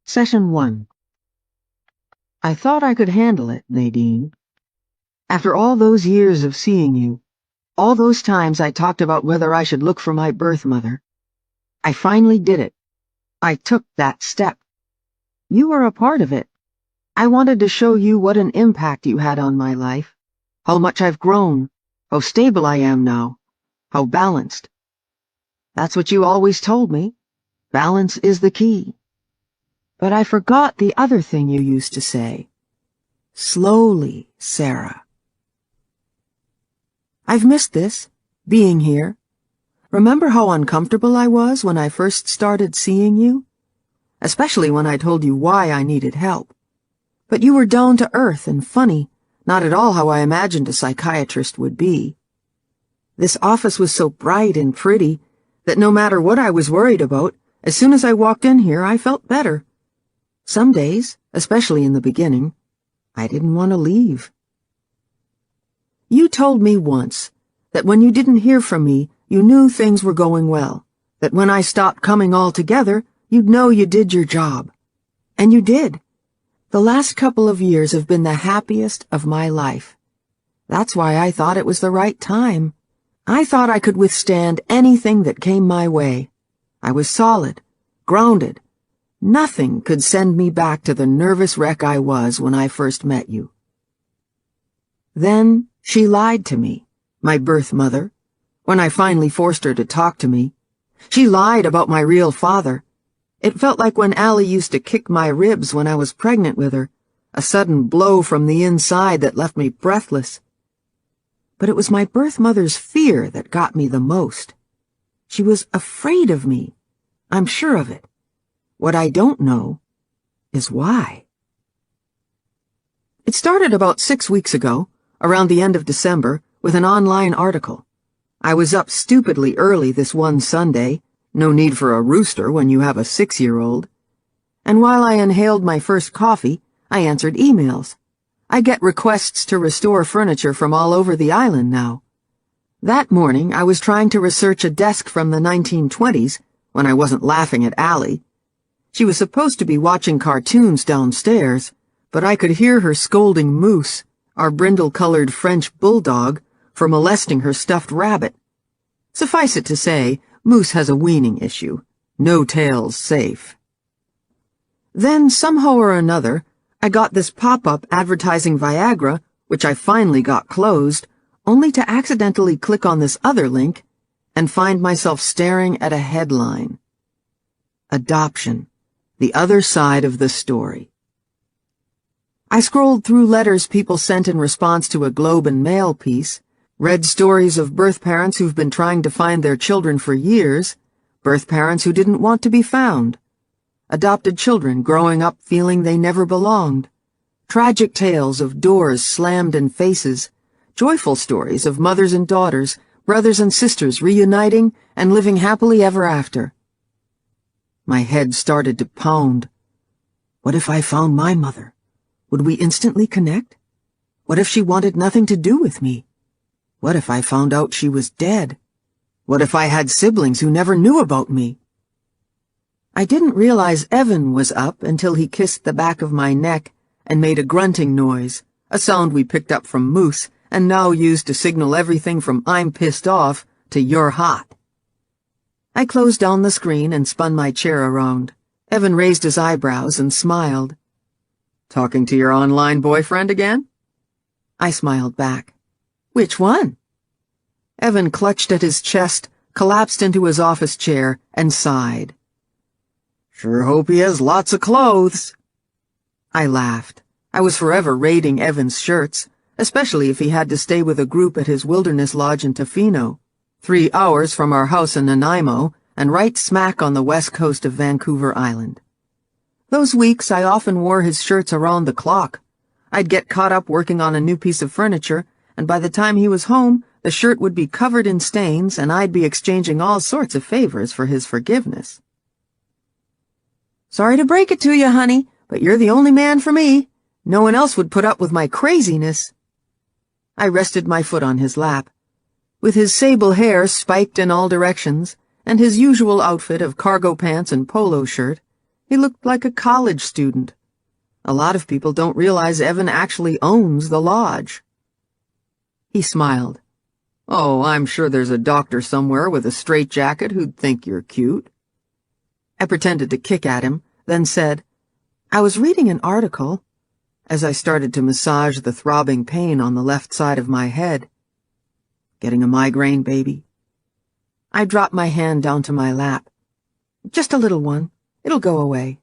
Session 1. I thought I could handle it, Nadine. After all those years of seeing you, all those times I talked about whether I should look for my birth mother, I finally did it. I took that step. You were a part of it. I wanted to show you what an impact you had on my life, how much I've grown, how stable I am now, how balanced. That's what you always told me. Balance is the key. But I forgot the other thing you used to say. Slowly, Sarah. I've missed this, being here. Remember how uncomfortable I was when I first started seeing you? Especially when I told you why I needed help. But you were down to earth and funny, not at all how I imagined a psychiatrist would be. This office was so bright and pretty that no matter what I was worried about, as soon as I walked in here, I felt better. Some days, especially in the beginning, I didn't want to leave. You told me once that when you didn't hear from me, you knew things were going well, that when I stopped coming altogether, you'd know you did your job. And you did. The last couple of years have been the happiest of my life. That's why I thought it was the right time. I thought I could withstand anything that came my way. I was solid, grounded. Nothing could send me back to the nervous wreck I was when I first met you. Then she lied to me, my birth mother, when I finally forced her to talk to me. She lied about my real father. It felt like when Allie used to kick my ribs when I was pregnant with her, a sudden blow from the inside that left me breathless. But it was my birth mother's fear that got me the most. She was afraid of me. I'm sure of it. What I don't know is why. It started about 6 weeks ago, around the end of December, with an online article. I was up stupidly early this one Sunday, no need for a rooster when you have a 6-year-old. And while I inhaled my first coffee, I answered emails. I get requests to restore furniture from all over the island now. That morning, I was trying to research a desk from the 1920s when I wasn't laughing at Allie. She was supposed to be watching cartoons downstairs, but I could hear her scolding Moose, our brindle-colored French bulldog, for molesting her stuffed rabbit. Suffice it to say, Moose has a weaning issue. No tails safe. Then, somehow or another, I got this pop-up advertising Viagra, which I finally got closed, only to accidentally click on this other link and find myself staring at a headline. Adoption. The other side of the story. I scrolled through letters people sent in response to a Globe and Mail piece, read stories of birth parents who've been trying to find their children for years, birth parents who didn't want to be found, adopted children growing up feeling they never belonged, tragic tales of doors slammed in faces, joyful stories of mothers and daughters, brothers and sisters reuniting and living happily ever after. My head started to pound. What if I found my mother? Would we instantly connect? What if she wanted nothing to do with me? What if I found out she was dead? What if I had siblings who never knew about me? I didn't realize Evan was up until he kissed the back of my neck and made a grunting noise, a sound we picked up from Moose and now used to signal everything from I'm pissed off to you're hot. I closed down the screen and spun my chair around. Evan raised his eyebrows and smiled. Talking to your online boyfriend again? I smiled back. Which one? Evan clutched at his chest, collapsed into his office chair, and sighed. Sure hope he has lots of clothes. I laughed. I was forever raiding Evan's shirts, especially if he had to stay with a group at his wilderness lodge in Tofino, 3 hours from our house in Nanaimo, and right smack on the west coast of Vancouver Island. Those weeks I often wore his shirts around the clock. I'd get caught up working on a new piece of furniture, and by the time he was home, the shirt would be covered in stains and I'd be exchanging all sorts of favors for his forgiveness. Sorry to break it to you, honey, but you're the only man for me. No one else would put up with my craziness. I rested my foot on his lap. With his sable hair spiked in all directions, and his usual outfit of cargo pants and polo shirt, He looked like a college student. A lot of people don't realize Evan actually owns the lodge. He smiled. Oh, I'm sure there's a doctor somewhere with a straitjacket who'd think you're cute. I pretended to kick at him, then said, I was reading an article, as I started to massage the throbbing pain on the left side of my head. Getting a migraine, baby? I dropped my hand down to my lap. Just a little one. It'll go away.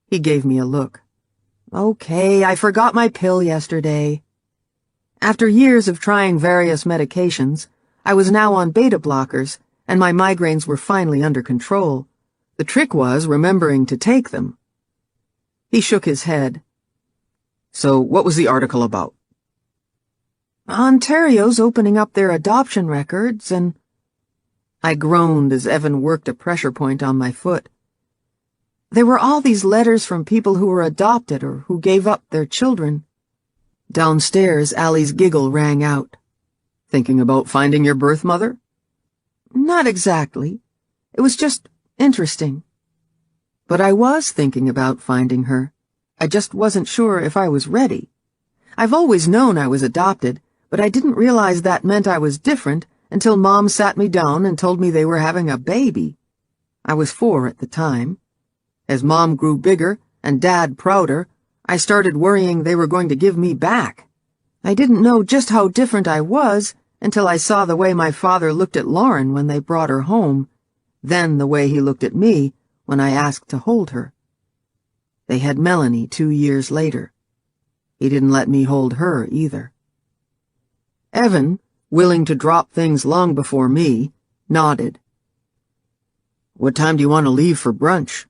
He gave me a look. Okay, I forgot my pill yesterday. After years of trying various medications, I was now on beta blockers, and my migraines were finally under control. The trick was remembering to take them. He shook his head. So what was the article about? Ontario's opening up their adoption records, and... I groaned as Evan worked a pressure point on my foot. There were all these letters from people who were adopted or who gave up their children. Downstairs, Allie's giggle rang out. Thinking about finding your birth mother? Not exactly. It was just interesting. But I was thinking about finding her. I just wasn't sure if I was ready. I've always known I was adopted, but I didn't realize that meant I was different until Mom sat me down and told me they were having a baby. I was 4 at the time. As Mom grew bigger and Dad prouder, I started worrying they were going to give me back. I didn't know just how different I was until I saw the way my father looked at Lauren when they brought her home, then the way he looked at me when I asked to hold her. They had Melanie 2 years later. He didn't let me hold her either. Evan, willing to drop things long before me, nodded. What time do you want to leave for brunch?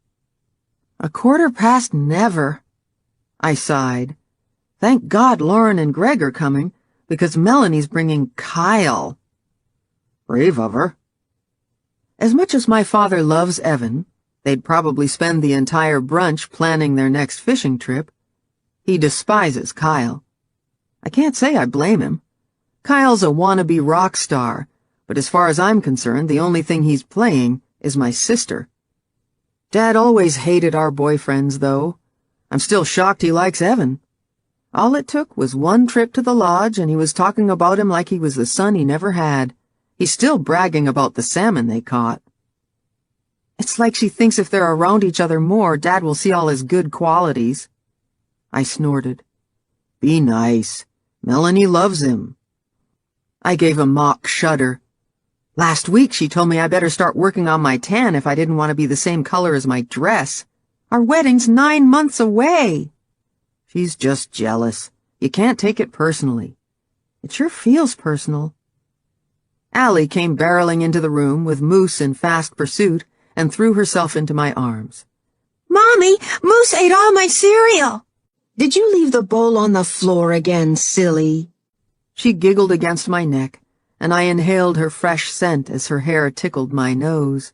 1:15 never. I sighed. Thank God Lauren and Greg are coming, because Melanie's bringing Kyle. Brave of her. As much as my father loves Evan, they'd probably spend the entire brunch planning their next fishing trip. He despises Kyle. I can't say I blame him. Kyle's a wannabe rock star, but as far as I'm concerned, the only thing he's playing is my sister. Dad always hated our boyfriends, though. I'm still shocked he likes Evan. All it took was one trip to the lodge, and he was talking about him like he was the son he never had. He's still bragging about the salmon they caught. It's like she thinks if they're around each other more, Dad will see all his good qualities. I snorted. Be nice. Melanie loves him. I gave a mock shudder. Last week she told me I better start working on my tan if I didn't want to be the same color as my dress. Our wedding's 9 months away. She's just jealous. You can't take it personally. It sure feels personal. Allie came barreling into the room with Moose in fast pursuit and threw herself into my arms. Mommy, Moose ate all my cereal. Did you leave the bowl on the floor again, silly? She giggled against my neck, and I inhaled her fresh scent as her hair tickled my nose.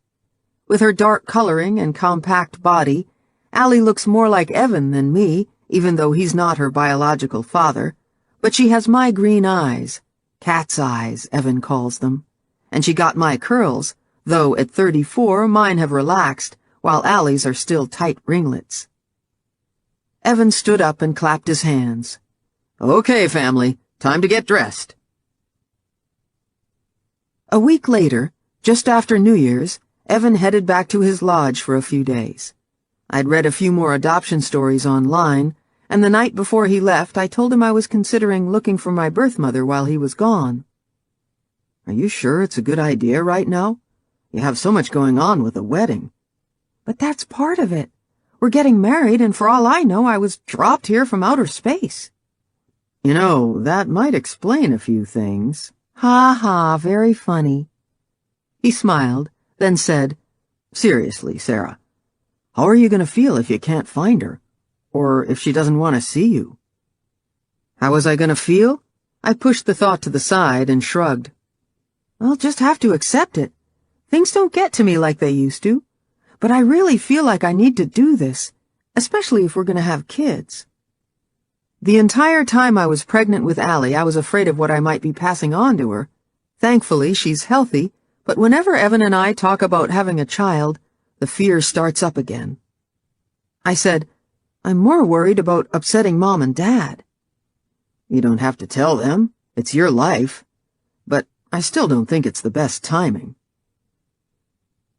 With her dark coloring and compact body, Allie looks more like Evan than me, even though he's not her biological father, but she has my green eyes, cat's eyes, Evan calls them, and she got my curls, though at 34 mine have relaxed, while Allie's are still tight ringlets. Evan stood up and clapped his hands. Okay, family, time to get dressed. A week later, just after New Year's, Evan headed back to his lodge for a few days. I'd read a few more adoption stories online, and the night before he left, I told him I was considering looking for my birth mother while he was gone. Are you sure it's a good idea right now? You have so much going on with the wedding. But that's part of it. We're getting married, and for all I know, I was dropped here from outer space. You know, that might explain a few things. Ha ha, very funny. He smiled, then said, Seriously, Sarah, how are you going to feel if you can't find her? Or if she doesn't want to see you? How was I going to feel? I pushed the thought to the side and shrugged. I'll just have to accept it. Things don't get to me like they used to. But I really feel like I need to do this, especially if we're going to have kids. The entire time I was pregnant with Allie, I was afraid of what I might be passing on to her. Thankfully, she's healthy, but whenever Evan and I talk about having a child, the fear starts up again. I said, "I'm more worried about upsetting Mom and Dad." "You don't have to tell them. It's your life. But I still don't think it's the best timing."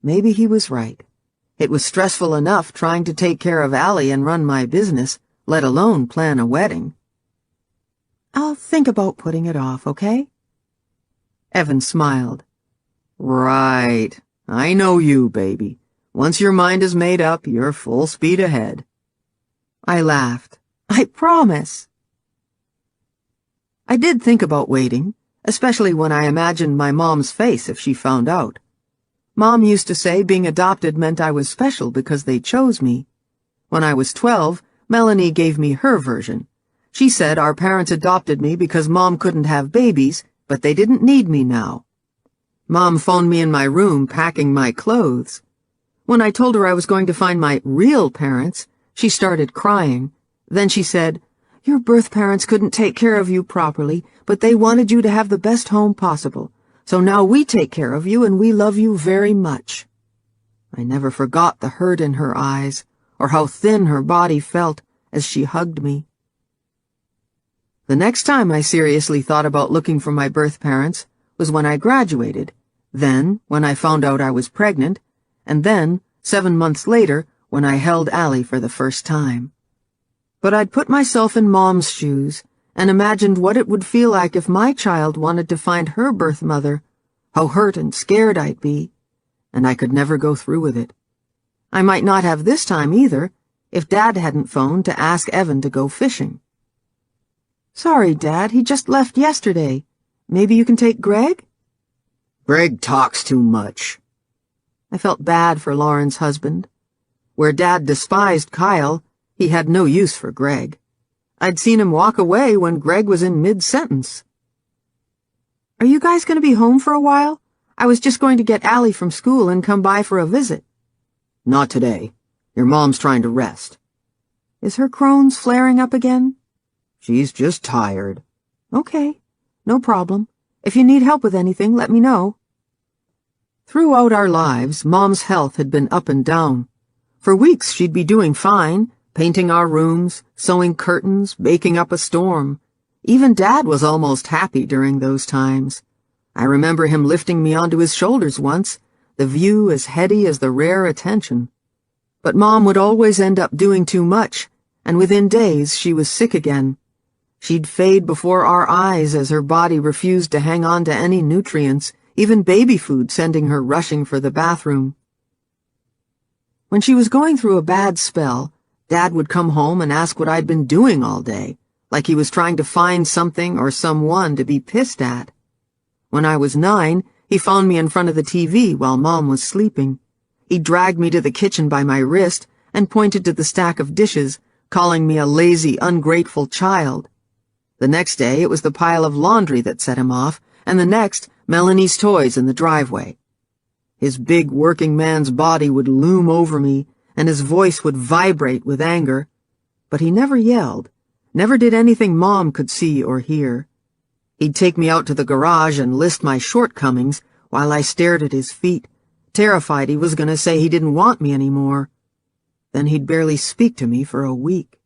Maybe he was right. It was stressful enough trying to take care of Allie and run my business, let alone plan a wedding. "I'll think about putting it off, okay?" Evan smiled. "Right. I know you, baby. Once your mind is made up, you're full speed ahead." I laughed. "I promise." I did think about waiting, especially when I imagined my mom's face if she found out. Mom used to say being adopted meant I was special because they chose me. When I was 12, Melanie gave me her version. She said our parents adopted me because Mom couldn't have babies, but they didn't need me now. Mom phoned me in my room packing my clothes. When I told her I was going to find my real parents, she started crying. Then she said, "Your birth parents couldn't take care of you properly, but they wanted you to have the best home possible. So now we take care of you and we love you very much." I never forgot the hurt in her eyes, or how thin her body felt as she hugged me. The next time I seriously thought about looking for my birth parents was when I graduated, then when I found out I was pregnant, and then 7 months later when I held Allie for the first time. But I'd put myself in Mom's shoes and imagined what it would feel like if my child wanted to find her birth mother, how hurt and scared I'd be, and I could never go through with it. I might not have this time either, if Dad hadn't phoned to ask Evan to go fishing. "Sorry, Dad, he just left yesterday. Maybe you can take Greg?" "Greg talks too much." I felt bad for Lauren's husband. Where Dad despised Kyle, he had no use for Greg. I'd seen him walk away when Greg was in mid-sentence. "Are you guys going to be home for a while? I was just going to get Allie from school and come by for a visit." "Not today. Your mom's trying to rest." "Is her Crohn's flaring up again?" "She's just tired." "Okay, no problem. If you need help with anything, let me know." Throughout our lives, Mom's health had been up and down. For weeks she'd be doing fine, painting our rooms, sewing curtains, baking up a storm. Even Dad was almost happy during those times. I remember him lifting me onto his shoulders once, the view as heady as the rare attention. But Mom would always end up doing too much, and within days she was sick again. She'd fade before our eyes as her body refused to hang on to any nutrients, even baby food sending her rushing for the bathroom. When she was going through a bad spell, Dad would come home and ask what I'd been doing all day, like he was trying to find something or someone to be pissed at. When I was 9, he found me in front of the TV while Mom was sleeping. He dragged me to the kitchen by my wrist and pointed to the stack of dishes, calling me a lazy, ungrateful child. The next day it was the pile of laundry that set him off, and the next, Melanie's toys in the driveway. His big working man's body would loom over me, and his voice would vibrate with anger. But he never yelled, never did anything Mom could see or hear. He'd take me out to the garage and list my shortcomings while I stared at his feet, terrified he was going to say he didn't want me anymore. Then he'd barely speak to me for a week.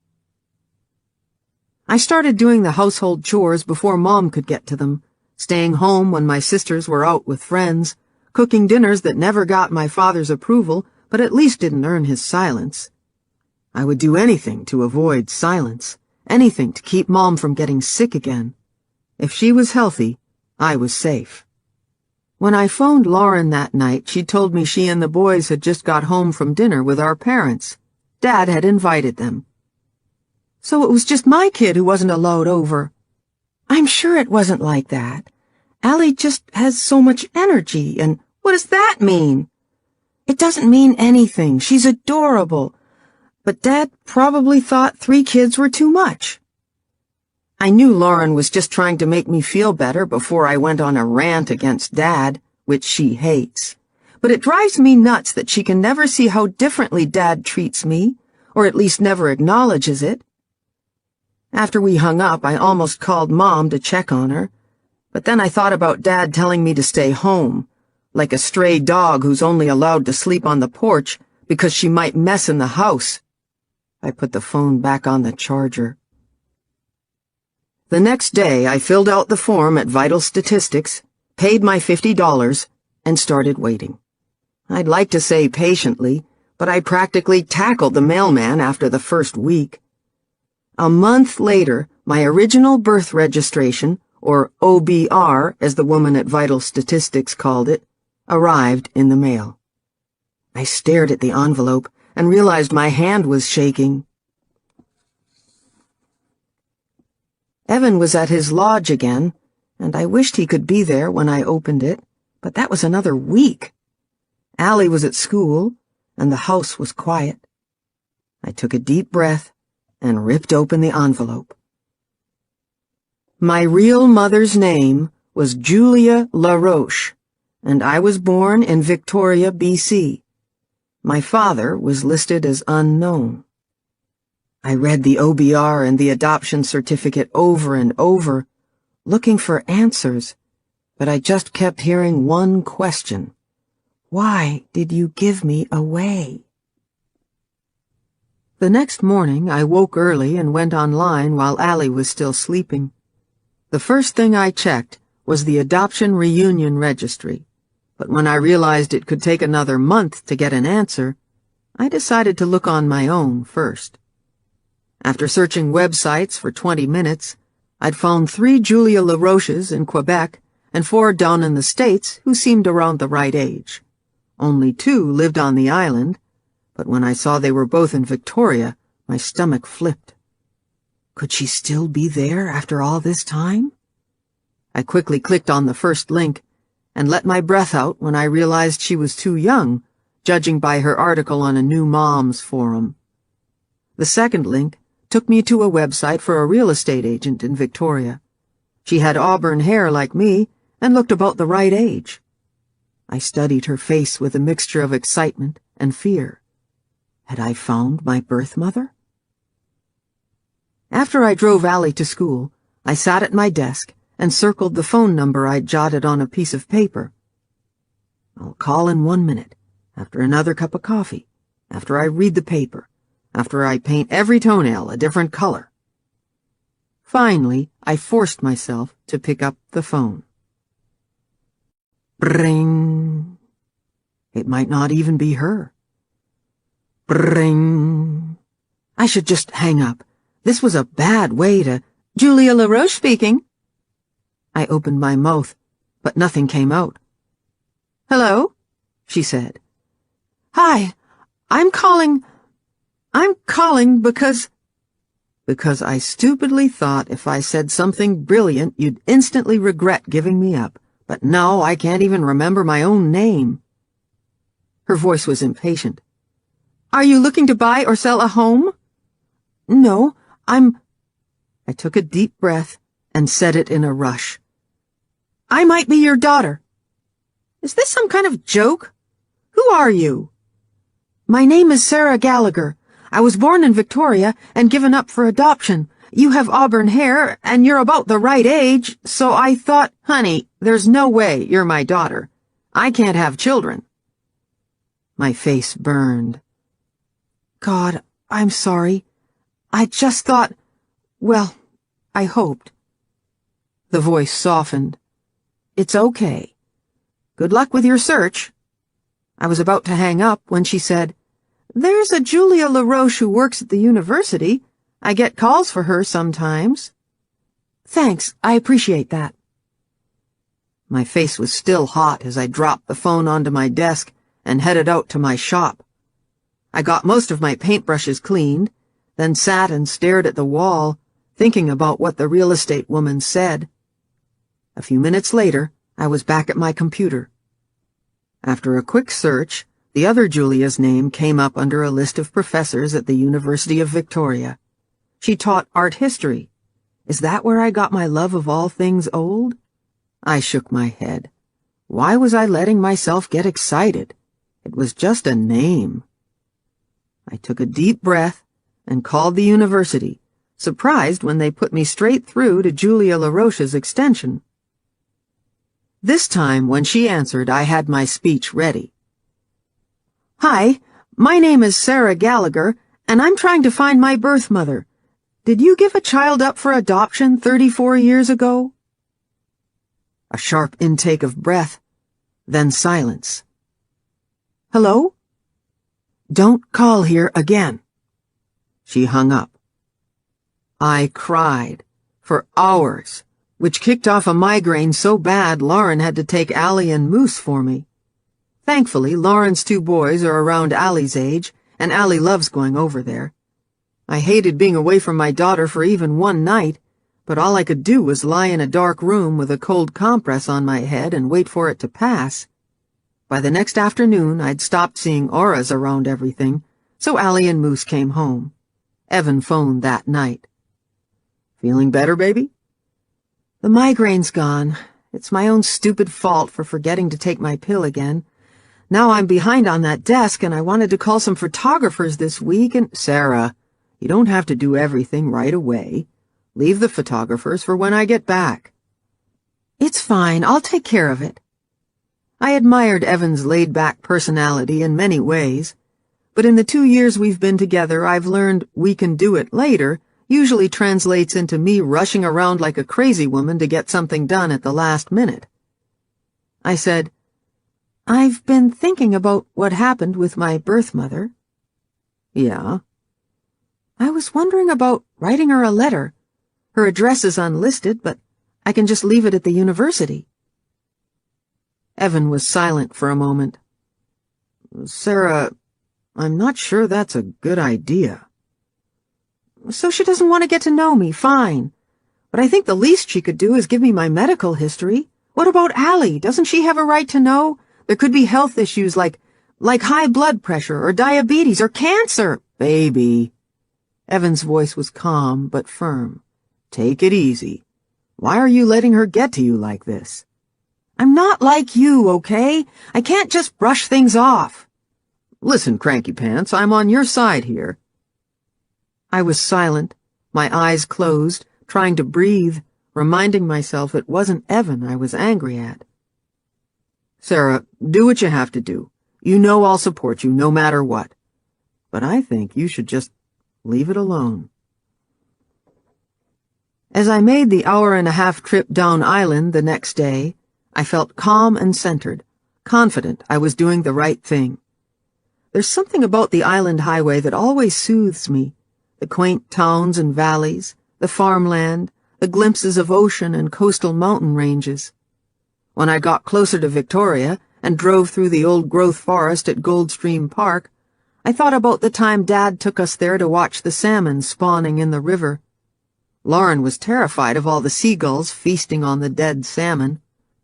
I started doing the household chores before Mom could get to them, staying home when my sisters were out with friends, cooking dinners that never got my father's approval, but at least didn't earn his silence. I would do anything to avoid silence, anything to keep Mom from getting sick again. If she was healthy, I was safe. When I phoned Lauren that night, she told me she and the boys had just got home from dinner with our parents. Dad had invited them. So it was just my kid who wasn't allowed over. I'm sure it wasn't like that. Allie just has so much energy, and what does that mean? It doesn't mean anything. She's adorable. But Dad probably thought 3 kids were too much. I knew Lauren was just trying to make me feel better before I went on a rant against Dad, which she hates. But it drives me nuts that she can never see how differently Dad treats me, or at least never acknowledges it. After we hung up, I almost called Mom to check on her, but then I thought about Dad telling me to stay home, like a stray dog who's only allowed to sleep on the porch because she might mess in the house. I put the phone back on the charger. The next day, I filled out the form at Vital Statistics, paid my $50, and started waiting. I'd like to say patiently, but I practically tackled the mailman after the first week. A month later, my original birth registration, or OBR as the woman at Vital Statistics called it, arrived in the mail. I stared at the envelope and realized my hand was shaking. Evan was at his lodge again, and I wished he could be there when I opened it, but that was another week. Allie was at school, and the house was quiet. I took a deep breath and ripped open the envelope. My real mother's name was Julia LaRoche, and I was born in Victoria, BC. My father was listed as unknown. I read the OBR and the adoption certificate over and over, looking for answers, but I just kept hearing one question. Why did you give me away? The next morning, I woke early and went online while Allie was still sleeping. The first thing I checked was the Adoption Reunion Registry, but when I realized it could take another month to get an answer, I decided to look on my own first. After searching websites for 20 minutes, I'd found 3 Julia LaRoches in Quebec and 4 down in the States who seemed around the right age. Only 2 lived on the island, but when I saw they were both in Victoria, my stomach flipped. Could she still be there after all this time? I quickly clicked on the first link and let my breath out when I realized she was too young, judging by her article on a New Moms forum. The second link took me to a website for a real estate agent in Victoria. She had auburn hair like me and looked about the right age. I studied her face with a mixture of excitement and fear. Had I found my birth mother? After I drove Allie to school, I sat at my desk and circled the phone number I'd jotted on a piece of paper. I'll call in 1 minute, after another cup of coffee, after I read the paper, after I paint every toenail a different color. Finally, I forced myself to pick up the phone. Bring. It might not even be her. Bring. I should just hang up. This was a bad way to— Julia LaRoche speaking. I opened my mouth, but nothing came out. Hello? She said. Hi, I'm calling because I stupidly thought if I said something brilliant you'd instantly regret giving me up, but no, I can't even remember my own name. Her voice was impatient. Are you looking to buy or sell a home? No, I took a deep breath and said it in a rush. I might be your daughter. Is this some kind of joke? Who are you? My name is Sarah Gallagher. I was born in Victoria and given up for adoption. You have auburn hair, and you're about the right age, so I thought, honey, there's no way you're my daughter. I can't have children. My face burned. God, I'm sorry. I just thought, well, I hoped. The voice softened. It's okay. Good luck with your search. I was about to hang up when she said, There's a Julia LaRoche who works at the university. I get calls for her sometimes. Thanks, I appreciate that. My face was still hot as I dropped the phone onto my desk and headed out to my shop. I got most of my paintbrushes cleaned, then sat and stared at the wall, thinking about what the real estate woman said. A few minutes later, I was back at my computer. After a quick search, the other Julia's name came up under a list of professors at the University of Victoria. She taught art history. Is that where I got my love of all things old? I shook my head. Why was I letting myself get excited? It was just a name. I took a deep breath and called the university, surprised when they put me straight through to Julia LaRoche's extension. This time, when she answered, I had my speech ready. Hi, my name is Sarah Gallagher, And I'm trying to find my birth mother. Did you give a child up for adoption 34 years ago? A sharp intake of breath, then silence. Hello? Don't call here again. She hung up. I cried for hours, which kicked off a migraine so bad Lauren had to take Allie and Moose for me. Thankfully, Lauren's 2 boys are around Allie's age, and Allie loves going over there. I hated being away from my daughter for even one night, but all I could do was lie in a dark room with a cold compress on my head and wait for it to pass. By the next afternoon, I'd stopped seeing auras around everything, so Allie and Moose came home. Evan phoned that night. Feeling better, baby? The migraine's gone. It's my own stupid fault for forgetting to take my pill again. Now I'm behind on that desk, and I wanted to call some photographers this week, and— Sarah, you don't have to do everything right away. Leave the photographers for when I get back. It's fine. I'll take care of it. I admired Evan's laid-back personality in many ways, but in the 2 years we've been together, I've learned "we can do it later" usually translates into me rushing around like a crazy woman to get something done at the last minute. I said, I've been thinking about what happened with my birth mother. Yeah? I was wondering about writing her a letter. Her address is unlisted, but I can just leave it at the university. Evan was silent for a moment. Sarah, I'm not sure that's a good idea. So she doesn't want to get to know me, fine. But I think the least she could do is give me my medical history. What about Allie? Doesn't she have a right to know? There could be health issues like high blood pressure or diabetes or cancer. Baby. Evan's voice was calm but firm. Take it easy. Why are you letting her get to you like this? I'm not like you, okay? I can't just brush things off. Listen, Cranky Pants, I'm on your side here. I was silent, my eyes closed, trying to breathe, reminding myself it wasn't Evan I was angry at. Sarah, do what you have to do. You know I'll support you no matter what. But I think you should just leave it alone. As I made the hour-and-a-half trip down island the next day, I felt calm and centered, confident I was doing the right thing. There's something about the island highway that always soothes me. The quaint towns and valleys, the farmland, the glimpses of ocean and coastal mountain ranges. When I got closer to Victoria and drove through the old-growth forest at Goldstream Park, I thought about the time Dad took us there to watch the salmon spawning in the river. Lauren was terrified of all the seagulls feasting on the dead salmon.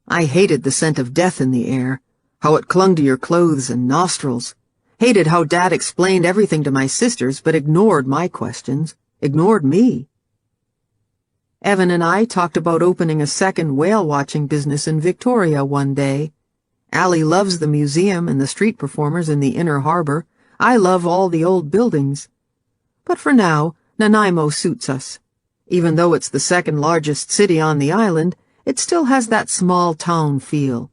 I hated the scent of death in the air, how it clung to your clothes and nostrils. Hated how Dad explained everything to my sisters but ignored my questions, ignored me. Evan and I talked about opening a second whale-watching business in Victoria one day. Allie loves the museum and the street performers in the inner harbor. I love all the old buildings. But for now, Nanaimo suits us. Even though it's the second largest city on the island, it still has that small town feel.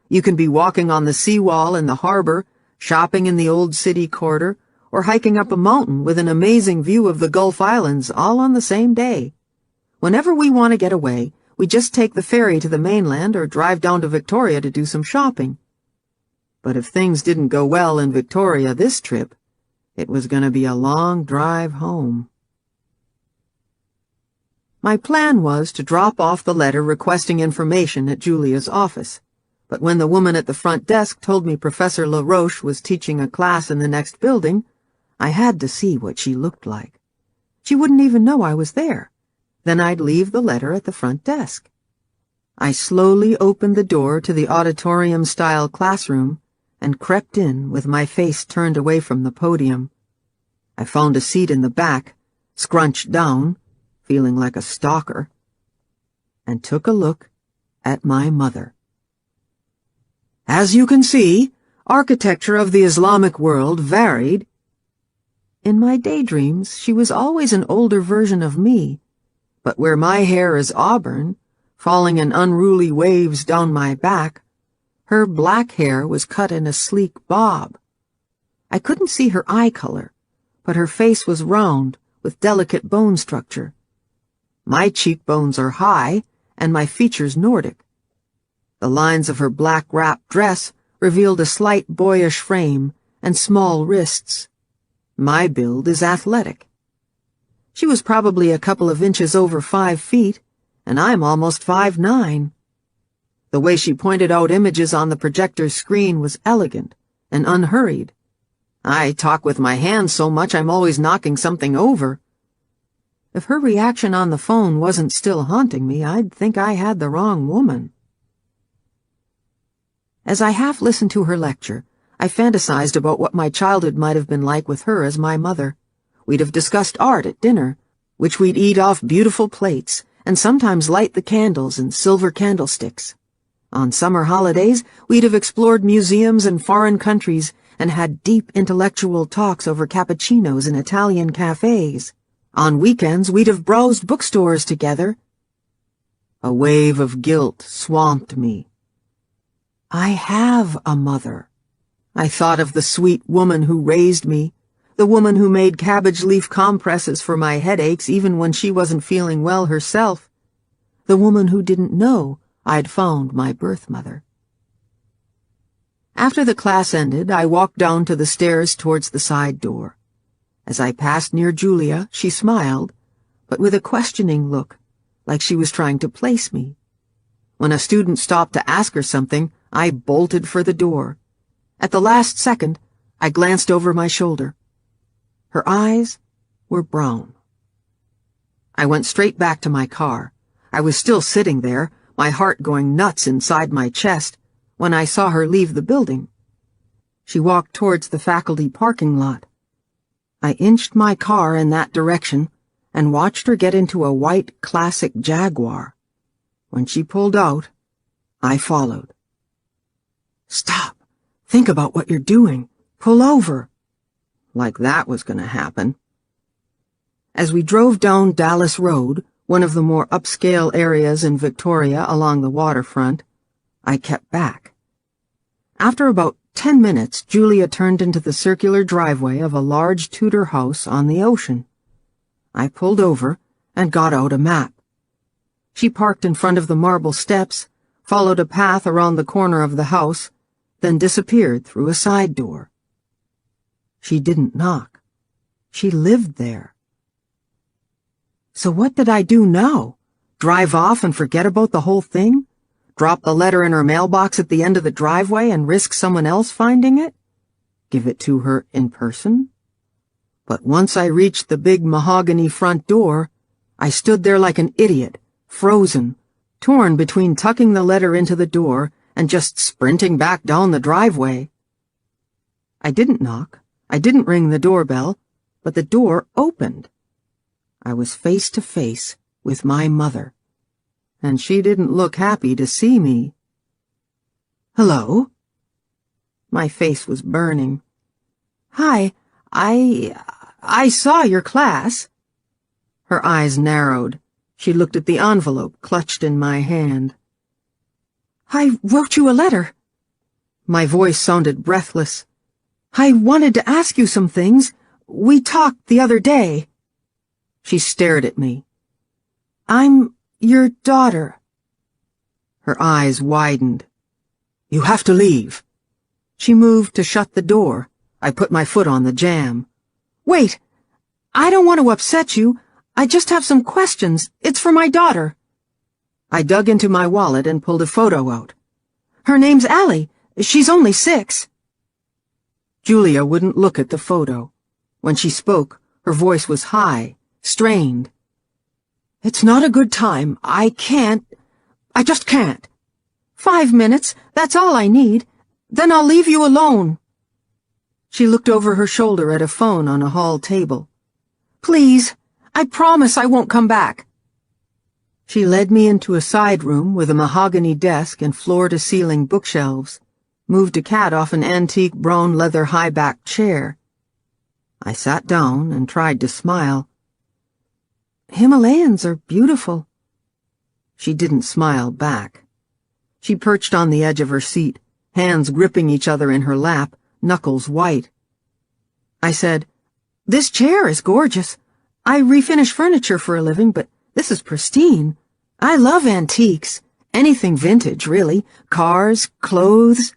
You can be walking on the seawall in the harbor, shopping in the old city quarter, or hiking up a mountain with an amazing view of the Gulf Islands all on the same day. Whenever we want to get away, we just take the ferry to the mainland or drive down to Victoria to do some shopping. But if things didn't go well in Victoria this trip, it was going to be a long drive home. My plan was to drop off the letter requesting information at Julia's office, but when the woman at the front desk told me Professor LaRoche was teaching a class in the next building, I had to see what she looked like. She wouldn't even know I was there. Then I'd leave the letter at the front desk. I slowly opened the door to the auditorium-style classroom and crept in with my face turned away from the podium. I found a seat in the back, scrunched down, feeling like a stalker, and took a look at my mother. As you can see, architecture of the Islamic world varied. In my daydreams, she was always an older version of me, but where my hair is auburn, falling in unruly waves down my back, her black hair was cut in a sleek bob. I couldn't see her eye color, but her face was round, with delicate bone structure. My cheekbones are high, and my features Nordic. The lines of her black wrap dress revealed a slight boyish frame and small wrists. My build is athletic. She was probably a couple of inches over 5 feet, and I'm almost 5'9". The way she pointed out images on the projector's screen was elegant and unhurried. I talk with my hands so much I'm always knocking something over. If her reaction on the phone wasn't still haunting me, I'd think I had the wrong woman. As I half listened to her lecture, I fantasized about what my childhood might have been like with her as my mother. We'd have discussed art at dinner, which we'd eat off beautiful plates, and sometimes light the candles in silver candlesticks. On summer holidays, we'd have explored museums and foreign countries and had deep intellectual talks over cappuccinos in Italian cafes. On weekends, we'd have browsed bookstores together. A wave of guilt swamped me. I have a mother. I thought of the sweet woman who raised me, the woman who made cabbage leaf compresses for my headaches even when she wasn't feeling well herself, the woman who didn't know I'd found my birth mother. After the class ended, I walked down to the stairs towards the side door. As I passed near Julia, she smiled, but with a questioning look, like she was trying to place me. When a student stopped to ask her something, I bolted for the door. At the last second, I glanced over my shoulder. Her eyes were brown. I went straight back to my car. I was still sitting there, my heart going nuts inside my chest, when I saw her leave the building. She walked towards the faculty parking lot. I inched my car in that direction and watched her get into a white classic Jaguar. When she pulled out, I followed. "Stop! Think about what you're doing. Pull over." Like that was going to happen. As we drove down Dallas Road, one of the more upscale areas in Victoria along the waterfront, I kept back. After about 10 minutes, Julia turned into the circular driveway of a large Tudor house on the ocean. I pulled over and got out a map. She parked in front of the marble steps, followed a path around the corner of the house, then disappeared through a side door. She didn't knock. She lived there. So what did I do now? Drive off and forget about the whole thing? Drop the letter in her mailbox at the end of the driveway and risk someone else finding it? Give it to her in person? But once I reached the big mahogany front door, I stood there like an idiot, frozen, torn between tucking the letter into the door and just sprinting back down the driveway. I didn't knock. I didn't ring the doorbell, but the door opened. I was face to face with my mother, and she didn't look happy to see me. "Hello?" My face was burning. "Hi, I saw your class." Her eyes narrowed. She looked at the envelope clutched in my hand. "I wrote you a letter." My voice sounded breathless. "I wanted to ask you some things. We talked the other day." She stared at me. "I'm your daughter." Her eyes widened. "You have to leave." She moved to shut the door. I put my foot on the jamb. "Wait! I don't want to upset you. I just have some questions. It's for my daughter." I dug into my wallet and pulled a photo out. "Her name's Allie. She's only 6. Julia wouldn't look at the photo. When she spoke, her voice was high, strained. "It's not a good time. I just can't. 5 minutes, that's all I need. Then I'll leave you alone." She looked over her shoulder at a phone on a hall table. "Please, I promise I won't come back." She led me into a side room with a mahogany desk and floor-to-ceiling bookshelves, moved a cat off an antique brown leather high-backed chair. I sat down and tried to smile. "Himalayans are beautiful." She didn't smile back. She perched on the edge of her seat, hands gripping each other in her lap, knuckles white. I said, This chair is gorgeous. I refinish furniture for a living, but this is pristine. I love antiques. Anything vintage, really. Cars, clothes.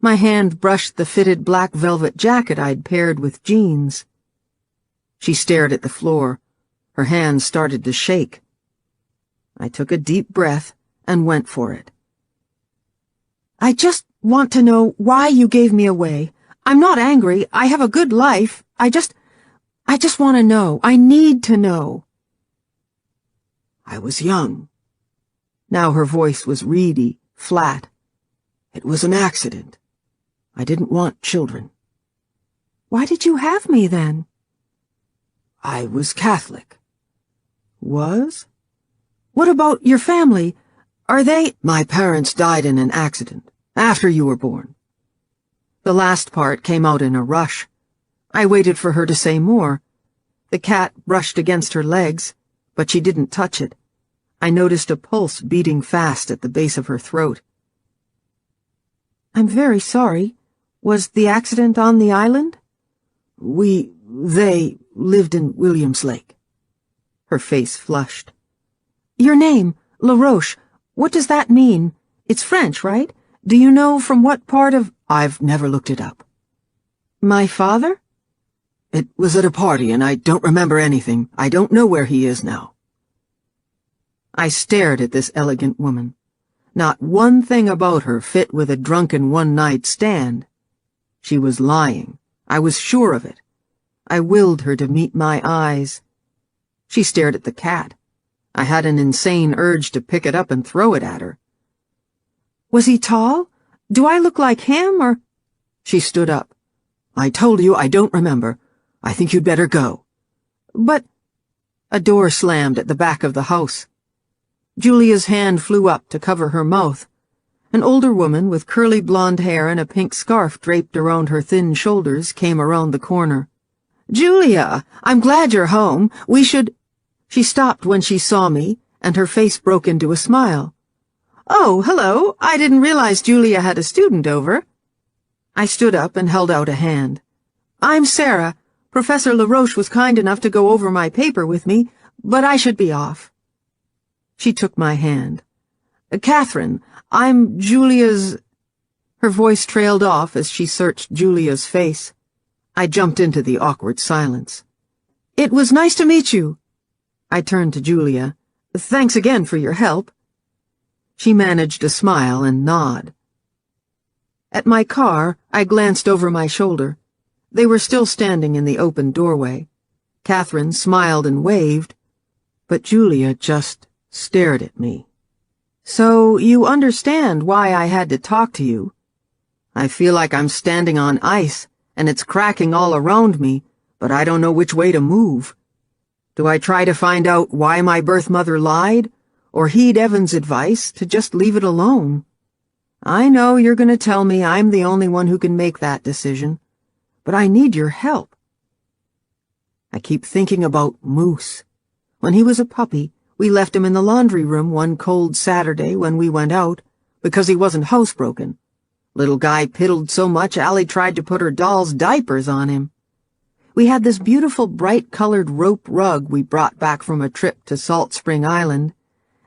My hand brushed the fitted black velvet jacket I'd paired with jeans. She stared at the floor. Her hands started to shake. I took a deep breath and went for it. I just want to know why you gave me away. I'm not angry. I have a good life. I just want to know. I need to know. I was young. Now her voice was reedy, flat. It was an accident. I didn't want children. Why did you have me then? I was Catholic. Was? What about your family? Are they— My parents died in an accident, after you were born. The last part came out in a rush. I waited for her to say more. The cat brushed against her legs, but she didn't touch it. I noticed a pulse beating fast at the base of her throat. I'm very sorry. Was the accident on the island? They lived in Williams Lake. Her face flushed. Your name, LaRoche, what does that mean? It's French, right? Do you know from what part of— I've never looked it up. My father? It was at a party, and I don't remember anything. I don't know where he is now. I stared at this elegant woman. Not one thing about her fit with a drunken one-night stand. She was lying. I was sure of it. I willed her to meet my eyes. She stared at the cat. I had an insane urge to pick it up and throw it at her. Was he tall? Do I look like him, or— She stood up. I told you I don't remember. I think you'd better go. But— A door slammed at the back of the house. Julia's hand flew up to cover her mouth. An older woman with curly blonde hair and a pink scarf draped around her thin shoulders came around the corner. Julia, I'm glad you're home. We should— She stopped when she saw me, and her face broke into a smile. Oh, hello. I didn't realize Julia had a student over. I stood up and held out a hand. I'm Sarah. Professor LaRoche was kind enough to go over my paper with me, but I should be off. She took my hand. Catherine, I'm Julia's— Her voice trailed off as she searched Julia's face. I jumped into the awkward silence. It was nice to meet you. I turned to Julia. Thanks again for your help. She managed a smile and nod. At my car, I glanced over my shoulder. They were still standing in the open doorway. Catherine smiled and waved, but Julia just stared at me. So you understand why I had to talk to you. I feel like I'm standing on ice, and it's cracking all around me, but I don't know which way to move. Do I try to find out why my birth mother lied, or heed Evan's advice to just leave it alone? I know you're going to tell me I'm the only one who can make that decision, but I need your help. I keep thinking about Moose. When he was a puppy, we left him in the laundry room one cold Saturday when we went out, because he wasn't housebroken. Little guy piddled so much Allie tried to put her doll's diapers on him. We had this beautiful bright-colored rope rug we brought back from a trip to Salt Spring Island,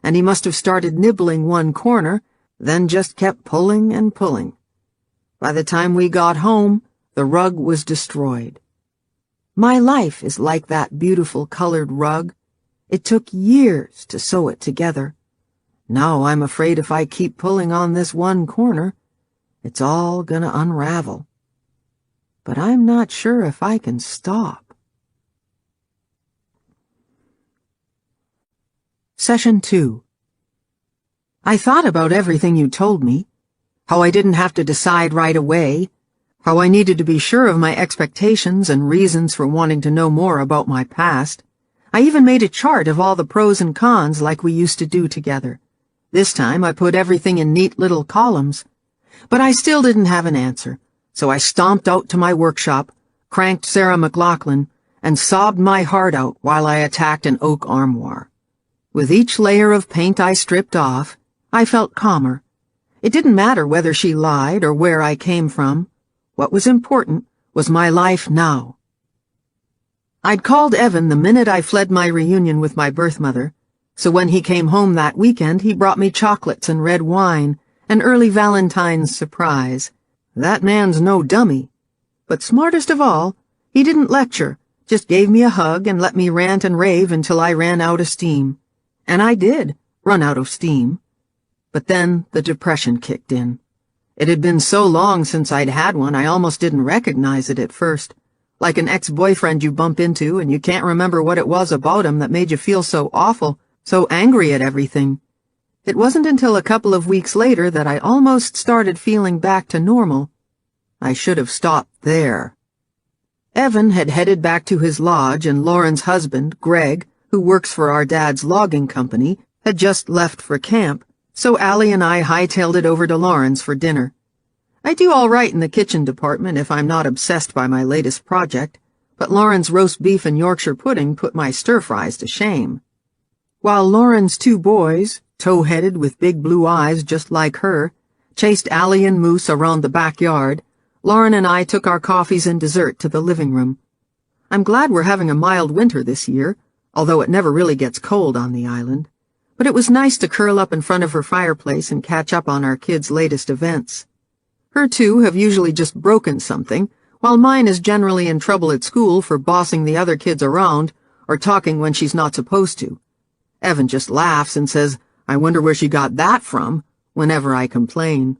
and he must have started nibbling one corner, then just kept pulling and pulling. By the time we got home, the rug was destroyed. My life is like that beautiful colored rug. It took years to sew it together. Now I'm afraid if I keep pulling on this one corner, it's all gonna unravel. But I'm not sure if I can stop. Session 2. I thought about everything you told me, how I didn't have to decide right away, how I needed to be sure of my expectations and reasons for wanting to know more about my past. I even made a chart of all the pros and cons like we used to do together. This time I put everything in neat little columns. But I still didn't have an answer, so I stomped out to my workshop, cranked Sarah McLachlan, and sobbed my heart out while I attacked an oak armoire. With each layer of paint I stripped off, I felt calmer. It didn't matter whether she lied or where I came from. What was important was my life now. I'd called Evan the minute I fled my reunion with my birth mother, so when he came home that weekend he brought me chocolates and red wine, an early Valentine's surprise. That man's no dummy. But smartest of all, he didn't lecture, just gave me a hug and let me rant and rave until I ran out of steam. And I did run out of steam. But then the depression kicked in. It had been so long since I'd had one I almost didn't recognize it at first. Like an ex-boyfriend you bump into and you can't remember what it was about him that made you feel so awful, so angry at everything. It wasn't until a couple of weeks later that I almost started feeling back to normal. I should have stopped there. Evan had headed back to his lodge and Lauren's husband, Greg, who works for our dad's logging company, had just left for camp, so Allie and I hightailed it over to Lauren's for dinner. I do all right in the kitchen department if I'm not obsessed by my latest project, but Lauren's roast beef and Yorkshire pudding put my stir-fries to shame. While Lauren's two boys, tow-headed with big blue eyes just like her, chased Allie and Moose around the backyard, Lauren and I took our coffees and dessert to the living room. I'm glad we're having a mild winter this year, although it never really gets cold on the island. But it was nice to curl up in front of her fireplace and catch up on our kids' latest events. Her two have usually just broken something, while mine is generally in trouble at school for bossing the other kids around or talking when she's not supposed to. Evan just laughs and says, "I wonder where she got that from," whenever I complain.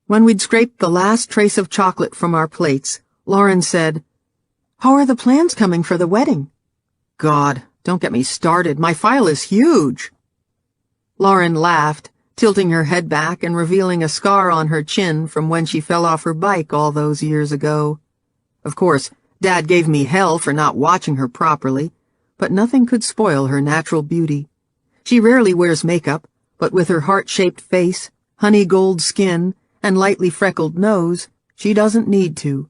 When we'd scraped the last trace of chocolate from our plates, Lauren said, "How are the plans coming for the wedding?" God, don't get me started. My file is huge. Lauren laughed, tilting her head back and revealing a scar on her chin from when she fell off her bike all those years ago. Of course, Dad gave me hell for not watching her properly, but nothing could spoil her natural beauty. She rarely wears makeup, but with her heart-shaped face, honey gold skin, and lightly freckled nose, she doesn't need to.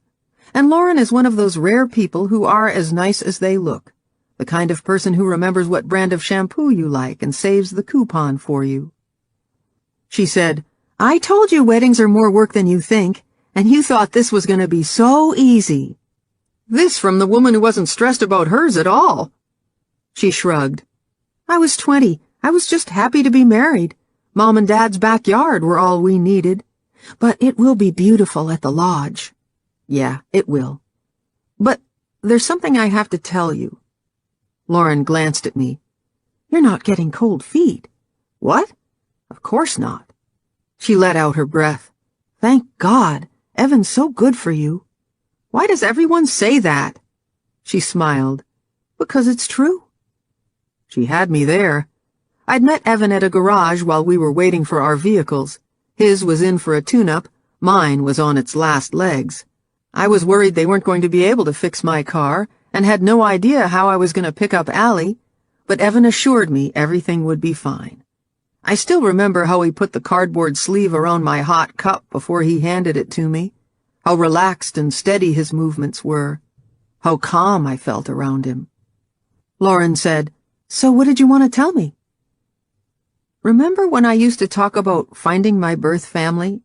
And Lauren is one of those rare people who are as nice as they look, the kind of person who remembers what brand of shampoo you like and saves the coupon for you. She said, "I told you weddings are more work than you think, and you thought this was going to be so easy." This from the woman who wasn't stressed about hers at all. She shrugged. "I was 20. I was just happy to be married. Mom and Dad's backyard were all we needed. But it will be beautiful at the lodge." "Yeah, it will. But there's something I have to tell you." Lauren glanced at me. "You're not getting cold feet." "What? Of course not." She let out her breath. "Thank God. Evan's so good for you." "Why does everyone say that?" She smiled. "Because it's true." She had me there. I'd met Evan at a garage while we were waiting for our vehicles. His was in for a tune-up, mine was on its last legs. I was worried they weren't going to be able to fix my car, and had no idea how I was going to pick up Allie, but Evan assured me everything would be fine. I still remember how he put the cardboard sleeve around my hot cup before he handed it to me, how relaxed and steady his movements were, how calm I felt around him. Lauren said, "So what did you want to tell me?" "Remember when I used to talk about finding my birth family?"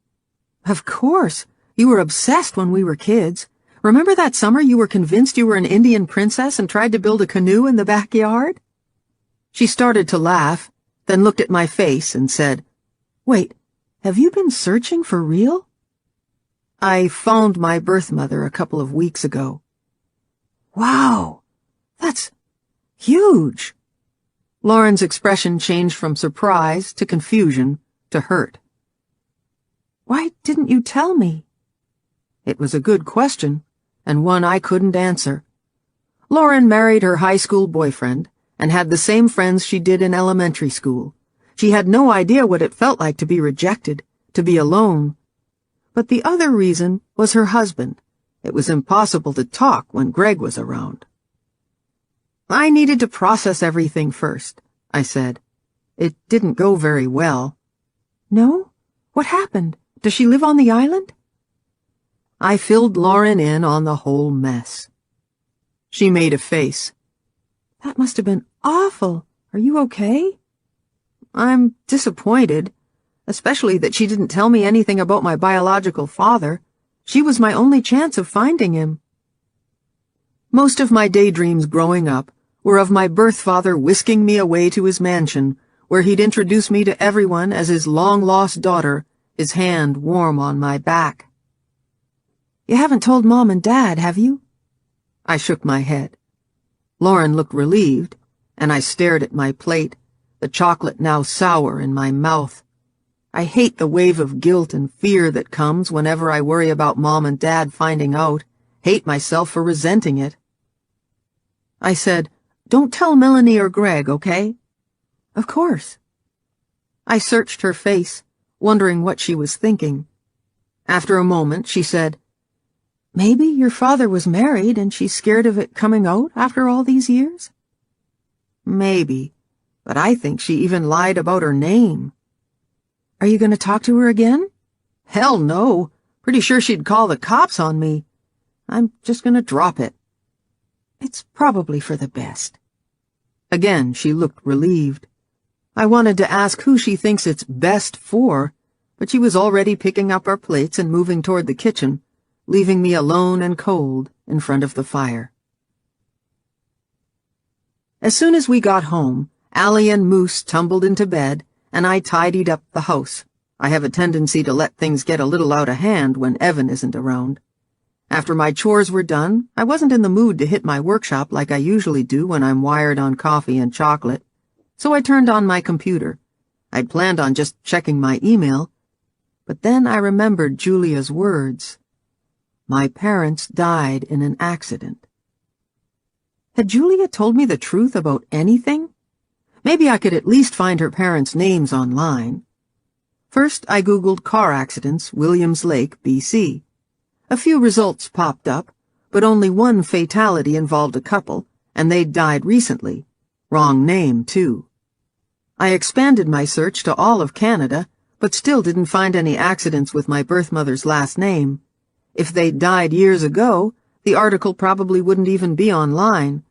"Of course. You were obsessed when we were kids. Remember that summer you were convinced you were an Indian princess and tried to build a canoe in the backyard?" She started to laugh, then looked at my face and said, "Wait, have you been searching for real?" "I found my birth mother a couple of weeks ago." "Wow, that's huge." Lauren's expression changed from surprise to confusion to hurt. "Why didn't you tell me?" It was a good question, and one I couldn't answer. Lauren married her high school boyfriend and had the same friends she did in elementary school. She had no idea what it felt like to be rejected, to be alone. But the other reason was her husband. It was impossible to talk when Greg was around. "I needed to process everything first," I said. "It didn't go very well." "No? What happened? Does she live on the island?" I filled Lauren in on the whole mess. She made a face. "That must have been awful. Are you okay?" "I'm disappointed, especially that she didn't tell me anything about my biological father. She was my only chance of finding him." Most of my daydreams growing up were of my birth father whisking me away to his mansion, where he'd introduce me to everyone as his long-lost daughter, his hand warm on my back. "You haven't told Mom and Dad, have you?" I shook my head. Lauren looked relieved, and I stared at my plate, the chocolate now sour in my mouth. I hate the wave of guilt and fear that comes whenever I worry about Mom and Dad finding out, hate myself for resenting it. I said, "Don't tell Melanie or Greg, okay?" "Of course." I searched her face, wondering what she was thinking. After a moment, she said, "Maybe your father was married and she's scared of it coming out after all these years?" "Maybe, but I think she even lied about her name." "Are you going to talk to her again?" "Hell no. Pretty sure she'd call the cops on me. I'm just going to drop it." "It's probably for the best." Again, she looked relieved. I wanted to ask who she thinks it's best for, but she was already picking up our plates and moving toward the kitchen, leaving me alone and cold in front of the fire. As soon as we got home, Allie and Moose tumbled into bed, and I tidied up the house. I have a tendency to let things get a little out of hand when Evan isn't around. After my chores were done, I wasn't in the mood to hit my workshop like I usually do when I'm wired on coffee and chocolate, so I turned on my computer. I'd planned on just checking my email, but then I remembered Julia's words. My parents died in an accident. Had Julia told me the truth about anything? Maybe I could at least find her parents' names online. First, I Googled car accidents, Williams Lake, BC. A few results popped up, but only one fatality involved a couple, and they'd died recently. Wrong name, too. I expanded my search to all of Canada, but still didn't find any accidents with my birth mother's last name. If they'd died years ago, the article probably wouldn't even be online.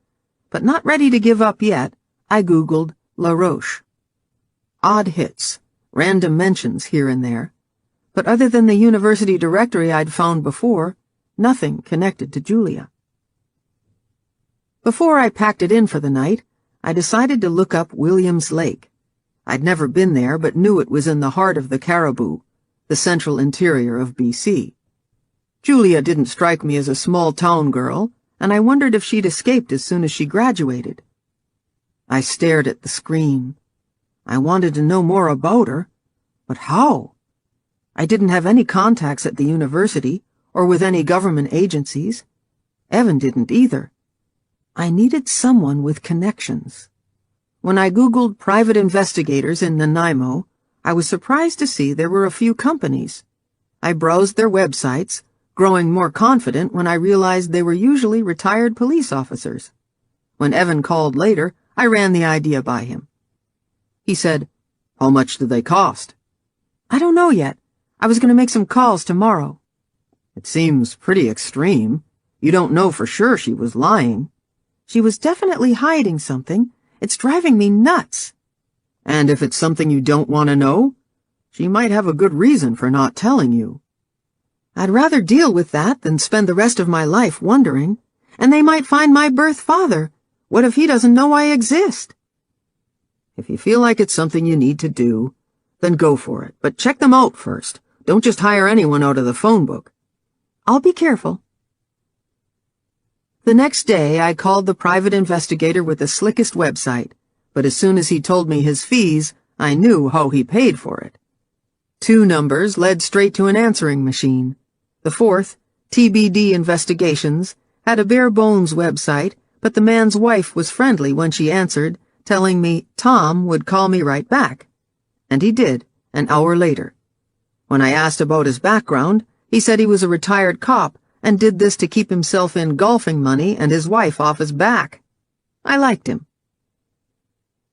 But not ready to give up yet, I Googled La Roche. Odd hits, random mentions here and there. But other than the university directory I'd found before, nothing connected to Julia. Before I packed it in for the night, I decided to look up Williams Lake. I'd never been there, but knew it was in the heart of the Cariboo, the central interior of BC. Julia didn't strike me as a small-town girl, and I wondered if she'd escaped as soon as she graduated. I stared at the screen. I wanted to know more about her, but how? I didn't have any contacts at the university or with any government agencies. Evan didn't either. I needed someone with connections. When I Googled private investigators in Nanaimo, I was surprised to see there were a few companies. I browsed their websites, growing more confident when I realized they were usually retired police officers. When Evan called later, I ran the idea by him. He said, "How much do they cost?" "I don't know yet. I was going to make some calls tomorrow." "It seems pretty extreme. You don't know for sure she was lying." "She was definitely hiding something. It's driving me nuts." "And if it's something you don't want to know, she might have a good reason for not telling you." "I'd rather deal with that than spend the rest of my life wondering. And they might find my birth father. What if he doesn't know I exist?" "If you feel like it's something you need to do, then go for it, but check them out first. Don't just hire anyone out of the phone book." "I'll be careful." The next day, I called the private investigator with the slickest website, but as soon as he told me his fees, I knew how he paid for it. 2 numbers led straight to an answering machine. The fourth, TBD Investigations, had a bare-bones website, but the man's wife was friendly when she answered, telling me Tom would call me right back. And he did, an hour later. When I asked about his background, he said he was a retired cop and did this to keep himself in golfing money and his wife off his back. I liked him.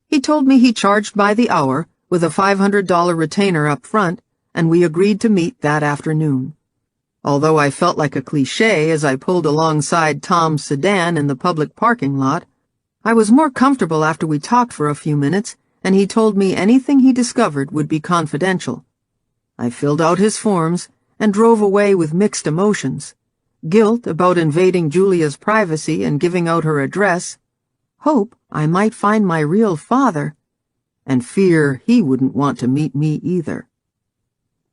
He told me he charged by the hour with a $500 retainer up front, and we agreed to meet that afternoon. Although I felt like a cliché as I pulled alongside Tom's sedan in the public parking lot, I was more comfortable after we talked for a few minutes, and he told me anything he discovered would be confidential. I filled out his forms and drove away with mixed emotions. guilt about invading Julia's privacy and giving out her address, hope I might find my real father, and fear he wouldn't want to meet me either.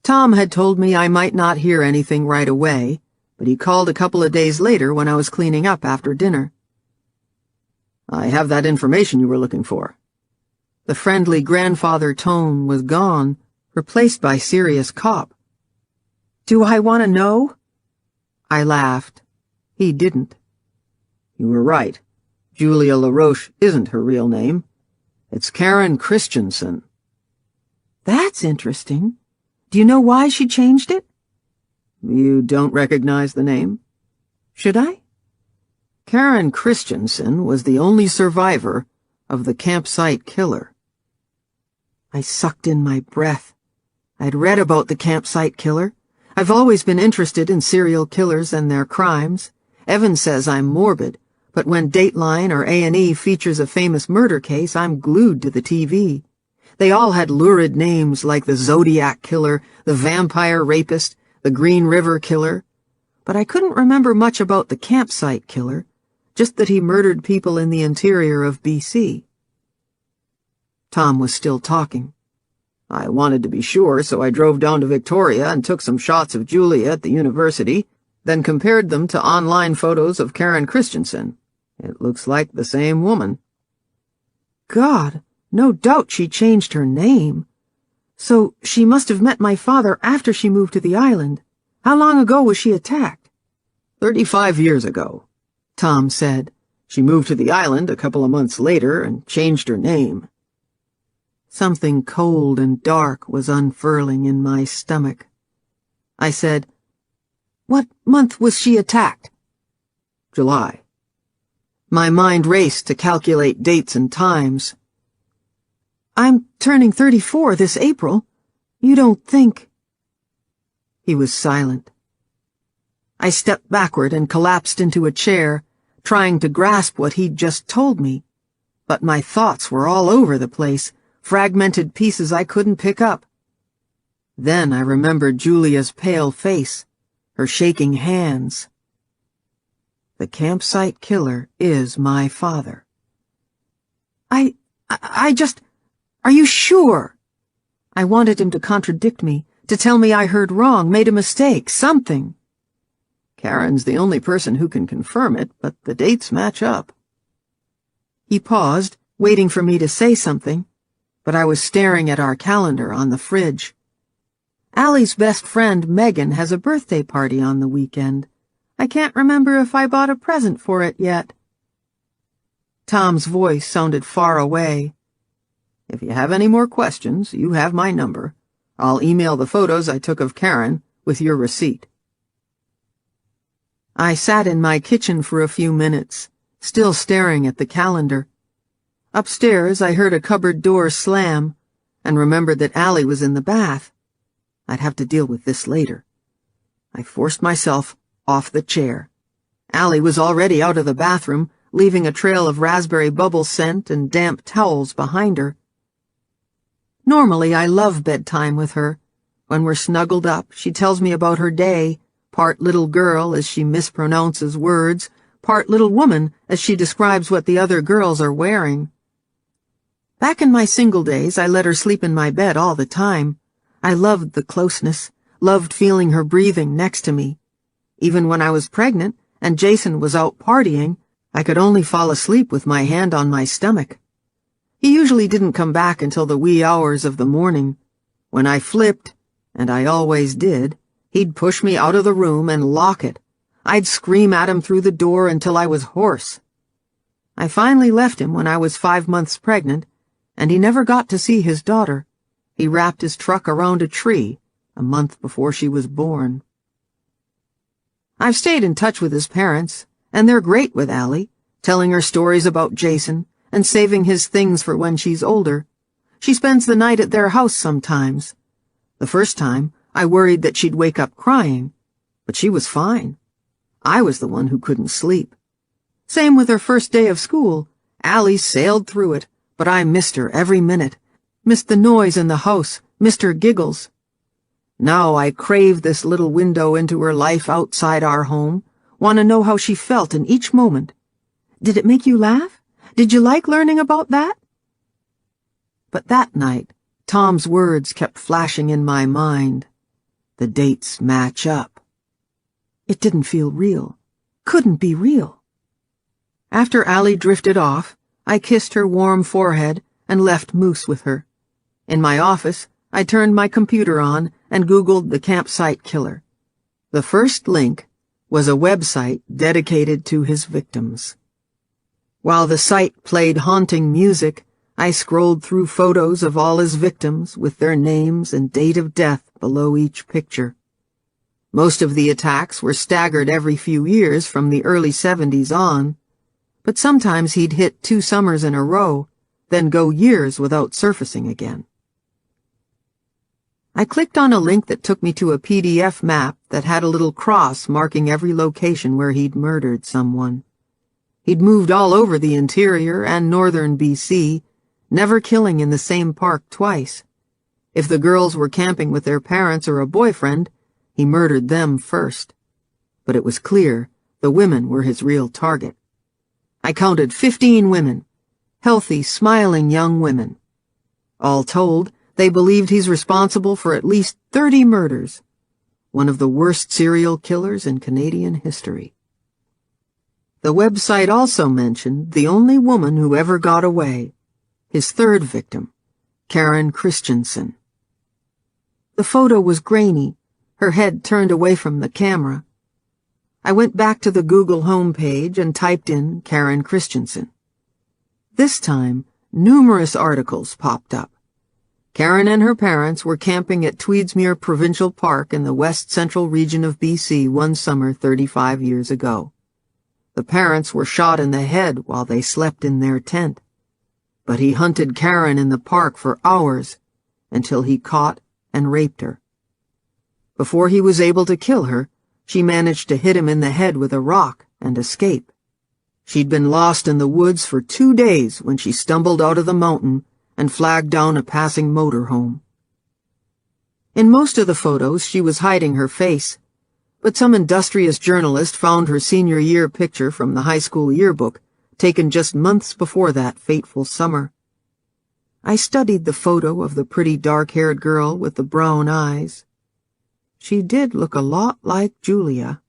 Tom had told me I might not hear anything right away, but he called a couple of days later when I was cleaning up after dinner. "I have that information you were looking for." The friendly grandfather tone was gone, replaced by serious cop. "Do I want to know?" I laughed. He didn't. "You were right. Julia LaRoche isn't her real name. It's Karen Christensen." "That's interesting. Do you know why she changed it?" "You don't recognize the name?" "Should I?" Karen Christensen was the only survivor of the campsite killer. I sucked in my breath. I'd read about the campsite killer. I've always been interested in serial killers and their crimes. Evan says I'm morbid, but when Dateline or A&E features a famous murder case, I'm glued to the TV. They all had lurid names like the Zodiac Killer, the Vampire Rapist, the Green River Killer. But I couldn't remember much about the campsite killer, just that he murdered people in the interior of BC. Tom was still talking. "I wanted to be sure, so I drove down to Victoria and took some shots of Julia at the university, then compared them to online photos of Karen Christensen. It looks like the same woman." God, no doubt she changed her name. So she must have met my father after she moved to the island. How long ago was she attacked? 35 years ago, Tom said. She moved to the island a couple of months later and changed her name. Something cold and dark was unfurling in my stomach. I said, "What month was she attacked?" "July." My mind raced to calculate dates and times. "I'm turning 34 this April. You don't think—" He was silent. I stepped backward and collapsed into a chair, trying to grasp what he'd just told me. But my thoughts were all over the place, fragmented pieces I couldn't pick up. Then I remembered Julia's pale face, her shaking hands. The campsite killer is my father. I just... Are you sure? I wanted him to contradict me, to tell me I heard wrong, made a mistake, something. Karen's the only person who can confirm it, but the dates match up. He paused, waiting for me to say something, but I was staring at our calendar on the fridge. Allie's best friend, Megan, has a birthday party on the weekend. I can't remember if I bought a present for it yet. Tom's voice sounded far away. "If you have any more questions, you have my number. I'll email the photos I took of Karen with your receipt." I sat in my kitchen for a few minutes, still staring at the calendar. Upstairs, I heard a cupboard door slam and remembered that Allie was in the bath. I'd have to deal with this later. I forced myself off the chair. Allie was already out of the bathroom, leaving a trail of raspberry bubble scent and damp towels behind her. Normally, I love bedtime with her. When we're snuggled up, she tells me about her day, part little girl as she mispronounces words, part little woman as she describes what the other girls are wearing. Back in my single days, I let her sleep in my bed all the time. I loved the closeness, loved feeling her breathing next to me. Even when I was pregnant and Jason was out partying, I could only fall asleep with my hand on my stomach. He usually didn't come back until the wee hours of the morning. When I flipped, and I always did, he'd push me out of the room and lock it. I'd scream at him through the door until I was hoarse. I finally left him when I was 5 months pregnant, and he never got to see his daughter. He wrapped his truck around a tree a month before she was born. I've stayed in touch with his parents, and they're great with Allie, telling her stories about Jason and saving his things for when she's older. She spends the night at their house sometimes. The first time, I worried that she'd wake up crying, but she was fine. I was the one who couldn't sleep. Same with her first day of school. Allie sailed through it, but I missed her every minute. Missed the noise in the house, missed her giggles. Now I crave this little window into her life outside our home, want to know how she felt in each moment. Did it make you laugh? Did you like learning about that? But that night, Tom's words kept flashing in my mind. The dates match up. It didn't feel real. Couldn't be real. After Allie drifted off, I kissed her warm forehead and left Moose with her. In my office, I turned my computer on and Googled the campsite killer. The first link was a website dedicated to his victims. While the site played haunting music, I scrolled through photos of all his victims with their names and date of death below each picture. Most of the attacks were staggered every few years from the early 70s on, but sometimes he'd hit 2 summers in a row, then go years without surfacing again. I clicked on a link that took me to a PDF map that had a little cross marking every location where he'd murdered someone. He'd moved all over the interior and northern BC, never killing in the same park twice. If the girls were camping with their parents or a boyfriend, he murdered them first. But it was clear the women were his real target. I counted 15 women, healthy, smiling young women. All told, they believed he's responsible for at least 30 murders, one of the worst serial killers in Canadian history. The website also mentioned the only woman who ever got away, his third victim, Karen Christensen. The photo was grainy, her head turned away from the camera. I went back to the Google homepage and typed in Karen Christensen. This time, numerous articles popped up. Karen and her parents were camping at Tweedsmuir Provincial Park in the west central region of BC one summer 35 years ago. The parents were shot in the head while they slept in their tent. But he hunted Karen in the park for hours until he caught and raped her. Before he was able to kill her, she managed to hit him in the head with a rock and escape. She'd been lost in the woods for 2 days when she stumbled out of the mountain and flagged down a passing motorhome. In most of the photos, she was hiding her face, but some industrious journalist found her senior year picture from the high school yearbook, taken just months before that fateful summer. I studied the photo of the pretty dark-haired girl with the brown eyes. She did look a lot like Julia.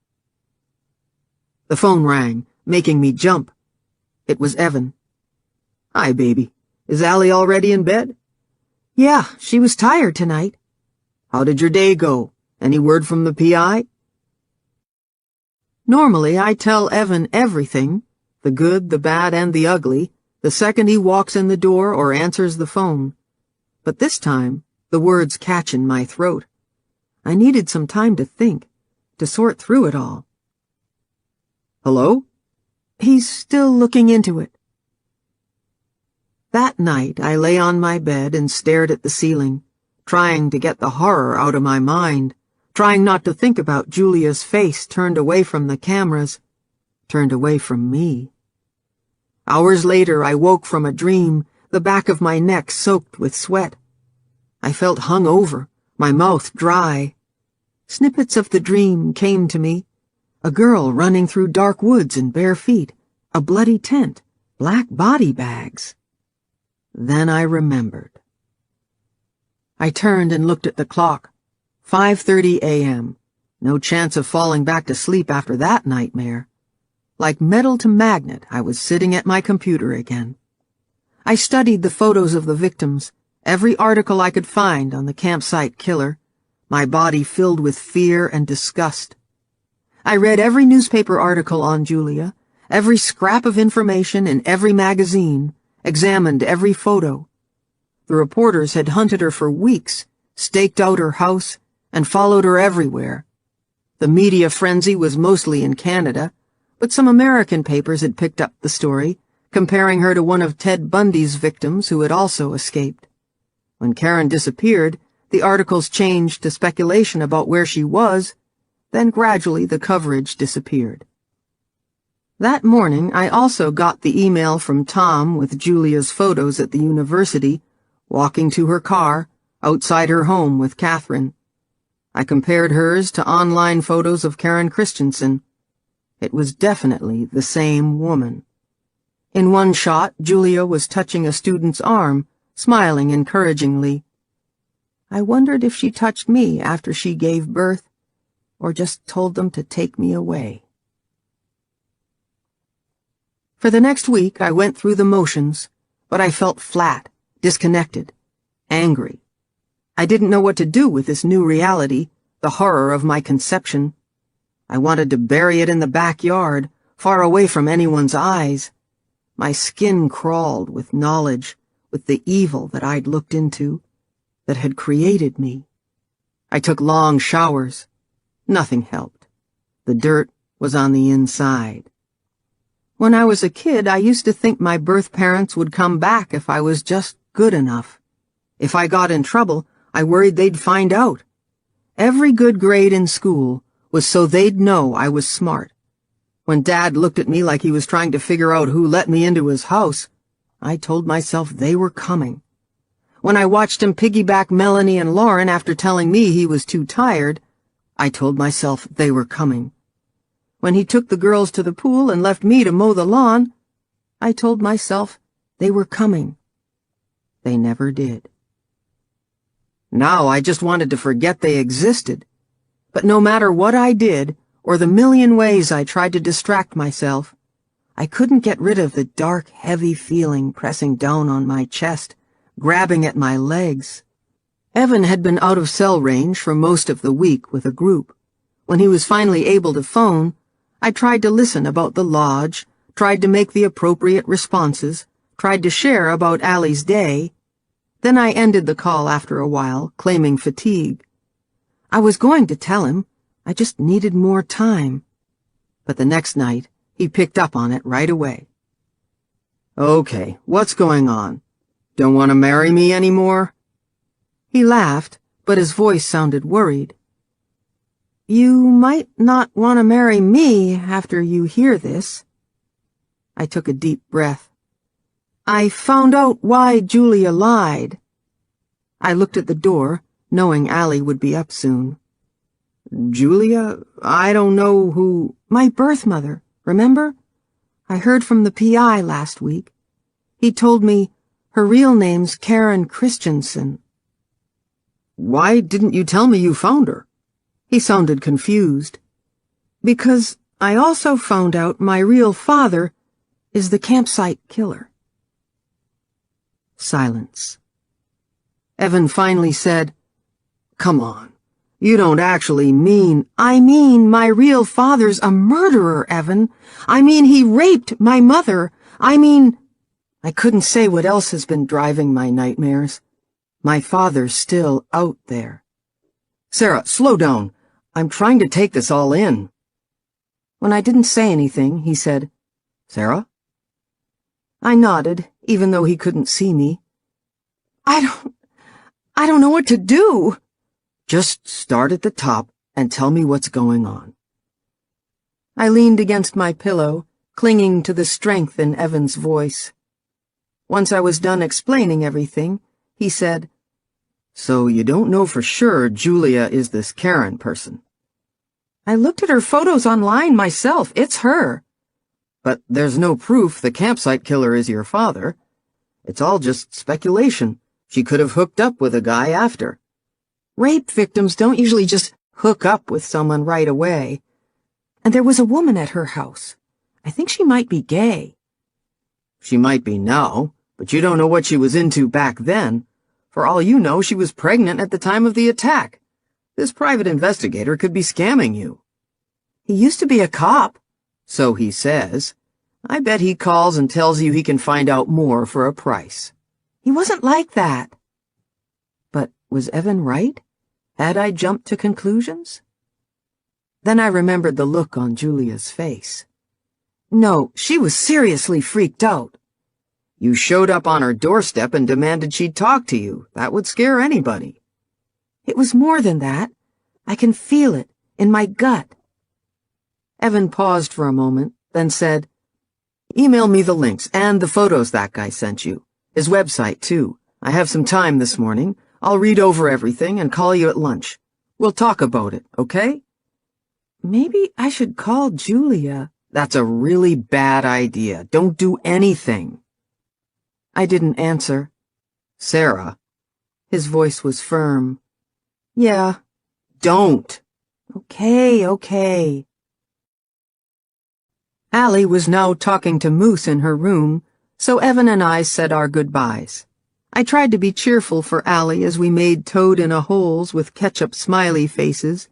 The phone rang, making me jump. It was Evan. "Hi, baby. Is Allie already in bed?" "Yeah, she was tired tonight." "How did your day go? Any word from the PI?" Normally, I tell Evan everything, the good, the bad, and the ugly, the second he walks in the door or answers the phone. But this time, the words catch in my throat. I needed some time to think, to sort through it all. "Hello?" "He's still looking into it." That night, I lay on my bed and stared at the ceiling, trying to get the horror out of my mind, trying not to think about Julia's face turned away from the cameras, turned away from me. Hours later, I woke from a dream, the back of my neck soaked with sweat. I felt hungover, my mouth dry. Snippets of the dream came to me. A girl running through dark woods in bare feet, a bloody tent, black body bags. Then I remembered. I turned and looked at the clock. 5:30 a.m. No chance of falling back to sleep after that nightmare. Like metal to magnet, I was sitting at my computer again. I studied the photos of the victims, every article I could find on the campsite killer, my body filled with fear and disgust. I read every newspaper article on Julia, every scrap of information in every magazine, examined every photo. The reporters had hunted her for weeks, staked out her house, and followed her everywhere. The media frenzy was mostly in Canada, but some American papers had picked up the story, comparing her to one of Ted Bundy's victims who had also escaped. When Karen disappeared, the articles changed to speculation about where she was, then gradually the coverage disappeared. That morning, I also got the email from Tom with Julia's photos at the university, walking to her car, outside her home with Catherine. I compared hers to online photos of Karen Christensen. It was definitely the same woman. In one shot, Julia was touching a student's arm, smiling encouragingly. I wondered if she touched me after she gave birth, or just told them to take me away. For the next week, I went through the motions, but I felt flat, disconnected, angry. I didn't know what to do with this new reality, the horror of my conception. I wanted to bury it in the backyard, far away from anyone's eyes. My skin crawled with knowledge, with the evil that I'd looked into, that had created me. I took long showers. Nothing helped. The dirt was on the inside. When I was a kid, I used to think my birth parents would come back if I was just good enough. If I got in trouble, I worried they'd find out. Every good grade in school was so they'd know I was smart. When Dad looked at me like he was trying to figure out who let me into his house, I told myself they were coming. When I watched him piggyback Melanie and Lauren after telling me he was too tired, I told myself they were coming. When he took the girls to the pool and left me to mow the lawn, I told myself they were coming. They never did. Now I just wanted to forget they existed. But no matter what I did, or the million ways I tried to distract myself, I couldn't get rid of the dark, heavy feeling pressing down on my chest, grabbing at my legs. Evan had been out of cell range for most of the week with a group. When he was finally able to phone, I tried to listen about the lodge, tried to make the appropriate responses, tried to share about Allie's day. Then I ended the call after a while, claiming fatigue. I was going to tell him, I just needed more time. But the next night, he picked up on it right away. Okay, what's going on? Don't want to marry me anymore? He laughed, but his voice sounded worried. You might not want to marry me after you hear this. I took a deep breath. I found out why Julia lied. I looked at the door, knowing Allie would be up soon. Julia? I don't know who... My birth mother, remember? I heard from the PI last week. He told me her real name's Karen Christensen. Why didn't you tell me you found her? He sounded confused. Because I also found out my real father is the campsite killer. Silence. Evan finally said, Come on, you don't actually mean... I mean my real father's a murderer, Evan. I mean he raped my mother. I mean... I couldn't say what else has been driving my nightmares. My father's still out there. Sarah, slow down. I'm trying to take this all in. When I didn't say anything, he said, Sarah? I nodded, even though he couldn't see me. I don't know what to do. Just start at the top and tell me what's going on. I leaned against my pillow, clinging to the strength in Evan's voice. Once I was done explaining everything, he said, So you don't know for sure Julia is this Karen person? I looked at her photos online myself. It's her. But there's no proof the campsite killer is your father. It's all just speculation. She could have hooked up with a guy after. Rape victims don't usually just hook up with someone right away. And there was a woman at her house. I think she might be gay. She might be now, but you don't know what she was into back then. For all you know, she was pregnant at the time of the attack. This private investigator could be scamming you. He used to be a cop. So he says. I bet he calls and tells you he can find out more for a price. He wasn't like that. But was Evan right? Had I jumped to conclusions? Then I remembered the look on Julia's face. No, she was seriously freaked out. You showed up on her doorstep and demanded she'd talk to you. That would scare anybody. It was more than that. I can feel it in my gut. Evan paused for a moment, then said, Email me the links and the photos that guy sent you. His website, too. I have some time this morning. I'll read over everything and call you at lunch. We'll talk about it, okay? Maybe I should call Julia. That's a really bad idea. Don't do anything. I didn't answer. Sarah. His voice was firm. Yeah. Don't. Okay. Allie was now talking to Moose in her room, so Evan and I said our goodbyes. I tried to be cheerful for Allie as we made toad-in-a-holes with ketchup smiley faces,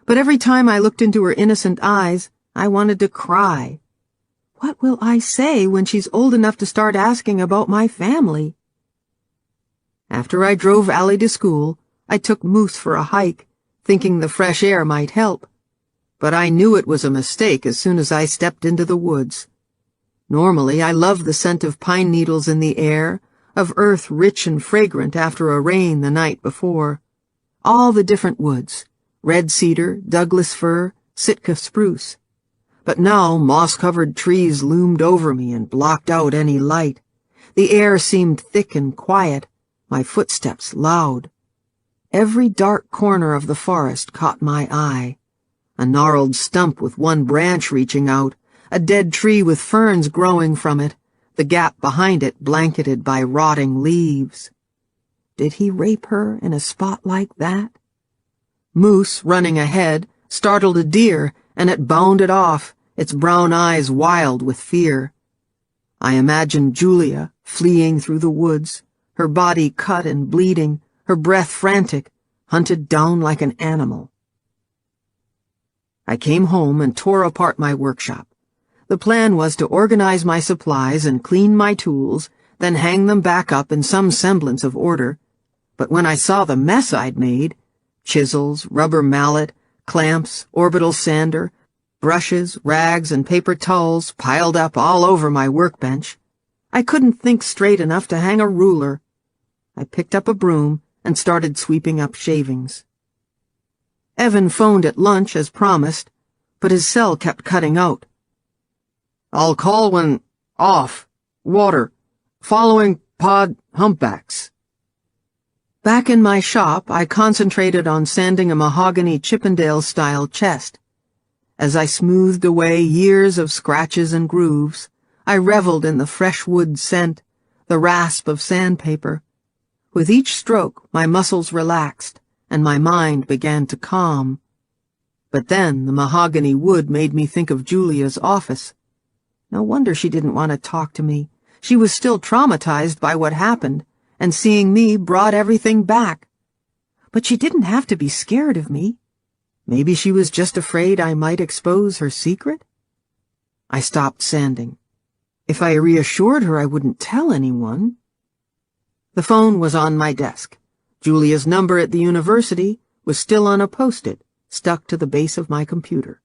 but every time I looked into her innocent eyes, I wanted to cry. What will I say when she's old enough to start asking about my family? After I drove Allie to school, I took Moose for a hike, thinking the fresh air might help. But I knew it was a mistake as soon as I stepped into the woods. Normally, I love the scent of pine needles in the air, of earth rich and fragrant after a rain the night before. All the different woods, red cedar, Douglas fir, Sitka spruce. But now moss-covered trees loomed over me and blocked out any light. The air seemed thick and quiet, my footsteps loud. Every dark corner of the forest caught my eye. A gnarled stump with one branch reaching out, a dead tree with ferns growing from it, the gap behind it blanketed by rotting leaves. Did he rape her in a spot like that? Moose, running ahead, startled a deer, and it bounded off, its brown eyes wild with fear. I imagined Julia fleeing through the woods, her body cut and bleeding, her breath frantic, hunted down like an animal. I came home and tore apart my workshop. The plan was to organize my supplies and clean my tools, then hang them back up in some semblance of order. But when I saw the mess I'd made, chisels, rubber mallet, clamps, orbital sander, brushes, rags, and paper towels piled up all over my workbench, I couldn't think straight enough to hang a ruler. I picked up a broom and started sweeping up shavings. Evan phoned at lunch as promised, but his cell kept cutting out. I'll call when off. Water. Following pod humpbacks. Back in my shop, I concentrated on sanding a mahogany Chippendale-style chest. As I smoothed away years of scratches and grooves, I reveled in the fresh wood scent, the rasp of sandpaper. With each stroke, my muscles relaxed, and my mind began to calm. But then the mahogany wood made me think of Julia's office. No wonder she didn't want to talk to me. She was still traumatized by what happened, and seeing me brought everything back. But she didn't have to be scared of me. Maybe she was just afraid I might expose her secret? I stopped sanding. If I reassured her I wouldn't tell anyone. The phone was on my desk. Julia's number at the university was still on a post-it, stuck to the base of my computer.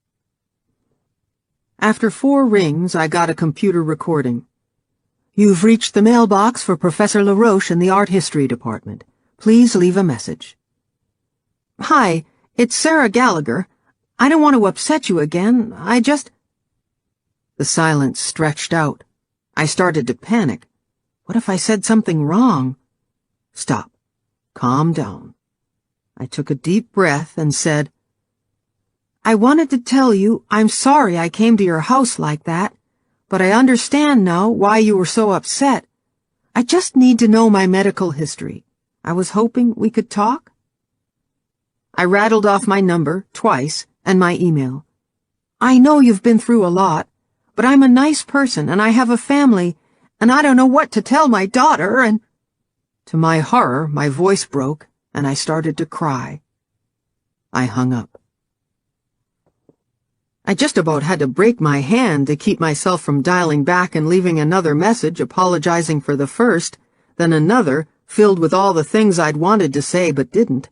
After 4 rings, I got a computer recording. You've reached the mailbox for Professor LaRoche in the Art History Department. Please leave a message. Hi, it's Sarah Gallagher. I don't want to upset you again. The silence stretched out. I started to panic. What if I said something wrong? Stop. Calm down. I took a deep breath and said, I wanted to tell you I'm sorry I came to your house like that, but I understand now why you were so upset. I just need to know my medical history. I was hoping we could talk. I rattled off my number twice and my email. I know you've been through a lot, but I'm a nice person and I have a family, and I don't know what to tell my daughter, and... To my horror, my voice broke, and I started to cry. I hung up. I just about had to break my hand to keep myself from dialing back and leaving another message apologizing for the first, then another filled with all the things I'd wanted to say but didn't.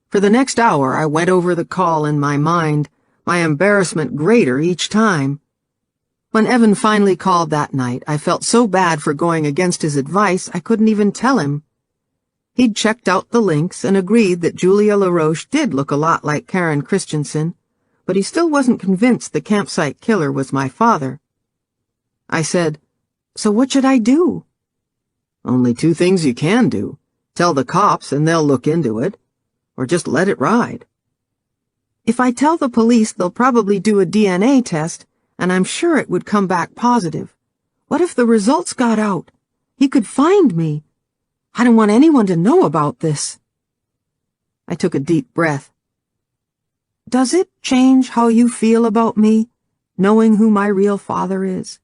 For the next hour, I went over the call in my mind, my embarrassment greater each time. When Evan finally called that night, I felt so bad for going against his advice I couldn't even tell him. He'd checked out the links and agreed that Julia LaRoche did look a lot like Karen Christensen, but he still wasn't convinced the campsite killer was my father. I said, So what should I do? Only 2 things you can do. Tell the cops and they'll look into it, or just let it ride. If I tell the police, they'll probably do a DNA test, and I'm sure it would come back positive. What if the results got out? He could find me. I don't want anyone to know about this. I took a deep breath. Does it change how you feel about me, knowing who my real father is?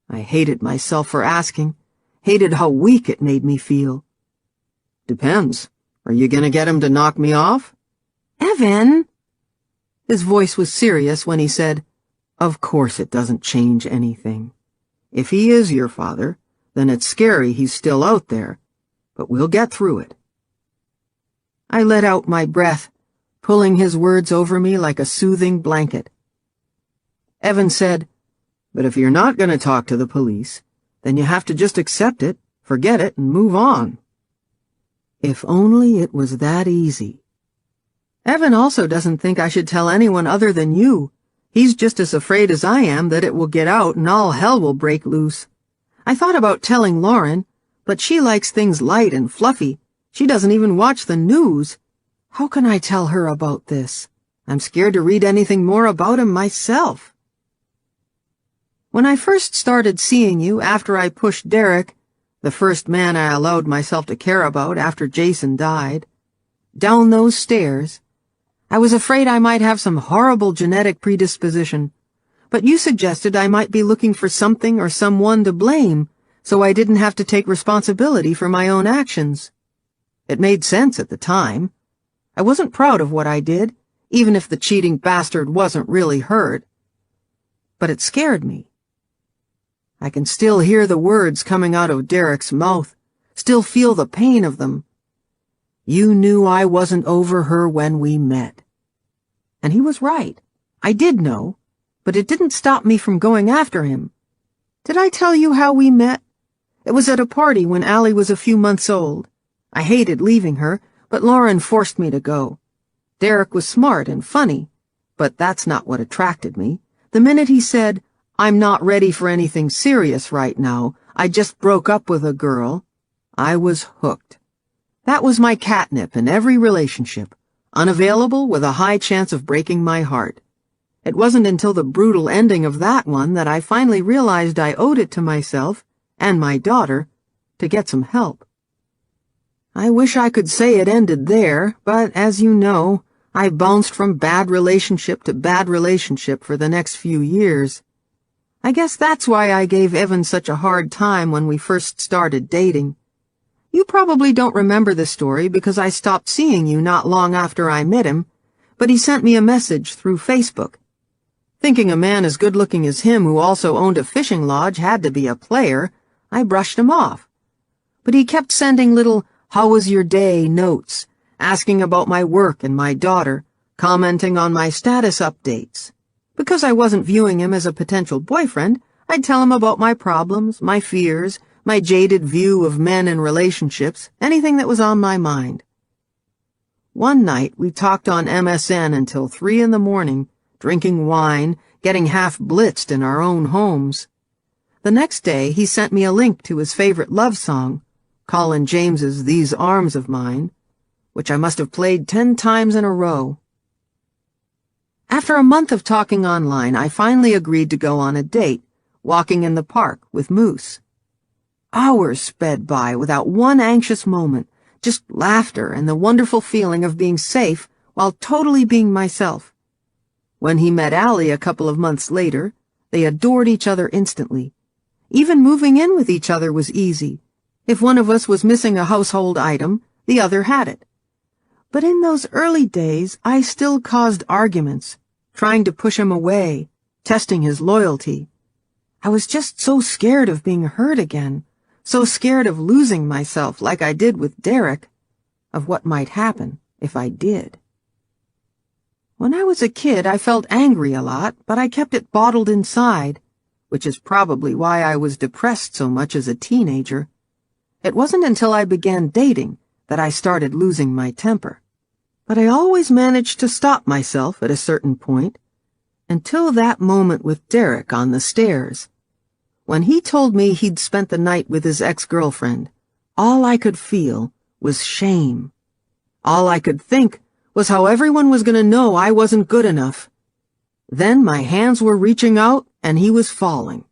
I hated myself for asking, hated how weak it made me feel. Depends. Are you gonna get him to knock me off? Evan! His voice was serious when he said, Of course it doesn't change anything. If he is your father, then it's scary he's still out there, but we'll get through it. I let out my breath, pulling his words over me like a soothing blanket. Evan said, But if you're not going to talk to the police, then you have to just accept it, forget it, and move on. If only it was that easy. Evan also doesn't think I should tell anyone other than you. He's just as afraid as I am that it will get out and all hell will break loose. I thought about telling Lauren, but she likes things light and fluffy. She doesn't even watch the news. How can I tell her about this? I'm scared to read anything more about him myself. When I first started seeing you after I pushed Derek, the first man I allowed myself to care about after Jason died, down those stairs, I was afraid I might have some horrible genetic predisposition, but you suggested I might be looking for something or someone to blame, so I didn't have to take responsibility for my own actions. It made sense at the time. I wasn't proud of what I did, even if the cheating bastard wasn't really hurt. But it scared me. I can still hear the words coming out of Derek's mouth, still feel the pain of them. You knew I wasn't over her when we met. And he was right. I did know, but it didn't stop me from going after him. Did I tell you how we met? It was at a party when Allie was a few months old. I hated leaving her, but Lauren forced me to go. Derek was smart and funny, but that's not what attracted me. The minute he said, I'm not ready for anything serious right now, I just broke up with a girl, I was hooked. That was my catnip in every relationship, unavailable with a high chance of breaking my heart. It wasn't until the brutal ending of that one that I finally realized I owed it to myself, and my daughter, to get some help. I wish I could say it ended there, but as you know, I bounced from bad relationship to bad relationship for the next few years. I guess that's why I gave Evan such a hard time when we first started dating. You probably don't remember the story because I stopped seeing you not long after I met him, but he sent me a message through Facebook. Thinking a man as good-looking as him who also owned a fishing lodge had to be a player, I brushed him off. But he kept sending little "How was your day?" notes, asking about my work and my daughter, commenting on my status updates. Because I wasn't viewing him as a potential boyfriend, I'd tell him about my problems, my fears, my jaded view of men and relationships, anything that was on my mind. One night we talked on MSN until 3 a.m, drinking wine, getting half blitzed in our own homes. The next day he sent me a link to his favorite love song, Colin James's These Arms of Mine, which I must have played 10 times in a row. After a month of talking online, I finally agreed to go on a date, walking in the park with Moose. Hours sped by without one anxious moment, just laughter and the wonderful feeling of being safe while totally being myself. When he met Allie a couple of months later, they adored each other instantly. Even moving in with each other was easy. If one of us was missing a household item, the other had it. But in those early days, I still caused arguments, trying to push him away, testing his loyalty. I was just so scared of being hurt again. So scared of losing myself like I did with Derek, of what might happen if I did. When I was a kid, I felt angry a lot, but I kept it bottled inside, which is probably why I was depressed so much as a teenager. It wasn't until I began dating that I started losing my temper. But I always managed to stop myself at a certain point, until that moment with Derek on the stairs. When he told me he'd spent the night with his ex-girlfriend, all I could feel was shame. All I could think was how everyone was going to know I wasn't good enough. Then my hands were reaching out, and he was falling.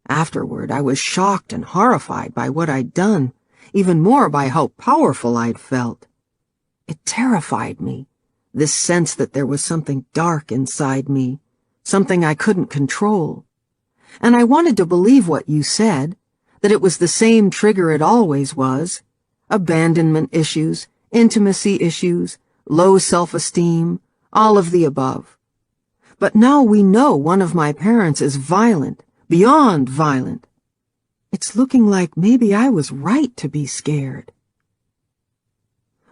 Afterward, I was shocked and horrified by what I'd done, even more by how powerful I'd felt. It terrified me, this sense that there was something dark inside me, something I couldn't control. And I wanted to believe what you said, that it was the same trigger it always was: abandonment issues, intimacy issues, low self-esteem, all of the above. But now we know one of my parents is violent, beyond violent. It's looking like maybe I was right to be scared.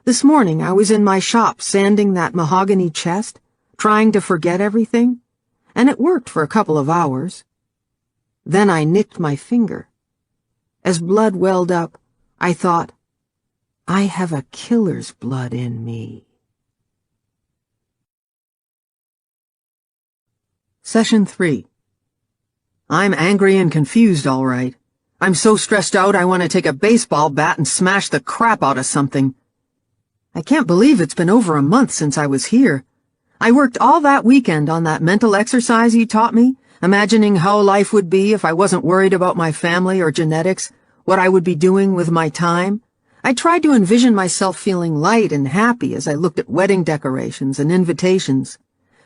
This morning I was in my shop sanding that mahogany chest, trying to forget everything, and it worked for a couple of hours. Then I nicked my finger. As blood welled up, I thought, I have a killer's blood in me. Session 3. I'm angry and confused, all right. I'm so stressed out I want to take a baseball bat and smash the crap out of something. I can't believe it's been over a month since I was here. I worked all that weekend on that mental exercise you taught me, imagining how life would be if I wasn't worried about my family or genetics, what I would be doing with my time. I tried to envision myself feeling light and happy as I looked at wedding decorations and invitations,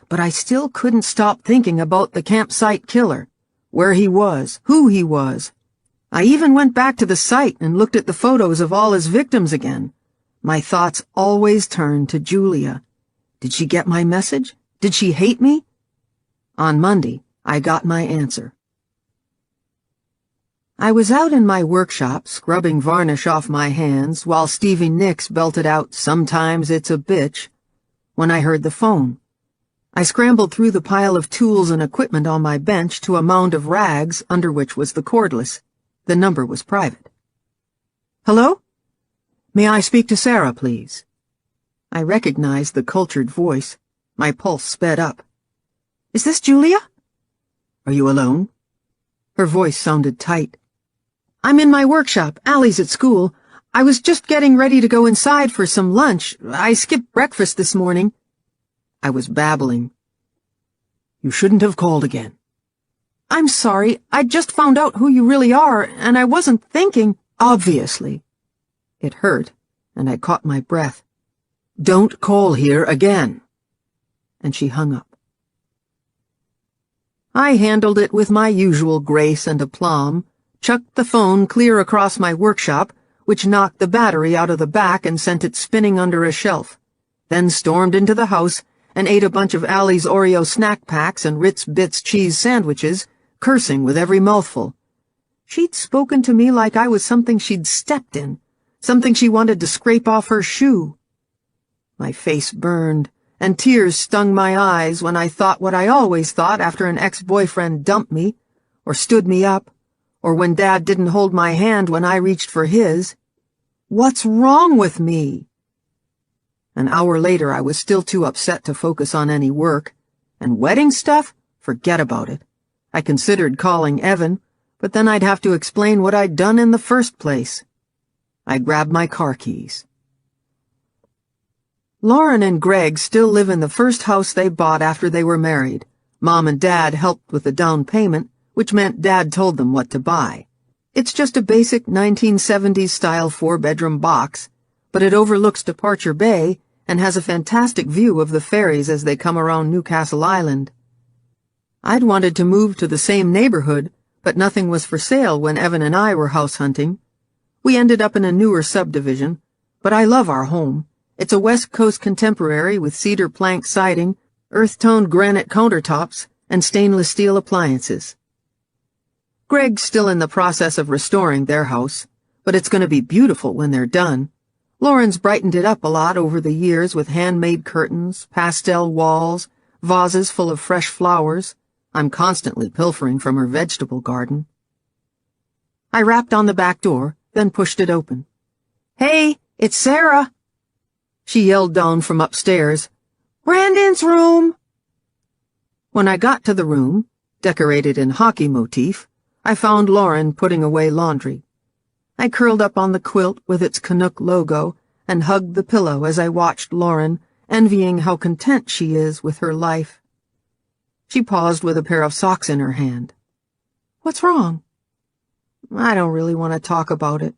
but I still couldn't stop thinking about the campsite killer, where he was, who he was. I even went back to the site and looked at the photos of all his victims again. My thoughts always turned to Julia. Did she get my message? Did she hate me? On Monday, I got my answer. I was out in my workshop scrubbing varnish off my hands while Stevie Nicks belted out "Sometimes It's a Bitch" when I heard the phone. I scrambled through the pile of tools and equipment on my bench to a mound of rags under which was the cordless. The number was private. Hello? May I speak to Sarah, please? I recognized the cultured voice. My pulse sped up. Is this Julia? Are you alone? Her voice sounded tight. I'm in my workshop. Allie's at school. I was just getting ready to go inside for some lunch. I skipped breakfast this morning. I was babbling. You shouldn't have called again. I'm sorry. I just found out who you really are, and I wasn't thinking. Obviously. It hurt, and I caught my breath. Don't call here again. And she hung up. I handled it with my usual grace and aplomb, chucked the phone clear across my workshop, which knocked the battery out of the back and sent it spinning under a shelf, then stormed into the house and ate a bunch of Allie's Oreo snack packs and Ritz Bits cheese sandwiches, cursing with every mouthful. She'd spoken to me like I was something she'd stepped in, something she wanted to scrape off her shoe. My face burned, and tears stung my eyes when I thought what I always thought after an ex-boyfriend dumped me, or stood me up, or when Dad didn't hold my hand when I reached for his. What's wrong with me? An hour later, I was still too upset to focus on any work, and wedding stuff? Forget about it. I considered calling Evan, but then I'd have to explain what I'd done in the first place. I grabbed my car keys. Lauren and Greg still live in the first house they bought after they were married. Mom and Dad helped with the down payment, which meant Dad told them what to buy. It's just a basic 1970s-style 4-bedroom box, but it overlooks Departure Bay and has a fantastic view of the ferries as they come around Newcastle Island. I'd wanted to move to the same neighborhood, but nothing was for sale when Evan and I were house hunting. We ended up in a newer subdivision, but I love our home. It's a West Coast contemporary with cedar plank siding, earth-toned granite countertops, and stainless steel appliances. Greg's still in the process of restoring their house, but it's going to be beautiful when they're done. Lauren's brightened it up a lot over the years with handmade curtains, pastel walls, vases full of fresh flowers. I'm constantly pilfering from her vegetable garden. I rapped on the back door, then pushed it open. Hey, it's Sarah! She yelled down from upstairs. Brandon's room! When I got to the room, decorated in hockey motif, I found Lauren putting away laundry. I curled up on the quilt with its Canuck logo and hugged the pillow as I watched Lauren, envying how content she is with her life. She paused with a pair of socks in her hand. "What's wrong?" "I don't really want to talk about it."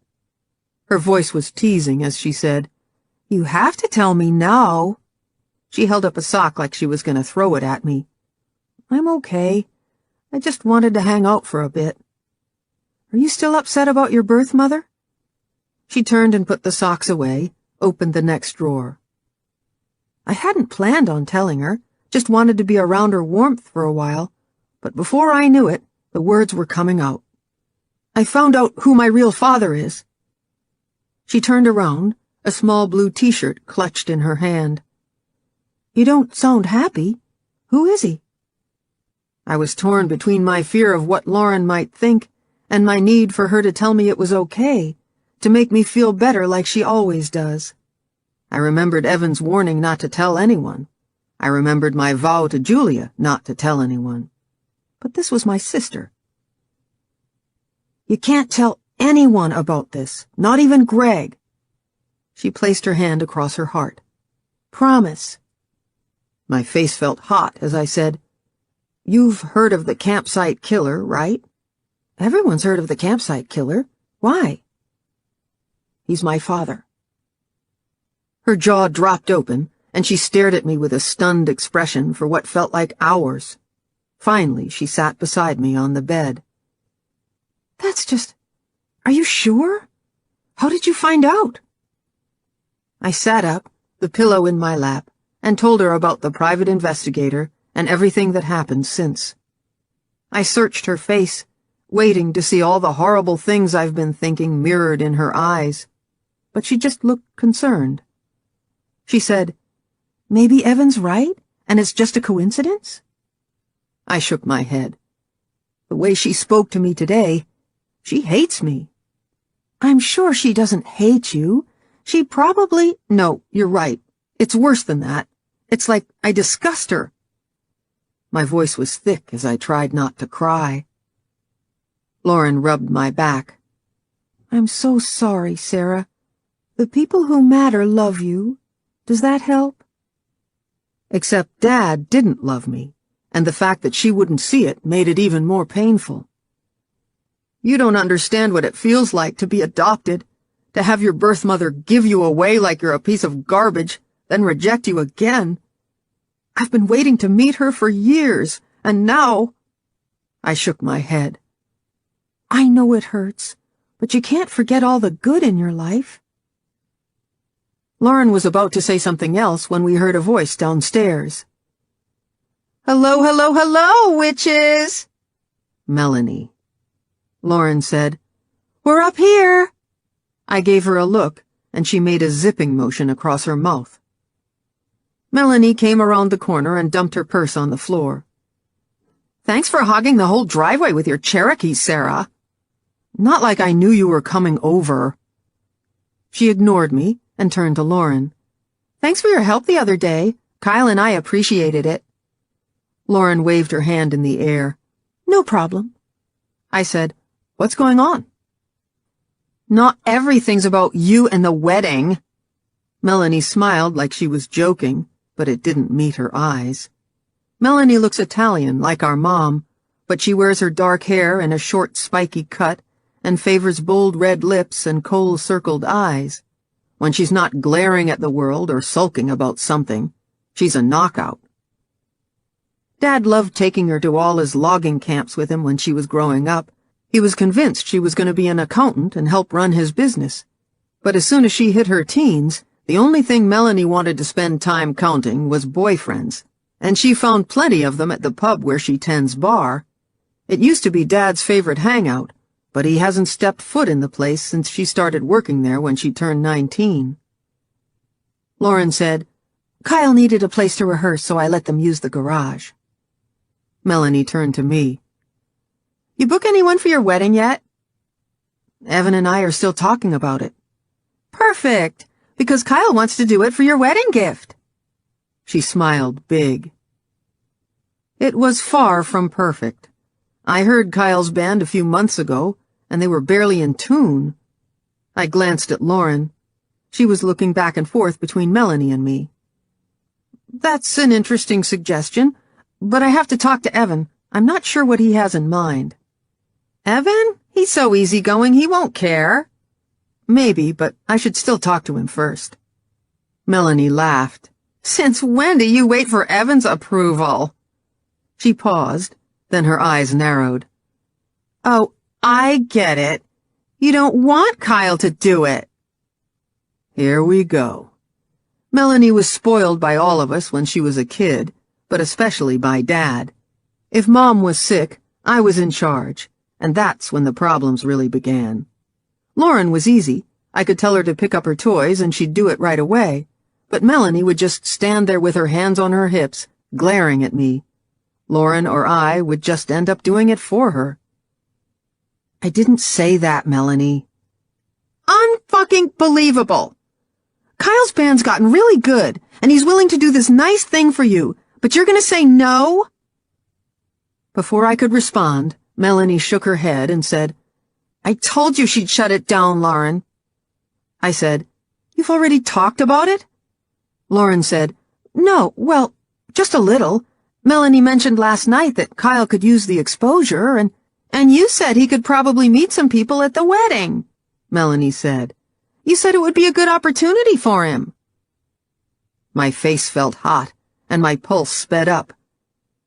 Her voice was teasing as she said, "You have to tell me now." She held up a sock like she was going to throw it at me. "I'm okay. I just wanted to hang out for a bit." "Are you still upset about your birth, Mother?" She turned and put the socks away, opened the next drawer. I hadn't planned on telling her, just wanted to be around her warmth for a while, but before I knew it, the words were coming out. "I found out who my real father is." She turned around, a small blue t-shirt clutched in her hand. "You don't sound happy. Who is he?" I was torn between my fear of what Lauren might think and my need for her to tell me it was okay, to make me feel better like she always does. I remembered Evan's warning not to tell anyone. I remembered my vow to Julia not to tell anyone. But this was my sister. "You can't tell anyone about this, not even Greg." She placed her hand across her heart. "Promise." My face felt hot as I said, "You've heard of the campsite killer, right?" "Everyone's heard of the campsite killer. Why?" "He's my father." Her jaw dropped open, and she stared at me with a stunned expression for what felt like hours. Finally, she sat beside me on the bed. Are you sure? How did you find out?" I sat up, the pillow in my lap, and told her about the private investigator and everything that happened since. I searched her face, waiting to see all the horrible things I've been thinking mirrored in her eyes, but she just looked concerned. She said, "Maybe Evan's right, and it's just a coincidence?" I shook my head. The way she spoke to me today, she hates me. "I'm sure she doesn't hate you. She probably—" "No, you're right. It's worse than that. It's like I disgust her." My voice was thick as I tried not to cry. Lauren rubbed my back. "I'm so sorry, Sarah. The people who matter love you. Does that help?" Except Dad didn't love me, and the fact that she wouldn't see it made it even more painful. "You don't understand what it feels like to be adopted, to have your birth mother give you away like you're a piece of garbage, then reject you again. I've been waiting to meet her for years, and now—" I shook my head. "I know it hurts, but you can't forget all the good in your life." Lauren was about to say something else when we heard a voice downstairs. "Hello, hello, hello, witches!" "Melanie." Lauren said, "We're up here." I gave her a look, and she made a zipping motion across her mouth. Melanie came around the corner and dumped her purse on the floor. "Thanks for hogging the whole driveway with your Cherokee, Sarah." "Not like I knew you were coming over." She ignored me and turned to Lauren. "Thanks for your help the other day. Kyle and I appreciated it." Lauren waved her hand in the air. "No problem." I said, "What's going on?" "Not everything's about you and the wedding." Melanie smiled like she was joking, but it didn't meet her eyes. Melanie looks Italian, like our mom, but she wears her dark hair in a short, spiky cut and favors bold red lips and coal-circled eyes. When she's not glaring at the world or sulking about something, she's a knockout. Dad loved taking her to all his logging camps with him when she was growing up. He was convinced she was going to be an accountant and help run his business. But as soon as she hit her teens, the only thing Melanie wanted to spend time counting was boyfriends, and she found plenty of them at the pub where she tends bar. It used to be Dad's favorite hangout, but he hasn't stepped foot in the place since she started working there when she turned 19. Lauren said, "Kyle needed a place to rehearse, so I let them use the garage." Melanie turned to me. "You book anyone for your wedding yet?" "Evan and I are still talking about it." "Perfect, because Kyle wants to do it for your wedding gift." She smiled big. It was far from perfect. I heard Kyle's band a few months ago, and they were barely in tune. I glanced at Lauren. She was looking back and forth between Melanie and me. "That's an interesting suggestion, but I have to talk to Evan. I'm not sure what he has in mind." "Evan? He's so easygoing he won't care." "Maybe, but I should still talk to him first." Melanie laughed. "Since when do you wait for Evan's approval?" She paused, then her eyes narrowed. "Oh, I get it. You don't want Kyle to do it." Here we go. Melanie was spoiled by all of us when she was a kid, but especially by Dad. If Mom was sick, I was in charge, and that's when the problems really began. Lauren was easy. I could tell her to pick up her toys and she'd do it right away, but Melanie would just stand there with her hands on her hips, glaring at me. Lauren or I would just end up doing it for her. "I didn't say that, Melanie." "Unfucking believable! Kyle's band's gotten really good, and he's willing to do this nice thing for you, but you're gonna say no?" Before I could respond, Melanie shook her head and said, "I told you she'd shut it down, Lauren." I said, "You've already talked about it?" Lauren said, "No, well, just a little. Melanie mentioned last night that Kyle could use the exposure, and you said he could probably meet some people at the wedding," Melanie said. "You said it would be a good opportunity for him." My face felt hot, and my pulse sped up.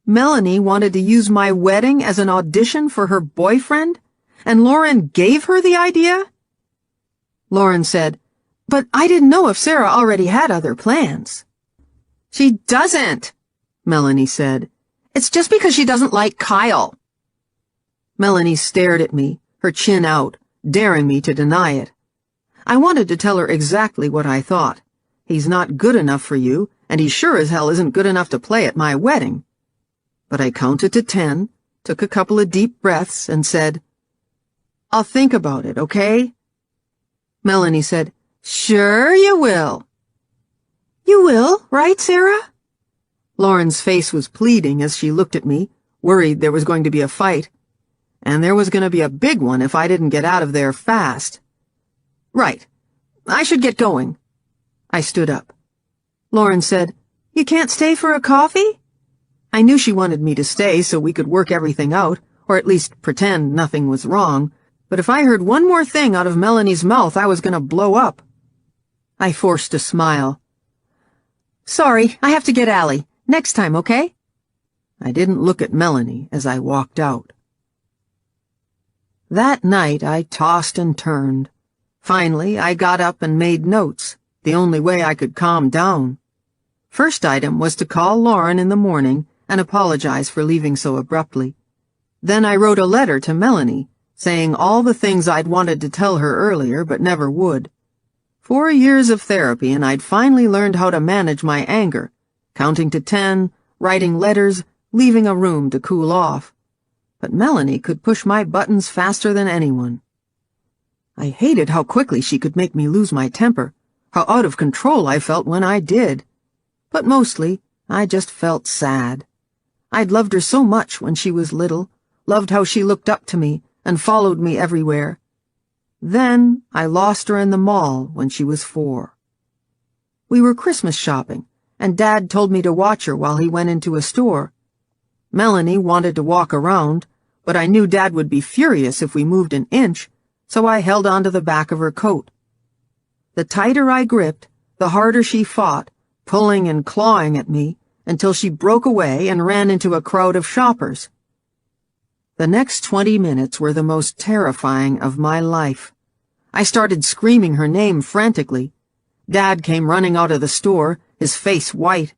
Melanie wanted to use my wedding as an audition for her boyfriend, and Lauren gave her the idea? Lauren said, "But I didn't know if Sarah already had other plans." "She doesn't," Melanie said. "It's just because she doesn't like Kyle." Melanie stared at me, her chin out, daring me to deny it. I wanted to tell her exactly what I thought. He's not good enough for you, and he sure as hell isn't good enough to play at my wedding. But I counted to 10, took a couple of deep breaths, and said, "I'll think about it, okay?" Melanie said, "Sure you will." "You will, right, Sarah?" Lauren's face was pleading as she looked at me, worried there was going to be a fight. And there was going to be a big one if I didn't get out of there fast. "Right. I should get going." I stood up. Lauren said, "You can't stay for a coffee?" I knew she wanted me to stay so we could work everything out, or at least pretend nothing was wrong, but if I heard one more thing out of Melanie's mouth, I was going to blow up. I forced a smile. "Sorry, I have to get Allie. Next time, okay?" I didn't look at Melanie as I walked out. That night I tossed and turned. Finally, I got up and made notes, the only way I could calm down. First item was to call Lauren in the morning and apologize for leaving so abruptly. Then I wrote a letter to Melanie, saying all the things I'd wanted to tell her earlier but never would. 4 years of therapy and I'd finally learned how to manage my anger, counting to 10, writing letters, leaving a room to cool off. But Melanie could push my buttons faster than anyone. I hated how quickly she could make me lose my temper, how out of control I felt when I did. But mostly, I just felt sad. I'd loved her so much when she was little, loved how she looked up to me and followed me everywhere. Then I lost her in the mall when she was 4. We were Christmas shopping, and Dad told me to watch her while he went into a store. Melanie wanted to walk around, but I knew Dad would be furious if we moved an inch, so I held onto the back of her coat. The tighter I gripped, the harder she fought, pulling and clawing at me, until she broke away and ran into a crowd of shoppers. The next 20 minutes were the most terrifying of my life. I started screaming her name frantically. Dad came running out of the store, his face white.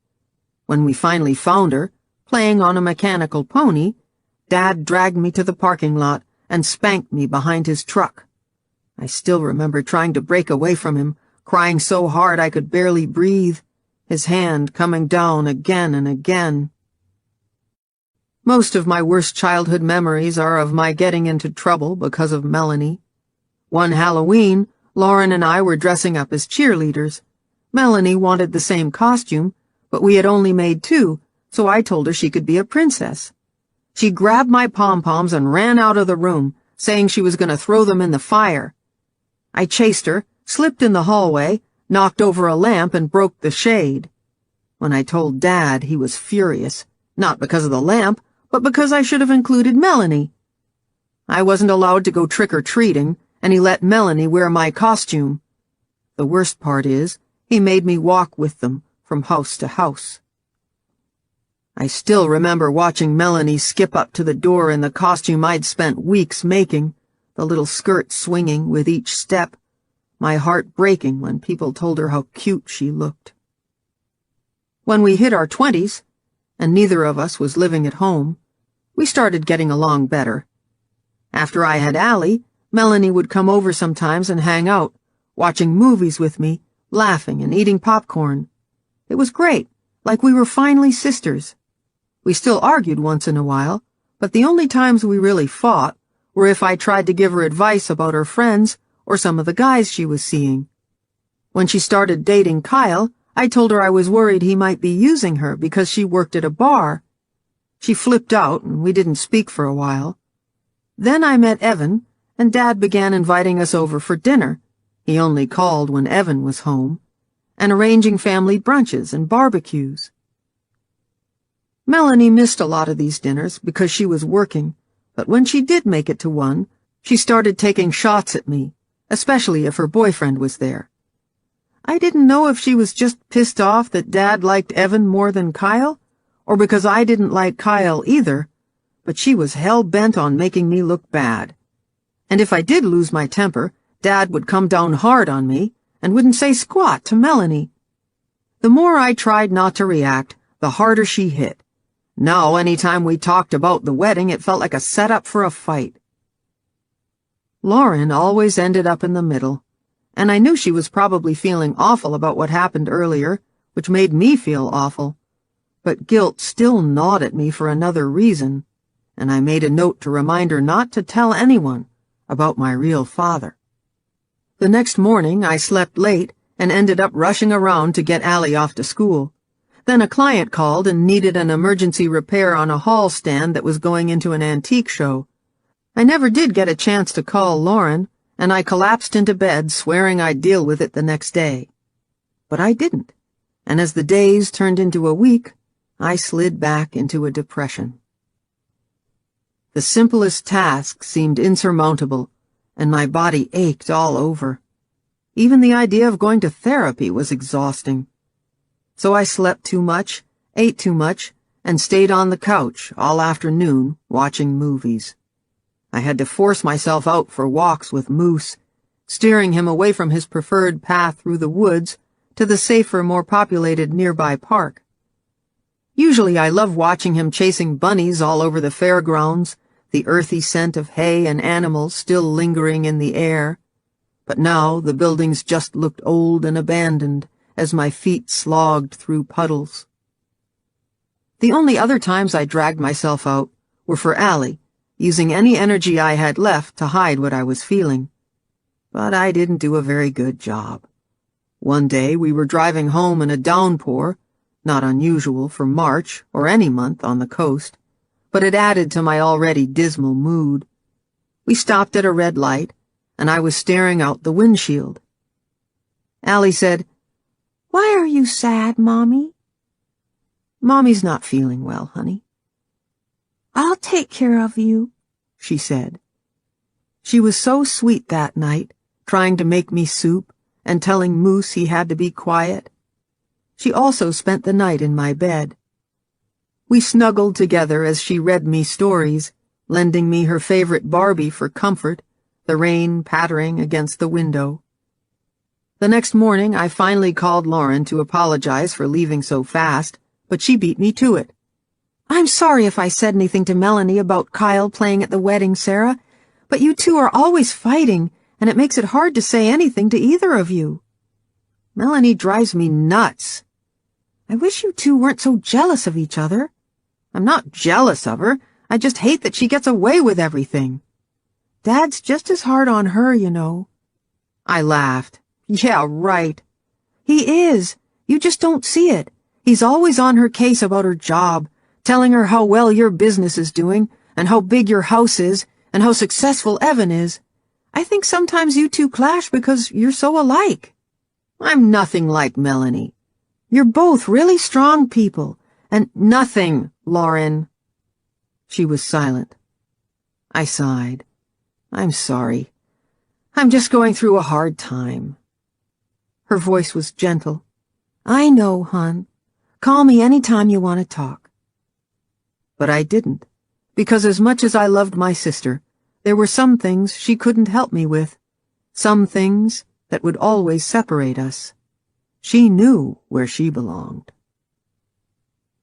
When we finally found her, playing on a mechanical pony, Dad dragged me to the parking lot and spanked me behind his truck. I still remember trying to break away from him, crying so hard I could barely breathe, his hand coming down again and again. Most of my worst childhood memories are of my getting into trouble because of Melanie. One Halloween, Lauren and I were dressing up as cheerleaders. Melanie wanted the same costume, but we had only made 2, so I told her she could be a princess. She grabbed my pom-poms and ran out of the room, saying she was going to throw them in the fire. I chased her, slipped in the hallway, knocked over a lamp and broke the shade. When I told Dad, he was furious, not because of the lamp, but because I should have included Melanie. I wasn't allowed to go trick-or-treating, and he let Melanie wear my costume. The worst part is, he made me walk with them from house to house. I still remember watching Melanie skip up to the door in the costume I'd spent weeks making, the little skirt swinging with each step, my heart breaking when people told her how cute she looked. When we hit our 20s, and neither of us was living at home, we started getting along better. After I had Allie, Melanie would come over sometimes and hang out, watching movies with me, laughing and eating popcorn. It was great, like we were finally sisters. We still argued once in a while, but the only times we really fought were if I tried to give her advice about her friends or some of the guys she was seeing. When she started dating Kyle, I told her I was worried he might be using her because she worked at a bar. She flipped out and we didn't speak for a while. Then I met Evan, and Dad began inviting us over for dinner. He only called when Evan was home, and arranging family brunches and barbecues. Melanie missed a lot of these dinners because she was working, but when she did make it to one, she started taking shots at me, especially if her boyfriend was there. I didn't know if she was just pissed off that Dad liked Evan more than Kyle, or because I didn't like Kyle either, but she was hell-bent on making me look bad. And if I did lose my temper, Dad would come down hard on me and wouldn't say squat to Melanie. The more I tried not to react, the harder she hit. Now, anytime we talked about the wedding, it felt like a setup for a fight. Lauren always ended up in the middle, and I knew she was probably feeling awful about what happened earlier, which made me feel awful. But guilt still gnawed at me for another reason, and I made a note to remind her not to tell anyone about my real father. The next morning, I slept late and ended up rushing around to get Allie off to school. Then a client called and needed an emergency repair on a hall stand that was going into an antique show. I never did get a chance to call Lauren, and I collapsed into bed swearing I'd deal with it the next day. But I didn't, and as the days turned into a week, I slid back into a depression. The simplest task seemed insurmountable, and my body ached all over. Even the idea of going to therapy was exhausting. So I slept too much, ate too much, and stayed on the couch all afternoon watching movies. I had to force myself out for walks with Moose, steering him away from his preferred path through the woods to the safer, more populated nearby park. Usually I love watching him chasing bunnies all over the fairgrounds, the earthy scent of hay and animals still lingering in the air. But now the buildings just looked old and abandoned as my feet slogged through puddles. The only other times I dragged myself out were for Allie, using any energy I had left to hide what I was feeling. But I didn't do a very good job. One day we were driving home in a downpour, not unusual for March or any month on the coast, but it added to my already dismal mood. We stopped at a red light, and I was staring out the windshield. Allie said, "Why are you sad, Mommy?" "Mommy's not feeling well, honey." "I'll take care of you," she said. She was so sweet that night, trying to make me soup and telling Moose he had to be quiet. She also spent the night in my bed. We snuggled together as she read me stories, lending me her favorite Barbie for comfort, the rain pattering against the window. The next morning, I finally called Lauren to apologize for leaving so fast, but she beat me to it. "I'm sorry if I said anything to Melanie about Kyle playing at the wedding, Sarah, but you two are always fighting, and it makes it hard to say anything to either of you. Melanie drives me nuts. I wish you two weren't so jealous of each other. I'm not jealous of her, I just hate that she gets away with everything. Dad's just as hard on her, you know." I laughed. "Yeah, right. He is. You just don't see it. He's always on her case about her job, telling her how well your business is doing, and how big your house is, and how successful Evan is. I think sometimes you two clash because you're so alike." I'm nothing like Melanie. You're both really strong people, and nothing, Lauren." She was silent. I sighed. "I'm sorry. I'm just going through a hard time." Her voice was gentle. "I know, hon. Call me any time you want to talk." But I didn't, because as much as I loved my sister, there were some things she couldn't help me with, some things that would always separate us. She knew where she belonged.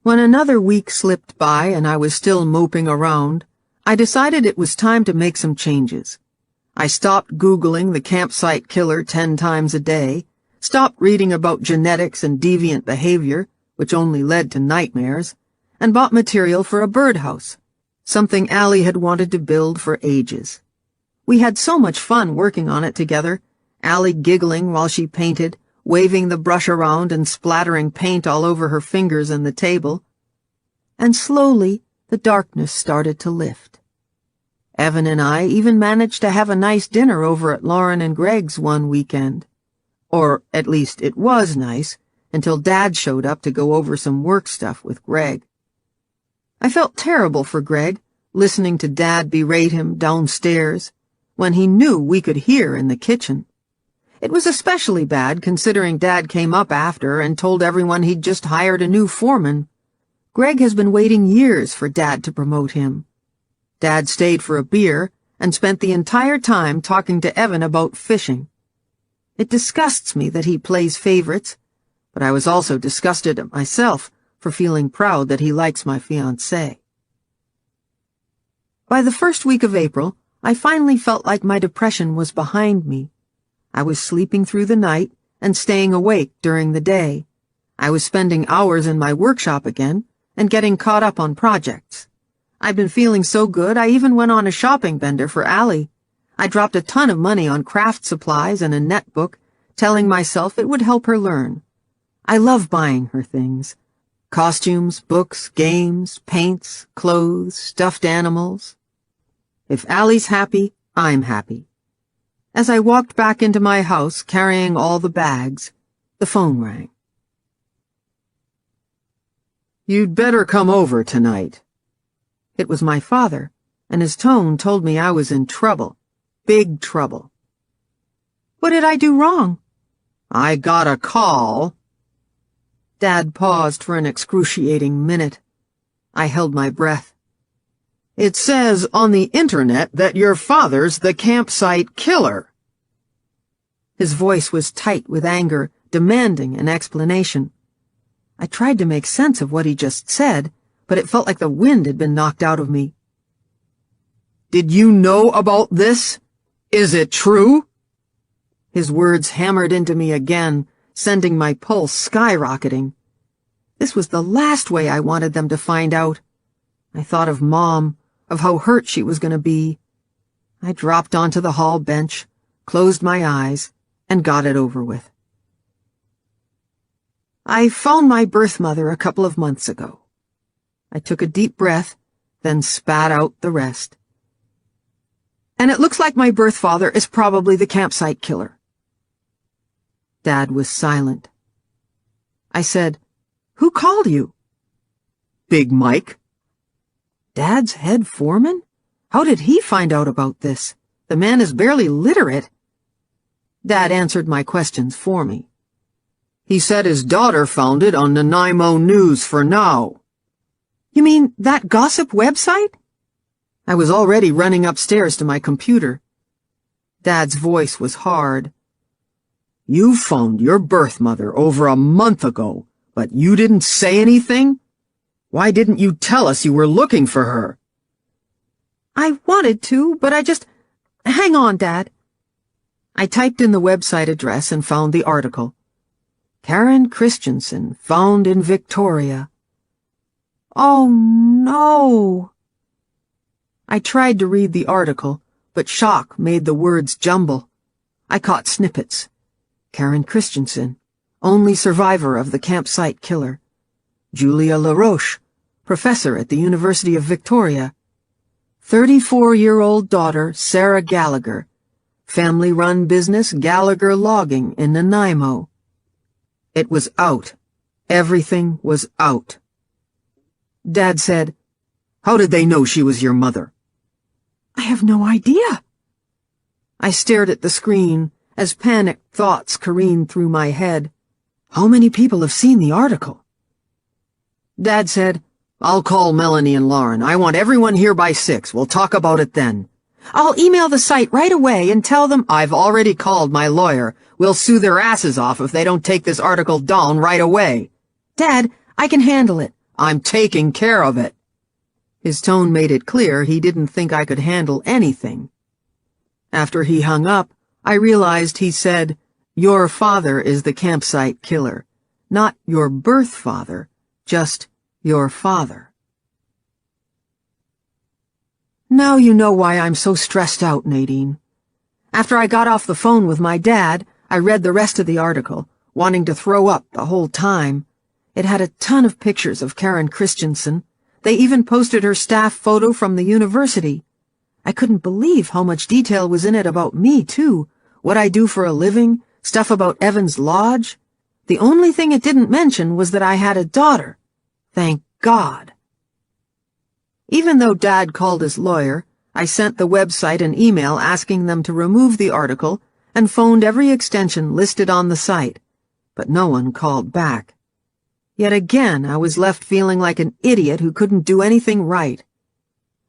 When another week slipped by and I was still moping around, I decided it was time to make some changes. I stopped Googling the campsite killer 10 times a day, stopped reading about genetics and deviant behavior, which only led to nightmares, and bought material for a birdhouse, something Allie had wanted to build for ages. We had so much fun working on it together, Allie giggling while she painted, waving the brush around and splattering paint all over her fingers and the table. And slowly, the darkness started to lift. Evan and I even managed to have a nice dinner over at Lauren and Greg's one weekend. Or, at least, it was nice, until Dad showed up to go over some work stuff with Greg. I felt terrible for Greg, listening to Dad berate him downstairs, when he knew we could hear in the kitchen. It was especially bad considering Dad came up after and told everyone he'd just hired a new foreman. Greg has been waiting years for Dad to promote him. Dad stayed for a beer and spent the entire time talking to Evan about fishing. It disgusts me that he plays favorites, but I was also disgusted at myself for feeling proud that he likes my fiancé. By the first week of April, I finally felt like my depression was behind me. I was sleeping through the night and staying awake during the day. I was spending hours in my workshop again and getting caught up on projects. I'd been feeling so good I even went on a shopping bender for Allie. I dropped a ton of money on craft supplies and a netbook, telling myself it would help her learn. I love buying her things. Costumes, books, games, paints, clothes, stuffed animals. If Allie's happy, I'm happy. As I walked back into my house carrying all the bags, the phone rang. "You'd better come over tonight." It was my father, and his tone told me I was in trouble. Big trouble. "What did I do wrong?" "I got a call." Dad paused for an excruciating minute. I held my breath. "It says on the internet that your father's the campsite killer." His voice was tight with anger, demanding an explanation. I tried to make sense of what he just said, but it felt like the wind had been knocked out of me. "Did you know about this? Is it true?" His words hammered into me again, sending my pulse skyrocketing. This was the last way I wanted them to find out. I thought of Mom, of how hurt she was going to be. I dropped onto the hall bench, closed my eyes, and got it over with. "I found my birth mother a couple of months ago." I took a deep breath, then spat out the rest. "And it looks like my birth father is probably the campsite killer." Dad was silent. I said, "Who called you?" "Big Mike." Dad's head foreman? How did he find out about this? The man is barely literate. Dad answered my questions for me. "He said his daughter found it on Nanaimo News for Now." "You mean that gossip website?" I was already running upstairs to my computer. Dad's voice was hard. "You found your birth mother over a month ago, but you didn't say anything? Why didn't you tell us you were looking for her?" "I wanted to, but I just... Hang on, Dad." I typed in the website address and found the article. Karen Christensen, found in Victoria. Oh, no. I tried to read the article, but shock made the words jumble. I caught snippets. Karen Christensen, only survivor of the campsite killer. Julia LaRoche, professor at the University of Victoria. 34-year-old daughter Sarah Gallagher, family-run business Gallagher Logging in Nanaimo. It was out. Everything was out. Dad said, "How did they know she was your mother?" "I have no idea." I stared at the screen as panicked thoughts careened through my head. How many people have seen the article? Dad said, "I'll call Melanie and Lauren. I want everyone here by 6. We'll talk about it then." "I'll email the site right away and tell them—" "I've already called my lawyer. We'll sue their asses off if they don't take this article down right away." "Dad, I can handle it." "I'm taking care of it." His tone made it clear he didn't think I could handle anything. After he hung up, I realized he said, "Your father is the campsite killer. Not your birth father, just your father." Now you know why I'm so stressed out, Nadine. After I got off the phone with my dad, I read the rest of the article, wanting to throw up the whole time. It had a ton of pictures of Karen Christensen. They even posted her staff photo from the university. I couldn't believe how much detail was in it about me, too. What I do for a living, stuff about Evans Lodge. The only thing it didn't mention was that I had a daughter. Thank God. Even though Dad called his lawyer, I sent the website an email asking them to remove the article and phoned every extension listed on the site, but no one called back. Yet again, I was left feeling like an idiot who couldn't do anything right.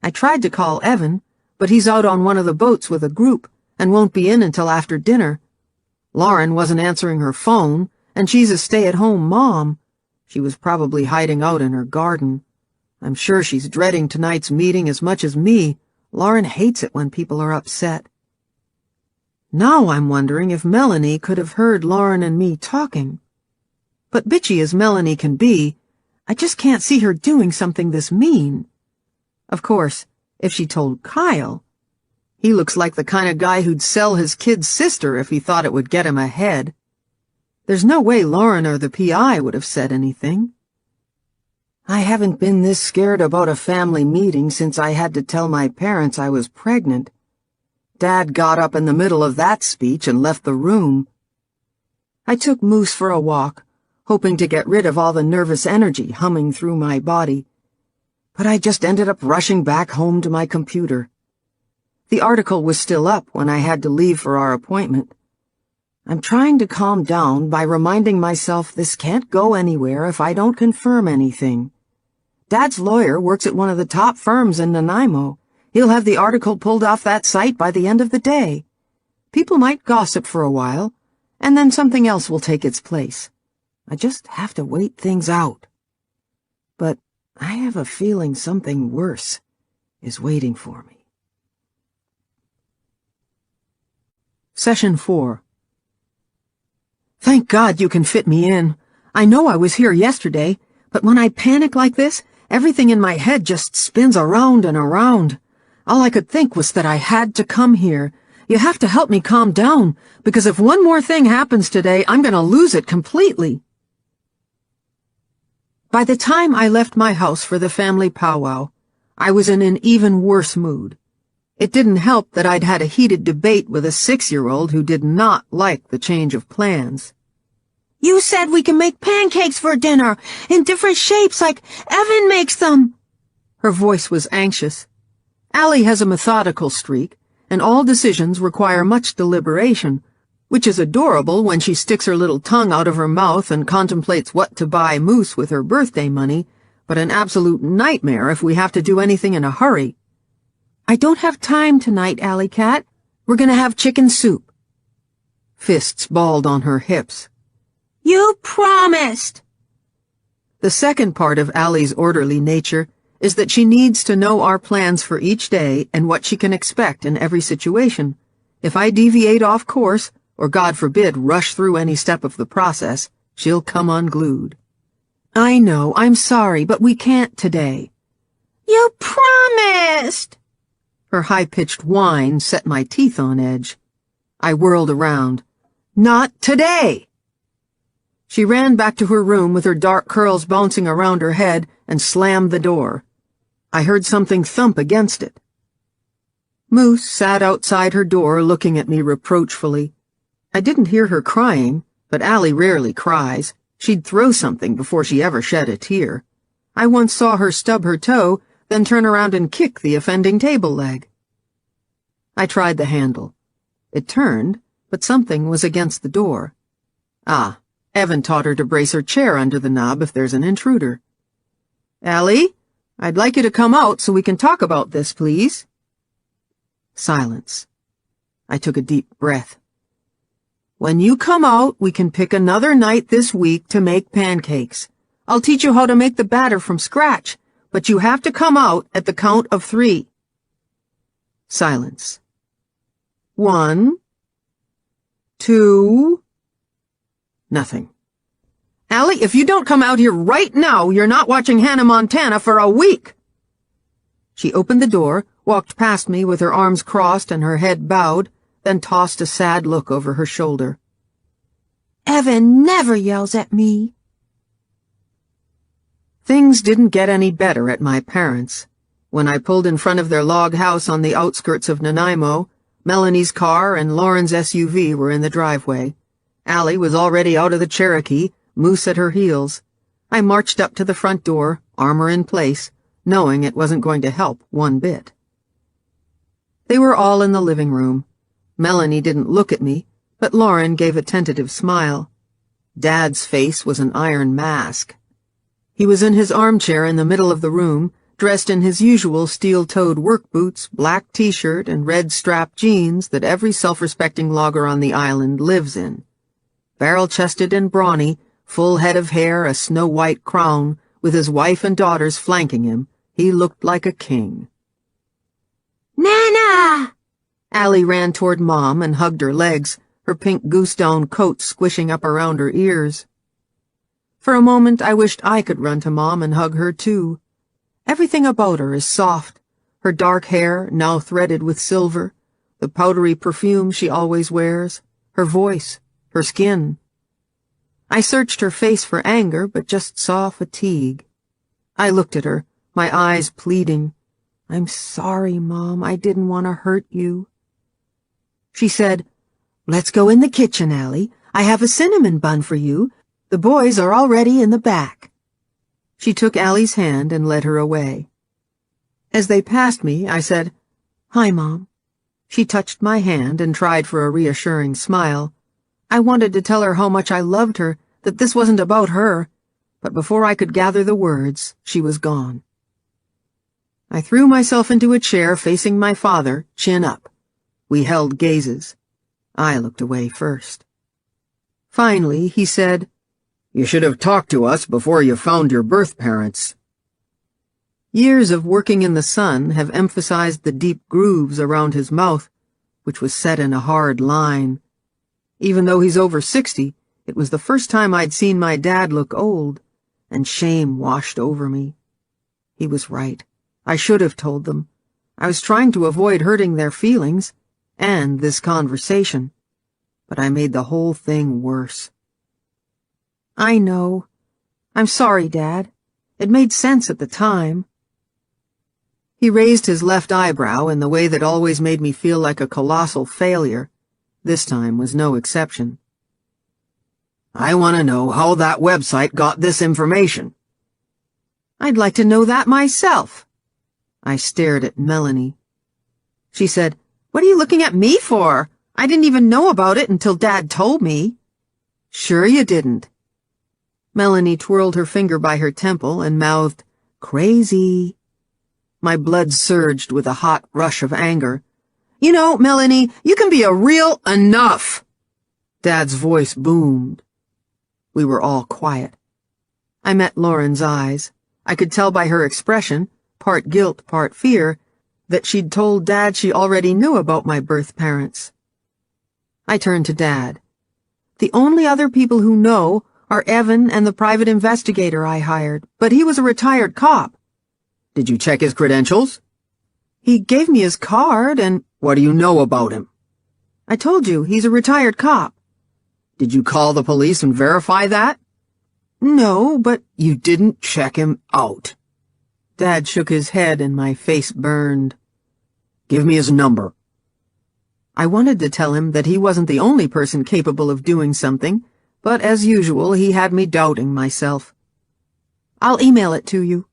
I tried to call Evan, but he's out on one of the boats with a group and won't be in until after dinner. Lauren wasn't answering her phone, and she's a stay-at-home mom. She was probably hiding out in her garden. I'm sure she's dreading tonight's meeting as much as me. Lauren hates it when people are upset. Now I'm wondering if Melanie could have heard Lauren and me talking. But bitchy as Melanie can be, I just can't see her doing something this mean. Of course, if she told Kyle, he looks like the kind of guy who'd sell his kid's sister if he thought it would get him ahead. There's no way Lauren or the PI would have said anything. I haven't been this scared about a family meeting since I had to tell my parents I was pregnant. Dad got up in the middle of that speech and left the room. I took Moose for a walk, hoping to get rid of all the nervous energy humming through my body. But I just ended up rushing back home to my computer. The article was still up when I had to leave for our appointment. I'm trying to calm down by reminding myself this can't go anywhere if I don't confirm anything. Dad's lawyer works at one of the top firms in Nanaimo. He'll have the article pulled off that site by the end of the day. People might gossip for a while, and then something else will take its place. I just have to wait things out. But I have a feeling something worse is waiting for me. Session 4. Thank God you can fit me in. I know I was here yesterday, but when I panic like this, everything in my head just spins around and around. All I could think was that I had to come here. You have to help me calm down, because if one more thing happens today, I'm going to lose it completely. By the time I left my house for the family powwow, I was in an even worse mood. It didn't help that I'd had a heated debate with a 6-year-old who did not like the change of plans. "You said we can make pancakes for dinner, in different shapes like Evan makes them." Her voice was anxious. Allie has a methodical streak, and all decisions require much deliberation, which is adorable when she sticks her little tongue out of her mouth and contemplates what to buy Moose with her birthday money, but an absolute nightmare if we have to do anything in a hurry. "I don't have time tonight, Alley Cat. We're going to have chicken soup." Fists balled on her hips. "You promised!" The second part of Allie's orderly nature is that she needs to know our plans for each day and what she can expect in every situation. If I deviate off course, or God forbid rush through any step of the process, she'll come unglued. "I know, I'm sorry, but we can't today." "You promised!" Her high-pitched whine set my teeth on edge. I whirled around. "Not today!" She ran back to her room with her dark curls bouncing around her head and slammed the door. I heard something thump against it. Moose sat outside her door looking at me reproachfully. I didn't hear her crying, But Allie rarely cries. She'd throw something before she ever shed a tear. I once saw her stub her toe, then turn around and kick the offending table leg. I tried the handle. It turned, but something was against the door. Ah, Evan taught her to brace her chair under the knob if there's an intruder. "Allie, I'd like you to come out so we can talk about this, please." Silence. I took a deep breath. "When you come out, we can pick another night this week to make pancakes. I'll teach you how to make the batter from scratch, but you have to come out at the count of 3. Silence. 1, 2... Nothing. "Allie, if you don't come out here right now, you're not watching Hannah Montana for a week." She opened the door, walked past me with her arms crossed and her head bowed, then tossed a sad look over her shoulder. "Evan never yells at me." Things didn't get any better at my parents'. When I pulled in front of their log house on the outskirts of Nanaimo, Melanie's car and Lauren's SUV were in the driveway. Allie was already out of the Cherokee, Moose at her heels. I marched up to the front door, armor in place, knowing it wasn't going to help one bit. They were all in the living room. Melanie didn't look at me, but Lauren gave a tentative smile. Dad's face was an iron mask. He was in his armchair in the middle of the room, dressed in his usual steel-toed work boots, black t-shirt, and red strap jeans that every self-respecting logger on the island lives in. Barrel-chested and brawny, full head of hair, a snow-white crown, with his wife and daughters flanking him, he looked like a king. "Nana!" Allie ran toward Mom and hugged her legs, her pink goose-down coat squishing up around her ears. For a moment I wished I could run to Mom and hug her too. Everything about her is soft, her dark hair now threaded with silver, the powdery perfume she always wears, her voice, her skin. I searched her face for anger, but just saw fatigue. I looked at her, my eyes pleading. "I'm sorry, Mom, I didn't want to hurt you." She said, "Let's go in the kitchen, Allie. I have a cinnamon bun for you. The boys are already in the back." She took Allie's hand and led her away. As they passed me, I said, "Hi, Mom." She touched my hand and tried for a reassuring smile. I wanted to tell her how much I loved her, that this wasn't about her, but before I could gather the words, she was gone. I threw myself into a chair facing my father, chin up. We held gazes. I looked away first. Finally, he said, "You should have talked to us before you found your birth parents." Years of working in the sun have emphasized the deep grooves around his mouth, which was set in a hard line. Even though he's over 60, it was the first time I'd seen my dad look old, and shame washed over me. He was right. I should have told them. I was trying to avoid hurting their feelings, and this conversation, but I made the whole thing worse. "I know. I'm sorry, Dad. It made sense at the time." He raised his left eyebrow in the way that always made me feel like a colossal failure. This time was no exception. "I want to know how that website got this information." "I'd like to know that myself." I stared at Melanie. She said, "What are you looking at me for? I didn't even know about it until Dad told me." "Sure you didn't." Melanie twirled her finger by her temple and mouthed, "Crazy." My blood surged with a hot rush of anger. "You know, Melanie, you can be a real enough." Dad's voice boomed. We were all quiet. I met Lauren's eyes. I could tell by her expression, part guilt, part fear, that she'd told Dad she already knew about my birth parents. I turned to Dad. "The only other people who know are Evan and the private investigator I hired, but he was a retired cop." "Did you check his credentials?" "He gave me his card and—" "What do you know about him?" "I told you, he's a retired cop." "Did you call the police and verify that?" "No, but—" "You didn't check him out." Dad shook his head and my face burned. "Give me his number." I wanted to tell him that he wasn't the only person capable of doing something, But as usual, he had me doubting myself. "I'll email it to you."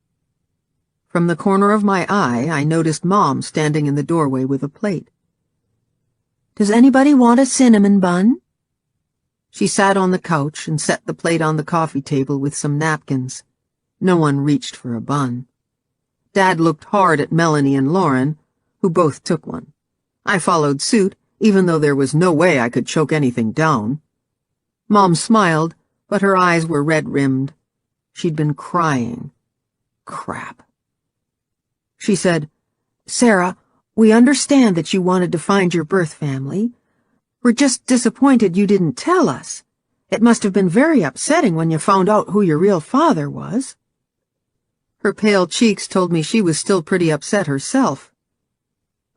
From the corner of my eye, I noticed Mom standing in the doorway with a plate. Does anybody want a cinnamon bun? She sat on the couch and set the plate on the coffee table with some napkins. No one reached for a bun. Dad looked hard at Melanie and Lauren, who both took one. I followed suit, even though there was no way I could choke anything down. Mom smiled, but her eyes were red-rimmed. She'd been crying. Crap. She said, Sarah, we understand that you wanted to find your birth family. We're just disappointed you didn't tell us. It must have been very upsetting when you found out who your real father was. Her pale cheeks told me she was still pretty upset herself.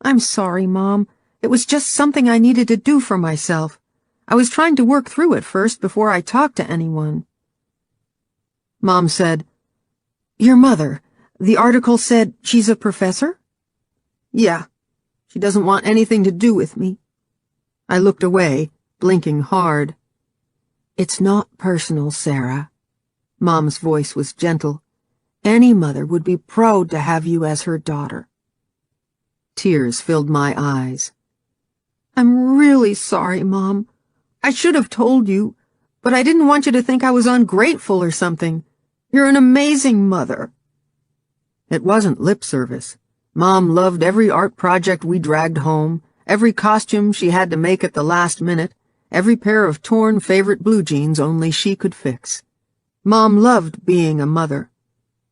I'm sorry, Mom. It was just something I needed to do for myself. I was trying to work through it first before I talked to anyone. Mom said, Your mother, the article said she's a professor? Yeah, she doesn't want anything to do with me. I looked away, blinking hard. It's not personal, Sarah. Mom's voice was gentle. Any mother would be proud to have you as her daughter. Tears filled my eyes. I'm really sorry, Mom. I should have told you, but I didn't want you to think I was ungrateful or something. You're an amazing mother. It wasn't lip service. Mom loved every art project we dragged home, every costume she had to make at the last minute, every pair of torn favorite blue jeans only she could fix. Mom loved being a mother.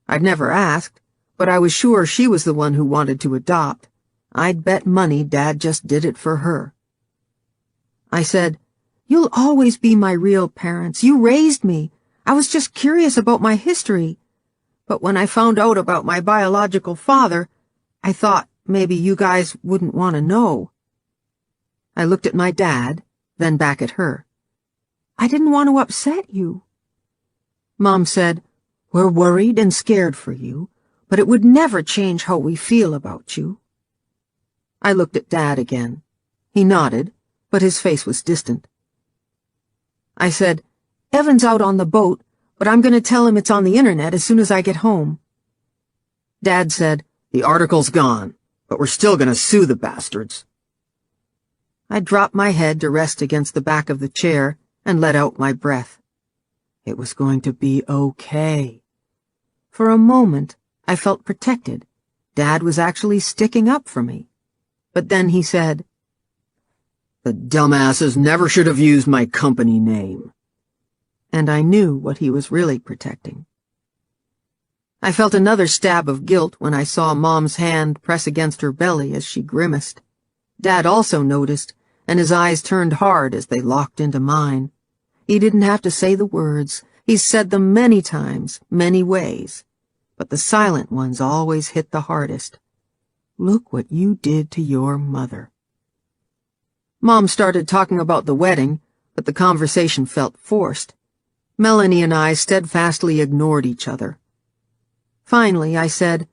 I'd never asked, but I was sure she was the one who wanted to adopt. I'd bet money Dad just did it for her. I said, You'll always be my real parents. You raised me. I was just curious about my history. But when I found out about my biological father, I thought maybe you guys wouldn't want to know. I looked at my dad, then back at her. I didn't want to upset you. Mom said, We're worried and scared for you, but it would never change how we feel about you. I looked at Dad again. He nodded, but his face was distant. I said, Evan's out on the boat, but I'm going to tell him it's on the internet as soon as I get home. Dad said, The article's gone, but we're still going to sue the bastards. I dropped my head to rest against the back of the chair and let out my breath. It was going to be okay. For a moment, I felt protected. Dad was actually sticking up for me. But then he said, The dumbasses never should have used my company name. And I knew what he was really protecting. I felt another stab of guilt when I saw Mom's hand press against her belly as she grimaced. Dad also noticed, and his eyes turned hard as they locked into mine. He didn't have to say the words. He said them many times, many ways. But the silent ones always hit the hardest. Look what you did to your mother. Mom started talking about the wedding, but the conversation felt forced. Melanie and I steadfastly ignored each other. Finally, I said,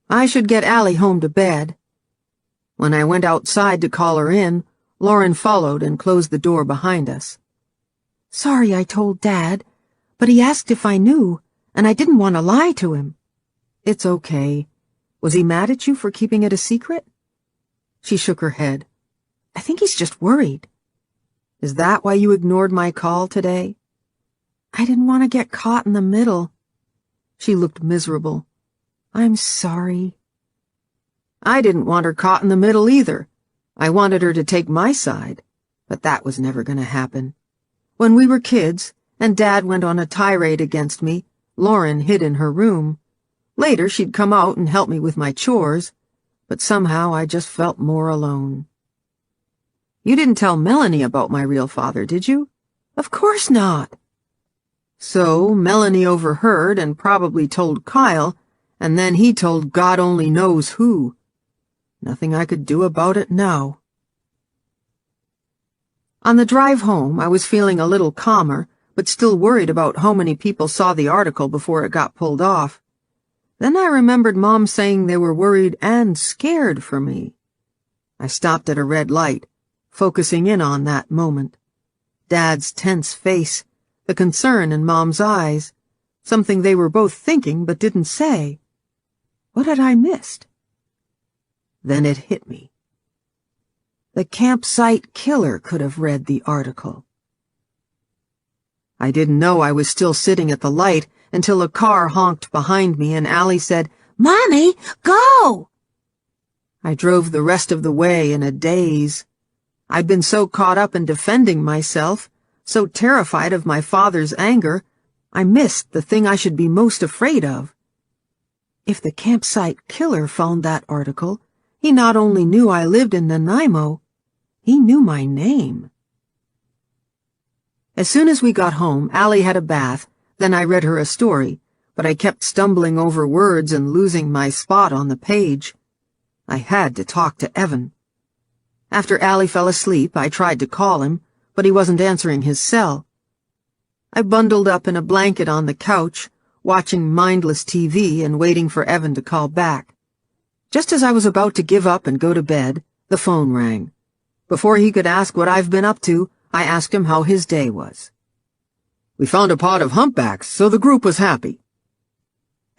I should get Allie home to bed. When I went outside to call her in, Lauren followed and closed the door behind us. Sorry I told Dad, but he asked if I knew, and I didn't want to lie to him. It's okay. Was he mad at you for keeping it a secret? She shook her head. I think he's just worried. Is that why you ignored my call today? I didn't want to get caught in the middle. She looked miserable. I'm sorry. I didn't want her caught in the middle either. I wanted her to take my side, but that was never going to happen. When we were kids, and Dad went on a tirade against me, Lauren hid in her room. Later, she'd come out and help me with my chores, but somehow I just felt more alone. You didn't tell Melanie about my real father, did you? Of course not. So Melanie overheard and probably told Kyle, and then he told God only knows who. Nothing I could do about it now. On the drive home, I was feeling a little calmer, but still worried about how many people saw the article before it got pulled off. Then I remembered Mom saying they were worried and scared for me. I stopped at a red light, focusing in on that moment. Dad's tense face, the concern in Mom's eyes, something they were both thinking but didn't say. What had I missed? Then it hit me. The campsite killer could have read the article. I didn't know I was still sitting at the light until a car honked behind me and Allie said, "Mommy, go!" I drove the rest of the way in a daze. I'd been so caught up in defending myself, so terrified of my father's anger, I missed the thing I should be most afraid of. If the campsite killer found that article, he not only knew I lived in Nanaimo, he knew my name. As soon as we got home, Allie had a bath, then I read her a story, but I kept stumbling over words and losing my spot on the page. I had to talk to Evan. After Allie fell asleep, I tried to call him, but he wasn't answering his cell. I bundled up in a blanket on the couch, watching mindless TV and waiting for Evan to call back. Just as I was about to give up and go to bed, the phone rang. Before he could ask what I've been up to, I asked him how his day was. "We found a pod of humpbacks, so the group was happy."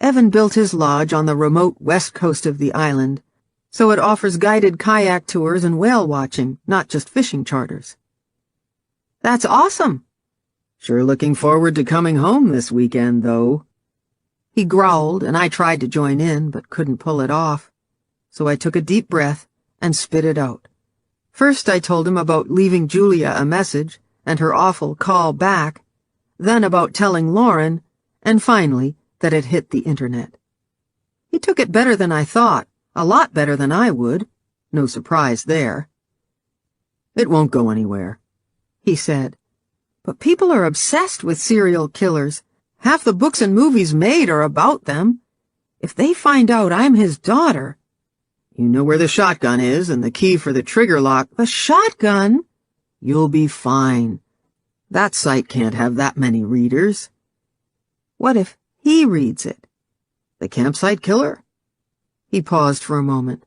Evan built his lodge on the remote west coast of the island, so it offers guided kayak tours and whale watching, not just fishing charters. "That's awesome." "Sure looking forward to coming home this weekend, though." He growled, and I tried to join in, but couldn't pull it off. So I took a deep breath and spit it out. First I told him about leaving Julia a message and her awful call back, then about telling Lauren, and finally that it hit the internet. He took it better than I thought, a lot better than I would. No surprise there. "It won't go anywhere," he said. "But people are obsessed with serial killers. Half the books and movies made are about them. If they find out I'm his daughter—" "You know where the shotgun is and the key for the trigger lock." "The shotgun?" "You'll be fine. That site can't have that many readers." "What if he reads it?" "The campsite killer?" He paused for a moment.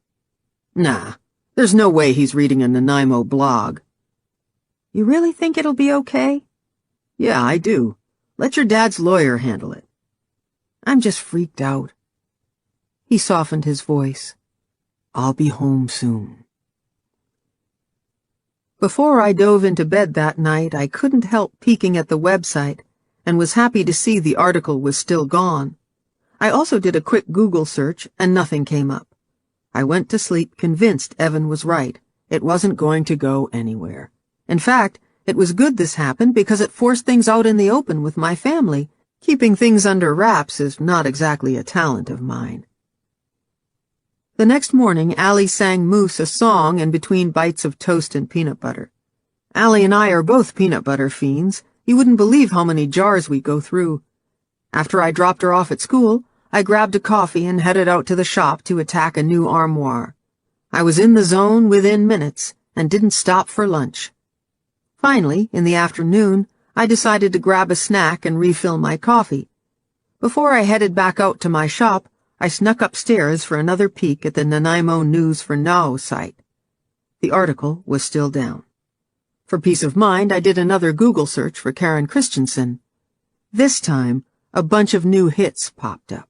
"Nah, there's no way he's reading a Nanaimo blog." "You really think it'll be okay?" "Yeah, I do. Let your dad's lawyer handle it." "I'm just freaked out." He softened his voice. "I'll be home soon." Before I dove into bed that night, I couldn't help peeking at the website and was happy to see the article was still gone. I also did a quick Google search and nothing came up. I went to sleep convinced Evan was right. It wasn't going to go anywhere. In fact, it was good this happened because it forced things out in the open with my family. Keeping things under wraps is not exactly a talent of mine. The next morning, Allie sang Moose a song in between bites of toast and peanut butter. Allie and I are both peanut butter fiends. You wouldn't believe how many jars we go through. After I dropped her off at school, I grabbed a coffee and headed out to the shop to attack a new armoire. I was in the zone within minutes and didn't stop for lunch. Finally, in the afternoon, I decided to grab a snack and refill my coffee. Before I headed back out to my shop, I snuck upstairs for another peek at the Nanaimo News for Now site. The article was still down. For peace of mind, I did another Google search for Karen Christensen. This time, a bunch of new hits popped up.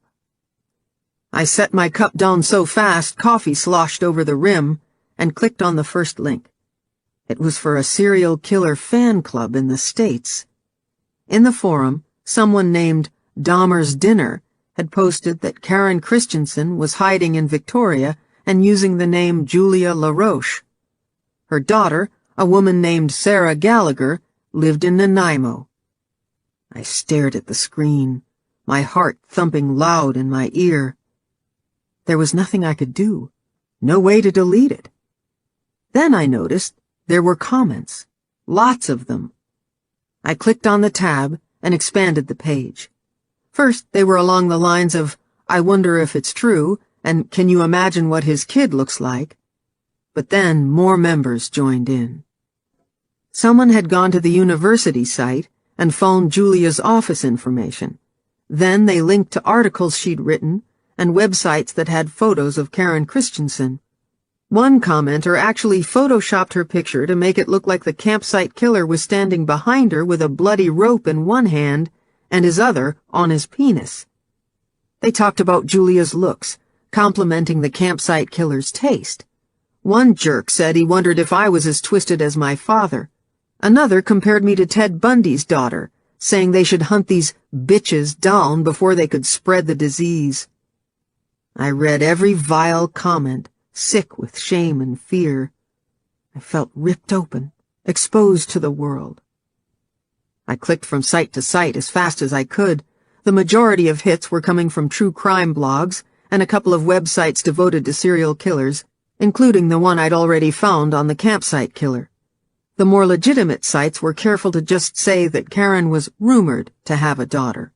I set my cup down so fast coffee sloshed over the rim and clicked on the first link. It was for a serial killer fan club in the States. In the forum, someone named Dahmer's Dinner had posted that Karen Christensen was hiding in Victoria and using the name Julia LaRoche. Her daughter, a woman named Sarah Gallagher, lived in Nanaimo. I stared at the screen, my heart thumping loud in my ear. There was nothing I could do, no way to delete it. Then I noticed there were comments, lots of them. I clicked on the tab and expanded the page. First, they were along the lines of, "I wonder if it's true," and "Can you imagine what his kid looks like?" But then more members joined in. Someone had gone to the university site and phoned Julia's office information. Then they linked to articles she'd written and websites that had photos of Karen Christensen. One commenter actually photoshopped her picture to make it look like the campsite killer was standing behind her with a bloody rope in one hand and his other on his penis. They talked about Julia's looks, complimenting the campsite killer's taste. One jerk said he wondered if I was as twisted as my father. Another compared me to Ted Bundy's daughter, saying they should hunt these bitches down before they could spread the disease. I read every vile comment, sick with shame and fear. I felt ripped open, exposed to the world. I clicked from site to site as fast as I could. The majority of hits were coming from true crime blogs and a couple of websites devoted to serial killers, including the one I'd already found on the campsite killer. The more legitimate sites were careful to just say that Karen was rumored to have a daughter.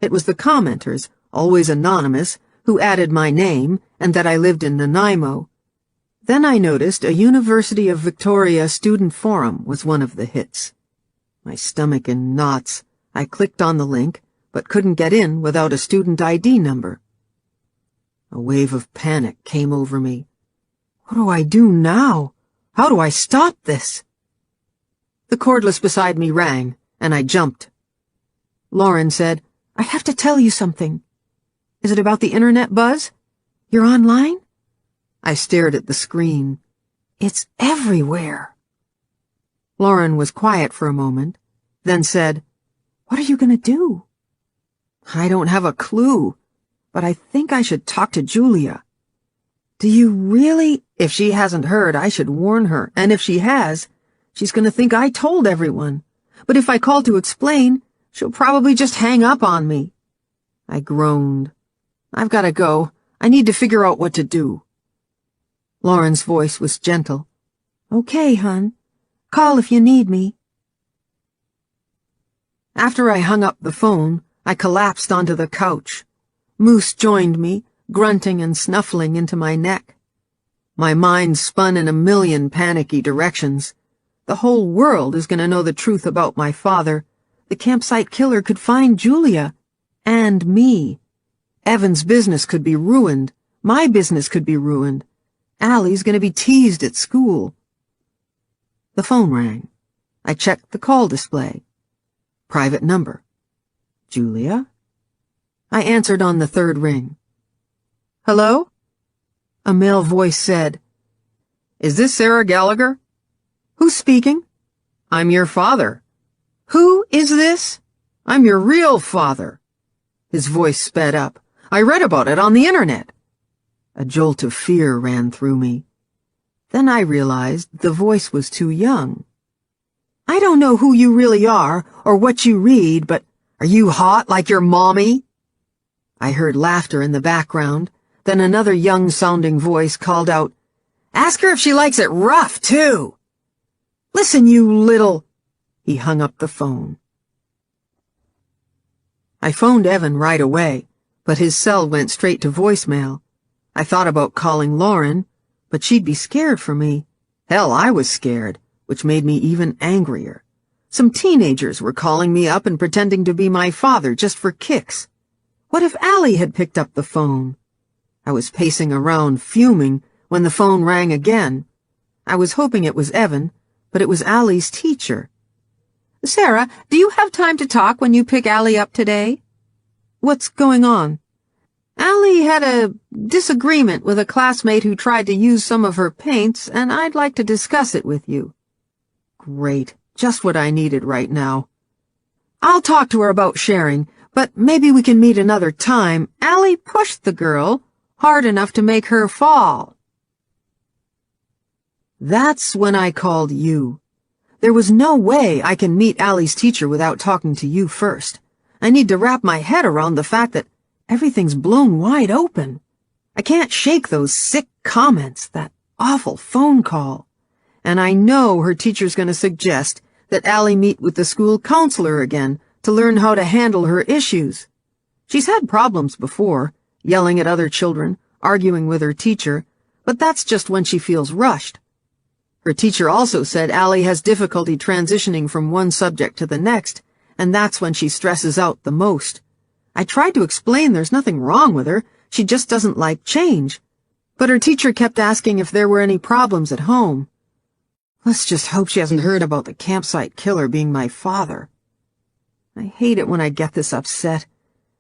It was the commenters, always anonymous, who added my name and that I lived in Nanaimo. Then I noticed a University of Victoria student forum was one of the hits. My stomach in knots, I clicked on the link, but couldn't get in without a student ID number. A wave of panic came over me. What do I do now? How do I stop this? The cordless beside me rang, and I jumped. Lauren said, "I have to tell you something." "Is it about the internet buzz? You're online?" I stared at the screen. "It's everywhere." Lauren was quiet for a moment, then said, "What are you going to do?" "I don't have a clue, but I think I should talk to Julia." "Do you really?" "If she hasn't heard, I should warn her, and if she has, she's going to think I told everyone. But if I call to explain, she'll probably just hang up on me." I groaned. "I've got to go. I need to figure out what to do." Lauren's voice was gentle. "Okay, hun. Call if you need me." After I hung up the phone, I collapsed onto the couch. Moose joined me, grunting and snuffling into my neck. My mind spun in a million panicky directions. The whole world is going to know the truth about my father. The campsite killer could find Julia. And me. Evan's business could be ruined. My business could be ruined. Allie's going to be teased at school. The phone rang. I checked the call display. Private number. Julia? I answered on the third ring. "Hello?" A male voice said, "Is this Sarah Gallagher?" "Who's speaking?" "I'm your father." "Who is this?" "I'm your real father." His voice sped up. "I read about it on the internet." A jolt of fear ran through me. Then I realized the voice was too young. "I don't know who you really are or what you read, but are you hot like your mommy?" I heard laughter in the background. Then another young-sounding voice called out, "Ask her if she likes it rough, too." "Listen, you little—" He hung up the phone. I phoned Evan right away, but his cell went straight to voicemail. I thought about calling Lauren, but she'd be scared for me. Hell, I was scared, which made me even angrier. Some teenagers were calling me up and pretending to be my father just for kicks. What if Allie had picked up the phone? I was pacing around, fuming, when the phone rang again. I was hoping it was Evan, but it was Allie's teacher. "Sarah, do you have time to talk when you pick Allie up today?" "What's going on?" "Allie had a disagreement with a classmate who tried to use some of her paints, and I'd like to discuss it with you." Great, just what I needed right now. "I'll talk to her about sharing, but maybe we can meet another time. Allie pushed the girl hard enough to make her fall." That's when I called you. There was no way I can meet Allie's teacher without talking to you first. I need to wrap my head around the fact that everything's blown wide open. I can't shake those sick comments, that awful phone call. And I know her teacher's going to suggest that Allie meet with the school counselor again to learn how to handle her issues. She's had problems before, yelling at other children, arguing with her teacher, but that's just when she feels rushed. Her teacher also said Allie has difficulty transitioning from one subject to the next, and that's when she stresses out the most. I tried to explain there's nothing wrong with her, she just doesn't like change. But her teacher kept asking if there were any problems at home. Let's just hope she hasn't heard about the campsite killer being my father. I hate it when I get this upset.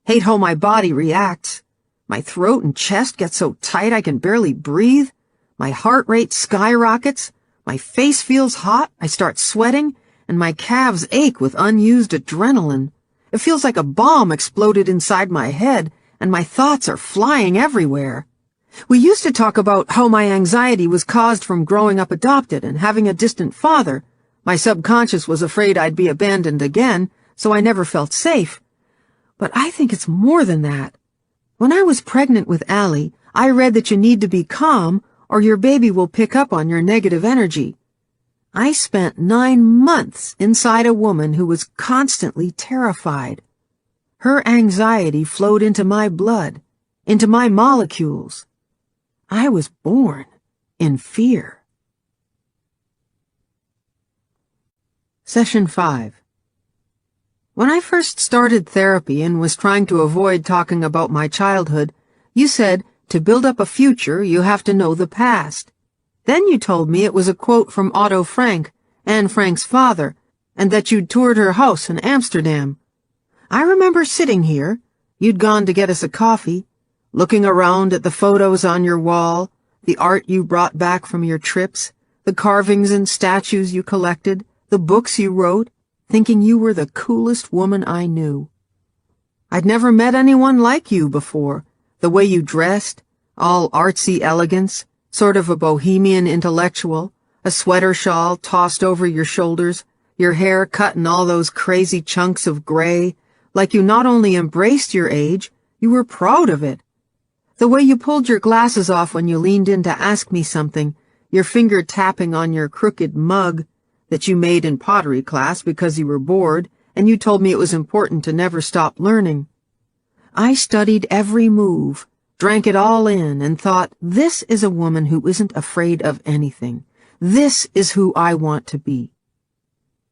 Hate how my body reacts. My throat and chest get so tight I can barely breathe. My heart rate skyrockets. My face feels hot. I start sweating, and my calves ache with unused adrenaline. It feels like a bomb exploded inside my head, and my thoughts are flying everywhere. We used to talk about how my anxiety was caused from growing up adopted and having a distant father. My subconscious was afraid I'd be abandoned again, so I never felt safe. But I think it's more than that. When I was pregnant with Allie, I read that you need to be calm or your baby will pick up on your negative energy. I spent 9 months inside a woman who was constantly terrified. Her anxiety flowed into my blood, into my molecules. I was born in fear. Session 5. When I first started therapy and was trying to avoid talking about my childhood, you said, to build up a future, you have to know the past. Then you told me it was a quote from Otto Frank, Anne Frank's father, and that you'd toured her house in Amsterdam. I remember sitting here, you'd gone to get us a coffee, looking around at the photos on your wall, the art you brought back from your trips, the carvings and statues you collected, the books you wrote, thinking you were the coolest woman I knew. I'd never met anyone like you before, the way you dressed, all artsy elegance, sort of a bohemian intellectual, a sweater shawl tossed over your shoulders, your hair cut in all those crazy chunks of gray, like you not only embraced your age, you were proud of it. The way you pulled your glasses off when you leaned in to ask me something, your finger tapping on your crooked mug that you made in pottery class because you were bored, and you told me it was important to never stop learning. I studied every move, drank it all in, and thought, this is a woman who isn't afraid of anything. This is who I want to be.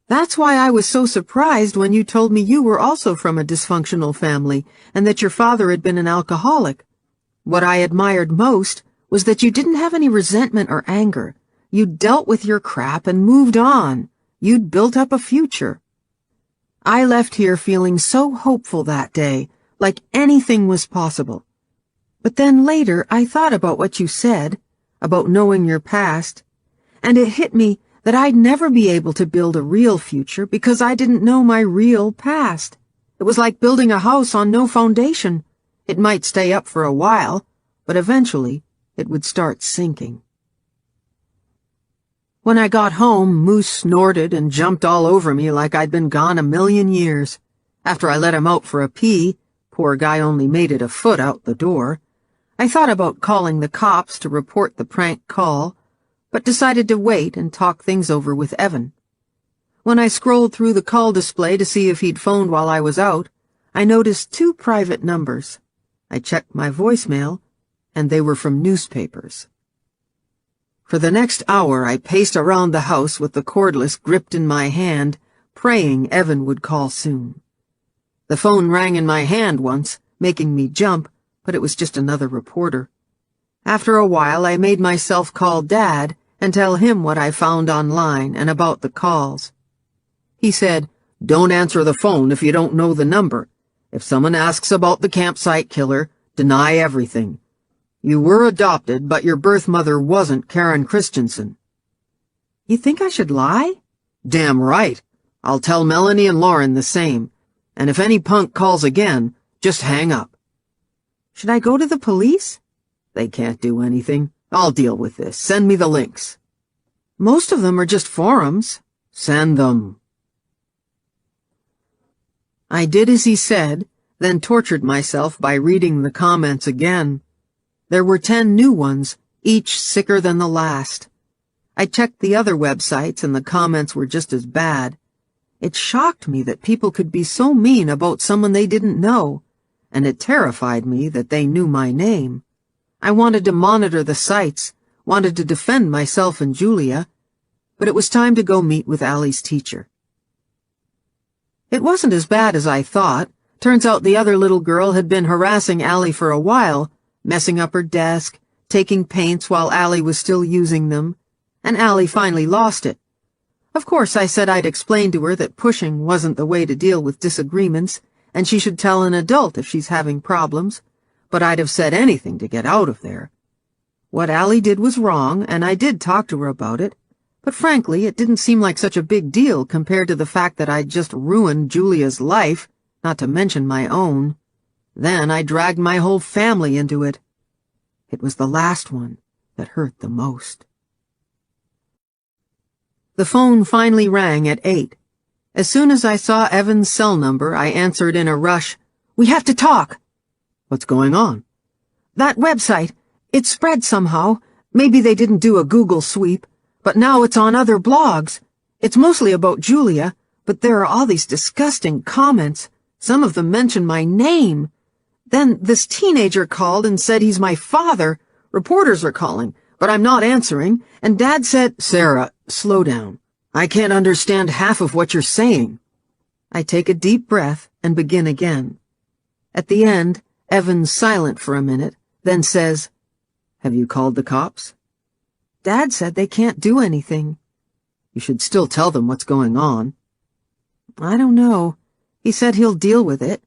That's why I was so surprised when you told me you were also from a dysfunctional family and that your father had been an alcoholic. What I admired most was that you didn't have any resentment or anger. You'd dealt with your crap and moved on. You'd built up a future. I left here feeling so hopeful that day, like anything was possible. But then later I thought about what you said, about knowing your past, and it hit me that I'd never be able to build a real future because I didn't know my real past. It was like building a house on no foundation. It might stay up for a while, but eventually it would start sinking. When I got home, Moose snorted and jumped all over me like I'd been gone a million years. After I let him out for a pee, poor guy only made it a foot out the door, I thought about calling the cops to report the prank call, but decided to wait and talk things over with Evan. When I scrolled through the call display to see if he'd phoned while I was out, I noticed 2 private numbers. I checked my voicemail, and they were from newspapers. For the next hour, I paced around the house with the cordless gripped in my hand, praying Evan would call soon. The phone rang in my hand once, making me jump, but it was just another reporter. After a while, I made myself call Dad and tell him what I found online and about the calls. He said, "Don't answer the phone if you don't know the number. If someone asks about the campsite killer, deny everything. You were adopted, but your birth mother wasn't Karen Christensen." You think I should lie? Damn right. I'll tell Melanie and Lauren the same. And if any punk calls again, just hang up. Should I go to the police? They can't do anything. I'll deal with this. Send me the links. Most of them are just forums. Send them. I did as he said, then tortured myself by reading the comments again. There were 10 new ones, each sicker than the last. I checked the other websites and the comments were just as bad. It shocked me that people could be so mean about someone they didn't know, and it terrified me that they knew my name. I wanted to monitor the sites, wanted to defend myself and Julia, but it was time to go meet with Allie's teacher. It wasn't as bad as I thought. Turns out the other little girl had been harassing Allie for a while, messing up her desk, taking paints while Allie was still using them, and Allie finally lost it. Of course, I said I'd explain to her that pushing wasn't the way to deal with disagreements, and she should tell an adult if she's having problems, but I'd have said anything to get out of there. What Allie did was wrong, and I did talk to her about it, but frankly, it didn't seem like such a big deal compared to the fact that I'd just ruined Julia's life, not to mention my own. Then I dragged my whole family into it. It was the last one that hurt the most. The phone finally rang at 8. As soon as I saw Evan's cell number, I answered in a rush, "We have to talk." "What's going on?" "That website. It spread somehow. Maybe they didn't do a Google sweep, but now it's on other blogs. It's mostly about Julia, but there are all these disgusting comments. Some of them mention my name. Then this teenager called and said he's my father. Reporters are calling, but I'm not answering, and Dad said—" "Sarah, slow down. I can't understand half of what you're saying." I take a deep breath and begin again. At the end, Evan's silent for a minute, then says, "Have you called the cops?" "Dad said they can't do anything." "You should still tell them what's going on." "I don't know. He said he'll deal with it."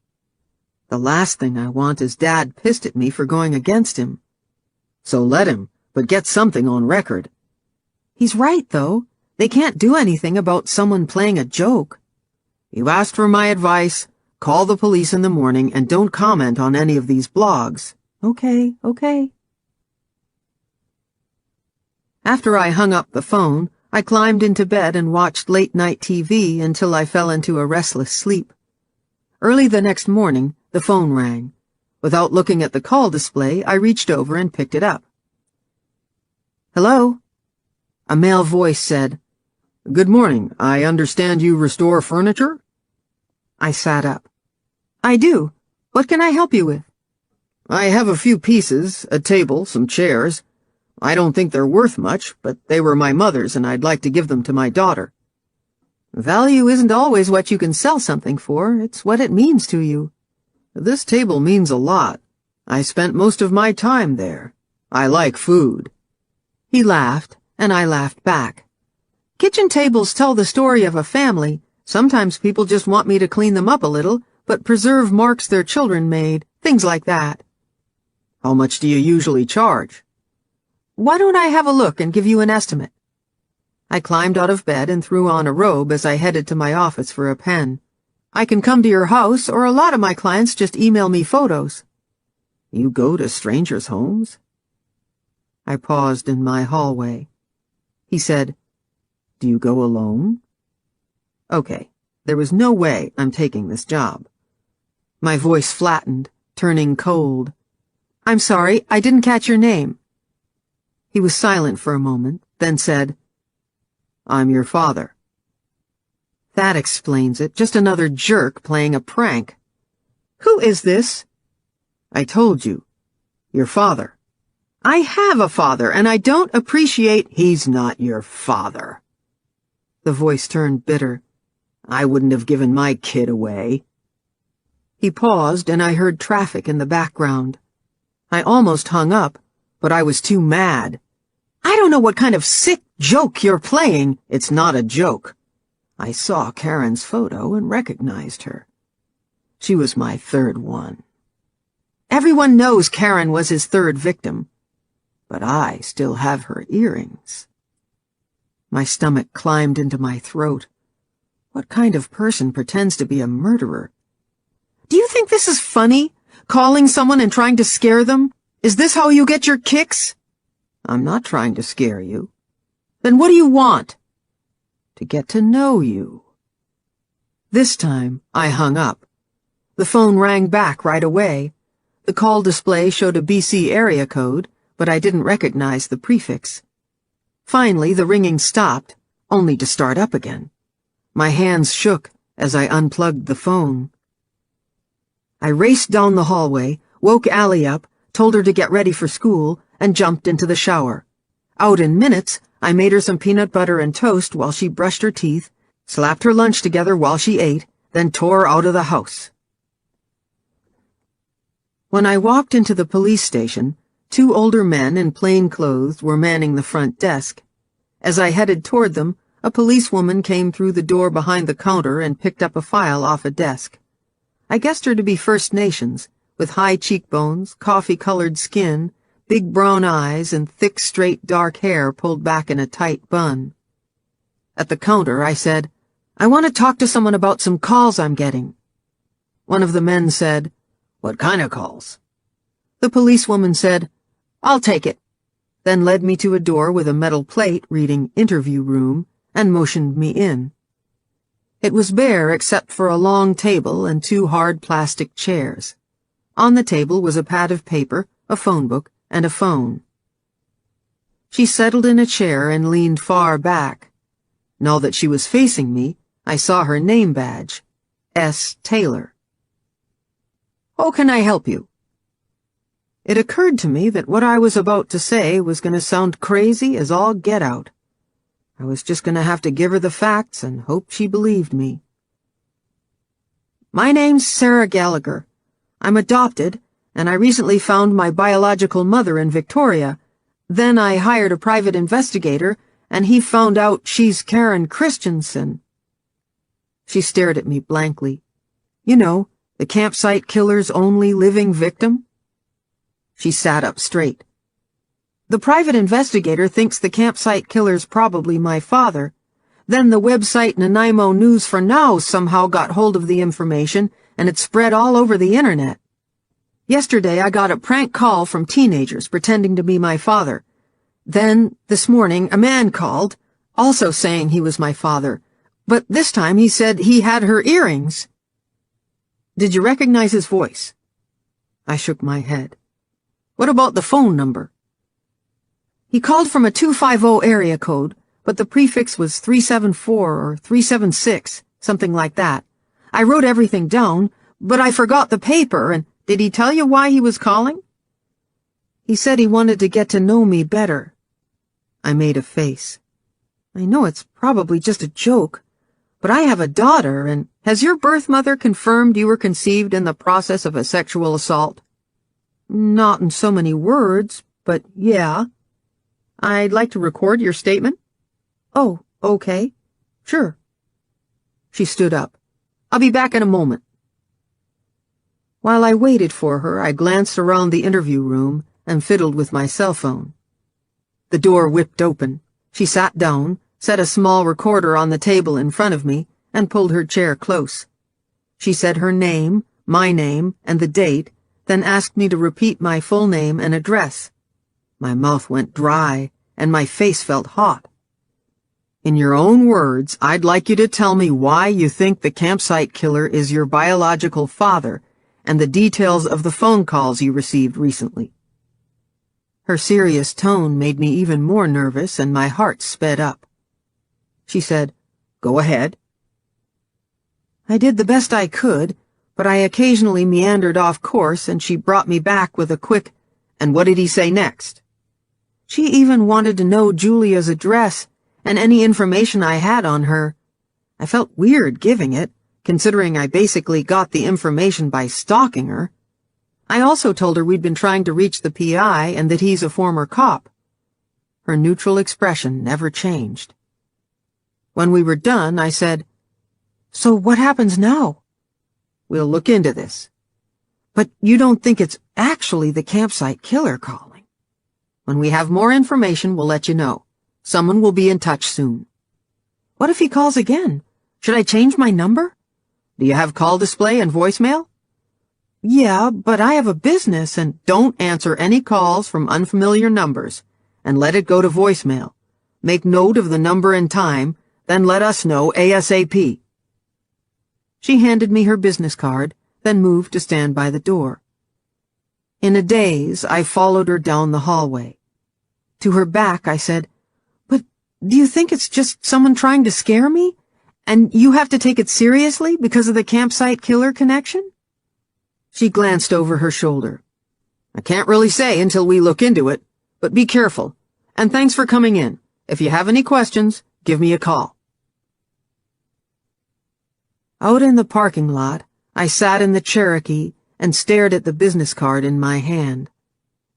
The last thing I want is Dad pissed at me for going against him. "So let him, but get something on record." "He's right, though. They can't do anything about someone playing a joke." "You asked for my advice. Call the police in the morning and don't comment on any of these blogs." "Okay, okay." After I hung up the phone, I climbed into bed and watched late-night TV until I fell into a restless sleep. Early the next morning, the phone rang. Without looking at the call display, I reached over and picked it up. "Hello?" A male voice said, "Good morning. I understand you restore furniture?" I sat up. "I do. What can I help you with?" "I have a few pieces, a table, some chairs. I don't think they're worth much, but they were my mother's and I'd like to give them to my daughter." "Value isn't always what you can sell something for. It's what it means to you." "This table means a lot. I spent most of my time there. I like food." He laughed, and I laughed back. "Kitchen tables tell the story of a family. Sometimes people just want me to clean them up a little, but preserve marks their children made, things like that." "How much do you usually charge?" "Why don't I have a look and give you an estimate?" I climbed out of bed and threw on a robe as I headed to my office for a pen. "I can come to your house, or a lot of my clients just email me photos." "You go to strangers' homes?" I paused in my hallway. He said, "Do you go alone?" Okay, there was no way I'm taking this job. My voice flattened, turning cold. "I'm sorry, I didn't catch your name." He was silent for a moment, then said, "I'm your father." That explains it, just another jerk playing a prank. "Who is this?" "I told you. Your father." "I have a father, and I don't appreciate—" "He's not your father." The voice turned bitter. "I wouldn't have given my kid away." He paused, and I heard traffic in the background. I almost hung up, but I was too mad. "I don't know what kind of sick joke you're playing." "It's not a joke. I saw Karen's photo and recognized her. She was my third one." "Everyone knows Karen was his third victim." "But I still have her earrings." My stomach climbed into my throat. What kind of person pretends to be a murderer? "Do you think this is funny? Calling someone and trying to scare them? Is this how you get your kicks?" "I'm not trying to scare you." "Then what do you want?" "To get to know you." This time, I hung up. The phone rang back right away. The call display showed a BC area code, but I didn't recognize the prefix. Finally, the ringing stopped, only to start up again. My hands shook as I unplugged the phone. I raced down the hallway, woke Allie up, told her to get ready for school, and jumped into the shower. Out in minutes, I made her some peanut butter and toast while she brushed her teeth, slapped her lunch together while she ate, then tore out of the house. When I walked into the police station, 2 older men in plain clothes were manning the front desk. As I headed toward them, a policewoman came through the door behind the counter and picked up a file off a desk. I guessed her to be First Nations, with high cheekbones, coffee-colored skin, big brown eyes, and thick, straight, dark hair pulled back in a tight bun. At the counter, I said, "I want to talk to someone about some calls I'm getting." One of the men said, "What kind of calls?" The policewoman said, "I'll take it," then led me to a door with a metal plate reading "Interview Room" and motioned me in. It was bare except for a long table and 2 hard plastic chairs. On the table was a pad of paper, a phone book, and a phone. She settled in a chair and leaned far back. Now that she was facing me, I saw her name badge, S. Taylor. "How can I help you?" It occurred to me that what I was about to say was going to sound crazy as all get out. I was just going to have to give her the facts and hope she believed me. "My name's Sarah Gallagher. I'm adopted, and I recently found my biological mother in Victoria. Then I hired a private investigator, and he found out she's Karen Christensen." She stared at me blankly. "You know, the campsite killer's only living victim?" She sat up straight. "The private investigator thinks the campsite killer's probably my father. Then the website Nanaimo News for Now somehow got hold of the information, and it spread all over the internet. Yesterday I got a prank call from teenagers pretending to be my father. Then, this morning, a man called, also saying he was my father, but this time he said he had her earrings." "Did you recognize his voice?" I shook my head. "What about the phone number?" "He called from a 250 area code, but the prefix was 374 or 376, something like that. I wrote everything down, but I forgot the paper, and did he tell you why he was calling?" "He said he wanted to get to know me better." I made a face. "I know it's probably just a joke, but I have a daughter, and has your birth mother confirmed you were conceived in the process of a sexual assault?" "Not in so many words, but yeah." "I'd like to record your statement." "Oh, okay. Sure." She stood up. "I'll be back in a moment." While I waited for her, I glanced around the interview room and fiddled with my cell phone. The door whipped open. She sat down, set a small recorder on the table in front of me, and pulled her chair close. She said her name, my name, and the date, then asked me to repeat my full name and address. My mouth went dry, and my face felt hot. "In your own words, I'd like you to tell me why you think the campsite killer is your biological father, and the details of the phone calls you received recently." Her serious tone made me even more nervous, and my heart sped up. She said, "Go ahead." I did the best I could, but I occasionally meandered off course, and she brought me back with a quick, "And what did he say next?" She even wanted to know Julia's address and any information I had on her. I felt weird giving it, considering I basically got the information by stalking her. I also told her we'd been trying to reach the PI and that he's a former cop. Her neutral expression never changed. When we were done, I said, "So what happens now?" "We'll look into this." "But you don't think it's actually the campsite killer calling?" "When we have more information, we'll let you know. Someone will be in touch soon." "What if he calls again? Should I change my number?" "Do you have call display and voicemail?" "Yeah, but I have a business and—" "Don't answer any calls from unfamiliar numbers, and let it go to voicemail. Make note of the number and time, then let us know ASAP." She handed me her business card, then moved to stand by the door. In a daze, I followed her down the hallway. To her back, I said, "But do you think it's just someone trying to scare me? And you have to take it seriously because of the campsite killer connection?" She glanced over her shoulder. "I can't really say until we look into it, but be careful. And thanks for coming in. If you have any questions, give me a call." Out in the parking lot, I sat in the Cherokee and stared at the business card in my hand.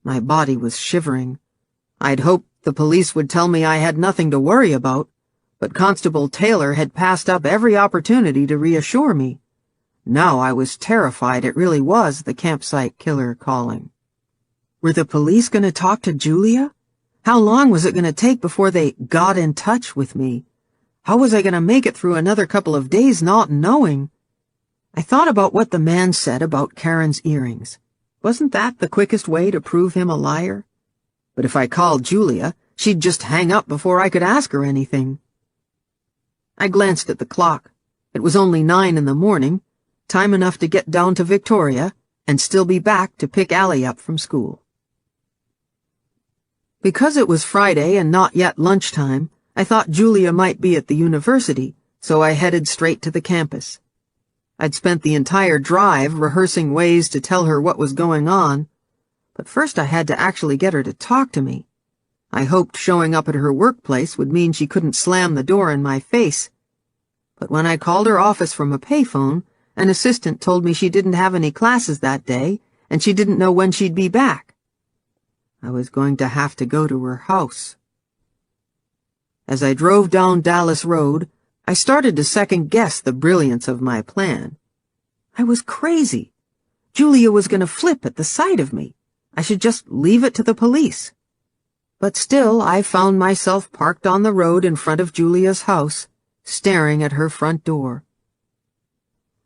My body was shivering. I'd hoped the police would tell me I had nothing to worry about, but Constable Taylor had passed up every opportunity to reassure me. Now I was terrified it really was the campsite killer calling. Were the police going to talk to Julia? How long was it going to take before they got in touch with me? How was I going to make it through another couple of days not knowing? I thought about what the man said about Karen's earrings. Wasn't that the quickest way to prove him a liar? But if I called Julia, she'd just hang up before I could ask her anything. I glanced at the clock. It was only 9 in the morning, time enough to get down to Victoria and still be back to pick Allie up from school. Because it was Friday and not yet lunchtime, I thought Julia might be at the university, so I headed straight to the campus. I'd spent the entire drive rehearsing ways to tell her what was going on, but first I had to actually get her to talk to me. I hoped showing up at her workplace would mean she couldn't slam the door in my face. But when I called her office from a payphone, an assistant told me she didn't have any classes that day, and she didn't know when she'd be back. I was going to have to go to her house. As I drove down Dallas Road, I started to second-guess the brilliance of my plan. I was crazy. Julia was going to flip at the sight of me. I should just leave it to the police. But still, I found myself parked on the road in front of Julia's house, staring at her front door.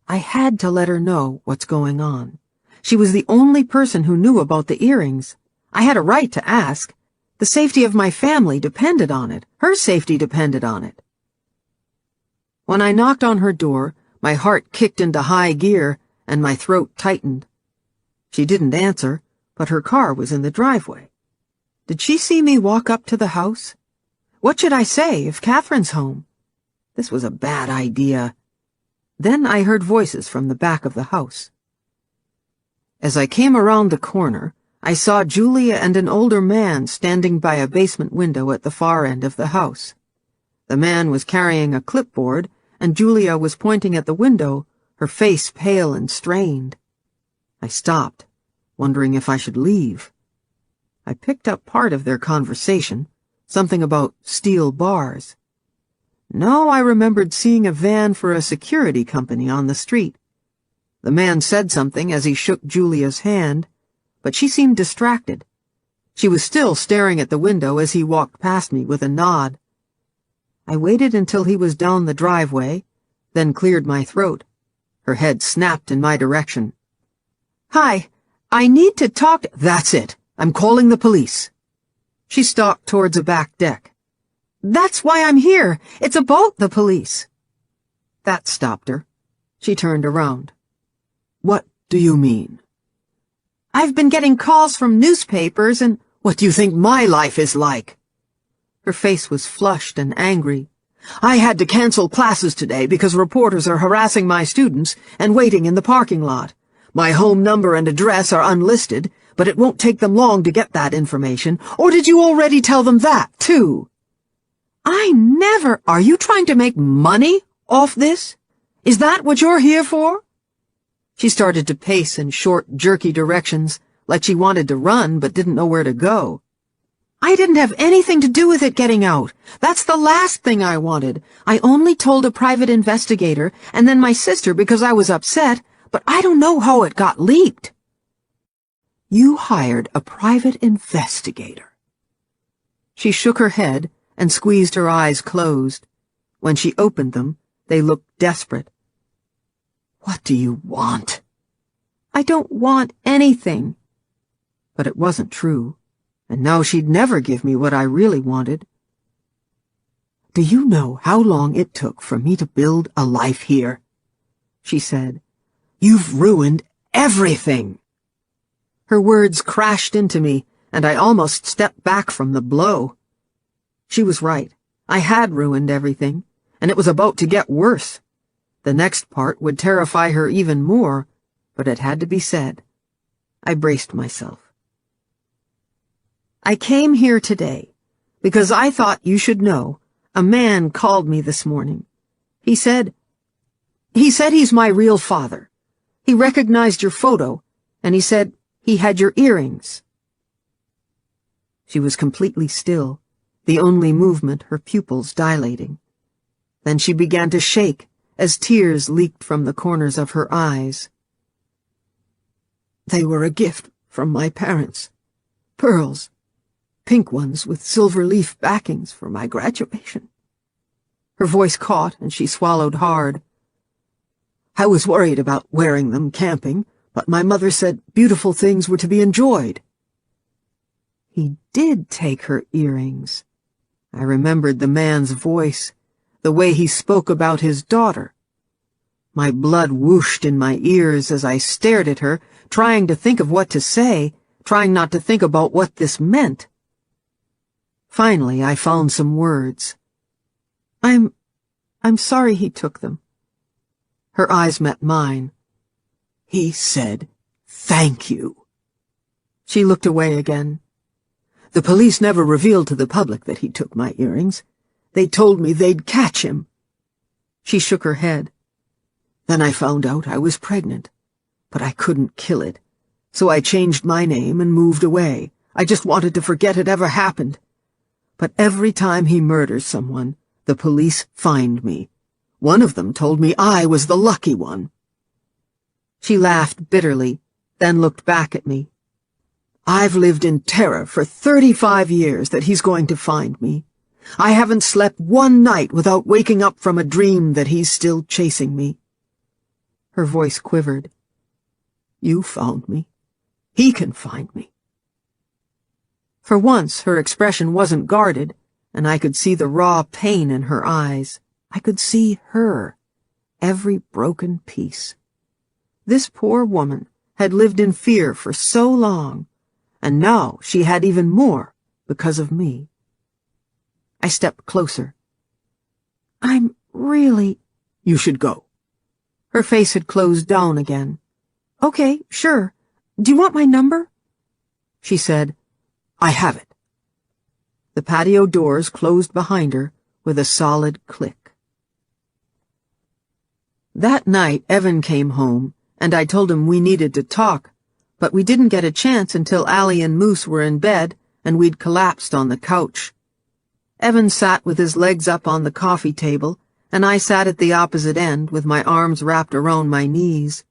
I had to let her know what's going on. She was the only person who knew about the earrings. I had a right to ask. The safety of my family depended on it. Her safety depended on it. When I knocked on her door, my heart kicked into high gear and my throat tightened. She didn't answer, but her car was in the driveway. Did she see me walk up to the house? What should I say if Catherine's home? This was a bad idea. Then I heard voices from the back of the house. As I came around the corner, I saw Julia and an older man standing by a basement window at the far end of the house. The man was carrying a clipboard, and Julia was pointing at the window, her face pale and strained. I stopped, wondering if I should leave. I picked up part of their conversation, something about steel bars. No, I remembered seeing a van for a security company on the street. The man said something as he shook Julia's hand, but she seemed distracted. She was still staring at the window as he walked past me with a nod. I waited until he was down the driveway, then cleared my throat. Her head snapped in my direction. "Hi, I need to talk to—" "That's it. I'm calling the police." She stalked towards a back deck. "That's why I'm here. It's about the police." That stopped her. She turned around. "What do you mean?" "I've been getting calls from newspapers and—" "What do you think my life is like?" Her face was flushed and angry. "I had to cancel classes today because reporters are harassing my students and waiting in the parking lot. My home number and address are unlisted, but it won't take them long to get that information. Or did you already tell them that, too?" "I never— Are you trying to make money off this? Is that what you're here for?" She started to pace in short, jerky directions, like she wanted to run but didn't know where to go. "I didn't have anything to do with it getting out. That's the last thing I wanted. I only told a private investigator and then my sister because I was upset, but I don't know how it got leaked." "You hired a private investigator?" She shook her head and squeezed her eyes closed. When she opened them, they looked desperate. "What do you want?" "I don't want anything." But it wasn't true, and now she'd never give me what I really wanted. "Do you know how long it took for me to build a life here?" she said. "You've ruined everything." Her words crashed into me, and I almost stepped back from the blow. She was right. I had ruined everything, and it was about to get worse. The next part would terrify her even more, but it had to be said. I braced myself. "I came here today because I thought you should know. A man called me this morning. He said he's my real father. He recognized your photo, and he said he had your earrings." She was completely still, the only movement her pupils dilating. Then she began to shake as tears leaked from the corners of her eyes. "They were a gift from my parents. Pearls. Pink ones with silver leaf backings for my graduation." Her voice caught and she swallowed hard. "I was worried about wearing them camping, but my mother said beautiful things were to be enjoyed." He did take her earrings. I remembered the man's voice, the way he spoke about his daughter. My blood whooshed in my ears as I stared at her, trying to think of what to say, trying not to think about what this meant. Finally, I found some words. I'm sorry he took them." Her eyes met mine. "He said, 'Thank you.'" She looked away again. "The police never revealed to the public that he took my earrings. They told me they'd catch him." She shook her head. "Then I found out I was pregnant, but I couldn't kill it, so I changed my name and moved away. I just wanted to forget it ever happened. But every time he murders someone, the police find me. One of them told me I was the lucky one." She laughed bitterly, then looked back at me. "I've lived in terror for 35 years that he's going to find me. I haven't slept one night without waking up from a dream that he's still chasing me." Her voice quivered. "You found me. He can find me." For once, her expression wasn't guarded, and I could see the raw pain in her eyes. I could see her, every broken piece. This poor woman had lived in fear for so long, and now she had even more because of me. I stepped closer. "I'm really—" "You should go." Her face had closed down again. "Okay, sure. Do you want my number?" She said, "I have it." The patio doors closed behind her with a solid click. That night, Evan came home, and I told him we needed to talk, but we didn't get a chance until Allie and Moose were in bed, and we'd collapsed on the couch. Evan sat with his legs up on the coffee table, and I sat at the opposite end with my arms wrapped around my knees.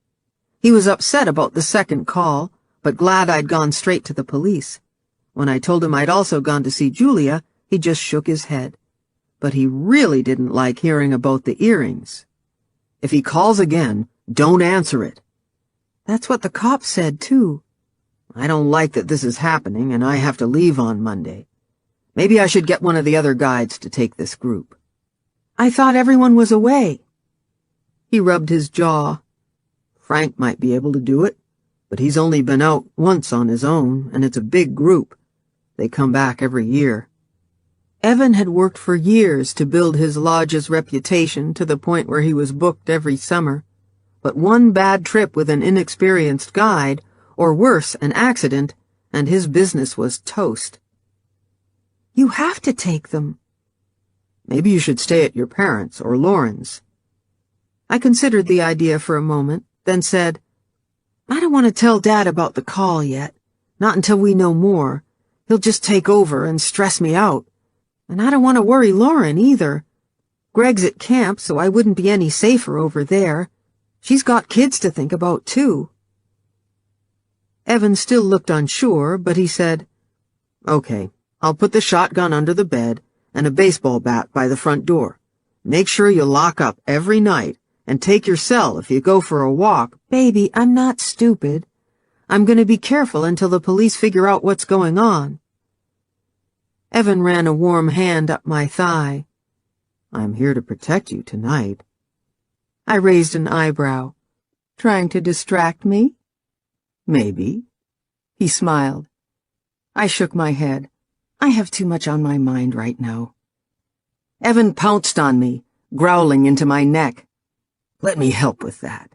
He was upset about the second call, but glad I'd gone straight to the police. When I told him I'd also gone to see Julia, he just shook his head. But he really didn't like hearing about the earrings. "If he calls again, don't answer it." That's what the cop said, too. "I don't like that this is happening, and I have to leave on Monday. Maybe I should get one of the other guides to take this group." "I thought everyone was away." He rubbed his jaw. "Frank might be able to do it, but he's only been out once on his own, and it's a big group. They come back every year." Evan had worked for years to build his lodge's reputation to the point where he was booked every summer, but one bad trip with an inexperienced guide, or worse, an accident, and his business was toast. "You have to take them." "Maybe you should stay at your parents' or Lauren's." I considered the idea for a moment, then said, "I don't want to tell Dad about the call yet, not until we know more. He'll just take over and stress me out. And I don't want to worry Lauren either. Greg's at camp, so I wouldn't be any safer over there. She's got kids to think about, too." Evan still looked unsure, but he said, "Okay, I'll put the shotgun under the bed and a baseball bat by the front door. Make sure you lock up every night and take your cell if you go for a walk." "Baby, I'm not stupid. I'm going to be careful until the police figure out what's going on." Evan ran a warm hand up my thigh. "I'm here to protect you tonight." I raised an eyebrow. "Trying to distract me?" "Maybe." He smiled. I shook my head. I have too much on my mind right now. Evan pounced on me, growling into my neck. "Let me help with that."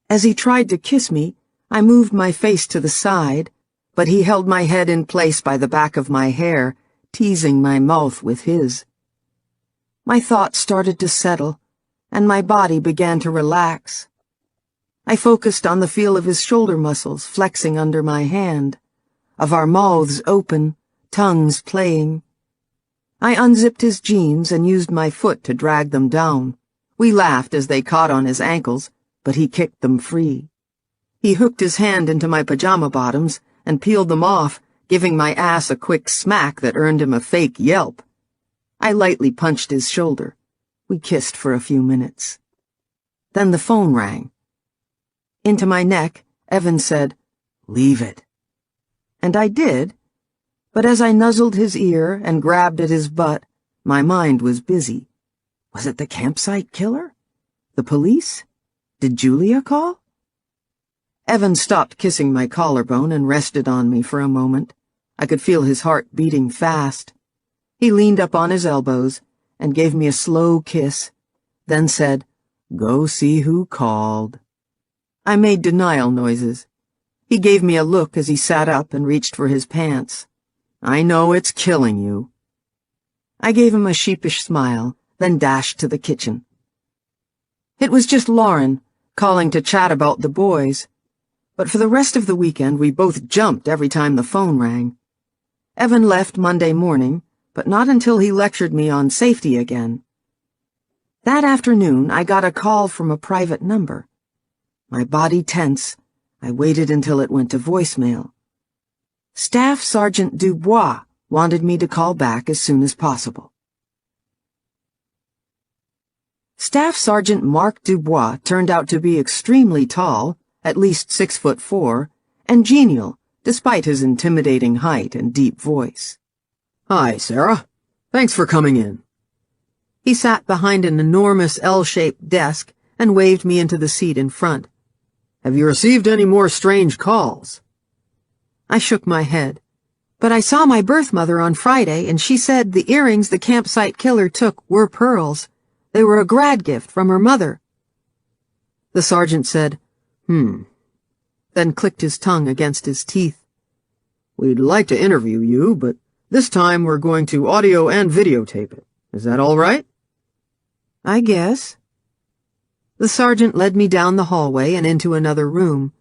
As he tried to kiss me, I moved my face to the side, but he held my head in place by the back of my hair, teasing my mouth with his. My thoughts started to settle, and my body began to relax. I focused on the feel of his shoulder muscles flexing under my hand, of our mouths open, tongues playing. I unzipped his jeans and used my foot to drag them down. We laughed as they caught on his ankles, but he kicked them free. He hooked his hand into my pajama bottoms and peeled them off, giving my ass a quick smack that earned him a fake yelp. I lightly punched his shoulder. We kissed for a few minutes. Then the phone rang. Into my neck, Evan said, "Leave it." And I did, but as I nuzzled his ear and grabbed at his butt, my mind was busy. Was it the campsite killer? The police? Did Julia call? Evan stopped kissing my collarbone and rested on me for a moment. I could feel his heart beating fast. He leaned up on his elbows and gave me a slow kiss, then said, "Go see who called." I made denial noises. He gave me a look as he sat up and reached for his pants. "I know it's killing you." I gave him a sheepish smile, then dashed to the kitchen. It was just Lauren, calling to chat about the boys. But for the rest of the weekend, we both jumped every time the phone rang. Evan left Monday morning, but not until he lectured me on safety again. That afternoon, I got a call from a private number. My body tense, I waited until it went to voicemail. Staff Sergeant Dubois wanted me to call back as soon as possible. Staff Sergeant Mark Dubois turned out to be extremely tall, at least 6'4", and genial, despite his intimidating height and deep voice. "Hi, Sarah. Thanks for coming in." He sat behind an enormous L-shaped desk and waved me into the seat in front. "Have you received any more strange calls?" I shook my head. But I saw my birth mother on Friday, and she said the earrings the campsite killer took were pearls. They were a grad gift from her mother. The sergeant said, then clicked his tongue against his teeth. "We'd like to interview you, but this time we're going to audio and videotape it. Is that all right?" "I guess." The sergeant led me down the hallway and into another room.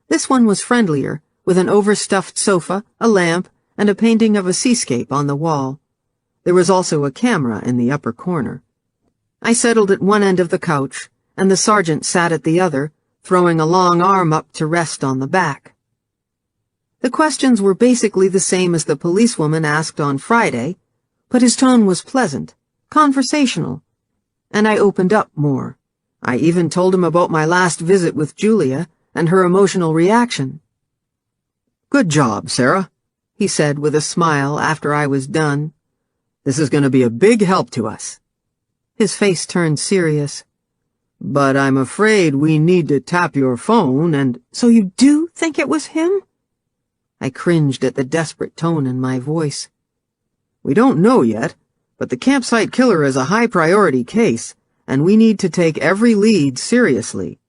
This one was friendlier, with an overstuffed sofa, a lamp, and a painting of a seascape on the wall. There was also a camera in the upper corner. I settled at one end of the couch, and the sergeant sat at the other, throwing a long arm up to rest on the back. The questions were basically the same as the policewoman asked on Friday, but his tone was pleasant, conversational, and I opened up more. I even told him about my last visit with Julia and her emotional reaction. "Good job, Sarah," he said with a smile after I was done. "This is going to be a big help to us." His face turned serious. "But I'm afraid we need to tap your phone and—" "So you do think it was him?" I cringed at the desperate tone in my voice. "We don't know yet, but the campsite killer is a high-priority case, and we need to take every lead seriously.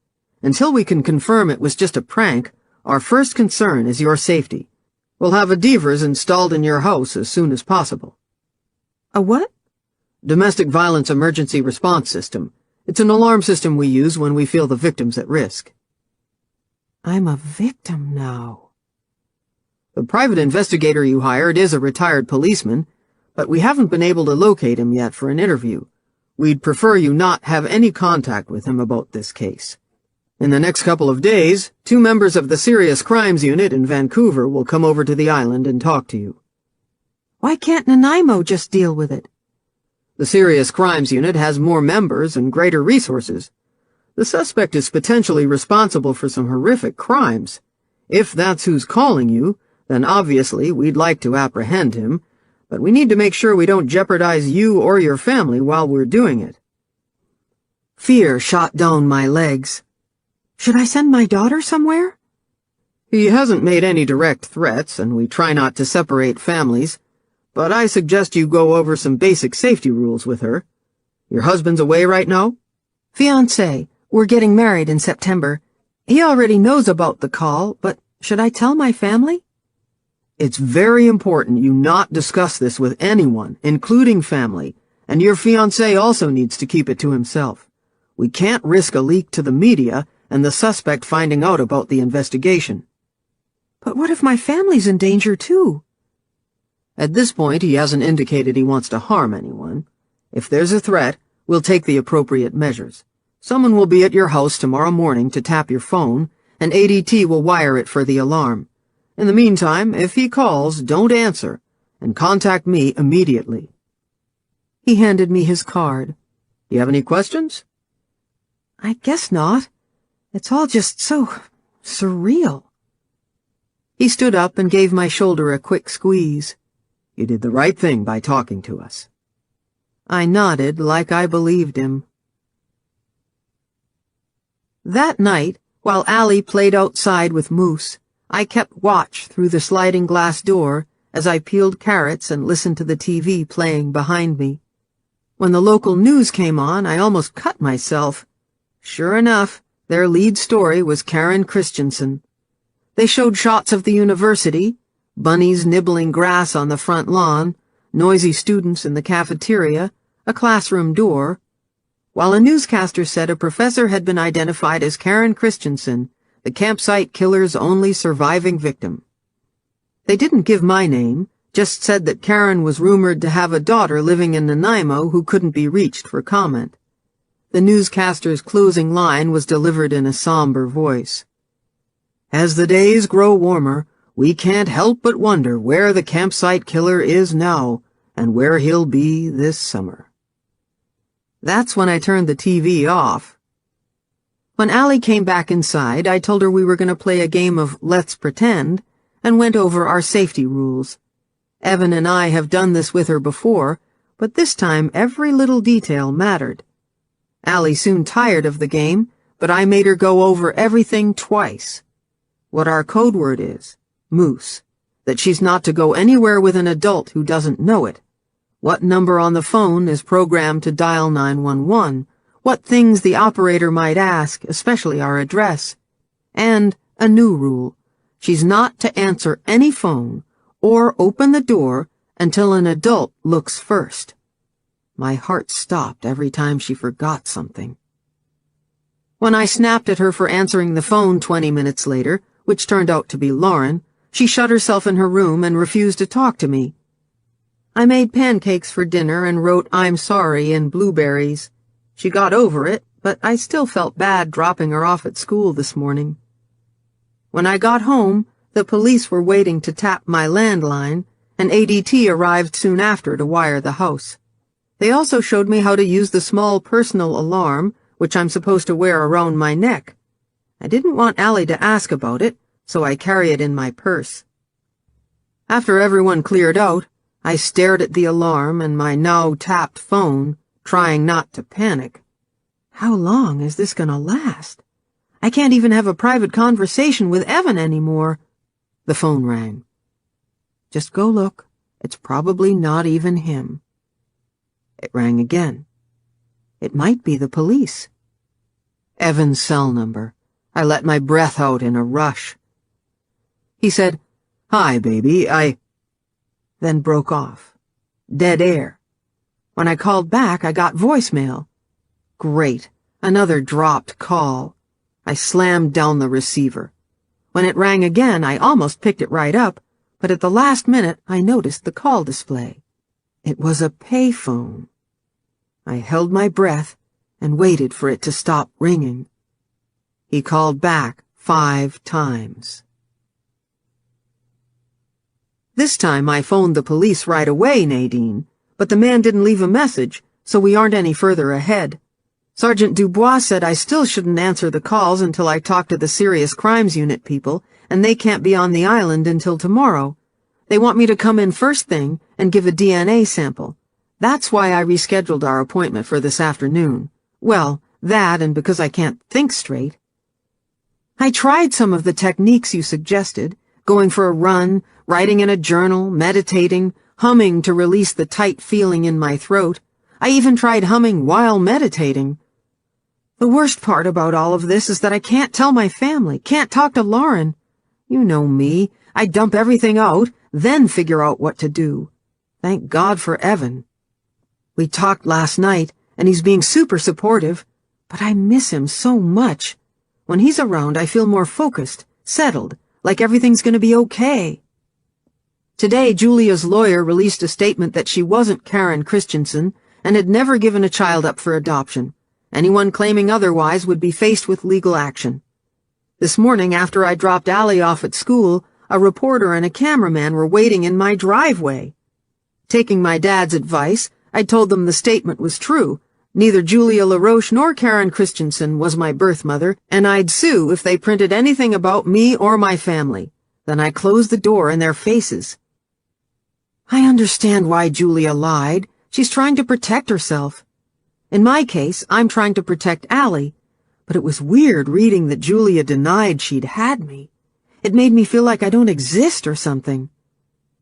Until we can confirm it was just a prank, our first concern is your safety. We'll have a DVRS installed in your house as soon as possible." "A what?" "Domestic Violence Emergency Response System. It's an alarm system we use when we feel the victim's at risk." "I'm a victim now." "The private investigator you hired is a retired policeman, but we haven't been able to locate him yet for an interview. We'd prefer you not have any contact with him about this case. In the next couple of days, 2 members of the Serious Crimes Unit in Vancouver will come over to the island and talk to you." "Why can't Nanaimo just deal with it?" "The Serious Crimes Unit has more members and greater resources. The suspect is potentially responsible for some horrific crimes. If that's who's calling you, then obviously we'd like to apprehend him, but we need to make sure we don't jeopardize you or your family while we're doing it." Fear shot down my legs. "Should I send my daughter somewhere?" "He hasn't made any direct threats, and we try not to separate families, but I suggest you go over some basic safety rules with her. Your husband's away right now?" "Fiancé. We're getting married in September. He already knows about the call, but should I tell my family?" "It's very important you not discuss this with anyone, including family, and your fiancé also needs to keep it to himself. We can't risk a leak to the media and the suspect finding out about the investigation." "But what if my family's in danger too?" At this point, he hasn't indicated he wants to harm anyone. If there's a threat, we'll take the appropriate measures. Someone will be at your house tomorrow morning to tap your phone, and ADT will wire it for the alarm. In the meantime, if he calls, don't answer, and contact me immediately." He handed me his card. You have any questions? I guess not. It's all just so surreal. He stood up and gave my shoulder a quick squeeze. You did the right thing by talking to us. I nodded like I believed him. That night, while Allie played outside with Moose, I kept watch through the sliding glass door as I peeled carrots and listened to the TV playing behind me. When the local news came on, I almost cut myself. Sure enough, their lead story was Karen Christensen. They showed shots of the university, bunnies nibbling grass on the front lawn, noisy students in the cafeteria, a classroom door, while a newscaster said a professor had been identified as Karen Christensen, the campsite killer's only surviving victim. They didn't give my name, just said that Karen was rumored to have a daughter living in Nanaimo who couldn't be reached for comment. The newscaster's closing line was delivered in a somber voice. As the days grow warmer, we can't help but wonder where the campsite killer is now and where he'll be this summer. That's when I turned the TV off. When Allie came back inside, I told her we were going to play a game of Let's Pretend and went over our safety rules. Evan and I have done this with her before, but this time every little detail mattered. Allie soon tired of the game, but I made her go over everything twice. What our code word is, Moose, that she's not to go anywhere with an adult who doesn't know it, what number on the phone is programmed to dial 911, what things the operator might ask, especially our address, and a new rule, she's not to answer any phone or open the door until an adult looks first. My heart stopped every time she forgot something. When I snapped at her for answering the phone 20 minutes later, which turned out to be Lauren, she shut herself in her room and refused to talk to me. I made pancakes for dinner and wrote "I'm sorry" in blueberries. She got over it, but I still felt bad dropping her off at school this morning. When I got home, the police were waiting to tap my landline, and ADT arrived soon after to wire the house. They also showed me how to use the small personal alarm, which I'm supposed to wear around my neck. I didn't want Allie to ask about it, so I carry it in my purse. After everyone cleared out, I stared at the alarm and my now tapped phone, trying not to panic. How long is this gonna last? I can't even have a private conversation with Evan anymore. The phone rang. Just go look. It's probably not even him. It rang again. It might be the police. Evan's cell number. I let my breath out in a rush. He said, "Hi, baby, then broke off. Dead air. When I called back, I got voicemail. Great, another dropped call. I slammed down the receiver. When it rang again, I almost picked it right up, but at the last minute, I noticed the call display. It was a payphone. I held my breath and waited for it to stop ringing. He called back 5 times. This time I phoned the police right away, Nadine, but the man didn't leave a message, so we aren't any further ahead. Sergeant Dubois said I still shouldn't answer the calls until I talk to the Serious Crimes Unit people, and they can't be on the island until tomorrow. They want me to come in first thing and give a DNA sample. That's why I rescheduled our appointment for this afternoon. Well, that and because I can't think straight. I tried some of the techniques you suggested, going for a run, writing in a journal, meditating, humming to release the tight feeling in my throat. I even tried humming while meditating. The worst part about all of this is that I can't tell my family, can't talk to Lauren. You know me, I dump everything out, then figure out what to do. Thank God for Evan. We talked last night, and he's being super supportive, but I miss him so much. When he's around, I feel more focused, settled, like everything's gonna be okay. Today, Julia's lawyer released a statement that she wasn't Karen Christensen and had never given a child up for adoption. Anyone claiming otherwise would be faced with legal action. This morning, after I dropped Allie off at school, a reporter and a cameraman were waiting in my driveway. Taking my dad's advice, I told them the statement was true. Neither Julia LaRoche nor Karen Christensen was my birth mother, and I'd sue if they printed anything about me or my family. Then I closed the door in their faces. I understand why Julia lied. She's trying to protect herself. In my case, I'm trying to protect Allie, but it was weird reading that Julia denied she'd had me. It made me feel like I don't exist or something.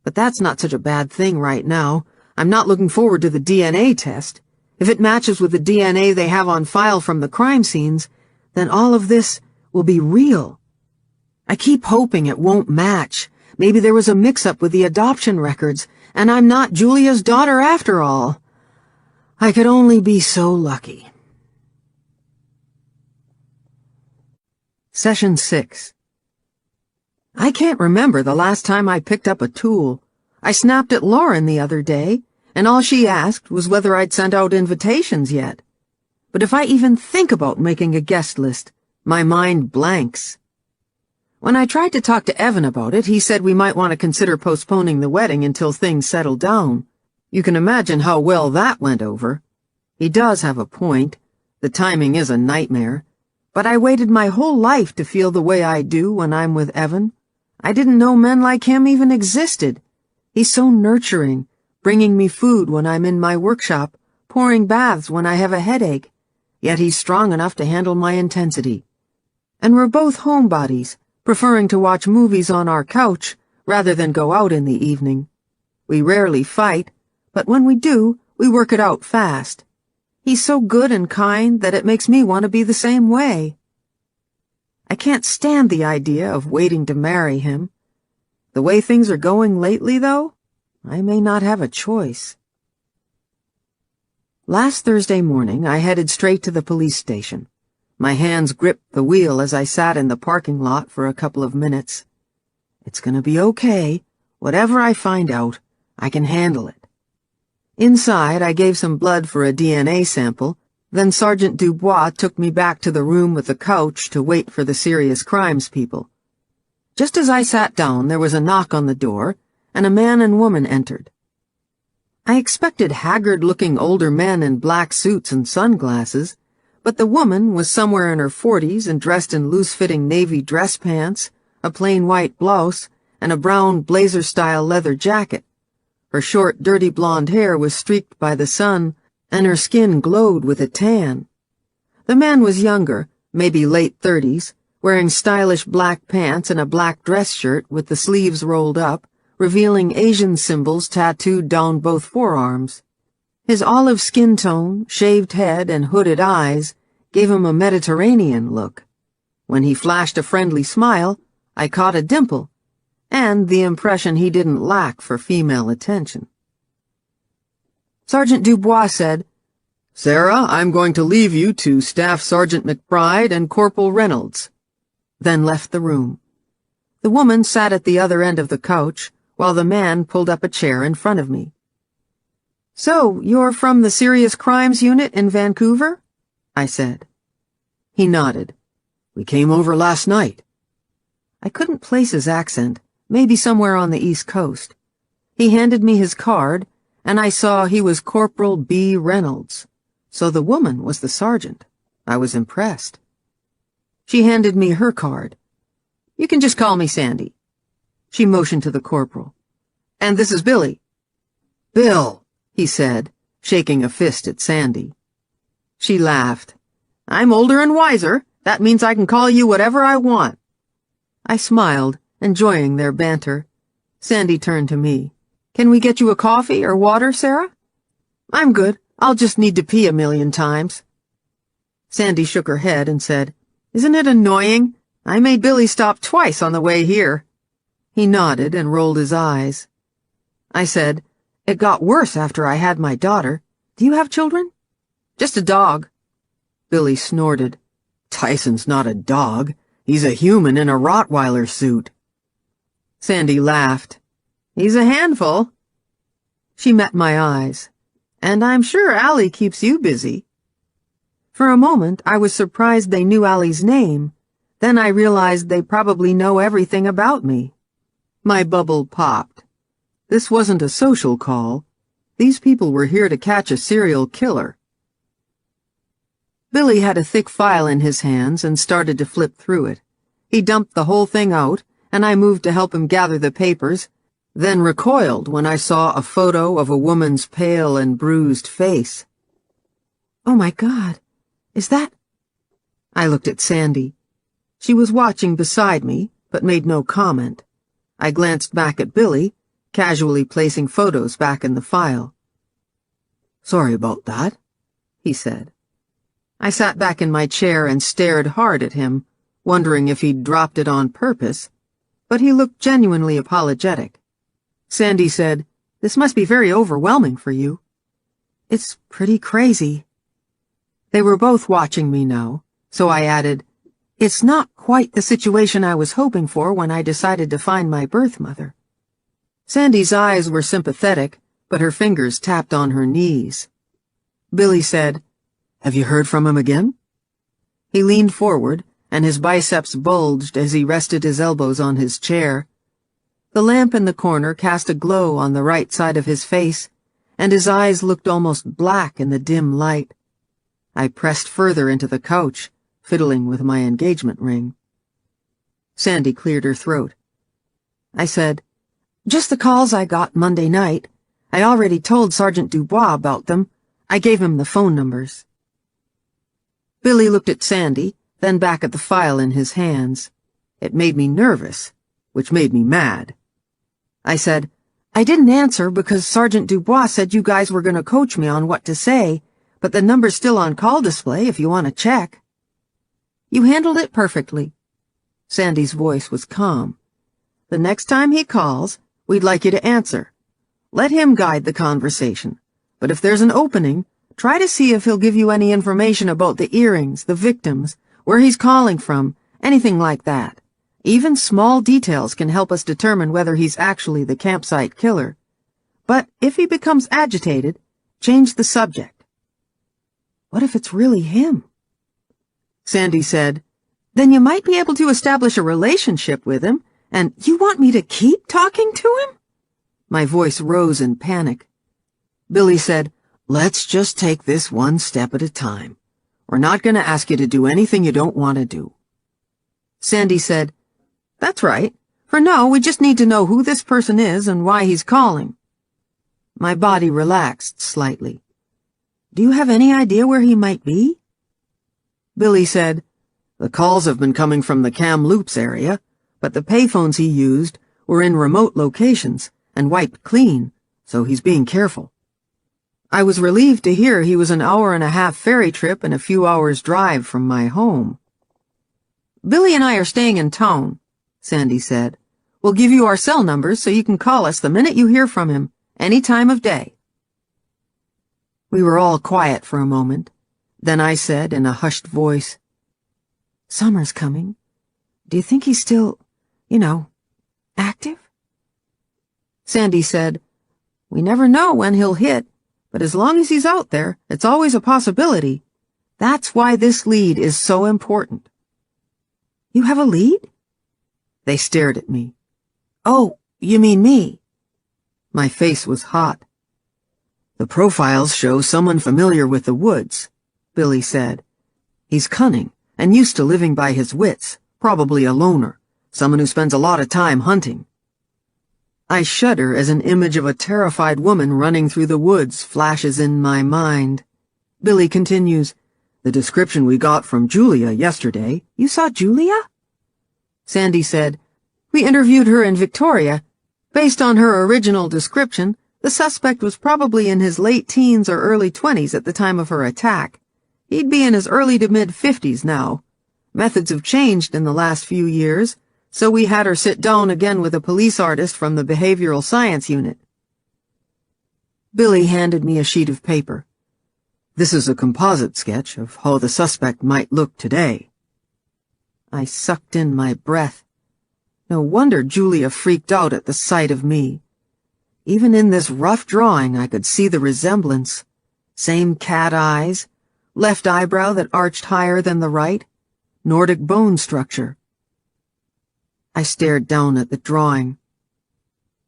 But that's not such a bad thing right now. I'm not looking forward to the DNA test. If it matches with the DNA they have on file from the crime scenes, then all of this will be real. I keep hoping it won't match. Maybe there was a mix-up with the adoption records, and I'm not Julia's daughter after all. I could only be so lucky. Session 6. I can't remember the last time I picked up a tool. I snapped at Lauren the other day, and all she asked was whether I'd sent out invitations yet. But if I even think about making a guest list, my mind blanks. When I tried to talk to Evan about it, he said we might want to consider postponing the wedding until things settle down. You can imagine how well that went over. He does have a point. The timing is a nightmare. But I waited my whole life to feel the way I do when I'm with Evan. I didn't know men like him even existed. He's so nurturing, bringing me food when I'm in my workshop, pouring baths when I have a headache. Yet he's strong enough to handle my intensity. And we're both homebodies, preferring to watch movies on our couch rather than go out in the evening. We rarely fight, but when we do, we work it out fast. He's so good and kind that it makes me want to be the same way. I can't stand the idea of waiting to marry him. The way things are going lately, though, I may not have a choice. Last Thursday morning, I headed straight to the police station. My hands gripped the wheel as I sat in the parking lot for a couple of minutes. It's gonna be okay. Whatever I find out, I can handle it. Inside, I gave some blood for a DNA sample. Then Sergeant Dubois took me back to the room with the couch to wait for the serious crimes people. Just as I sat down, there was a knock on the door, and a man and woman entered. I expected haggard-looking older men in black suits and sunglasses, but the woman was somewhere in her 40s and dressed in loose-fitting navy dress pants, a plain white blouse, and a brown blazer-style leather jacket. Her short, dirty blonde hair was streaked by the sun, and her skin glowed with a tan. The man was younger, maybe late 30s, wearing stylish black pants and a black dress shirt with the sleeves rolled up, revealing Asian symbols tattooed down both forearms. His olive skin tone, shaved head, and hooded eyes gave him a Mediterranean look. When he flashed a friendly smile, I caught a dimple, and the impression he didn't lack for female attention. Sergeant Dubois said, "Sarah, I'm going to leave you to Staff Sergeant McBride and Corporal Reynolds," then left the room. The woman sat at the other end of the couch, while the man pulled up a chair in front of me. "So, you're from the Serious Crimes Unit in Vancouver?" I said. He nodded. "We came over last night." I couldn't place his accent, maybe somewhere on the East Coast. He handed me his card, and I saw he was Corporal B. Reynolds. So the woman was the sergeant. I was impressed. She handed me her card. "You can just call me Sandy." She motioned to the corporal. "And this is Billy." "Bill," he said, shaking a fist at Sandy. She laughed. "I'm older and wiser. That means I can call you whatever I want." I smiled, enjoying their banter. Sandy turned to me. "Can we get you a coffee or water, Sarah?" "I'm good. I'll just need to pee 1,000,000 times." Sandy shook her head and said, "Isn't it annoying? I made Billy stop twice on the way here." He nodded and rolled his eyes. I said, "It got worse after I had my daughter. Do you have children?" "Just a dog." Billy snorted. "Tyson's not a dog. He's a human in a Rottweiler suit." Sandy laughed. He's a handful. She met my eyes. And I'm sure Allie keeps you busy. For a moment, I was surprised they knew Allie's name. Then I realized they probably know everything about me. My bubble popped. This wasn't a social call. These people were here to catch a serial killer. Billy had a thick file in his hands and started to flip through it. He dumped the whole thing out, and I moved to help him gather the papers, then recoiled when I saw a photo of a woman's pale and bruised face. Oh my God, is that... I looked at Sandy. She was watching beside me, but made no comment. I glanced back at Billy, casually placing photos back in the file. Sorry about that, he said. I sat back in my chair and stared hard at him, wondering if he'd dropped it on purpose, but he looked genuinely apologetic. Sandy said, "This must be very overwhelming for you." It's pretty crazy. They were both watching me now, so I added, "It's not quite the situation I was hoping for when I decided to find my birth mother." Sandy's eyes were sympathetic, but her fingers tapped on her knees. Billy said, "Have you heard from him again?" He leaned forward, and his biceps bulged as he rested his elbows on his chair. The lamp in the corner cast a glow on the right side of his face, and his eyes looked almost black in the dim light. I pressed further into the couch, fiddling with my engagement ring. Sandy cleared her throat. I said, "Just the calls I got Monday night. I already told Sergeant Dubois about them. I gave him the phone numbers." Billy looked at Sandy, then back at the file in his hands. It made me nervous, which made me mad. I said, "I didn't answer because Sergeant Dubois said you guys were going to coach me on what to say, but the number's still on call display if you want to check." "You handled it perfectly." Sandy's voice was calm. "The next time he calls, we'd like you to answer. Let him guide the conversation, but if there's an opening, try to see if he'll give you any information about the earrings, the victims, where he's calling from, anything like that. Even small details can help us determine whether he's actually the campsite killer. But if he becomes agitated, change the subject." What if it's really him? Sandy said, "Then you might be able to establish a relationship with him, and you want me to keep talking to him?" My voice rose in panic. Billy said, "Let's just take this one step at a time. We're not going to ask you to do anything you don't want to do." Sandy said, "That's right. For now, we just need to know who this person is and why he's calling." My body relaxed slightly. "Do you have any idea where he might be?" Billy said, "The calls have been coming from the Kamloops area, but the payphones he used were in remote locations and wiped clean, so he's being careful." I was relieved to hear he was an hour-and-a-half ferry trip and a few hours' drive from my home. "Billy and I are staying in town," Sandy said. "We'll give you our cell numbers so you can call us the minute you hear from him, any time of day." We were all quiet for a moment. Then I said in a hushed voice, "Summer's coming. Do you think he's still, active?" Sandy said, "We never know when he'll hit, but as long as he's out there, it's always a possibility. That's why this lead is so important." You have a lead? They stared at me. Oh, you mean me? My face was hot. "The profiles show someone familiar with the woods," Billy said. "He's cunning and used to living by his wits, probably a loner, someone who spends a lot of time hunting." I shudder as an image of a terrified woman running through the woods flashes in my mind. Billy continues, "The description we got from Julia yesterday—" You saw Julia? Sandy said, "We interviewed her in Victoria. Based on her original description, the suspect was probably in his late teens or early 20s at the time of her attack. He'd be in his early to mid-50s now. Methods have changed in the last few years, so we had her sit down again with a police artist from the behavioral science unit." Billy handed me a sheet of paper. "This is a composite sketch of how the suspect might look today." I sucked in my breath. No wonder Julia freaked out at the sight of me. Even in this rough drawing, I could see the resemblance. Same cat eyes, left eyebrow that arched higher than the right, Nordic bone structure. I stared down at the drawing.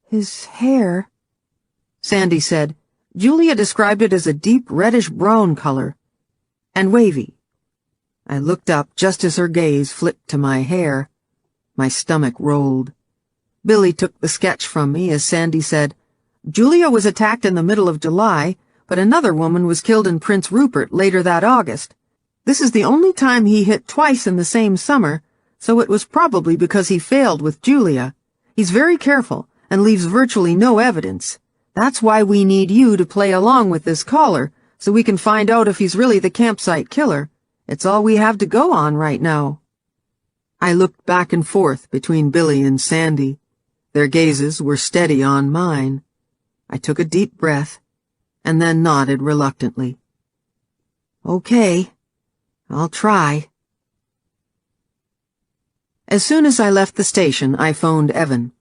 His hair, Sandy said. Julia described it as a deep reddish-brown color, and wavy. I looked up just as her gaze flipped to my hair. My stomach rolled. Billy took the sketch from me as Sandy said, Julia was attacked in the middle of July, but another woman was killed in Prince Rupert later that August. This is the only time he hit twice in the same summer, so it was probably because he failed with Julia. He's very careful and leaves virtually no evidence. That's why we need you to play along with this caller, so we can find out if he's really the campsite killer. It's all we have to go on right now. I looked back and forth between Billy and Sandy. Their gazes were steady on mine. I took a deep breath, and then nodded reluctantly. Okay, I'll try. As soon as I left the station, I phoned Evan.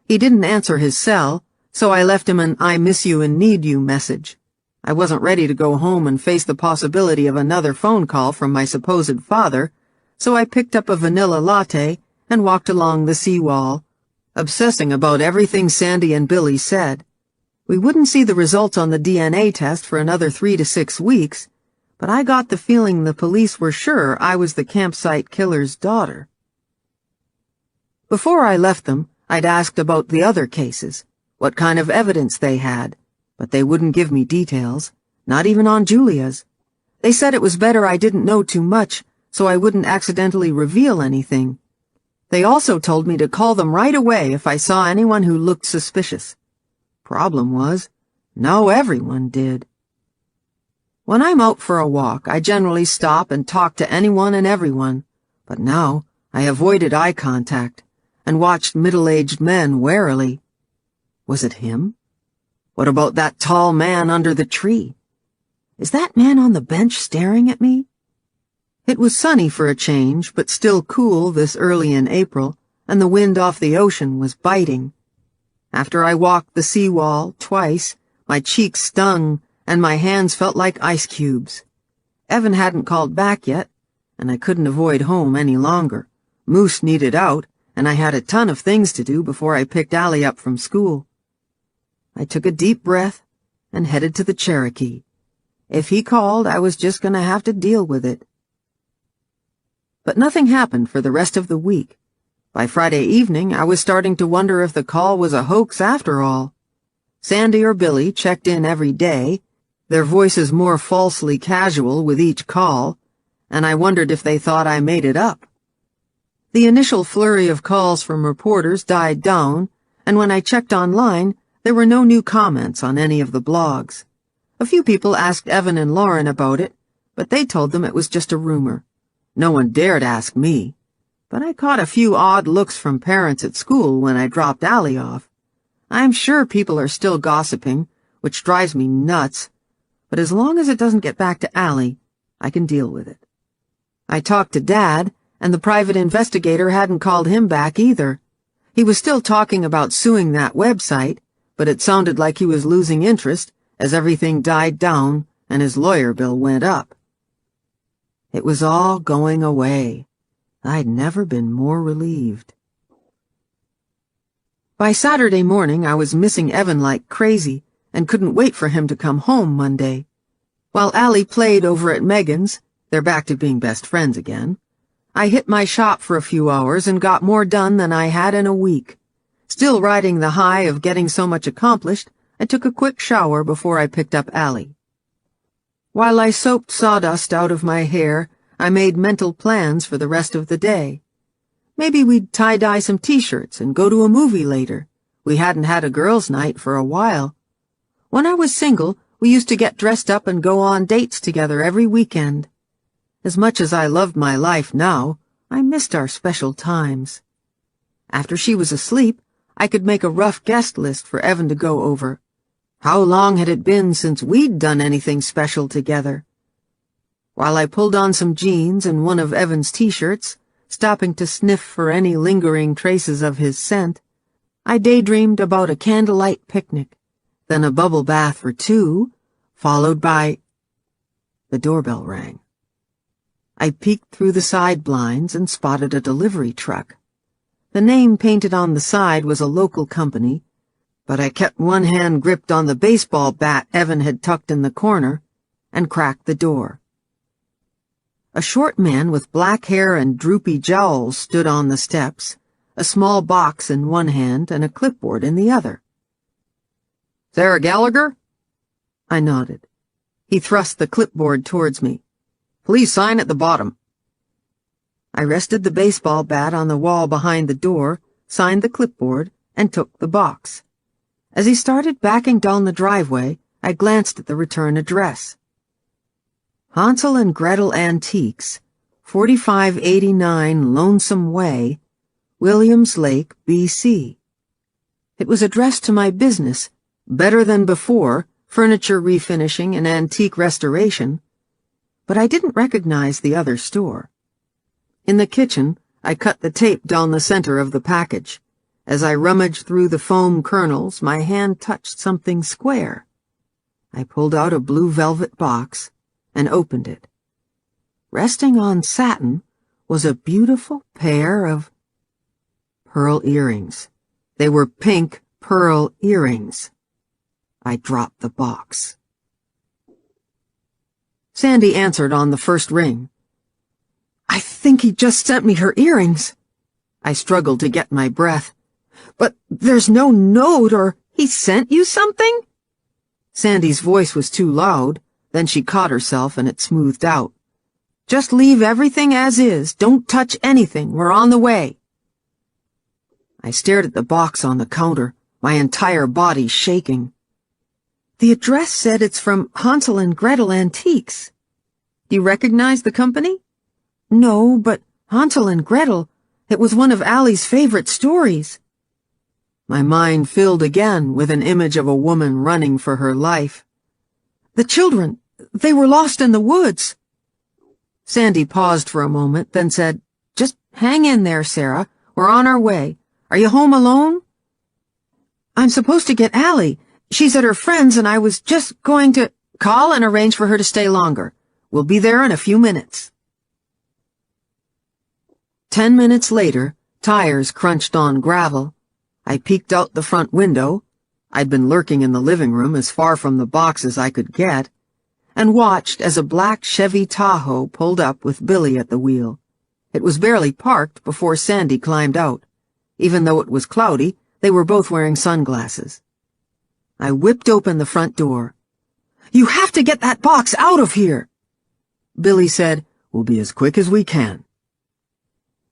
He didn't answer his cell, so I left him an I miss you and need you message. I wasn't ready to go home and face the possibility of another phone call from my supposed father, so I picked up a vanilla latte and walked along the seawall, obsessing about everything Sandy and Billy said. We wouldn't see the results on the DNA test for another 3 to 6 weeks, but I got the feeling the police were sure I was the campsite killer's daughter. Before I left them, I'd asked about the other cases, what kind of evidence they had, but they wouldn't give me details, not even on Julia's. They said it was better I didn't know too much, so I wouldn't accidentally reveal anything. They also told me to call them right away if I saw anyone who looked suspicious. Problem was, now everyone did. When I'm out for a walk, I generally stop and talk to anyone and everyone, but now I avoided eye contact and watched middle-aged men warily. Was it him? What about that tall man under the tree? Is that man on the bench staring at me? It was sunny for a change, but still cool this early in April, and the wind off the ocean was biting. After I walked the seawall twice, my cheeks stung, and my hands felt like ice cubes. Evan hadn't called back yet, and I couldn't avoid home any longer. Moose needed out, and I had a ton of things to do before I picked Allie up from school. I took a deep breath and headed to the Cherokee. If he called, I was just going to have to deal with it. But nothing happened for the rest of the week. By Friday evening, I was starting to wonder if the call was a hoax after all. Sandy or Billy checked in every day, their voices more falsely casual with each call, and I wondered if they thought I made it up. The initial flurry of calls from reporters died down, and when I checked online, there were no new comments on any of the blogs. A few people asked Evan and Lauren about it, but they told them it was just a rumor. No one dared ask me, but I caught a few odd looks from parents at school when I dropped Allie off. I'm sure people are still gossiping, which drives me nuts, but as long as it doesn't get back to Allie, I can deal with it. I talked to Dad, and the private investigator hadn't called him back either. He was still talking about suing that website, but it sounded like he was losing interest as everything died down and his lawyer bill went up. It was all going away. I'd never been more relieved. By Saturday morning, I was missing Evan like crazy and couldn't wait for him to come home Monday. While Allie played over at Megan's, they're back to being best friends again, I hit my shop for a few hours and got more done than I had in a week. Still riding the high of getting so much accomplished, I took a quick shower before I picked up Allie. While I soaped sawdust out of my hair, I made mental plans for the rest of the day. Maybe we'd tie-dye some t-shirts and go to a movie later. We hadn't had a girls' night for a while. When I was single, we used to get dressed up and go on dates together every weekend. As much as I loved my life now, I missed our special times. After she was asleep, I could make a rough guest list for Evan to go over. How long had it been since we'd done anything special together? While I pulled on some jeans and one of Evan's t-shirts, stopping to sniff for any lingering traces of his scent, I daydreamed about a candlelight picnic, then a bubble bath for 2, followed by... The doorbell rang. I peeked through the side blinds and spotted a delivery truck. The name painted on the side was a local company, but I kept one hand gripped on the baseball bat Evan had tucked in the corner and cracked the door. A short man with black hair and droopy jowls stood on the steps, a small box in one hand and a clipboard in the other. Sarah Gallagher? I nodded. He thrust the clipboard towards me. Please sign at the bottom. I rested the baseball bat on the wall behind the door, signed the clipboard, and took the box. As he started backing down the driveway, I glanced at the return address. Hansel and Gretel Antiques, 4589 Lonesome Way, Williams Lake, B.C. It was addressed to my business, Better Than Before, Furniture Refinishing and Antique Restoration, but I didn't recognize the other store. In the kitchen, I cut the tape down the center of the package. As I rummaged through the foam kernels, my hand touched something square. I pulled out a blue velvet box and opened it. Resting on satin was a beautiful pair of pearl earrings. They were pink pearl earrings. I dropped the box. Sandy answered on the first ring. I think he just sent me her earrings. I struggled to get my breath. But there's no note or... He sent you something? Sandy's voice was too loud, then she caught herself and it smoothed out. Just leave everything as is. Don't touch anything. We're on the way. I stared at the box on the counter, my entire body shaking. The address said it's from Hansel and Gretel Antiques. Do you recognize the company? No, but Hansel and Gretel, it was one of Allie's favorite stories. My mind filled again with an image of a woman running for her life. The children, they were lost in the woods. Sandy paused for a moment, then said, Just hang in there, Sarah. We're on our way. Are you home alone? I'm supposed to get Allie. She's at her friend's and I was just going to call and arrange for her to stay longer. We'll be there in a few minutes. 10 minutes later, tires crunched on gravel. I peeked out the front window. I'd been lurking in the living room as far from the box as I could get, and watched as a black Chevy Tahoe pulled up with Billy at the wheel. It was barely parked before Sandy climbed out. Even though it was cloudy, they were both wearing sunglasses. I whipped open the front door. You have to get that box out of here! Billy said, We'll be as quick as we can.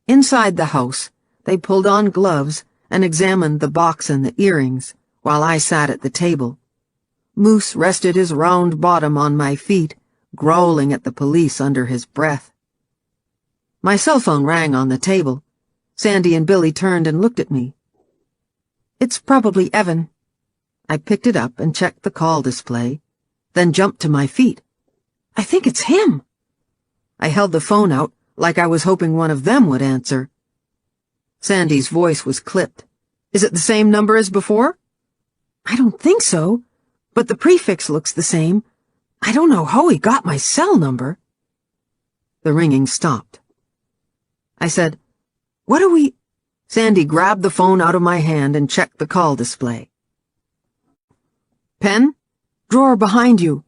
Inside the house, they pulled on gloves and examined the box and the earrings, while I sat at the table. Moose rested his round bottom on my feet, growling at the police under his breath. My cell phone rang on the table. Sandy and Billy turned and looked at me. It's probably Evan. I picked it up and checked the call display, then jumped to my feet. I think it's him. I held the phone out like I was hoping one of them would answer. Sandy's voice was clipped. Is it the same number as before? I don't think so, but the prefix looks the same. I don't know how he got my cell number. The ringing stopped. I said, What do we... Sandy grabbed the phone out of my hand and checked the call display. Pen? Drawer behind you.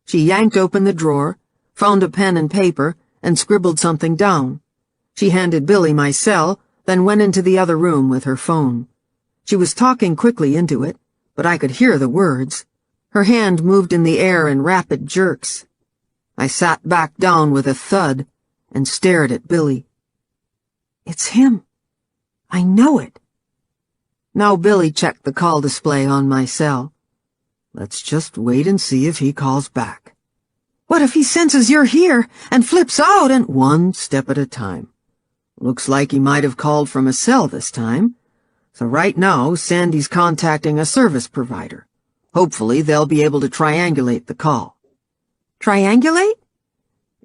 She yanked open the drawer, found a pen and paper, and scribbled something down. She handed Billy my cell, then went into the other room with her phone. She was talking quickly into it, but I could hear the words. Her hand moved in the air in rapid jerks. I sat back down with a thud and stared at Billy. It's him. I know it. Now Billy checked the call display on my cell. Let's just wait and see if he calls back. What if he senses you're here and flips out and... One step at a time. Looks like he might have called from a cell this time. So right now, Sandy's contacting a service provider. Hopefully, they'll be able to triangulate the call. Triangulate?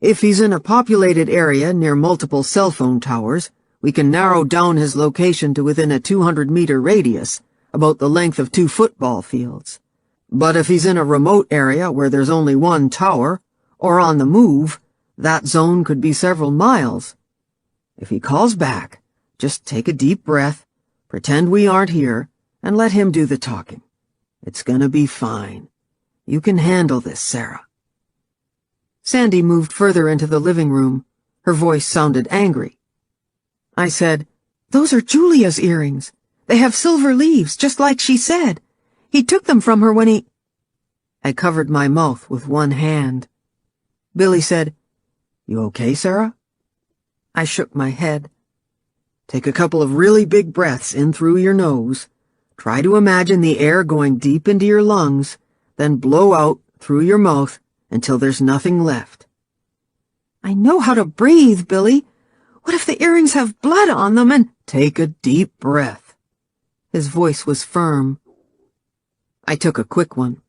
If he's in a populated area near multiple cell phone towers, we can narrow down his location to within a 200-meter radius, about the length of 2 football fields. But if he's in a remote area where there's only one tower, or on the move, that zone could be several miles. If he calls back, just take a deep breath, pretend we aren't here, and let him do the talking. It's gonna be fine. You can handle this, Sarah." Sandy moved further into the living room. Her voice sounded angry. I said, "Those are Julia's earrings. They have silver leaves, just like she said. He took them from her when he—" I covered my mouth with one hand. Billy said, "You okay, Sarah?" I shook my head. "Take a couple of really big breaths in through your nose. Try to imagine the air going deep into your lungs, then blow out through your mouth until there's nothing left." "I know how to breathe, Billy. What if the earrings have blood on them and—" "Take a deep breath." His voice was firm. I took a quick one.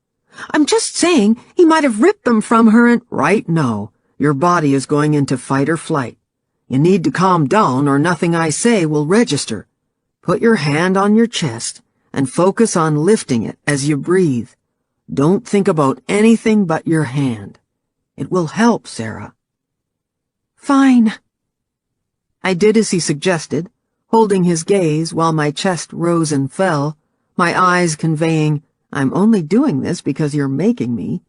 "I'm just saying he might have ripped them from her and—" "Right now, your body is going into fight or flight. You need to calm down or nothing I say will register. Put your hand on your chest and focus on lifting it as you breathe. Don't think about anything but your hand. It will help, Sarah." "Fine." I did as he suggested, holding his gaze while my chest rose and fell, my eyes conveying, "I'm only doing this because you're making me."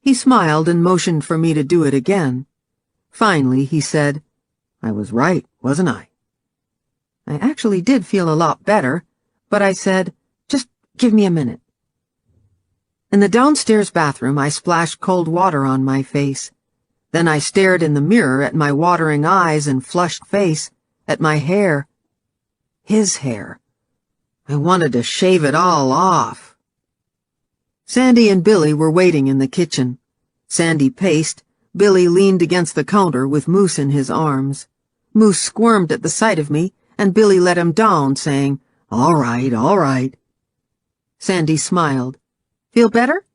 He smiled and motioned for me to do it again. Finally, he said, "I was right, wasn't I?" I actually did feel a lot better, but I said, "Just give me a minute." In the downstairs bathroom, I splashed cold water on my face. Then I stared in the mirror at my watering eyes and flushed face, at my hair. His hair. I wanted to shave it all off. Sandy and Billy were waiting in the kitchen. Sandy paced. Billy leaned against the counter with Moose in his arms. Moose squirmed at the sight of me, and Billy let him down, saying, all right." Sandy smiled. "Feel better?"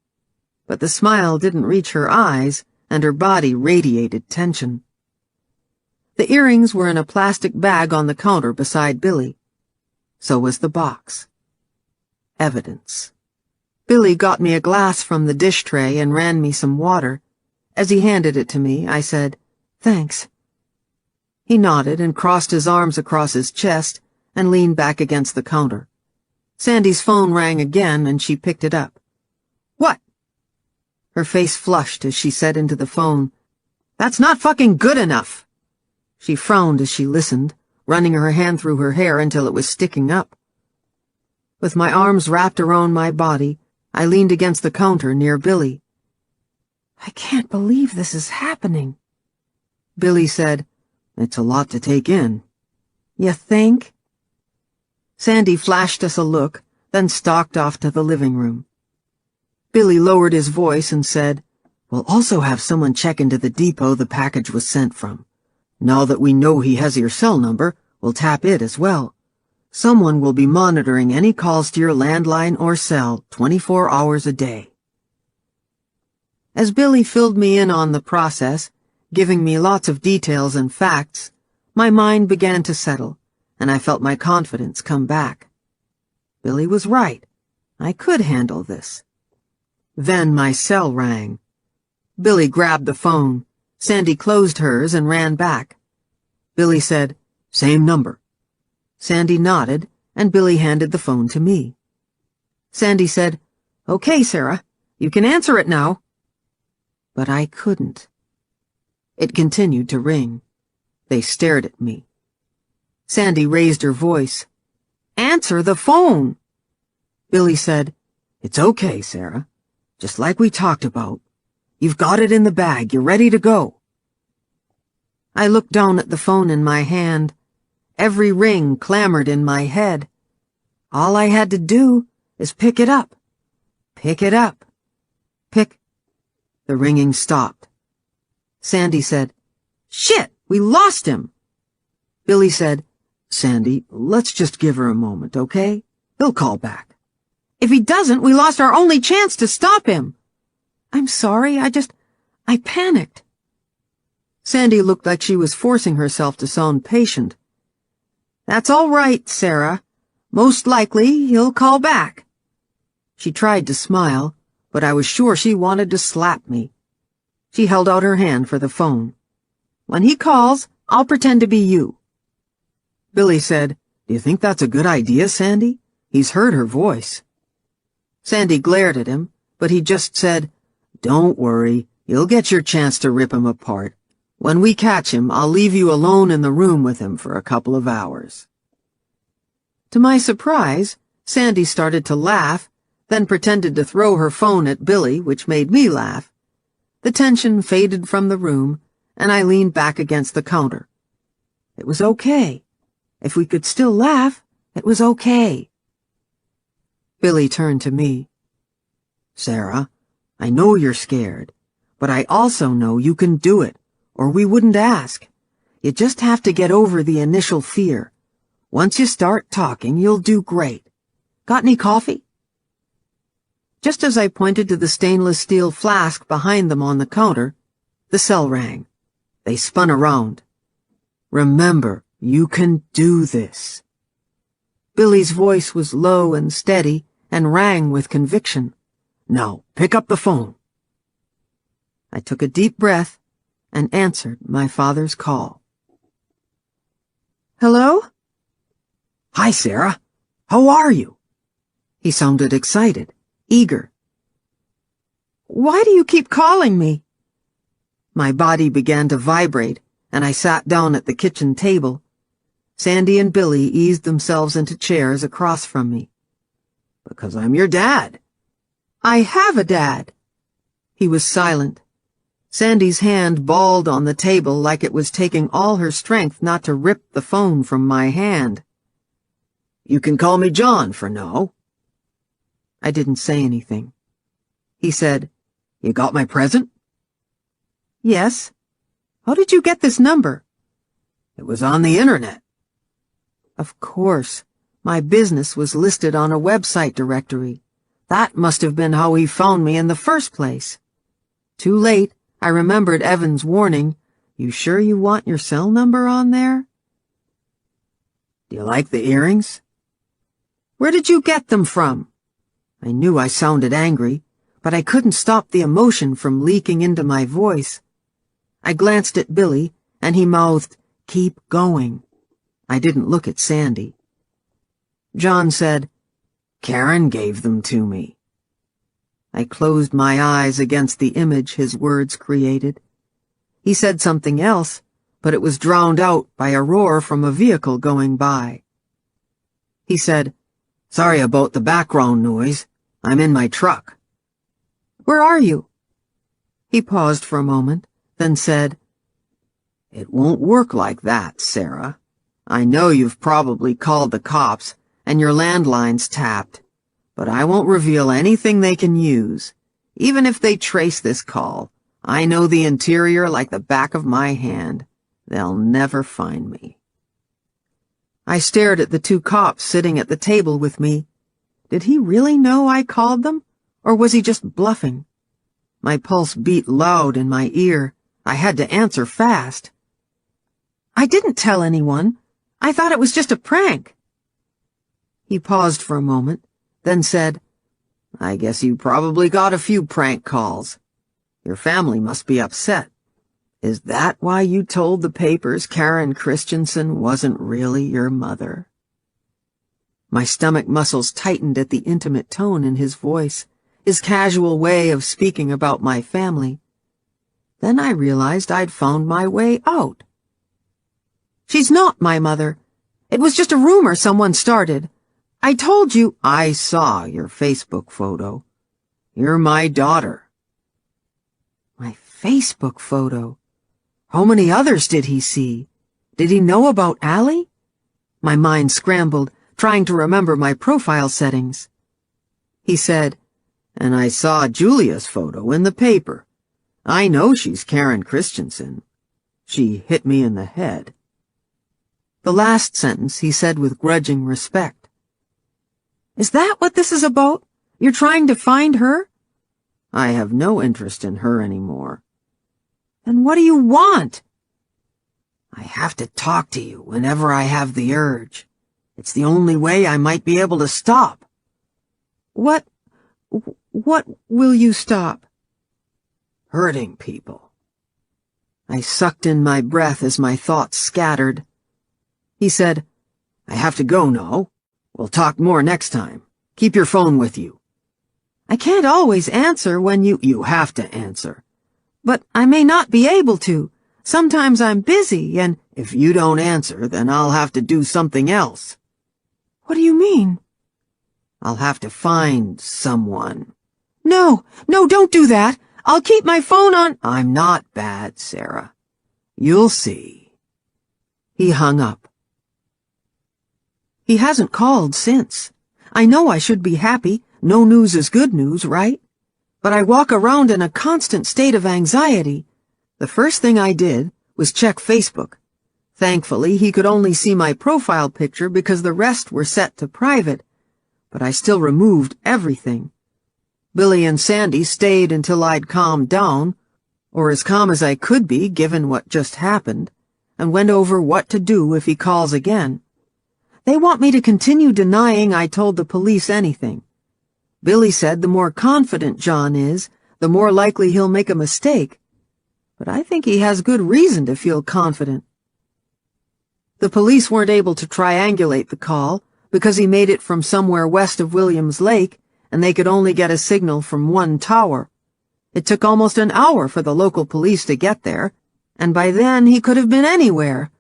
But the smile didn't reach her eyes, and her body radiated tension. The earrings were in a plastic bag on the counter beside Billy. So was the box. Evidence. Billy got me a glass from the dish tray and ran me some water. As he handed it to me, I said, "Thanks." He nodded and crossed his arms across his chest and leaned back against the counter. Sandy's phone rang again, and she picked it up. "What?" Her face flushed as she said into the phone, "That's not fucking good enough." She frowned as she listened, running her hand through her hair until it was sticking up. With my arms wrapped around my body, I leaned against the counter near Billy. "I can't believe this is happening." Billy said, "It's a lot to take in." "You think?" Sandy flashed us a look, then stalked off to the living room. Billy lowered his voice and said, "We'll also have someone check into the depot the package was sent from. Now that we know he has your cell number, we'll tap it as well. Someone will be monitoring any calls to your landline or cell 24 hours a day." As Billy filled me in on the process, giving me lots of details and facts, my mind began to settle, and I felt my confidence come back. Billy was right. I could handle this. Then my cell rang. Billy grabbed the phone. Sandy closed hers and ran back. Billy said, "Same number." Sandy nodded, and Billy handed the phone to me. Sandy said, "Okay, Sarah, you can answer it now." But I couldn't. It continued to ring. They stared at me. Sandy raised her voice. "Answer the phone!" Billy said, "It's okay, Sarah. Just like we talked about. You've got it in the bag. You're ready to go." I looked down at the phone in my hand. Every ring clamored in my head. All I had to do is pick it up. Pick it up. Pick. The ringing stopped. Sandy said, "Shit, we lost him." Billy said, "Sandy, let's just give her a moment, okay? He'll call back." "If he doesn't, we lost our only chance to stop him." "I'm sorry, I panicked." Sandy looked like she was forcing herself to sound patient. "That's all right, Sarah. Most likely he'll call back." She tried to smile, but I was sure she wanted to slap me. She held out her hand for the phone. "When he calls, I'll pretend to be you." Billy said, "Do you think that's a good idea, Sandy? He's heard her voice." Sandy glared at him, but he just said, "Don't worry, you'll get your chance to rip him apart. When we catch him, I'll leave you alone in the room with him for a couple of hours." To my surprise, Sandy started to laugh, then pretended to throw her phone at Billy, which made me laugh. The tension faded from the room, and I leaned back against the counter. It was okay. If we could still laugh, it was okay. Billy turned to me. "Sarah, I know you're scared, but I also know you can do it, or we wouldn't ask. You just have to get over the initial fear. Once you start talking, you'll do great. Got any coffee?" Just as I pointed to the stainless steel flask behind them on the counter, the cell rang. They spun around. "Remember, you can do this." Billy's voice was low and steady and rang with conviction. "Now, pick up the phone." I took a deep breath and answered my father's call. Hello? "Hi, Sarah. How are you?" He sounded excited, eager. Why do you keep calling me? My body began to vibrate, and I sat down at the kitchen table. Sandy and Billy eased themselves into chairs across from me. "Because I'm your dad." I have a dad. He was silent. Sandy's hand balled on the table like it was taking all her strength not to rip the phone from my hand. "You can call me John for now." I didn't say anything. He said, "You got my present?" Yes. How did you get this number? "It was on the internet." Of course. My business was listed on a website directory. That must have been how he found me in the first place. Too late, I remembered Evan's warning, "You sure you want your cell number on there?" "Do you like the earrings?" Where did you get them from? I knew I sounded angry, but I couldn't stop the emotion from leaking into my voice. I glanced at Billy, and he mouthed, "Keep going." I didn't look at Sandy. John said, "Karen gave them to me." I closed my eyes against the image his words created. He said something else, but it was drowned out by a roar from a vehicle going by. He said, "Sorry about the background noise. I'm in my truck." Where are you? He paused for a moment, then said, "It won't work like that, Sarah. I know you've probably called the cops and your landline's tapped, but I won't reveal anything they can use. Even if they trace this call, I know the interior like the back of my hand. They'll never find me." I stared at the two cops sitting at the table with me. Did he really know I called them, or was he just bluffing? My pulse beat loud in my ear. I had to answer fast. I didn't tell anyone. I thought it was just a prank. He paused for a moment, then said, "I guess you probably got a few prank calls. Your family must be upset. Is that why you told the papers Karen Christensen wasn't really your mother?" My stomach muscles tightened at the intimate tone in his voice, his casual way of speaking about my family. Then I realized I'd found my way out. She's not my mother. It was just a rumor someone started. I told you— I saw your Facebook photo. You're my daughter. My Facebook photo? How many others did he see? Did he know about Allie? My mind scrambled, trying to remember my profile settings. He said, "And I saw Julia's photo in the paper. I know she's Karen Christensen. She hit me in the head." The last sentence he said with grudging respect. Is that what this is about? You're trying to find her? I have no interest in her anymore. Then what do you want? I have to talk to you whenever I have the urge. It's the only way I might be able to stop. What What will you stop? Hurting people. I sucked in my breath as my thoughts scattered. He said, I have to go now. We'll talk more next time. Keep your phone with you. I can't always answer when you— You have to answer. But I may not be able to. Sometimes I'm busy and— If you don't answer, then I'll have to do something else. What do you mean? I'll have to find someone. No, don't do that. I'll keep my phone on— I'm not bad, Sarah. You'll see. He hung up. He hasn't called since. I know I should be happy. No news is good news, right? But I walk around in a constant state of anxiety. The first thing I did was check Facebook. Thankfully, he could only see my profile picture because the rest were set to private, but I still removed everything. Billy and Sandy stayed until I'd calmed down, or as calm as I could be given what just happened, and went over what to do if he calls again. They want me to continue denying I told the police anything. Billy said the more confident John is, the more likely he'll make a mistake, but I think he has good reason to feel confident. The police weren't able to triangulate the call because he made it from somewhere west of Williams Lake, and they could only get a signal from one tower. It took almost an hour for the local police to get there, and by then he could have been anywhere.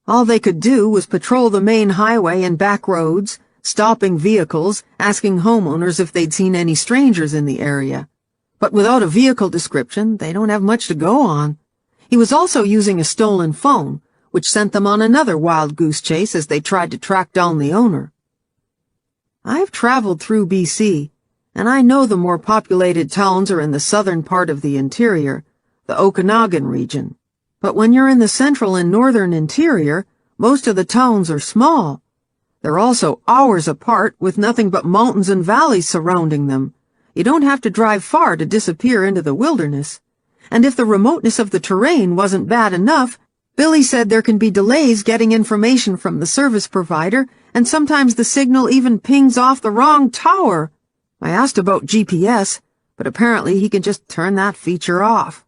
All they could do was patrol the main highway and back roads, stopping vehicles, asking homeowners if they'd seen any strangers in the area. But without a vehicle description, they don't have much to go on. He was also using a stolen phone, which sent them on another wild goose chase as they tried to track down the owner. I've traveled through BC, and I know the more populated towns are in the southern part of the interior, the Okanagan region. But when you're in the central and northern interior, most of the towns are small. They're also hours apart with nothing but mountains and valleys surrounding them. You don't have to drive far to disappear into the wilderness. And if the remoteness of the terrain wasn't bad enough, Billy said there can be delays getting information from the service provider, and sometimes the signal even pings off the wrong tower. I asked about GPS, but apparently he can just turn that feature off.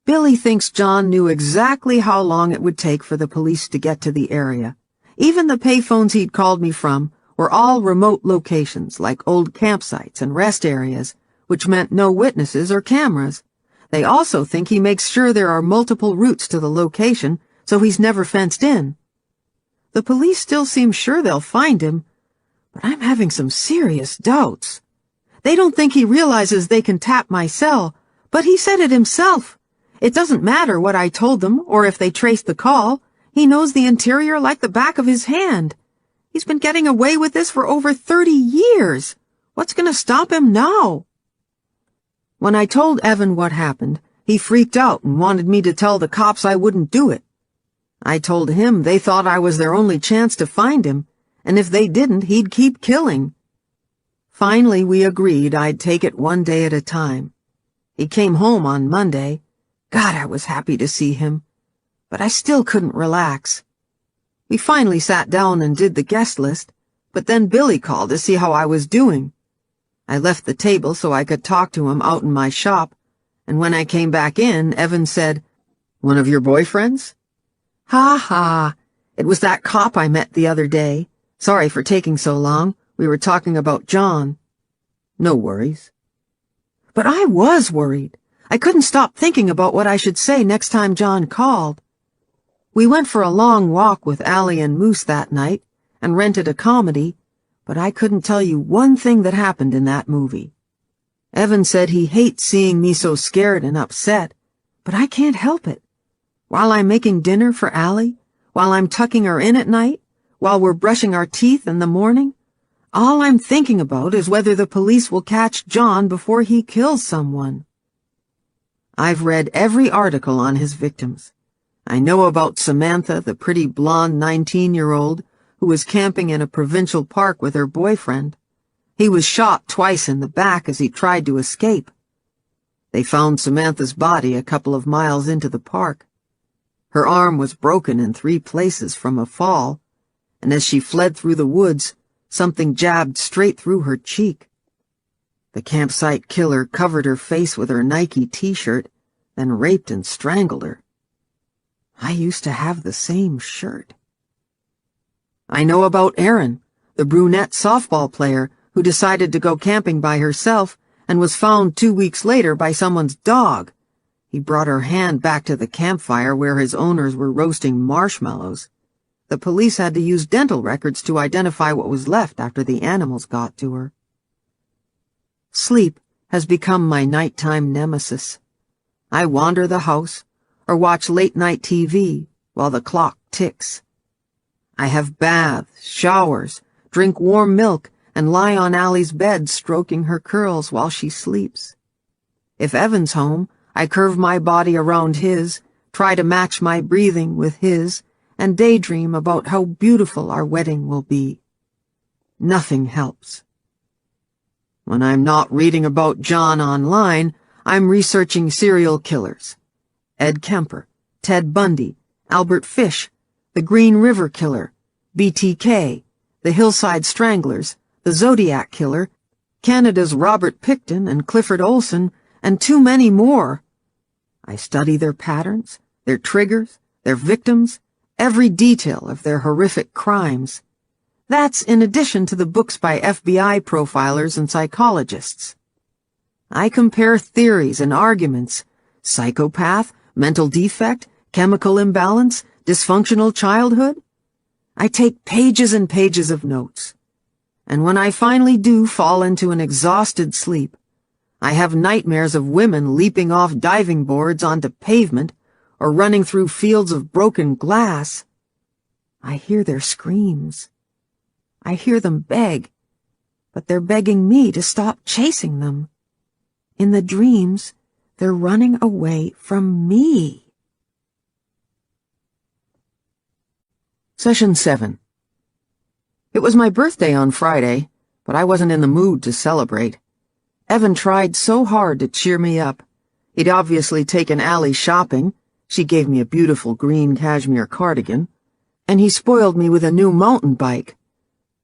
Billy thinks John knew exactly how long it would take for the police to get to the area. Even the payphones he'd called me from were all remote locations, like old campsites and rest areas, which meant no witnesses or cameras. They also think he makes sure there are multiple routes to the location, so he's never fenced in. The police still seem sure they'll find him, but I'm having some serious doubts. They don't think he realizes they can tap my cell, but he said it himself. It doesn't matter what I told them or if they traced the call. He knows the interior like the back of his hand. He's been getting away with this for over 30 years. What's going to stop him now? When I told Evan what happened, he freaked out and wanted me to tell the cops I wouldn't do it. I told him they thought I was their only chance to find him, and if they didn't, he'd keep killing. Finally, we agreed I'd take it one day at a time. He came home on Monday. God, I was happy to see him, but I still couldn't relax. We finally sat down and did the guest list, but then Billy called to see how I was doing. I left the table so I could talk to him out in my shop, and when I came back in, Evan said, "One of your boyfriends?" "Ha ha, it was that cop I met the other day. Sorry for taking so long. We were talking about John." "No worries." But I was worried. I couldn't stop thinking about what I should say next time John called. We went for a long walk with Allie and Moose that night and rented a comedy, but I couldn't tell you one thing that happened in that movie. Evan said he hates seeing me so scared and upset, but I can't help it. While I'm making dinner for Allie, while I'm tucking her in at night, while we're brushing our teeth in the morning, all I'm thinking about is whether the police will catch John before he kills someone. I've read every article on his victims. I know about Samantha, the pretty blonde 19-year-old who was camping in a provincial park with her boyfriend. He was shot twice in the back as he tried to escape. They found Samantha's body a couple of miles into the park. Her arm was broken in 3 places from a fall, and as she fled through the woods, something jabbed straight through her cheek. The campsite killer covered her face with her Nike t-shirt, then raped and strangled her. I used to have the same shirt. I know about Erin, the brunette softball player who decided to go camping by herself and was found 2 weeks later by someone's dog. He brought her hand back to the campfire where his owners were roasting marshmallows. The police had to use dental records to identify what was left after the animals got to her. Sleep has become my nighttime nemesis. I wander the house or watch late-night TV while the clock ticks. I have baths, showers, drink warm milk, and lie on Allie's bed stroking her curls while she sleeps. If Evan's home, I curve my body around his, try to match my breathing with his, and daydream about how beautiful our wedding will be. Nothing helps. When I'm not reading about John online, I'm researching serial killers. Ed Kemper, Ted Bundy, Albert Fish, the Green River Killer, BTK, the Hillside Stranglers, the Zodiac Killer, Canada's Robert Pickton and Clifford Olson, and too many more. I study their patterns, their triggers, their victims, every detail of their horrific crimes. That's in addition to the books by FBI profilers and psychologists. I compare theories and arguments, psychopath, mental defect, chemical imbalance, dysfunctional childhood. I take pages and pages of notes. And when I finally do fall into an exhausted sleep, I have nightmares of women leaping off diving boards onto pavement or running through fields of broken glass. I hear their screams. I hear them beg, but they're begging me to stop chasing them. In the dreams, they're running away from me. Session 7. It was my birthday on Friday, but I wasn't in the mood to celebrate. Evan tried so hard to cheer me up. He'd obviously taken Allie shopping. She gave me a beautiful green cashmere cardigan. And he spoiled me with a new mountain bike.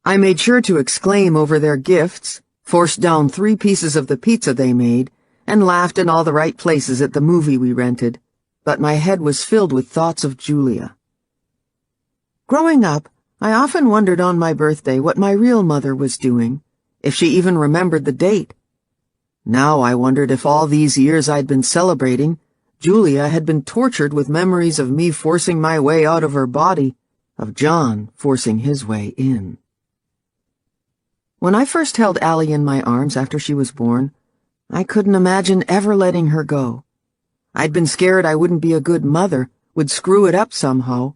I made sure to exclaim over their gifts, forced down 3 pieces of the pizza they made, and laughed in all the right places at the movie we rented. But my head was filled with thoughts of Julia. Growing up, I often wondered on my birthday what my real mother was doing, if she even remembered the date. Now I wondered if all these years I'd been celebrating, Julia had been tortured with memories of me forcing my way out of her body, of John forcing his way in. When I first held Allie in my arms after she was born, I couldn't imagine ever letting her go. I'd been scared I wouldn't be a good mother, would screw it up somehow.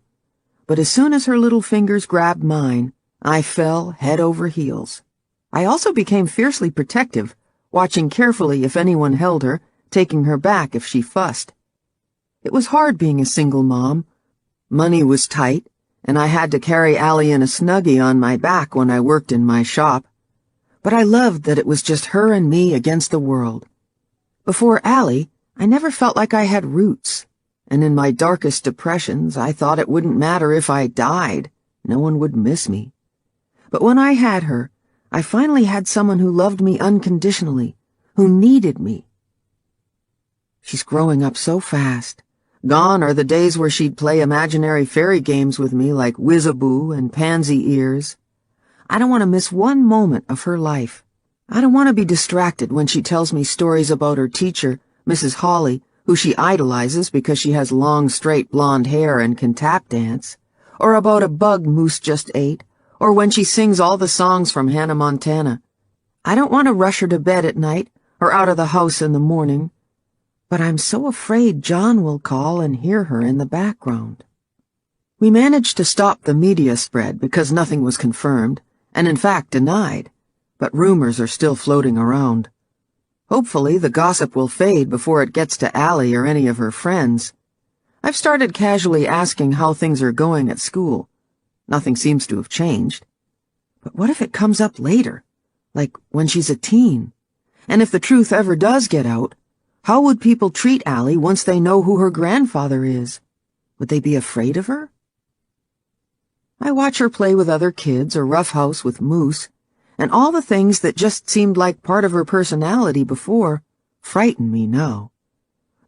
But as soon as her little fingers grabbed mine, I fell head over heels. I also became fiercely protective, watching carefully if anyone held her, taking her back if she fussed. It was hard being a single mom. Money was tight, and I had to carry Allie in a Snuggie on my back when I worked in my shop. But I loved that it was just her and me against the world. Before Allie, I never felt like I had roots, and in my darkest depressions I thought it wouldn't matter if I died. No one would miss me. But when I had her, I finally had someone who loved me unconditionally, who needed me. She's growing up so fast. Gone are the days where she'd play imaginary fairy games with me like Whiz-a-Boo and Pansy Ears. I don't want to miss one moment of her life. I don't want to be distracted when she tells me stories about her teacher, Mrs. Hawley, who she idolizes because she has long, straight blonde hair and can tap dance, or about a bug Moose just ate, or when she sings all the songs from Hannah Montana. I don't want to rush her to bed at night or out of the house in the morning, but I'm so afraid John will call and hear her in the background. We managed to stop the media spread because nothing was confirmed, and in fact denied, but rumors are still floating around. Hopefully the gossip will fade before it gets to Allie or any of her friends. I've started casually asking how things are going at school. Nothing seems to have changed. But what if it comes up later, like when she's a teen? And if the truth ever does get out, how would people treat Allie once they know who her grandfather is? Would they be afraid of her? I watch her play with other kids or roughhouse with Moose, and all the things that just seemed like part of her personality before frighten me now.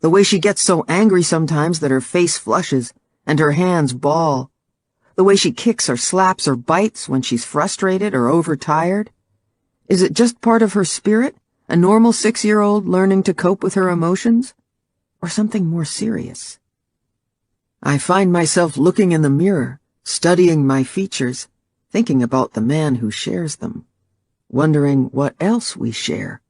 The way she gets so angry sometimes that her face flushes and her hands ball. The way she kicks or slaps or bites when she's frustrated or overtired. Is it just part of her spirit, a normal 6-year-old learning to cope with her emotions? Or something more serious? I find myself looking in the mirror, studying my features, thinking about the man who shares them, wondering what else we share.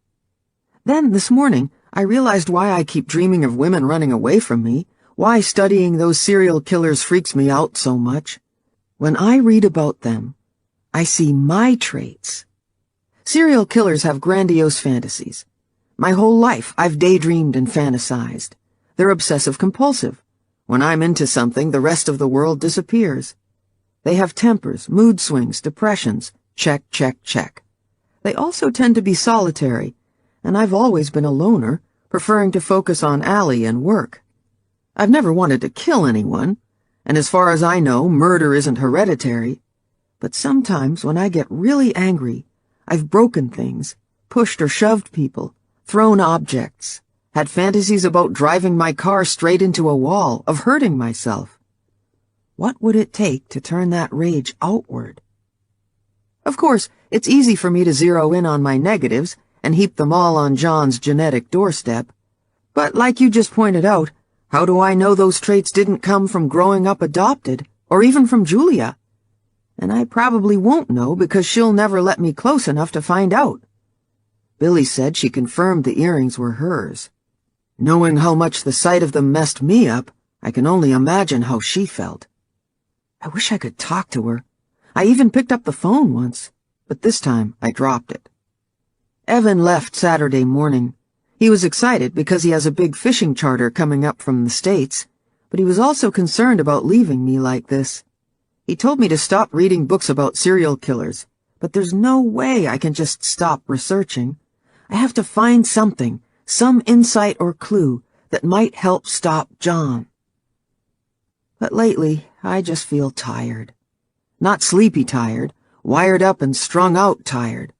Then, this morning, I realized why I keep dreaming of women running away from me, why studying those serial killers freaks me out so much. When I read about them, I see my traits. Serial killers have grandiose fantasies. My whole life, I've daydreamed and fantasized. They're obsessive-compulsive. When I'm into something, the rest of the world disappears. They have tempers, mood swings, depressions. Check, check, check. They also tend to be solitary, and I've always been a loner, preferring to focus on Allie and work. I've never wanted to kill anyone, and as far as I know, murder isn't hereditary. But sometimes, when I get really angry, I've broken things, pushed or shoved people, thrown objects, had fantasies about driving my car straight into a wall, of hurting myself. What would it take to turn that rage outward? Of course, it's easy for me to zero in on my negatives and heap them all on John's genetic doorstep. But like you just pointed out, how do I know those traits didn't come from growing up adopted, or even from Julia? And I probably won't know because she'll never let me close enough to find out. Billy said she confirmed the earrings were hers. Knowing how much the sight of them messed me up, I can only imagine how she felt. I wish I could talk to her. I even picked up the phone once, but this time I dropped it. Evan left Saturday morning. He was excited because he has a big fishing charter coming up from the States, but he was also concerned about leaving me like this. He told me to stop reading books about serial killers, but there's no way I can just stop researching. I have to find something, some insight or clue that might help stop John. But lately, I just feel tired. Not sleepy tired, wired up and strung out tired.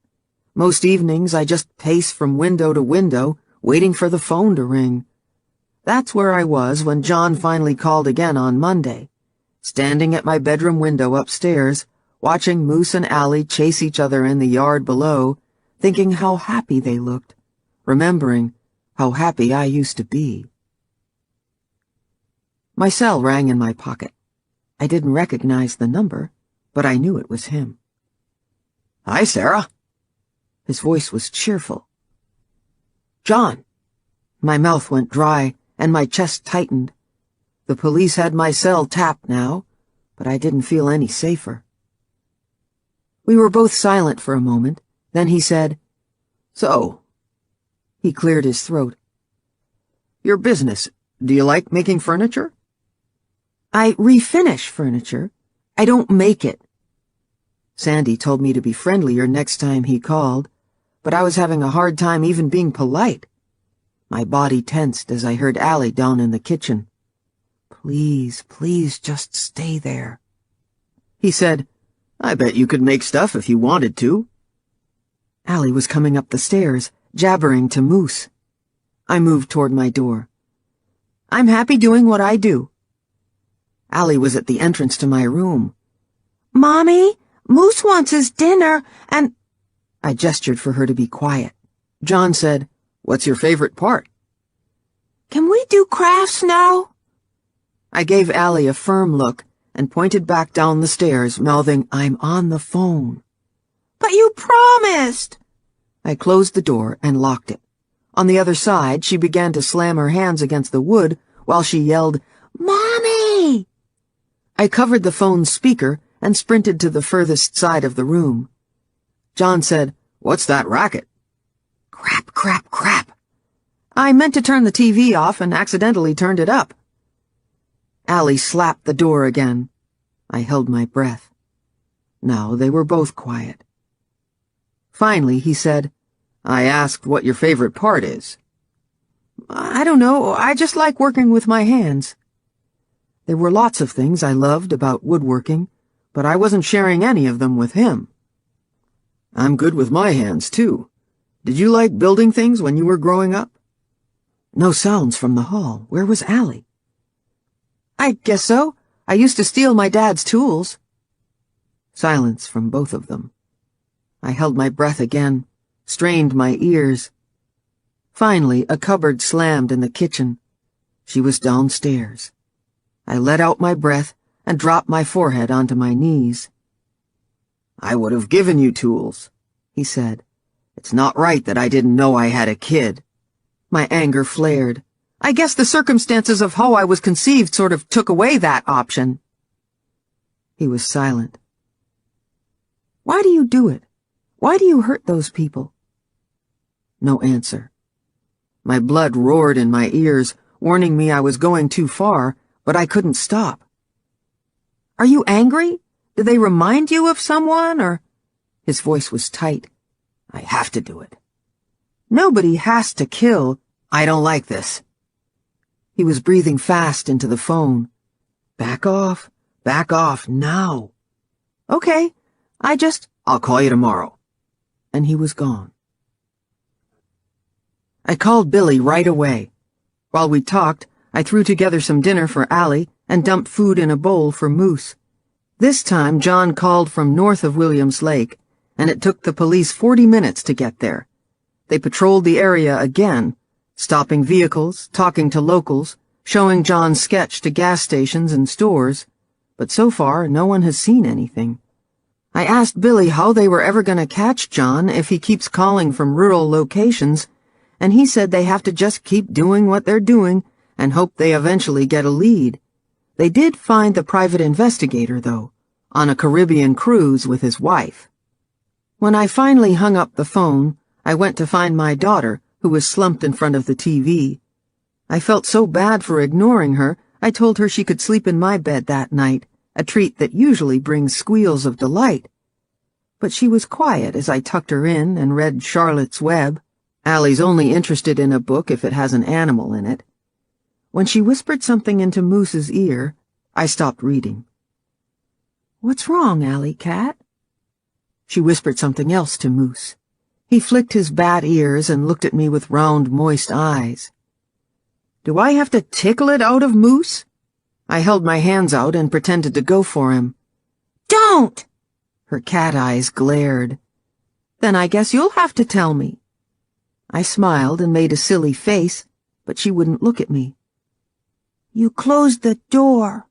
Most evenings I just pace from window to window, waiting for the phone to ring. That's where I was when John finally called again on Monday, standing at my bedroom window upstairs, watching Moose and Allie chase each other in the yard below, thinking how happy they looked, remembering how happy I used to be. My cell rang in my pocket. I didn't recognize the number, but I knew it was him. "Hi, Sarah." His voice was cheerful. "John." My mouth went dry, and my chest tightened. The police had my cell tapped now, but I didn't feel any safer. We were both silent for a moment. Then he said, "So," he cleared his throat, "your business, do you like making furniture?" "I refinish furniture. I don't make it." Sandy told me to be friendlier next time he called, but I was having a hard time even being polite. My body tensed as I heard Allie down in the kitchen. "Please, please just stay there." He said, "I bet you could make stuff if you wanted to." Allie was coming up the stairs, jabbering to Moose. I moved toward my door. "I'm happy doing what I do." Allie was at the entrance to my room. "Mommy, Moose wants his dinner, and—" I gestured for her to be quiet. John said, "What's your favorite part?" "Can we do crafts now?" I gave Allie a firm look and pointed back down the stairs, mouthing, "I'm on the phone." "But you promised!" I closed the door and locked it. On the other side, she began to slam her hands against the wood while she yelled, "Mommy!" I covered the phone's speaker and sprinted to the furthest side of the room. John said, "What's that racket?" "Crap, crap, crap." I meant to turn the TV off and accidentally turned it up. Allie slapped the door again. I held my breath. Now they were both quiet. Finally, he said, "I asked what your favorite part is." "I don't know. I just like working with my hands." There were lots of things I loved about woodworking, but I wasn't sharing any of them with him. I'm good with my hands, too. Did you like building things when you were growing up? No sounds from the hall. Where was Allie? I guess so. I used to steal my dad's tools. Silence from both of them. I held my breath again, strained my ears. Finally, a cupboard slammed in the kitchen. She was downstairs. I let out my breath and dropped my forehead onto my knees. I would have given you tools, he said. It's not right that I didn't know I had a kid. My anger flared. I guess the circumstances of how I was conceived sort of took away that option. He was silent. Why do you do it? Why do you hurt those people? No answer. My blood roared in my ears, warning me I was going too far, but I couldn't stop. Are you angry? Do they remind you of someone, or? His voice was tight. I have to do it. Nobody has to kill. I don't like this. He was breathing fast into the phone. Back off, now. Okay, I'll call you tomorrow. And he was gone. I called Billy right away. While we talked, I threw together some dinner for Allie and dumped food in a bowl for Moose. This time, John called from north of Williams Lake, and it took the police 40 minutes to get there. They patrolled the area again, stopping vehicles, talking to locals, showing John's sketch to gas stations and stores, but so far no one has seen anything. I asked Billy how they were ever going to catch John if he keeps calling from rural locations, and he said they have to just keep doing what they're doing and hope they eventually get a lead. They did find the private investigator, though, on a Caribbean cruise with his wife. When I finally hung up the phone, I went to find my daughter, who was slumped in front of the TV. I felt so bad for ignoring her, I told her she could sleep in my bed that night, a treat that usually brings squeals of delight. But she was quiet as I tucked her in and read Charlotte's Web. Allie's only interested in a book if it has an animal in it. When she whispered something into Moose's ear, I stopped reading. "What's wrong, Allie Cat?" She whispered something else to Moose. He flicked his bat ears and looked at me with round, moist eyes. "Do I have to tickle it out of Moose?" I held my hands out and pretended to go for him. "Don't!" Her cat eyes glared. "Then I guess you'll have to tell me." I smiled and made a silly face, but she wouldn't look at me. "You closed the door."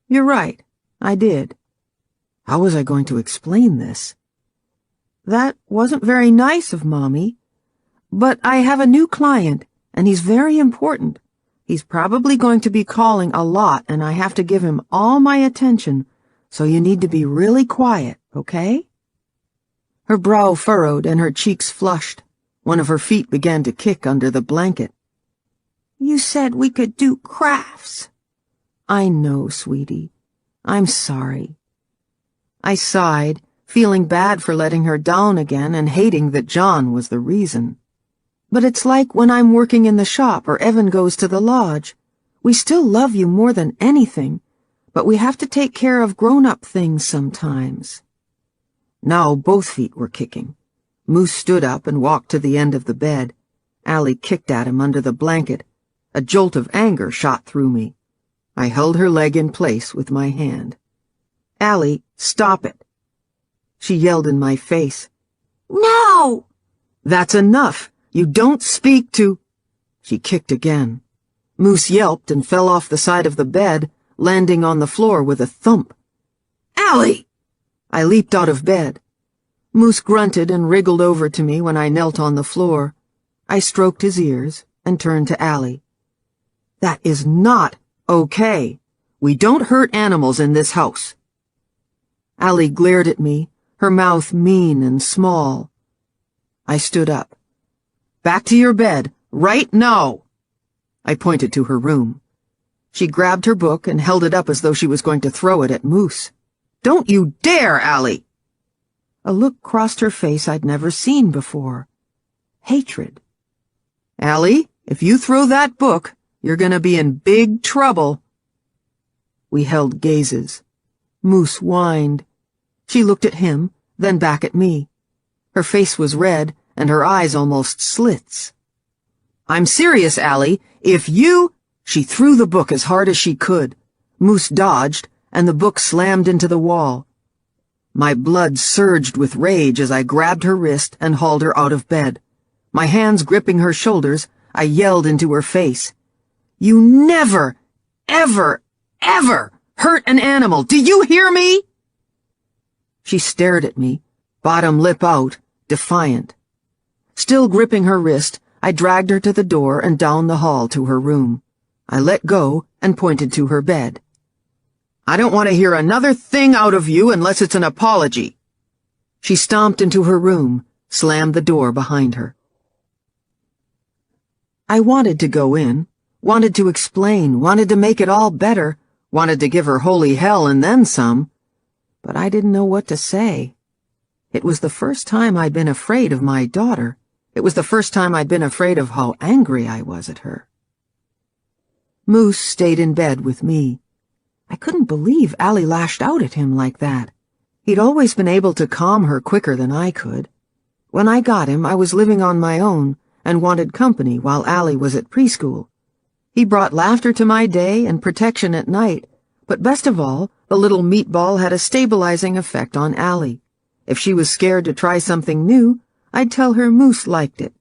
"You're right, I did." How was I going to explain this? "That wasn't very nice of Mommy. But I have a new client, and he's very important. He's probably going to be calling a lot, and I have to give him all my attention, so you need to be really quiet, okay?" Her brow furrowed and her cheeks flushed. One of her feet began to kick under the blanket. "You said we could do crafts." "I know, sweetie. I'm sorry." I sighed, feeling bad for letting her down again and hating that John was the reason. "But it's like when I'm working in the shop or Evan goes to the lodge. We still love you more than anything, but we have to take care of grown-up things sometimes." Now both feet were kicking. Moose stood up and walked to the end of the bed. Allie kicked at him under the blanket. A jolt of anger shot through me. I held her leg in place with my hand. "Allie, stop it." She yelled in my face. "No!" "That's enough. You don't speak to—" She kicked again. Moose yelped and fell off the side of the bed, landing on the floor with a thump. "Allie!" I leaped out of bed. Moose grunted and wriggled over to me when I knelt on the floor. I stroked his ears and turned to Allie. "That is not okay. We don't hurt animals in this house." Allie glared at me, her mouth mean and small. I stood up. "Back to your bed, right now!" I pointed to her room. She grabbed her book and held it up as though she was going to throw it at Moose. "Don't you dare, Allie!" A look crossed her face I'd never seen before. Hatred. "Allie, if you throw that book, you're gonna be in big trouble." We held gazes. Moose whined. She looked at him, then back at me. Her face was red, and her eyes almost slits. "I'm serious, Allie. If you—" She threw the book as hard as she could. Moose dodged, and the book slammed into the wall. My blood surged with rage as I grabbed her wrist and hauled her out of bed. My hands gripping her shoulders, I yelled into her face. "You never, ever, ever hurt an animal! Do you hear me?" She stared at me, bottom lip out, defiant. Still gripping her wrist, I dragged her to the door and down the hall to her room. I let go and pointed to her bed. "I don't want to hear another thing out of you unless it's an apology." She stomped into her room, slammed the door behind her. I wanted to go in, wanted to explain, wanted to make it all better, wanted to give her holy hell and then some, but I didn't know what to say. It was the first time I'd been afraid of my daughter. It was the first time I'd been afraid of how angry I was at her. Moose stayed in bed with me. I couldn't believe Allie lashed out at him like that. He'd always been able to calm her quicker than I could. When I got him, I was living on my own and wanted company while Allie was at preschool. He brought laughter to my day and protection at night, but best of all, the little meatball had a stabilizing effect on Allie. If she was scared to try something new, I'd tell her Moose liked it.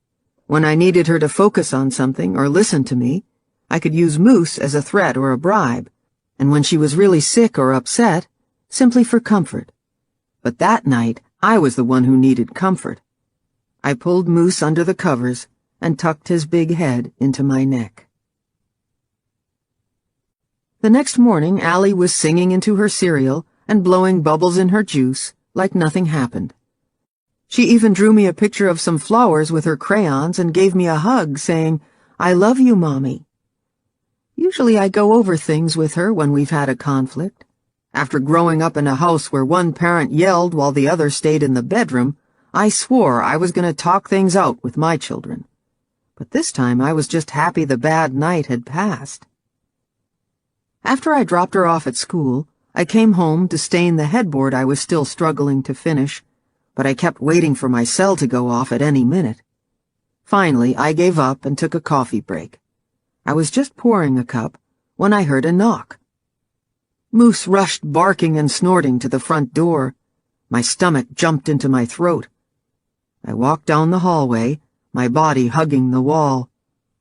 When I needed her to focus on something or listen to me, I could use Moose as a threat or a bribe, and when she was really sick or upset, simply for comfort. But that night, I was the one who needed comfort. I pulled Moose under the covers and tucked his big head into my neck. The next morning, Allie was singing into her cereal and blowing bubbles in her juice like nothing happened. She even drew me a picture of some flowers with her crayons and gave me a hug, saying, "I love you, Mommy." Usually I go over things with her when we've had a conflict. After growing up in a house where one parent yelled while the other stayed in the bedroom, I swore I was going to talk things out with my children. But this time I was just happy the bad night had passed. After I dropped her off at school, I came home to stain the headboard I was still struggling to finish, but I kept waiting for my cell to go off at any minute. Finally, I gave up and took a coffee break. I was just pouring a cup when I heard a knock. Moose rushed barking and snorting to the front door. My stomach jumped into my throat. I walked down the hallway, my body hugging the wall.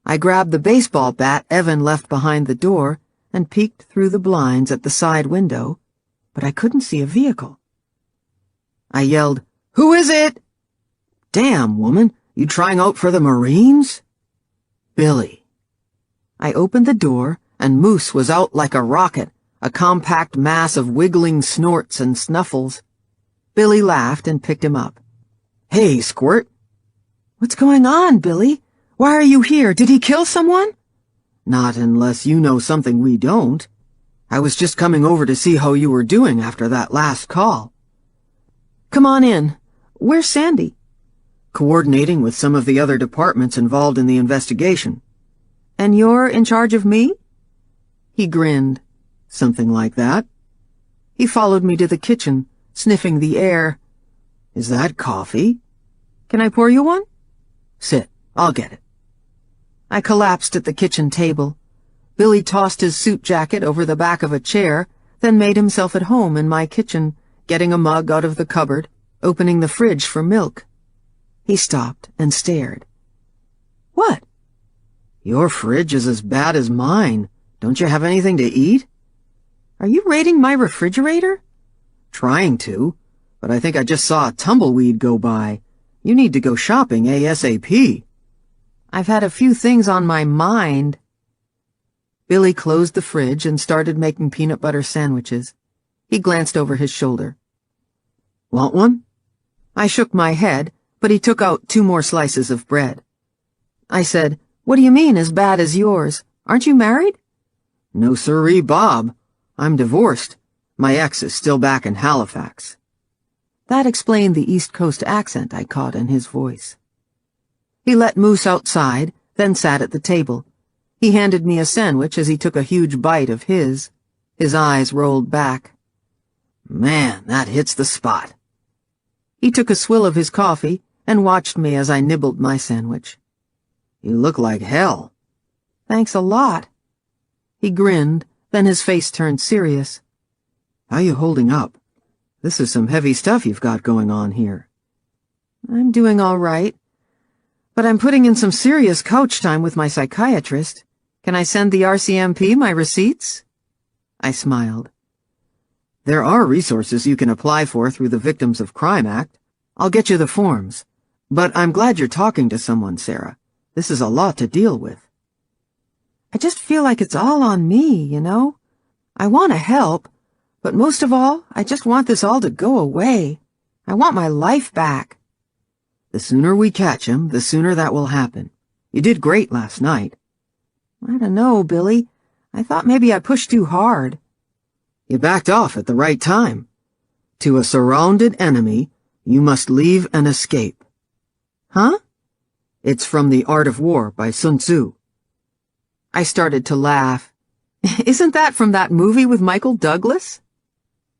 I grabbed the baseball bat Evan left behind the door and peeked through the blinds at the side window, but I couldn't see a vehicle. I yelled, "Who is it?" "Damn, woman, you trying out for the Marines?" "Billy." I opened the door, and Moose was out like a rocket, a compact mass of wiggling snorts and snuffles. Billy laughed and picked him up. "Hey, Squirt." "What's going on, Billy? Why are you here? Did he kill someone?" "Not unless you know something we don't. I was just coming over to see how you were doing after that last call." "Come on in. Where's Sandy?" "Coordinating with some of the other departments involved in the investigation." "And you're in charge of me?" He grinned. "Something like that." He followed me to the kitchen, sniffing the air. "Is that coffee?" "Can I pour you one?" "Sit. I'll get it." I collapsed at the kitchen table. Billy tossed his suit jacket over the back of a chair, then made himself at home in my kitchen, getting a mug out of the cupboard, opening the fridge for milk. He stopped and stared. "What?" "Your fridge is as bad as mine. Don't you have anything to eat?" "Are you raiding my refrigerator?" "Trying to, but I think I just saw a tumbleweed go by. You need to go shopping ASAP." "I've had a few things on my mind." Billy closed the fridge and started making peanut butter sandwiches. He glanced over his shoulder. "Want one?" I shook my head, but he took out 2 more slices of bread. I said, "What do you mean, as bad as yours? Aren't you married?" "No sirree, Bob. I'm divorced. My ex is still back in Halifax." That explained the East Coast accent I caught in his voice. He let Moose outside, then sat at the table. He handed me a sandwich as he took a huge bite of his. His eyes rolled back. "Man, that hits the spot." He took a swill of his coffee and watched me as I nibbled my sandwich. You look like hell. Thanks a lot. He grinned, then his face turned serious. How you holding up? This is some heavy stuff you've got going on here. I'm doing all right, but I'm putting in some serious couch time with my psychiatrist. Can I send the RCMP my receipts? I smiled. There are resources you can apply for through the Victims of Crime Act. I'll get you the forms. But I'm glad you're talking to someone, Sarah. This is a lot to deal with. I just feel like it's all on me, you know? I want to help, but most of all, I just want this all to go away. I want my life back. The sooner we catch him, the sooner that will happen. You did great last night. I don't know, Billy. I thought maybe I pushed too hard. You backed off at the right time. To a surrounded enemy, you must leave and escape. Huh? It's from The Art of War by Sun Tzu. I started to laugh. Isn't that from that movie with Michael Douglas?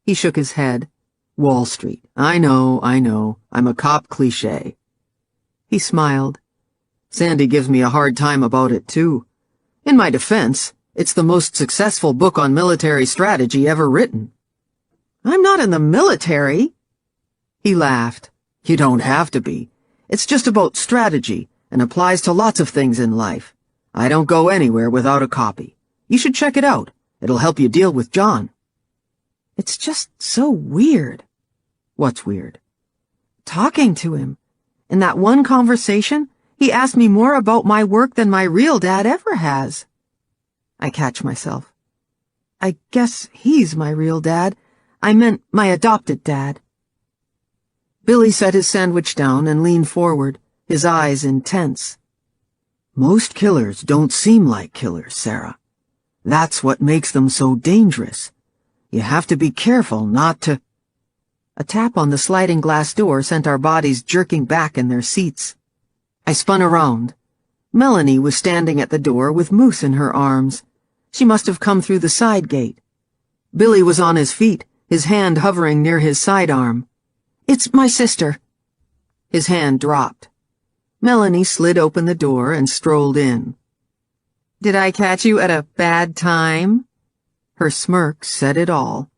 He shook his head. Wall Street. I know. I'm a cop cliché. He smiled. Sandy gives me a hard time about it, too. In my defense, it's the most successful book on military strategy ever written. I'm not in the military. He laughed. You don't have to be. It's just about strategy and applies to lots of things in life. I don't go anywhere without a copy. You should check it out. It'll help you deal with John. It's just so weird. What's weird? Talking to him. In that one conversation, he asked me more about my work than my real dad ever has. I catch myself. I guess he's my real dad. I meant my adopted dad. Billy set his sandwich down and leaned forward, his eyes intense. Most killers don't seem like killers, Sarah. That's what makes them so dangerous. You have to be careful not to— A tap on the sliding glass door sent our bodies jerking back in their seats. I spun around. Melanie was standing at the door with Moose in her arms. She must have come through the side gate. Billy was on his feet, his hand hovering near his sidearm. It's my sister. His hand dropped. Melanie slid open the door and strolled in. Did I catch you at a bad time? Her smirk said it all.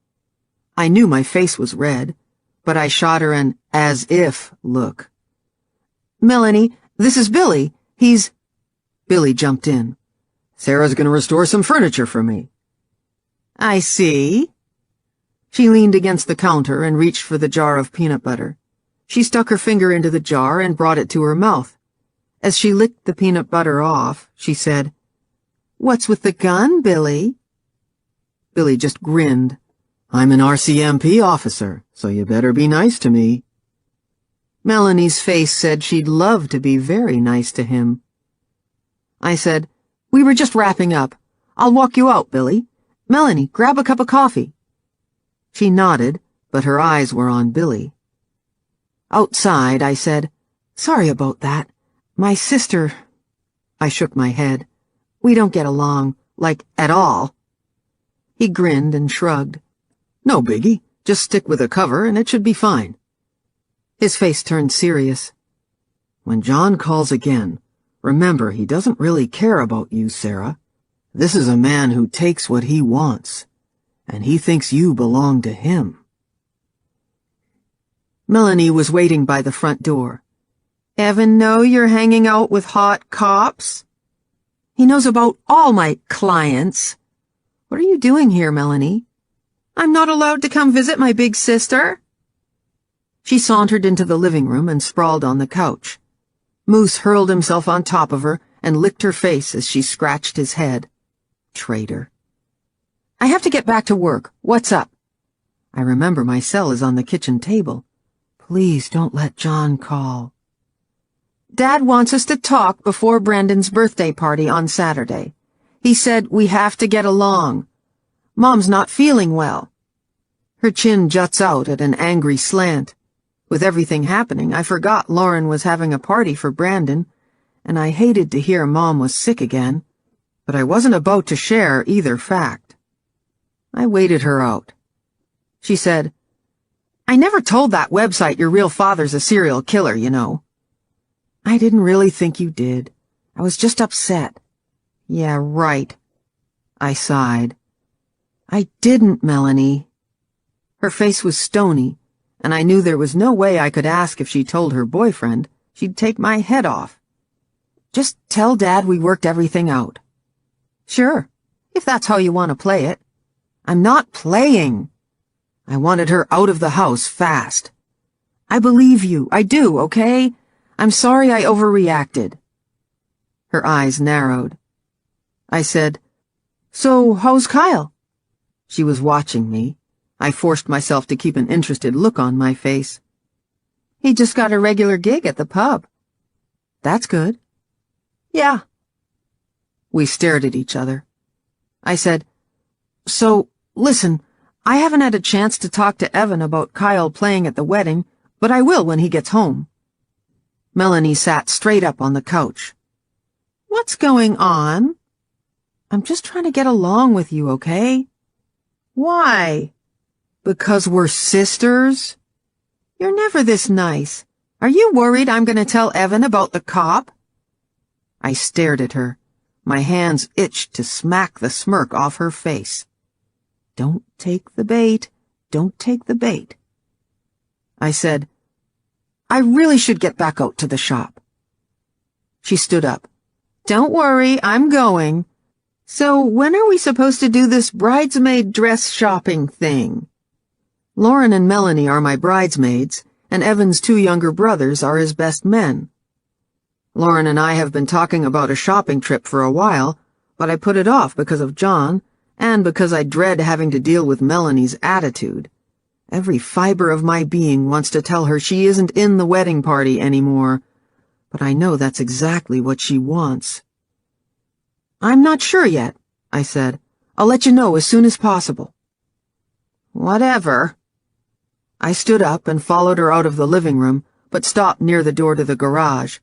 I knew my face was red, but I shot her an as-if look. Melanie, this is Billy. He's— Billy jumped in. Sarah's gonna restore some furniture for me. I see. She leaned against the counter and reached for the jar of peanut butter. She stuck her finger into the jar and brought it to her mouth. As she licked the peanut butter off, she said, "What's with the gun, Billy?" Billy just grinned. I'm an RCMP officer, so you better be nice to me. Melanie's face said she'd love to be very nice to him. I said, "We were just wrapping up. I'll walk you out, Billy. Melanie, grab a cup of coffee." She nodded, but her eyes were on Billy. Outside, I said, "Sorry about that. My sister—" I shook my head. "We don't get along, like, at all." He grinned and shrugged. "No biggie. Just stick with a cover and it should be fine." His face turned serious. "When John calls again, remember he doesn't really care about you, Sarah. This is a man who takes what he wants, and he thinks you belong to him." Melanie was waiting by the front door. "Evan know you're hanging out with hot cops?" "He knows about all my clients." "What are you doing here, Melanie?" "I'm not allowed to come visit my big sister." She sauntered into the living room and sprawled on the couch. Moose hurled himself on top of her and licked her face as she scratched his head. Traitor. "I have to get back to work. What's up?" "I remember my cell is on the kitchen table. Please don't let John call." "Dad wants us to talk before Brandon's birthday party on Saturday. He said we have to get along. Mom's not feeling well." Her chin juts out at an angry slant. With everything happening, I forgot Lauren was having a party for Brandon, and I hated to hear Mom was sick again, but I wasn't about to share either fact. I waited her out. She said, I never told that website your real father's a serial killer, you know. I didn't really think you did. I was just upset. Yeah, right. I sighed. I didn't, Melanie. Her face was stony, and I knew there was no way I could ask if she told her boyfriend. She'd take my head off. Just tell Dad we worked everything out. Sure, if that's how you want to play it. I'm not playing. I wanted her out of the house fast. I believe you. I do, okay? I'm sorry I overreacted. Her eyes narrowed. I said, "So, how's Kyle?" She was watching me. I forced myself to keep an interested look on my face. He just got a regular gig at the pub. That's good. Yeah. We stared at each other. I said, "So, listen, I haven't had a chance to talk to Evan about Kyle playing at the wedding, but I will when he gets home." Melanie sat straight up on the couch. What's going on? I'm just trying to get along with you, okay? Why? Because we're sisters? You're never this nice. Are you worried I'm going to tell Evan about the cop? I stared at her. My hands itched to smack the smirk off her face. Don't take the bait. Don't take the bait. I said, "I really should get back out to the shop." She stood up. Don't worry, I'm going. So when are we supposed to do this bridesmaid dress shopping thing? Lauren and Melanie are my bridesmaids, and Evan's 2 younger brothers are his best men. Lauren and I have been talking about a shopping trip for a while, but I put it off because of John, and because I dread having to deal with Melanie's attitude. Every fiber of my being wants to tell her she isn't in the wedding party anymore, but I know that's exactly what she wants. "I'm not sure yet," I said. "I'll let you know as soon as possible." Whatever. I stood up and followed her out of the living room, but stopped near the door to the garage.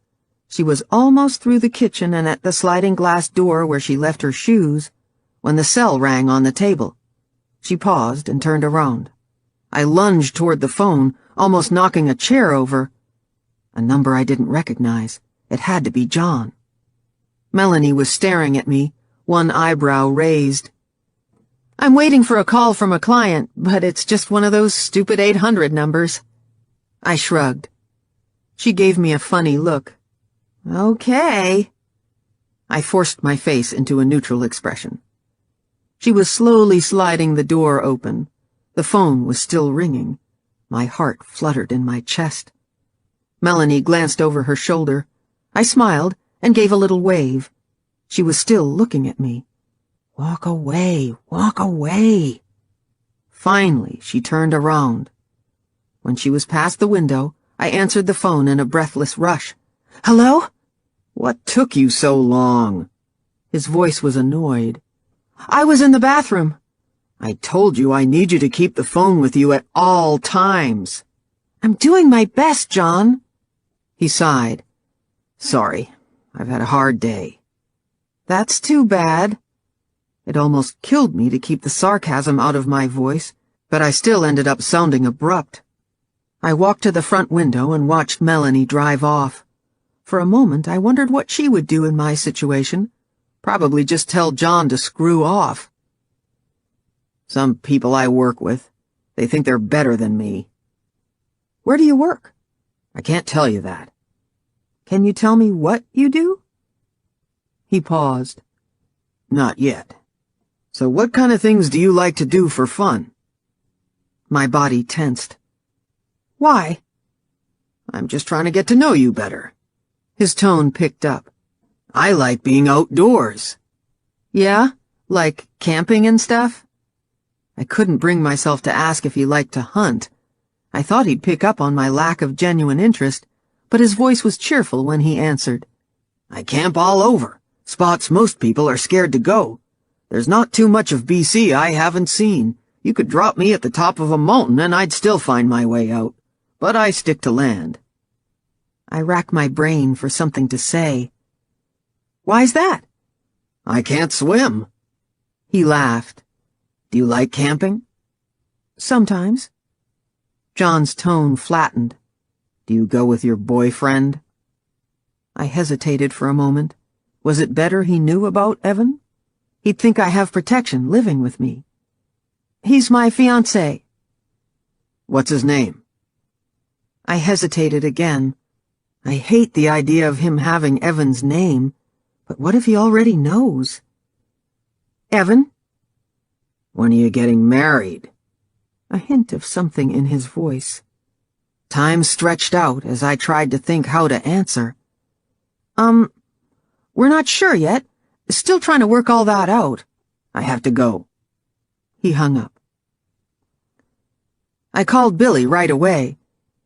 She was almost through the kitchen and at the sliding glass door where she left her shoes when the cell rang on the table. She paused and turned around. I lunged toward the phone, almost knocking a chair over. A number I didn't recognize. It had to be John. Melanie was staring at me, one eyebrow raised. "I'm waiting for a call from a client, but it's just one of those stupid 800 numbers." I shrugged. She gave me a funny look. Okay. I forced my face into a neutral expression. She was slowly sliding the door open. The phone was still ringing. My heart fluttered in my chest. Melanie glanced over her shoulder. I smiled and gave a little wave. She was still looking at me. "Walk away, walk away." Finally, she turned around. When she was past the window, I answered the phone in a breathless rush. "Hello?" "What took you so long?" His voice was annoyed. "I was in the bathroom." "I told you I need you to keep the phone with you at all times." "I'm doing my best, John." He sighed. "Sorry, I've had a hard day." "That's too bad." It almost killed me to keep the sarcasm out of my voice, but I still ended up sounding abrupt. I walked to the front window and watched Melanie drive off. For a moment, I wondered what she would do in my situation. Probably just tell John to screw off. Some people I work with, they think they're better than me. "Where do you work?" "I can't tell you that." "Can you tell me what you do?" He paused. "Not yet. So what kind of things do you like to do for fun?" My body tensed. "Why?" "I'm just trying to get to know you better." His tone picked up. "I like being outdoors." "Yeah? Like camping and stuff?" I couldn't bring myself to ask if he liked to hunt. I thought he'd pick up on my lack of genuine interest, but his voice was cheerful when he answered. "I camp all over, spots most people are scared to go. There's not too much of BC I haven't seen. You could drop me at the top of a mountain and I'd still find my way out. But I stick to land." I racked my brain for something to say. "Why's that?" "I can't swim." He laughed. "Do you like camping?" "Sometimes." John's tone flattened. Do you go with your boyfriend? I hesitated for a moment. Was it better he knew about Evan? He'd think I have protection living with me. He's my fiancé. What's his name? I hesitated again. I hate the idea of him having Evan's name, but what if he already knows? Evan? When are you getting married? A hint of something in his voice. Time stretched out as I tried to think how to answer. We're not sure yet. Still trying to work all that out. I have to go. He hung up. I called Billy right away.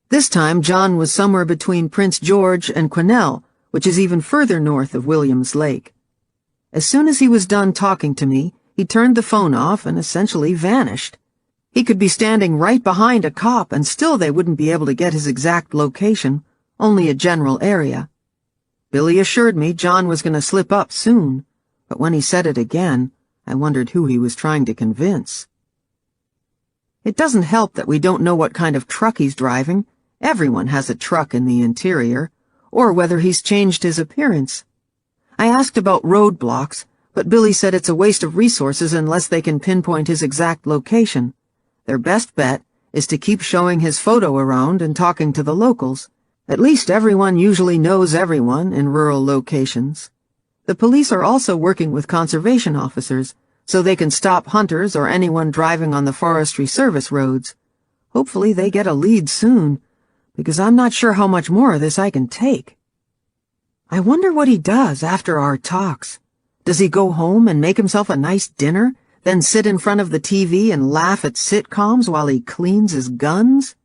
This time John was somewhere between Prince George and Quesnel, which is even further north of Williams Lake. As soon as he was done talking to me, he turned the phone off and essentially vanished. He could be standing right behind a cop and still they wouldn't be able to get his exact location, only a general area. Billy assured me John was going to slip up soon, but when he said it again, I wondered who he was trying to convince. It doesn't help that we don't know what kind of truck he's driving. Everyone has a truck in the interior, or whether he's changed his appearance. I asked about roadblocks, but Billy said it's a waste of resources unless they can pinpoint his exact location. Their best bet is to keep showing his photo around and talking to the locals. At least everyone usually knows everyone in rural locations. The police are also working with conservation officers, so they can stop hunters or anyone driving on the Forestry Service roads. Hopefully they get a lead soon, because I'm not sure how much more of this I can take. I wonder what he does after our talks. Does he go home and make himself a nice dinner, then sit in front of the TV and laugh at sitcoms while he cleans his guns?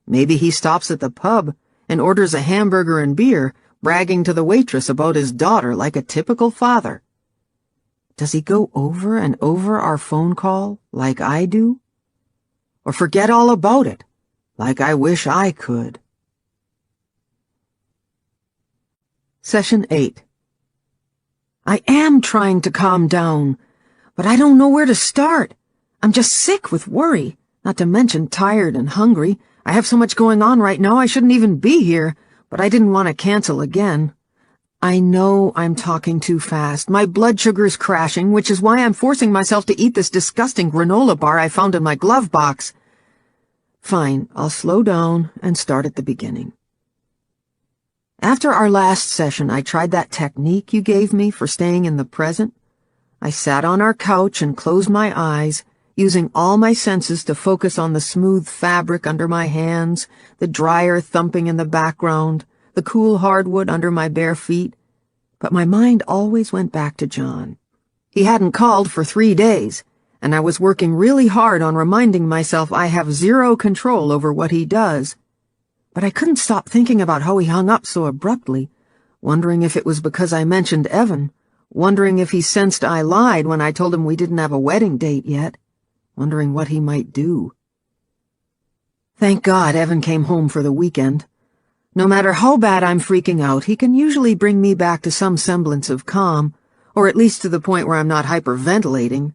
Maybe he stops at the pub and orders a hamburger and beer, bragging to the waitress about his daughter like a typical father. Does he go over and over our phone call like I do? Or forget all about it, like I wish I could? Session 8. I am trying to calm down, but I don't know where to start. I'm just sick with worry, not to mention tired and hungry. I have so much going on right now I shouldn't even be here, but I didn't want to cancel again. I know I'm talking too fast. My blood sugar is crashing, which is why I'm forcing myself to eat this disgusting granola bar I found in my glove box. Fine, I'll slow down and start at the beginning. After our last session, I tried that technique you gave me for staying in the present. I sat on our couch and closed my eyes, using all my senses to focus on the smooth fabric under my hands, the dryer thumping in the background, the cool hardwood under my bare feet. But my mind always went back to John. He hadn't called for 3 days, and I was working really hard on reminding myself I have zero control over what he does. But I couldn't stop thinking about how he hung up so abruptly, wondering if it was because I mentioned Evan, wondering if he sensed I lied when I told him we didn't have a wedding date yet, wondering what he might do. Thank God Evan came home for the weekend. No matter how bad I'm freaking out, he can usually bring me back to some semblance of calm, or at least to the point where I'm not hyperventilating.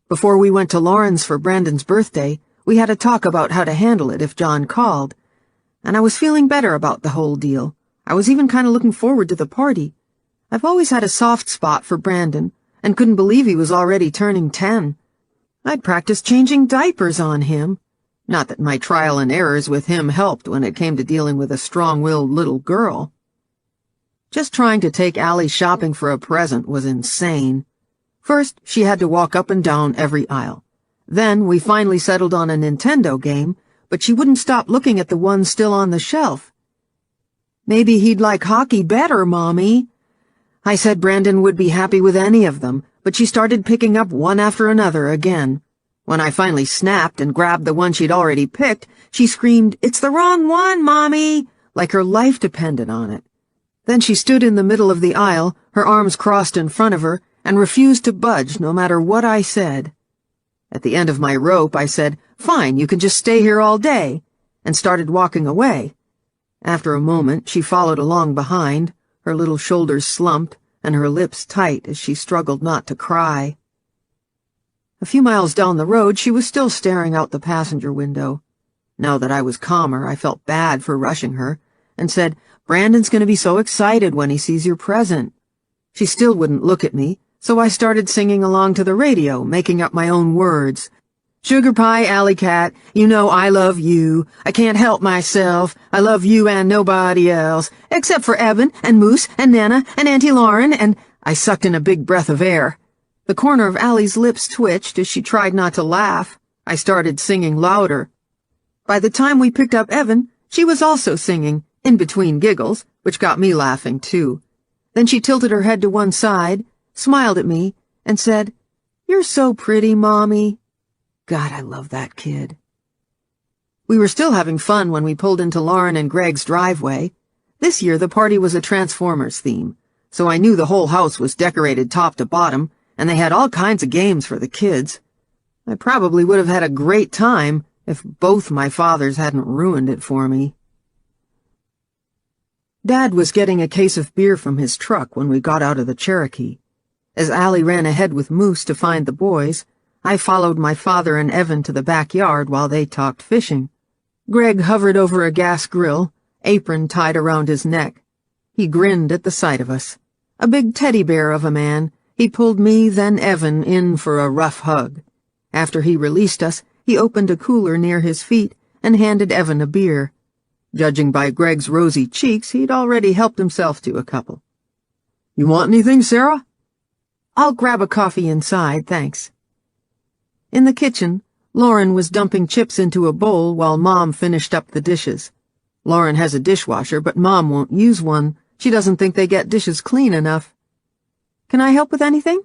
Before we went to Lauren's for Brandon's birthday, we had a talk about how to handle it if John called, and I was feeling better about the whole deal. I was even kind of looking forward to the party. I've always had a soft spot for Brandon, and couldn't believe he was already turning 10. I'd practiced changing diapers on him. Not that my trial and errors with him helped when it came to dealing with a strong-willed little girl. Just trying to take Allie shopping for a present was insane. First, she had to walk up and down every aisle. Then we finally settled on a Nintendo game, but she wouldn't stop looking at the one still on the shelf. Maybe he'd like hockey better, Mommy. I said Brandon would be happy with any of them, but she started picking up one after another again. When I finally snapped and grabbed the one she'd already picked, she screamed, "It's the wrong one, Mommy!" like her life depended on it. Then she stood in the middle of the aisle, her arms crossed in front of her, and refused to budge no matter what I said. At the end of my rope, I said, "Fine, you can just stay here all day," and started walking away. After a moment, she followed along behind, her little shoulders slumped and her lips tight as she struggled not to cry. A few miles down the road, she was still staring out the passenger window. Now that I was calmer, I felt bad for rushing her, and said, "Brandon's going to be so excited when he sees your present." She still wouldn't look at me, so I started singing along to the radio, making up my own words. "Sugar Pie Alley Cat, you know I love you. I can't help myself. I love you and nobody else, except for Evan and Moose and Nana and Auntie Lauren," and I sucked in a big breath of air. The corner of Allie's lips twitched as she tried not to laugh. I started singing louder. By the time we picked up Evan, she was also singing, in between giggles, which got me laughing too. Then she tilted her head to one side, smiled at me, and said, "You're so pretty, Mommy." God, I love that kid. We were still having fun when we pulled into Lauren and Greg's driveway. This year the party was a Transformers theme, so I knew the whole house was decorated top to bottom, and they had all kinds of games for the kids. I probably would have had a great time if both my fathers hadn't ruined it for me. Dad was getting a case of beer from his truck when we got out of the Cherokee. As Allie ran ahead with Moose to find the boys, I followed my father and Evan to the backyard while they talked fishing. Greg hovered over a gas grill, apron tied around his neck. He grinned at the sight of us. A big teddy bear of a man, he pulled me, then Evan, in for a rough hug. After he released us, he opened a cooler near his feet and handed Evan a beer. Judging by Greg's rosy cheeks, he'd already helped himself to a couple. "You want anything, Sarah?" "I'll grab a coffee inside, thanks." In the kitchen, Lauren was dumping chips into a bowl while Mom finished up the dishes. Lauren has a dishwasher, but Mom won't use one. She doesn't think they get dishes clean enough. "Can I help with anything?"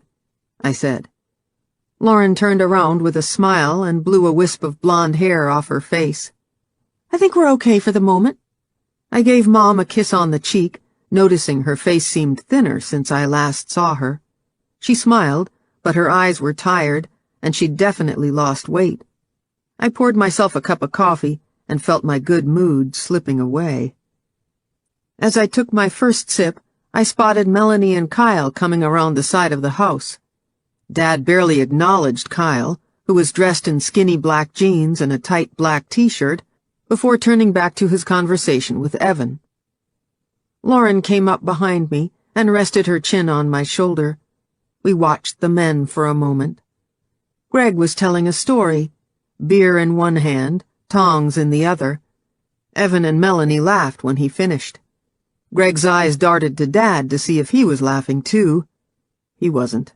I said. Lauren turned around with a smile and blew a wisp of blonde hair off her face. "I think we're okay for the moment." I gave Mom a kiss on the cheek, noticing her face seemed thinner since I last saw her. She smiled, but her eyes were tired, and she'd definitely lost weight. I poured myself a cup of coffee and felt my good mood slipping away. As I took my first sip, I spotted Melanie and Kyle coming around the side of the house. Dad barely acknowledged Kyle, who was dressed in skinny black jeans and a tight black t-shirt, before turning back to his conversation with Evan. Lauren came up behind me and rested her chin on my shoulder. We watched the men for a moment. Greg was telling a story, beer in one hand, tongs in the other. Evan and Melanie laughed when he finished. Greg's eyes darted to Dad to see if he was laughing too. He wasn't.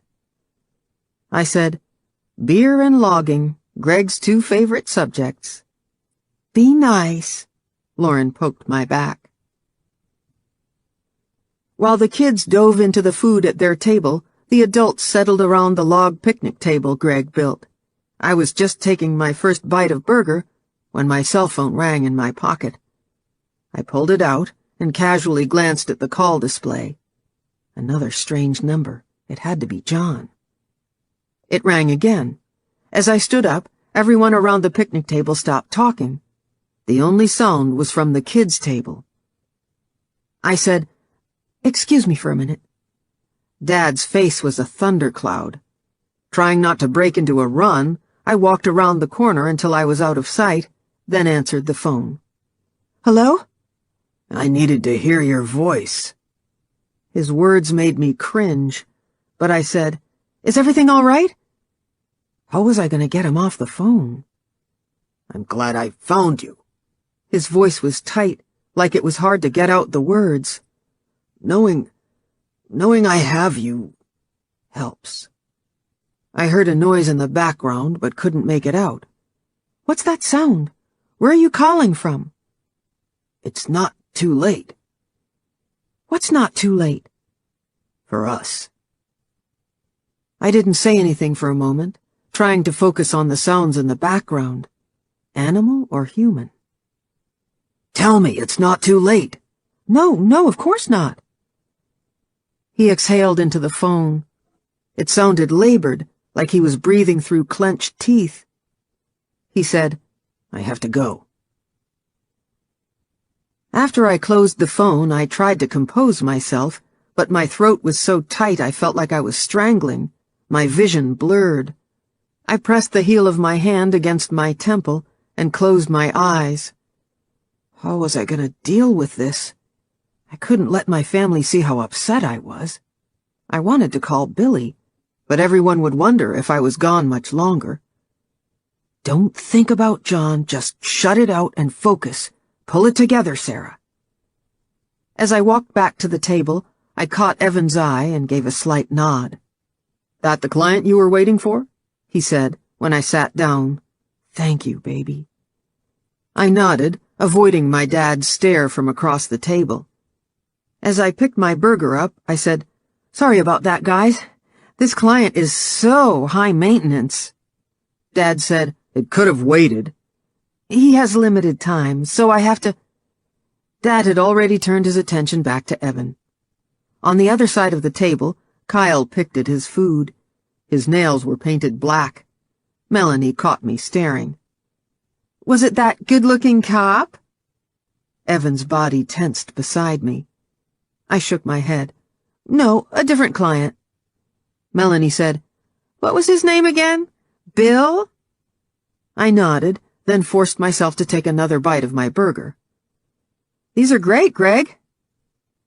I said, "Beer and logging, Greg's two favorite subjects." "Be nice." Lauren poked my back. While the kids dove into the food at their table, the adults settled around the log picnic table Greg built. I was just taking my first bite of burger when my cell phone rang in my pocket. I pulled it out and casually glanced at the call display. Another strange number. It had to be John. It rang again. As I stood up, everyone around the picnic table stopped talking. The only sound was from the kids' table. I said, "Excuse me for a minute." Dad's face was a thundercloud. Trying not to break into a run, I walked around the corner until I was out of sight, then answered the phone. "Hello?" "I needed to hear your voice." His words made me cringe, but I said, "Is everything all right?" How was I going to get him off the phone? "I'm glad I found you." His voice was tight, like it was hard to get out the words. Knowing I have you helps." I heard a noise in the background, but couldn't make it out. "What's that sound? Where are you calling from?" "It's not too late." "What's not too late?" "For us." I didn't say anything for a moment, trying to focus on the sounds in the background. Animal or human? "Tell me it's not too late." No, of course not." He exhaled into the phone. It sounded labored, like he was breathing through clenched teeth. He said, "I have to go." After I closed the phone, I tried to compose myself, but my throat was so tight I felt like I was strangling. My vision blurred. I pressed the heel of my hand against my temple and closed my eyes. How was I going to deal with this? I couldn't let my family see how upset I was. I wanted to call Billy, but everyone would wonder if I was gone much longer. Don't think about John, just shut it out and focus. Pull it together, Sarah. As I walked back to the table, I caught Evan's eye and gave a slight nod. That the client you were waiting for? He said when I sat down. Thank you, baby. I nodded, avoiding my dad's stare from across the table. As I picked my burger up, I said, Sorry about that, guys. This client is so high maintenance. Dad said, It could have waited. He has limited time, so I have to... Dad had already turned his attention back to Evan. On the other side of the table, Kyle picked at his food. His nails were painted black. Melanie caught me staring. Was it that good-looking cop? Evan's body tensed beside me. I shook my head. No, a different client. Melanie said, What was his name again? Bill? I nodded, then forced myself to take another bite of my burger. These are great, Greg.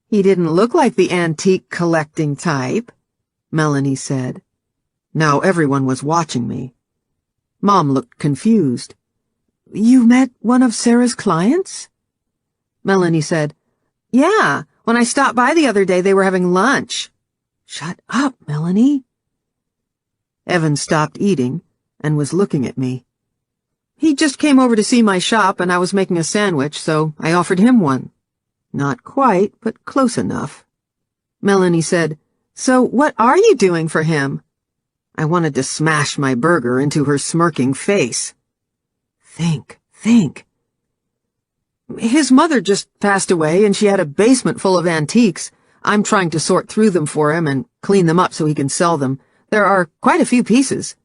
He didn't look like the antique collecting type, Melanie said. Now everyone was watching me. Mom looked confused. You met one of Sarah's clients? Melanie said, Yeah, when I stopped by the other day they were having lunch. Shut up, Melanie. Evan stopped eating and was looking at me. He just came over to see my shop and I was making a sandwich, so I offered him one. Not quite, but close enough. Melanie said, So what are you doing for him? I wanted to smash my burger into her smirking face. Think. His mother just passed away and she had a basement full of antiques. I'm trying to sort through them for him and clean them up so he can sell them. There are quite a few pieces.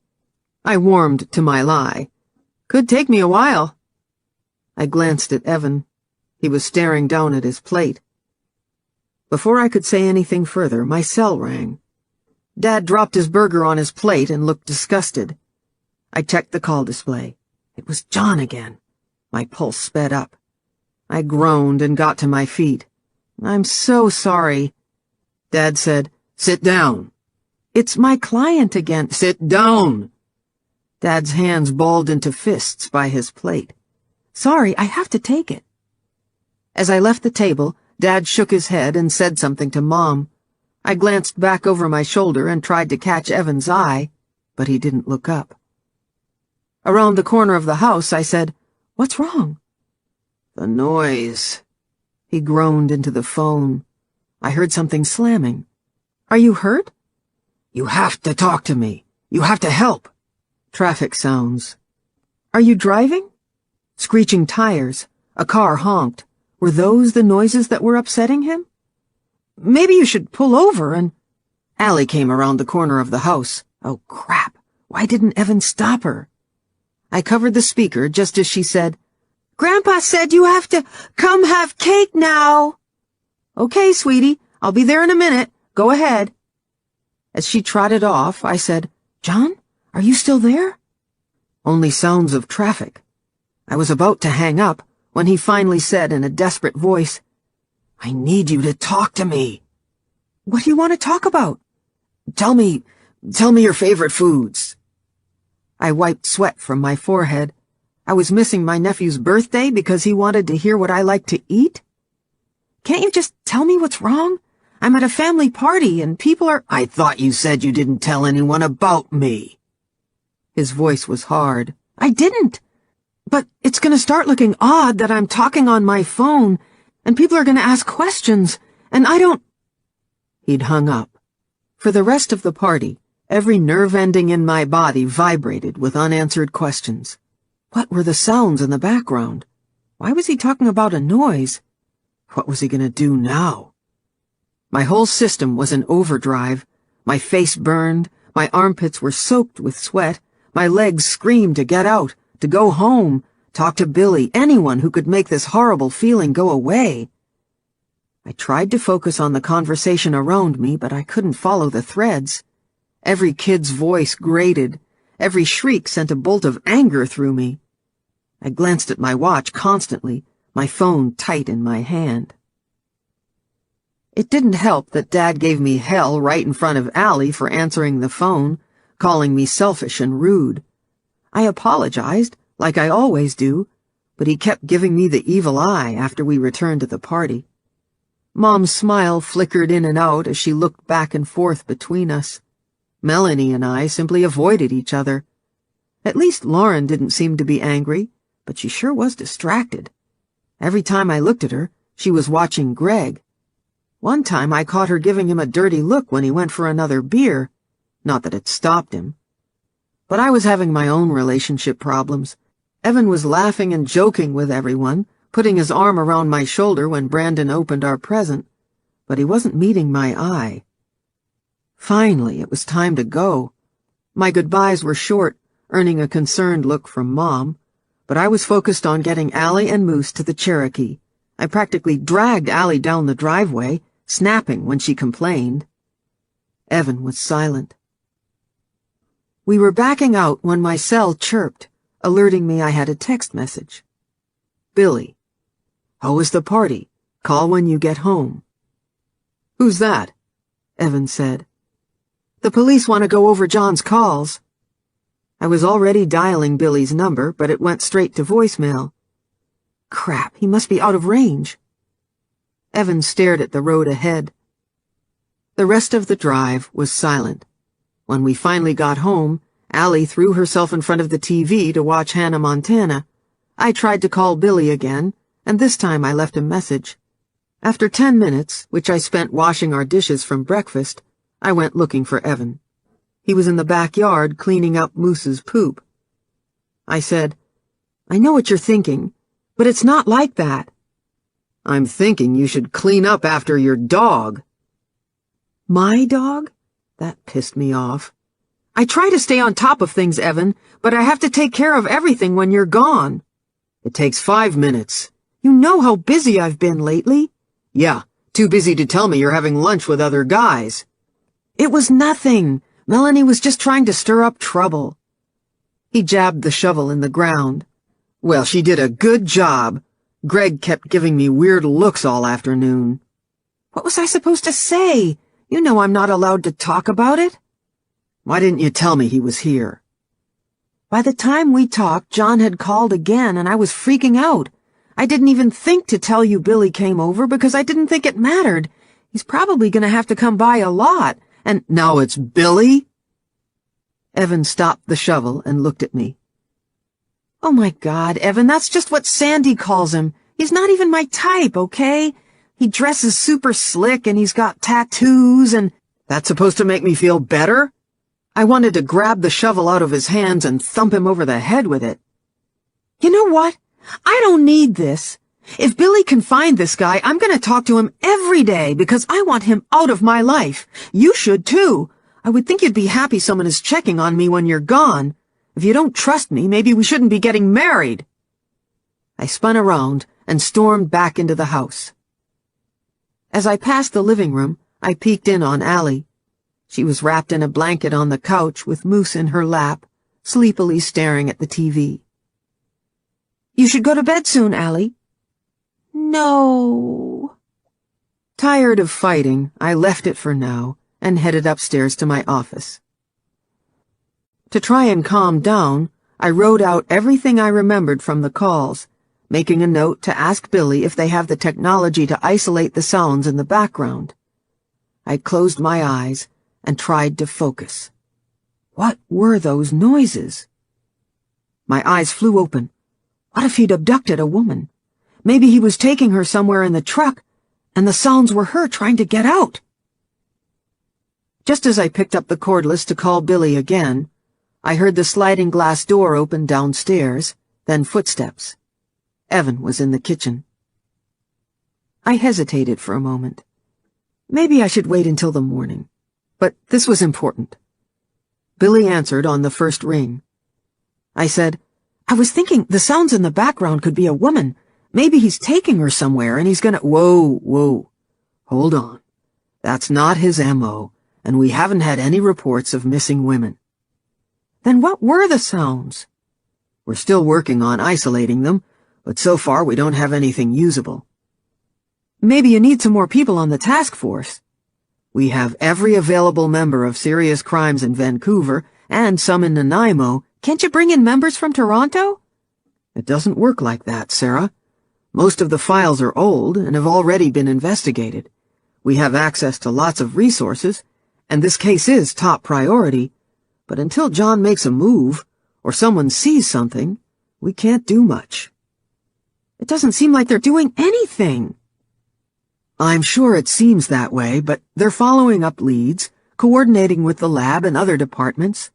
I warmed to my lie. Could take me a while. I glanced at Evan. He was staring down at his plate. Before I could say anything further, my cell rang. Dad dropped his burger on his plate and looked disgusted. I checked the call display. It was John again. My pulse sped up. I groaned and got to my feet. I'm so sorry. Dad said, Sit down. It's my client again. Sit down. Dad's hands balled into fists by his plate. Sorry, I have to take it. As I left the table, Dad shook his head and said something to Mom. I glanced back over my shoulder and tried to catch Evan's eye, but he didn't look up. Around the corner of the house, I said, What's wrong? The noise. He groaned into the phone. I heard something slamming. Are you hurt? You have to talk to me. You have to help. Traffic sounds. Are you driving? Screeching tires. A car honked. Were those the noises that were upsetting him? Maybe you should pull over and... Allie came around the corner of the house. Oh, crap. Why didn't Evan stop her? I covered the speaker just as she said, Grandpa said you have to come have cake now. Okay, sweetie. I'll be there in a minute. Go ahead. As she trotted off, I said, John, are you still there? Only sounds of traffic. I was about to hang up when he finally said in a desperate voice, I need you to talk to me. What do you want to talk about? Tell me your favorite foods. I wiped sweat from my forehead. I was missing my nephew's birthday because he wanted to hear what I like to eat? Can't you just tell me what's wrong? I'm at a family party and people are— I thought you said you didn't tell anyone about me. His voice was hard. I didn't. But it's going to start looking odd that I'm talking on my phone and people are going to ask questions and I don't— He'd hung up. For the rest of the party, every nerve ending in my body vibrated with unanswered questions. What were the sounds in the background? Why was he talking about a noise? What was he going to do now? My whole system was in overdrive. My face burned, my armpits were soaked with sweat, my legs screamed to get out, to go home, talk to Billy, anyone who could make this horrible feeling go away. I tried to focus on the conversation around me, but I couldn't follow the threads. Every kid's voice grated. Every shriek sent a bolt of anger through me. I glanced at my watch constantly, my phone tight in my hand. It didn't help that Dad gave me hell right in front of Allie for answering the phone, calling me selfish and rude. I apologized, like I always do, but he kept giving me the evil eye after we returned to the party. Mom's smile flickered in and out as she looked back and forth between us. Melanie and I simply avoided each other. At least Lauren didn't seem to be angry, but she sure was distracted. Every time I looked at her, she was watching Greg. One time I caught her giving him a dirty look when he went for another beer. Not that it stopped him. But I was having my own relationship problems. Evan was laughing and joking with everyone, putting his arm around my shoulder when Brandon opened our present, but he wasn't meeting my eye. Finally, it was time to go. My goodbyes were short, earning a concerned look from Mom, but I was focused on getting Allie and Moose to the Cherokee. I practically dragged Allie down the driveway, snapping when she complained. Evan was silent. We were backing out when my cell chirped, alerting me I had a text message. Billy. How was the party? Call when you get home. Who's that? Evan said. The police want to go over John's calls. I was already dialing Billy's number, but it went straight to voicemail. Crap, he must be out of range. Evan stared at the road ahead. The rest of the drive was silent. When we finally got home, Allie threw herself in front of the TV to watch Hannah Montana. I tried to call Billy again, and this time I left a message. After 10 minutes, which I spent washing our dishes from breakfast, I went looking for Evan. He was in the backyard cleaning up Moose's poop. I said, I know what you're thinking, but it's not like that. I'm thinking you should clean up after your dog. My dog? That pissed me off. I try to stay on top of things, Evan, but I have to take care of everything when you're gone. It takes 5 minutes. You know how busy I've been lately. Yeah, too busy to tell me you're having lunch with other guys. It was nothing. Melanie was just trying to stir up trouble. He jabbed the shovel in the ground. Well, she did a good job. Greg kept giving me weird looks all afternoon. What was I supposed to say? You know I'm not allowed to talk about it. Why didn't you tell me he was here? By the time we talked, John had called again, and I was freaking out. I didn't even think to tell you Billy came over because I didn't think it mattered. He's probably going to have to come by a lot, and now it's Billy? Evan stopped the shovel and looked at me. Oh my God, Evan, that's just what Sandy calls him. He's not even my type, okay? He dresses super slick and he's got tattoos and... That's supposed to make me feel better? I wanted to grab the shovel out of his hands and thump him over the head with it. You know what? I don't need this. If Billy can find this guy, I'm going to talk to him every day because I want him out of my life. You should too. I would think you'd be happy someone is checking on me when you're gone. If you don't trust me, maybe we shouldn't be getting married. I spun around and stormed back into the house. As I passed the living room, I peeked in on Allie. She was wrapped in a blanket on the couch with Moose in her lap, sleepily staring at the TV. You should go to bed soon, Allie. No. Tired of fighting, I left it for now and headed upstairs to my office. To try and calm down, I wrote out everything I remembered from the calls, making a note to ask Billy if they have the technology to isolate the sounds in the background. I closed my eyes and tried to focus. What were those noises? My eyes flew open. What if he'd abducted a woman? Maybe he was taking her somewhere in the truck, and the sounds were her trying to get out. Just as I picked up the cordless to call Billy again, I heard the sliding glass door open downstairs, then footsteps. Evan was in the kitchen. I hesitated for a moment. Maybe I should wait until the morning. But this was important. Billy answered on the first ring. I said, I was thinking the sounds in the background could be a woman. Maybe he's taking her somewhere and he's gonna— Whoa. Hold on. That's not his M.O., and we haven't had any reports of missing women. Then what were the sounds? We're still working on isolating them, but so far we don't have anything usable. Maybe you need some more people on the task force. We have every available member of Serious Crimes in Vancouver and some in Nanaimo. Can't you bring in members from Toronto? It doesn't work like that, Sarah. Most of the files are old and have already been investigated. We have access to lots of resources, and this case is top priority, but until John makes a move, or someone sees something, we can't do much. It doesn't seem like they're doing anything. I'm sure it seems that way, but they're following up leads, coordinating with the lab and other departments.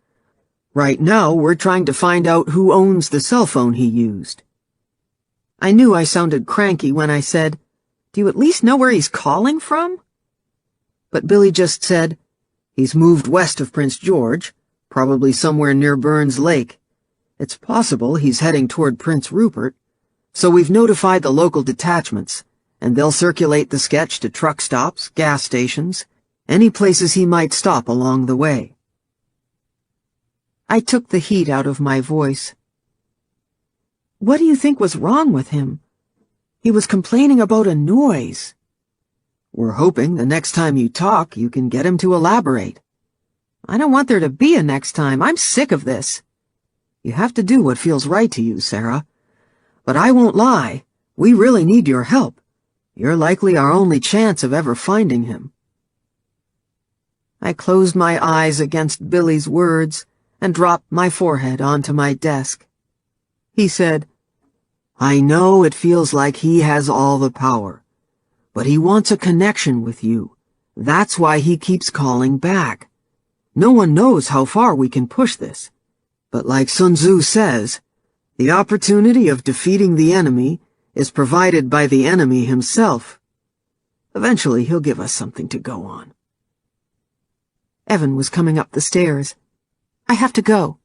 Right now, we're trying to find out who owns the cell phone he used. I knew I sounded cranky when I said, "Do you at least know where he's calling from?" But Billy just said, "He's moved west of Prince George, probably somewhere near Burns Lake. It's possible he's heading toward Prince Rupert, so we've notified the local detachments, and they'll circulate the sketch to truck stops, gas stations, any places he might stop along the way." I took the heat out of my voice. What do you think was wrong with him? He was complaining about a noise. We're hoping the next time you talk, you can get him to elaborate. I don't want there to be a next time. I'm sick of this. You have to do what feels right to you, Sarah. But I won't lie. We really need your help. You're likely our only chance of ever finding him. I closed my eyes against Billy's words and dropped my forehead onto my desk. He said, "I know it feels like he has all the power, but he wants a connection with you. That's why he keeps calling back. No one knows how far we can push this. But like Sun Tzu says, the opportunity of defeating the enemy is provided by the enemy himself. Eventually he'll give us something to go on." Evan was coming up the stairs. "I have to go."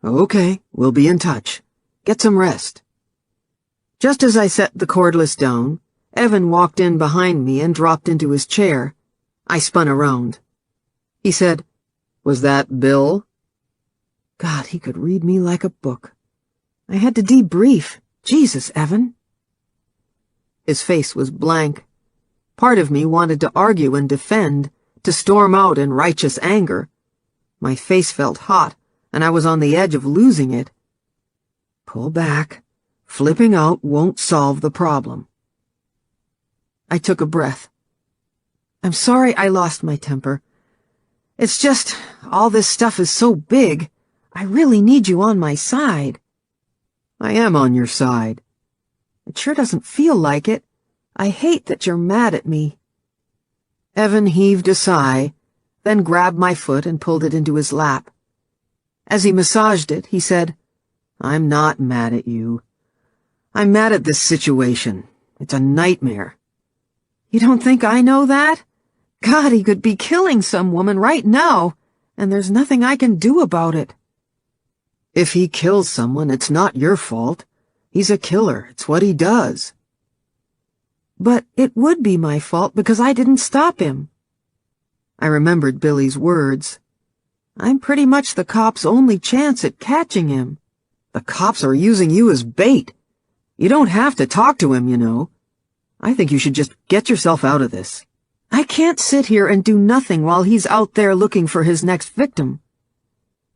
"Okay, we'll be in touch. Get some rest." Just as I set the cordless down, Evan walked in behind me and dropped into his chair. I spun around. He said, "Was that Bill?" God, he could read me like a book. I had to debrief. Jesus, Evan. His face was blank. Part of me wanted to argue and defend, to storm out in righteous anger. My face felt hot, and I was on the edge of losing it. Pull back. Flipping out won't solve the problem. I took a breath. I'm sorry I lost my temper. It's just, all this stuff is so big. I really need you on my side. I am on your side. It sure doesn't feel like it. I hate that you're mad at me. Evan heaved a sigh, then grabbed my foot and pulled it into his lap. As he massaged it, he said, "I'm not mad at you. I'm mad at this situation. It's a nightmare." You don't think I know that? God, he could be killing some woman right now, and there's nothing I can do about it. If he kills someone, it's not your fault. He's a killer. It's what he does. But it would be my fault because I didn't stop him. I remembered Billy's words. I'm pretty much the cops' only chance at catching him. The cops are using you as bait. You don't have to talk to him, you know. I think you should just get yourself out of this. I can't sit here and do nothing while he's out there looking for his next victim.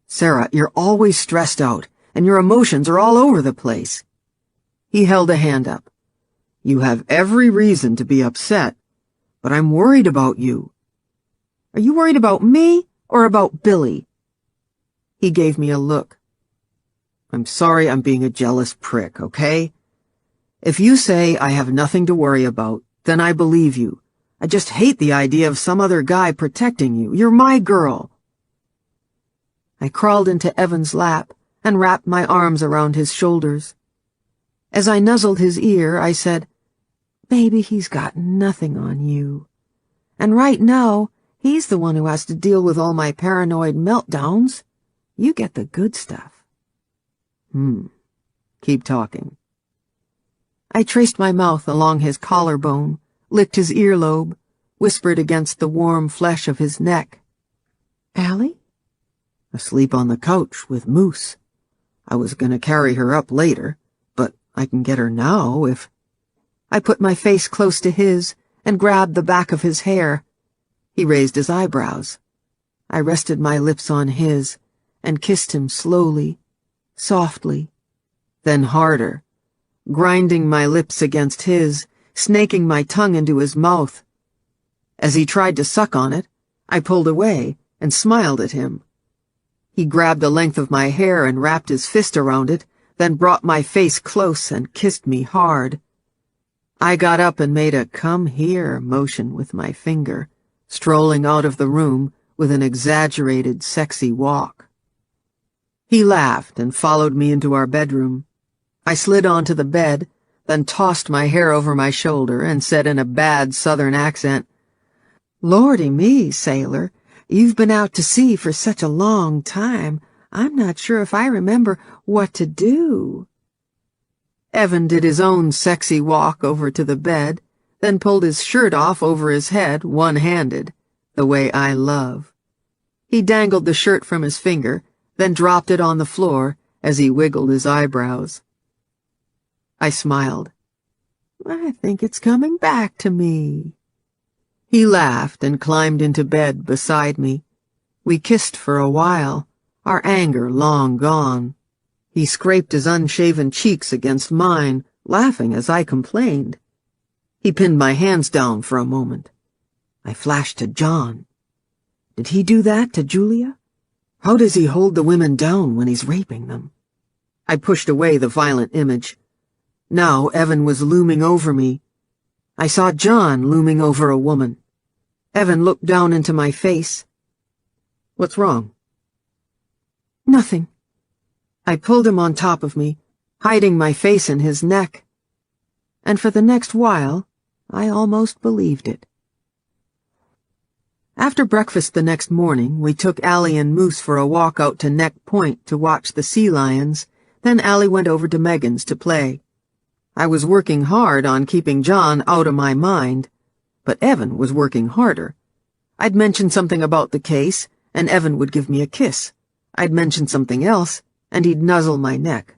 Sarah, you're always stressed out, and your emotions are all over the place. He held a hand up. You have every reason to be upset, but I'm worried about you. Are you worried about me or about Billy? He gave me a look. I'm sorry I'm being a jealous prick, okay? If you say I have nothing to worry about, then I believe you. I just hate the idea of some other guy protecting you. You're my girl. I crawled into Evan's lap and wrapped my arms around his shoulders. As I nuzzled his ear, I said, Baby, he's got nothing on you. And right now, he's the one who has to deal with all my paranoid meltdowns. You get the good stuff. Keep talking. I traced my mouth along his collarbone, licked his earlobe, whispered against the warm flesh of his neck. Allie? Asleep on the couch with Moose. I was gonna carry her up later, but I can get her now if— I put my face close to his and grabbed the back of his hair. He raised his eyebrows. I rested my lips on his and kissed him slowly, softly, then harder, grinding my lips against his, snaking my tongue into his mouth. As he tried to suck on it, I pulled away and smiled at him. He grabbed a length of my hair and wrapped his fist around it, then brought my face close and kissed me hard. I got up and made a "come here" motion with my finger, strolling out of the room with an exaggerated, sexy walk. He laughed and followed me into our bedroom. I slid onto the bed, then tossed my hair over my shoulder and said in a bad Southern accent, "Lordy me, sailor, you've been out to sea for such a long time, I'm not sure if I remember what to do." Evan did his own sexy walk over to the bed, then pulled his shirt off over his head, one-handed, the way I love. He dangled the shirt from his finger, then dropped it on the floor as he wiggled his eyebrows. I smiled. "I think it's coming back to me." He laughed and climbed into bed beside me. We kissed for a while, our anger long gone. He scraped his unshaven cheeks against mine, laughing as I complained. He pinned my hands down for a moment. I flashed to John. Did he do that to Julia? How does he hold the women down when he's raping them? I pushed away the violent image. Now Evan was looming over me. I saw John looming over a woman. Evan looked down into my face. "What's wrong?" "Nothing." I pulled him on top of me, hiding my face in his neck. And for the next while, I almost believed it. After breakfast the next morning, we took Allie and Moose for a walk out to Neck Point to watch the sea lions, then Allie went over to Megan's to play. I was working hard on keeping John out of my mind, but Evan was working harder. I'd mention something about the case, and Evan would give me a kiss. I'd mention something else, and he'd nuzzle my neck.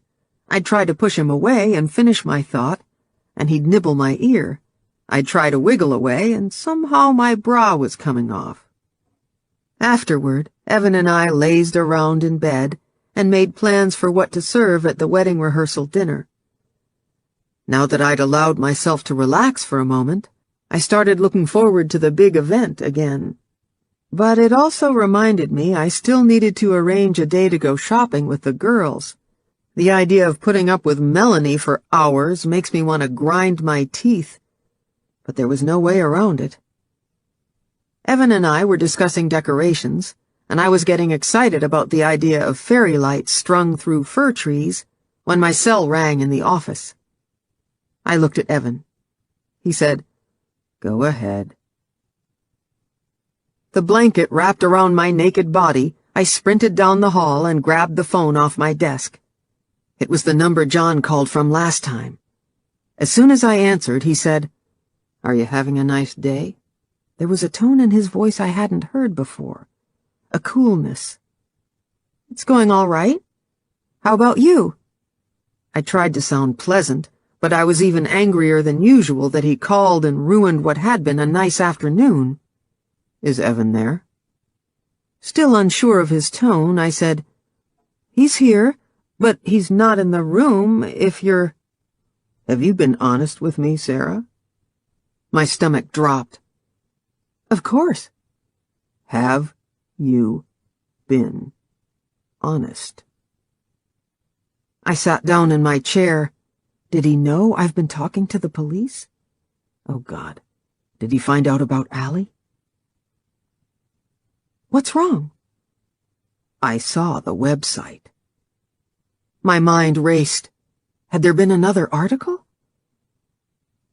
I'd try to push him away and finish my thought, and he'd nibble my ear. I'd try to wiggle away, and somehow my bra was coming off. Afterward, Evan and I lazed around in bed and made plans for what to serve at the wedding rehearsal dinner. Now that I'd allowed myself to relax for a moment, I started looking forward to the big event again. But it also reminded me I still needed to arrange a day to go shopping with the girls. The idea of putting up with Melanie for hours makes me want to grind my teeth. But there was no way around it. Evan and I were discussing decorations, and I was getting excited about the idea of fairy lights strung through fir trees when my cell rang in the office. I looked at Evan. He said, "Go ahead." The blanket wrapped around my naked body, I sprinted down the hall and grabbed the phone off my desk. It was the number John called from last time. As soon as I answered, he said, "Are you having a nice day?" There was a tone in his voice I hadn't heard before, a coolness. "It's going all right. How about you?" I tried to sound pleasant, but I was even angrier than usual that he called and ruined what had been a nice afternoon. "Is Evan there?" Still unsure of his tone, I said, "He's here, but he's not in the room if you're—" "Have you been honest with me, Sarah?" My stomach dropped. "Of course." "Have you been honest?" I sat down in my chair. Did he know I've been talking to the police? Oh, God. Did he find out about Allie? "What's wrong?" I saw the website. My mind raced. Had there been another article?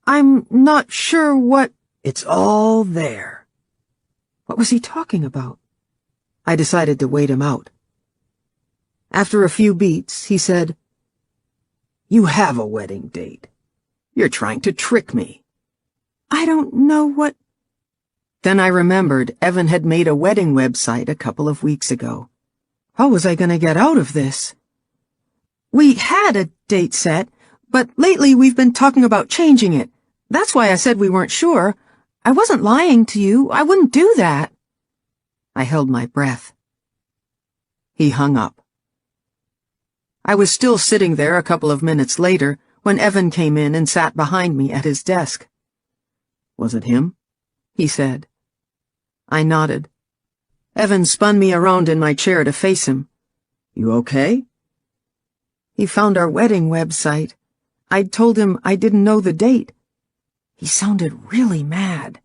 "I'm not sure what—" "It's all there." What was he talking about? I decided to wait him out. After a few beats, he said, "You have a wedding date. You're trying to trick me." "I don't know what—" Then I remembered Evan had made a wedding website a couple of weeks ago. How was I going to get out of this? We had a date set, but lately we've been talking about changing it. That's why I said we weren't sure. I wasn't lying to you. I wouldn't do that. I held my breath. He hung up. I was still sitting there a couple of minutes later when Evan came in and sat behind me at his desk. "Was it him?" he said. I nodded. Evan spun me around in my chair to face him. "You okay?" "He found our wedding website. I'd told him I didn't know the date. He sounded really mad."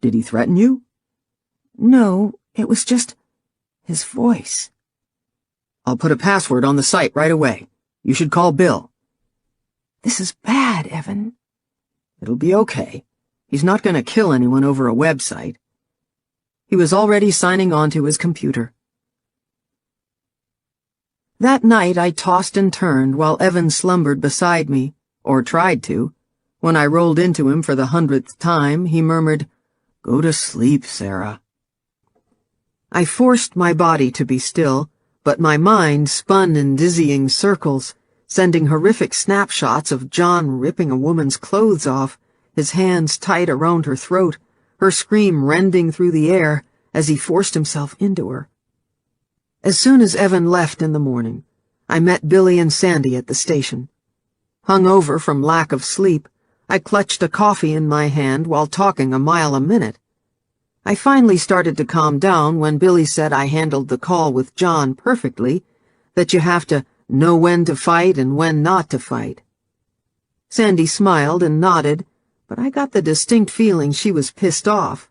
"Did he threaten you?" "No, it was just his voice." "I'll put a password on the site right away. You should call Bill." "This is bad, Evan." "It'll be okay. He's not going to kill anyone over a website." He was already signing on to his computer. That night I tossed and turned while Evan slumbered beside me, or tried to. When I rolled into him for the 100th time, he murmured, "Go to sleep, Sarah." I forced my body to be still, but my mind spun in dizzying circles, sending horrific snapshots of John ripping a woman's clothes off, his hands tight around her throat, her scream rending through the air as he forced himself into her. As soon as Evan left in the morning, I met Billy and Sandy at the station. Hungover from lack of sleep, I clutched a coffee in my hand while talking a mile a minute. I finally started to calm down when Billy said I handled the call with John perfectly, that you have to know when to fight and when not to fight. Sandy smiled and nodded, but I got the distinct feeling she was pissed off.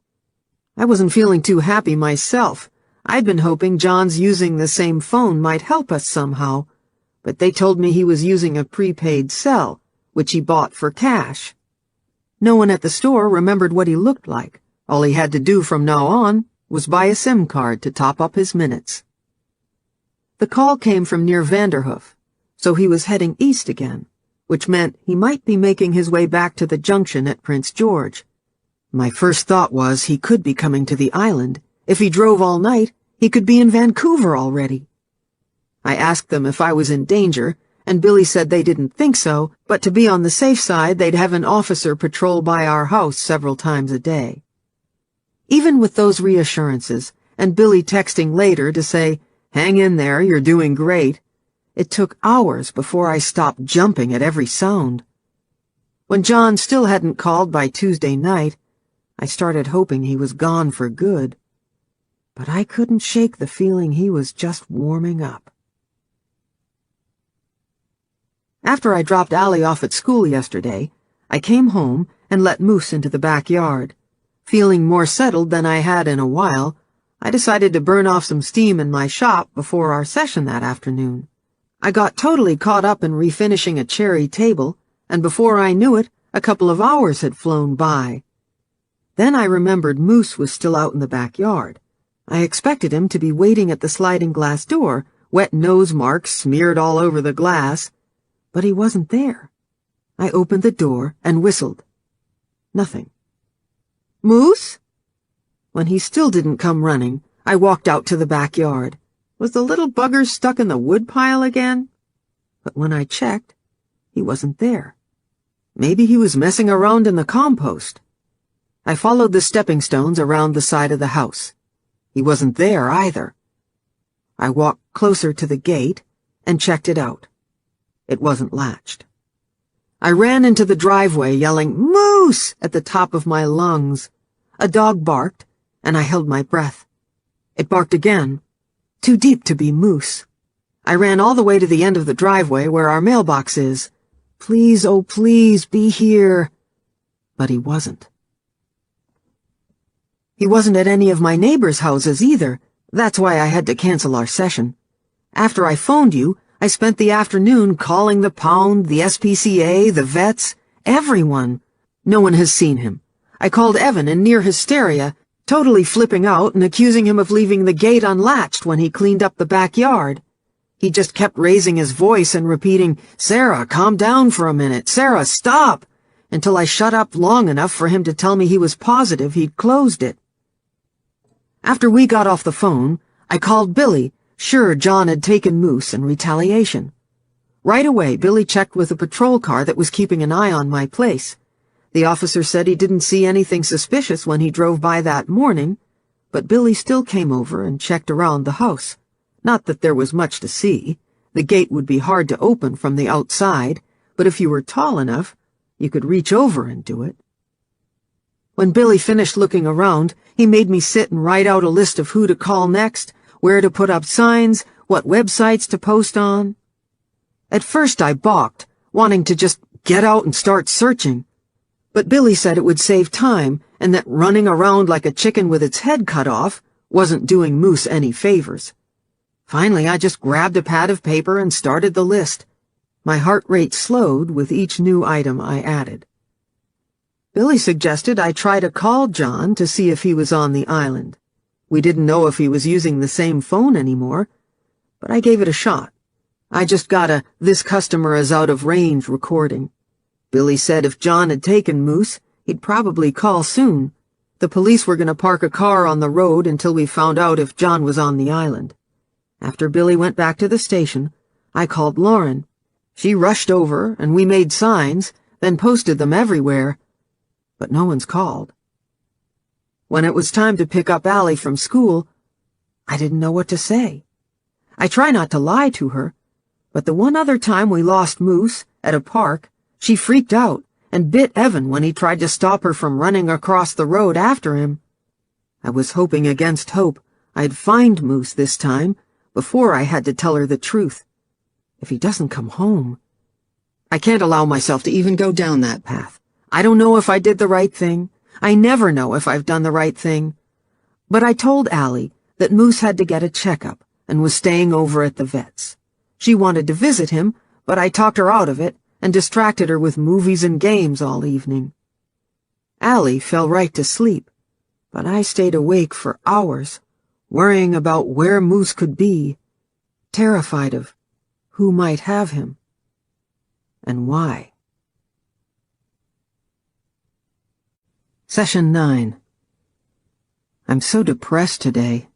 I wasn't feeling too happy myself. I'd been hoping John's using the same phone might help us somehow, but they told me he was using a prepaid cell, which he bought for cash. No one at the store remembered what he looked like. All he had to do from now on was buy a SIM card to top up his minutes. The call came from near Vanderhoof, so he was heading east again, which meant he might be making his way back to the junction at Prince George. My first thought was he could be coming to the island. If he drove all night, he could be in Vancouver already. I asked them if I was in danger, and Billy said they didn't think so, but to be on the safe side, they'd have an officer patrol by our house several times a day. Even with those reassurances, and Billy texting later to say, "Hang in there, you're doing great," it took hours before I stopped jumping at every sound. When John still hadn't called by Tuesday night, I started hoping he was gone for good. But I couldn't shake the feeling he was just warming up. After I dropped Allie off at school yesterday, I came home and let Moose into the backyard. Feeling more settled than I had in a while, I decided to burn off some steam in my shop before our session that afternoon. I got totally caught up in refinishing a cherry table, and before I knew it, a couple of hours had flown by. Then I remembered Moose was still out in the backyard. I expected him to be waiting at the sliding glass door, wet nose marks smeared all over the glass, but he wasn't there. I opened the door and whistled. Nothing. "Moose?" When he still didn't come running, I walked out to the backyard. Was the little bugger stuck in the woodpile again? But when I checked, he wasn't there. Maybe he was messing around in the compost. I followed the stepping stones around the side of the house. He wasn't there either. I walked closer to the gate and checked it out. It wasn't latched. I ran into the driveway yelling, "Moose!" at the top of my lungs. A dog barked, and I held my breath. It barked again, too deep to be Moose. I ran all the way to the end of the driveway where our mailbox is. Please, oh please, be here. But he wasn't. He wasn't at any of my neighbors' houses either. That's why I had to cancel our session. After I phoned you, I spent the afternoon calling the pound, the SPCA, the vets, everyone. No one has seen him. I called Evan in near hysteria, totally flipping out and accusing him of leaving the gate unlatched when he cleaned up the backyard. He just kept raising his voice and repeating, "Sarah, calm down for a minute. Sarah, stop," until I shut up long enough for him to tell me he was positive he'd closed it. After we got off the phone, I called Billy, sure John had taken Moose in retaliation. Right away, Billy checked with a patrol car that was keeping an eye on my place. The officer said he didn't see anything suspicious when he drove by that morning, but Billy still came over and checked around the house. Not that there was much to see. The gate would be hard to open from the outside, but if you were tall enough, you could reach over and do it. When Billy finished looking around, he made me sit and write out a list of who to call next, where to put up signs, what websites to post on. At first I balked, wanting to just get out and start searching. But Billy said it would save time, and that running around like a chicken with its head cut off wasn't doing Moose any favors. Finally, I just grabbed a pad of paper and started the list. My heart rate slowed with each new item I added. Billy suggested I try to call John to see if he was on the island. We didn't know if he was using the same phone anymore, but I gave it a shot. I just got a "this customer is out of range" recording. Billy said if John had taken Moose, he'd probably call soon. The police were going to park a car on the road until we found out if John was on the island. After Billy went back to the station, I called Lauren. She rushed over, and we made signs, then posted them everywhere. But no one's called. When it was time to pick up Allie from school, I didn't know what to say. I try not to lie to her, but the one other time we lost Moose, at a park, she freaked out and bit Evan when he tried to stop her from running across the road after him. I was hoping against hope I'd find Moose this time before I had to tell her the truth. If he doesn't come home, I can't allow myself to even go down that path. I don't know if I did the right thing. I never know if I've done the right thing. But I told Allie that Moose had to get a checkup and was staying over at the vet's. She wanted to visit him, but I talked her out of it and distracted her with movies and games all evening. Allie fell right to sleep, but I stayed awake for hours, worrying about where Moose could be, terrified of who might have him and why. Session 9. I'm so depressed today,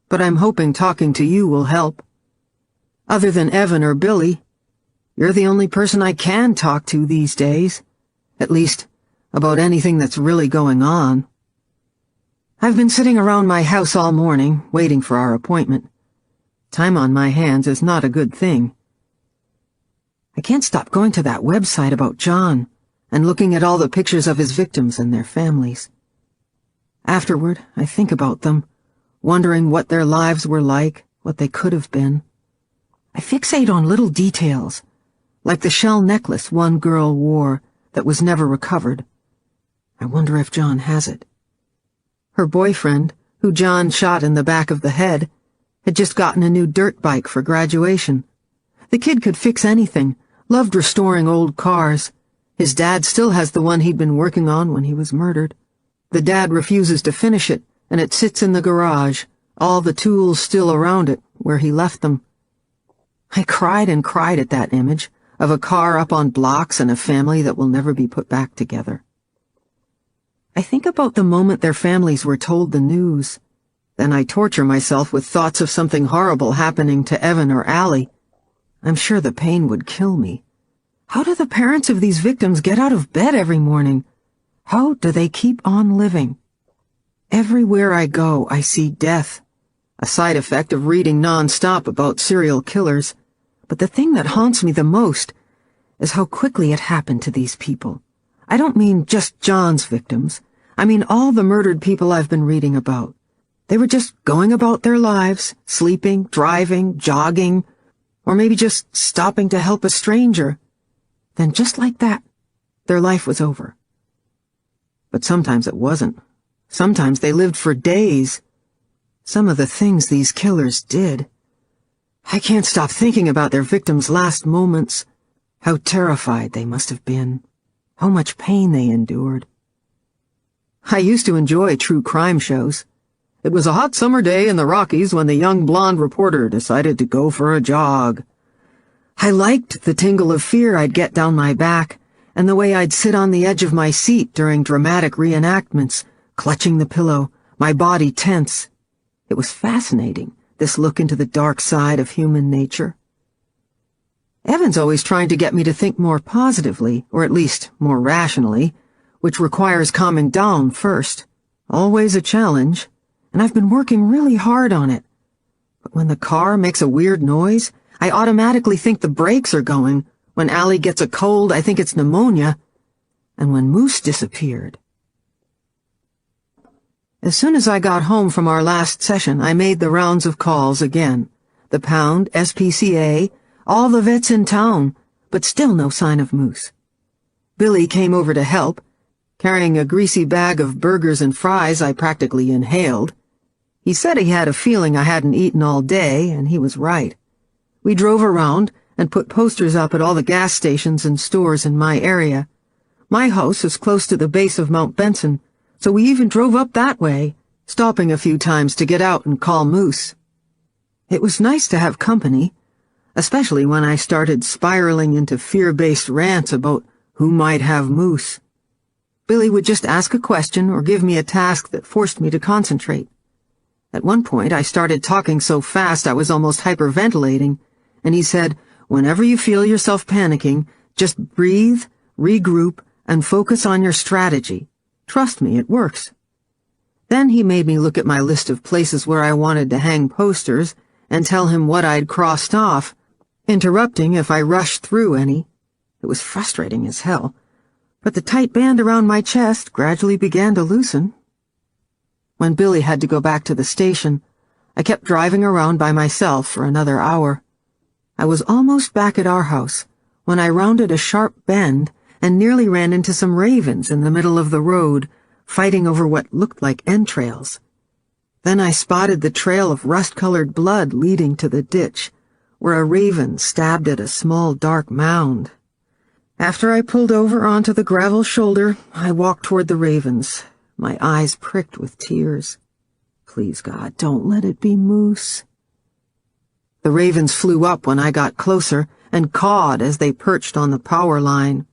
but I'm hoping talking to you will help. Other than Evan or Billy, you're the only person I can talk to these days, at least about anything that's really going on. I've been sitting around my house all morning, waiting for our appointment. Time on my hands is not a good thing. I can't stop going to that website about John and looking at all the pictures of his victims and their families. Afterward, I think about them, wondering what their lives were like, what they could have been. I fixate on little details, like the shell necklace one girl wore that was never recovered. I wonder if John has it. Her boyfriend, who John shot in the back of the head, had just gotten a new dirt bike for graduation. The kid could fix anything, loved restoring old cars. His dad still has the one he'd been working on when he was murdered. The dad refuses to finish it, and it sits in the garage, all the tools still around it, where he left them. I cried and cried at that image of a car up on blocks and a family that will never be put back together. I think about the moment their families were told the news. Then I torture myself with thoughts of something horrible happening to Evan or Allie. I'm sure the pain would kill me. How do the parents of these victims get out of bed every morning? How do they keep on living? Everywhere I go, I see death, a side effect of reading non-stop about serial killers. But the thing that haunts me the most is how quickly it happened to these people. I don't mean just John's victims. I mean all the murdered people I've been reading about. They were just going about their lives, sleeping, driving, jogging, or maybe just stopping to help a stranger. Then just like that, their life was over. But sometimes it wasn't. Sometimes they lived for days. Some of the things these killers did. I can't stop thinking about their victims' last moments. How terrified they must have been. How much pain they endured. I used to enjoy true crime shows. It was a hot summer day in the Rockies when the young blonde reporter decided to go for a jog. I liked the tingle of fear I'd get down my back, and the way I'd sit on the edge of my seat during dramatic reenactments, clutching the pillow, my body tense. It was fascinating, this look into the dark side of human nature. Evan's always trying to get me to think more positively, or at least more rationally, which requires calming down first. Always a challenge, and I've been working really hard on it. But when the car makes a weird noise, I automatically think the brakes are going. When Allie gets a cold, I think it's pneumonia. And when Moose disappeared... As soon as I got home from our last session, I made the rounds of calls again. The Pound, SPCA, all the vets in town, but still no sign of Moose. Billy came over to help, carrying a greasy bag of burgers and fries I practically inhaled. He said he had a feeling I hadn't eaten all day, and he was right. We drove around and put posters up at all the gas stations and stores in my area. My house is close to the base of Mount Benson, so we even drove up that way, stopping a few times to get out and call Moose. It was nice to have company, especially when I started spiraling into fear-based rants about who might have Moose. Billy would just ask a question or give me a task that forced me to concentrate. At one point, I started talking so fast I was almost hyperventilating, and he said, "Whenever you feel yourself panicking, just breathe, regroup, and focus on your strategy. Trust me, it works." Then he made me look at my list of places where I wanted to hang posters and tell him what I'd crossed off, interrupting if I rushed through any. It was frustrating as hell, but the tight band around my chest gradually began to loosen. When Billy had to go back to the station, I kept driving around by myself for another hour. I was almost back at our house when I rounded a sharp bend and nearly ran into some ravens in the middle of the road, fighting over what looked like entrails. Then I spotted the trail of rust-colored blood leading to the ditch, where a raven stabbed at a small dark mound. After I pulled over onto the gravel shoulder, I walked toward the ravens, my eyes pricked with tears. Please, God, don't let it be Moose. The ravens flew up when I got closer and cawed as they perched on the power line.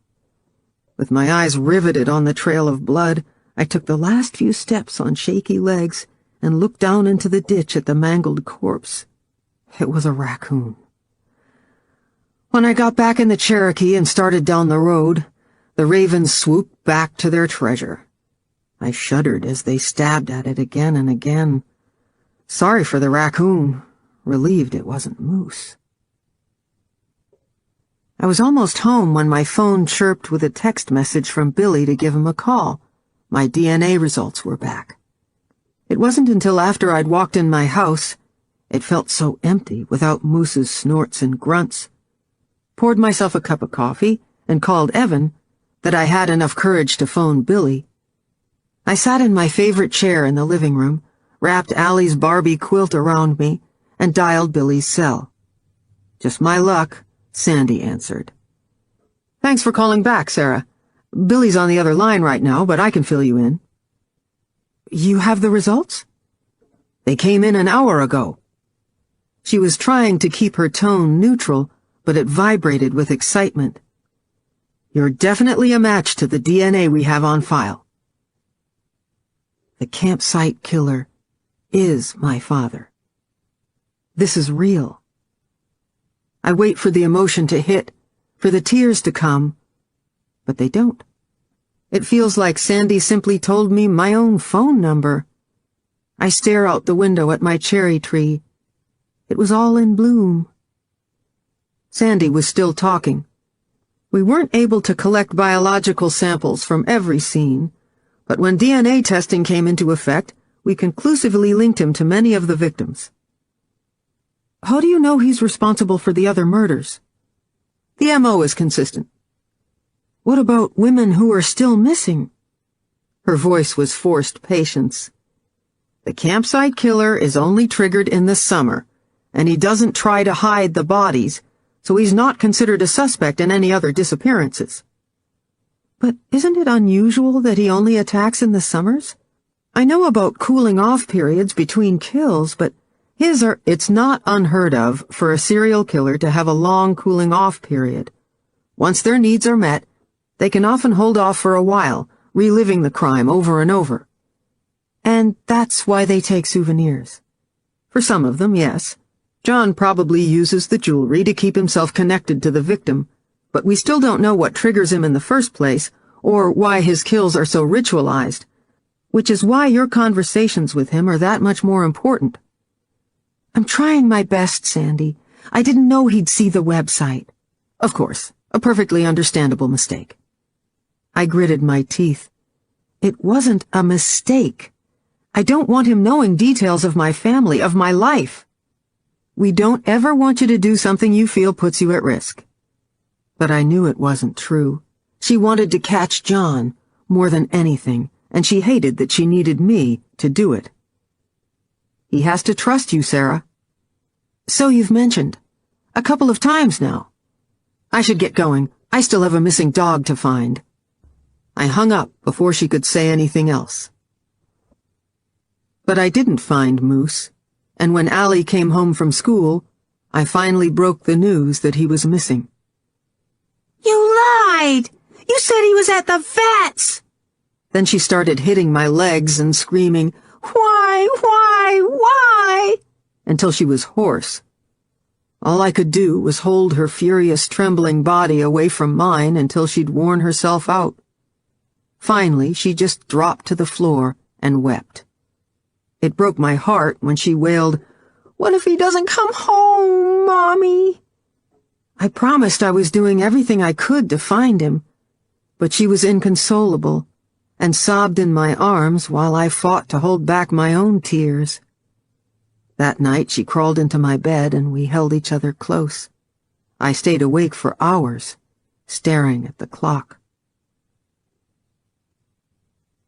With my eyes riveted on the trail of blood, I took the last few steps on shaky legs and looked down into the ditch at the mangled corpse. It was a raccoon. When I got back in the Cherokee and started down the road, the ravens swooped back to their treasure. I shuddered as they stabbed at it again and again. Sorry for the raccoon, relieved it wasn't Moose. I was almost home when my phone chirped with a text message from Billy to give him a call. My DNA results were back. It wasn't until after I'd walked in my house, it felt so empty without Moose's snorts and grunts, poured myself a cup of coffee, and called Evan, that I had enough courage to phone Billy. I sat in my favorite chair in the living room, wrapped Allie's Barbie quilt around me, and dialed Billy's cell. Just my luck, Sandy answered. "Thanks for calling back, Sarah. Billy's on the other line right now, but I can fill you in." "You have the results?" "They came in an hour ago." She was trying to keep her tone neutral, but it vibrated with excitement. "You're definitely a match to the DNA we have on file." The campsite killer is my father. This is real. I wait for the emotion to hit, for the tears to come, but they don't. It feels like Sandy simply told me my own phone number. I stare out the window at my cherry tree. It was all in bloom. Sandy was still talking. We weren't able to collect biological samples from every scene, but when DNA testing came into effect, we conclusively linked him to many of the victims. "How do you know he's responsible for the other murders?" "The MO is consistent." "What about women who are still missing?" Her voice was forced patience. "The campsite killer is only triggered in the summer, and he doesn't try to hide the bodies, so he's not considered a suspect in any other disappearances." "But isn't it unusual that he only attacks in the summers? I know about cooling off periods between kills, but it's not unheard of for a serial killer to have a long cooling off period. Once their needs are met, they can often hold off for a while, reliving the crime over and over. And that's why they take souvenirs. For some of them, yes. John probably uses the jewelry to keep himself connected to the victim, but we still don't know what triggers him in the first place, or why his kills are so ritualized, which is why your conversations with him are that much more important. I'm trying my best, Sandy. I didn't know he'd see the website. Of course, a perfectly understandable mistake. I gritted my teeth. It wasn't a mistake. I don't want him knowing details of my family, of my life. We don't ever want you to do something you feel puts you at risk. But I knew it wasn't true. She wanted to catch John more than anything, and she hated that she needed me to do it. He has to trust you, Sarah. So you've mentioned. A couple of times now. I should get going. I still have a missing dog to find. I hung up before she could say anything else. But I didn't find Moose, and when Allie came home from school, I finally broke the news that he was missing. You lied! You said he was at the vet's! Then she started hitting my legs and screaming, Why? Until she was hoarse. All I could do was hold her furious, trembling body away from mine until she'd worn herself out. Finally, she just dropped to the floor and wept. It broke my heart when she wailed, "What if he doesn't come home, Mommy?" I promised I was doing everything I could to find him, but she was inconsolable and sobbed in my arms while I fought to hold back my own tears. That night she crawled into my bed and we held each other close. I stayed awake for hours, staring at the clock.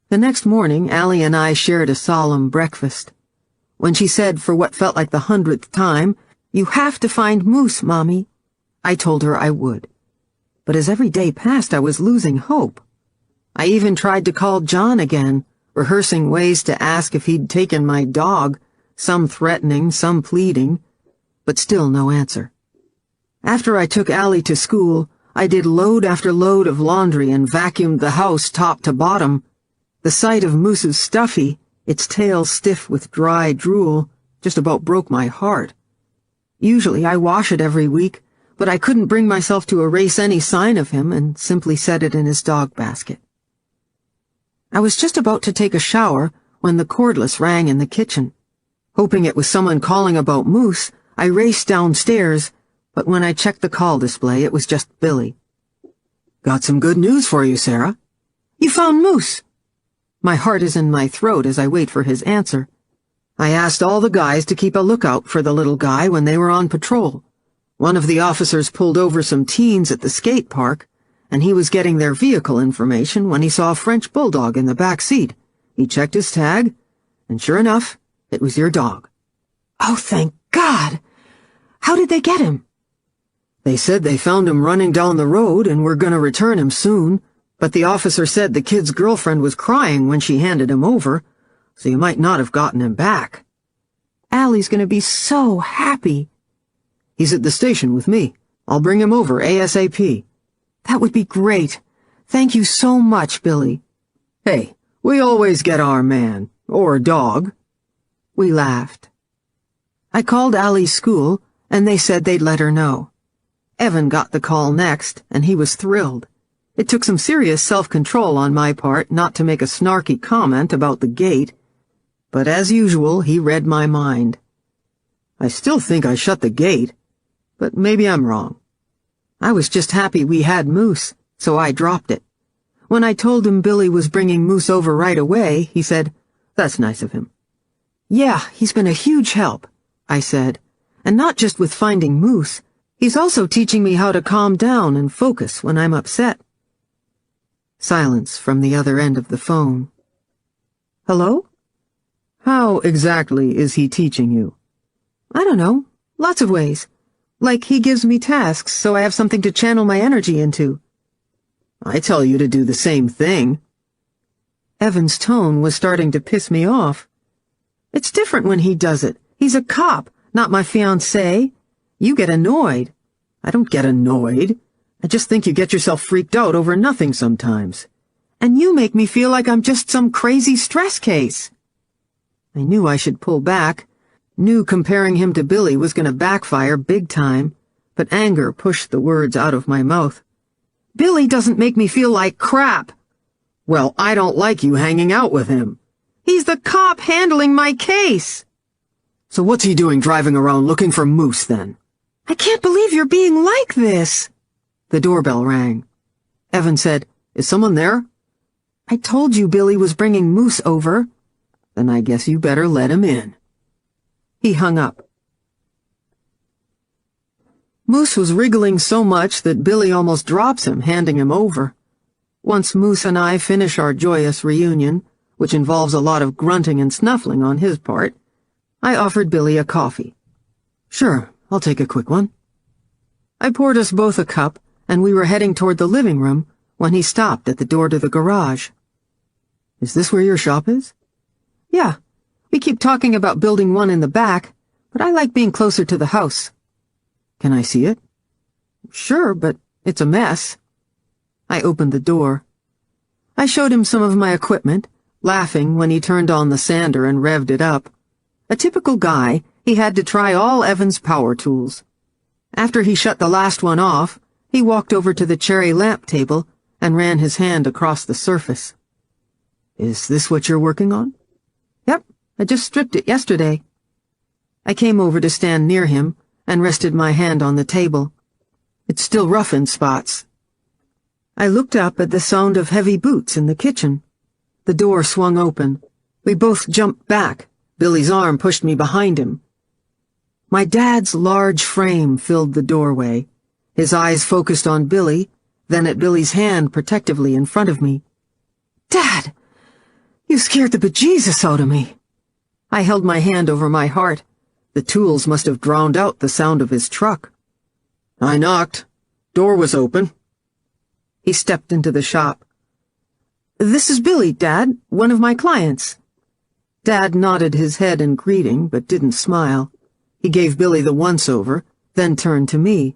The next morning, Allie and I shared a solemn breakfast. When she said for what felt like the 100th time, "You have to find Moose, Mommy," I told her I would. But as every day passed, I was losing hope. I even tried to call John again, rehearsing ways to ask if he'd taken my dog, some threatening, some pleading, but still no answer. After I took Allie to school, I did load after load of laundry and vacuumed the house top to bottom. The sight of Moose's stuffy, its tail stiff with dry drool, just about broke my heart. Usually I wash it every week, but I couldn't bring myself to erase any sign of him and simply set it in his dog basket. I was just about to take a shower when the cordless rang in the kitchen. Hoping it was someone calling about Moose, I raced downstairs, but when I checked the call display, it was just Billy. "Got some good news for you, Sarah." "You found Moose?" My heart is in my throat as I wait for his answer. I asked all the guys to keep a lookout for the little guy when they were on patrol. One of the officers pulled over some teens at the skate park, and he was getting their vehicle information when he saw a French bulldog in the back seat. He checked his tag, and sure enough, it was your dog. "Oh, thank God! How did they get him?" "They said they found him running down the road and were gonna return him soon, but the officer said the kid's girlfriend was crying when she handed him over, so you might not have gotten him back." "Allie's gonna be so happy." "He's at the station with me. I'll bring him over ASAP. "That would be great. Thank you so much, Billy." "Hey, we always get our man, or dog." We laughed. I called Allie's school, and they said they'd let her know. Evan got the call next, and he was thrilled. It took some serious self-control on my part not to make a snarky comment about the gate, but as usual, he read my mind. I still think I shut the gate, but maybe I'm wrong. I was just happy we had Moose, so I dropped it. When I told him Billy was bringing Moose over right away, he said, "That's nice of him." "Yeah, he's been a huge help," I said, "and not just with finding Moose. He's also teaching me how to calm down and focus when I'm upset." Silence from the other end of the phone. "Hello? How exactly is he teaching you?" "I don't know. Lots of ways. Like he gives me tasks so I have something to channel my energy into." "I tell you to do the same thing." Evan's tone was starting to piss me off. "It's different when he does it. He's a cop, not my fiancé. You get annoyed." "I don't get annoyed. I just think you get yourself freaked out over nothing sometimes. And you make me feel like I'm just some crazy stress case." I knew I should pull back, Knew comparing him to Billy was going to backfire big time, but anger pushed the words out of my mouth. Billy doesn't make me feel like crap. Well, I don't like you hanging out with him. He's the cop handling my case. So what's he doing driving around looking for Moose then? I can't believe you're being like this. The doorbell rang. Evan said, "Is someone there?" I told you Billy was bringing Moose over. Then I guess you better let him in. He hung up. Moose was wriggling so much that Billy almost drops him, handing him over. Once Moose and I finish our joyous reunion, which involves a lot of grunting and snuffling on his part, I offered Billy a coffee. "Sure, I'll take a quick one." I poured us both a cup, and we were heading toward the living room when he stopped at the door to the garage. "Is this where your shop is?" Yeah, we keep talking about building one in the back, but I like being closer to the house. "Can I see it?" Sure, but it's a mess. I opened the door. I showed him some of my equipment, laughing when he turned on the sander and revved it up. A typical guy, he had to try all Evan's power tools. After he shut the last one off, he walked over to the cherry lamp table and ran his hand across the surface. "Is this what you're working on?" Yep, I just stripped it yesterday. I came over to stand near him and rested my hand on the table. It's still rough in spots. I looked up at the sound of heavy boots in the kitchen. The door swung open. We both jumped back. Billy's arm pushed me behind him. My dad's large frame filled the doorway. His eyes focused on Billy, then at Billy's hand protectively in front of me. Dad, you scared the bejesus out of me. I held my hand over my heart. The tools must have drowned out the sound of his truck. I knocked. Door was open. He stepped into the shop. "This is Billy, Dad, one of my clients." Dad nodded his head in greeting, but didn't smile. He gave Billy the once-over, then turned to me.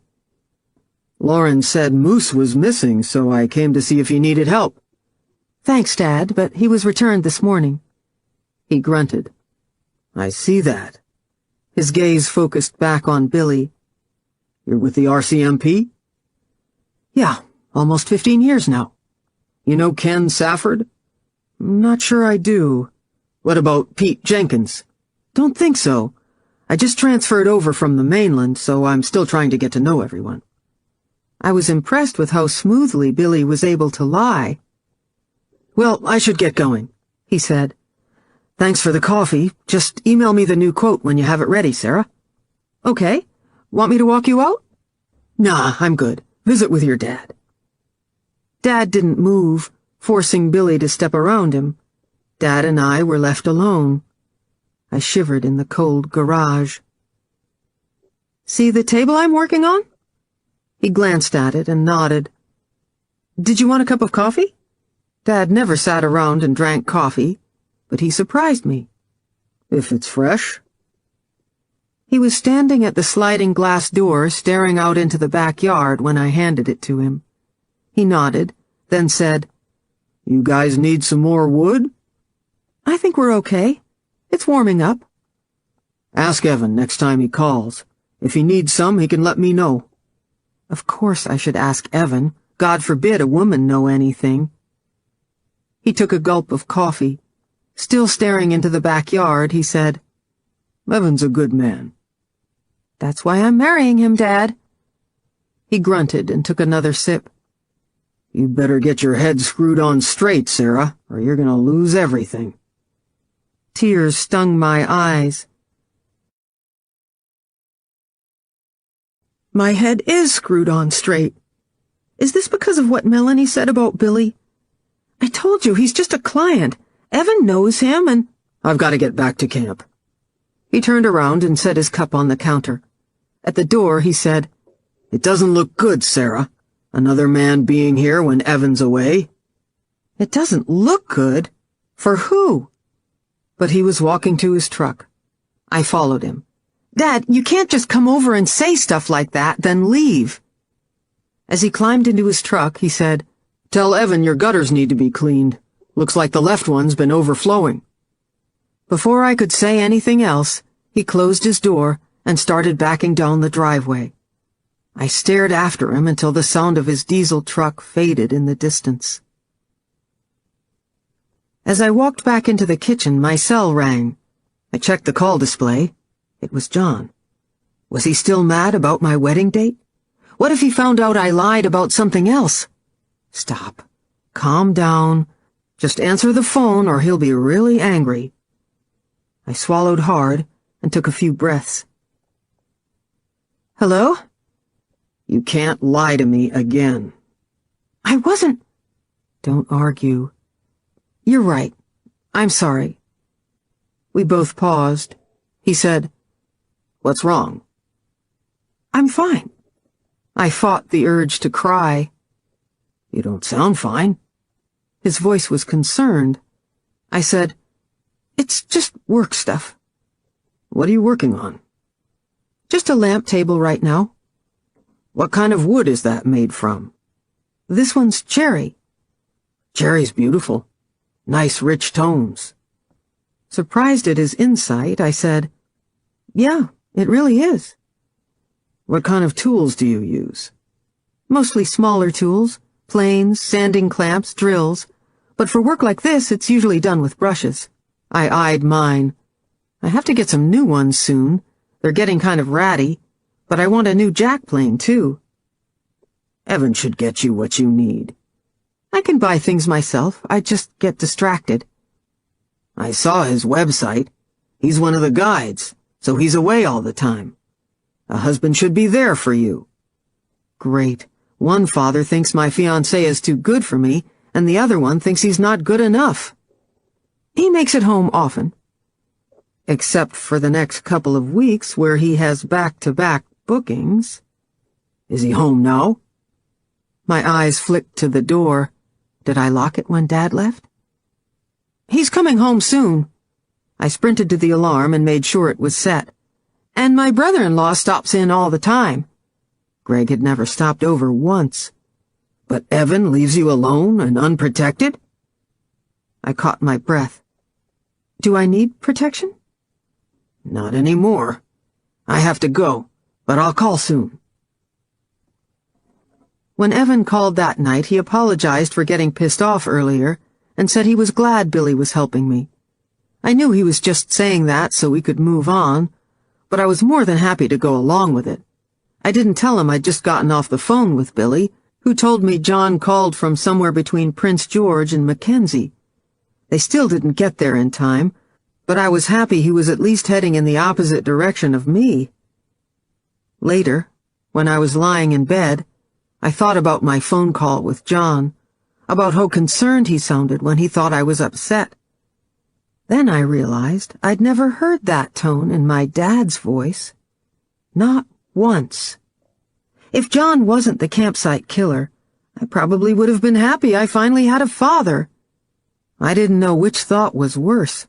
"Lauren said Moose was missing, so I came to see if you needed help." "Thanks, Dad, but he was returned this morning." He grunted. "I see that." His gaze focused back on Billy. "You're with the RCMP?" "Yeah, almost 15 years now." "You know Ken Safford?" "Not sure I do." "What about Pete Jenkins?" "Don't think so. I just transferred over from the mainland, so I'm still trying to get to know everyone." I was impressed with how smoothly Billy was able to lie. "Well, I should get going," he said. "Thanks for the coffee. Just email me the new quote when you have it ready, Sarah." "Okay. Want me to walk you out?" "Nah, I'm good. Visit with your dad." Dad didn't move, forcing Billy to step around him. Dad and I were left alone. I shivered in the cold garage. "See the table I'm working on?" He glanced at it and nodded. "Did you want a cup of coffee?" Dad never sat around and drank coffee, but he surprised me. "If it's fresh." He was standing at the sliding glass door, staring out into the backyard when I handed it to him. He nodded, then said, "You guys need some more wood?" "I think we're okay. It's warming up." "Ask Evan next time he calls. If he needs some, he can let me know." Of course I should ask Evan. God forbid a woman know anything. He took a gulp of coffee. Still staring into the backyard, he said, "Evan's a good man." "That's why I'm marrying him, Dad." He grunted and took another sip. "You better get your head screwed on straight, Sarah, or you're gonna lose everything." Tears stung my eyes. My head is screwed on straight. Is this because of what Melanie said about Billy? I told you, he's just a client. Evan knows him and— "I've got to get back to camp." He turned around and set his cup on the counter. At the door, he said, "It doesn't look good, Sarah. Another man being here when Evan's away." "It doesn't look good? For who?" But he was walking to his truck. I followed him. "Dad, you can't just come over and say stuff like that, then leave." As he climbed into his truck, he said, "Tell Evan your gutters need to be cleaned. Looks like the left one's been overflowing." Before I could say anything else, He closed his door and started backing down the driveway. I stared after him until the sound of his diesel truck faded in the distance. As I walked back into the kitchen, my cell rang. I checked the call display. It was John. Was he still mad about my wedding date? What if he found out I lied about something else? Stop. Calm down. Just answer the phone or he'll be really angry. I swallowed hard and took a few breaths. Hello? You can't lie to me again. I wasn't. Don't argue. You're right. I'm sorry. We both paused. He said, What's wrong? I'm fine. I fought the urge to cry. You don't sound fine. His voice was concerned. I said, It's just work stuff. What are you working on? Just a lamp table right now. What kind of wood is that made from? This one's cherry. Cherry's beautiful. Nice rich tones. Surprised at his insight, I said, Yeah, it really is. What kind of tools do you use? Mostly smaller tools, planes, sanding clamps, drills, but for work like this, it's usually done with brushes. I eyed mine. I have to get some new ones soon. They're getting kind of ratty, but I want a new jack plane, too. Evan should get you what you need. I can buy things myself. I just get distracted. I saw his website. He's one of the guides, so he's away all the time. A husband should be there for you. Great. One father thinks my fiancé is too good for me, and the other one thinks he's not good enough. He makes it home often. Except for the next couple of weeks where he has back-to-back bookings. Is he home now? My eyes flicked to the door. Did I lock it when Dad left? He's coming home soon. I sprinted to the alarm and made sure it was set. And my brother-in-law stops in all the time. Greg had never stopped over once. But Evan leaves you alone and unprotected? I caught my breath. Do I need protection? Not anymore. I have to go, but I'll call soon. When Evan called that night, he apologized for getting pissed off earlier and said he was glad Billy was helping me. I knew he was just saying that so we could move on, but I was more than happy to go along with it. I didn't tell him I'd just gotten off the phone with Billy, who told me John called from somewhere between Prince George and Mackenzie. They still didn't get there in time, but I was happy he was at least heading in the opposite direction of me. Later, when I was lying in bed, I thought about my phone call with John, about how concerned he sounded when he thought I was upset. Then I realized I'd never heard that tone in my dad's voice. Not once. If John wasn't the campsite killer, I probably would have been happy I finally had a father. I didn't know which thought was worse,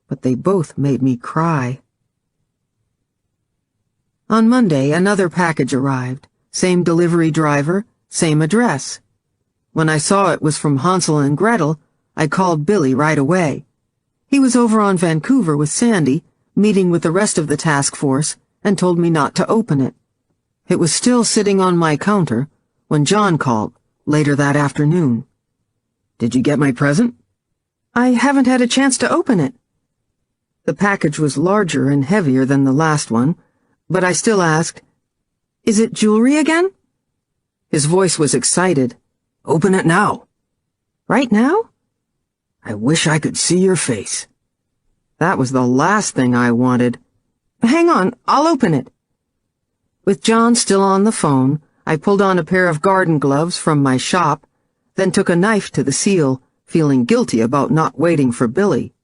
but they both made me cry. On Monday, another package arrived. Same delivery driver, same address. When I saw it was from Hansel and Gretel, I called Billy right away. He was over on Vancouver with Sandy, meeting with the rest of the task force, and told me not to open it. It was still sitting on my counter when John called, later that afternoon. Did you get my present? I haven't had a chance to open it. The package was larger and heavier than the last one, but I still asked, Is it jewelry again? His voice was excited. Open it now. Right now? I wish I could see your face. That was the last thing I wanted. Hang on, I'll open it. With John still on the phone, I pulled on a pair of garden gloves from my shop, then took a knife to the seal, feeling guilty about not waiting for Billy.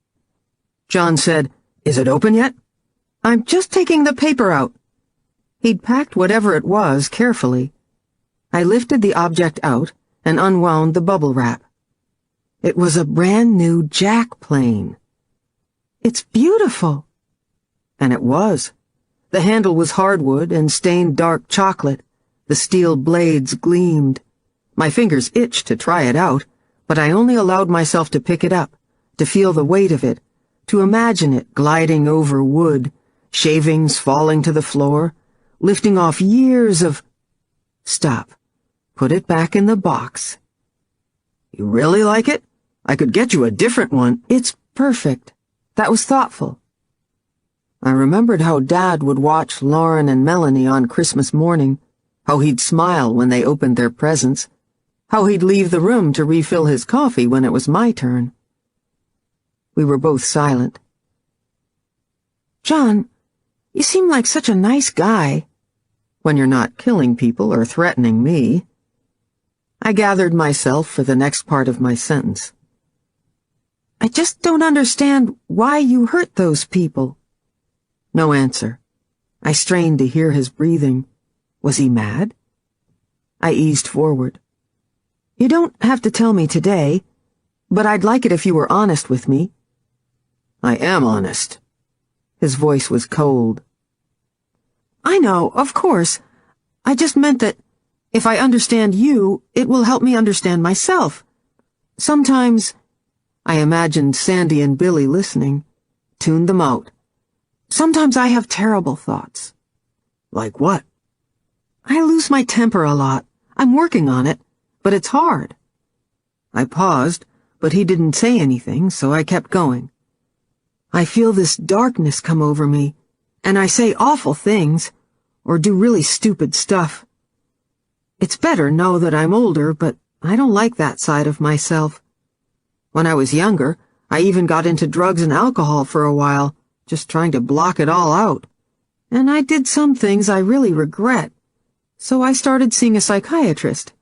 John said, Is it open yet? I'm just taking the paper out. He'd packed whatever it was carefully. I lifted the object out and unwound the bubble wrap. It was a brand new jack plane. It's beautiful. And it was. The handle was hardwood and stained dark chocolate. The steel blades gleamed. My fingers itched to try it out, but I only allowed myself to pick it up, to feel the weight of it, to imagine it gliding over wood, shavings falling to the floor, lifting off years of... Stop. Put it back in the box. You really like it? I could get you a different one. It's perfect. That was thoughtful. I remembered how Dad would watch Lauren and Melanie on Christmas morning, how he'd smile when they opened their presents, how he'd leave the room to refill his coffee when it was my turn. We were both silent. John, you seem like such a nice guy. When you're not killing people or threatening me. I gathered myself for the next part of my sentence. I just don't understand why you hurt those people. No answer. I strained to hear his breathing. Was he mad? I eased forward. You don't have to tell me today, but I'd like it if you were honest with me. I am honest. His voice was cold. I know, of course. I just meant that if I understand you, it will help me understand myself. Sometimes... I imagined Sandy and Billy listening, tuned them out. Sometimes I have terrible thoughts. Like what? I lose my temper a lot. I'm working on it, but it's hard. I paused, but he didn't say anything, so I kept going. I feel this darkness come over me, and I say awful things, or do really stupid stuff. It's better know that I'm older, but I don't like that side of myself. When I was younger, I even got into drugs and alcohol for a while, just trying to block it all out. And I did some things I really regret, so I started seeing a psychiatrist.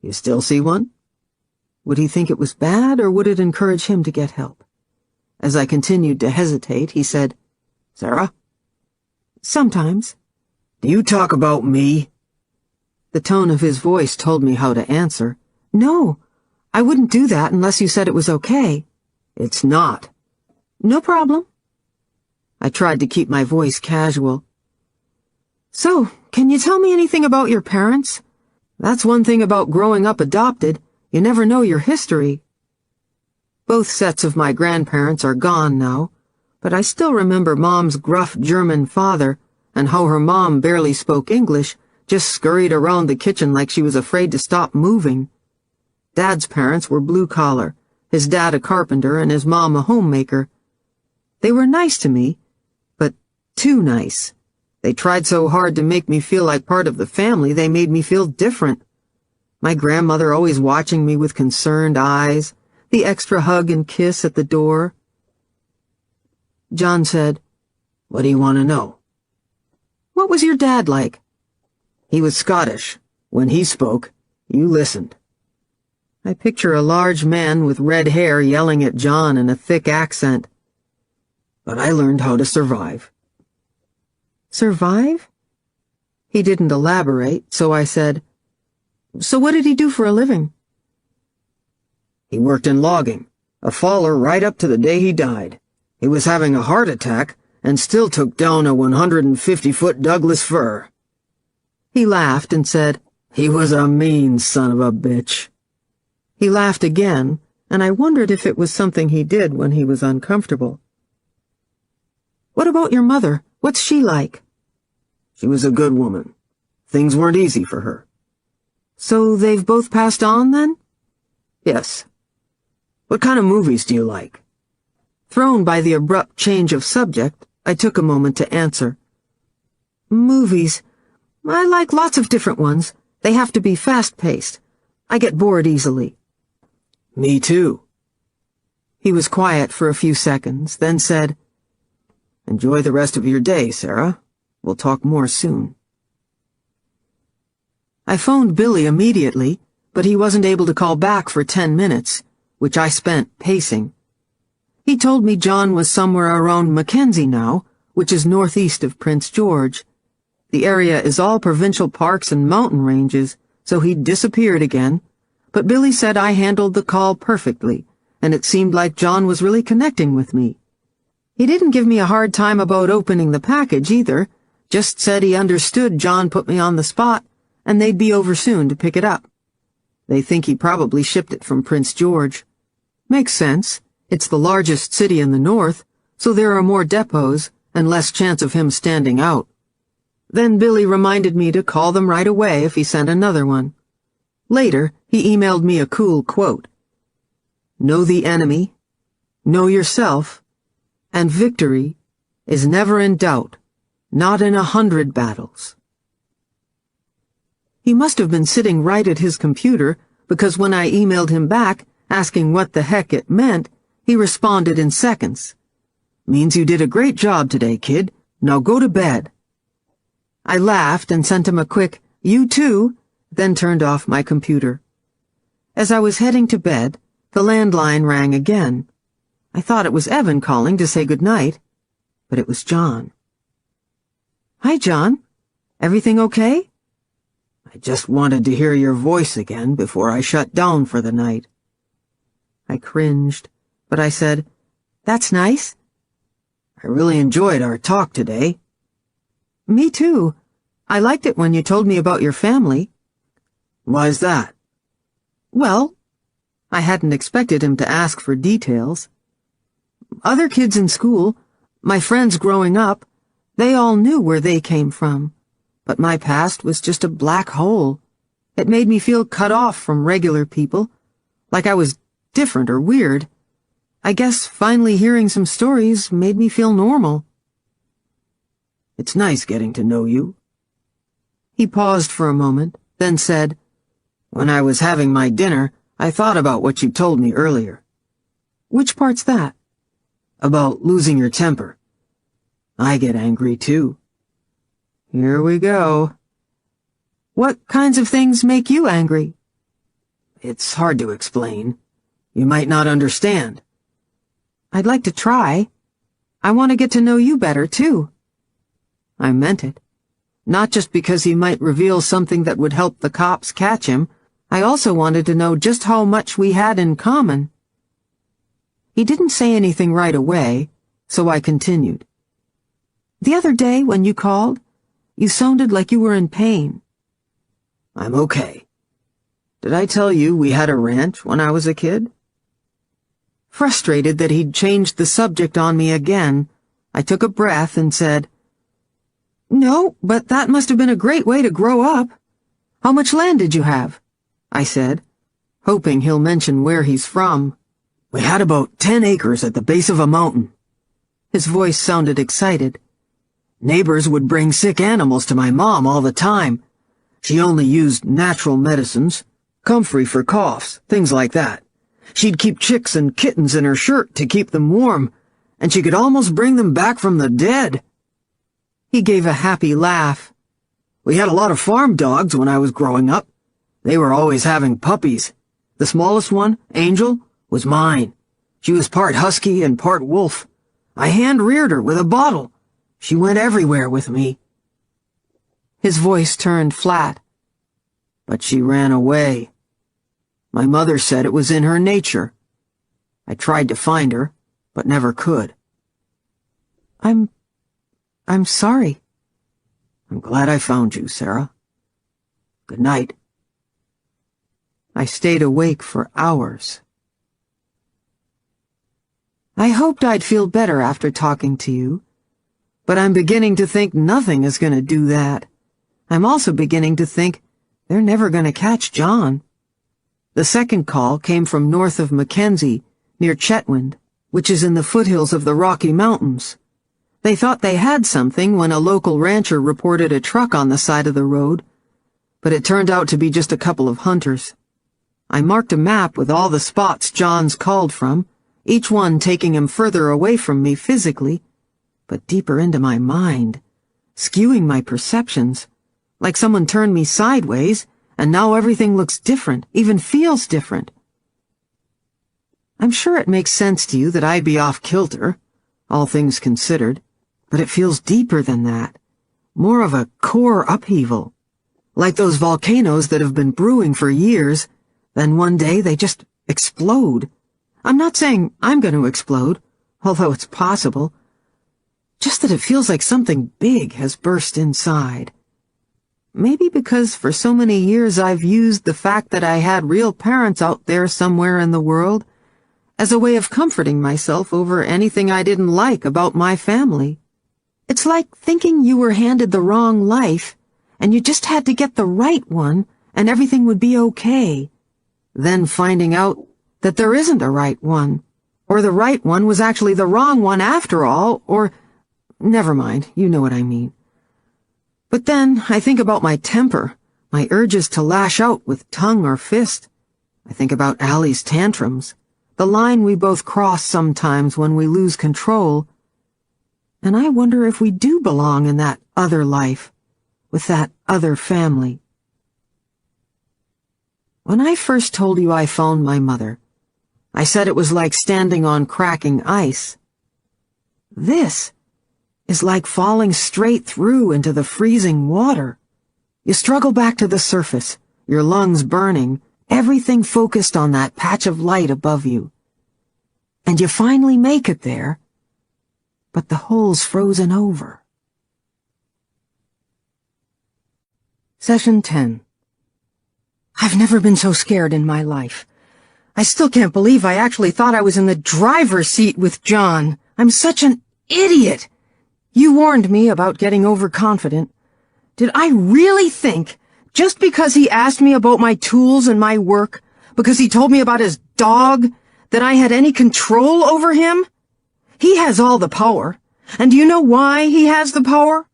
You still see one? Would he think it was bad, or would it encourage him to get help? As I continued to hesitate, he said, Sarah? Sometimes. Do you talk about me? The tone of his voice told me how to answer. No, I wouldn't do that unless you said it was okay. It's not. No problem. I tried to keep my voice casual. So, can you tell me anything about your parents? That's one thing about growing up adopted. You never know your history. Both sets of my grandparents are gone now, but I still remember Mom's gruff German father and how her mom barely spoke English, just scurried around the kitchen like she was afraid to stop moving. Dad's parents were blue-collar, his dad a carpenter and his mom a homemaker. They were nice to me, but too nice. They tried so hard to make me feel like part of the family, they made me feel different. My grandmother always watching me with concerned eyes, the extra hug and kiss at the door. John said, What do you want to know? What was your dad like? He was Scottish. When he spoke, you listened. I picture a large man with red hair yelling at John in a thick accent. But I learned how to survive. Survive? He didn't elaborate, so I said, So what did he do for a living? He worked in logging, a faller right up to the day he died. He was having a heart attack and still took down a 150-foot Douglas fir. He laughed and said, He was a mean son of a bitch. He laughed again, and I wondered if it was something he did when he was uncomfortable. What about your mother? What's she like? She was a good woman. Things weren't easy for her. So they've both passed on, then? Yes. What kind of movies do you like? Thrown by the abrupt change of subject, I took a moment to answer. Movies. I like lots of different ones. They have to be fast-paced. I get bored easily. Me too. He was quiet for a few seconds, then said, Enjoy the rest of your day, Sarah. We'll talk more soon. I phoned Billy immediately, but he wasn't able to call back for 10 minutes, which I spent pacing. He told me John was somewhere around Mackenzie now, which is northeast of Prince George. The area is all provincial parks and mountain ranges, so he'd disappeared again, but Billy said I handled the call perfectly, and it seemed like John was really connecting with me. He didn't give me a hard time about opening the package either, just said he understood John put me on the spot, and they'd be over soon to pick it up. They think he probably shipped it from Prince George. Makes sense. It's the largest city in the north, so there are more depots, and less chance of him standing out. Then Billy reminded me to call them right away if he sent another one. Later, he emailed me a cool quote. "Know the enemy, know yourself, and victory is never in doubt, not in 100 battles." He must have been sitting right at his computer, because when I emailed him back, asking what the heck it meant, he responded in seconds. "Means you did a great job today, kid. Now go to bed." I laughed and sent him a quick, "You too," then turned off my computer. As I was heading to bed, the landline rang again. I thought it was Evan calling to say goodnight, but it was John. "Hi, John. Everything okay?" "I just wanted to hear your voice again before I shut down for the night." I cringed, but I said, "That's nice." "I really enjoyed our talk today." "Me too. I liked it when you told me about your family." "Why's that?" Well, I hadn't expected him to ask for details. Other kids in school, my friends growing up, they all knew where they came from. But my past was just a black hole. It made me feel cut off from regular people, like I was different or weird. I guess finally hearing some stories made me feel normal. "It's nice getting to know you." He paused for a moment, then said, "When I was having my dinner, I thought about what you told me earlier." "Which part's that?" "About losing your temper. I get angry too." "Here we go. What kinds of things make you angry?" "It's hard to explain. You might not understand." "I'd like to try. I want to get to know you better, too." I meant it. Not just because he might reveal something that would help the cops catch him. I also wanted to know just how much we had in common. He didn't say anything right away, so I continued. "The other day when you called, you sounded like you were in pain." "I'm okay. Did I tell you we had a ranch when I was a kid?" Frustrated that he'd changed the subject on me again, I took a breath and said, "No, but that must have been a great way to grow up. How much land did you have?" I said, hoping he'll mention where he's from. "We had about 10 acres at the base of a mountain." His voice sounded excited. "Neighbors would bring sick animals to my mom all the time. She only used natural medicines, comfrey for coughs, things like that. She'd keep chicks and kittens in her shirt to keep them warm, and she could almost bring them back from the dead." He gave a happy laugh. "We had a lot of farm dogs when I was growing up. They were always having puppies. The smallest one, Angel, was mine. She was part husky and part wolf. I hand-reared her with a bottle. She went everywhere with me." His voice turned flat. "But she ran away. My mother said it was in her nature. I tried to find her, but never could." I'm sorry." "I'm glad I found you, Sarah. Good night." I stayed awake for hours. I hoped I'd feel better after talking to you, but I'm beginning to think nothing is going to do that. I'm also beginning to think they're never going to catch John. The second call came from north of Mackenzie, near Chetwynd, which is in the foothills of the Rocky Mountains. They thought they had something when a local rancher reported a truck on the side of the road, but it turned out to be just a couple of hunters. I marked a map with all the spots John's called from, each one taking him further away from me physically, but deeper into my mind, skewing my perceptions, like someone turned me sideways, and now everything looks different, even feels different. I'm sure it makes sense to you that I'd be off kilter, all things considered, but it feels deeper than that, more of a core upheaval, like those volcanoes that have been brewing for years, then one day they just explode. I'm not saying I'm going to explode, although it's possible, just that it feels like something big has burst inside. Maybe because for so many years I've used the fact that I had real parents out there somewhere in the world as a way of comforting myself over anything I didn't like about my family. It's like thinking you were handed the wrong life, and you just had to get the right one, and everything would be okay. Then finding out that there isn't a right one, or the right one was actually the wrong one after all, or... Never mind, you know what I mean. But then I think about my temper, my urges to lash out with tongue or fist. I think about Allie's tantrums, the line we both cross sometimes when we lose control. And I wonder if we do belong in that other life, with that other family. When I first told you I found my mother, I said it was like standing on cracking ice. This is like falling straight through into the freezing water. You struggle back to the surface, your lungs burning, everything focused on that patch of light above you. And you finally make it there, but the hole's frozen over. Session 10. I've never been so scared in my life. I still can't believe I actually thought I was in the driver's seat with John. I'm such an idiot. You warned me about getting overconfident. Did I really think, just because he asked me about my tools and my work, because he told me about his dog, that I had any control over him? He has all the power. And do you know why he has the power?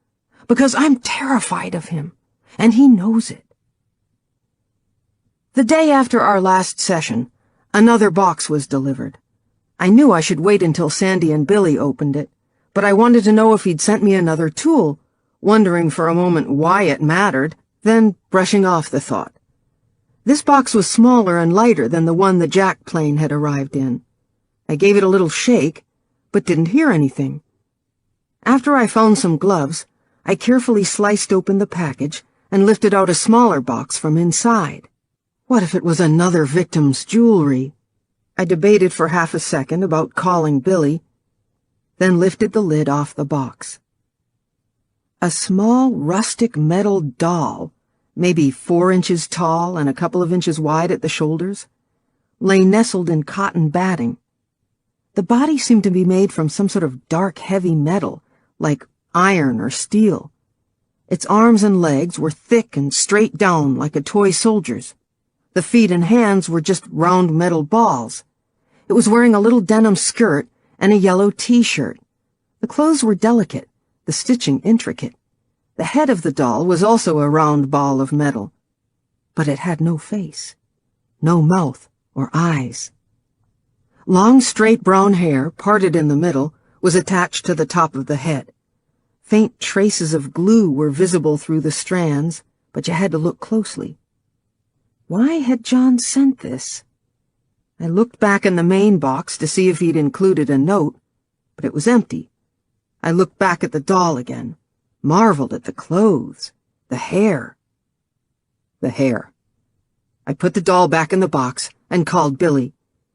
Because I'm terrified of him, and he knows it. The day after our last session, another box was delivered. I knew I should wait until Sandy and Billy opened it, but I wanted to know if he'd sent me another tool, wondering for a moment why it mattered, then brushing off the thought. This box was smaller and lighter than the one the Jack plane had arrived in. I gave it a little shake, but didn't hear anything. After I found some gloves, I carefully sliced open the package and lifted out a smaller box from inside. What if it was another victim's jewelry? I debated for half a second about calling Billy, then lifted the lid off the box. A small rustic metal doll, maybe 4 inches tall and a couple of inches wide at the shoulders, lay nestled in cotton batting. The body seemed to be made from some sort of dark, heavy metal, like iron or steel. Its arms and legs were thick and straight down like a toy soldier's. The feet and hands were just round metal balls. It was wearing a little denim skirt and a yellow t-shirt. The clothes were delicate, the stitching intricate. The head of the doll was also a round ball of metal, but it had no face, no mouth or eyes. Long, straight brown hair, parted in the middle, was attached to the top of the head. Faint traces of glue were visible through the strands, but you had to look closely. Why had John sent this? I looked back in the main box to see if he'd included a note, but it was empty. I looked back at the doll again, marveled at the clothes, the hair. The hair. I put the doll back in the box and called Billy.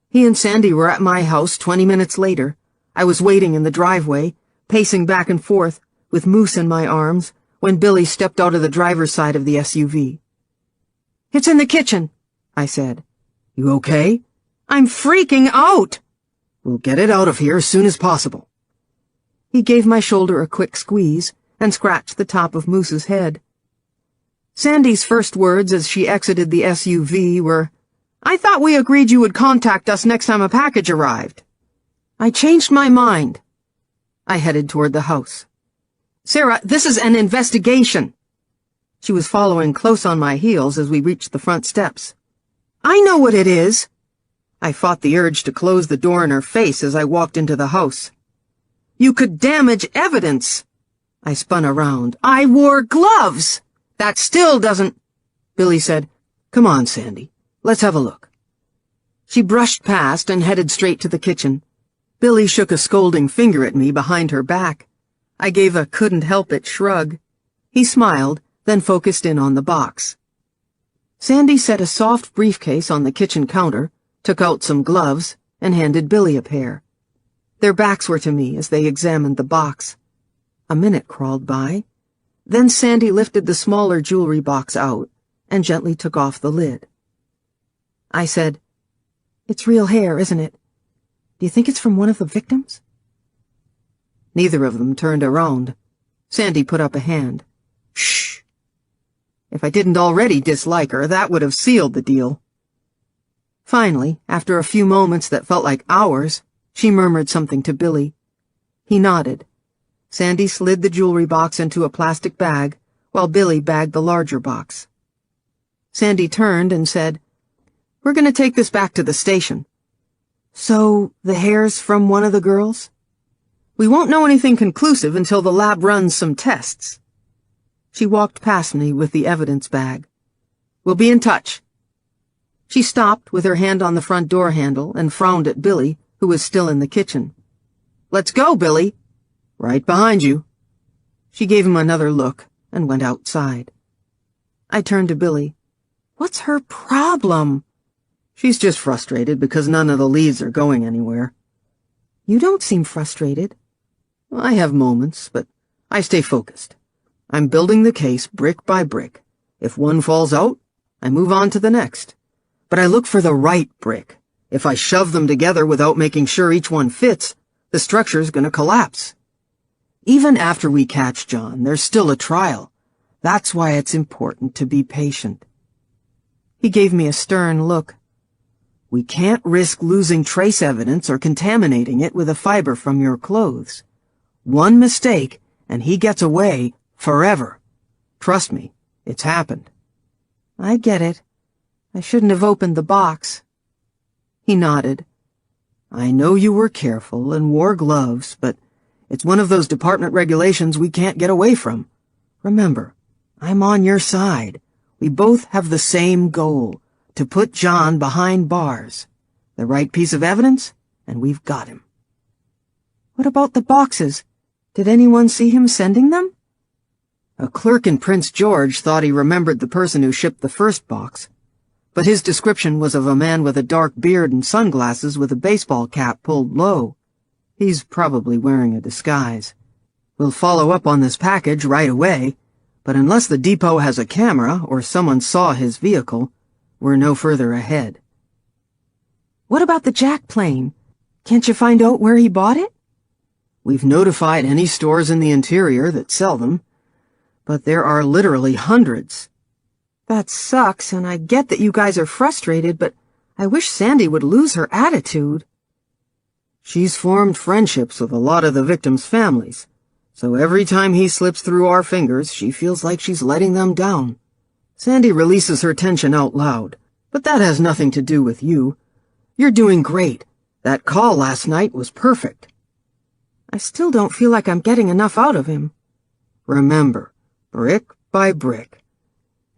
He and Sandy were at my house 20 minutes later. I was waiting in the driveway, pacing back and forth, with Moose in my arms, when Billy stepped out of the driver's side of the SUV. "It's in the kitchen," I said. "You okay?" "I'm freaking out." "We'll get it out of here as soon as possible." He gave my shoulder a quick squeeze and scratched the top of Moose's head. Sandy's first words as she exited the SUV were, "I thought we agreed you would contact us next time a package arrived." I changed my mind. I headed toward the house. "Sarah, this is an investigation." She was following close on my heels as we reached the front steps. "I know what it is." I fought the urge to close the door in her face as I walked into the house. "You could damage evidence." I spun around. "I wore gloves. That still doesn't—" Billy said, "Come on, Sandy. Let's have a look." She brushed past and headed straight to the kitchen. Billy shook a scolding finger at me behind her back. I gave a couldn't-help-it shrug. He smiled, then focused in on the box. Sandy set a soft briefcase on the kitchen counter, took out some gloves, and handed Billy a pair. Their backs were to me as they examined the box. A minute crawled by. Then Sandy lifted the smaller jewelry box out and gently took off the lid. I said, "It's real hair, isn't it? Do you think it's from one of the victims?" Neither of them turned around. Sandy put up a hand. Shh. If I didn't already dislike her, that would have sealed the deal. Finally, after a few moments that felt like hours, she murmured something to Billy. He nodded. Sandy slid the jewelry box into a plastic bag, while Billy bagged the larger box. Sandy turned and said, "We're going to take this back to the station." "So, the hair's from one of the girls?" "We won't know anything conclusive until the lab runs some tests." She walked past me with the evidence bag. "We'll be in touch." She stopped with her hand on the front door handle and frowned at Billy, who was still in the kitchen. "Let's go, Billy." "Right behind you." She gave him another look and went outside. I turned to Billy. "What's her problem?" "She's just frustrated because none of the leads are going anywhere." "You don't seem frustrated." "I have moments, but I stay focused. I'm building the case brick by brick. If one falls out, I move on to the next. But I look for the right brick. If I shove them together without making sure each one fits, the structure's gonna collapse. Even after we catch John, there's still a trial. That's why it's important to be patient." He gave me a stern look. "We can't risk losing trace evidence or contaminating it with a fiber from your clothes. One mistake, and he gets away forever. Trust me, it's happened." "I get it. I shouldn't have opened the box." He nodded. "I know you were careful and wore gloves, but it's one of those department regulations we can't get away from. Remember, I'm on your side. We both have the same goal, to put John behind bars. The right piece of evidence, and we've got him." "What about the boxes? Did anyone see him sending them?" "A clerk in Prince George thought he remembered the person who shipped the first box, but his description was of a man with a dark beard and sunglasses with a baseball cap pulled low. He's probably wearing a disguise. We'll follow up on this package right away, but unless the depot has a camera or someone saw his vehicle, we're no further ahead." "What about the Jack plane? Can't you find out where he bought it?" "We've notified any stores in the interior that sell them, but there are literally hundreds." "That sucks, and I get that you guys are frustrated, but I wish Sandy would lose her attitude." "She's formed friendships with a lot of the victims' families, so every time he slips through our fingers, she feels like she's letting them down. Sandy releases her tension out loud, but that has nothing to do with you. You're doing great. That call last night was perfect." "I still don't feel like I'm getting enough out of him." "Remember, brick by brick.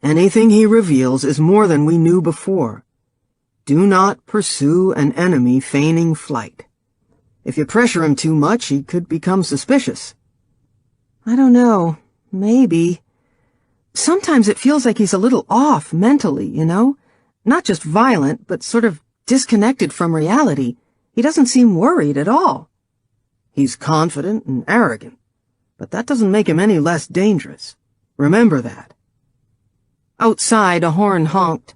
Anything he reveals is more than we knew before. Do not pursue an enemy feigning flight. If you pressure him too much, he could become suspicious." "I don't know. Maybe. Sometimes it feels like he's a little off mentally, you know? Not just violent, but sort of disconnected from reality. He doesn't seem worried at all." "He's confident and arrogant, but that doesn't make him any less dangerous. Remember that." Outside, a horn honked.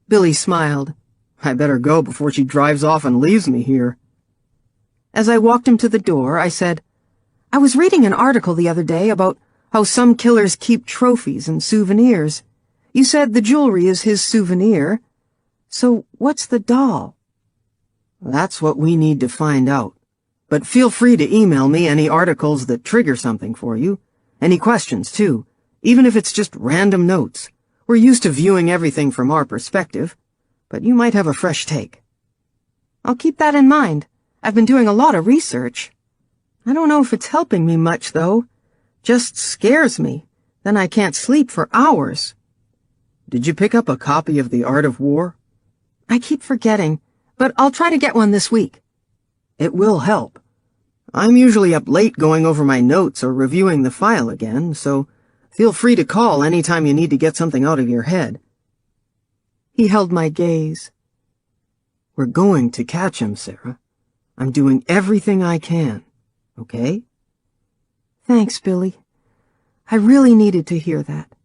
Billy smiled. "I better go before she drives off and leaves me here." As I walked him to the door, I said, "I was reading an article the other day about how some killers keep trophies and souvenirs. You said the jewelry is his souvenir. So what's the doll?" "That's what we need to find out. But feel free to email me any articles that trigger something for you. Any questions, too, even if it's just random notes. We're used to viewing everything from our perspective, but you might have a fresh take." "I'll keep that in mind. I've been doing a lot of research. I don't know if it's helping me much, though. Just scares me. Then I can't sleep for hours." "Did you pick up a copy of The Art of War?" "I keep forgetting, but I'll try to get one this week." "It will help. I'm usually up late going over my notes or reviewing the file again, so feel free to call anytime you need to get something out of your head." He held my gaze. "We're going to catch him, Sarah. I'm doing everything I can, okay?" "Thanks, Billy. I really needed to hear that."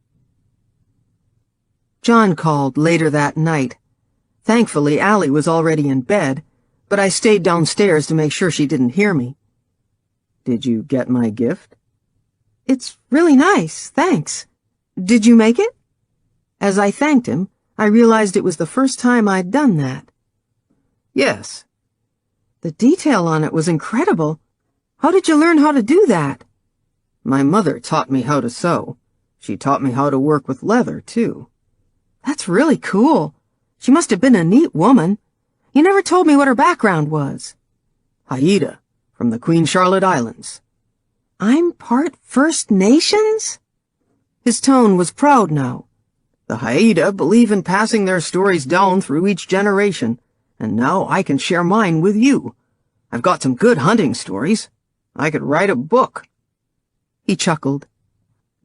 John called later that night. Thankfully, Allie was already in bed, but I stayed downstairs to make sure she didn't hear me. "Did you get my gift?" It's really nice, thanks. Did you make it?" As I thanked him, I realized it was the first time I'd done that. Yes. The detail on it was incredible. How did you learn how to do that? My mother taught me how to sew. She taught me how to work with leather, too. That's really cool. She must have been a neat woman. You never told me what her background was. Haida, from the Queen Charlotte Islands. I'm part First Nations? His tone was proud now. The Haida believe in passing their stories down through each generation, and now I can share mine with you. I've got some good hunting stories. I could write a book. He chuckled.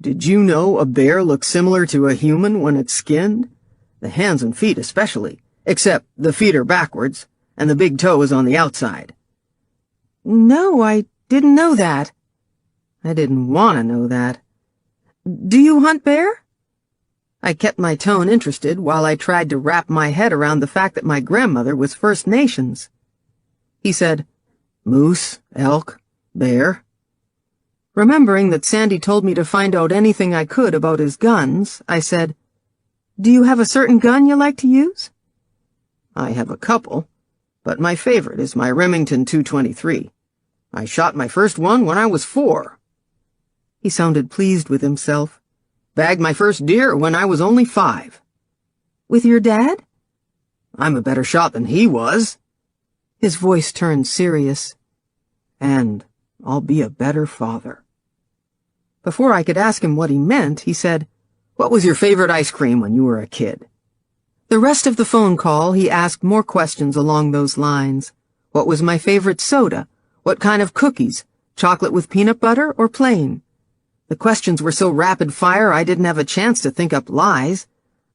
Did you know a bear looks similar to a human when it's skinned? The hands and feet especially, except the feet are backwards, and the big toe is on the outside. No, I didn't know that. I didn't want to know that. Do you hunt bear? I kept my tone interested while I tried to wrap my head around the fact that my grandmother was First Nations. He said, moose, elk, bear. Remembering that Sandy told me to find out anything I could about his guns, I said, Do you have a certain gun you like to use? I have a couple, but my favorite is my Remington 223. I shot my first one when I was 4. He sounded pleased with himself. Bagged my first deer when I was only 5. With your dad? I'm a better shot than he was. His voice turned serious. And I'll be a better father. Before I could ask him what he meant, he said, What was your favorite ice cream when you were a kid? The rest of the phone call, he asked more questions along those lines. What was my favorite soda? What kind of cookies? Chocolate with peanut butter or plain? The questions were so rapid fire I didn't have a chance to think up lies.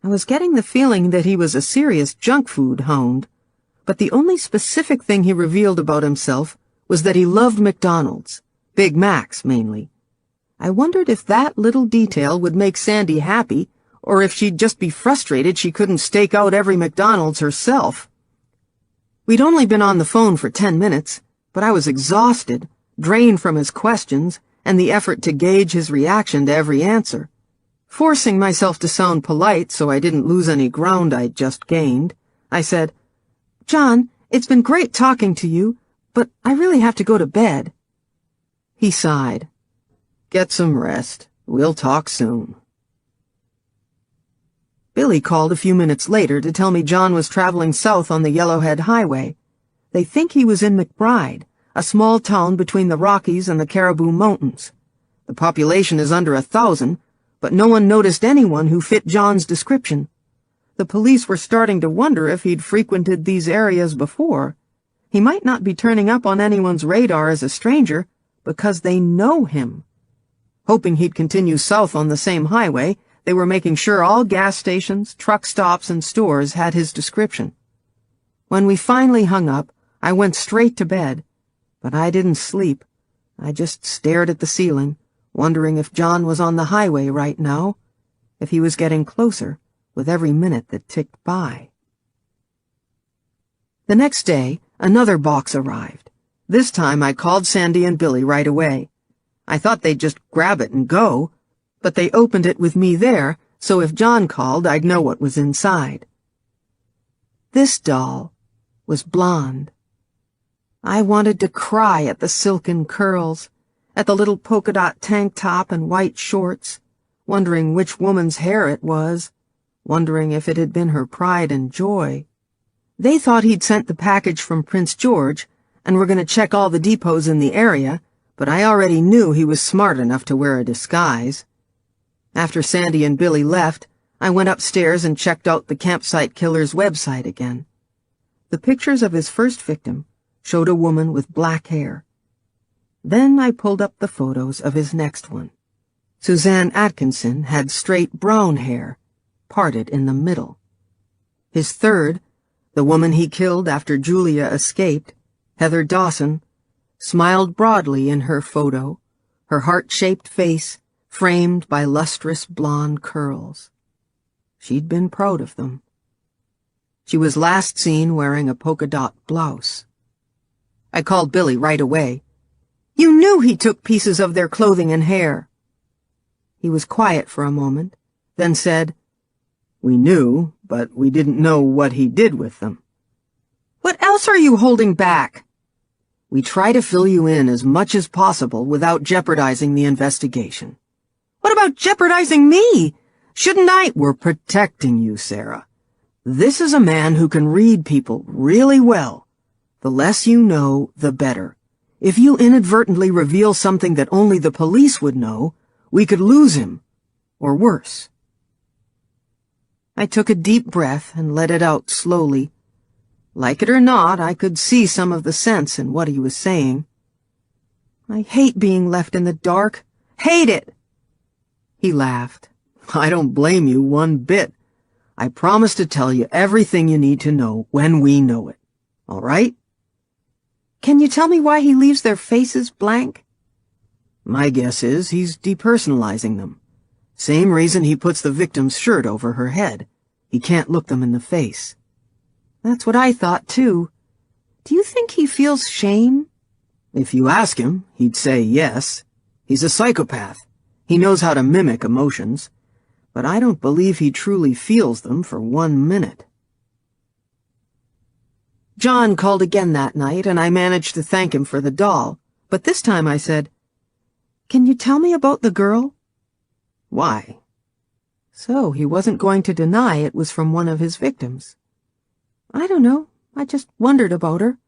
I was getting the feeling that he was a serious junk food hound. But the only specific thing he revealed about himself was that he loved McDonald's, Big Macs mainly. I wondered if that little detail would make Sandy happy, or if she'd just be frustrated she couldn't stake out every McDonald's herself. We'd only been on the phone for 10 minutes, but I was exhausted, drained from his questions, and the effort to gauge his reaction to every answer. Forcing myself to sound polite so I didn't lose any ground I'd just gained, I said, John, it's been great talking to you, but I really have to go to bed. He sighed. Get some rest. We'll talk soon. Billy called a few minutes later to tell me John was traveling south on the Yellowhead Highway. They think he was in McBride, a small town between the Rockies and the Caribou Mountains. The population is under 1,000, but no one noticed anyone who fit John's description. The police were starting to wonder if he'd frequented these areas before. He might not be turning up on anyone's radar as a stranger, because they know him. Hoping he'd continue south on the same highway, they were making sure all gas stations, truck stops, and stores had his description. When we finally hung up, I went straight to bed. But I didn't sleep. I just stared at the ceiling, wondering if John was on the highway right now, if he was getting closer with every minute that ticked by. The next day, another box arrived. This time I called Sandy and Billy right away. I thought they'd just grab it and go, but they opened it with me there, so if John called, I'd know what was inside. This doll was blonde. I wanted to cry at the silken curls, at the little polka-dot tank top and white shorts, wondering which woman's hair it was, wondering if it had been her pride and joy. They thought he'd sent the package from Prince George and were going to check all the depots in the area, but I already knew he was smart enough to wear a disguise. After Sandy and Billy left, I went upstairs and checked out the Campsite Killer's website again. The pictures of his first victim showed a woman with black hair. Then I pulled up the photos of his next one. Suzanne Atkinson had straight brown hair, parted in the middle. His third, the woman he killed after Julia escaped, Heather Dawson, smiled broadly in her photo, her heart-shaped face framed by lustrous blonde curls. She'd been proud of them. She was last seen wearing a polka-dot blouse. I called Billy right away. You knew he took pieces of their clothing and hair. He was quiet for a moment, then said, "We knew, but we didn't know what he did with them." What else are you holding back? We try to fill you in as much as possible without jeopardizing the investigation. What about jeopardizing me? Shouldn't I— We're protecting you, Sarah. This is a man who can read people really well. The less you know, the better. If you inadvertently reveal something that only the police would know, we could lose him, or worse. I took a deep breath and let it out slowly. Like it or not, I could see some of the sense in what he was saying. I hate being left in the dark. Hate it! He laughed. I don't blame you one bit. I promise to tell you everything you need to know when we know it. All right? Can you tell me why he leaves their faces blank? My guess is he's depersonalizing them. Same reason he puts the victim's shirt over her head. He can't look them in the face. That's what I thought, too. Do you think he feels shame? If you ask him, he'd say yes. He's a psychopath. He knows how to mimic emotions. But I don't believe he truly feels them for 1 minute. John called again that night, and I managed to thank him for the doll. But this time I said, "Can you tell me about the girl?" "Why?" So he wasn't going to deny it was from one of his victims. "I don't know. I just wondered about her.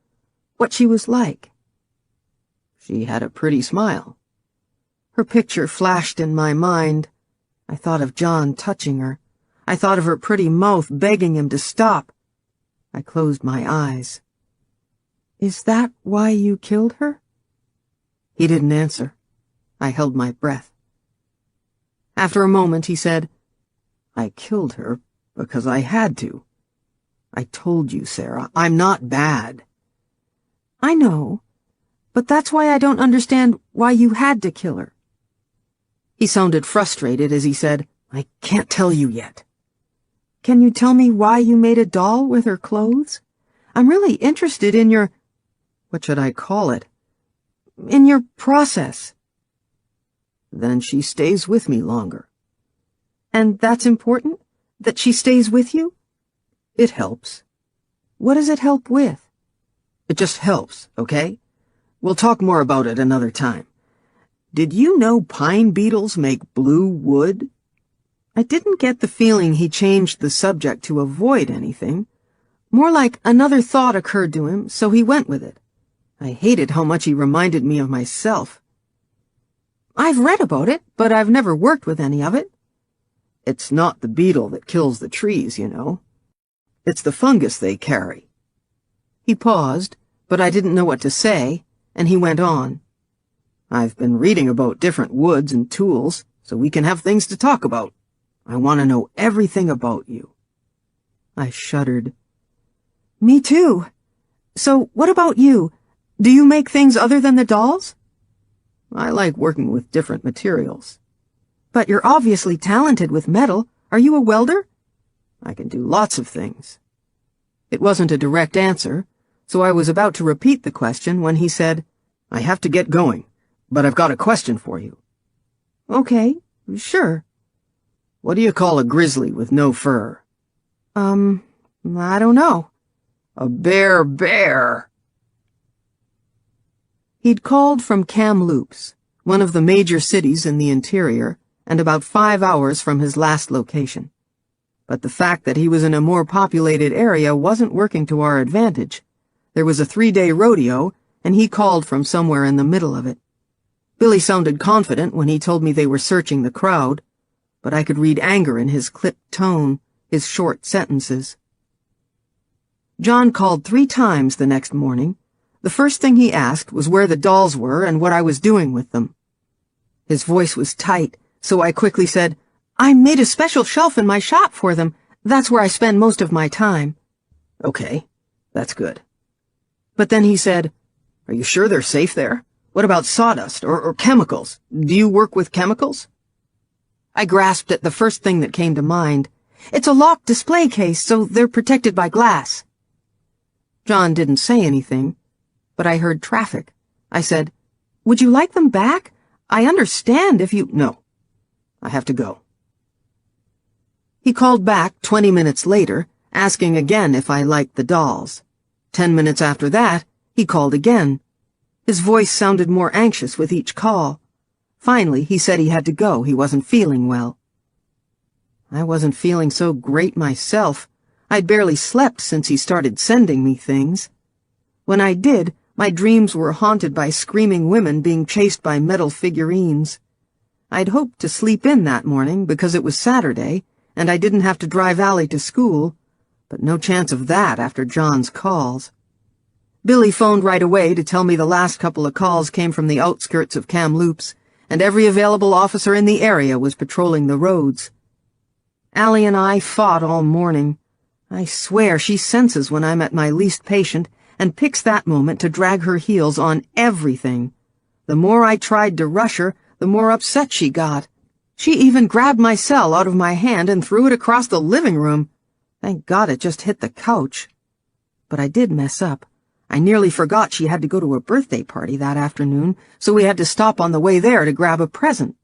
What she was like." "She had a pretty smile." Her picture flashed in my mind. I thought of John touching her. I thought of her pretty mouth begging him to stop. I closed my eyes. "Is that why you killed her?" He didn't answer. I held my breath. After a moment, he said, "I killed her because I had to. I told you, Sarah, I'm not bad." "I know, but that's why I don't understand why you had to kill her." He sounded frustrated as he said, "I can't tell you yet." "Can you tell me why you made a doll with her clothes? I'm really interested in your— What should I call it? In your process." "Then she stays with me longer." "And that's important? That she stays with you?" "It helps." "What does it help with?" "It just helps, okay? We'll talk more about it another time. Did you know pine beetles make blue wood?" I didn't get the feeling he changed the subject to avoid anything. More like another thought occurred to him, so he went with it. I hated how much he reminded me of myself. "I've read about it, but I've never worked with any of it." "It's not the beetle that kills the trees, you know. It's the fungus they carry." He paused, but I didn't know what to say, and he went on. "I've been reading about different woods and tools, so we can have things to talk about. I want to know everything about you." I shuddered. "Me too. So what about you? Do you make things other than the dolls?" "I like working with different materials." "But you're obviously talented with metal. Are you a welder?" "I can do lots of things." It wasn't a direct answer, so I was about to repeat the question when he said, "I have to get going, but I've got a question for you." "Okay, sure." "What do you call a grizzly with no fur?" I don't know." "A bear." He'd called from Kamloops, one of the major cities in the interior, and about 5 hours from his last location. But the fact that he was in a more populated area wasn't working to our advantage. There was a 3-day rodeo, and he called from somewhere in the middle of it. Billy sounded confident when he told me they were searching the crowd, but I could read anger in his clipped tone, his short sentences. John called 3 times the next morning. The first thing he asked was where the dolls were and what I was doing with them. His voice was tight, so I quickly said, "I made a special shelf in my shop for them. That's where I spend most of my time." "Okay, that's good." But then he said, "Are you sure they're safe there? What about sawdust or chemicals? Do you work with chemicals?" I grasped at the first thing that came to mind. "It's a locked display case, so they're protected by glass." John didn't say anything, but I heard traffic. I said, "Would you like them back? I understand if you—" "No. I have to go. He called back 20 minutes later, asking again if I liked the dolls. 10 minutes after that, he called again. His voice sounded more anxious with each call. Finally, he said he had to go. He wasn't feeling well. I wasn't feeling so great myself. I'd barely slept since he started sending me things. When I did, my dreams were haunted by screaming women being chased by metal figurines. I'd hoped to sleep in that morning because it was Saturday, and I didn't have to drive Allie to school, but no chance of that after John's calls. Billy phoned right away to tell me the last couple of calls came from the outskirts of Kamloops, and every available officer in the area was patrolling the roads. Allie and I fought all morning. I swear she senses when I'm at my least patient and picks that moment to drag her heels on everything. The more I tried to rush her, the more upset she got. She even grabbed my cell out of my hand and threw it across the living room. Thank God it just hit the couch. But I did mess up. I nearly forgot she had to go to a birthday party that afternoon, so we had to stop on the way there to grab a present.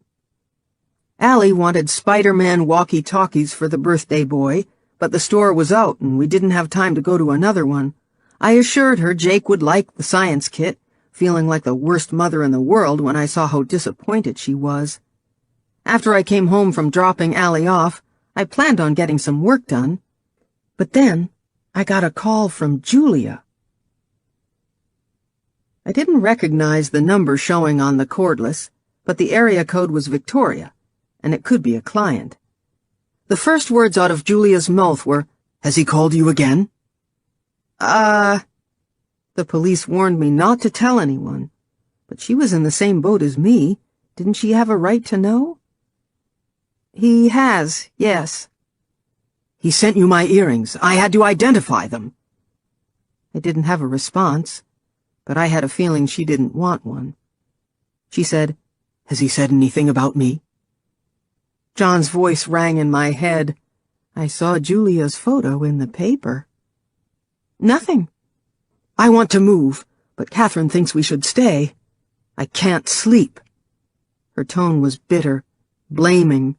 Allie wanted Spider-Man walkie-talkies for the birthday boy, but the store was out and we didn't have time to go to another one. I assured her Jake would like the science kit, feeling like the worst mother in the world when I saw how disappointed she was. After I came home from dropping Allie off, I planned on getting some work done. But then, I got a call from Julia. I didn't recognize the number showing on the cordless, but the area code was Victoria, and it could be a client. The first words out of Julia's mouth were, "Has he called you again?" The police warned me not to tell anyone, but she was in the same boat as me. Didn't she have a right to know? He has, yes. He sent you my earrings. I had to identify them. I didn't have a response, but I had a feeling she didn't want one. She said, "Has he said anything about me?" John's voice rang in my head. I saw Julia's photo in the paper. "Nothing. I want to move, but Catherine thinks we should stay. I can't sleep." Her tone was bitter, blaming.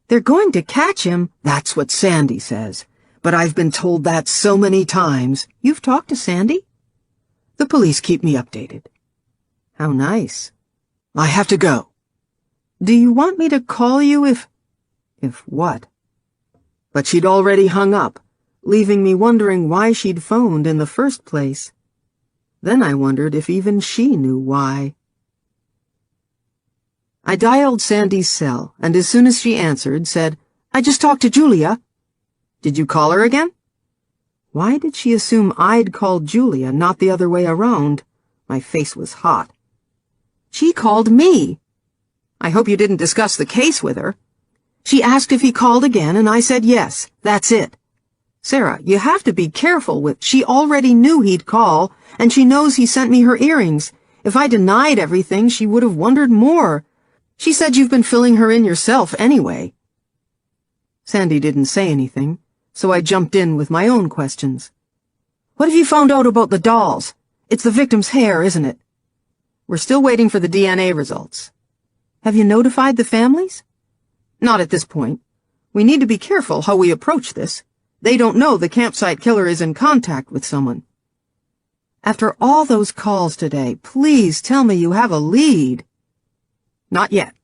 "They're going to catch him." "That's what Sandy says, but I've been told that so many times." "You've talked to Sandy?" "The police keep me updated." "How nice." "I have to go." "Do you want me to call you if—" "If what?" But she'd already hung up, leaving me wondering why she'd phoned in the first place. Then I wondered if even she knew why. I dialed Sandy's cell, and as soon as she answered, said, "I just talked to Julia." "Did you call her again?" Why did she assume I'd called Julia, not the other way around? My face was hot. "She called me." "I hope you didn't discuss the case with her." "She asked if he called again, and I said yes. That's it." "Sarah, you have to be careful with—" "She already knew he'd call, and she knows he sent me her earrings. If I denied everything, she would have wondered more. She said you've been filling her in yourself anyway." Sandy didn't say anything, so I jumped in with my own questions. "What have you found out about the dolls? It's the victim's hair, isn't it?" "We're still waiting for the DNA results." "Have you notified the families?" "Not at this point. We need to be careful how we approach this. They don't know the campsite killer is in contact with someone." "After all those calls today, please tell me you have a lead." "Not yet."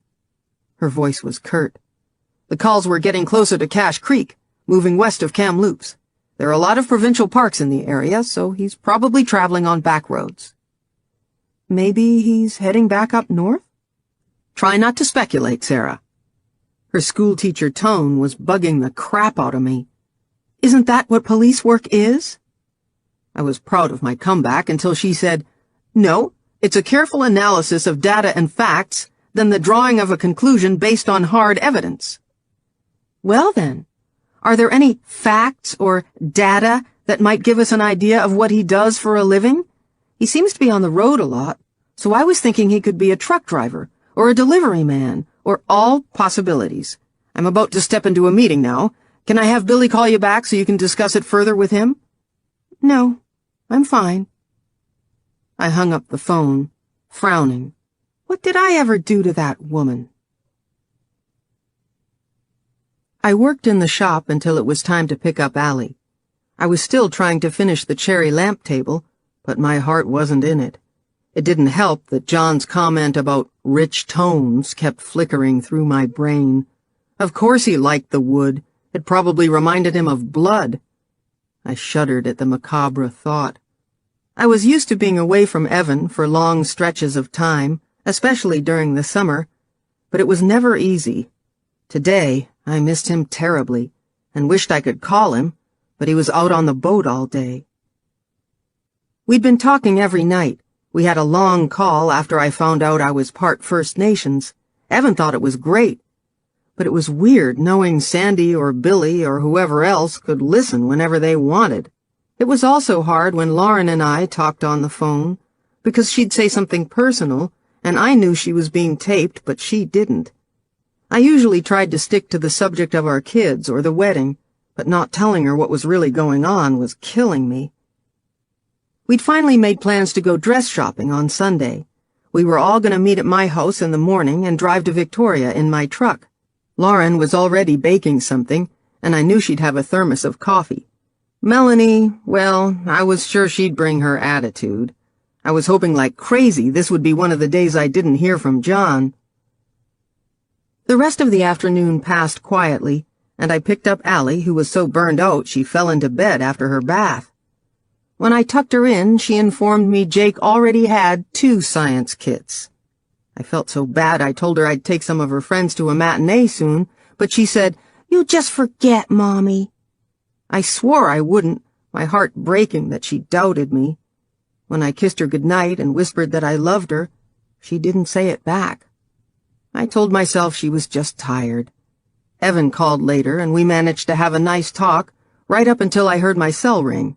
Her voice was curt. "The calls were getting closer to Cache Creek, moving west of Kamloops. There are a lot of provincial parks in the area, so he's probably traveling on back roads." "Maybe he's heading back up north?" "Try not to speculate, Sarah." Her schoolteacher tone was bugging the crap out of me. "Isn't that what police work is?" I was proud of my comeback until she said, "No, it's a careful analysis of data and facts, then the drawing of a conclusion based on hard evidence." "Well then, are there any facts or data that might give us an idea of what he does for a living? He seems to be on the road a lot, so I was thinking he could be a truck driver, or a delivery man, or all possibilities. I'm about to step into a meeting now. Can I have Billy call you back so you can discuss it further with him?" "No, I'm fine." I hung up the phone, frowning. What did I ever do to that woman? I worked in the shop until it was time to pick up Allie. I was still trying to finish the cherry lamp table, but my heart wasn't in it. It didn't help that John's comment about rich tones kept flickering through my brain. Of course he liked the wood. It probably reminded him of blood. I shuddered at the macabre thought. I was used to being away from Evan for long stretches of time, especially during the summer, but it was never easy. Today, I missed him terribly, and wished I could call him, but he was out on the boat all day. We'd been talking every night. We had a long call after I found out I was part First Nations. Evan thought it was great, but it was weird knowing Sandy or Billy or whoever else could listen whenever they wanted. It was also hard when Lauren and I talked on the phone, because she'd say something personal, and I knew she was being taped, but she didn't. I usually tried to stick to the subject of our kids or the wedding, but not telling her what was really going on was killing me. We'd finally made plans to go dress shopping on Sunday. We were all going to meet at my house in the morning and drive to Victoria in my truck. Lauren was already baking something, and I knew she'd have a thermos of coffee. Melanie, well, I was sure she'd bring her attitude. I was hoping like crazy this would be one of the days I didn't hear from John. The rest of the afternoon passed quietly, and I picked up Allie, who was so burned out she fell into bed after her bath. When I tucked her in, she informed me Jake already had 2 science kits. I felt so bad I told her I'd take some of her friends to a matinee soon, but she said, "You'll just forget, Mommy." I swore I wouldn't, my heart breaking that she doubted me. When I kissed her goodnight and whispered that I loved her, she didn't say it back. I told myself she was just tired. Evan called later, and we managed to have a nice talk, right up until I heard my cell ring.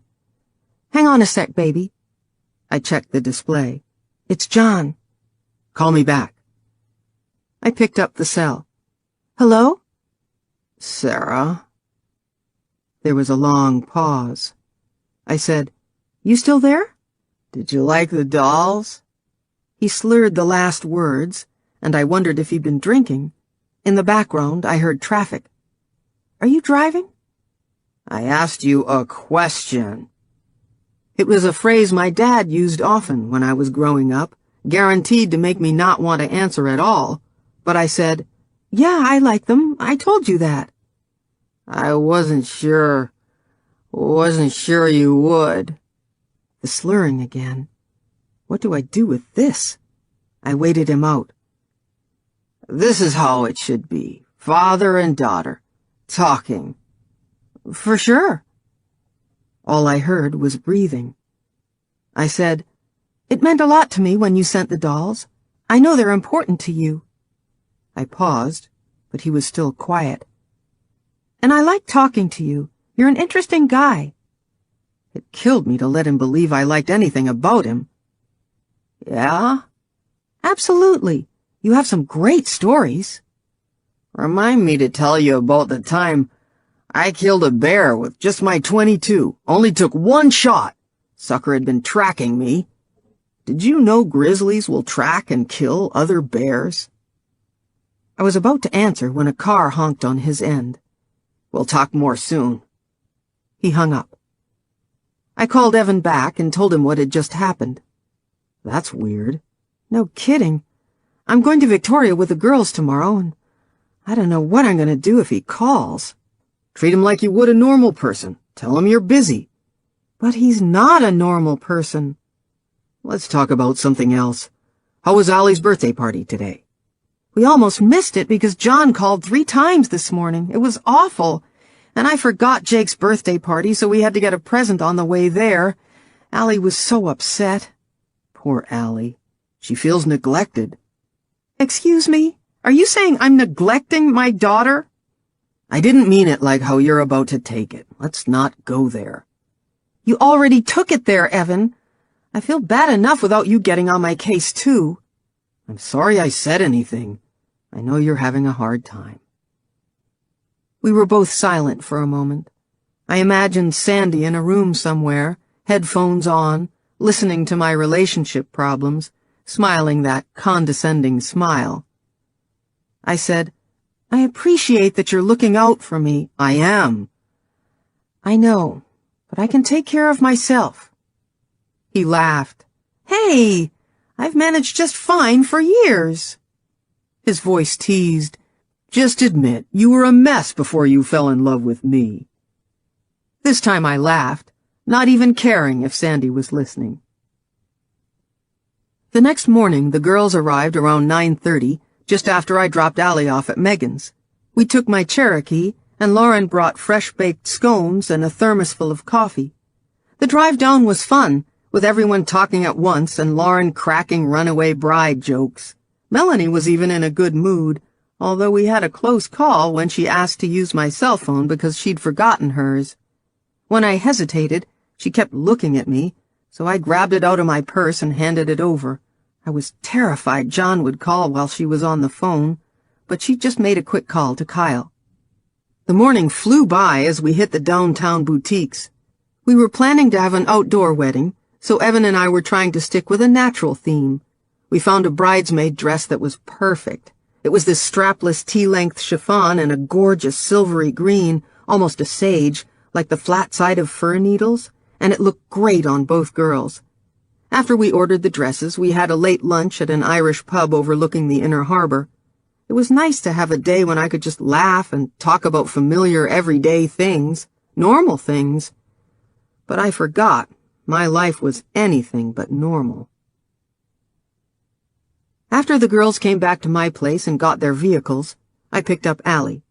"Hang on a sec, baby." I checked the display. "It's John." "Call me back." I picked up the cell. "Hello?" "Sarah?" There was a long pause. I said, "You still there?" "Did you like the dolls?" He slurred the last words, and I wondered if he'd been drinking. In the background, I heard traffic. "Are you driving?" "I asked you a question." It was a phrase my dad used often when I was growing up, guaranteed to make me not want to answer at all, but I said, "Yeah, I like them. I told you that." "I wasn't sure you would." The slurring again. What do I do with this? I waited him out. "This is how it should be. Father and daughter. Talking." "For sure." All I heard was breathing. I said, "It meant a lot to me when you sent the dolls. I know they're important to you." I paused, but he was still quiet. "And I like talking to you. You're an interesting guy." It killed me to let him believe I liked anything about him. "Yeah?" "Absolutely. You have some great stories." "Remind me to tell you about the time I killed a bear with just my .22. Only took 1 shot. Sucker had been tracking me. Did you know grizzlies will track and kill other bears?" I was about to answer when a car honked on his end. "We'll talk more soon." He hung up. I called Evan back and told him what had just happened. "That's weird." "No kidding. I'm going to Victoria with the girls tomorrow, and I don't know what I'm going to do if he calls." "Treat him like you would a normal person. Tell him you're busy." "But he's not a normal person." "Let's talk about something else. How was Allie's birthday party today?" "We almost missed it because John called 3 times this morning. It was awful. And I forgot Jake's birthday party, so we had to get a present on the way there. Allie was so upset." "Poor Allie. She feels neglected." "Excuse me? Are you saying I'm neglecting my daughter?" "I didn't mean it like how you're about to take it. Let's not go there." "You already took it there, Evan. I feel bad enough without you getting on my case, too." "I'm sorry I said anything. I know you're having a hard time." We were both silent for a moment. I imagined Sandy in a room somewhere, headphones on, listening to my relationship problems, smiling that condescending smile. I said, I appreciate that you're looking out for me. I am. I know, but I can take care of myself. He laughed. Hey, I've managed just fine for years. His voice teased. Just admit, you were a mess before you fell in love with me. This time I laughed, not even caring if Sandy was listening. The next morning, the girls arrived around 9:30, just after I dropped Allie off at Megan's. We took my Cherokee, and Lauren brought fresh-baked scones and a thermos full of coffee. The drive down was fun, with everyone talking at once and Lauren cracking runaway bride jokes. Melanie was even in a good mood, although we had a close call when she asked to use my cell phone because she'd forgotten hers. When I hesitated, she kept looking at me, so I grabbed it out of my purse and handed it over. I was terrified John would call while she was on the phone, but she just made a quick call to Kyle. The morning flew by as we hit the downtown boutiques. We were planning to have an outdoor wedding, so Evan and I were trying to stick with a natural theme. We found a bridesmaid dress that was perfect. It was this strapless tea-length chiffon in a gorgeous silvery green, almost a sage, like the flat side of fir needles, and it looked great on both girls. After we ordered the dresses, we had a late lunch at an Irish pub overlooking the inner harbor. It was nice to have a day when I could just laugh and talk about familiar, everyday things, normal things. But I forgot my life was anything but normal. After the girls came back to my place and got their vehicles, I picked up Allie.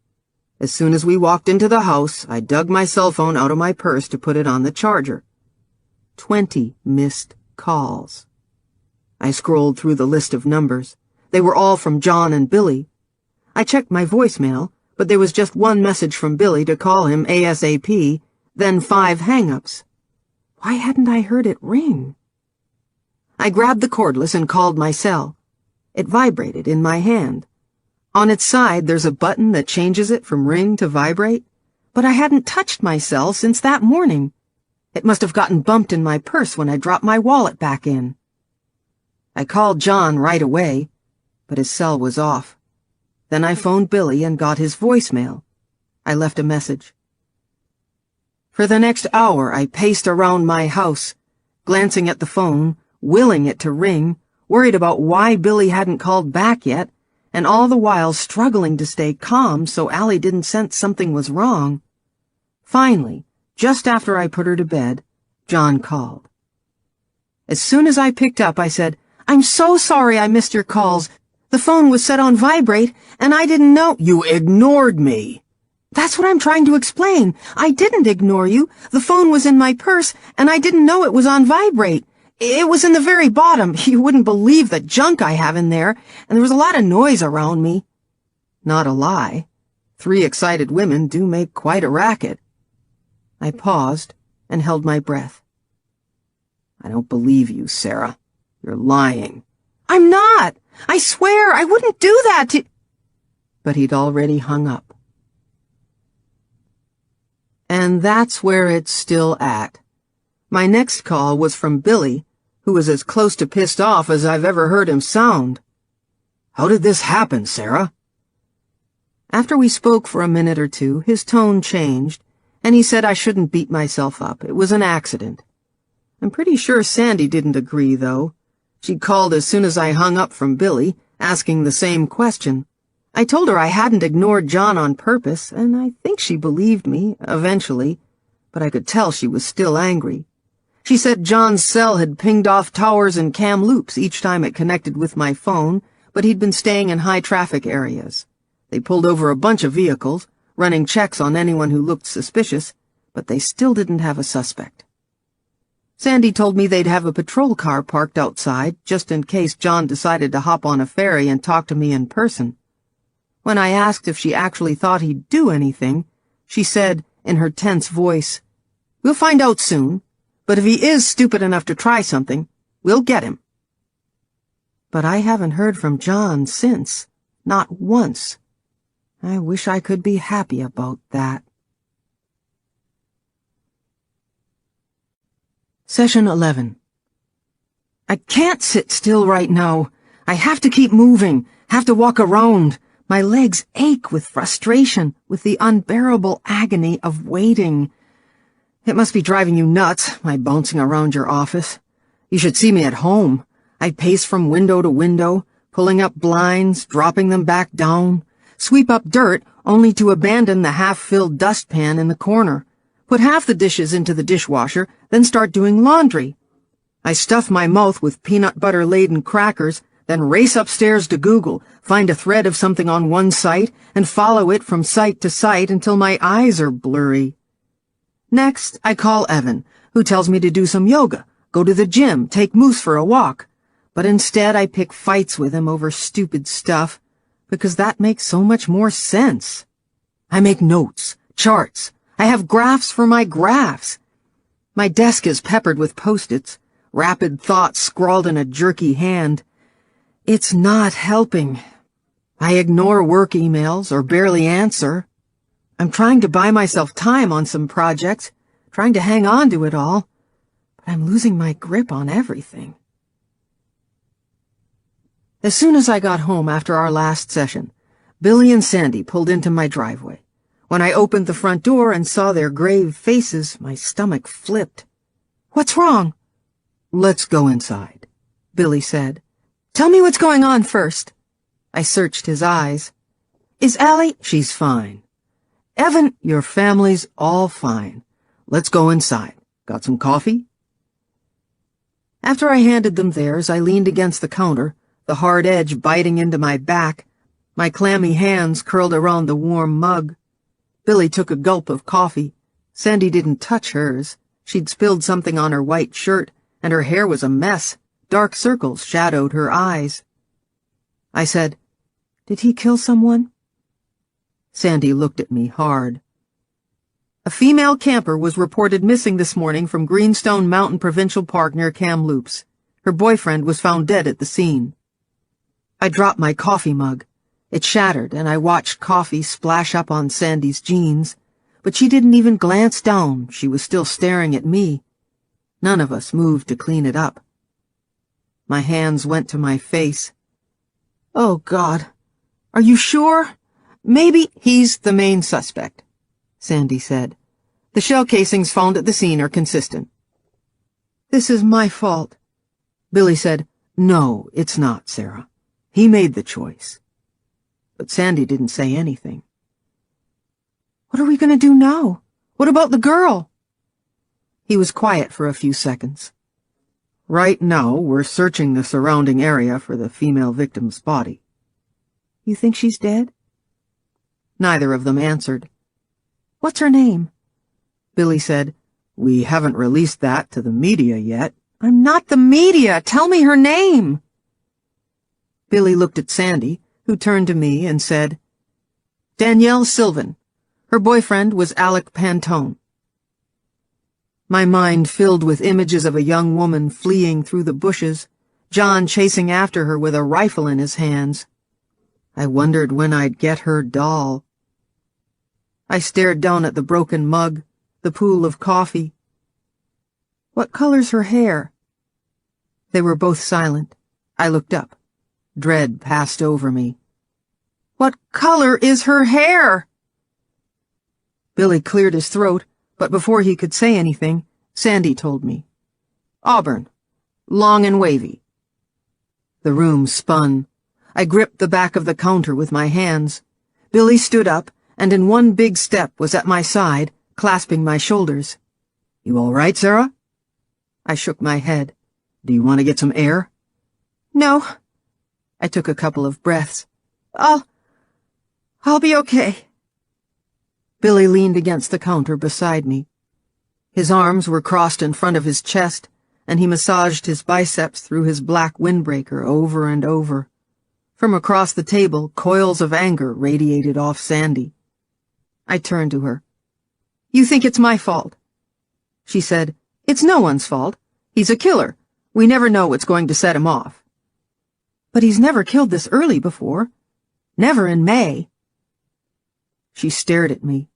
As soon as we walked into the house, I dug my cell phone out of my purse to put it on the charger. 20 missed calls. I scrolled through the list of numbers. They were all from John and Billy. I checked my voicemail, but there was just one message from Billy to call him ASAP, then 5 hang-ups. Why hadn't I heard it ring? I grabbed the cordless and called my cell. It vibrated in my hand. On its side, there's a button that changes it from ring to vibrate, but I hadn't touched my cell since that morning. It must have gotten bumped in my purse when I dropped my wallet back in. I called John right away, but his cell was off. Then I phoned Billy and got his voicemail. I left a message. For the next hour, I paced around my house, glancing at the phone, willing it to ring, worried about why Billy hadn't called back yet, and all the while struggling to stay calm so Allie didn't sense something was wrong. Finally, just after I put her to bed, John called. As soon as I picked up, I said, "I'm so sorry I missed your calls. The phone was set on vibrate, and I didn't know—" "You ignored me." "That's what I'm trying to explain. I didn't ignore you. The phone was in my purse, and I didn't know it was on vibrate. It was in the very bottom. You wouldn't believe the junk I have in there, and there was a lot of noise around me." Not a lie. 3 excited women do make quite a racket. I paused and held my breath. "I don't believe you, Sarah. You're lying." "I'm not. I swear I wouldn't do that to—" But he'd already hung up. And that's where it's still at. My next call was from Billy, who was as close to pissed off as I've ever heard him sound. "How did this happen, Sarah?" After we spoke for a minute or two, his tone changed, and he said I shouldn't beat myself up. It was an accident. I'm pretty sure Sandy didn't agree, though. She called as soon as I hung up from Billy, asking the same question. I told her I hadn't ignored John on purpose, and I think she believed me, eventually, but I could tell she was still angry. She said John's cell had pinged off towers and Kamloops each time it connected with my phone, but he'd been staying in high-traffic areas. They pulled over a bunch of vehicles, running checks on anyone who looked suspicious, but they still didn't have a suspect. Sandy told me they'd have a patrol car parked outside, just in case John decided to hop on a ferry and talk to me in person. When I asked if she actually thought he'd do anything, she said, in her tense voice, "We'll find out soon, but if he is stupid enough to try something, we'll get him." But I haven't heard from John since, not once. I wish I could be happy about that. Session 11. I can't sit still right now. I have to keep moving, have to walk around. My legs ache with frustration, with the unbearable agony of waiting. It must be driving you nuts, my bouncing around your office. You should see me at home. I pace from window to window, pulling up blinds, dropping them back down, sweep up dirt only to abandon the half-filled dustpan in the corner, put half the dishes into the dishwasher, then start doing laundry. I stuff my mouth with peanut butter-laden crackers, then race upstairs to Google, find a thread of something on one site, and follow it from site to site until my eyes are blurry. Next, I call Evan, who tells me to do some yoga, go to the gym, take Moose for a walk. But instead I pick fights with him over stupid stuff, because that makes so much more sense. I make notes, charts. I have graphs for my graphs. My desk is peppered with Post-its, rapid thoughts scrawled in a jerky hand. It's not helping. I ignore work emails or barely answer. I'm trying to buy myself time on some projects, trying to hang on to it all, but I'm losing my grip on everything. As soon as I got home after our last session, Billy and Sandy pulled into my driveway. When I opened the front door and saw their grave faces, my stomach flipped. "What's wrong?" "Let's go inside," Billy said. "Tell me what's going on first." I searched his eyes. "Is Allie—" "She's fine." "Evan—" "Your family's all fine. Let's go inside. Got some coffee?" After I handed them theirs, I leaned against the counter, the hard edge biting into my back, my clammy hands curled around the warm mug. Billy took a gulp of coffee. Sandy didn't touch hers. She'd spilled something on her white shirt, and her hair was a mess. Dark circles shadowed her eyes. I said, "Did he kill someone?" Sandy looked at me hard. "A female camper was reported missing this morning from Greenstone Mountain Provincial Park near Kamloops. Her boyfriend was found dead at the scene." I dropped my coffee mug. It shattered, and I watched coffee splash up on Sandy's jeans, but she didn't even glance down. She was still staring at me. None of us moved to clean it up. My hands went to my face. "Oh, God. Are you sure? Maybe—" "He's the main suspect," Sandy said. "The shell casings found at the scene are consistent." "This is my fault." Billy said, "No, it's not, Sarah. He made the choice." But Sandy didn't say anything. "What are we going to do now? What about the girl?" He was quiet for a few seconds. "Right now, we're searching the surrounding area for the female victim's body." "You think she's dead?" Neither of them answered. "What's her name?" Billy said, "We haven't released that to the media yet." "I'm not the media. Tell me her name." Billy looked at Sandy, who turned to me and said, "Danielle Sylvan. Her boyfriend was Alec Pantone." My mind filled with images of a young woman fleeing through the bushes, John chasing after her with a rifle in his hands. I wondered when I'd get her doll. I stared down at the broken mug, the pool of coffee. "What color's her hair?" They were both silent. I looked up. Dread passed over me. "What color is her hair?" Billy cleared his throat, but before he could say anything, Sandy told me. "Auburn. Long and wavy." The room spun. I gripped the back of the counter with my hands. Billy stood up, and in one big step was at my side, clasping my shoulders. "You all right, Sarah?" I shook my head. "Do you want to get some air?" "No." I took a couple of breaths. I'll be okay." Billy leaned against the counter beside me. His arms were crossed in front of his chest, and he massaged his biceps through his black windbreaker over and over. From across the table, coils of anger radiated off Sandy. I turned to her. "You think it's my fault?" She said, "It's no one's fault. He's a killer. We never know what's going to set him off." "But he's never killed this early before. Never in May." She stared at me.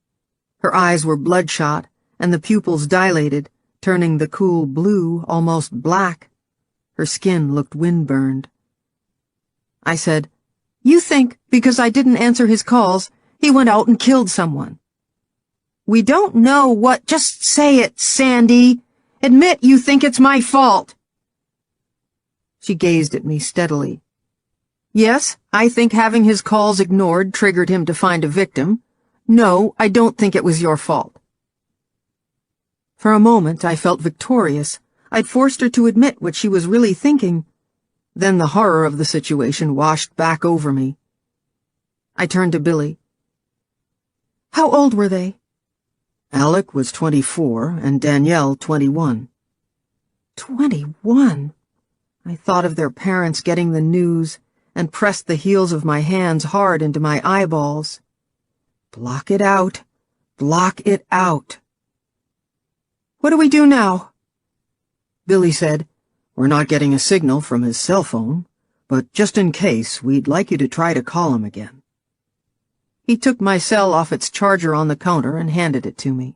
Her eyes were bloodshot, and the pupils dilated, turning the cool blue almost black. Her skin looked windburned. I said, You think because I didn't answer his calls, he went out and killed someone. We don't know what— Just say it, Sandy. Admit you think it's my fault. She gazed at me steadily. Yes, I think having his calls ignored triggered him to find a victim. No, I don't think it was your fault. For a moment, I felt victorious. I'd forced her to admit what she was really thinking. Then the horror of the situation washed back over me. I turned to Billy. How old were they? Alec was 24 and Danielle 21. 21? I thought of their parents getting the news and pressed the heels of my hands hard into my eyeballs. Block it out. Block it out. What do we do now? Billy said, We're not getting a signal from his cell phone, but just in case, we'd like you to try to call him again. He took my cell off its charger on the counter and handed it to me.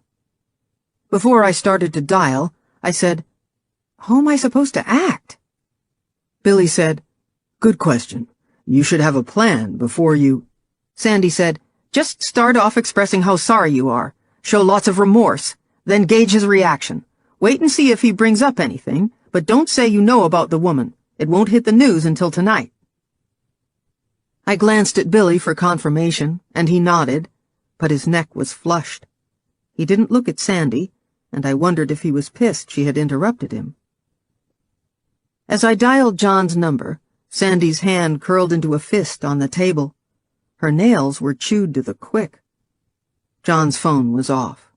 Before I started to dial, I said, How am I supposed to act? Billy said, Good question. You should have a plan before you— Sandy said, Just start off expressing how sorry you are. Show lots of remorse. Then gauge his reaction. Wait and see if he brings up anything, but don't say you know about the woman. It won't hit the news until tonight. I glanced at Billy for confirmation, and he nodded, but his neck was flushed. He didn't look at Sandy, and I wondered if he was pissed she had interrupted him. As I dialed John's number, Sandy's hand curled into a fist on the table. Her nails were chewed to the quick. John's phone was off.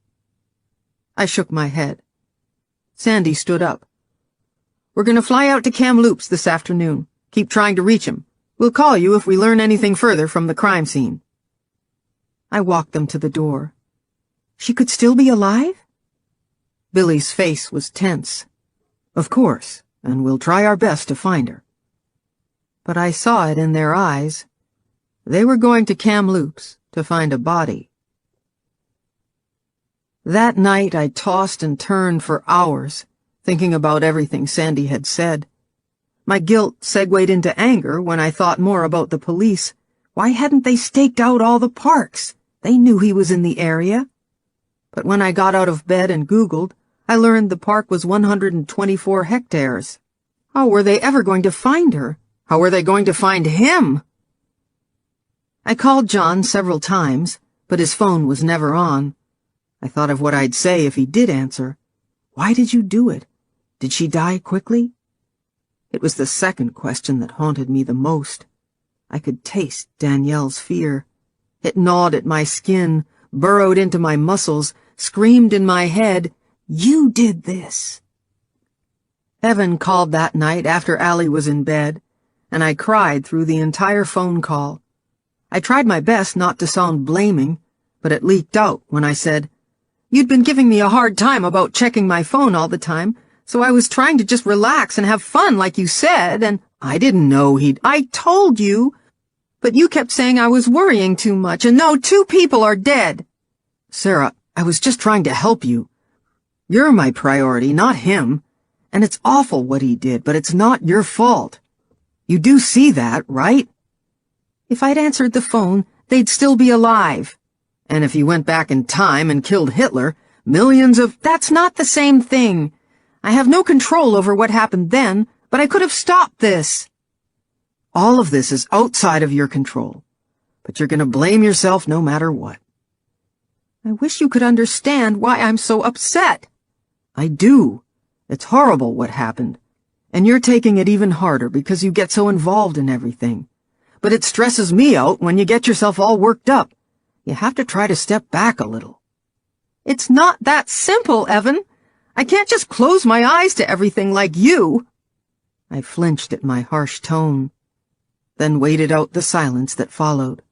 I shook my head. Sandy stood up. We're going to fly out to Kamloops this afternoon. Keep trying to reach him. We'll call you if we learn anything further from the crime scene. I walked them to the door. She could still be alive? Billy's face was tense. Of course, and we'll try our best to find her. But I saw it in their eyes. They were going to Kamloops to find a body. That night I tossed and turned for hours, thinking about everything Sandy had said. My guilt segued into anger when I thought more about the police. Why hadn't they staked out all the parks? They knew he was in the area. But when I got out of bed and Googled, I learned the park was 124 hectares. How were they ever going to find her? How were they going to find him? I called John several times, but his phone was never on. I thought of what I'd say if he did answer. Why did you do it? Did she die quickly? It was the second question that haunted me the most. I could taste Danielle's fear. It gnawed at my skin, burrowed into my muscles, screamed in my head, You did this. Evan called that night after Allie was in bed, and I cried through the entire phone call. I tried my best not to sound blaming, but it leaked out when I said, You'd been giving me a hard time about checking my phone all the time, so I was trying to just relax and have fun like you said, and I didn't know I told you, but you kept saying I was worrying too much, and no, 2 people are dead. Sarah, I was just trying to help you. You're my priority, not him. And it's awful what he did, but it's not your fault. You do see that, right? If I'd answered the phone, they'd still be alive. And if you went back in time and killed Hitler, millions of— That's not the same thing. I have no control over what happened then, but I could have stopped this. All of this is outside of your control, but you're going to blame yourself no matter what. I wish you could understand why I'm so upset. I do. It's horrible what happened, and you're taking it even harder because you get so involved in everything. But it stresses me out when you get yourself all worked up. You have to try to step back a little. It's not that simple, Evan. I can't just close my eyes to everything like you. I flinched at my harsh tone, then waited out the silence that followed.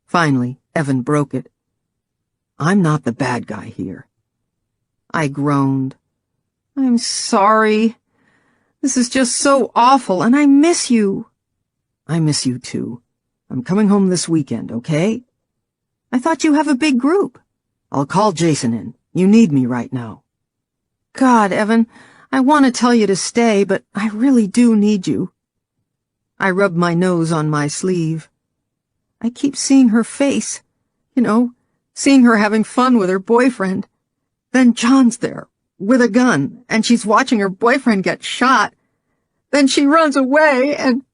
Finally, Evan broke it. I'm not the bad guy here. I groaned. I'm sorry. This is just so awful, and I miss you. I miss you too. I'm coming home this weekend, okay? I thought you have a big group. I'll call Jason in. You need me right now. God, Evan, I want to tell you to stay, but I really do need you. I rubbed my nose on my sleeve. I keep seeing her face, seeing her having fun with her boyfriend. Then John's there, with a gun, and she's watching her boyfriend get shot. Then she runs away, and—"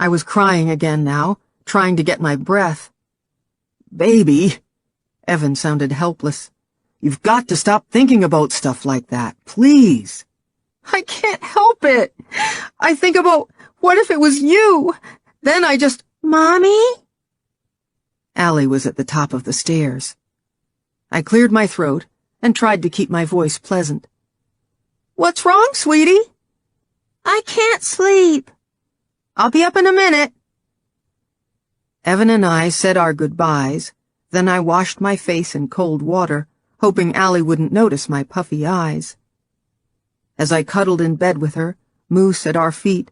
I was crying again now, trying to get my breath. "Baby," Evan sounded helpless. "You've got to stop thinking about stuff like that, please." I can't help it. I think about, what if it was you? Then I just— "Mommy?" Allie was at the top of the stairs. I cleared my throat and tried to keep my voice pleasant. "What's wrong, sweetie?" "I can't sleep." "I'll be up in a minute." Evan and I said our goodbyes, then I washed my face in cold water, hoping Allie wouldn't notice my puffy eyes. As I cuddled in bed with her, Moose at our feet,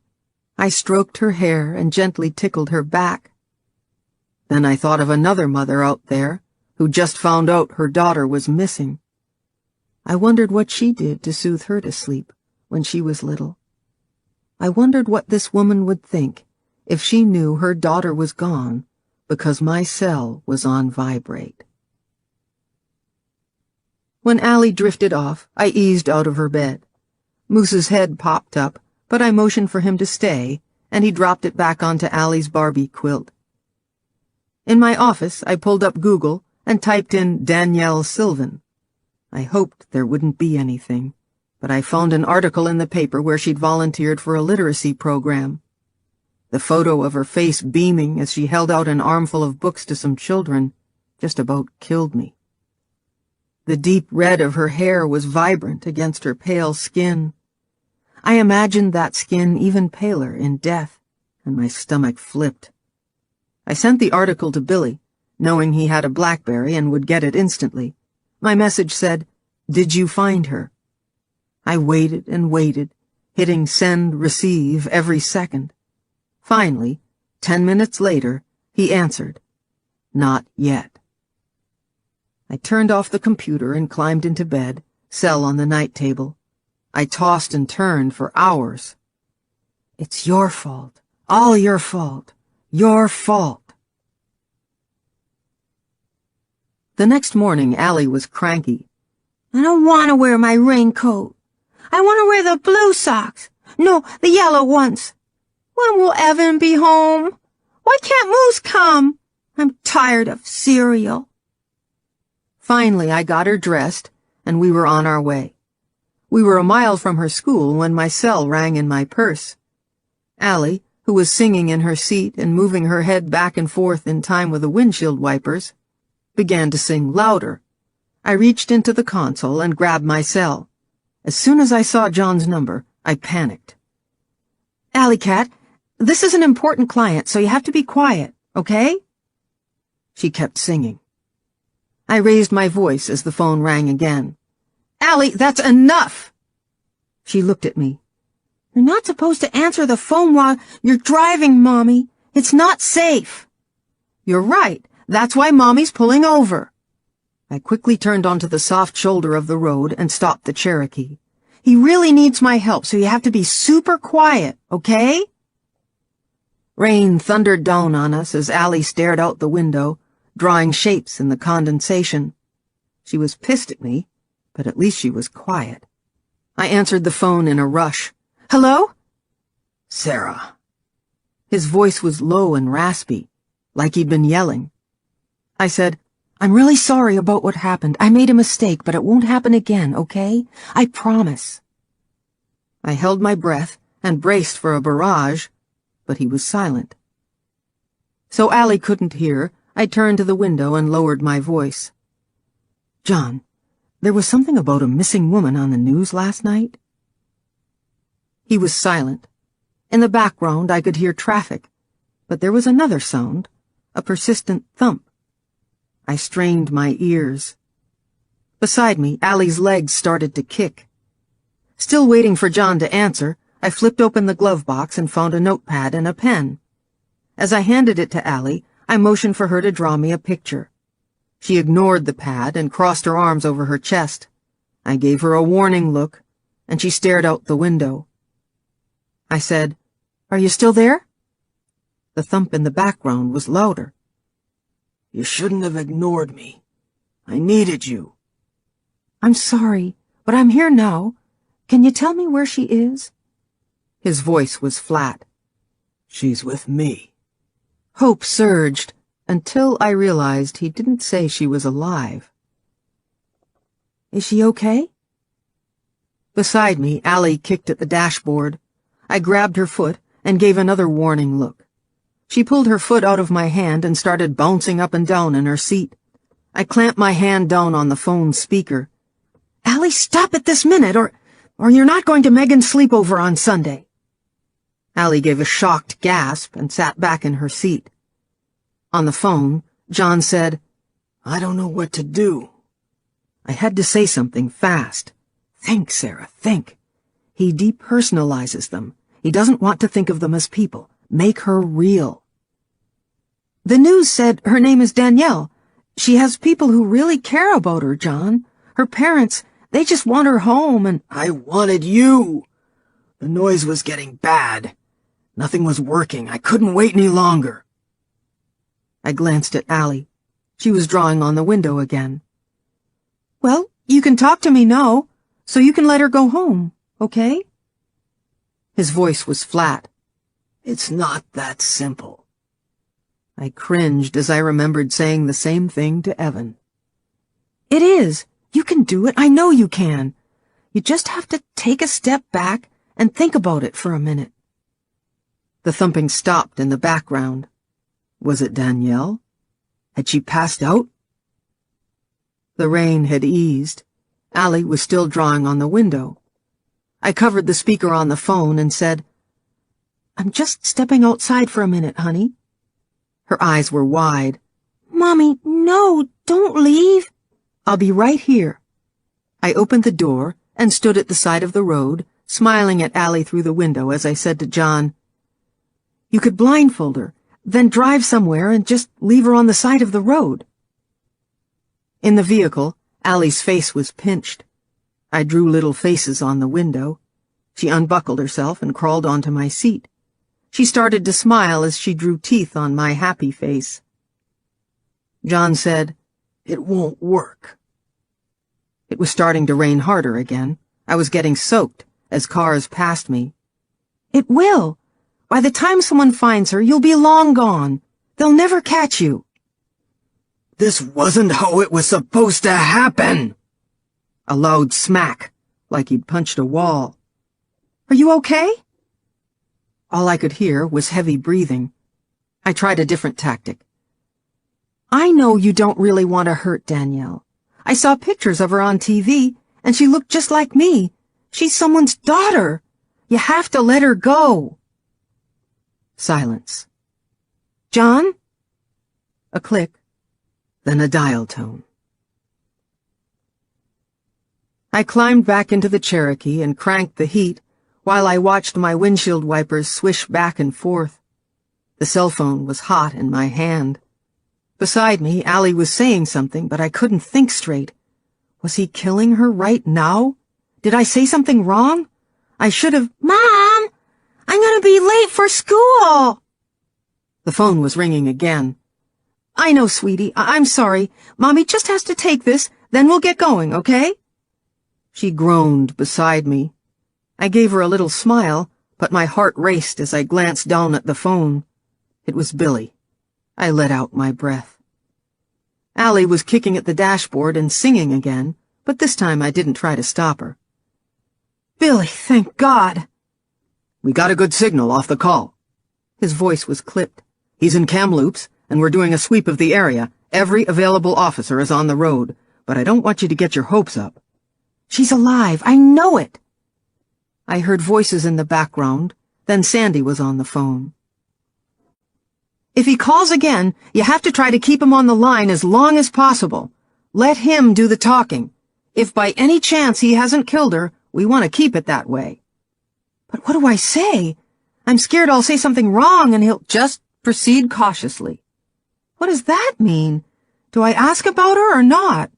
I stroked her hair and gently tickled her back. Then I thought of another mother out there who just found out her daughter was missing. I wondered what she did to soothe her to sleep when she was little. I wondered what this woman would think if she knew her daughter was gone because my cell was on vibrate. When Allie drifted off, I eased out of her bed. Moose's head popped up, but I motioned for him to stay, and he dropped it back onto Allie's Barbie quilt. In my office, I pulled up Google and typed in Danielle Sylvan. I hoped there wouldn't be anything, but I found an article in the paper where she'd volunteered for a literacy program. The photo of her face beaming as she held out an armful of books to some children just about killed me. The deep red of her hair was vibrant against her pale skin. I imagined that skin even paler in death, and my stomach flipped. I sent the article to Billy, knowing he had a BlackBerry and would get it instantly. My message said, "Did you find her?" I waited and waited, hitting send, receive every second. Finally, 10 minutes later, he answered, "Not yet." I turned off the computer and climbed into bed, cell on the night table. I tossed and turned for hours. It's your fault. All your fault. Your fault. The next morning, Allie was cranky. "I don't want to wear my raincoat. I want to wear the blue socks. No, the yellow ones. When will Evan be home? Why can't Moose come? I'm tired of cereal." Finally, I got her dressed, and we were on our way. We were a mile from her school when my cell rang in my purse. Allie, who was singing in her seat and moving her head back and forth in time with the windshield wipers, began to sing louder. I reached into the console and grabbed my cell. As soon as I saw John's number, I panicked. "Alley Cat, this is an important client, so you have to be quiet, okay?" She kept singing. I raised my voice as the phone rang again. "Allie, that's enough!" She looked at me. "You're not supposed to answer the phone while you're driving, Mommy. It's not safe." "You're right. That's why Mommy's pulling over." I quickly turned onto the soft shoulder of the road and stopped the Cherokee. "He really needs my help, so you have to be super quiet, okay?" Rain thundered down on us as Allie stared out the window, drawing shapes in the condensation. She was pissed at me, but at least she was quiet. I answered the phone in a rush. "Hello?" "Sarah." His voice was low and raspy, like he'd been yelling. I said, "I'm really sorry about what happened. I made a mistake, but it won't happen again, okay? I promise." I held my breath and braced for a barrage, but he was silent. So Allie couldn't hear. I turned to the window and lowered my voice. "John, there was something about a missing woman on the news last night?" He was silent. In the background, I could hear traffic, but there was another sound, a persistent thump. I strained my ears. Beside me, Allie's legs started to kick. Still waiting for John to answer, I flipped open the glove box and found a notepad and a pen. As I handed it to Allie, I motioned for her to draw me a picture. She ignored the pad and crossed her arms over her chest. I gave her a warning look, and she stared out the window. I said, "Are you still there?" The thump in the background was louder, You shouldn't have ignored me. I needed you. I'm sorry, but I'm here now. Can you tell me where she is? His voice was flat. She's with me. Hope surged until I realized he didn't say she was alive. Is she okay? Beside me, Allie kicked at the dashboard. I grabbed her foot and gave another warning look. She pulled her foot out of my hand and started bouncing up and down in her seat. I clamped my hand down on the phone speaker. Allie, stop it this minute, or you're not going to Megan's sleepover on Sunday. Allie gave a shocked gasp and sat back in her seat. On the phone, John said, I don't know what to do. I had to say something fast. Think, Sarah, think. He depersonalizes them. He doesn't want to think of them as people. Make her real. The news said her name is Danielle. She has people who really care about her, John. Her parents, they just want her home and— I wanted you. The noise was getting bad. Nothing was working. I couldn't wait any longer. I glanced at Allie. She was drawing on the window again. Well, you can talk to me now, so you can let her go home, okay? His voice was flat. It's not that simple. I cringed as I remembered saying the same thing to Evan. It is. You can do it. I know you can. You just have to take a step back and think about it for a minute. The thumping stopped in the background. Was it Danielle? Had she passed out? The rain had eased. Allie was still drawing on the window. I covered the speaker on the phone and said, I'm just stepping outside for a minute, honey. Her eyes were wide. Mommy, no, don't leave. I'll be right here. I opened the door and stood at the side of the road, smiling at Allie through the window as I said to John, You could blindfold her, then drive somewhere and just leave her on the side of the road. In the vehicle, Allie's face was pinched. I drew little faces on the window. She unbuckled herself and crawled onto my seat. She started to smile as she drew teeth on my happy face. John said, It won't work. It was starting to rain harder again. I was getting soaked as cars passed me. It will. By the time someone finds her, you'll be long gone. They'll never catch you. This wasn't how it was supposed to happen. A loud smack, like he'd punched a wall. Are you okay? All I could hear was heavy breathing. I tried a different tactic. I know you don't really want to hurt Danielle. I saw pictures of her on TV, and she looked just like me. She's someone's daughter. You have to let her go. Silence. John? A click, then a dial tone. I climbed back into the Cherokee and cranked the heat while I watched my windshield wipers swish back and forth. The cell phone was hot in my hand. Beside me, Allie was saying something, but I couldn't think straight. Was he killing her right now? Did I say something wrong? I should have— Mom! I'm gonna be late for school! The phone was ringing again. I know, sweetie. I'm sorry. Mommy just has to take this, then we'll get going, okay? She groaned beside me. I gave her a little smile, but my heart raced as I glanced down at the phone. It was Billy. I let out my breath. Allie was kicking at the dashboard and singing again, but this time I didn't try to stop her. Billy, thank God. We got a good signal off the call. His voice was clipped. He's in Kamloops, and we're doing a sweep of the area. Every available officer is on the road, but I don't want you to get your hopes up. She's alive. I know it. I heard voices in the background, then Sandy was on the phone. If he calls again, you have to try to keep him on the line as long as possible. Let him do the talking. If by any chance he hasn't killed her, we want to keep it that way. But what do I say? I'm scared I'll say something wrong and he'll— Just proceed cautiously. What does that mean? Do I ask about her or not?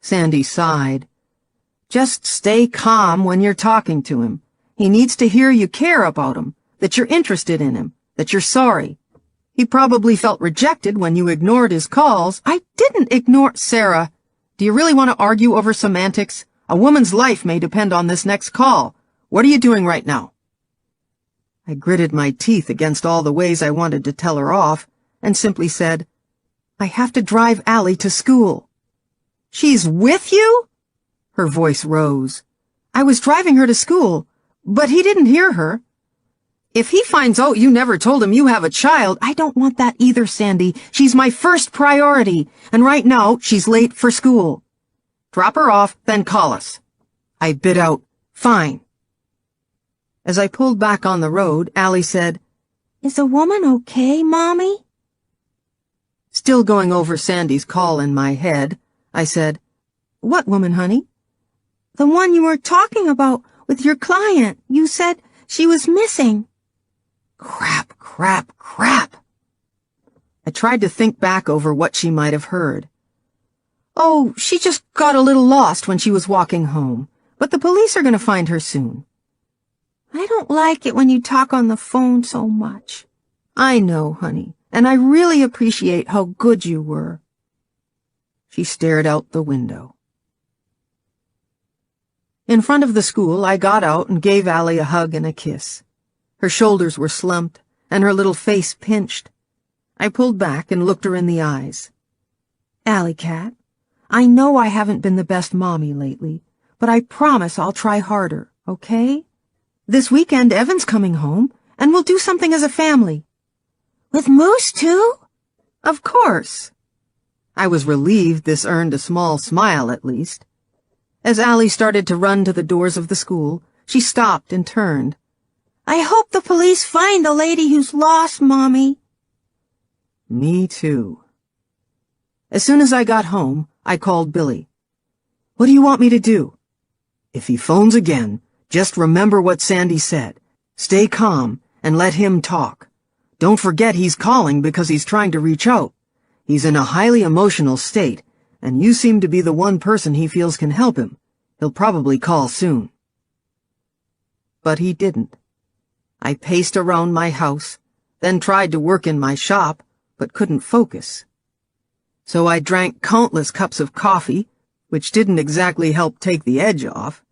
Sandy sighed. Just stay calm when you're talking to him. He needs to hear you care about him, that you're interested in him, that you're sorry. He probably felt rejected when you ignored his calls. I didn't ignore— Sarah, do you really want to argue over semantics? A woman's life may depend on this next call. What are you doing right now? I gritted my teeth against all the ways I wanted to tell her off and simply said, I have to drive Allie to school. She's with you? Her voice rose. I was driving her to school, but he didn't hear her. If he finds out you never told him you have a child— I don't want that either, Sandy. She's my first priority, and right now she's late for school. Drop her off, then call us. I bit out, fine. As I pulled back on the road, Allie said, Is a woman okay, Mommy? Still going over Sandy's call in my head, I said, What woman, honey? The one you were talking about with your client. You said she was missing. Crap, crap, crap. I tried to think back over what she might have heard. Oh, she just got a little lost when she was walking home, but the police are going to find her soon. I don't like it when you talk on the phone so much. I know, honey, and I really appreciate how good you were. She stared out the window. In front of the school, I got out and gave Allie a hug and a kiss. Her shoulders were slumped, and her little face pinched. I pulled back and looked her in the eyes. Allie Cat, I know I haven't been the best mommy lately, but I promise I'll try harder, okay? This weekend, Evan's coming home, and we'll do something as a family. With Moose, too? Of course. I was relieved this earned a small smile, at least. As Allie started to run to the doors of the school, she stopped and turned. I hope the police find the lady who's lost, Mommy. Me too. As soon as I got home, I called Billy. What do you want me to do? If he phones again, just remember what Sandy said. Stay calm and let him talk. Don't forget he's calling because he's trying to reach out. He's in a highly emotional state, and you seem to be the one person he feels can help him. He'll probably call soon. But he didn't. I paced around my house, then tried to work in my shop, but couldn't focus. So I drank countless cups of coffee, which didn't exactly help take the edge off,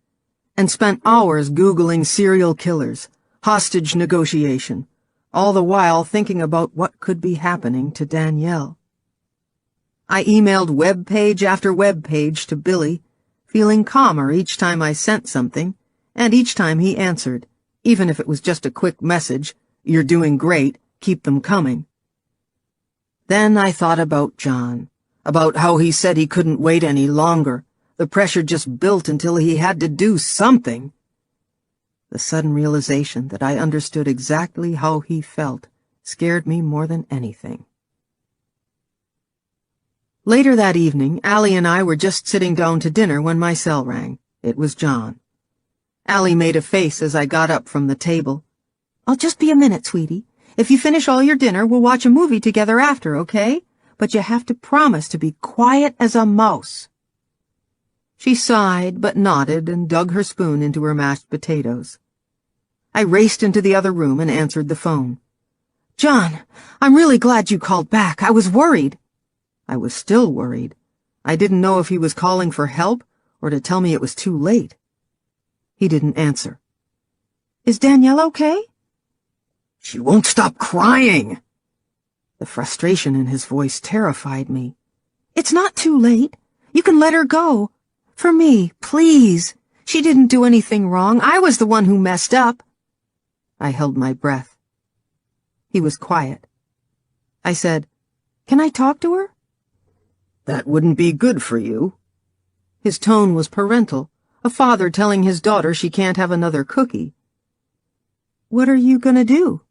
and spent hours Googling serial killers, hostage negotiation, all the while thinking about what could be happening to Danielle. I emailed web page after web page to Billy, feeling calmer each time I sent something, and each time he answered, even if it was just a quick message, "You're doing great, keep them coming." Then I thought about John, about how he said he couldn't wait any longer. The pressure just built until he had to do something. The sudden realization that I understood exactly how he felt scared me more than anything. Later that evening, Allie and I were just sitting down to dinner when my cell rang. It was John. Allie made a face as I got up from the table. "I'll just be a minute, sweetie. If you finish all your dinner, we'll watch a movie together after, okay? But you have to promise to be quiet as a mouse." She sighed, but nodded and dug her spoon into her mashed potatoes. I raced into the other room and answered the phone. "John, I'm really glad you called back. I was worried." I was still worried. I didn't know if he was calling for help or to tell me it was too late. He didn't answer. "Is Danielle okay?" "She won't stop crying." The frustration in his voice terrified me. "It's not too late. You can let her go. For me, please. She didn't do anything wrong. I was the one who messed up." I held my breath. He was quiet. I said, "Can I talk to her?" "That wouldn't be good for you." His tone was parental, a father telling his daughter she can't have another cookie. "What are you gonna do?"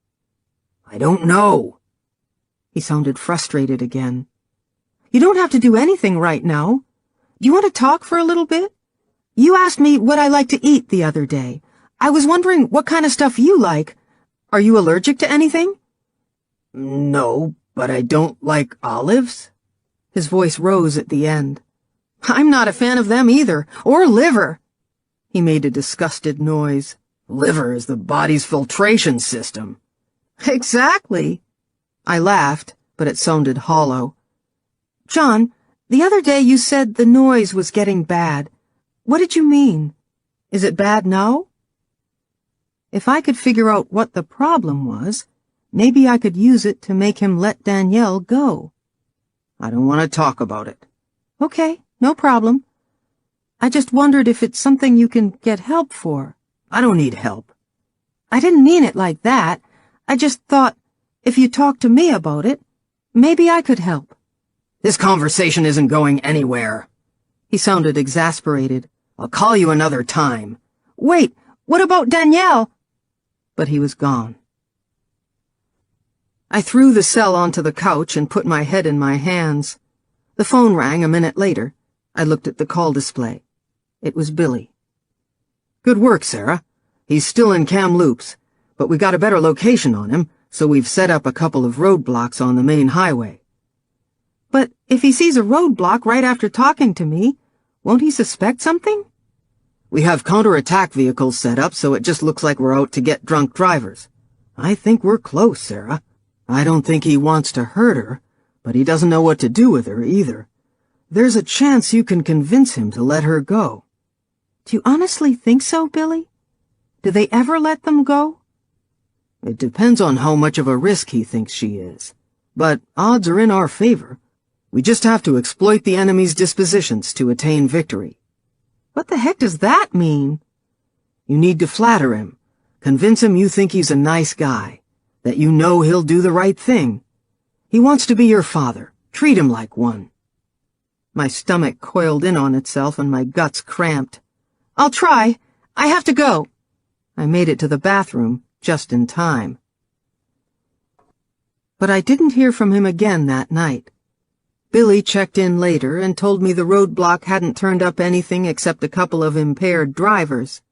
"I don't know." He sounded frustrated again. "You don't have to do anything right now. Do you want to talk for a little bit? You asked me what I like to eat the other day. I was wondering what kind of stuff you like. Are you allergic to anything?" "No, but I don't like olives." His voice rose at the end. "I'm not a fan of them either, or liver." He made a disgusted noise. "Liver is the body's filtration system." "Exactly." I laughed, but it sounded hollow. John, the other day you said the noise was getting bad. What did you mean? Is it bad now? If I could figure out what the problem was, maybe I could use it to make him let Danielle go. I don't want to talk about it. Okay, no problem. I just wondered if it's something you can get help for. I don't need help. I didn't mean it like that. I just thought, if you talked to me about it, maybe I could help. This conversation isn't going anywhere. He sounded exasperated. I'll call you another time. Wait, what about Danielle? But he was gone. I threw the cell onto the couch and put my head in my hands. The phone rang a minute later. I looked at the call display. It was Billy. Good work, Sarah. He's still in Kamloops, but we got a better location on him, so we've set up a couple of roadblocks on the main highway. But if he sees a roadblock right after talking to me, won't he suspect something? We have counterattack vehicles set up so it just looks like we're out to get drunk drivers. I think we're close, Sarah. I don't think he wants to hurt her, but he doesn't know what to do with her either. There's a chance you can convince him to let her go. Do you honestly think so, Billy? Do they ever let them go? It depends on how much of a risk he thinks she is. But odds are in our favor. We just have to exploit the enemy's dispositions to attain victory. What the heck does that mean? You need to flatter him. Convince him you think he's a nice guy, that you know he'll do the right thing. He wants to be your father. Treat him like one. My stomach coiled in on itself and my guts cramped. I'll try. I have to go. I made it to the bathroom just in time. But I didn't hear from him again that night. Billy checked in later and told me the roadblock hadn't turned up anything except a couple of impaired drivers.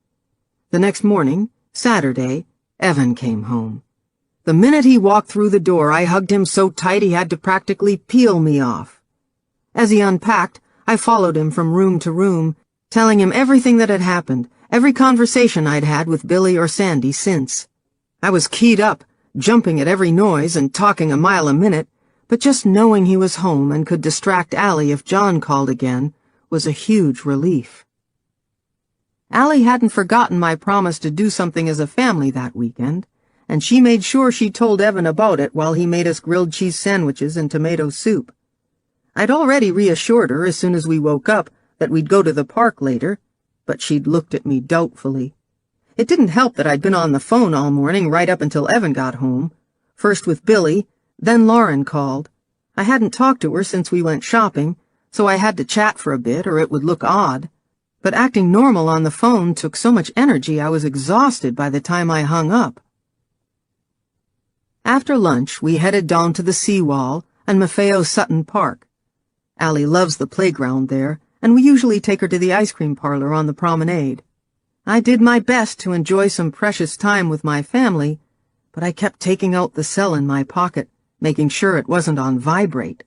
The next morning, Saturday, Evan came home. The minute he walked through the door, I hugged him so tight he had to practically peel me off. As he unpacked, I followed him from room to room, telling him everything that had happened, every conversation I'd had with Billy or Sandy since. I was keyed up, jumping at every noise and talking a mile a minute, but just knowing he was home and could distract Allie if John called again was a huge relief. Allie hadn't forgotten my promise to do something as a family that weekend, and she made sure she told Evan about it while he made us grilled cheese sandwiches and tomato soup. I'd already reassured her as soon as we woke up that we'd go to the park later, but she'd looked at me doubtfully. It didn't help that I'd been on the phone all morning right up until Evan got home, first with Billy, then Lauren called. I hadn't talked to her since we went shopping, so I had to chat for a bit or it would look odd. But acting normal on the phone took so much energy I was exhausted by the time I hung up. After lunch, we headed down to the seawall and Maffeo Sutton Park. Allie loves the playground there, and we usually take her to the ice cream parlor on the promenade. I did my best to enjoy some precious time with my family, but I kept taking out the cell in my pocket, making sure it wasn't on vibrate.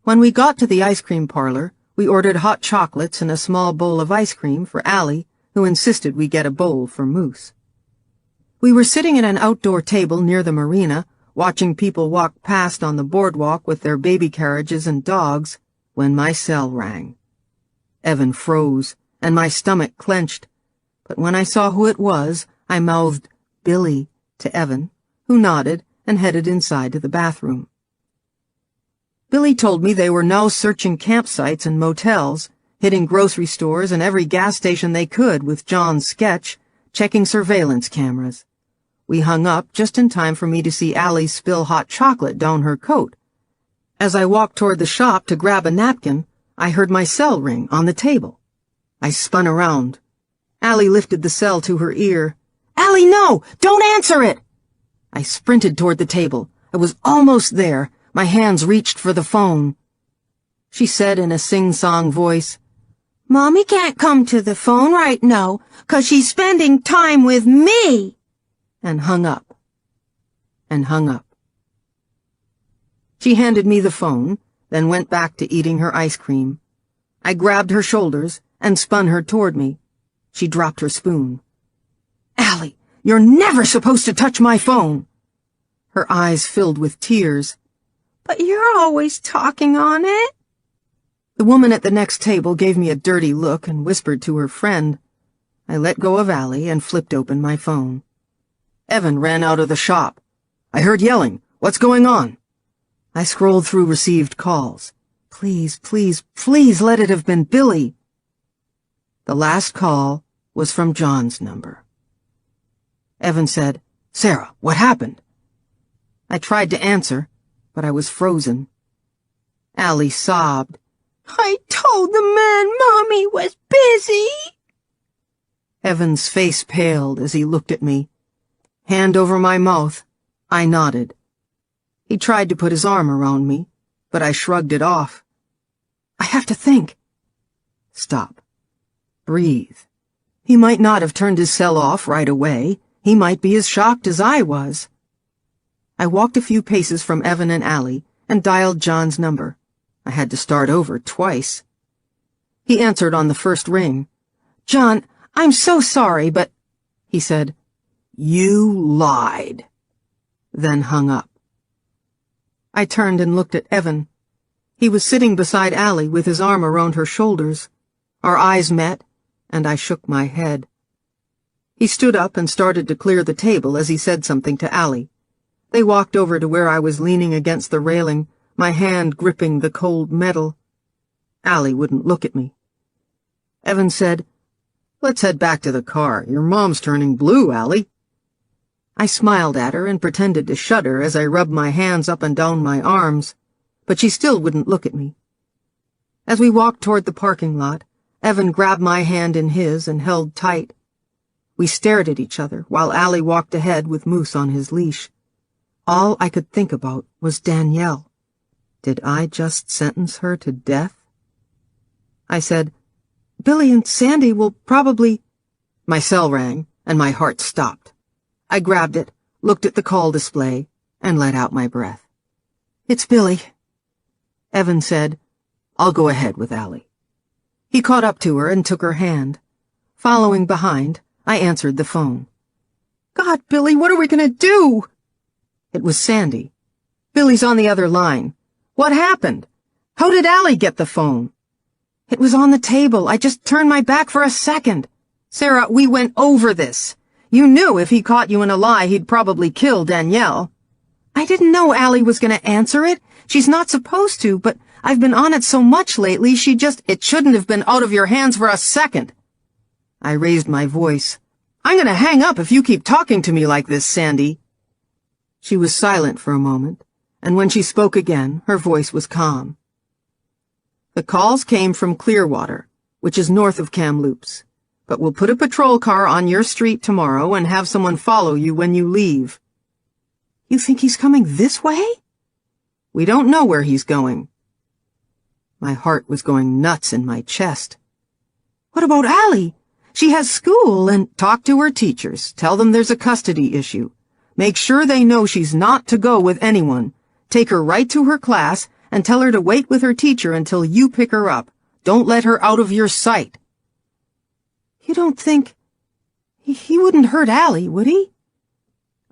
When we got to the ice cream parlor, we ordered hot chocolates and a small bowl of ice cream for Allie, who insisted we get a bowl for Moose. We were sitting at an outdoor table near the marina, watching people walk past on the boardwalk with their baby carriages and dogs, when my cell rang. Evan froze, and my stomach clenched, but when I saw who it was, I mouthed "Billy" to Evan, who nodded and headed inside to the bathroom. Billy told me they were now searching campsites and motels, hitting grocery stores and every gas station they could with John's sketch, checking surveillance cameras. We hung up just in time for me to see Allie spill hot chocolate down her coat. As I walked toward the shop to grab a napkin, I heard my cell ring on the table. I spun around. Allie lifted the cell to her ear. "Allie, no! Don't answer it!" I sprinted toward the table. I was almost there. My hands reached for the phone. She said in a sing-song voice, "Mommy can't come to the phone right now, 'cause she's spending time with me," and hung up. And hung up. She handed me the phone, then went back to eating her ice cream. I grabbed her shoulders and spun her toward me. She dropped her spoon. "Allie, you're never supposed to touch my phone." Her eyes filled with tears. "But you're always talking on it." The woman at the next table gave me a dirty look and whispered to her friend. I let go of Allie and flipped open my phone. Evan ran out of the shop. I heard yelling. What's going on? I scrolled through received calls. Please, please, please let it have been Billy. The last call was from John's number. Evan said, "Sarah, what happened?" I tried to answer, but I was frozen. Allie sobbed. "I told the man Mommy was busy." Evan's face paled as he looked at me. Hand over my mouth, I nodded. He tried to put his arm around me, but I shrugged it off. "I have to think." "Stop. Breathe. He might not have turned his cell off right away. He might be as shocked as I was." I walked a few paces from Evan and Allie and dialed John's number. I had to start over twice. He answered on the first ring. "John, I'm so sorry, but—" He said, "You lied," then hung up. I turned and looked at Evan. He was sitting beside Allie with his arm around her shoulders. Our eyes met, and I shook my head. He stood up and started to clear the table as he said something to Allie. They walked over to where I was leaning against the railing, my hand gripping the cold metal. Allie wouldn't look at me. Evan said, "Let's head back to the car. Your mom's turning blue, Allie." I smiled at her and pretended to shudder as I rubbed my hands up and down my arms, but she still wouldn't look at me. As we walked toward the parking lot, Evan grabbed my hand in his and held tight. We stared at each other while Allie walked ahead with Moose on his leash. All I could think about was Danielle. Did I just sentence her to death? I said, "Billy and Sandy will probably—" My cell rang, and my heart stopped. I grabbed it, looked at the call display, and let out my breath. "It's Billy." Evan said, "I'll go ahead with Allie." He caught up to her and took her hand. Following behind, I answered the phone. "God, Billy, what are we going to do?" It was Sandy. "Billy's on the other line. What happened? How did Allie get the phone?" "It was on the table. I just turned my back for a second. Sarah, we went over this. You knew if he caught you in a lie, he'd probably kill Danielle." "I didn't know Allie was going to answer it. She's not supposed to, but I've been on it so much lately, it shouldn't have been out of your hands for a second." I raised my voice. "I'm going to hang up if you keep talking to me like this, Sandy." She was silent for a moment, and when she spoke again, her voice was calm. "The calls came from Clearwater, which is north of Kamloops. But we'll put a patrol car on your street tomorrow and have someone follow you when you leave." "You think he's coming this way?" "We don't know where he's going." My heart was going nuts in my chest. "What about Allie? She has school and—" "Talk to her teachers. Tell them there's a custody issue. Make sure they know she's not to go with anyone. Take her right to her class and tell her to wait with her teacher until you pick her up. Don't let her out of your sight." "You don't think... he wouldn't hurt Allie, would he?"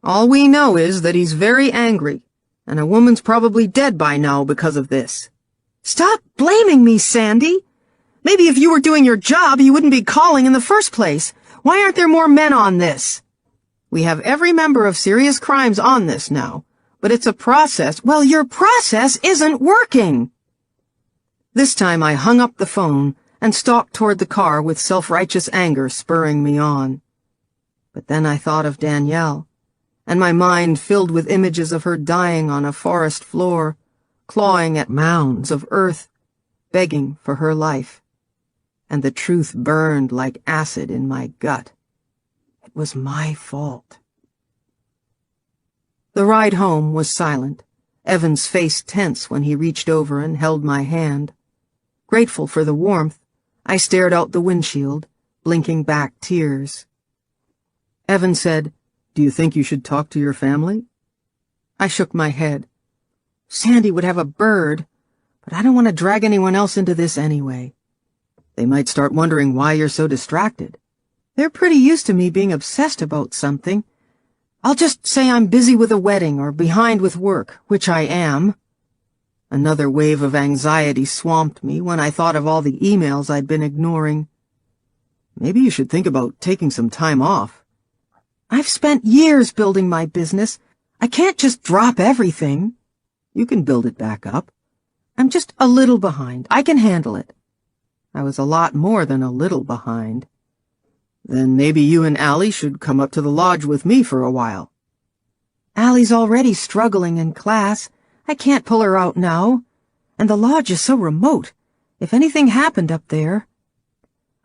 "All we know is that he's very angry, and a woman's probably dead by now because of this." "Stop blaming me, Sandy. Maybe if you were doing your job, you wouldn't be calling in the first place. Why aren't there more men on this?" "We have every member of Serious Crimes on this now, but it's a process." "Well, your process isn't working." This time I hung up the phone and stalked toward the car with self-righteous anger spurring me on. But then I thought of Danielle, and my mind filled with images of her dying on a forest floor, clawing at mounds of earth, begging for her life. And the truth burned like acid in my gut. It was my fault. The ride home was silent, Evan's face tense when he reached over and held my hand. Grateful for the warmth, I stared out the windshield, blinking back tears. Evan said, "Do you think you should talk to your family?" I shook my head. "Sandy would have a bird, but I don't want to drag anyone else into this anyway. They might start wondering why you're so distracted. They're pretty used to me being obsessed about something. I'll just say I'm busy with a wedding or behind with work, which I am. Another wave of anxiety swamped me when I thought of all the emails I'd been ignoring. Maybe you should think about taking some time off. I've spent years building my business. I can't just drop everything. You can build it back up. I'm just a little behind. I can handle it. I was a lot more than a little behind. Then maybe you and Allie should come up to the lodge with me for a while. Allie's already struggling in class. I can't pull her out now. And the lodge is so remote. If anything happened up there...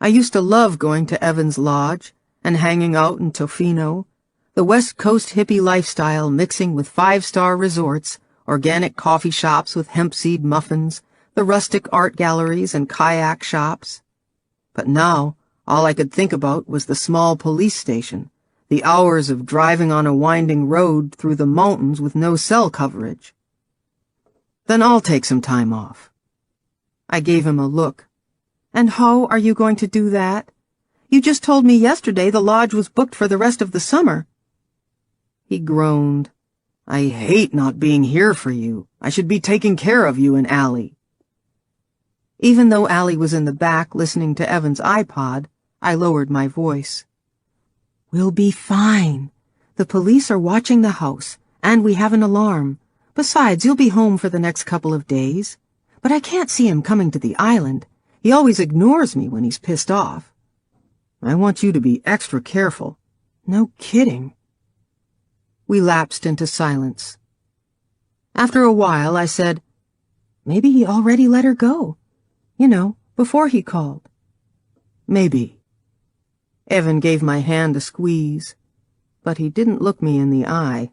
I used to love going to Evan's lodge and hanging out in Tofino, the West Coast hippie lifestyle mixing with five-star resorts, organic coffee shops with hemp seed muffins, the rustic art galleries and kayak shops. But now, all I could think about was the small police station, the hours of driving on a winding road through the mountains with no cell coverage. Then I'll take some time off. I gave him a look. And how are you going to do that? You just told me yesterday the lodge was booked for the rest of the summer. He groaned. I hate not being here for you. I should be taking care of you and Allie. Even though Allie was in the back listening to Evan's iPod, I lowered my voice. We'll be fine. The police are watching the house, and we have an alarm. Besides, you'll be home for the next couple of days. But I can't see him coming to the island. He always ignores me when he's pissed off. I want you to be extra careful. No kidding. We lapsed into silence. After a while, I said, maybe he already let her go. You know, before he called. Maybe. Evan gave my hand a squeeze, but he didn't look me in the eye.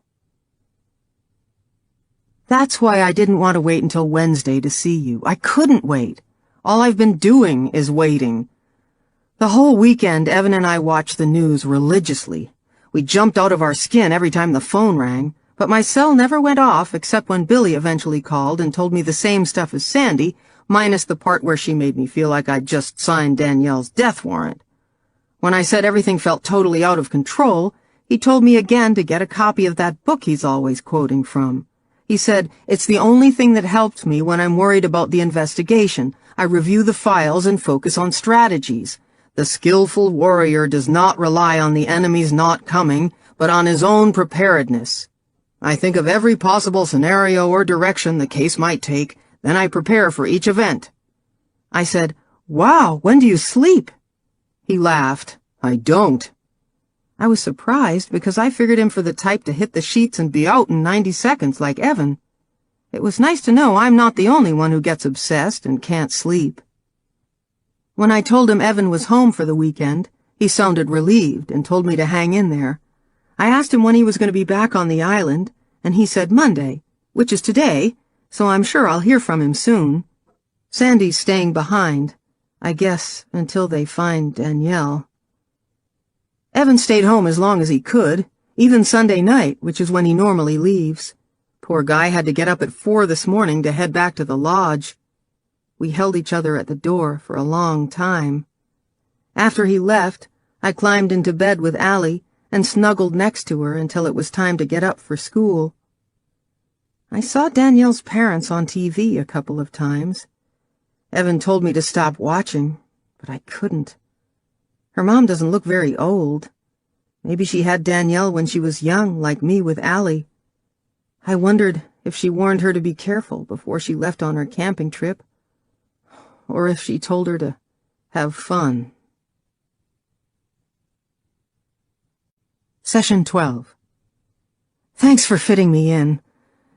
That's why I didn't want to wait until Wednesday to see you. I couldn't wait. All I've been doing is waiting. The whole weekend, Evan and I watched the news religiously. We jumped out of our skin every time the phone rang, but my cell never went off except when Billy eventually called and told me the same stuff as Sandy, minus the part where she made me feel like I'd just signed Danielle's death warrant. When I said everything felt totally out of control, he told me again to get a copy of that book he's always quoting from. He said, it's the only thing that helps me when I'm worried about the investigation. I review the files and focus on strategies. The skillful warrior does not rely on the enemy's not coming, but on his own preparedness. I think of every possible scenario or direction the case might take, then I prepare for each event. I said, wow, when do you sleep? He laughed. I don't. I was surprised because I figured him for the type to hit the sheets and be out in 90 seconds like Evan. It was nice to know I'm not the only one who gets obsessed and can't sleep. When I told him Evan was home for the weekend, he sounded relieved and told me to hang in there. I asked him when he was going to be back on the island, and he said Monday, which is today, so I'm sure I'll hear from him soon. Sandy's staying behind, I guess, until they find Danielle. Evan stayed home as long as he could, even Sunday night, which is when he normally leaves. Poor guy had to get up at 4 this morning to head back to the lodge. We held each other at the door for a long time. After he left, I climbed into bed with Allie and snuggled next to her until it was time to get up for school. I saw Danielle's parents on TV a couple of times. Evan told me to stop watching, but I couldn't. Her mom doesn't look very old. Maybe she had Danielle when she was young, like me with Allie. I wondered if she warned her to be careful before she left on her camping trip, or if she told her to have fun. Session 12. Thanks for fitting me in.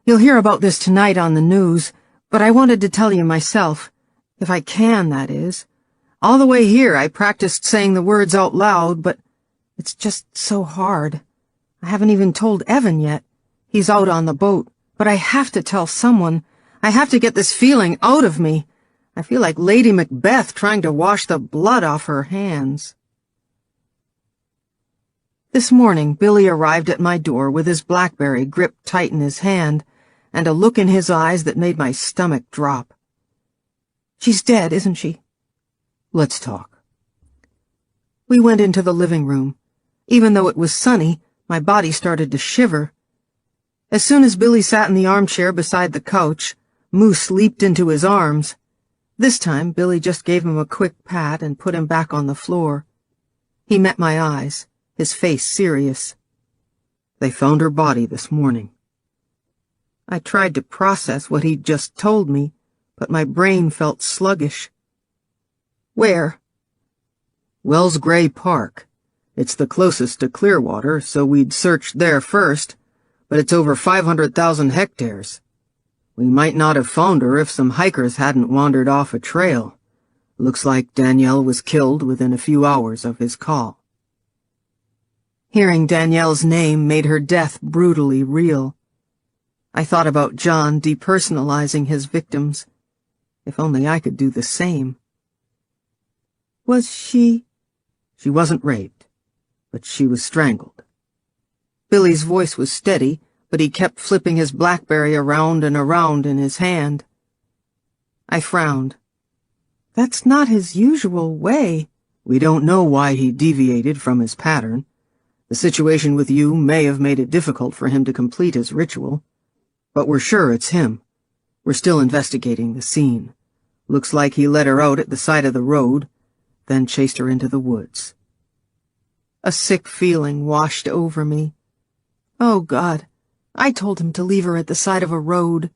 You'll hear about this tonight on the news, but I wanted to tell you myself, if I can, that is. All the way here I practiced saying the words out loud, but it's just so hard. I haven't even told Evan yet. He's out on the boat, but I have to tell someone. I have to get this feeling out of me. I feel like Lady Macbeth trying to wash the blood off her hands. This morning, Billy arrived at my door with his BlackBerry gripped tight in his hand and a look in his eyes that made my stomach drop. She's dead, isn't she? Let's talk. We went into the living room. Even though it was sunny, My body started to shiver. As soon as Billy sat in the armchair beside the couch, Moose leaped into his arms. This time, Billy just gave him a quick pat and put him back on the floor. He met my eyes, his face serious. They found her body this morning. I tried to process what he'd just told me, but my brain felt sluggish. Where? Wells Gray Park. It's the closest to Clearwater, so we'd searched there first, but it's over 500,000 hectares. We might not have found her if some hikers hadn't wandered off a trail. Looks like Danielle was killed within a few hours of his call. Hearing Danielle's name made her death brutally real. I thought about John depersonalizing his victims. If only I could do the same. Was she... She wasn't raped, but she was strangled. Billy's voice was steady, but he kept flipping his BlackBerry around and around in his hand. I frowned. That's not his usual way. We don't know why he deviated from his pattern. The situation with you may have made it difficult for him to complete his ritual. But we're sure it's him. We're still investigating the scene. Looks like he let her out at the side of the road, then chased her into the woods. A sick feeling washed over me. Oh, God, I told him to leave her at the side of a road.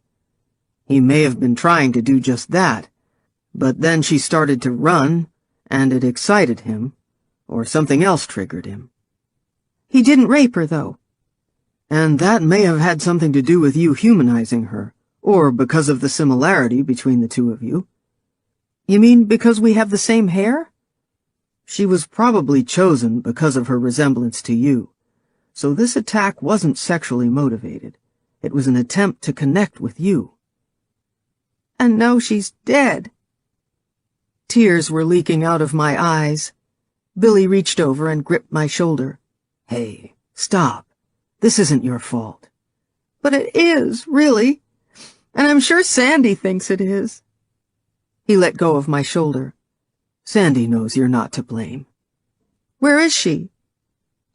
He may have been trying to do just that, but then she started to run, and it excited him, or something else triggered him. He didn't rape her, though. And that may have had something to do with you humanizing her, or because of the similarity between the two of you. You mean because we have the same hair? She was probably chosen because of her resemblance to you, so this attack wasn't sexually motivated. It was an attempt to connect with you. And now she's dead. Tears were leaking out of my eyes. Billy reached over and gripped my shoulder. Hey, stop. This isn't your fault. But it is, really. And I'm sure Sandy thinks it is. He let go of my shoulder. Sandy knows you're not to blame. Where is she?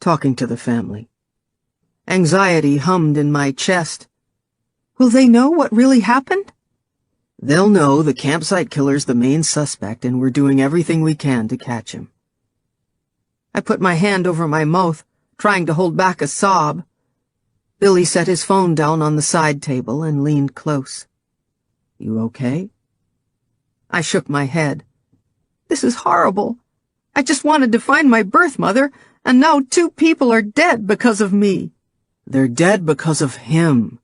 Talking to the family. Anxiety hummed in my chest. Will they know what really happened? They'll know the campsite killer's the main suspect, and we're doing everything we can to catch him. I put my hand over my mouth, trying to hold back a sob. Billy set his phone down on the side table and leaned close. You okay? I shook my head. This is horrible. I just wanted to find my birth mother, and now 2 people are dead because of me. They're dead because of him.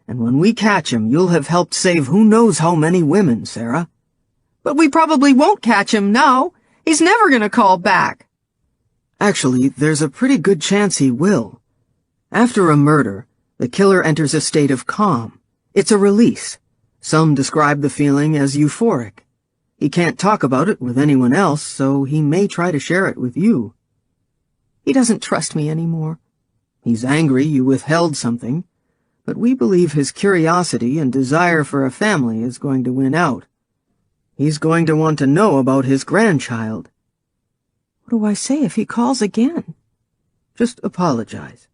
And when we catch him, you'll have helped save who knows how many women, Sarah. But we probably won't catch him now. He's never gonna call back. Actually, there's a pretty good chance he will. After a murder, the killer enters a state of calm. It's a release. Some describe the feeling as euphoric. He can't talk about it with anyone else, so he may try to share it with you. He doesn't trust me anymore. He's angry you withheld something, but we believe his curiosity and desire for a family is going to win out. He's going to want to know about his grandchild. What do I say if he calls again? Just apologize.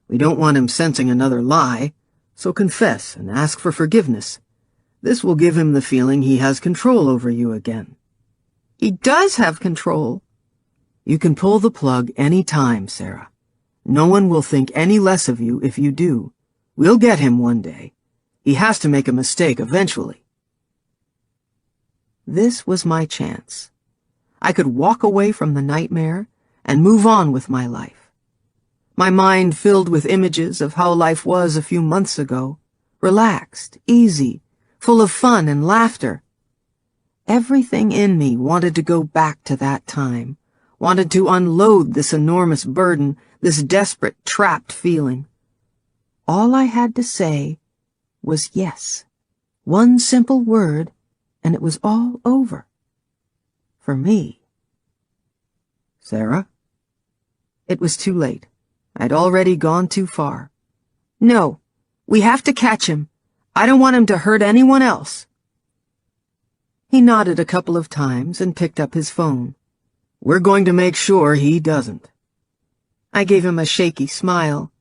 We don't want him sensing another lie, so confess and ask for forgiveness. This will give him the feeling he has control over you again. He does have control. You can pull the plug any time, Sarah. No one will think any less of you if you do. We'll get him one day. He has to make a mistake eventually. This was my chance. I could walk away from the nightmare and move on with my life. My mind filled with images of how life was a few months ago, relaxed, easy, full of fun and laughter. Everything in me wanted to go back to that time, wanted to unload this enormous burden, this desperate, trapped feeling. All I had to say was yes. One simple word, and it was all over. For me. Sarah? It was too late. I'd already gone too far. No, we have to catch him. I don't want him to hurt anyone else. He nodded a couple of times and picked up his phone. We're going to make sure he doesn't. I gave him a shaky smile.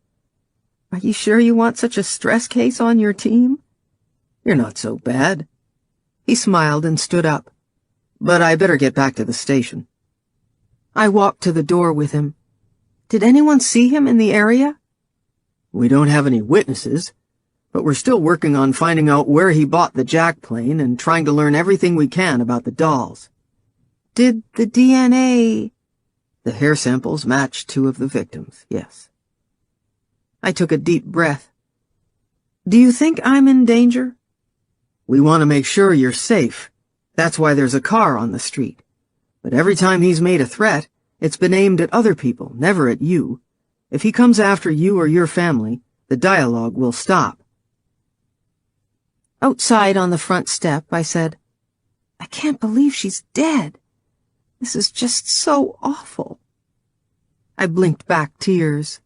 Are you sure you want such a stress case on your team? You're not so bad. He smiled and stood up. But I better get back to the station. I walked to the door with him. Did anyone see him in the area? We don't have any witnesses, but we're still working on finding out where he bought the Jack plane and trying to learn everything we can about the dolls. Did the DNA... The hair samples matched 2 of the victims, yes. I took a deep breath. Do you think I'm in danger? We want to make sure you're safe. That's why there's a car on the street. But every time he's made a threat, it's been aimed at other people, never at you. If he comes after you or your family, the dialogue will stop. Outside on the front step, I said, I can't believe she's dead. This is just so awful. I blinked back tears.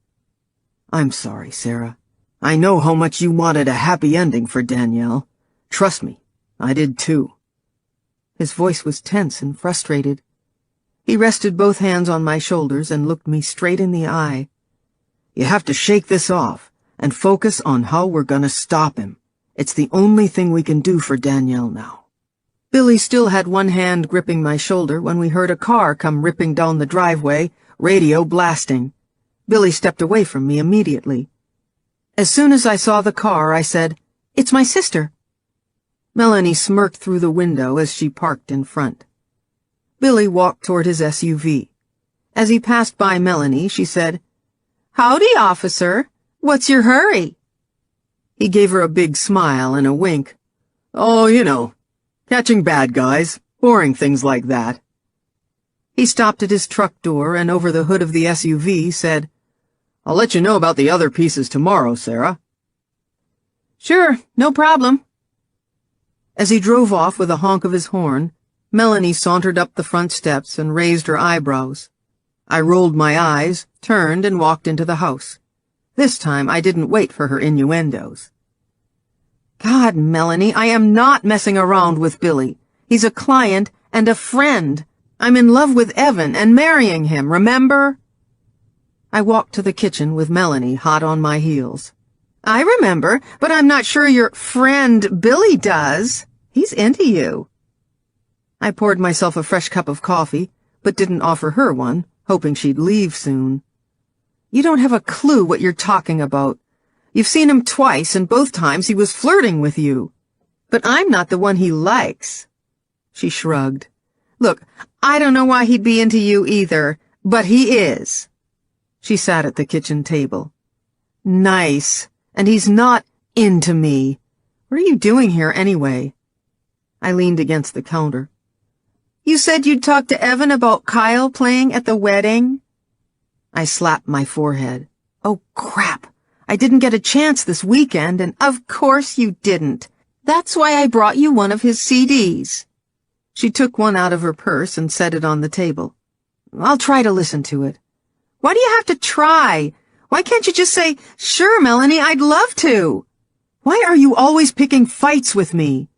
I'm sorry, Sarah. I know how much you wanted a happy ending for Danielle. Trust me, I did too. His voice was tense and frustrated. He rested both hands on my shoulders and looked me straight in the eye. You have to shake this off and focus on how we're gonna stop him. It's the only thing we can do for Danielle now. Billy still had one hand gripping my shoulder when we heard a car come ripping down the driveway, radio blasting. Billy stepped away from me immediately. As soon as I saw the car, I said, It's my sister. Melanie smirked through the window as she parked in front. Billy walked toward his SUV. As he passed by Melanie, she said, Howdy, officer. What's your hurry? He gave her a big smile and a wink. Oh, you know, catching bad guys, boring things like that. He stopped at his truck door and over the hood of the SUV said, I'll let you know about the other pieces tomorrow, Sarah. Sure, no problem. As he drove off with a honk of his horn, Melanie sauntered up the front steps and raised her eyebrows. I rolled my eyes, turned, and walked into the house. This time I didn't wait for her innuendos. God, Melanie, I am not messing around with Billy. He's a client and a friend. I'm in love with Evan and marrying him, remember? I walked to the kitchen with Melanie hot on my heels. I remember, but I'm not sure your friend Billy does. He's into you. I poured myself a fresh cup of coffee, but didn't offer her one, hoping she'd leave soon. You don't have a clue what you're talking about. You've seen him twice, and both times he was flirting with you. But I'm not the one he likes. She shrugged. Look, I don't know why he'd be into you either, but he is. She sat at the kitchen table. Nice. And he's not into me. What are you doing here anyway? I leaned against the counter. You said you'd talk to Evan about Kyle playing at the wedding? I slapped my forehead. Oh, crap. I didn't get a chance this weekend, and of course you didn't. That's why I brought you one of his CDs. She took one out of her purse and set it on the table. I'll try to listen to it. Why do you have to try? Why can't you just say, sure, Melanie, I'd love to? Why are you always picking fights with me?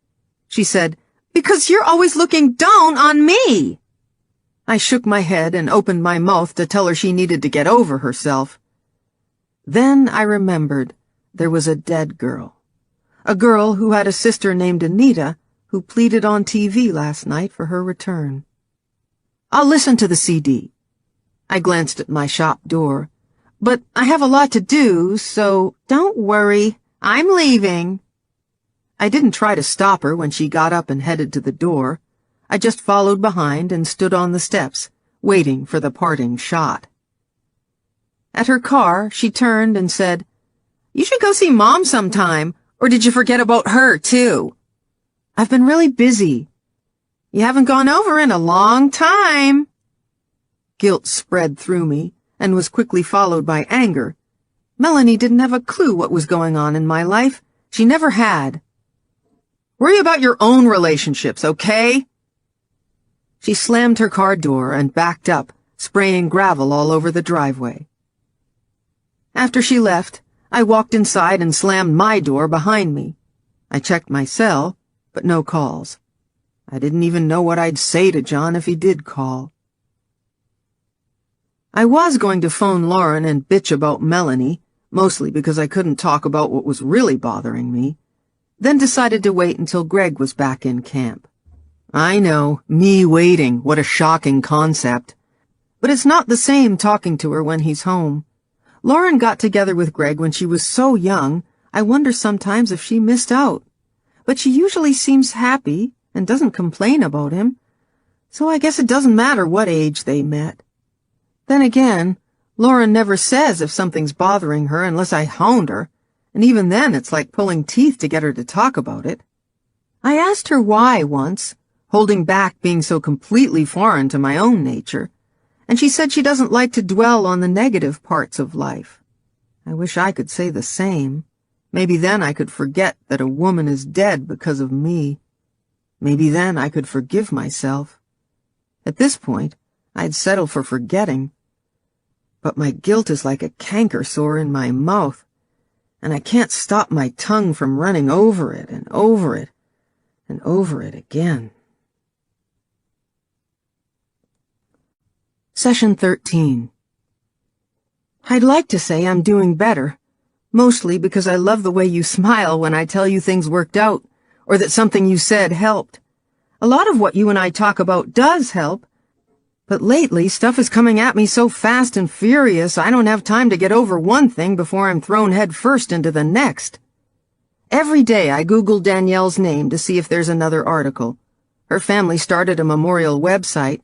She said, because you're always looking down on me. I shook my head and opened my mouth to tell her she needed to get over herself. Then I remembered there was a dead girl. A girl who had a sister named Anita who pleaded on TV last night for her return. I'll listen to the CD. I glanced at my shop door. But I have a lot to do, so don't worry. I'm leaving. I didn't try to stop her when she got up and headed to the door. I just followed behind and stood on the steps, waiting for the parting shot. At her car, she turned and said, You should go see Mom sometime, or did you forget about her, too? I've been really busy. You haven't gone over in a long time. Guilt spread through me and was quickly followed by anger. Melanie didn't have a clue what was going on in my life. She never had. Worry about your own relationships, okay? She slammed her car door and backed up, spraying gravel all over the driveway. After she left, I walked inside and slammed my door behind me. I checked my cell, but no calls. I didn't even know what I'd say to John if he did call. I was going to phone Lauren and bitch about Melanie, mostly because I couldn't talk about what was really bothering me, then decided to wait until Greg was back in camp. I know, me waiting, what a shocking concept. But it's not the same talking to her when he's home. Lauren got together with Greg when she was so young, I wonder sometimes if she missed out. But she usually seems happy and doesn't complain about him, so I guess it doesn't matter what age they met. Then again, Lauren never says if something's bothering her unless I hound her, and even then it's like pulling teeth to get her to talk about it. I asked her why once, holding back being so completely foreign to my own nature, and she said she doesn't like to dwell on the negative parts of life. I wish I could say the same. Maybe then I could forget that a woman is dead because of me. Maybe then I could forgive myself. At this point, I'd settle for forgetting. But my guilt is like a canker sore in my mouth, and I can't stop my tongue from running over it and over it and over it again. Session 13. I'd like to say I'm doing better, mostly because I love the way you smile when I tell you things worked out, or that something you said helped. A lot of what you and I talk about does help, but lately stuff is coming at me so fast and furious I don't have time to get over one thing before I'm thrown head first into the next. Every day I Google Danielle's name to see if there's another article. Her family started a memorial website,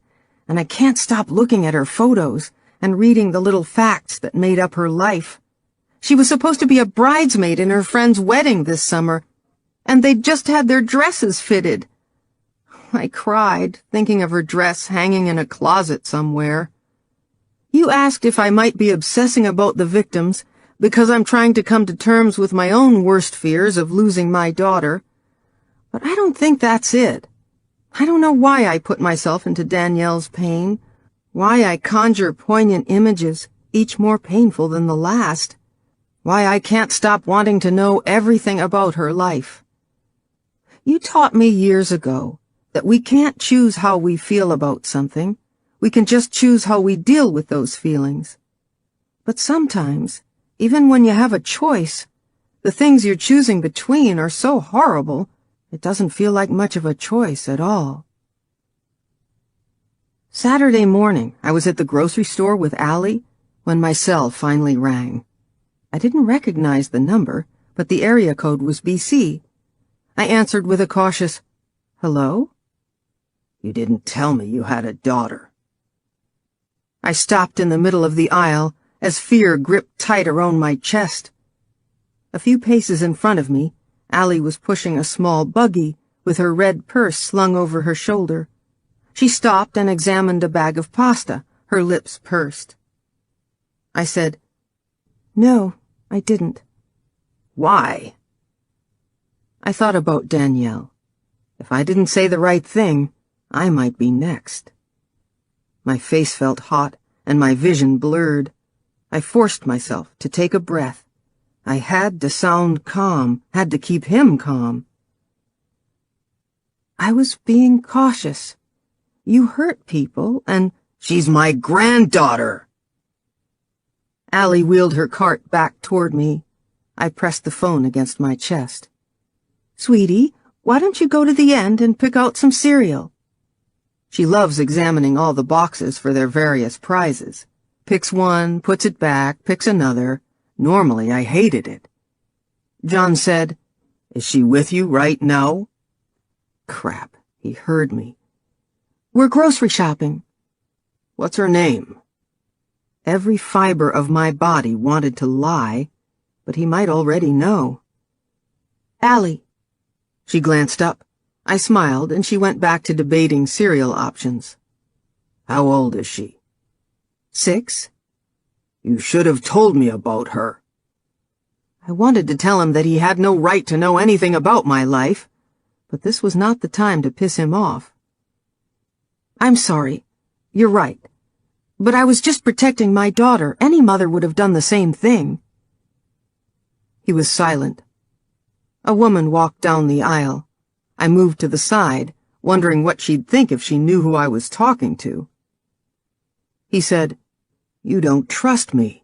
and I can't stop looking at her photos and reading the little facts that made up her life. She was supposed to be a bridesmaid in her friend's wedding this summer, and they'd just had their dresses fitted. I cried, thinking of her dress hanging in a closet somewhere. You asked if I might be obsessing about the victims because I'm trying to come to terms with my own worst fears of losing my daughter, but I don't think that's it. I don't know why I put myself into Danielle's pain, why I conjure poignant images, each more painful than the last, why I can't stop wanting to know everything about her life. You taught me years ago that we can't choose how we feel about something, we can just choose how we deal with those feelings. But sometimes, even when you have a choice, the things you're choosing between are so horrible, it doesn't feel like much of a choice at all. Saturday morning, I was at the grocery store with Allie when my cell finally rang. I didn't recognize the number, but the area code was BC. I answered with a cautious, "Hello?" "You didn't tell me you had a daughter." I stopped in the middle of the aisle as fear gripped tight around my chest. A few paces in front of me, Allie was pushing a small buggy with her red purse slung over her shoulder. She stopped and examined a bag of pasta, her lips pursed. I said, "No, I didn't." "Why?" I thought about Danielle. If I didn't say the right thing, I might be next. My face felt hot and my vision blurred. I forced myself to take a breath. I had to sound calm, had to keep him calm. I was being cautious. You hurt people, and— "She's my granddaughter!" Allie wheeled her cart back toward me. I pressed the phone against my chest. "Sweetie, why don't you go to the end and pick out some cereal?" She loves examining all the boxes for their various prizes. Picks one, puts it back, picks another. Normally, I hated it. John said, "Is she with you right now?" Crap, he heard me. "We're grocery shopping." "What's her name?" Every fiber of my body wanted to lie, but he might already know. "Allie." She glanced up. I smiled, and she went back to debating cereal options. "How old is she?" 6. "You should have told me about her." I wanted to tell him that he had no right to know anything about my life, but this was not the time to piss him off. "I'm sorry. You're right. But I was just protecting my daughter. Any mother would have done the same thing." He was silent. A woman walked down the aisle. I moved to the side, wondering what she'd think if she knew who I was talking to. He said, You don't trust me.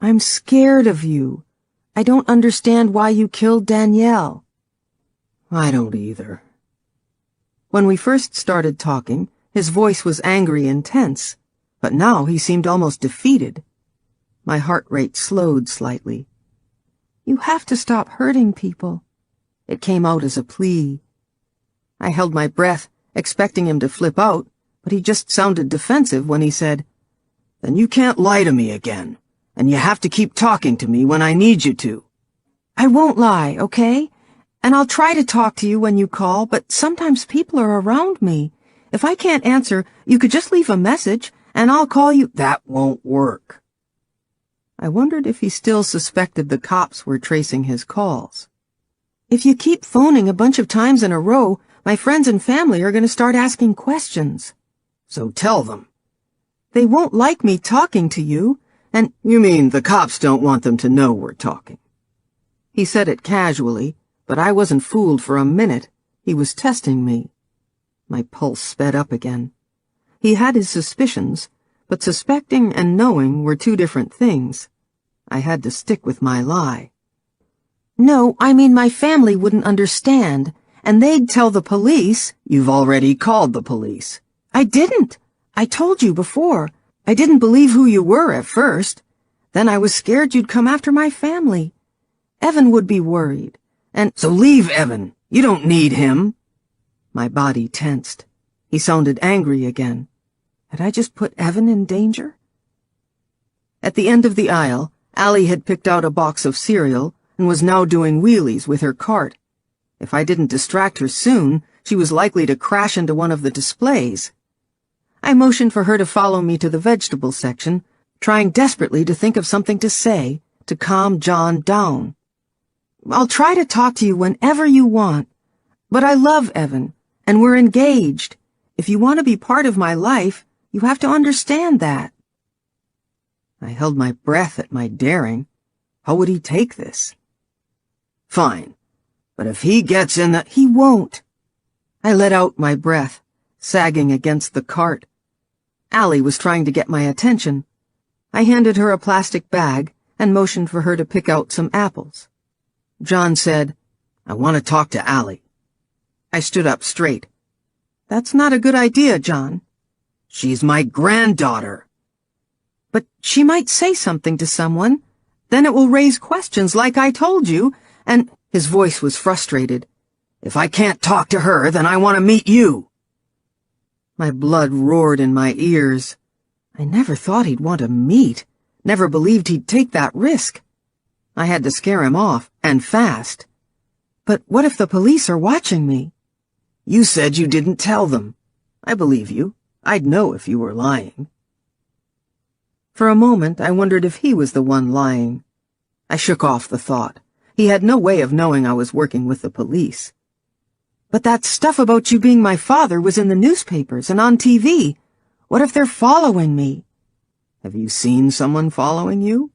I'm scared of you. I don't understand why you killed Danielle. I don't either. When we first started talking, his voice was angry and tense, but now he seemed almost defeated. My heart rate slowed slightly. You have to stop hurting people. It came out as a plea. I held my breath, expecting him to flip out, but he just sounded defensive when he said, Then you can't lie to me again, and you have to keep talking to me when I need you to. I won't lie, okay? And I'll try to talk to you when you call, but sometimes people are around me. If I can't answer, you could just leave a message, and I'll call you. That won't work. I wondered if he still suspected the cops were tracing his calls. If you keep phoning a bunch of times in a row, my friends and family are going to start asking questions. So tell them. They won't like me talking to you, and— You mean the cops don't want them to know we're talking? He said it casually, but I wasn't fooled for a minute. He was testing me. My pulse sped up again. He had his suspicions, but suspecting and knowing were two different things. I had to stick with my lie. No, I mean my family wouldn't understand, and they'd tell the police. You've already called the police. I didn't. I told you before. I didn't believe who you were at first. Then I was scared you'd come after my family. Evan would be worried, and— So leave Evan. You don't need him. My body tensed. He sounded angry again. Had I just put Evan in danger? At the end of the aisle, Allie had picked out a box of cereal and was now doing wheelies with her cart. If I didn't distract her soon, she was likely to crash into one of the displays. I motioned for her to follow me to the vegetable section, trying desperately to think of something to say to calm John down. I'll try to talk to you whenever you want, but I love Evan, and we're engaged. If you want to be part of my life, you have to understand that. I held my breath at my daring. How would he take this? Fine, but if he gets in the— He won't. I let out my breath, sagging against the cart. Allie was trying to get my attention. I handed her a plastic bag and motioned for her to pick out some apples. John said, I want to talk to Allie. I stood up straight. That's not a good idea, John. She's my granddaughter. But she might say something to someone. Then it will raise questions like I told you, and— His voice was frustrated. If I can't talk to her, then I want to meet you. My blood roared in my ears. I never thought he'd want to meet, never believed he'd take that risk. I had to scare him off, and fast. But what if the police are watching me? You said you didn't tell them. I believe you. I'd know if you were lying. For a moment, I wondered if he was the one lying. I shook off the thought. He had no way of knowing I was working with the police. But that stuff about you being my father was in the newspapers and on TV. What if they're following me? Have you seen someone following you?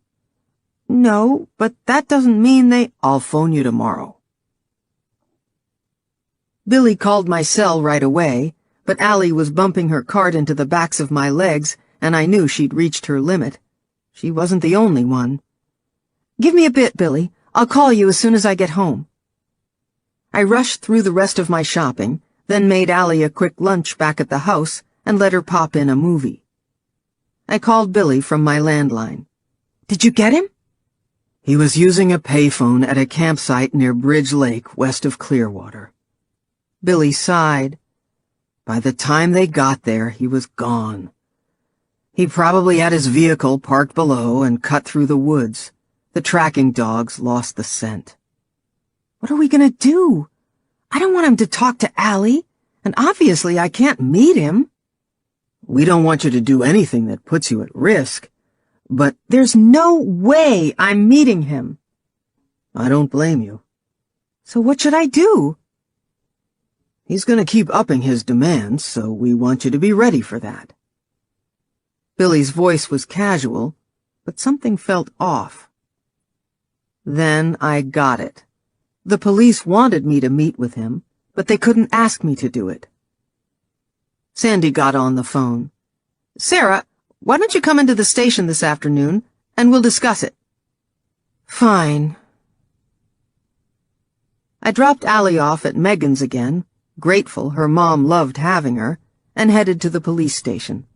No, but that doesn't mean they— I'll phone you tomorrow. Billy called my cell right away, but Allie was bumping her cart into the backs of my legs, and I knew she'd reached her limit. She wasn't the only one. Give me a bit, Billy. I'll call you as soon as I get home. I rushed through the rest of my shopping, then made Allie a quick lunch back at the house and let her pop in a movie. I called Billy from my landline. Did you get him? He was using a payphone at a campsite near Bridge Lake, west of Clearwater. Billy sighed. By the time they got there, he was gone. He probably had his vehicle parked below and cut through the woods. The tracking dogs lost the scent. What are we gonna do? I don't want him to talk to Allie, and obviously I can't meet him. We don't want you to do anything that puts you at risk, but— There's no way I'm meeting him. I don't blame you. So what should I do? He's gonna keep upping his demands, so we want you to be ready for that. Billy's voice was casual, but something felt off. Then I got it. The police wanted me to meet with him, but they couldn't ask me to do it. Sandy got on the phone. Sarah, Why don't you come into the station this afternoon, and we'll discuss it? Fine. I dropped Allie off at Megan's again, grateful her mom loved having her, and headed to the police station.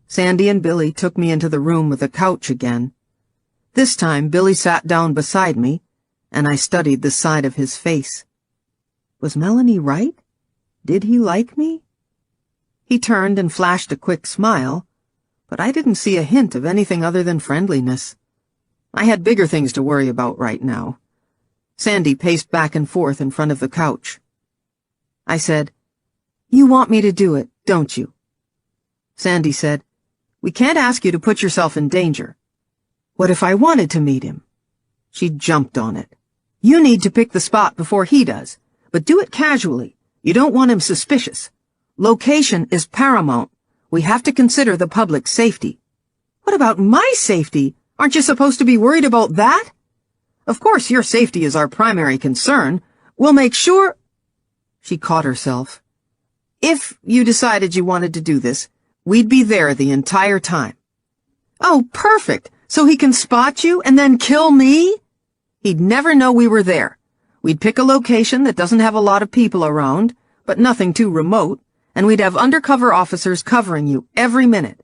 Sandy and Billy took me into the room with a couch again. This time, Billy sat down beside me, and I studied the side of his face. Was Melanie right? Did he like me? He turned and flashed a quick smile, but I didn't see a hint of anything other than friendliness. I had bigger things to worry about right now. Sandy paced back and forth in front of the couch. I said, "You want me to do it, don't you?" Sandy said, "We can't ask you to put yourself in danger." "What if I wanted to meet him?" She jumped on it. "You need to pick the spot before he does, but do it casually. You don't want him suspicious. Location is paramount. We have to consider the public's safety." "What about my safety? Aren't you supposed to be worried about that?" "Of course your safety is our primary concern. We'll make sure—" She caught herself. "If you decided you wanted to do this, we'd be there the entire time." "Oh, perfect! So he can spot you and then kill me?" "He'd never know we were there. We'd pick a location that doesn't have a lot of people around, but nothing too remote, and we'd have undercover officers covering you every minute."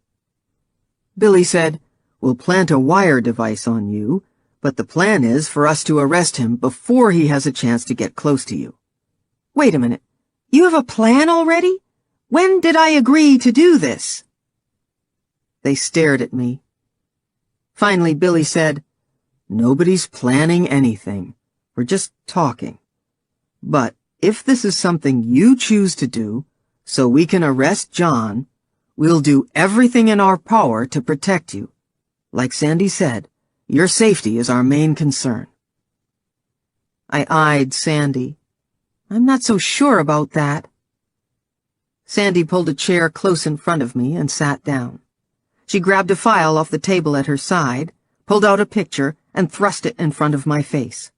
Billy said, "We'll plant a wire device on you, but the plan is for us to arrest him before he has a chance to get close to you." "Wait a minute. You have a plan already? When did I agree to do this?" They stared at me. Finally, Billy said, "Nobody's planning anything. We're just talking. But if this is something you choose to do, so we can arrest John, we'll do everything in our power to protect you. Like Sandy said, your safety is our main concern." I eyed Sandy. "I'm not so sure about that." Sandy pulled a chair close in front of me and sat down. She grabbed a file off the table at her side, pulled out a picture, and thrust it in front of my face.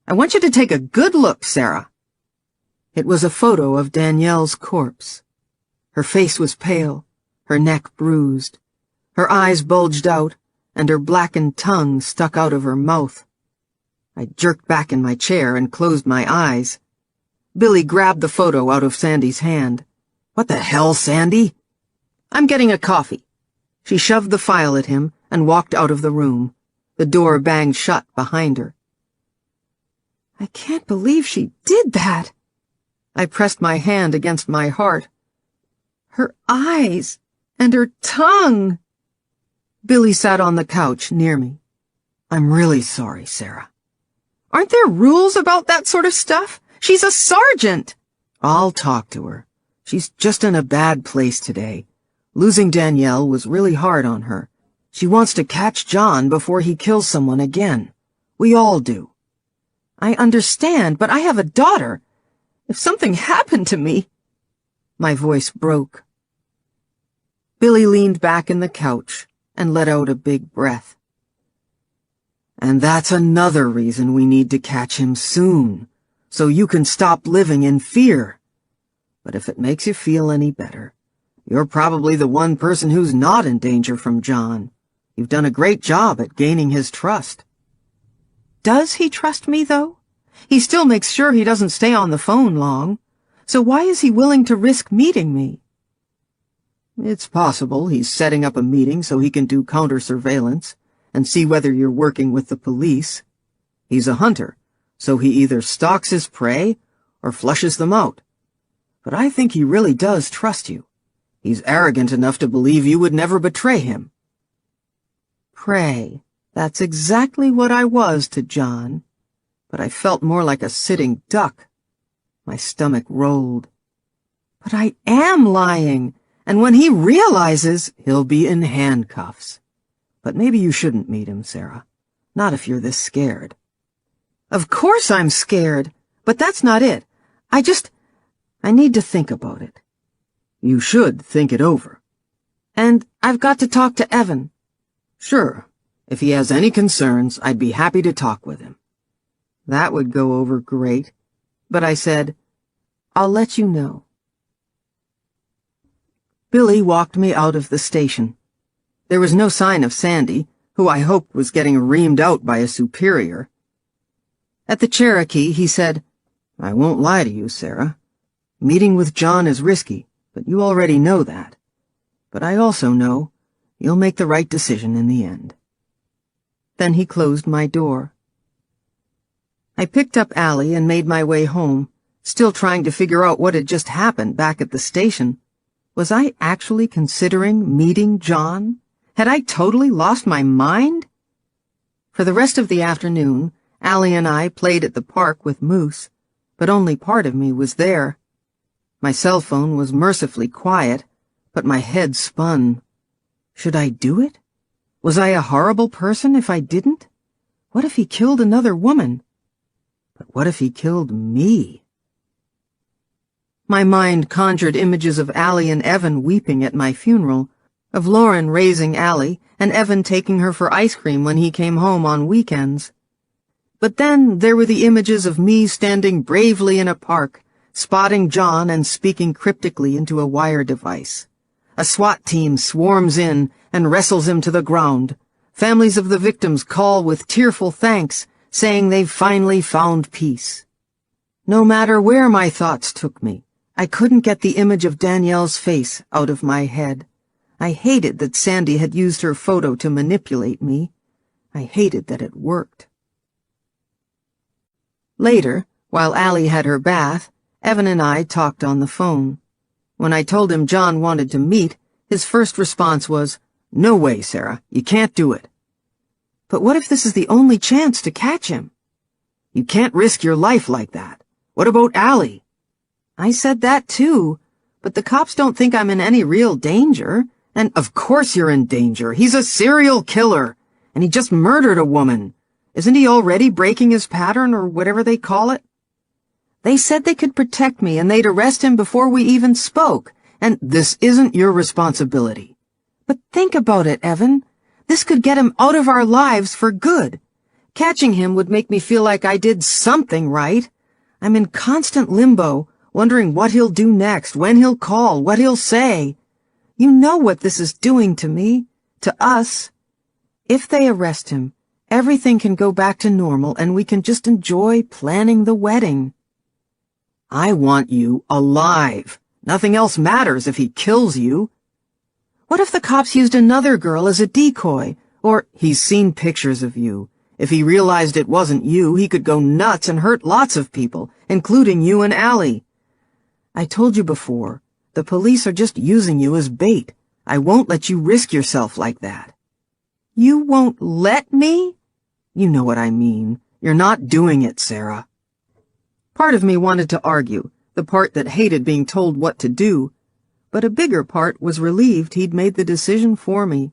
"I want you to take a good look, Sarah." It was a photo of Danielle's corpse. Her face was pale, her neck bruised. Her eyes bulged out, and her blackened tongue stuck out of her mouth. I jerked back in my chair and closed my eyes. Billy grabbed the photo out of Sandy's hand. "What the hell, Sandy?" "I'm getting a coffee." She shoved the file at him and walked out of the room. The door banged shut behind her. "I can't believe she did that." I pressed my hand against my heart. "Her eyes and her tongue." Billy sat on the couch near me. "I'm really sorry, Sarah." "Aren't there rules about that sort of stuff? She's a sergeant." "I'll talk to her. She's just in a bad place today. Losing Danielle was really hard on her. She wants to catch John before he kills someone again. We all do." "I understand, but I have a daughter. If something happened to me—" My voice broke. Billy leaned back in the couch and let out a big breath. "And that's another reason we need to catch him soon, so you can stop living in fear. But if it makes you feel any better, you're probably the one person who's not in danger from John. You've done a great job at gaining his trust." "Does he trust me, though? He still makes sure he doesn't stay on the phone long. So why is he willing to risk meeting me?" "It's possible he's setting up a meeting so he can do counter-surveillance and see whether you're working with the police. He's a hunter, so he either stalks his prey or flushes them out. But I think he really does trust you. He's arrogant enough to believe you would never betray him." Prey. That's exactly what I was to John. But I felt more like a sitting duck. My stomach rolled. "But I am lying, and when he realizes, he'll be in handcuffs. But maybe you shouldn't meet him, Sarah. Not if you're this scared." "Of course I'm scared, but that's not it. I need to think about it." "You should think it over." "And I've got to talk to Evan." "Sure. If he has any concerns, I'd be happy to talk with him." That would go over great. But I said, "I'll let you know." Billy walked me out of the station. There was no sign of Sandy, who I hoped was getting reamed out by a superior. At the Cherokee, he said, "I won't lie to you, Sarah. Meeting with John is risky, but you already know that. But I also know you'll make the right decision in the end." Then he closed my door. I picked up Allie and made my way home, still trying to figure out what had just happened back at the station. Was I actually considering meeting John? Had I totally lost my mind? For the rest of the afternoon, Allie and I played at the park with Moose, but only part of me was there. My cell phone was mercifully quiet, but my head spun. Should I do it? Was I a horrible person if I didn't? What if he killed another woman? But what if he killed me? My mind conjured images of Allie and Evan weeping at my funeral, of Lauren raising Allie and Evan taking her for ice cream when he came home on weekends. But then there were the images of me standing bravely in a park, spotting John and speaking cryptically into a wire device. A SWAT team swarms in and wrestles him to the ground. Families of the victims call with tearful thanks, saying they've finally found peace. No matter where my thoughts took me, I couldn't get the image of Danielle's face out of my head. I hated that Sandy had used her photo to manipulate me. I hated that it worked. Later, while Allie had her bath, Evan and I talked on the phone. When I told him John wanted to meet, his first response was, "No way, Sarah, you can't do it." But what if this is the only chance to catch him? You can't risk your life like that. What about Allie? I said that too, but the cops don't think I'm in any real danger. And of course you're in danger. He's a serial killer, and he just murdered a woman. Isn't he already breaking his pattern, or whatever they call it? They said they could protect me and they'd arrest him before we even spoke, and this isn't your responsibility. But think about it, Evan. This could get him out of our lives for good. Catching him would make me feel like I did something right. I'm in constant limbo, wondering what he'll do next, when he'll call, what he'll say. You know what this is doing to me, to us. If they arrest him, everything can go back to normal and we can just enjoy planning the wedding. I want you alive. Nothing else matters if he kills you. What if the cops used another girl as a decoy? Or he's seen pictures of you. If he realized it wasn't you, he could go nuts and hurt lots of people, including you and Allie. I told you before, the police are just using you as bait. I won't let you risk yourself like that. You won't let me? You know what I mean. You're not doing it, Sarah. Part of me wanted to argue, the part that hated being told what to do, but a bigger part was relieved he'd made the decision for me.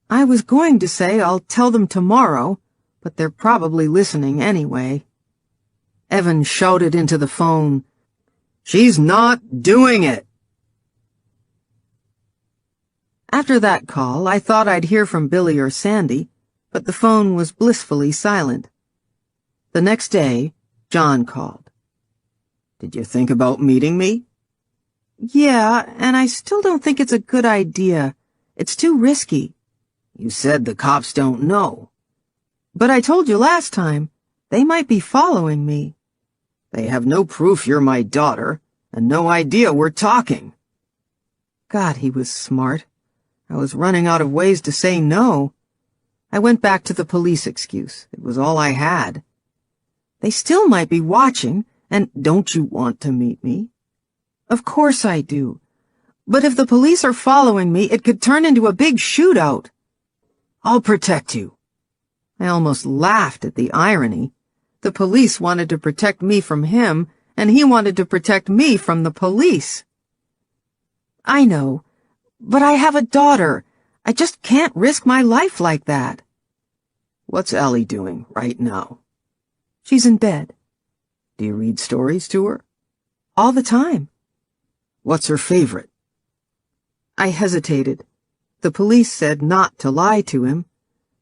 I was going to say I'll tell them tomorrow, but they're probably listening anyway. Evan shouted into the phone, "She's not doing it!" After that call, I thought I'd hear from Billy or Sandy, but the phone was blissfully silent. The next day, John called. "Did you think about meeting me?" "Yeah, and I still don't think it's a good idea. It's too risky." "You said the cops don't know." "But I told you last time, they might be following me." "They have no proof you're my daughter, and no idea we're talking." God, he was smart. I was running out of ways to say no. I went back to the police excuse. It was all I had. They still might be watching, and don't you want to meet me? Of course I do. But if the police are following me, it could turn into a big shootout. I'll protect you. I almost laughed at the irony. The police wanted to protect me from him, and he wanted to protect me from the police. I know, but I have a daughter. I just can't risk my life like that. What's Allie doing right now? She's in bed. Do you read stories to her? All the time. What's her favorite? I hesitated. The police said not to lie to him,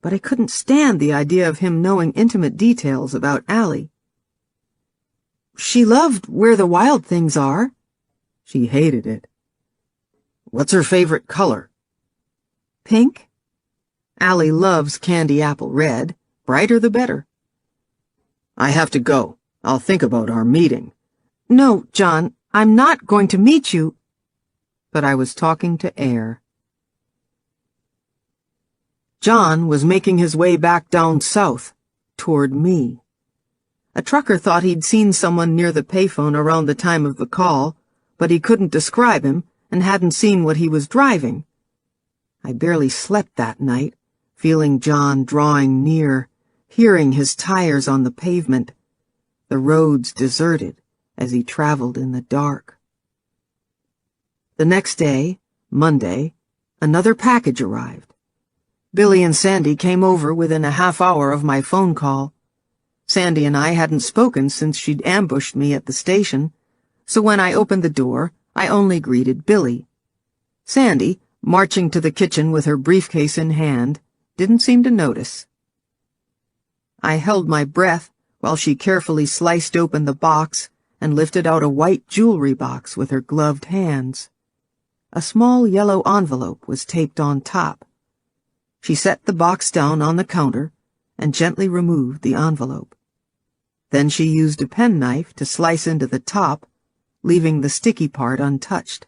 but I couldn't stand the idea of him knowing intimate details about Allie. She loved Where the Wild Things Are. She hated it. What's her favorite color? Pink? Allie loves candy apple red. Brighter the better. I have to go. I'll think about our meeting. No, John, I'm not going to meet you. But I was talking to air. John was making his way back down south, toward me. A trucker thought he'd seen someone near the payphone around the time of the call, but he couldn't describe him and hadn't seen what he was driving. I barely slept that night, feeling John drawing near, hearing his tires on the pavement, the roads deserted as he traveled in the dark. The next day, Monday, another package arrived. Billy and Sandy came over within a half hour of my phone call. Sandy and I hadn't spoken since she'd ambushed me at the station, so when I opened the door, I only greeted Billy. Sandy, marching to the kitchen with her briefcase in hand, didn't seem to notice. I held my breath while she carefully sliced open the box and lifted out a white jewelry box with her gloved hands. A small yellow envelope was taped on top. She set the box down on the counter and gently removed the envelope. Then she used a penknife to slice into the top, leaving the sticky part untouched.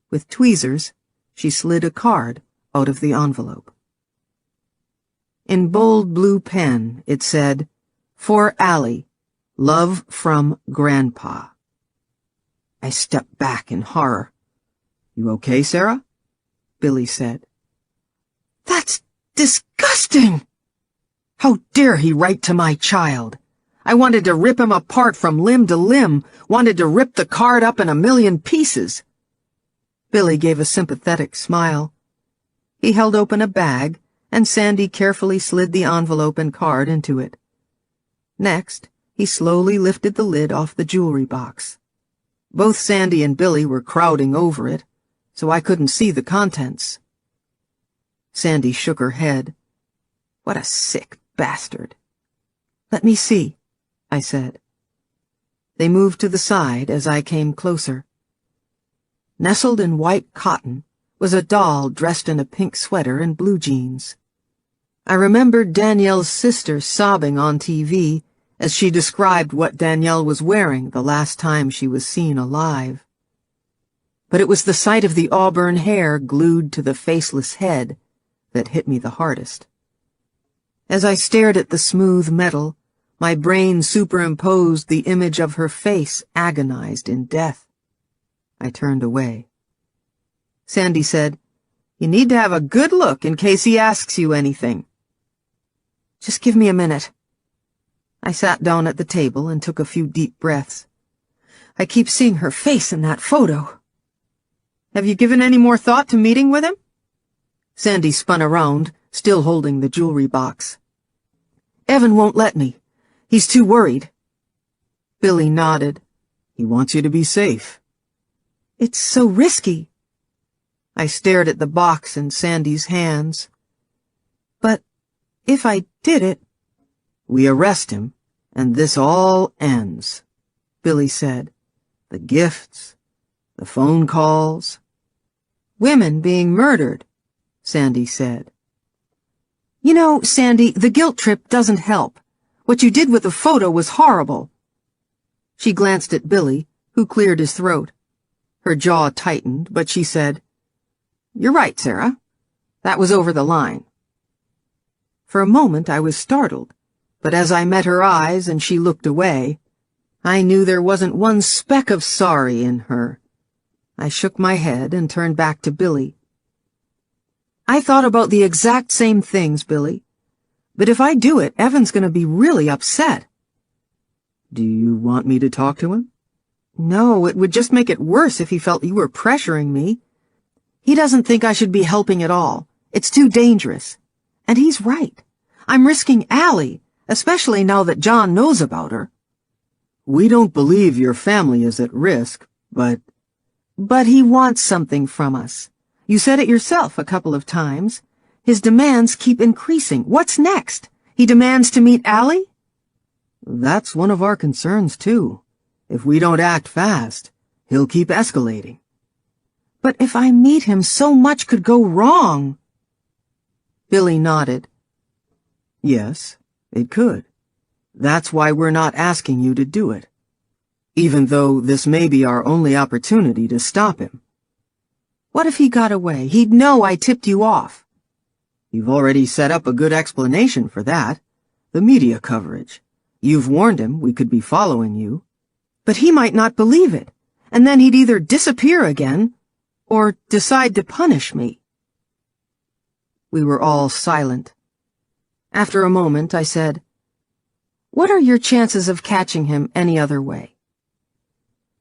With tweezers, she slid a card out of the envelope. In bold blue pen, it said, "For Allie, love from Grandpa." I stepped back in horror. "You okay, Sarah?" Billy said. "That's disgusting! How dare he write to my child? I wanted to rip him apart from limb to limb, wanted to rip the card up in a million pieces." Billy gave a sympathetic smile. He held open a bag, and Sandy carefully slid the envelope and card into it. Next, he slowly lifted the lid off the jewelry box. Both Sandy and Billy were crowding over it, so I couldn't see the contents. Sandy shook her head. "What a sick bastard." "Let me see," I said. They moved to the side as I came closer. Nestled in white cotton was a doll dressed in a pink sweater and blue jeans. I remembered Danielle's sister sobbing on TV as she described what Danielle was wearing the last time she was seen alive. But it was the sight of the auburn hair glued to the faceless head that hit me the hardest. As I stared at the smooth metal, my brain superimposed the image of her face agonized in death. I turned away. Sandy said, "You need to have a good look in case he asks you anything." "Just give me a minute." I sat down at the table and took a few deep breaths. "I keep seeing her face in that photo." "Have you given any more thought to meeting with him?" Sandy spun around, still holding the jewelry box. "Evan won't let me. He's too worried." Billy nodded. "He wants you to be safe." "It's so risky." I stared at the box in Sandy's hands. "But if I did it—" "We arrest him, and this all ends," Billy said. "The gifts, the phone calls." "Women being murdered," Sandy said. "You know, Sandy, the guilt trip doesn't help. What you did with the photo was horrible." She glanced at Billy, who cleared his throat. Her jaw tightened, but she said, "You're right, Sarah. That was over the line." For a moment I was startled, but as I met her eyes and she looked away, I knew there wasn't one speck of sorry in her. I shook my head and turned back to Billy. "I thought about the exact same things, Billy. But if I do it, Evan's going to be really upset." "Do you want me to talk to him?" "No, it would just make it worse if he felt you were pressuring me. He doesn't think I should be helping at all. It's too dangerous. And he's right. I'm risking Allie, especially now that John knows about her." "We don't believe your family is at risk, but—" "But he wants something from us. You said it yourself a couple of times. His demands keep increasing. What's next? He demands to meet Allie?" "That's one of our concerns, too. If we don't act fast, he'll keep escalating." "But if I meet him, so much could go wrong." Billy nodded. Yes, it could. That's why we're not asking you to do it. Even though this may be our only opportunity to stop him. What if he got away? He'd know I tipped you off. You've already set up a good explanation for that. The media coverage. You've warned him we could be following you. But he might not believe it, and then he'd either disappear again, or decide to punish me. We were all silent. After a moment, I said, "What are your chances of catching him any other way?"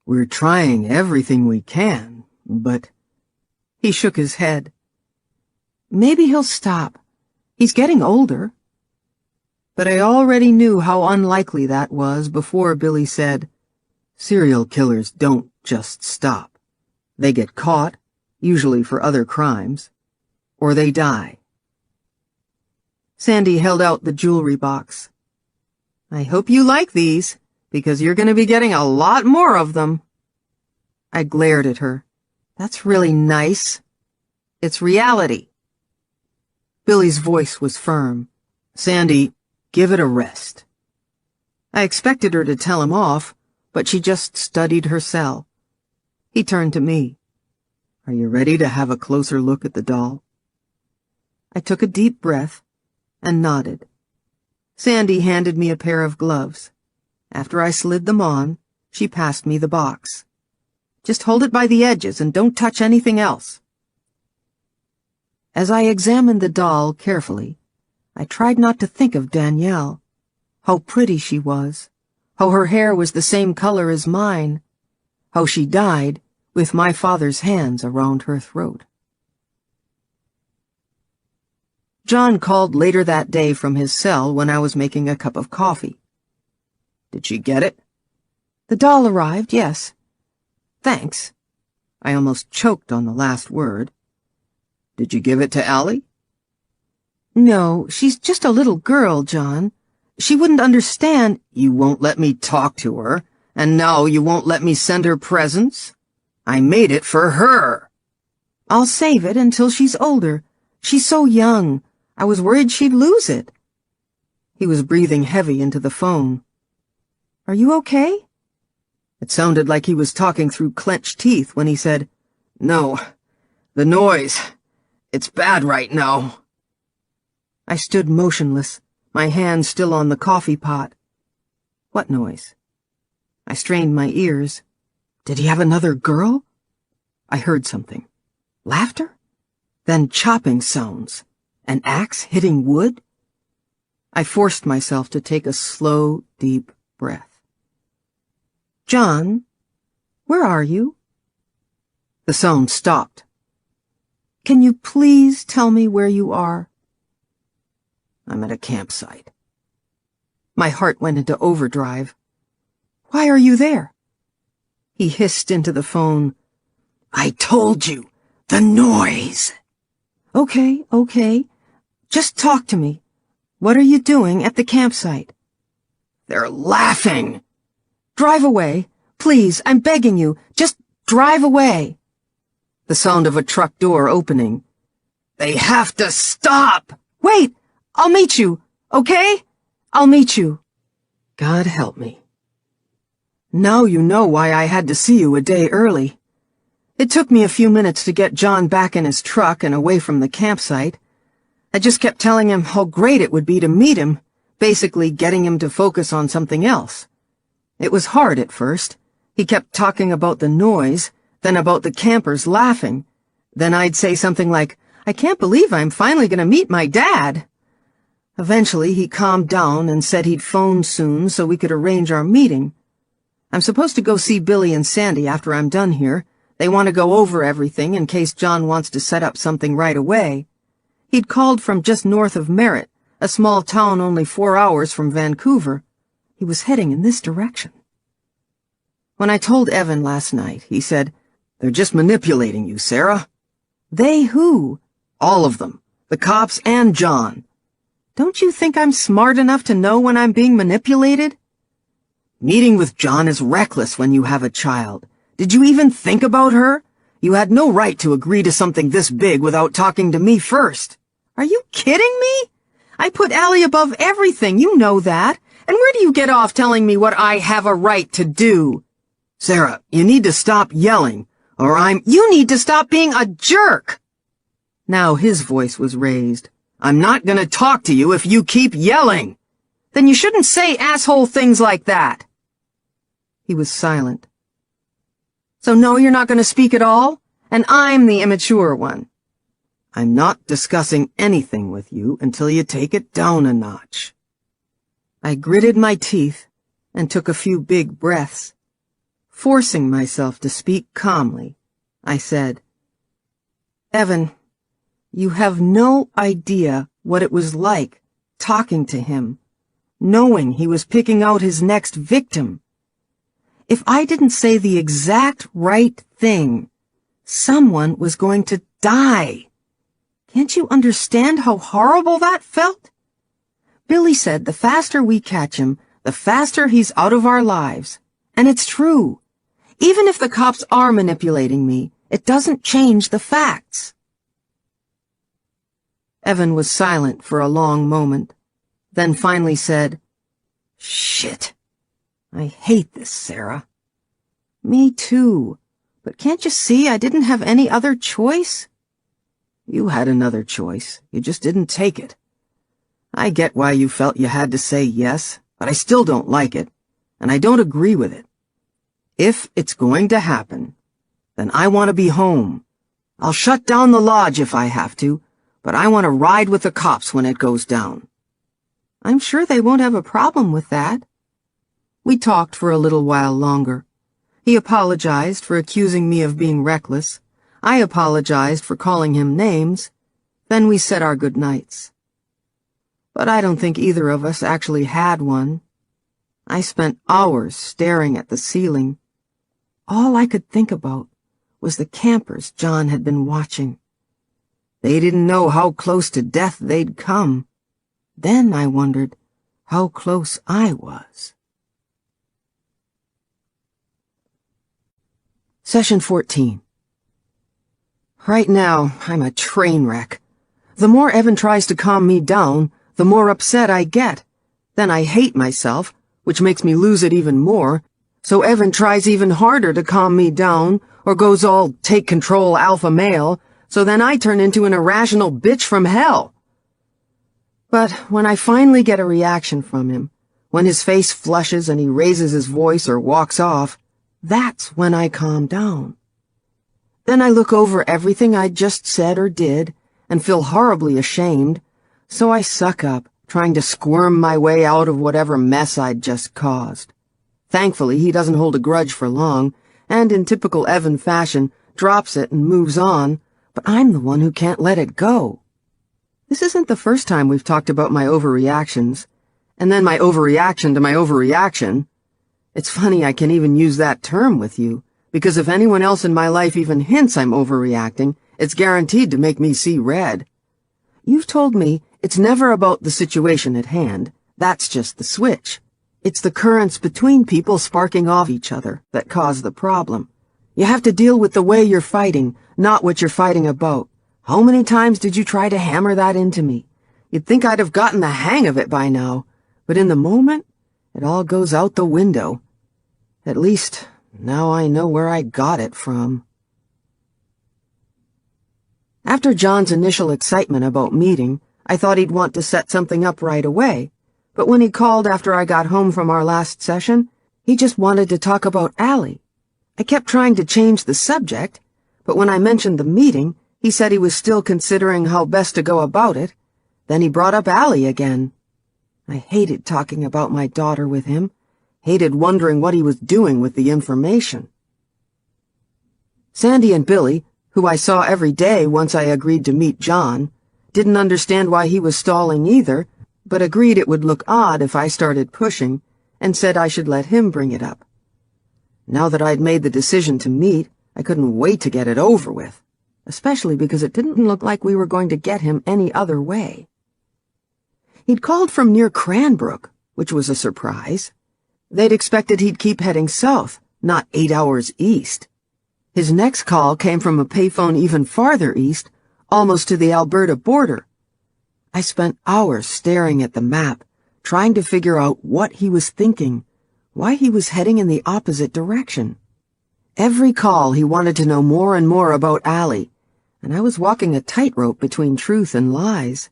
We're trying everything we can, but... He shook his head. Maybe he'll stop. He's getting older. But I already knew how unlikely that was before Billy said, Serial killers don't just stop. They get caught, usually for other crimes, or they die. Sandy held out the jewelry box. I hope you like these, because you're going to be getting a lot more of them. I glared at her. That's really nice. It's reality. Billy's voice was firm. Sandy, give it a rest. I expected her to tell him off, but she just studied her cell. He turned to me. Are you ready to have a closer look at the doll? I took a deep breath and nodded. Sandy handed me a pair of gloves. After I slid them on, she passed me the box. Just hold it by the edges and don't touch anything else. As I examined the doll carefully, I tried not to think of Danielle. How pretty she was. How her hair was the same color as mine. How she died with my father's hands around her throat. John called later that day from his cell when I was making a cup of coffee. Did she get it? The doll arrived, yes. Thanks. I almost choked on the last word. Did you give it to Allie? No, she's just a little girl, John. She wouldn't understand. You won't let me talk to her, and now you won't let me send her presents? I made it for her. I'll save it until she's older. She's so young. I was worried she'd lose it. He was breathing heavy into the phone. Are you okay? It sounded like he was talking through clenched teeth when he said, No, the noise. It's bad right now. I stood motionless, my hand still on the coffee pot. What noise? I strained my ears. Did he have another girl? I heard something. Laughter? Then chopping sounds. An axe hitting wood? I forced myself to take a slow, deep breath. John, where are you? The sound stopped. Can you please tell me where you are? I'm at a campsite. My heart went into overdrive. Why are you there? He hissed into the phone. I told you, the noise. Okay. Just talk to me. What are you doing at the campsite? They're laughing. Drive away. Please, I'm begging you. Just drive away. The sound of a truck door opening. They have to stop! Wait! I'll meet you, okay? I'll meet you. God help me. Now you know why I had to see you a day early. It took me a few minutes to get John back in his truck and away from the campsite. I just kept telling him how great it would be to meet him, basically getting him to focus on something else. It was hard at first. He kept talking about the noise, then about the campers laughing. Then I'd say something like, I can't believe I'm finally going to meet my dad. Eventually, he calmed down and said he'd phone soon so we could arrange our meeting. I'm supposed to go see Billy and Sandy after I'm done here. They want to go over everything in case John wants to set up something right away. He'd called from just north of Merritt, a small town only 4 hours from Vancouver. He was heading in this direction. When I told Evan last night, he said, They're just manipulating you, Sarah. They who? All of them. The cops and John. Don't you think I'm smart enough to know when I'm being manipulated? Meeting with John is reckless when you have a child. Did you even think about her? You had no right to agree to something this big without talking to me first. Are you kidding me? I put Allie above everything, you know that. And where do you get off telling me what I have a right to do? Sarah, you need to stop yelling, or You need to stop being a jerk! Now his voice was raised. I'm not gonna talk to you if you keep yelling! Then you shouldn't say asshole things like that. He was silent. So no, you're not gonna speak at all? And I'm the immature one. I'm not discussing anything with you until you take it down a notch. I gritted my teeth and took a few big breaths. Forcing myself to speak calmly, I said, Evan, you have no idea what it was like talking to him, knowing he was picking out his next victim. If I didn't say the exact right thing, someone was going to die. Can't you understand how horrible that felt? Billy said the faster we catch him, the faster he's out of our lives. And it's true. Even if the cops are manipulating me, it doesn't change the facts. Evan was silent for a long moment, then finally said, Shit. I hate this, Sarah. Me too. But can't you see I didn't have any other choice? You had another choice. You just didn't take it. I get why you felt you had to say yes, but I still don't like it, and I don't agree with it. If it's going to happen, then I want to be home. I'll shut down the lodge if I have to, but I want to ride with the cops when it goes down. I'm sure they won't have a problem with that. We talked for a little while longer. He apologized for accusing me of being reckless. I apologized for calling him names. Then we said our goodnights. But I don't think either of us actually had one. I spent hours staring at the ceiling. All I could think about was the campers John had been watching. They didn't know how close to death they'd come. Then I wondered how close I was. Session 14. Right now, I'm a train wreck. The more Evan tries to calm me down, the more upset I get. Then I hate myself, which makes me lose it even more, so Evan tries even harder to calm me down, or goes all take control alpha male, so then I turn into an irrational bitch from hell. But when I finally get a reaction from him, when his face flushes and he raises his voice or walks off, that's when I calm down. Then I look over everything I'd just said or did and feel horribly ashamed, so I suck up, trying to squirm my way out of whatever mess I'd just caused. Thankfully, he doesn't hold a grudge for long, and in typical Evan fashion, drops it and moves on, but I'm the one who can't let it go. This isn't the first time we've talked about my overreactions, and then my overreaction to my overreaction. It's funny I can even use that term with you, because if anyone else in my life even hints I'm overreacting, it's guaranteed to make me see red. You've told me it's never about the situation at hand. That's just the switch. It's the currents between people sparking off each other that cause the problem. You have to deal with the way you're fighting, not what you're fighting about. How many times did you try to hammer that into me? You'd think I'd have gotten the hang of it by now, but in the moment, it all goes out the window. At least, now I know where I got it from. After John's initial excitement about meeting, I thought he'd want to set something up right away, but when he called after I got home from our last session, he just wanted to talk about Allie. I kept trying to change the subject, but when I mentioned the meeting, he said he was still considering how best to go about it. Then he brought up Allie again. I hated talking about my daughter with him, hated wondering what he was doing with the information. Sandy and Billy, who I saw every day once I agreed to meet John, didn't understand why he was stalling either, but agreed it would look odd if I started pushing, and said I should let him bring it up. Now that I'd made the decision to meet, I couldn't wait to get it over with, especially because it didn't look like we were going to get him any other way. He'd called from near Cranbrook, which was a surprise. They'd expected he'd keep heading south, not 8 hours east. His next call came from a payphone even farther east, almost to the Alberta border. I spent hours staring at the map, trying to figure out what he was thinking, why he was heading in the opposite direction. Every call he wanted to know more and more about Allie, and I was walking a tightrope between truth and lies.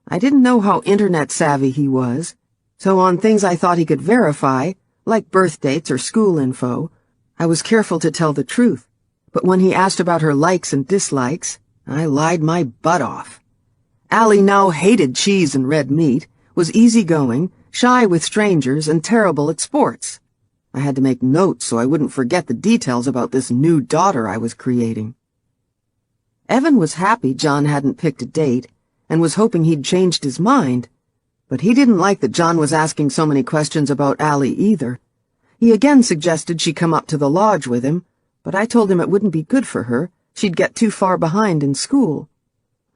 I didn't know how internet savvy he was, so on things I thought he could verify, like birth dates or school info, I was careful to tell the truth. But when he asked about her likes and dislikes, I lied my butt off. Allie now hated cheese and red meat, was easygoing, shy with strangers, and terrible at sports. I had to make notes so I wouldn't forget the details about this new daughter I was creating. Evan was happy John hadn't picked a date, and was hoping he'd changed his mind, but he didn't like that John was asking so many questions about Allie either. He again suggested she come up to the lodge with him, but I told him it wouldn't be good for her. She'd get too far behind in school.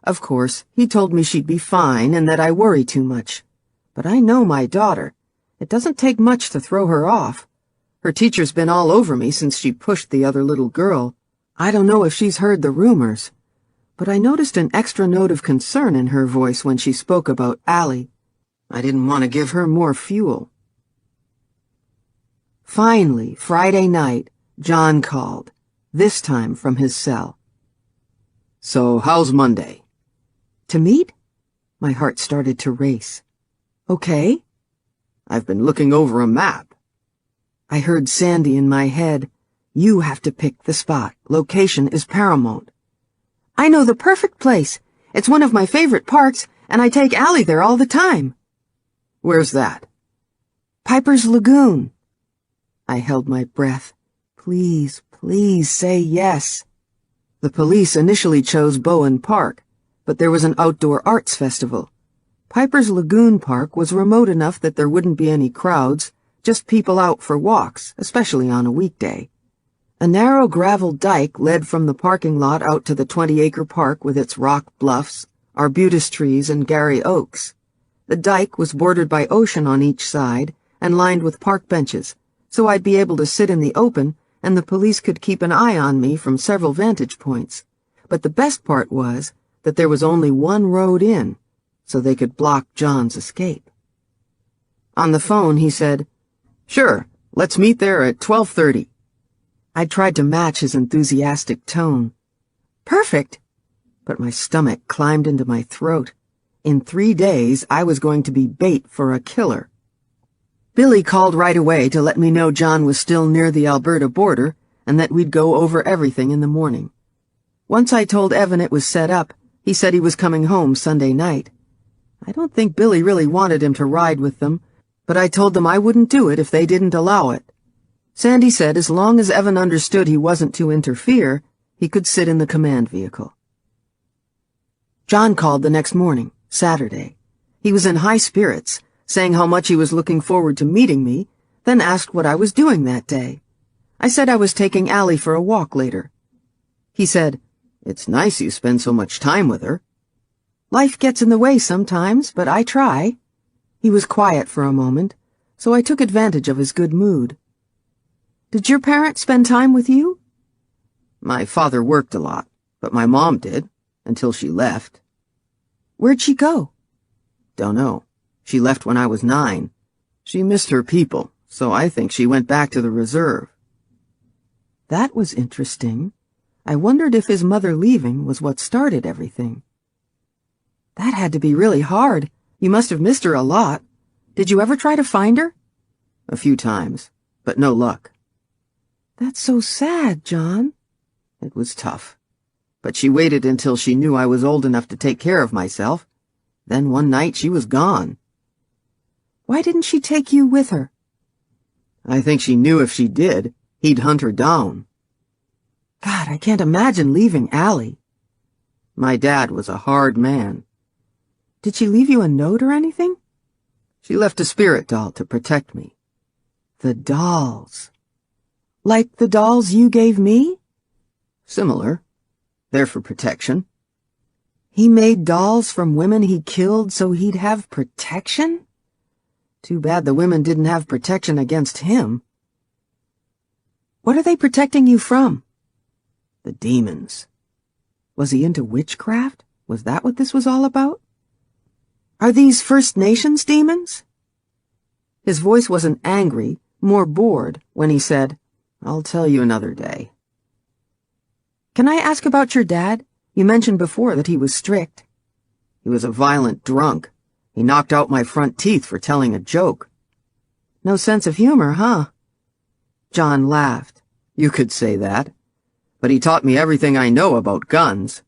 Of course, he told me she'd be fine and that I worry too much. But I know my daughter. It doesn't take much to throw her off. Her teacher's been all over me since she pushed the other little girl. I don't know if she's heard the rumors, but I noticed an extra note of concern in her voice when she spoke about Allie. I didn't want to give her more fuel. Finally, Friday night, John called, this time from his cell. So, how's Monday? To meet? My heart started to race. Okay. I've been looking over a map. I heard Sandy in my head. You have to pick the spot. Location is paramount. I know the perfect place. It's one of my favorite parks, and I take Allie there all the time. Where's that? Piper's Lagoon. I held my breath. Please, please say yes. The police initially chose Bowen Park, but there was an outdoor arts festival. Piper's Lagoon Park was remote enough that there wouldn't be any crowds, just people out for walks, especially on a weekday. A narrow gravel dike led from the parking lot out to the 20-acre park with its rock bluffs, arbutus trees, and Gary oaks. The dike was bordered by ocean on each side and lined with park benches, so I'd be able to sit in the open and the police could keep an eye on me from several vantage points. But the best part was that there was only one road in, so they could block John's escape. On the phone, he said, Sure, let's meet there at 12:30. I tried to match his enthusiastic tone. Perfect! But my stomach climbed into my throat. In 3 days, I was going to be bait for a killer. Billy called right away to let me know John was still near the Alberta border and that we'd go over everything in the morning. Once I told Evan it was set up, he said he was coming home Sunday night. I don't think Billy really wanted him to ride with them, but I told them I wouldn't do it if they didn't allow it. Sandy said as long as Evan understood he wasn't to interfere, he could sit in the command vehicle. John called the next morning, Saturday. He was in high spirits, saying how much he was looking forward to meeting me, then asked what I was doing that day. I said I was taking Allie for a walk later. He said, It's nice you spend so much time with her. Life gets in the way sometimes, but I try. He was quiet for a moment, so I took advantage of his good mood. Did your parents spend time with you? My father worked a lot, but my mom did, until she left. Where'd she go? Don't know. She left when I was 9. She missed her people, so I think she went back to the reserve. That was interesting. I wondered if his mother leaving was what started everything. That had to be really hard. You must have missed her a lot. Did you ever try to find her? A few times, but no luck. That's so sad, John. It was tough. But she waited until she knew I was old enough to take care of myself. Then one night she was gone. Why didn't she take you with her? I think she knew if she did, he'd hunt her down. God, I can't imagine leaving Allie. My dad was a hard man. Did she leave you a note or anything? She left a spirit doll to protect me. The dolls. Like the dolls you gave me? Similar. They're for protection. He made dolls from women he killed so he'd have protection? Too bad the women didn't have protection against him. What are they protecting you from? The demons. Was he into witchcraft? Was that what this was all about? Are these First Nations demons? His voice wasn't angry, more bored, when he said, "I'll tell you another day." Can I ask about your dad? You mentioned before that he was strict. He was a violent drunk. He knocked out my front teeth for telling a joke. No sense of humor, huh? John laughed. You could say that. But he taught me everything I know about guns.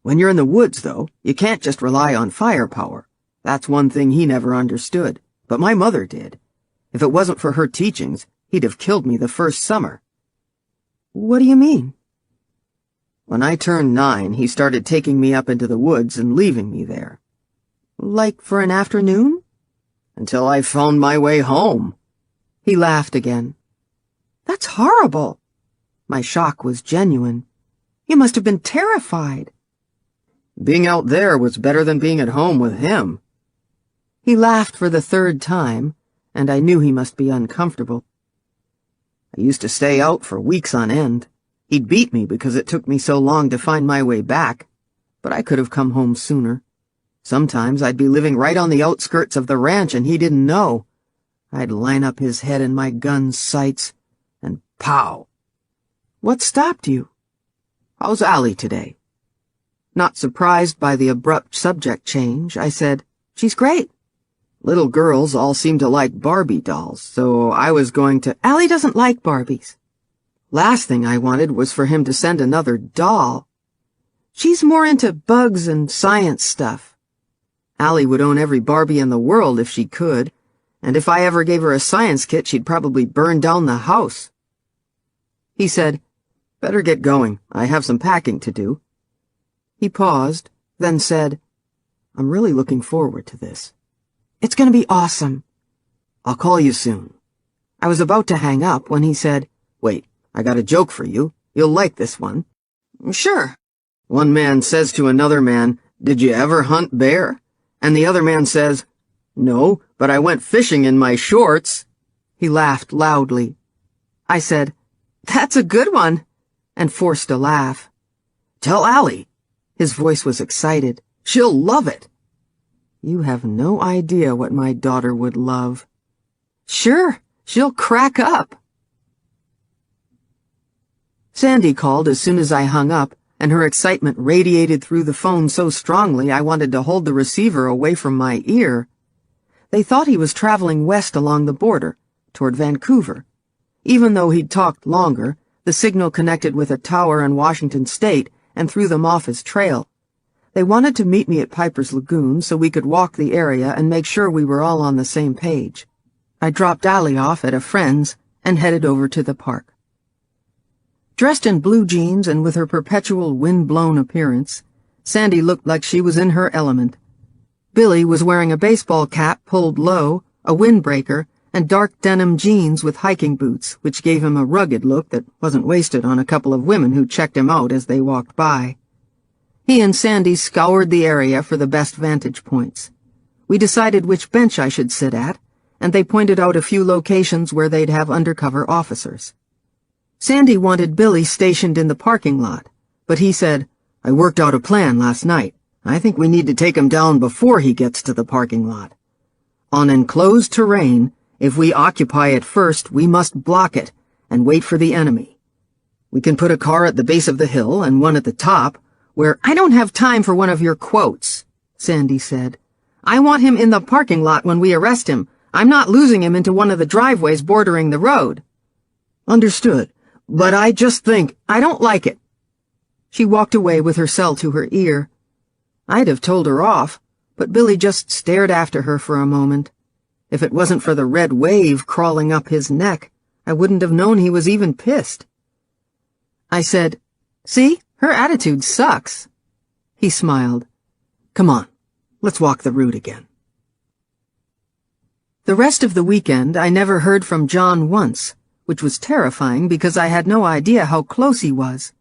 When you're in the woods, though, you can't just rely on firepower. That's one thing he never understood, but my mother did. If it wasn't for her teachings, he'd have killed me the first summer. What do you mean? When I turned 9, he started taking me up into the woods and leaving me there. Like for an afternoon? Until I found my way home. He laughed again. That's horrible. My shock was genuine. You must have been terrified. Being out there was better than being at home with him. He laughed for the third time, and I knew he must be uncomfortable. I used to stay out for weeks on end. He'd beat me because it took me so long to find my way back, but I could have come home sooner. Sometimes I'd be living right on the outskirts of the ranch and he didn't know. I'd line up his head in my gun's sights, and pow! What stopped you? How's Allie today? Not surprised by the abrupt subject change, I said, She's great. Little girls all seem to like Barbie dolls, so I was going to— Allie doesn't like Barbies. Last thing I wanted was for him to send another doll. She's more into bugs and science stuff. Allie would own every Barbie in the world if she could, and if I ever gave her a science kit, she'd probably burn down the house. He said, "Better get going. I have some packing to do." He paused, then said, "I'm really looking forward to this. It's going to be awesome." I'll call you soon." I was about to hang up when he said, "Wait, I got a joke for you. You'll like this one." Sure. One man says to another man, "Did you ever hunt bear?" And the other man says, "No, but I went fishing in my shorts." He laughed loudly. I said, "That's a good one," and forced a laugh. "Tell Allie." His voice was excited. "She'll love it." You have no idea what my daughter would love. Sure, she'll crack up. Sandy called as soon as I hung up, and her excitement radiated through the phone so strongly I wanted to hold the receiver away from my ear. They thought he was traveling west along the border, toward Vancouver. Even though he'd talked longer, the signal connected with a tower in Washington State and threw them off his trail. They wanted to meet me at Piper's Lagoon so we could walk the area and make sure we were all on the same page. I dropped Allie off at a friend's and headed over to the park. Dressed in blue jeans and with her perpetual wind-blown appearance, Sandy looked like she was in her element. Billy was wearing a baseball cap pulled low, a windbreaker, and dark denim jeans with hiking boots, which gave him a rugged look that wasn't wasted on a couple of women who checked him out as they walked by. He and Sandy scoured the area for the best vantage points. We decided which bench I should sit at, and they pointed out a few locations where they'd have undercover officers. Sandy wanted Billy stationed in the parking lot, but he said, "I worked out a plan last night. I think we need to take him down before he gets to the parking lot. On enclosed terrain, if we occupy it first, we must block it and wait for the enemy. We can put a car at the base of the hill and one at the top, where—" "I don't have time for one of your quotes," Sandy said. "I want him in the parking lot when we arrest him. I'm not losing him into one of the driveways bordering the road." "Understood, but I just think—" "I don't like it." She walked away with her cell to her ear. I'd have told her off, but Billy just stared after her for a moment. If it wasn't for the red wave crawling up his neck, I wouldn't have known he was even pissed. I said, "See? Her attitude sucks." He smiled. "Come on, let's walk the route again." The rest of the weekend, I never heard from John once, which was terrifying because I had no idea how close he was.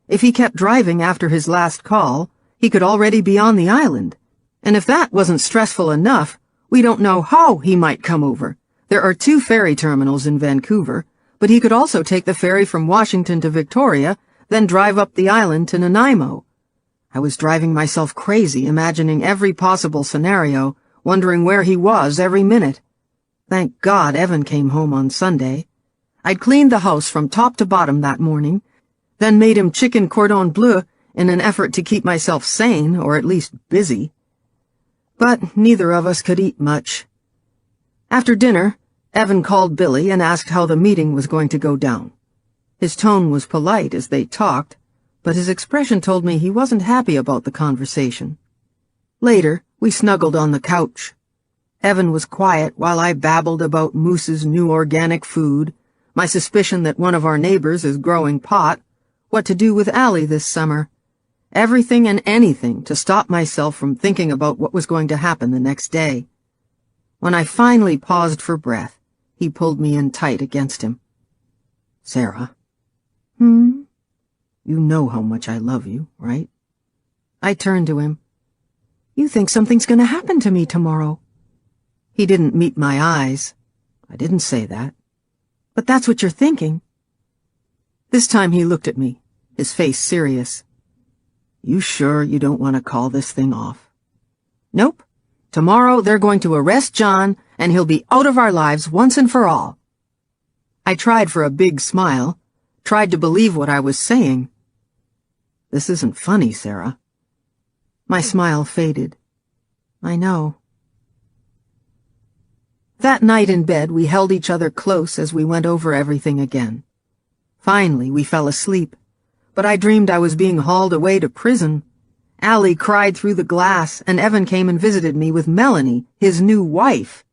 If he kept driving after his last call, he could already be on the island. And if that wasn't stressful enough, we don't know how he might come over. There are 2 ferry terminals in Vancouver, but he could also take the ferry from Washington to Victoria, then drive up the island to Nanaimo. I was driving myself crazy imagining every possible scenario, wondering where he was every minute. Thank God Evan came home on Sunday. I'd cleaned the house from top to bottom that morning, then made him chicken cordon bleu in an effort to keep myself sane, or at least busy. But neither of us could eat much. After dinner, Evan called Billy and asked how the meeting was going to go down. His tone was polite as they talked, but his expression told me he wasn't happy about the conversation. Later, we snuggled on the couch. Evan was quiet while I babbled about Moose's new organic food, my suspicion that one of our neighbors is growing pot, what to do with Allie this summer, everything and anything to stop myself from thinking about what was going to happen the next day. When I finally paused for breath, he pulled me in tight against him. "Sarah." "Hmm?" "You know how much I love you, right?" I turned to him. "You think something's going to happen to me tomorrow?" He didn't meet my eyes. "I didn't say that." "But that's what you're thinking." This time he looked at me, his face serious. "You sure you don't want to call this thing off?" "Nope. Tomorrow they're going to arrest John, and he'll be out of our lives once and for all." I tried for a big smile, tried to believe what I was saying. "This isn't funny, Sarah." My smile faded. "I know." That night in bed, we held each other close as we went over everything again. Finally, we fell asleep, but I dreamed I was being hauled away to prison. Allie cried through the glass, and Evan came and visited me with Melanie, his new wife.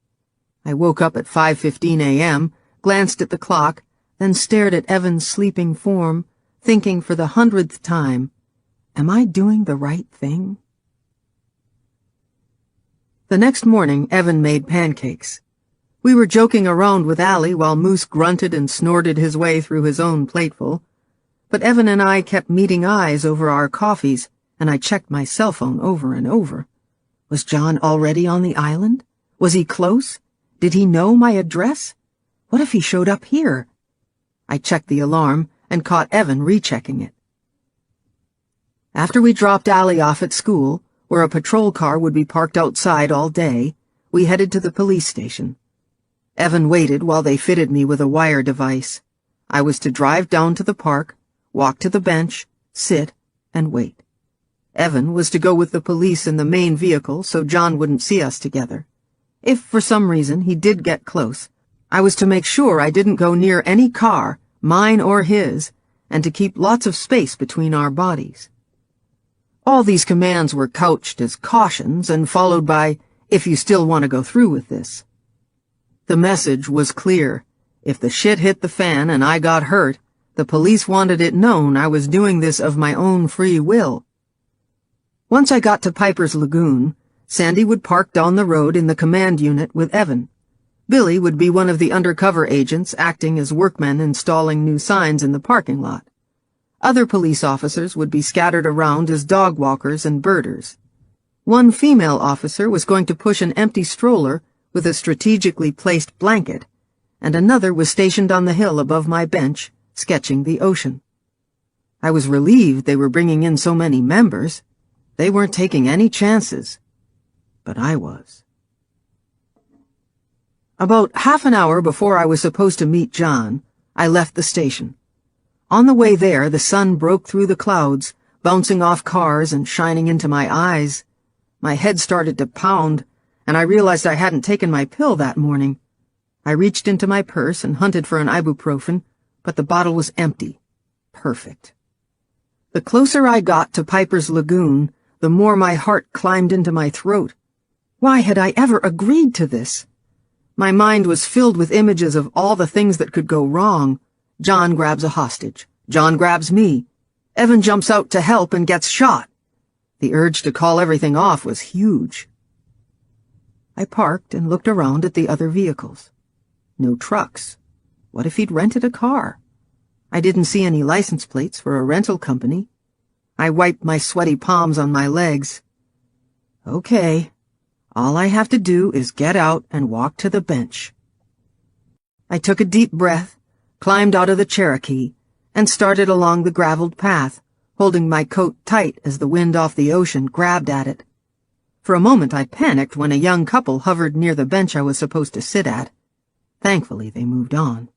I woke up at 5:15 a.m., glanced at the clock, then stared at Evan's sleeping form, thinking for the 100th time, am I doing the right thing? The next morning, Evan made pancakes. We were joking around with Allie while Moose grunted and snorted his way through his own plateful, but Evan and I kept meeting eyes over our coffees, and I checked my cell phone over and over. Was John already on the island? Was he close? Did he know my address? What if he showed up here? I checked the alarm and caught Evan rechecking it. After we dropped Allie off at school, where a patrol car would be parked outside all day, we headed to the police station. Evan waited while they fitted me with a wire device. I was to drive down to the park, walk to the bench, sit, and wait. Evan was to go with the police in the main vehicle so John wouldn't see us together. If, for some reason, he did get close, I was to make sure I didn't go near any car, mine or his, and to keep lots of space between our bodies. All these commands were couched as cautions and followed by, "If you still want to go through with this." The message was clear. If the shit hit the fan and I got hurt, the police wanted it known I was doing this of my own free will. Once I got to Piper's Lagoon, Sandy would park down the road in the command unit with Evan. Billy would be one of the undercover agents acting as workmen installing new signs in the parking lot. Other police officers would be scattered around as dog walkers and birders. One female officer was going to push an empty stroller with a strategically placed blanket, and another was stationed on the hill above my bench, sketching the ocean. I was relieved they were bringing in so many members. They weren't taking any chances. But I was. About half an hour before I was supposed to meet John, I left the station. On the way there, the sun broke through the clouds, bouncing off cars and shining into my eyes. My head started to pound, and I realized I hadn't taken my pill that morning. I reached into my purse and hunted for an ibuprofen, but the bottle was empty. Perfect. The closer I got to Piper's Lagoon, the more my heart climbed into my throat. Why had I ever agreed to this? My mind was filled with images of all the things that could go wrong. John grabs a hostage. John grabs me. Evan jumps out to help and gets shot. The urge to call everything off was huge. I parked and looked around at the other vehicles. No trucks. What if he'd rented a car? I didn't see any license plates for a rental company. I wiped my sweaty palms on my legs. Okay, all I have to do is get out and walk to the bench. I took a deep breath, climbed out of the Cherokee, and started along the graveled path, holding my coat tight as the wind off the ocean grabbed at it. For a moment I panicked when a young couple hovered near the bench I was supposed to sit at. Thankfully, they moved on.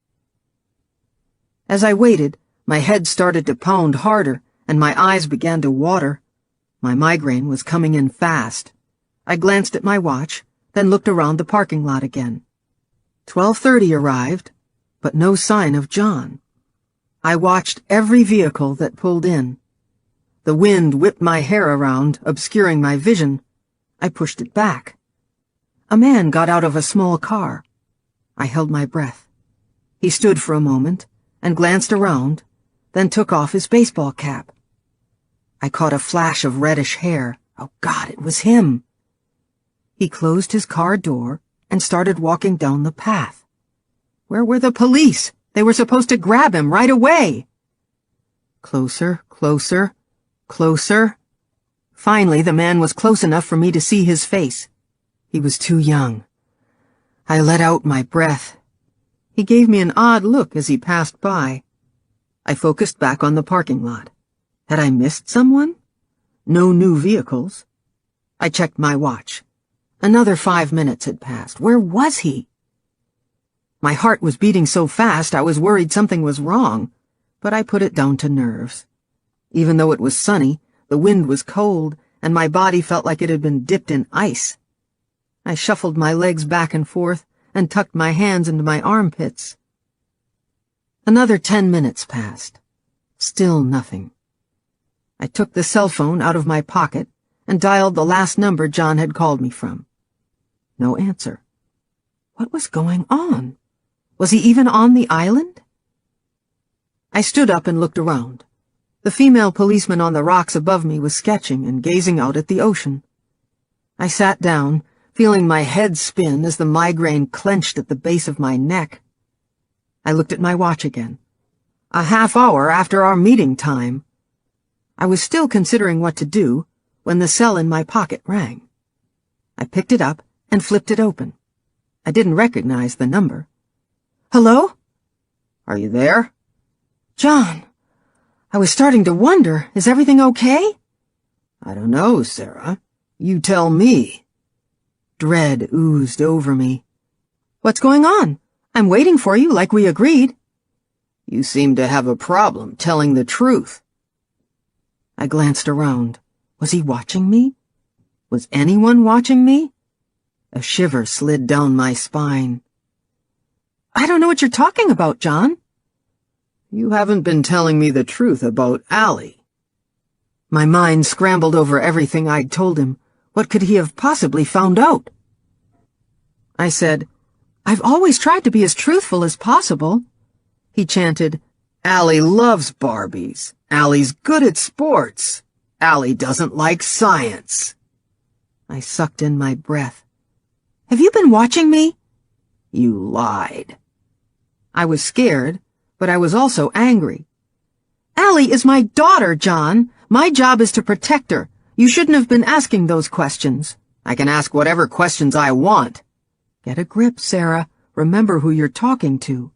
As I waited, my head started to pound harder, and my eyes began to water. My migraine was coming in fast. I glanced at my watch, then looked around the parking lot again. 12:30 arrived, but no sign of John. I watched every vehicle that pulled in. The wind whipped my hair around, obscuring my vision. I pushed it back. A man got out of a small car. I held my breath. He stood for a moment and glanced around, then took off his baseball cap. I caught a flash of reddish hair. Oh, God, it was him. He closed his car door and started walking down the path. Where were the police? They were supposed to grab him right away. Closer, closer, closer. Finally, the man was close enough for me to see his face. He was too young. I let out my breath. He gave me an odd look as he passed by. I focused back on the parking lot. Had I missed someone? No new vehicles. I checked my watch. Another 5 minutes had passed. Where was he? My heart was beating so fast I was worried something was wrong, but I put it down to nerves. Even though it was sunny, the wind was cold, and my body felt like it had been dipped in ice. I shuffled my legs back and forth and tucked my hands into my armpits. Another 10 minutes passed. Still nothing. I took the cell phone out of my pocket and dialed the last number John had called me from. No answer. What was going on? Was he even on the island? I stood up and looked around. The female policeman on the rocks above me was sketching and gazing out at the ocean. I sat down, feeling my head spin as the migraine clenched at the base of my neck. I looked at my watch again. A half hour after our meeting time. I was still considering what to do when the cell in my pocket rang. I picked it up and flipped it open. I didn't recognize the number. Hello? Are you there? John, I was starting to wonder, is everything okay? I don't know, Sarah. You tell me. Dread oozed over me. What's going on? I'm waiting for you like we agreed. You seem to have a problem telling the truth. I glanced around. Was he watching me? Was anyone watching me? A shiver slid down my spine. I don't know what you're talking about, John. You haven't been telling me the truth about Allie. My mind scrambled over everything I'd told him. What could he have possibly found out? I said, I've always tried to be as truthful as possible. He chanted, Allie loves Barbies. Allie's good at sports. Allie doesn't like science. I sucked in my breath. Have you been watching me? You lied. I was scared, but I was also angry. Allie is my daughter, John. My job is to protect her. You shouldn't have been asking those questions. I can ask whatever questions I want. Get a grip, Sarah. Remember who you're talking to.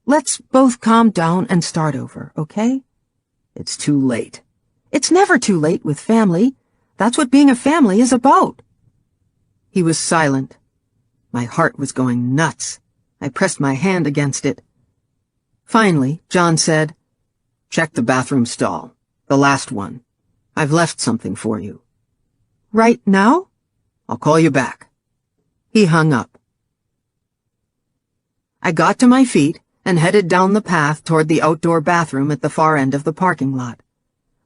Let's both calm down and start over, okay? It's too late. It's never too late with family. That's what being a family is about. He was silent. My heart was going nuts. I pressed my hand against it. Finally, John said, Check the bathroom stall. The last one. I've left something for you. Right now? I'll call you back. He hung up. I got to my feet and headed down the path toward the outdoor bathroom at the far end of the parking lot.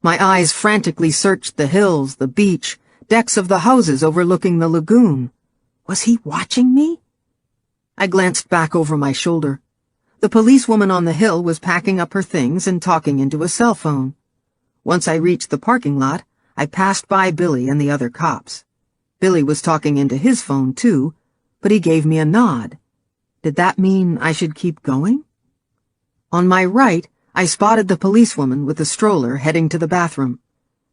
My eyes frantically searched the hills, the beach, decks of the houses overlooking the lagoon. Was he watching me? I glanced back over my shoulder. The policewoman on the hill was packing up her things and talking into a cell phone. Once I reached the parking lot, I passed by Billy and the other cops. Billy was talking into his phone, too, but he gave me a nod. Did that mean I should keep going? On my right, I spotted the policewoman with the stroller heading to the bathroom.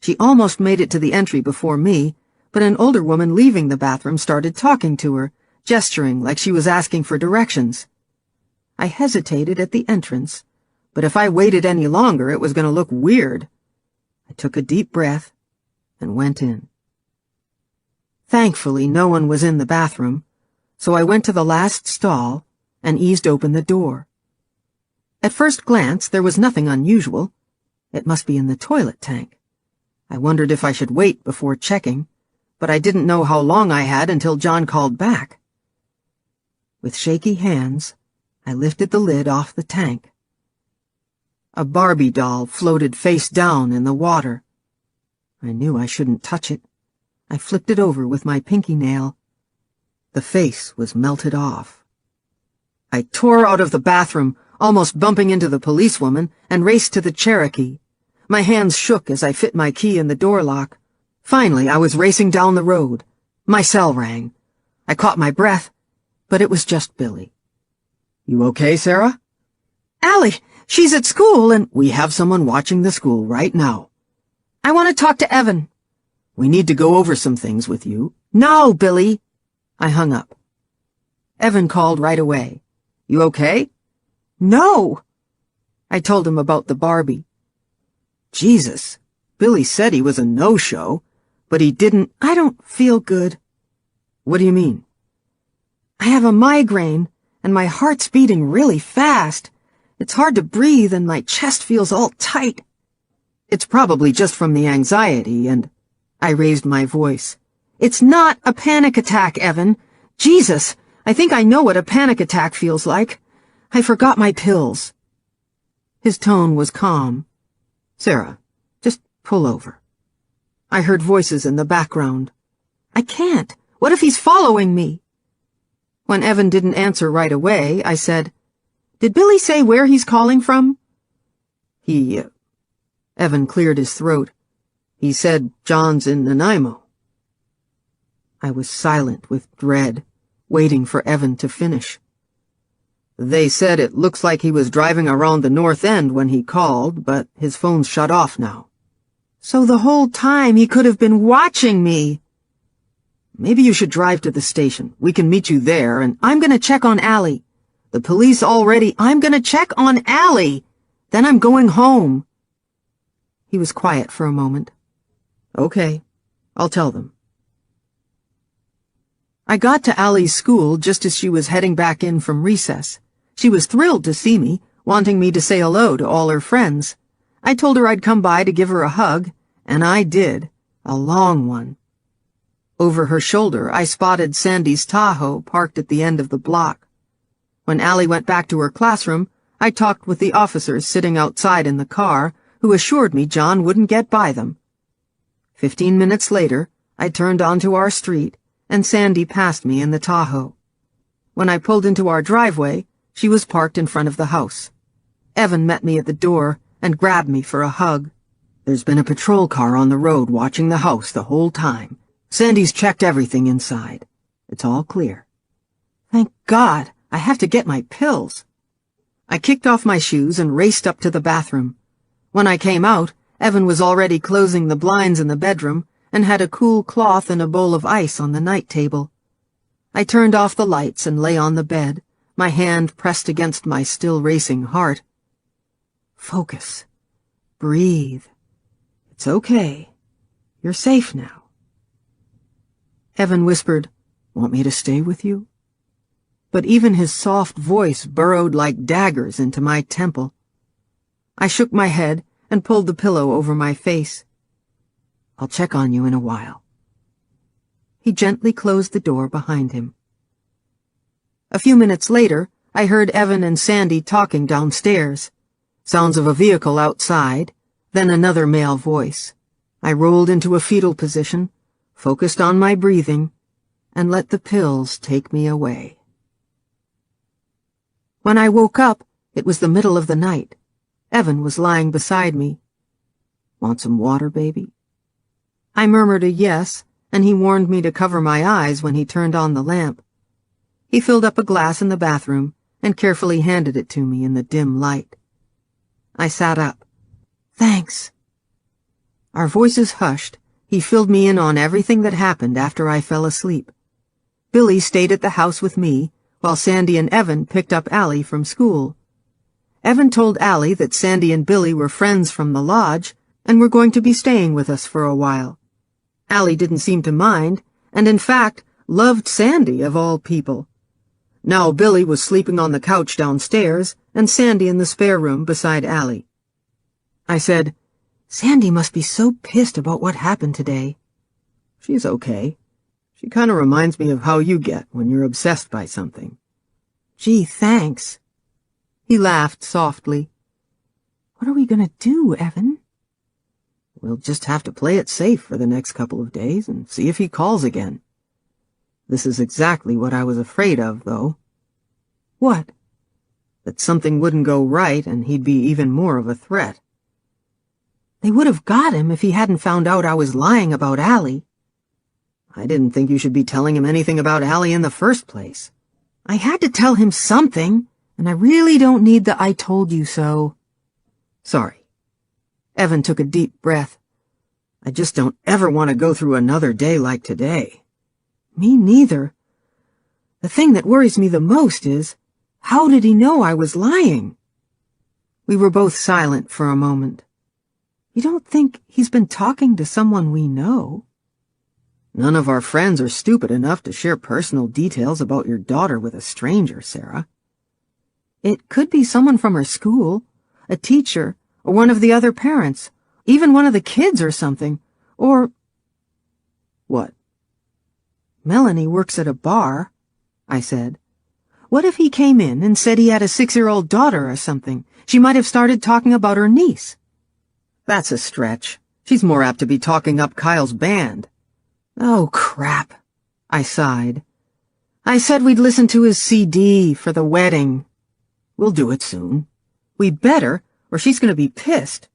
She almost made it to the entry before me, but an older woman leaving the bathroom started talking to her, gesturing like she was asking for directions. I hesitated at the entrance, but if I waited any longer, it was going to look weird. I took a deep breath and went in. Thankfully, no one was in the bathroom, so I went to the last stall and eased open the door. At first glance, there was nothing unusual. It must be in the toilet tank. I wondered if I should wait before checking, but I didn't know how long I had until John called back. With shaky hands, I lifted the lid off the tank. A Barbie doll floated face down in the water. I knew I shouldn't touch it. I flipped it over with my pinky nail. The face was melted off. I tore out of the bathroom, almost bumping into the policewoman, and raced to the Cherokee. My hands shook as I fit my key in the door lock. Finally, I was racing down the road. My cell rang. I caught my breath, but it was just Billy. "You okay, Sarah?" "Allie, she's at school and—" "We have someone watching the school right now." "I want to talk to Evan." "We need to go over some things with you." "No, Billy." I hung up. Evan called right away. "You okay?" "No." I told him about the Barbie. Jesus, Billy said he was a no-show, but he didn't— "I don't feel good." "What do you mean?" "I have a migraine, and my heart's beating really fast. It's hard to breathe, and my chest feels all tight." "It's probably just from the anxiety, and—" I raised my voice. "It's not a panic attack, Evan. Jesus, I think I know what a panic attack feels like. I forgot my pills." His tone was calm. "Sarah, just pull over." I heard voices in the background. "I can't. What if he's following me?" When Evan didn't answer right away, I said, "Did Billy say where he's calling from?" Evan cleared his throat. "He said John's in Nanaimo." I was silent with dread, waiting for Evan to finish. "They said it looks like he was driving around the north end when he called, but his phone's shut off now." "So the whole time he could have been watching me." "Maybe you should drive to the station. We can meet you there, and—" "I'm gonna check on Allie. The police already—" "I'm gonna check on Allie. Then I'm going home." He was quiet for a moment. "Okay, I'll tell them." I got to Allie's school just as she was heading back in from recess. She was thrilled to see me, wanting me to say hello to all her friends. I told her I'd come by to give her a hug, and I did, a long one. Over her shoulder, I spotted Sandy's Tahoe parked at the end of the block. When Allie went back to her classroom, I talked with the officers sitting outside in the car, who assured me John wouldn't get by them. 15 minutes later, I turned onto our street, and Sandy passed me in the Tahoe. When I pulled into our driveway, she was parked in front of the house. Evan met me at the door and grabbed me for a hug. "There's been a patrol car on the road watching the house the whole time. Sandy's checked everything inside. It's all clear." "Thank God, I have to get my pills." I kicked off my shoes and raced up to the bathroom. When I came out, Evan was already closing the blinds in the bedroom and had a cool cloth and a bowl of ice on the night table. I turned off the lights and lay on the bed, my hand pressed against my still racing heart. Focus. Breathe. It's okay. You're safe now. Evan whispered, "Want me to stay with you?" But even his soft voice burrowed like daggers into my temple. I shook my head and pulled the pillow over my face. "I'll check on you in a while." He gently closed the door behind him. A few minutes later, I heard Evan and Sandy talking downstairs. Sounds of a vehicle outside, then another male voice. I rolled into a fetal position, focused on my breathing, and let the pills take me away. When I woke up, it was the middle of the night. Evan was lying beside me. "Want some water, baby?" I murmured a yes, and he warned me to cover my eyes when he turned on the lamp. He filled up a glass in the bathroom and carefully handed it to me in the dim light. I sat up. "Thanks." Our voices hushed. He filled me in on everything that happened after I fell asleep. Billy stayed at the house with me, while Sandy and Evan picked up Allie from school. Evan told Allie that Sandy and Billy were friends from the lodge and were going to be staying with us for a while. Allie didn't seem to mind, and in fact, loved Sandy of all people. Now Billy was sleeping on the couch downstairs, and Sandy in the spare room beside Allie. I said, Sandy must be so pissed about what happened today. She's okay. She kind of reminds me of how you get when you're obsessed by something. Gee, thanks. He laughed softly. What are we gonna do, Evan? We'll just have to play it safe for the next couple of days and see if he calls again. This is exactly what I was afraid of, though. What? That something wouldn't go right and he'd be even more of a threat. They would have got him if he hadn't found out I was lying about Allie. I didn't think you should be telling him anything about Allie in the first place. I had to tell him something, and I really don't need the I told you so. Sorry. Evan took a deep breath. I just don't ever want to go through another day like today. Me neither. The thing that worries me the most is, how did he know I was lying? We were both silent for a moment. You don't think he's been talking to someone we know? None of our friends are stupid enough to share personal details about your daughter with a stranger, Sarah. It could be someone from her school, a teacher, or one of the other parents, even one of the kids or something, or... What? Melanie works at a bar, I said. What if he came in and said he had a 6-year-old daughter or something? She might have started talking about her niece. That's a stretch. She's more apt to be talking up Kyle's band. Oh, crap, I sighed. I said we'd listen to his CD for the wedding. We'll do it soon. We better, or she's going to be pissed.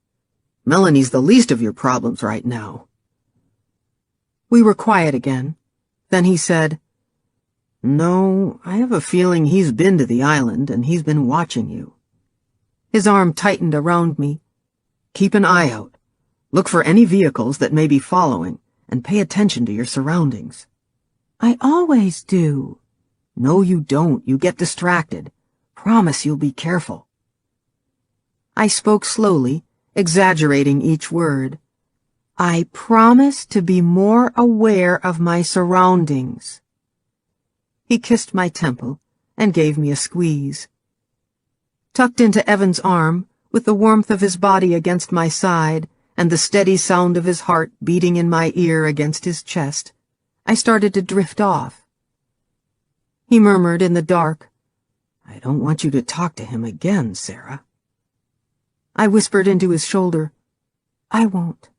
Melanie's the least of your problems right now. We were quiet again. Then he said, No, I have a feeling he's been to the island and he's been watching you. His arm tightened around me. Keep an eye out. Look for any vehicles that may be following, and pay attention to your surroundings. I always do. No, you don't. You get distracted. Promise you'll be careful. I spoke slowly, exaggerating each word. I promise to be more aware of my surroundings. He kissed my temple and gave me a squeeze. Tucked into Evan's arm, with the warmth of his body against my side and the steady sound of his heart beating in my ear against his chest, I started to drift off. He murmured in the dark, I don't want you to talk to him again, Sarah. I whispered into his shoulder, I won't.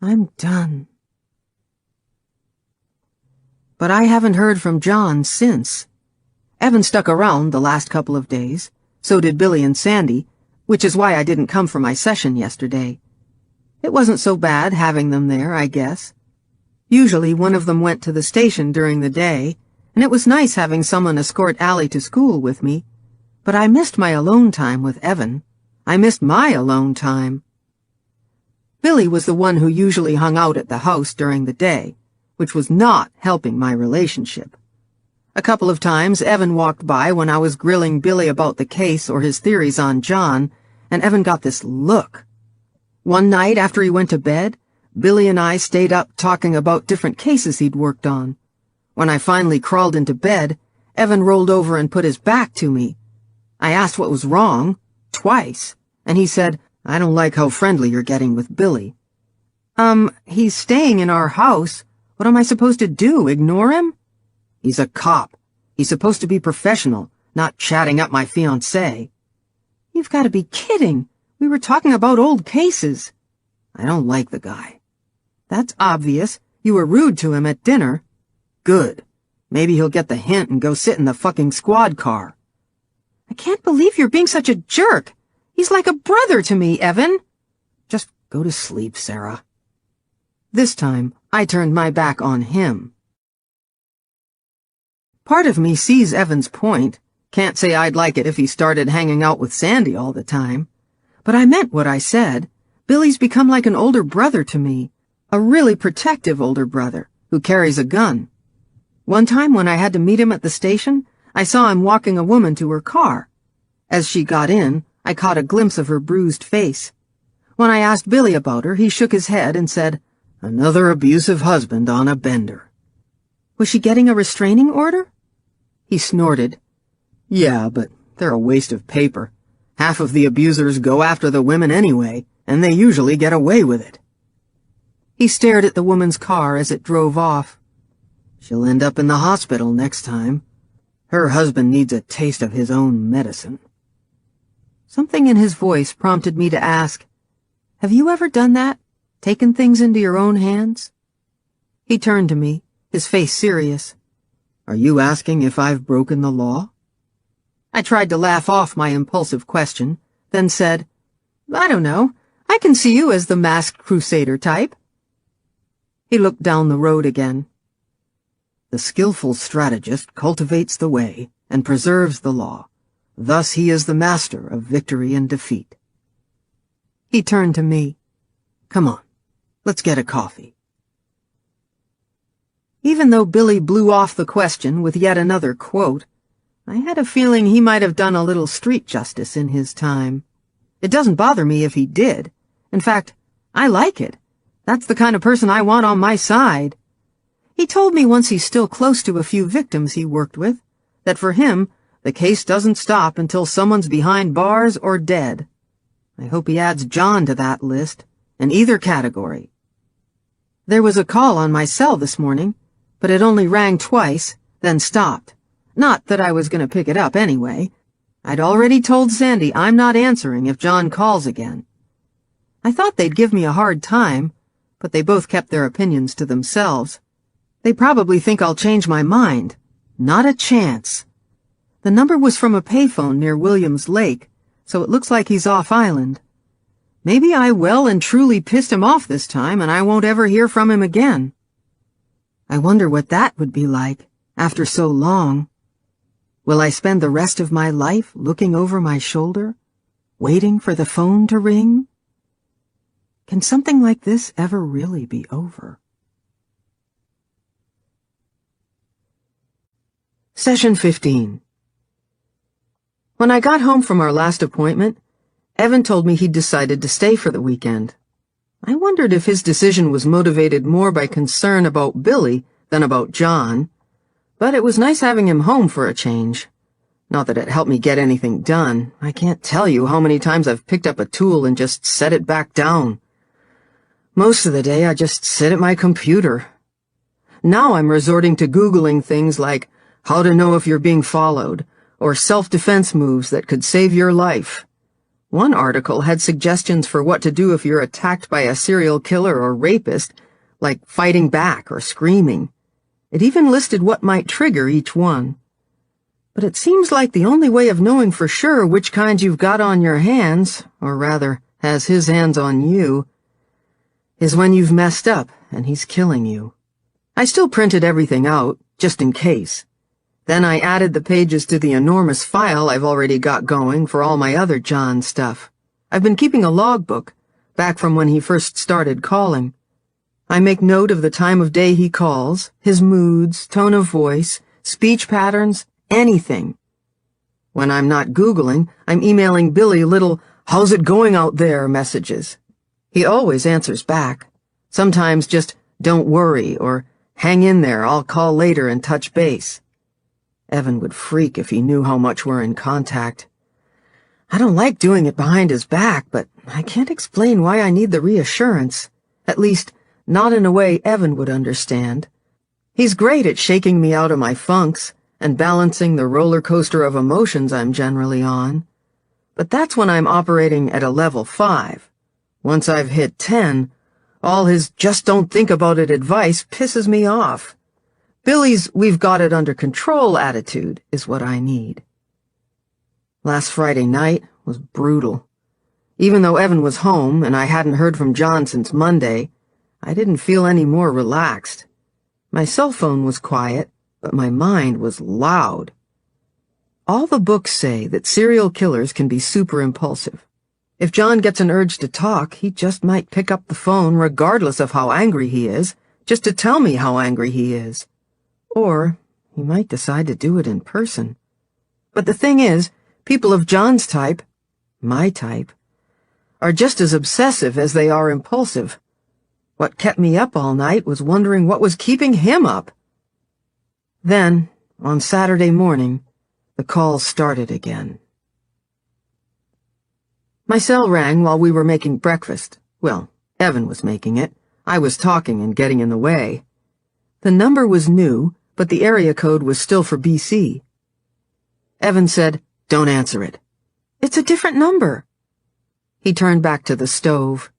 I'm done. But I haven't heard from John since. Evan stuck around the last couple of days. So did Billy and Sandy, which is why I didn't come for my session yesterday. It wasn't so bad having them there, I guess. Usually one of them went to the station during the day, and it was nice having someone escort Allie to school with me. But I missed my alone time with Evan. I missed my alone time. Billy was the one who usually hung out at the house during the day, which was not helping my relationship. A couple of times Evan walked by when I was grilling Billy about the case or his theories on John, and Evan got this look. One night after he went to bed, Billy and I stayed up talking about different cases he'd worked on. When I finally crawled into bed, Evan rolled over and put his back to me. I asked what was wrong, twice, and he said, I don't like how friendly you're getting with Billy. He's staying in our house. What am I supposed to do, ignore him? He's a cop. He's supposed to be professional, not chatting up my fiancée. You've got to be kidding. We were talking about old cases. I don't like the guy. That's obvious. You were rude to him at dinner. Good. Maybe he'll get the hint and go sit in the fucking squad car. I can't believe you're being such a jerk. He's like a brother to me, Evan. Just go to sleep, Sarah. This time, I turned my back on him. Part of me sees Evan's point. Can't say I'd like it if he started hanging out with Sandy all the time. But I meant what I said. Billy's become like an older brother to me. A really protective older brother who carries a gun. One time when I had to meet him at the station, I saw him walking a woman to her car. As she got in, I caught a glimpse of her bruised face. When I asked Billy about her, he shook his head and said, Another abusive husband on a bender. Was she getting a restraining order? He snorted. Yeah, but they're a waste of paper. Half of the abusers go after the women anyway, and they usually get away with it. He stared at the woman's car as it drove off. She'll end up in the hospital next time. Her husband needs a taste of his own medicine. Something in his voice prompted me to ask, have you ever done that? Taken things into your own hands? He turned to me, his face serious. Are you asking if I've broken the law? I tried to laugh off my impulsive question, then said, I don't know. I can see you as the masked crusader type. He looked down the road again. The skillful strategist cultivates the way and preserves the law. Thus he is the master of victory and defeat. He turned to me. Come on, let's get a coffee. Even though Billy blew off the question with yet another quote, I had a feeling he might have done a little street justice in his time. It doesn't bother me if he did. In fact, I like it. That's the kind of person I want on my side. He told me once he's still close to a few victims he worked with, that for him, the case doesn't stop until someone's behind bars or dead. I hope he adds John to that list, in either category. There was a call on my cell this morning, but it only rang twice, then stopped. Not that I was going to pick it up anyway. I'd already told Sandy I'm not answering if John calls again. I thought they'd give me a hard time, but they both kept their opinions to themselves. They probably think I'll change my mind. Not a chance. The number was from a payphone near Williams Lake, so it looks like he's off island. Maybe I well and truly pissed him off this time and I won't ever hear from him again. I wonder what that would be like, after so long. Will I spend the rest of my life looking over my shoulder, waiting for the phone to ring? Can something like this ever really be over? Session 15. When I got home from our last appointment, Evan told me he'd decided to stay for the weekend. I wondered if his decision was motivated more by concern about Billy than about John, but it was nice having him home for a change. Not that it helped me get anything done. I can't tell you how many times I've picked up a tool and just set it back down. Most of the day I just sit at my computer. Now I'm resorting to Googling things like how to know if you're being followed, or self-defense moves that could save your life. One article had suggestions for what to do if you're attacked by a serial killer or rapist, like fighting back or screaming. It even listed what might trigger each one. But it seems like the only way of knowing for sure which kind you've got on your hands, or rather, has his hands on you, is when you've messed up and he's killing you. I still printed everything out, just in case. Then I added the pages to the enormous file I've already got going for all my other John stuff. I've been keeping a logbook, back from when he first started calling. I make note of the time of day he calls, his moods, tone of voice, speech patterns, anything. When I'm not Googling, I'm emailing Billy little "how's it going out there" messages. He always answers back. Sometimes just "don't worry" or "hang in there, I'll call later and touch base." Evan would freak if he knew how much we're in contact. I don't like doing it behind his back, but I can't explain why I need the reassurance. At least, not in a way Evan would understand. He's great at shaking me out of my funks and balancing the roller coaster of emotions I'm generally on. But that's when I'm operating at a level 5. Once I've hit 10, all his "just don't think about it" advice pisses me off. Billy's "we've got it under control" attitude is what I need. Last Friday night was brutal. Even though Evan was home and I hadn't heard from John since Monday, I didn't feel any more relaxed. My cell phone was quiet, but my mind was loud. All the books say that serial killers can be super impulsive. If John gets an urge to talk, he just might pick up the phone regardless of how angry he is, just to tell me how angry he is. Or he might decide to do it in person. But the thing is, people of John's type, my type, are just as obsessive as they are impulsive. What kept me up all night was wondering what was keeping him up. Then, on Saturday morning, the call started again. My cell rang while we were making breakfast. Well, Evan was making it. I was talking and getting in the way. The number was new, but the area code was still for BC. Evan said, "Don't answer it." "It's a different number." He turned back to the stove.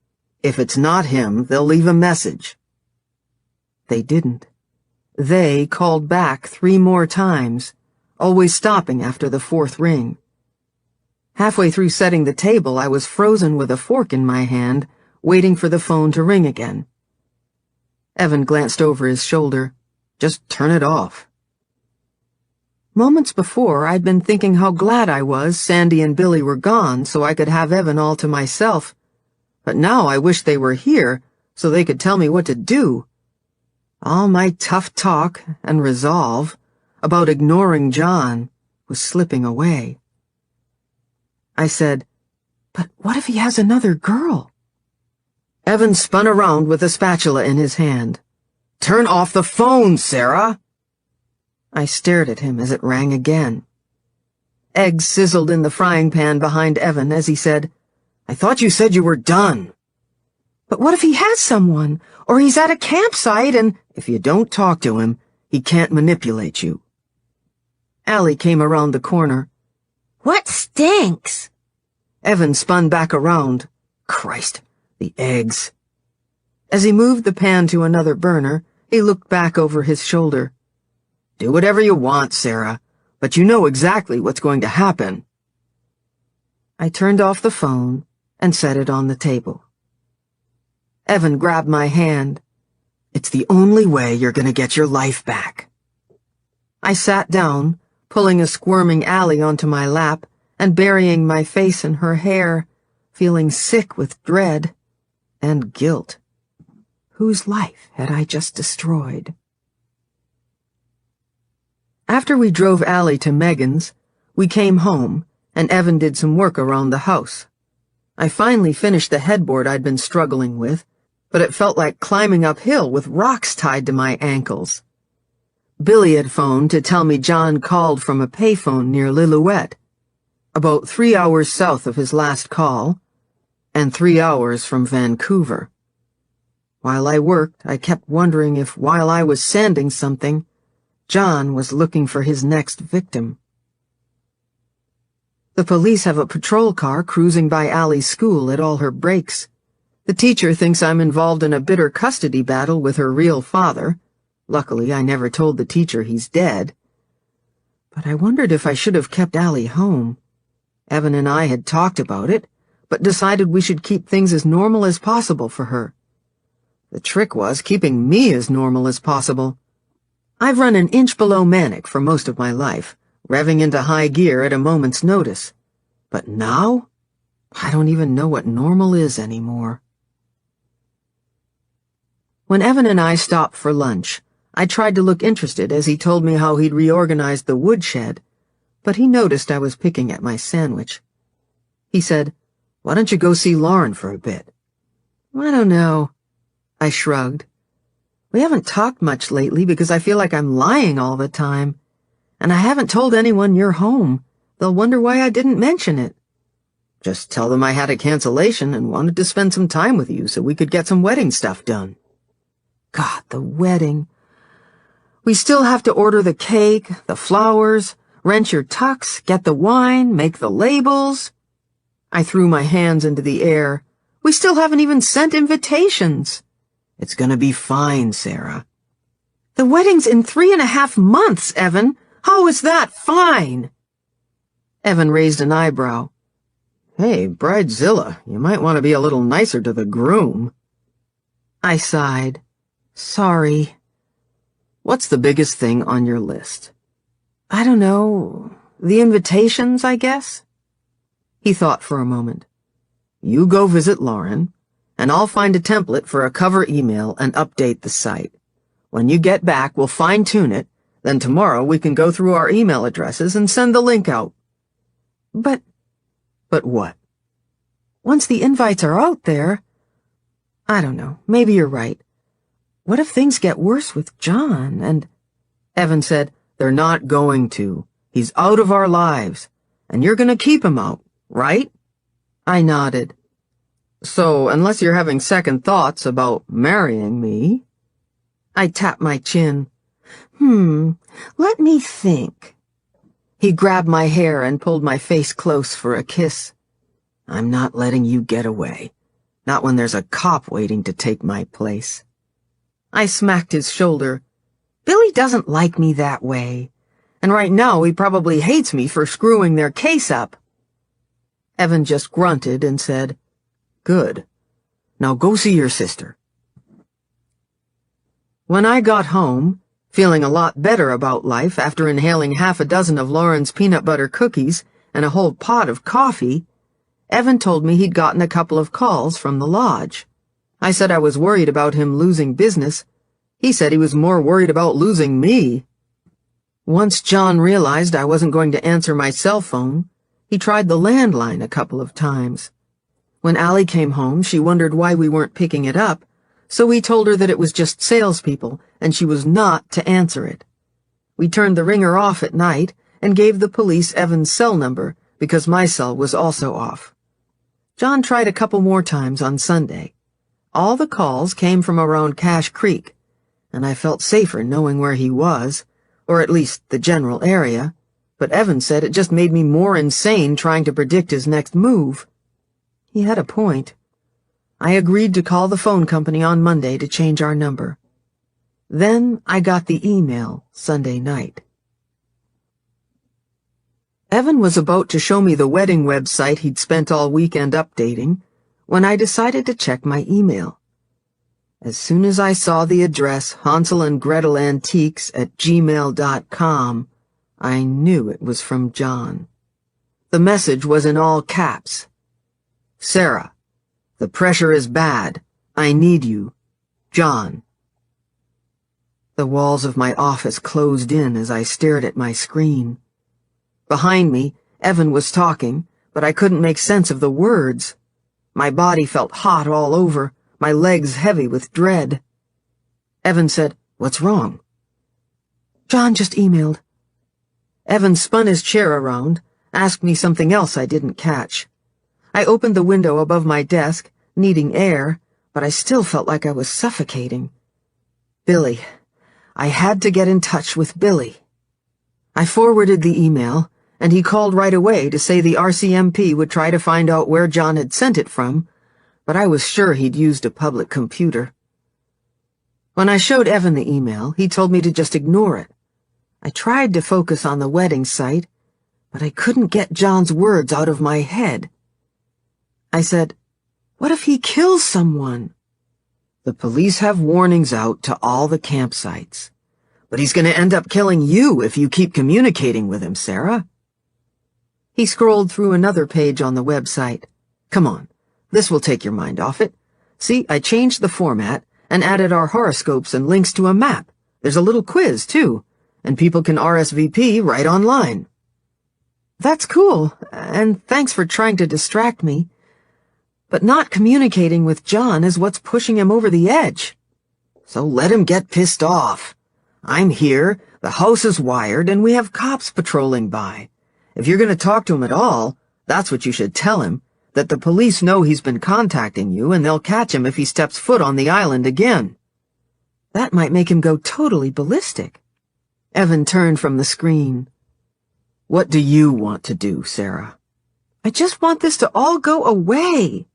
"If it's not him, they'll leave a message." They didn't. They called back 3 more times, always stopping after the 4th ring. Halfway through setting the table, I was frozen with a fork in my hand, waiting for the phone to ring again. Evan glanced over his shoulder. "Just turn it off." Moments before, I'd been thinking how glad I was Sandy and Billy were gone so I could have Evan all to myself. But now I wish they were here so they could tell me what to do. All my tough talk and resolve about ignoring John was slipping away. I said, "But what if he has another girl?" Evan spun around with a spatula in his hand. "Turn off the phone, Sarah!" I stared at him as it rang again. Eggs sizzled in the frying pan behind Evan as he said, "I thought you said you were done." "But what if he has someone, or he's at a campsite and—" "If you don't talk to him, he can't manipulate you." Allie came around the corner. "What stinks?" Evan spun back around. Christ, the eggs. As he moved the pan to another burner, he looked back over his shoulder. "Do whatever you want, Sarah, but you know exactly what's going to happen." I turned off the phone and set it on the table. Evan grabbed my hand. "It's the only way you're going to get your life back." I sat down, pulling a squirming Allie onto my lap and burying my face in her hair, feeling sick with dread and guilt. Whose life had I just destroyed? After we drove Allie to Megan's, we came home, and Evan did some work around the house. I finally finished the headboard I'd been struggling with, but it felt like climbing uphill with rocks tied to my ankles. Billy had phoned to tell me John called from a payphone near Lillooet, about 3 hours south of his last call, and 3 hours from Vancouver. While I worked, I kept wondering if, while I was sanding something, John was looking for his next victim. The police have a patrol car cruising by Allie's school at all her breaks. The teacher thinks I'm involved in a bitter custody battle with her real father. Luckily, I never told the teacher he's dead. But I wondered if I should have kept Allie home. Evan and I had talked about it, but decided we should keep things as normal as possible for her. The trick was keeping me as normal as possible. I've run an inch below manic for most of my life, revving into high gear at a moment's notice. But now, I don't even know what normal is anymore. When Evan and I stopped for lunch, I tried to look interested as he told me how he'd reorganized the woodshed, but he noticed I was picking at my sandwich. He said, "Why don't you go see Lauren for a bit?" "I don't know." I shrugged. "We haven't talked much lately because I feel like I'm lying all the time. And I haven't told anyone you're home. They'll wonder why I didn't mention it." "Just tell them I had a cancellation and wanted to spend some time with you so we could get some wedding stuff done." God, the wedding. We still have to order the cake, the flowers, rent your tux, get the wine, make the labels. I threw my hands into the air. We still haven't even sent invitations. "It's gonna be fine, Sarah." "The wedding's in 3.5 months, Evan. How is that fine?" Evan raised an eyebrow. "Hey, Bridezilla, you might want to be a little nicer to the groom." I sighed. "Sorry." "What's the biggest thing on your list?" "I don't know. The invitations, I guess." He thought for a moment. "You go visit Lauren, and I'll find a template for a cover email and update the site. When you get back, we'll fine-tune it, then tomorrow we can go through our email addresses and send the link out." But what? Once the invites are out there, I don't know, maybe you're right. What if things get worse with John and... Evan said, They're not going to. He's out of our lives, and you're gonna keep him out, right? I nodded. So, unless you're having second thoughts about marrying me... I tapped my chin. Let me think. He grabbed my hair and pulled my face close for a kiss. I'm not letting you get away. Not when there's a cop waiting to take my place. I smacked his shoulder. Billy doesn't like me that way. And right now he probably hates me for screwing their case up. Evan just grunted and said, "Good. Now go see your sister." When I got home, feeling a lot better about life after inhaling half a dozen of Lauren's peanut butter cookies and a whole pot of coffee, Evan told me he'd gotten a couple of calls from the lodge. I said I was worried about him losing business. He said he was more worried about losing me. Once John realized I wasn't going to answer my cell phone, he tried the landline a couple of times. When Allie came home, she wondered why we weren't picking it up, so we told her that it was just salespeople and she was not to answer it. We turned the ringer off at night and gave the police Evan's cell number because my cell was also off. John tried a couple more times on Sunday. All the calls came from around Cache Creek, and I felt safer knowing where he was, or at least the general area, but Evan said it just made me more insane trying to predict his next move. He had a point. I agreed to call the phone company on Monday to change our number. Then I got the email Sunday night. Evan was about to show me the wedding website he'd spent all weekend updating when I decided to check my email. As soon as I saw the address hanselandgretelantiques@gmail.com, I knew it was from John. The message was in all caps. "Sarah, the pressure is bad. I need you. John." The walls of my office closed in as I stared at my screen. Behind me, Evan was talking, but I couldn't make sense of the words. My body felt hot all over, my legs heavy with dread. Evan said, "What's wrong?" "John just emailed." Evan spun his chair around, asked me something else I didn't catch. I opened the window above my desk, needing air, but I still felt like I was suffocating. Billy. I had to get in touch with Billy. I forwarded the email, and he called right away to say the RCMP would try to find out where John had sent it from, but I was sure he'd used a public computer. When I showed Evan the email, he told me to just ignore it. I tried to focus on the wedding site, but I couldn't get John's words out of my head. I said, "What if he kills someone?" "The police have warnings out to all the campsites. But he's going to end up killing you if you keep communicating with him, Sarah." He scrolled through another page on the website. "Come on, this will take your mind off it. See, I changed the format and added our horoscopes and links to a map. There's a little quiz, too, and people can RSVP right online." "That's cool, and thanks for trying to distract me. But not communicating with John is what's pushing him over the edge." "So let him get pissed off. I'm here, the house is wired, and we have cops patrolling by. If you're going to talk to him at all, that's what you should tell him, that the police know he's been contacting you and they'll catch him if he steps foot on the island again." That might make him go totally ballistic. Evan turned from the screen. "What do you want to do, Sarah?" "I just want this to all go away."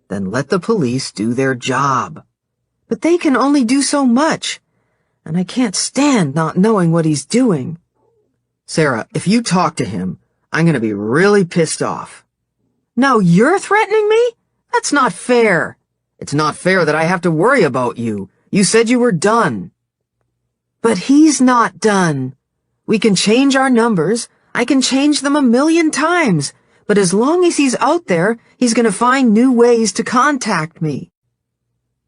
"Then let the police do their job." "But they can only do so much, and I can't stand not knowing what he's doing." "Sarah, if you talk to him, I'm going to be really pissed off." "Now you're threatening me? That's not fair." "It's not fair that I have to worry about you. You said you were done." "But he's not done. We can change our numbers. I can change them 1,000,000 times. But as long as he's out there, he's going to find new ways to contact me."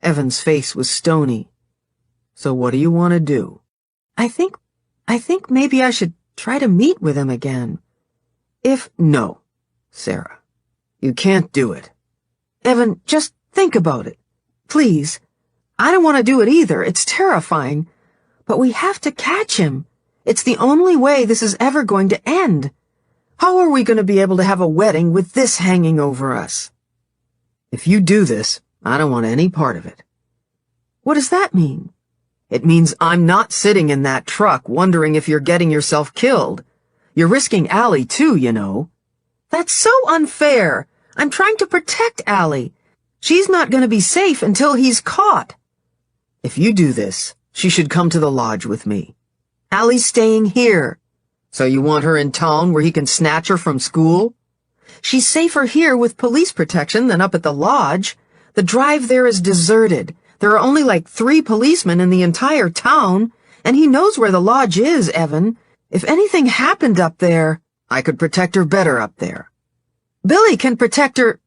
Evan's face was stony. "So what do you want to do?" I think maybe I should try to meet with him again. No, Sarah. You can't do it." "Evan, just think about it. Please. I don't want to do it either. It's terrifying. But we have to catch him. It's the only way this is ever going to end. How are we going to be able to have a wedding with this hanging over us? If you do this, I don't want any part of it. What does that mean? It means I'm not sitting in that truck wondering if you're getting yourself killed. You're risking Allie too, you know. That's so unfair. I'm trying to protect Allie. She's not going to be safe until he's caught. If you do this, she should come to the lodge with me. Allie's staying here. So you want her in town where he can snatch her from school? She's safer here with police protection than up at the lodge. The drive there is deserted. There are only like 3 policemen in the entire town, and he knows where the lodge is, Evan. If anything happened up there, I could protect her better up there. Billy can protect her.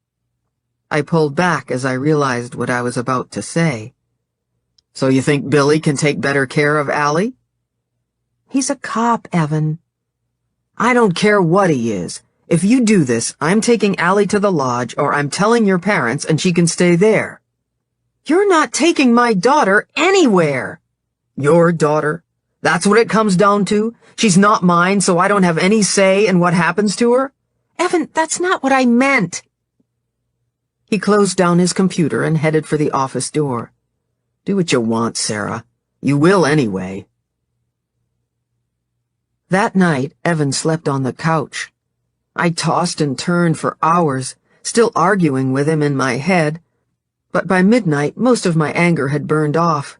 I pulled back as I realized what I was about to say. So you think Billy can take better care of Allie? He's a cop, Evan. I don't care what he is. If you do this, I'm taking Allie to the lodge, or I'm telling your parents and she can stay there. You're not taking my daughter anywhere. Your daughter? That's what it comes down to? She's not mine, so I don't have any say in what happens to her? Evan, that's not what I meant. He closed down his computer and headed for the office door. Do what you want, Sarah. You will anyway. That night, Evan slept on the couch. I tossed and turned for hours, still arguing with him in my head, but by midnight most of my anger had burned off.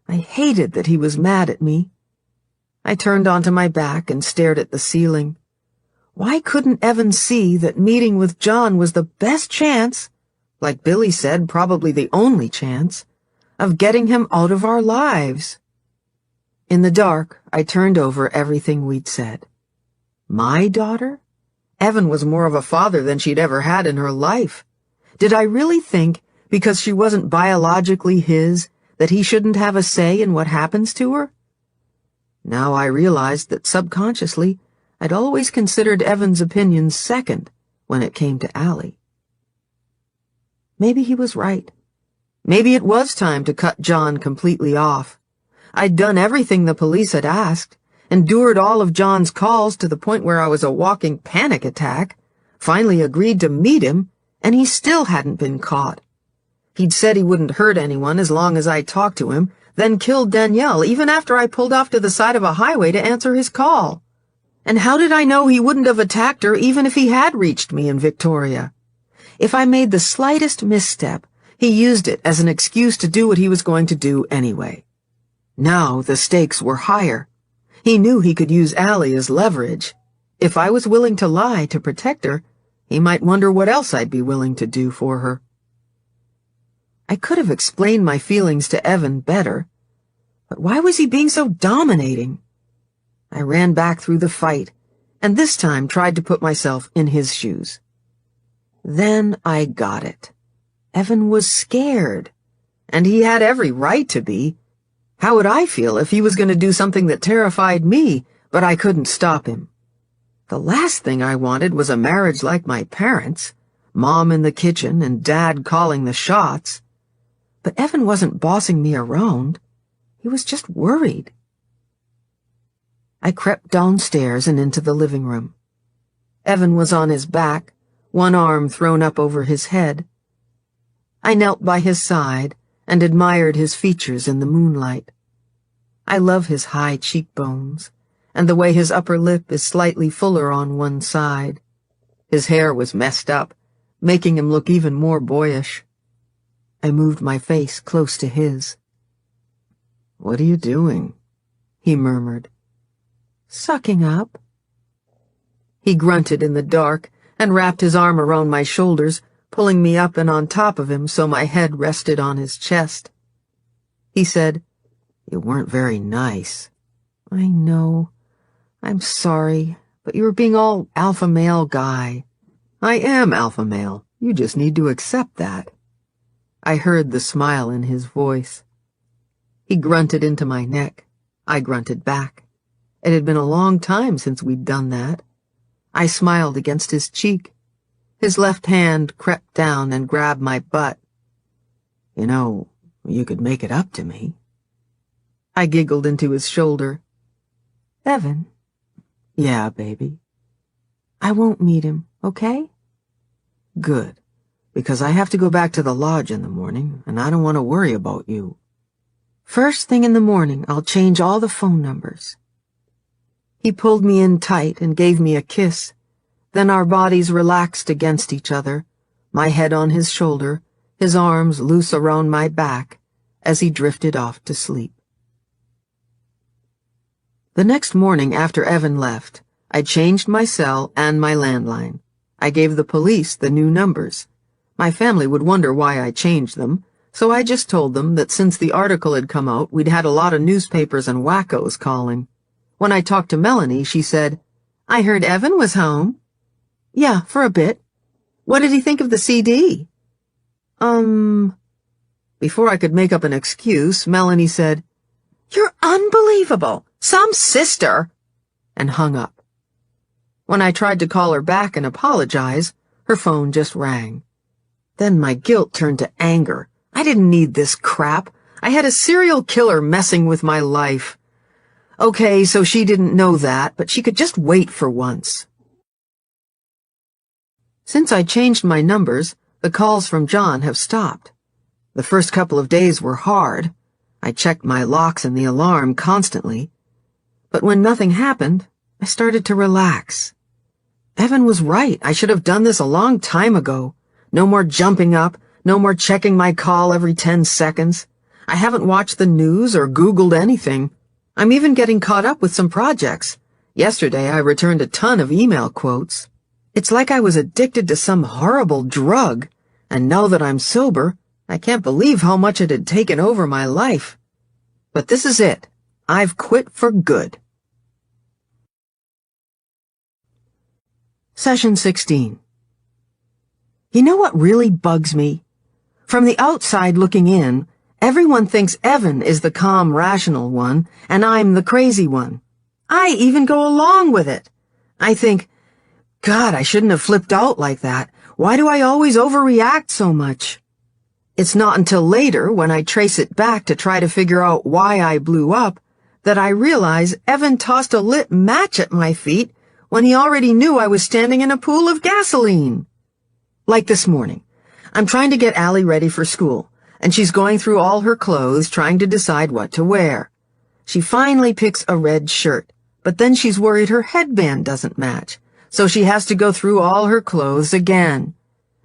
I hated that he was mad at me. I turned onto my back and stared at the ceiling. Why couldn't Evan see that meeting with John was the best chance, like Billy said, probably the only chance, of getting him out of our lives? In the dark, I turned over everything we'd said. My daughter? Evan was more of a father than she'd ever had in her life. Did I really think, because she wasn't biologically his, that he shouldn't have a say in what happens to her? Now I realized that subconsciously, I'd always considered Evan's opinions second when it came to Allie. Maybe he was right. Maybe it was time to cut John completely off. I'd done everything the police had asked, endured all of John's calls to the point where I was a walking panic attack, finally agreed to meet him, and he still hadn't been caught. He'd said he wouldn't hurt anyone as long as I talked to him, then killed Danielle even after I pulled off to the side of a highway to answer his call. And how did I know he wouldn't have attacked her even if he had reached me in Victoria? If I made the slightest misstep, he used it as an excuse to do what he was going to do anyway. Now the stakes were higher. He knew he could use Allie as leverage. If I was willing to lie to protect her, he might wonder what else I'd be willing to do for her. I could have explained my feelings to Evan better, but why was he being so dominating? I ran back through the fight, and this time tried to put myself in his shoes. Then I got it. Evan was scared, and he had every right to be. How would I feel if he was going to do something that terrified me, but I couldn't stop him? The last thing I wanted was a marriage like my parents', Mom in the kitchen and Dad calling the shots. But Evan wasn't bossing me around. He was just worried. I crept downstairs and into the living room. Evan was on his back, one arm thrown up over his head. I knelt by his side and admired his features in the moonlight. I love his high cheekbones, and the way his upper lip is slightly fuller on one side. His hair was messed up, making him look even more boyish. I moved my face close to his. "What are you doing?" he murmured. "Sucking up." He grunted in the dark and wrapped his arm around my shoulders, pulling me up and on top of him so my head rested on his chest. He said, "You weren't very nice." "I know. I'm sorry, but you were being all alpha male guy." "I am alpha male. You just need to accept that." I heard the smile in his voice. He grunted into my neck. I grunted back. It had been a long time since we'd done that. I smiled against his cheek. His left hand crept down and grabbed my butt. "You know, you could make it up to me." I giggled into his shoulder. Evan, Yeah, baby. I won't meet him, okay? Good. Because I have to go back to the lodge in the morning, and I don't want to worry about you. First thing in the morning, I'll change all the phone numbers. He pulled me in tight and gave me a kiss. Then our bodies relaxed against each other, my head on his shoulder, his arms loose around my back, as he drifted off to sleep. The next morning after Evan left, I changed my cell and my landline. I gave the police the new numbers. My family would wonder why I changed them, so I just told them that since the article had come out, we'd had a lot of newspapers and wackos calling. When I talked to Melanie, she said, "I heard Evan was home." "Yeah, for a bit." "What did he think of the CD?" Before I could make up an excuse, Melanie said, "You're unbelievable! Some sister!" and hung up. When I tried to call her back and apologize, her phone just rang. Then my guilt turned to anger. I didn't need this crap. I had a serial killer messing with my life. Okay, so she didn't know that, but she could just wait for once. Since I changed my numbers, the calls from John have stopped. The first couple of days were hard. I checked my locks and the alarm constantly. But when nothing happened, I started to relax. Evan was right. I should have done this a long time ago. No more jumping up, no more checking my call every 10 seconds. I haven't watched the news or Googled anything. I'm even getting caught up with some projects. Yesterday, I returned a ton of email quotes. It's like I was addicted to some horrible drug, and now that I'm sober, I can't believe how much it had taken over my life. But this is it. I've quit for good. Session 16. You know what really bugs me? From the outside looking in, everyone thinks Evan is the calm, rational one, and I'm the crazy one. I even go along with it. I think, God, I shouldn't have flipped out like that. Why do I always overreact so much? It's not until later, when I trace it back to try to figure out why I blew up, that I realize Evan tossed a lit match at my feet when he already knew I was standing in a pool of gasoline. Like this morning, I'm trying to get Allie ready for school, and she's going through all her clothes trying to decide what to wear. She finally picks a red shirt, but then she's worried her headband doesn't match, so she has to go through all her clothes again.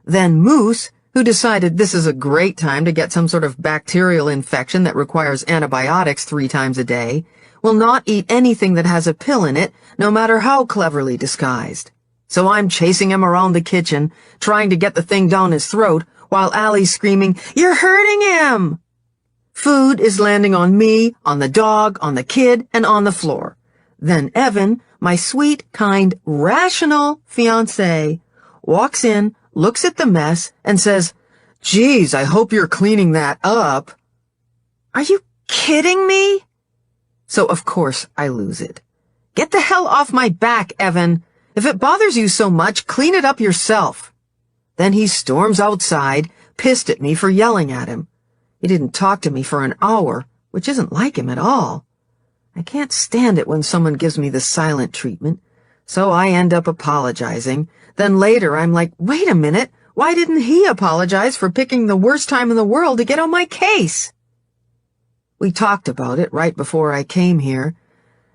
Then Moose, who decided this is a great time to get some sort of bacterial infection that requires antibiotics 3 times a day, will not eat anything that has a pill in it, no matter how cleverly disguised. So I'm chasing him around the kitchen, trying to get the thing down his throat, while Allie's screaming, "You're hurting him!" Food is landing on me, on the dog, on the kid, and on the floor. Then Evan, my sweet, kind, rational fiancé, walks in, looks at the mess, and says, "Geez, I hope you're cleaning that up." Are you kidding me? So of course I lose it. Get the hell off my back, Evan. If it bothers you so much, clean it up yourself. Then he storms outside, pissed at me for yelling at him. He didn't talk to me for an hour, which isn't like him at all. I can't stand it when someone gives me the silent treatment, so I end up apologizing. Then later I'm like, wait a minute, why didn't he apologize for picking the worst time in the world to get on my case? We talked about it right before I came here,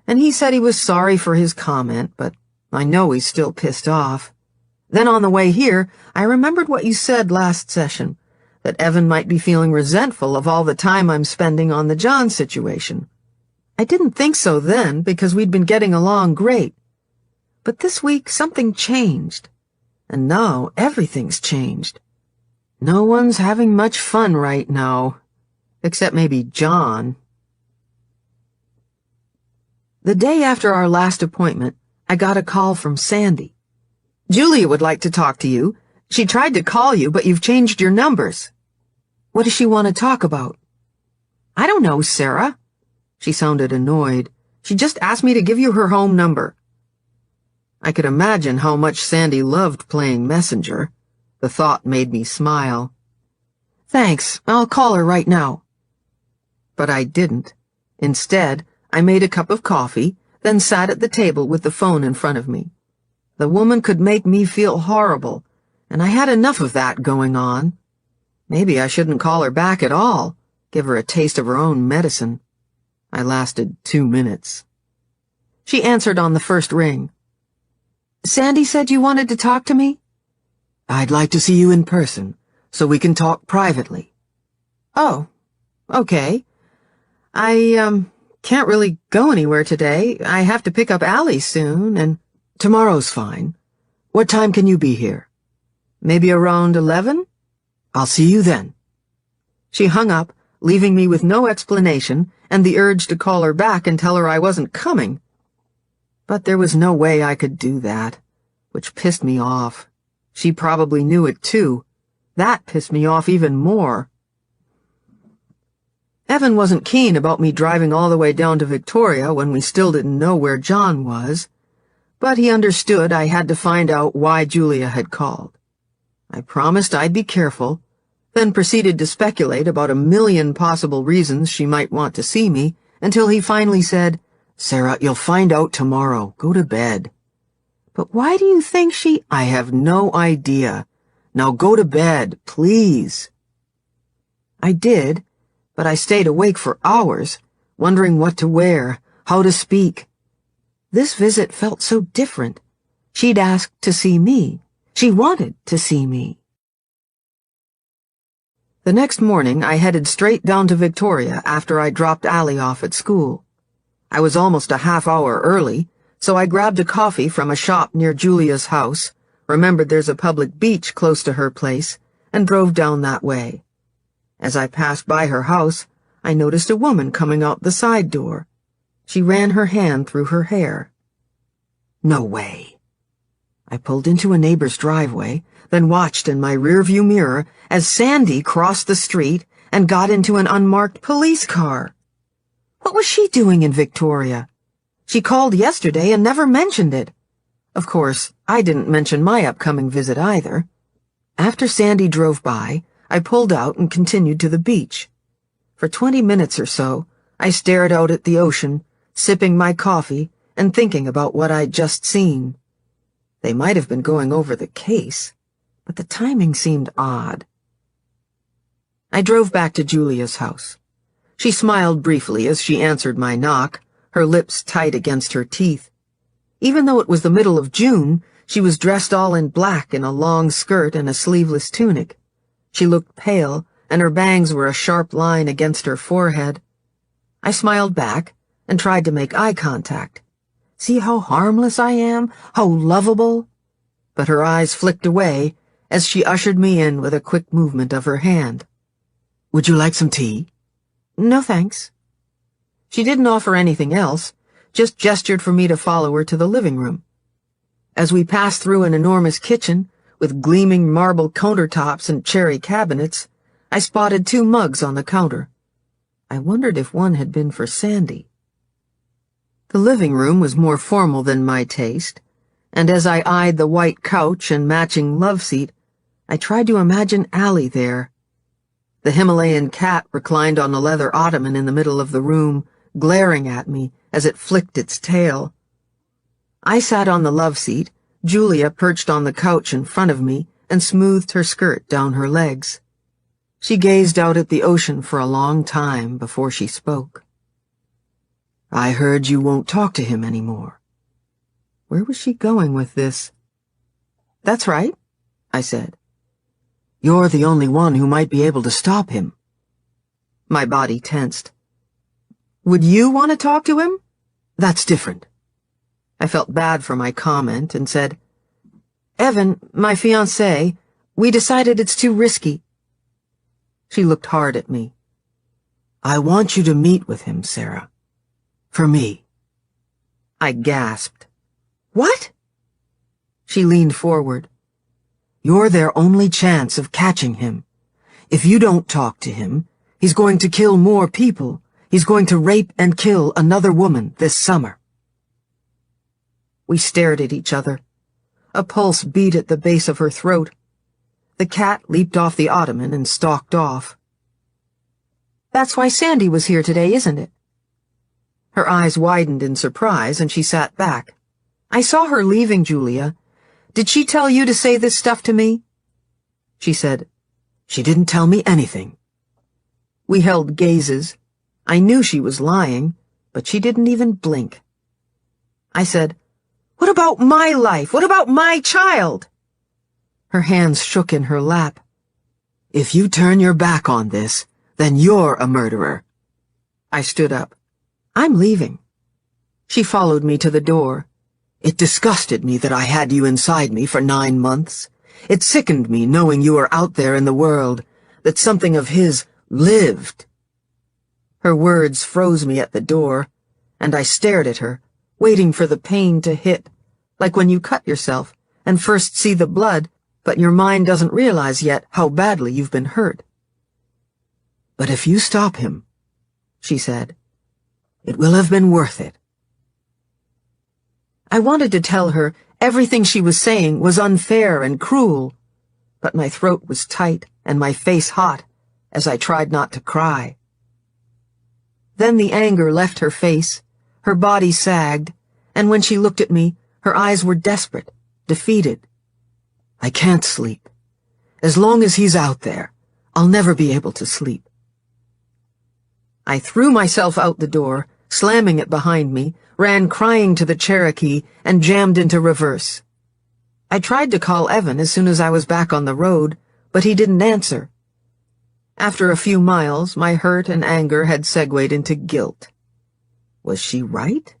and he said he was sorry for his comment, but I know he's still pissed off. Then on the way here, I remembered what you said last session, that Evan might be feeling resentful of all the time I'm spending on the John situation. I didn't think so then, because we'd been getting along great. But this week something changed, and now everything's changed. No one's having much fun right now, except maybe John. The day after our last appointment, I got a call from Sandy. "Julia would like to talk to you. She tried to call you, but you've changed your numbers." "What does she want to talk about?" "I don't know, Sarah." She sounded annoyed. "She just asked me to give you her home number." I could imagine how much Sandy loved playing messenger. The thought made me smile. "Thanks, I'll call her right now." But I didn't. Instead, I made a cup of coffee, then sat at the table with the phone in front of me. The woman could make me feel horrible, and I had enough of that going on. Maybe I shouldn't call her back at all, give her a taste of her own medicine. I lasted 2 minutes. She answered on the first ring. Sandy said you wanted to talk to me? I'd like to see you in person, so we can talk privately. Oh, okay. I can't really go anywhere today. I have to pick up Allie soon, and tomorrow's fine. What time can you be here? Maybe around 11? I'll see you then. She hung up, leaving me with no explanation and the urge to call her back and tell her I wasn't coming. But there was no way I could do that, which pissed me off. She probably knew it too. That pissed me off even more. Evan wasn't keen about me driving all the way down to Victoria when we still didn't know where John was, but he understood I had to find out why Julia had called. I promised I'd be careful, then proceeded to speculate about a million possible reasons she might want to see me, until he finally said, "Sarah, you'll find out tomorrow. Go to bed." But why do you think she— I have no idea. Now go to bed, please. I did, but I stayed awake for hours, wondering what to wear, how to speak. This visit felt so different. She'd asked to see me. She wanted to see me. The next morning, I headed straight down to Victoria after I dropped Allie off at school. I was almost a half hour early, so I grabbed a coffee from a shop near Julia's house, remembered there's a public beach close to her place, and drove down that way. As I passed by her house, I noticed a woman coming out the side door. She ran her hand through her hair. No way. I pulled into a neighbor's driveway, then watched in my rearview mirror as Sandy crossed the street and got into an unmarked police car. What was she doing in Victoria? She called yesterday and never mentioned it. Of course, I didn't mention my upcoming visit either. After Sandy drove by, I pulled out and continued to the beach. For 20 minutes or so, I stared out at the ocean, sipping my coffee and thinking about what I'd just seen. They might have been going over the case, but the timing seemed odd. I drove back to Julia's house. She smiled briefly as she answered my knock, her lips tight against her teeth. Even though it was the middle of June, she was dressed all in black in a long skirt and a sleeveless tunic. She looked pale, and her bangs were a sharp line against her forehead. I smiled back and tried to make eye contact. See how harmless I am, how lovable? But her eyes flicked away as she ushered me in with a quick movement of her hand. Would you like some tea? No, thanks. She didn't offer anything else, just gestured for me to follow her to the living room. As we passed through an enormous kitchen, with gleaming marble countertops and cherry cabinets, I spotted 2 mugs on the counter. I wondered if one had been for Sandy. The living room was more formal than my taste, and as I eyed the white couch and matching love seat, I tried to imagine Allie there. The Himalayan cat reclined on a leather ottoman in the middle of the room, glaring at me as it flicked its tail. I sat on the love seat, Julia perched on the couch in front of me and smoothed her skirt down her legs. She gazed out at the ocean for a long time before she spoke. I heard you won't talk to him anymore. Where was she going with this? That's right, I said. You're the only one who might be able to stop him. My body tensed. Would you want to talk to him? That's different. I felt bad for my comment and said, Evan, my fiancé, we decided it's too risky. She looked hard at me. I want you to meet with him, Sarah. For me. I gasped. What? She leaned forward. You're their only chance of catching him. If you don't talk to him, he's going to kill more people. He's going to rape and kill another woman this summer. We stared at each other. A pulse beat at the base of her throat. The cat leaped off the ottoman and stalked off. That's why Sandy was here today, isn't it? Her eyes widened in surprise, and she sat back. I saw her leaving, Julia. Did she tell you to say this stuff to me? She said, She didn't tell me anything. We held gazes. I knew she was lying, but she didn't even blink. I said, What about my life? What about my child? Her hands shook in her lap. If you turn your back on this, then you're a murderer. I stood up. I'm leaving. She followed me to the door. It disgusted me that I had you inside me for 9 months. It sickened me knowing you were out there in the world, that something of his lived. Her words froze me at the door, and I stared at her, waiting for the pain to hit, like when you cut yourself and first see the blood, but your mind doesn't realize yet how badly you've been hurt. But if you stop him, she said, it will have been worth it. I wanted to tell her everything she was saying was unfair and cruel, but my throat was tight and my face hot as I tried not to cry. Then the anger left her face, her body sagged, and when she looked at me, her eyes were desperate, defeated. I can't sleep. As long as he's out there, I'll never be able to sleep. I threw myself out the door, slamming it behind me, ran crying to the Cherokee, and jammed into reverse. I tried to call Evan as soon as I was back on the road, but he didn't answer. After a few miles, my hurt and anger had segued into guilt. Was she right?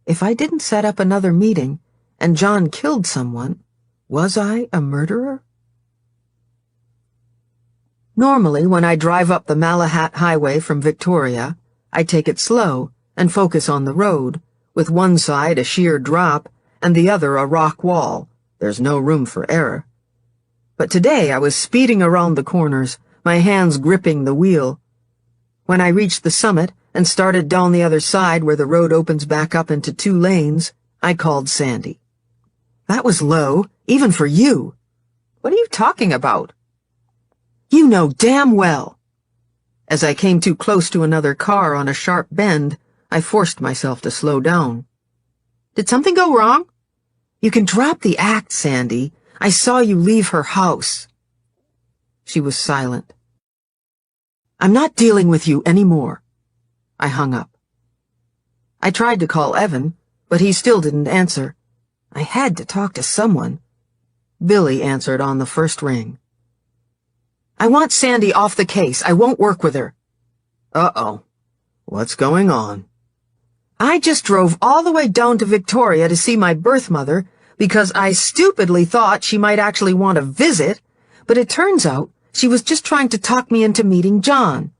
If I didn't set up another meeting, and John killed someone, was I a murderer? Normally, when I drive up the Malahat Highway from Victoria, I take it slow and focus on the road, with one side a sheer drop and the other a rock wall. There's no room for error. But today I was speeding around the corners, my hands gripping the wheel. When I reached the summit and started down the other side where the road opens back up into 2 lanes, I called Sandy. That was low, even for you. What are you talking about? You know damn well. As I came too close to another car on a sharp bend, I forced myself to slow down. Did something go wrong? You can drop the act, Sandy. I saw you leave her house. She was silent. I'm not dealing with you anymore. I hung up. I tried to call Evan, but he still didn't answer. I had to talk to someone. Billy answered on the first ring. I want Sandy off the case. I won't work with her. Uh-oh. What's going on? I just drove all the way down to Victoria to see my birth mother because I stupidly thought she might actually want a visit, but it turns out she was just trying to talk me into meeting John.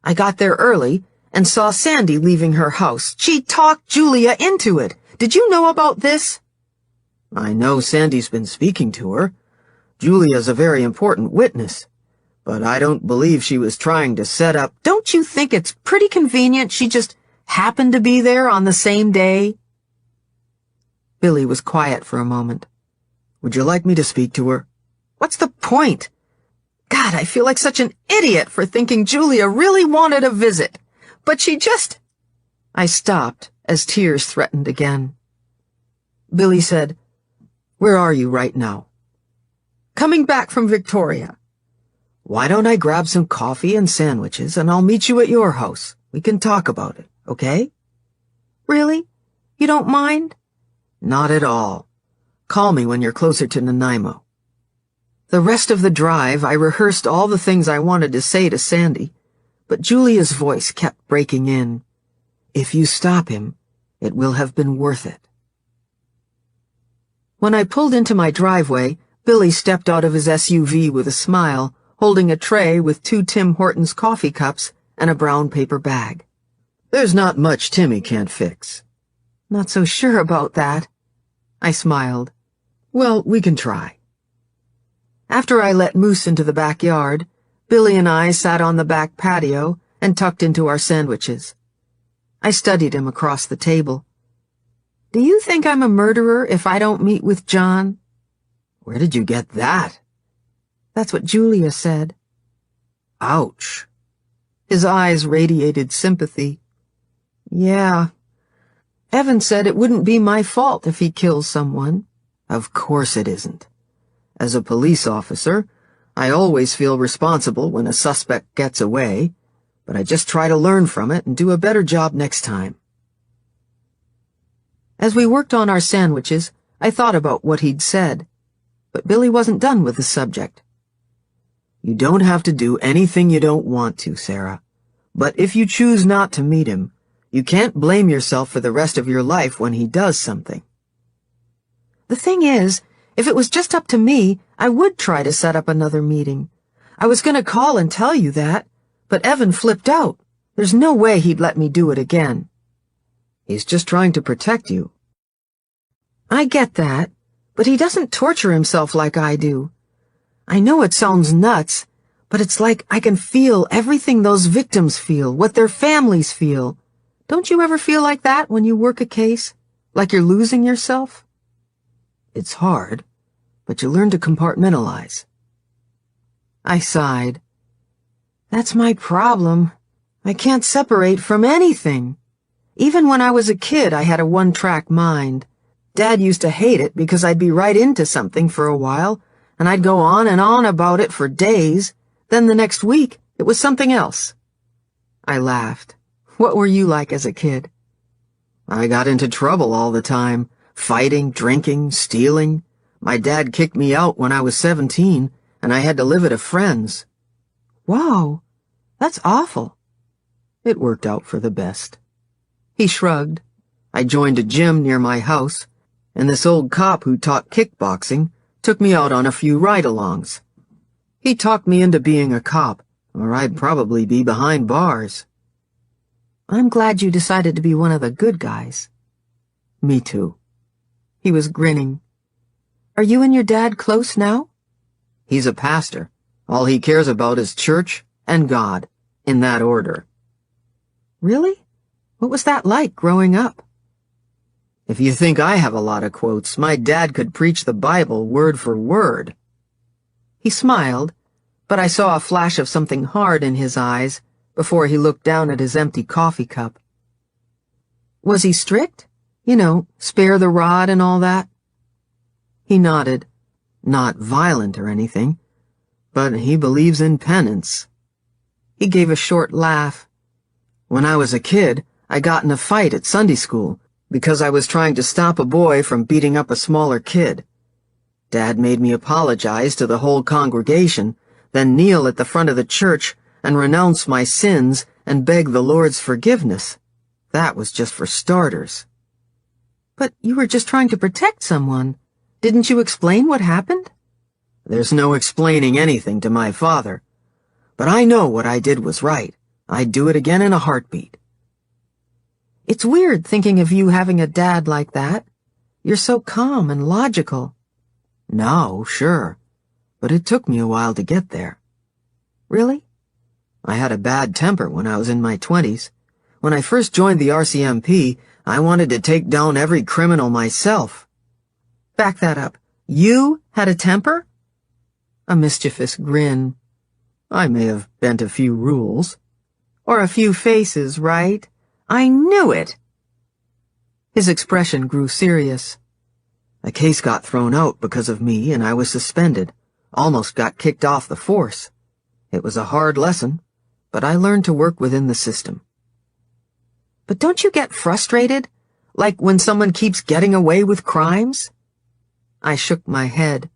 I got there early and saw Sandy leaving her house. She talked Julia into it. Did you know about this? I know Sandy's been speaking to her. Julia's a very important witness. But I don't believe she was trying to set up— Don't you think it's pretty convenient she just happened to be there on the same day? Billy was quiet for a moment. Would you like me to speak to her? What's the point? God, I feel like such an idiot for thinking Julia really wanted a visit. But she just— I stopped as tears threatened again. Billy said, Where are you right now? Coming back from Victoria. Why don't I grab some coffee and sandwiches and I'll meet you at your house? We can talk about it, okay? Really? You don't mind? Not at all. Call me when you're closer to Nanaimo. The rest of the drive, I rehearsed all the things I wanted to say to Sandy, but Julia's voice kept breaking in. If you stop him, it will have been worth it. When I pulled into my driveway, Billy stepped out of his SUV with a smile, holding a tray with 2 Tim Hortons coffee cups and a brown paper bag. There's not much Timmy can't fix. Not so sure about that. I smiled. Well, we can try. After I let Moose into the backyard, Billy and I sat on the back patio and tucked into our sandwiches. I studied him across the table. Do you think I'm a murderer if I don't meet with John? Where did you get that? That's what Julia said. Ouch. His eyes radiated sympathy. Yeah. Evan said it wouldn't be my fault if he kills someone. Of course it isn't. As a police officer, I always feel responsible when a suspect gets away, but I just try to learn from it and do a better job next time. As we worked on our sandwiches, I thought about what he'd said, but Billy wasn't done with the subject. You don't have to do anything you don't want to, Sarah. But if you choose not to meet him, you can't blame yourself for the rest of your life when he does something. The thing is, if it was just up to me, I would try to set up another meeting. I was going to call and tell you that, but Evan flipped out. There's no way he'd let me do it again. He's just trying to protect you. I get that, but he doesn't torture himself like I do. I know it sounds nuts, but it's like I can feel everything those victims feel, what their families feel. Don't you ever feel like that when you work a case? Like you're losing yourself? It's hard, but you learn to compartmentalize. I sighed. That's my problem. I can't separate from anything. Even when I was a kid, I had a one-track mind. Dad used to hate it because I'd be right into something for a while, and I'd go on and on about it for days. Then the next week, it was something else. I laughed. What were you like as a kid? I got into trouble all the time. Fighting, drinking, stealing. My dad kicked me out when I was 17, and I had to live at a friend's. Wow, that's awful. It worked out for the best. He shrugged. I joined a gym near my house, and this old cop who taught kickboxing took me out on a few ride-alongs. He talked me into being a cop, or I'd probably be behind bars. I'm glad you decided to be one of the good guys. Me too. He was grinning. Are you and your dad close now? He's a pastor. All he cares about is church and God, in that order. Really? What was that like growing up? If you think I have a lot of quotes, my dad could preach the Bible word for word. He smiled, but I saw a flash of something hard in his eyes before he looked down at his empty coffee cup. Was he strict? You know, spare the rod and all that? He nodded. Not violent or anything, but he believes in penance. He gave a short laugh. When I was a kid, I got in a fight at Sunday school because I was trying to stop a boy from beating up a smaller kid. Dad made me apologize to the whole congregation, then kneel at the front of the church and renounce my sins and beg the Lord's forgiveness. That was just for starters. But you were just trying to protect someone. Didn't you explain what happened? There's no explaining anything to my father. But I know what I did was right. I'd do it again in a heartbeat. It's weird thinking of you having a dad like that. You're so calm and logical. No, sure. But it took me a while to get there. Really? I had a bad temper when I was in my 20s. When I first joined the RCMP, I wanted to take down every criminal myself. Back that up. You had a temper? A mischievous grin. I may have bent a few rules. Or a few faces, right? I knew it! His expression grew serious. A case got thrown out because of me, and I was suspended. Almost got kicked off the force. It was a hard lesson, but I learned to work within the system. But don't you get frustrated? Like when someone keeps getting away with crimes? I shook my head.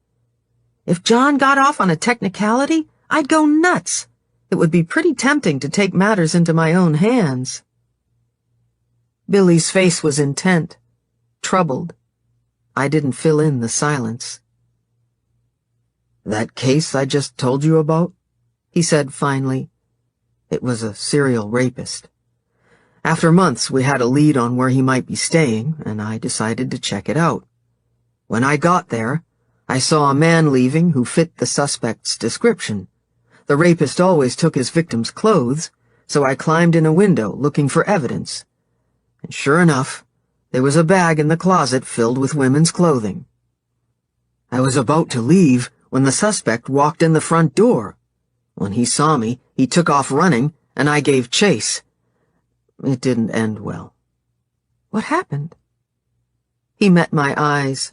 If John got off on a technicality, I'd go nuts. It would be pretty tempting to take matters into my own hands. Billy's face was intent, troubled. I didn't fill in the silence. That case I just told you about? He said finally. It was a serial rapist. After months, we had a lead on where he might be staying, and I decided to check it out. When I got there, I saw a man leaving who fit the suspect's description. The rapist always took his victim's clothes, so I climbed in a window looking for evidence. And sure enough, there was a bag in the closet filled with women's clothing. I was about to leave when the suspect walked in the front door. When he saw me, he took off running, and I gave chase. It didn't end well. What happened? He met my eyes.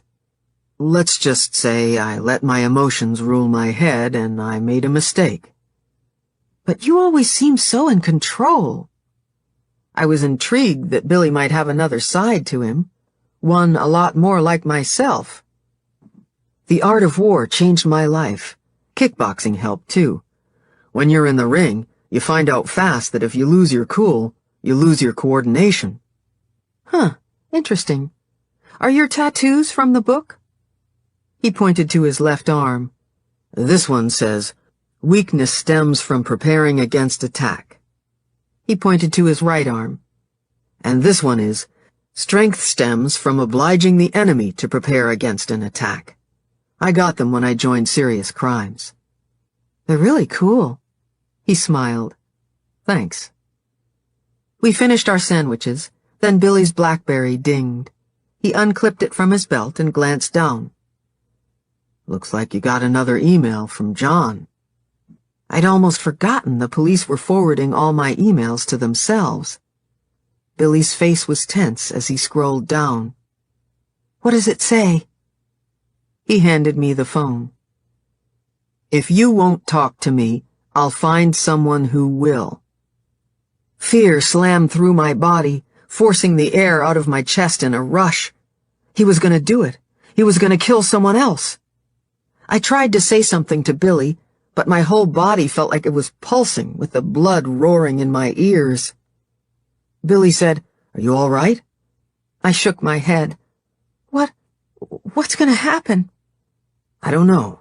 Let's just say I let my emotions rule my head and I made a mistake. But you always seem so in control. I was intrigued that Billy might have another side to him, one a lot more like myself. The art of war changed my life. Kickboxing helped too. When you're in the ring, you find out fast that if you lose your cool, you lose your coordination. Huh, interesting. Are your tattoos from the book? He pointed to his left arm. This one says, "Weakness stems from preparing against attack." He pointed to his right arm. And this one is, "Strength stems from obliging the enemy to prepare against an attack." I got them when I joined Serious Crimes. They're really cool. He smiled. Thanks. We finished our sandwiches, then Billy's BlackBerry dinged. He unclipped it from his belt and glanced down. Looks like you got another email from John. I'd almost forgotten the police were forwarding all my emails to themselves. Billy's face was tense as he scrolled down. What does it say? He handed me the phone. "If you won't talk to me, I'll find someone who will." Fear slammed through my body, forcing the air out of my chest in a rush. He was going to do it. He was going to kill someone else. I tried to say something to Billy, but my whole body felt like it was pulsing with the blood roaring in my ears. Billy said, "Are you all right?" I shook my head. What's going to happen? I don't know.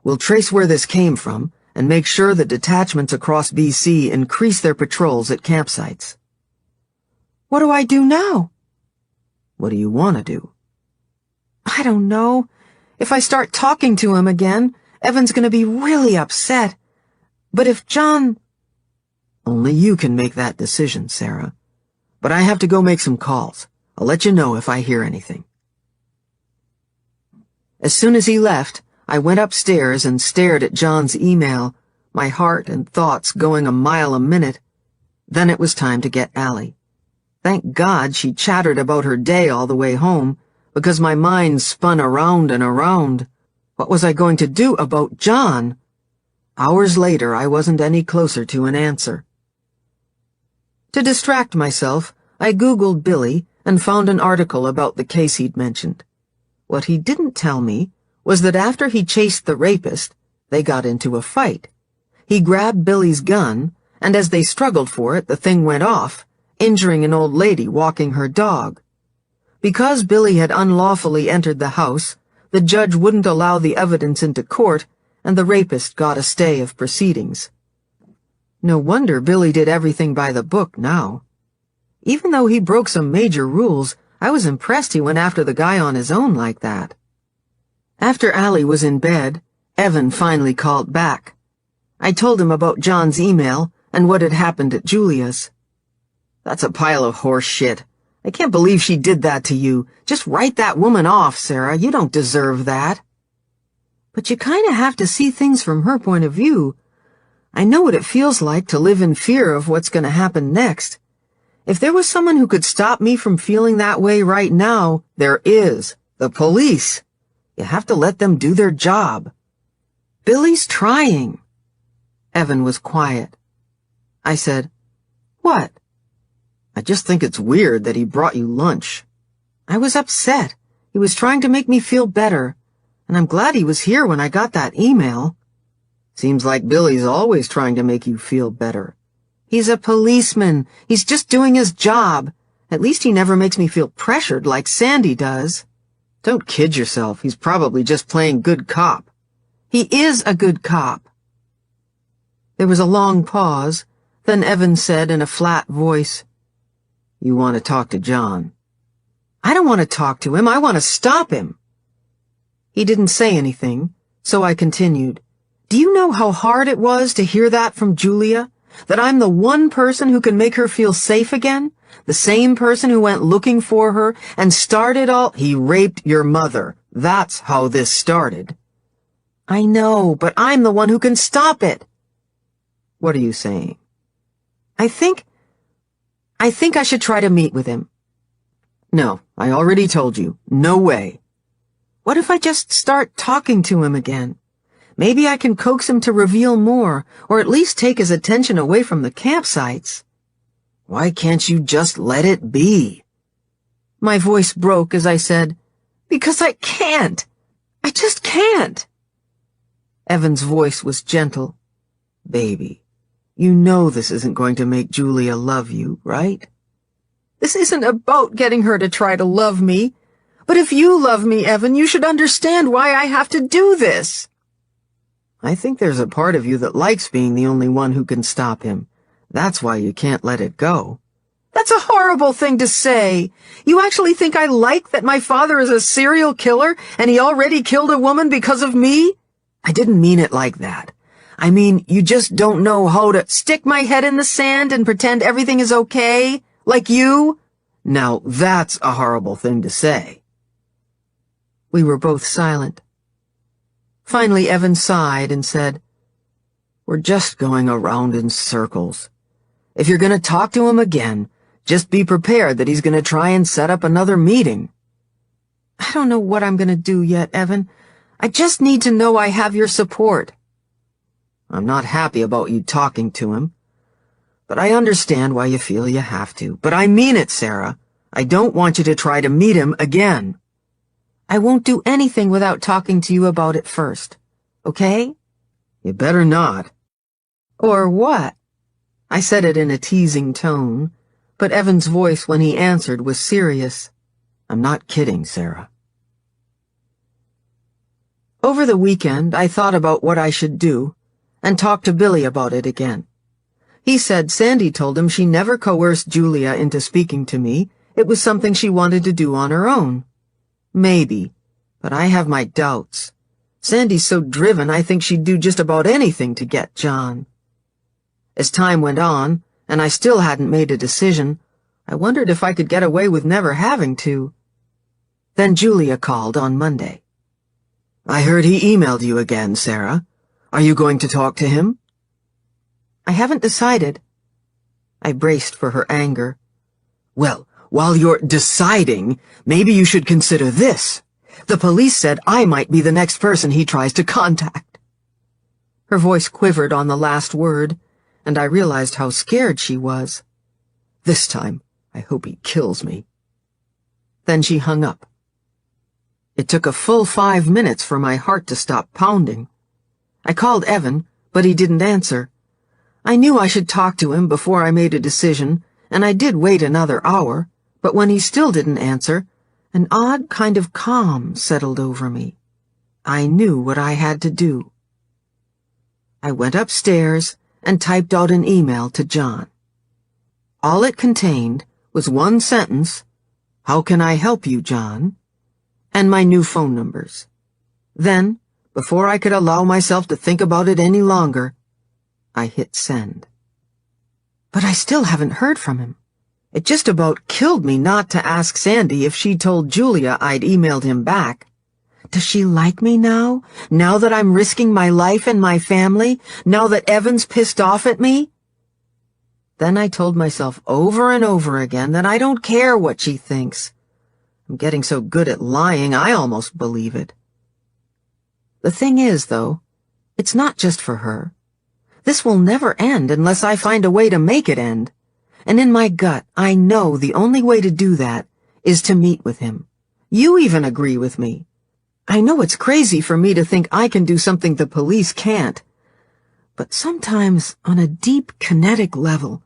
We'll trace where this came from and make sure that detachments across BC increase their patrols at campsites. What do I do now? What do you want to do? I don't know. If I start talking to him again, Evan's going to be really upset. But if John... Only you can make that decision, Sarah. But I have to go make some calls. I'll let you know if I hear anything. As soon as he left, I went upstairs and stared at John's email, my heart and thoughts going a mile a minute. Then it was time to get Allie. Thank God she chattered about her day all the way home, because my mind spun around and around. What was I going to do about John? Hours later, I wasn't any closer to an answer. To distract myself, I Googled Billy and found an article about the case he'd mentioned. What he didn't tell me was that after he chased the rapist, they got into a fight. He grabbed Billy's gun, and as they struggled for it, the thing went off, injuring an old lady walking her dog. Because Billy had unlawfully entered the house, the judge wouldn't allow the evidence into court, and the rapist got a stay of proceedings. No wonder Billy did everything by the book now. Even though he broke some major rules, I was impressed he went after the guy on his own like that. After Allie was in bed, Evan finally called back. I told him about John's email and what had happened at Julia's. "That's a pile of horse shit. I can't believe she did that to you. Just write that woman off, Sarah. You don't deserve that." But you kind of have to see things from her point of view. I know what it feels like to live in fear of what's going to happen next. If there was someone who could stop me from feeling that way right now, there is. The police. You have to let them do their job. Billy's trying. Evan was quiet. I said, "What?" "I just think it's weird that he brought you lunch." I was upset. He was trying to make me feel better, and I'm glad he was here when I got that email. Seems like Billy's always trying to make you feel better. He's a policeman. He's just doing his job. At least he never makes me feel pressured like Sandy does. Don't kid yourself. He's probably just playing good cop. He is a good cop. There was a long pause. Then Evan said in a flat voice, "You want to talk to John?" "I don't want to talk to him. I want to stop him." He didn't say anything, so I continued. "Do you know how hard it was to hear that from Julia? That I'm the one person who can make her feel safe again? The same person who went looking for her and started all—" "He raped your mother. That's how this started." "I know, but I'm the one who can stop it." "What are you saying?" I think I think I should try to meet with him. No, I already told you. No way. What if I just start talking to him again? Maybe I can coax him to reveal more, or at least take his attention away from the campsites. Why can't you just let it be? My voice broke as I said, Because I can't. I just can't. Evan's voice was gentle. Baby, you know this isn't going to make Julia love you, right? This isn't about getting her to try to love me. But if you love me, Evan, you should understand why I have to do this. I think there's a part of you that likes being the only one who can stop him. That's why you can't let it go. That's a horrible thing to say. You actually think I like that my father is a serial killer and he already killed a woman because of me? I didn't mean it like that. I mean, you just don't know how to stick my head in the sand and pretend everything is okay, like you? Now, that's a horrible thing to say. We were both silent. Finally, Evan sighed and said, We're just going around in circles. If you're going to talk to him again, just be prepared that he's going to try and set up another meeting. I don't know what I'm going to do yet, Evan. I just need to know I have your support. I'm not happy about you talking to him, but I understand why you feel you have to. But I mean it, Sarah. I don't want you to try to meet him again. I won't do anything without talking to you about it first, okay? You better not. Or what? I said it in a teasing tone, but Evan's voice when he answered was serious. I'm not kidding, Sarah. Over the weekend, I thought about what I should do and talked to Billy about it again. He said Sandy told him she never coerced Julia into speaking to me. It was something she wanted to do on her own. Maybe, but I have my doubts. Sandy's so driven I think she'd do just about anything to get John. As time went on, and I still hadn't made a decision, I wondered if I could get away with never having to. Then Julia called on Monday. I heard he emailed you again, Sarah. Are you going to talk to him? I haven't decided. I braced for her anger. Well, while you're deciding, maybe you should consider this. The police said I might be the next person he tries to contact. Her voice quivered on the last word, and I realized how scared she was. This time, I hope he kills me. Then she hung up. It took a full 5 minutes for my heart to stop pounding. I called Evan, but he didn't answer. I knew I should talk to him before I made a decision, and I did wait another hour, but when he still didn't answer, an odd kind of calm settled over me. I knew what I had to do. I went upstairs and typed out an email to John. All it contained was one sentence, "How can I help you, John?" and my new phone numbers. Then, before I could allow myself to think about it any longer, I hit send. But I still haven't heard from him. It just about killed me not to ask Sandy if she told Julia I'd emailed him back. Does she like me now? Now that I'm risking my life and my family? Now that Evan's pissed off at me? Then I told myself over and over again that I don't care what she thinks. I'm getting so good at lying, I almost believe it. The thing is, though, it's not just for her. This will never end unless I find a way to make it end. And in my gut, I know the only way to do that is to meet with him. You even agree with me. I know it's crazy for me to think I can do something the police can't. But sometimes, on a deep kinetic level,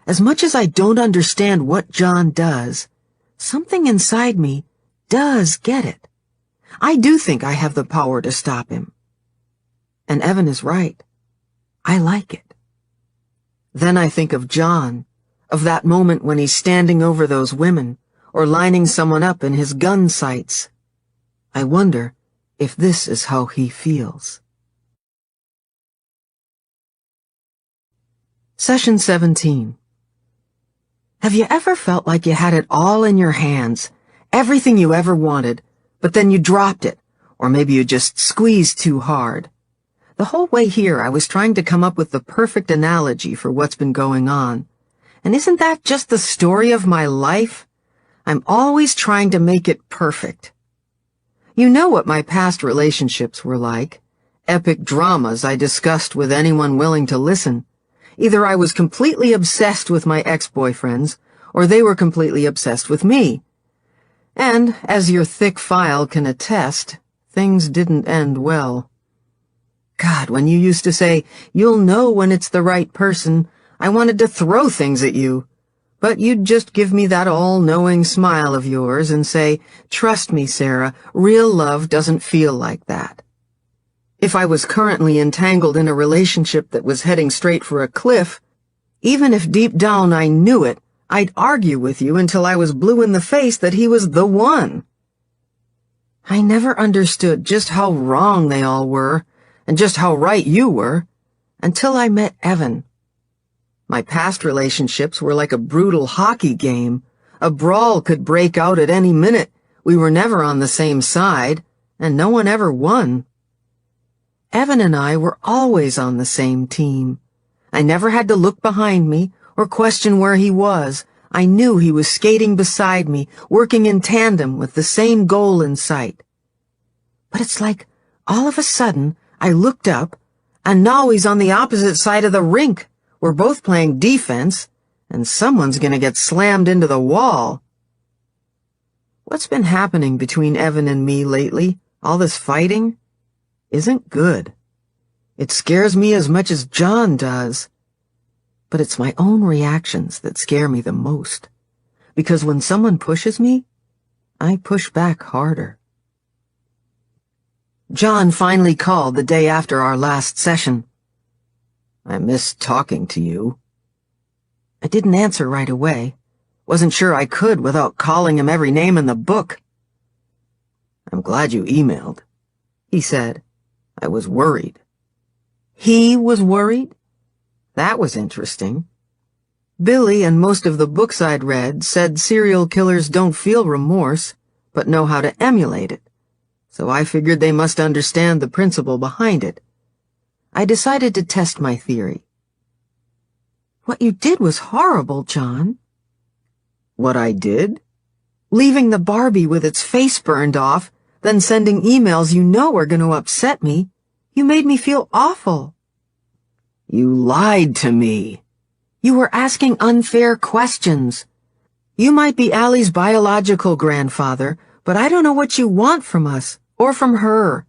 as much as I don't understand what John does, something inside me does get it. I do think I have the power to stop him. And Evan is right. I like it. Then I think of John, of that moment when he's standing over those women, or lining someone up in his gun sights. I wonder if this is how he feels. Session 17. Have you ever felt like you had it all in your hands, everything you ever wanted, but then you dropped it, or maybe you just squeezed too hard? The whole way here I was trying to come up with the perfect analogy for what's been going on, And isn't that just the story of my life? I'm always trying to make it perfect. You know what my past relationships were like. Epic dramas I discussed with anyone willing to listen. Either I was completely obsessed with my ex-boyfriends, or they were completely obsessed with me. And, as your thick file can attest, things didn't end well. God, when you used to say, "You'll know when it's the right person," I wanted to throw things at you. But you'd just give me that all-knowing smile of yours and say, "Trust me, Sarah, real love doesn't feel like that." If I was currently entangled in a relationship that was heading straight for a cliff, even if deep down I knew it, I'd argue with you until I was blue in the face that he was the one. I never understood just how wrong they all were, and just how right you were, until I met Evan. My past relationships were like a brutal hockey game. A brawl could break out at any minute. We were never on the same side, and no one ever won. Evan and I were always on the same team. I never had to look behind me or question where he was. I knew he was skating beside me, working in tandem with the same goal in sight. But it's like, all of a sudden, I looked up, and now he's on the opposite side of the rink. We're both playing defense, and someone's gonna get slammed into the wall. What's been happening between Evan and me lately, all this fighting, isn't good. It scares me as much as John does. But it's my own reactions that scare me the most. Because when someone pushes me, I push back harder. John finally called the day after our last session. "I missed talking to you." I didn't answer right away. Wasn't sure I could without calling him every name in the book. "I'm glad you emailed," he said. "I was worried." He was worried? That was interesting. Billy and most of the books I'd read said serial killers don't feel remorse, but know how to emulate it. So I figured they must understand the principle behind it. I decided to test my theory. "What you did was horrible, John." "What I did?" "Leaving the Barbie with its face burned off, then sending emails you know are going to upset me. You made me feel awful." "You lied to me." "You were asking unfair questions. You might be Allie's biological grandfather, but I don't know what you want from us, or from her.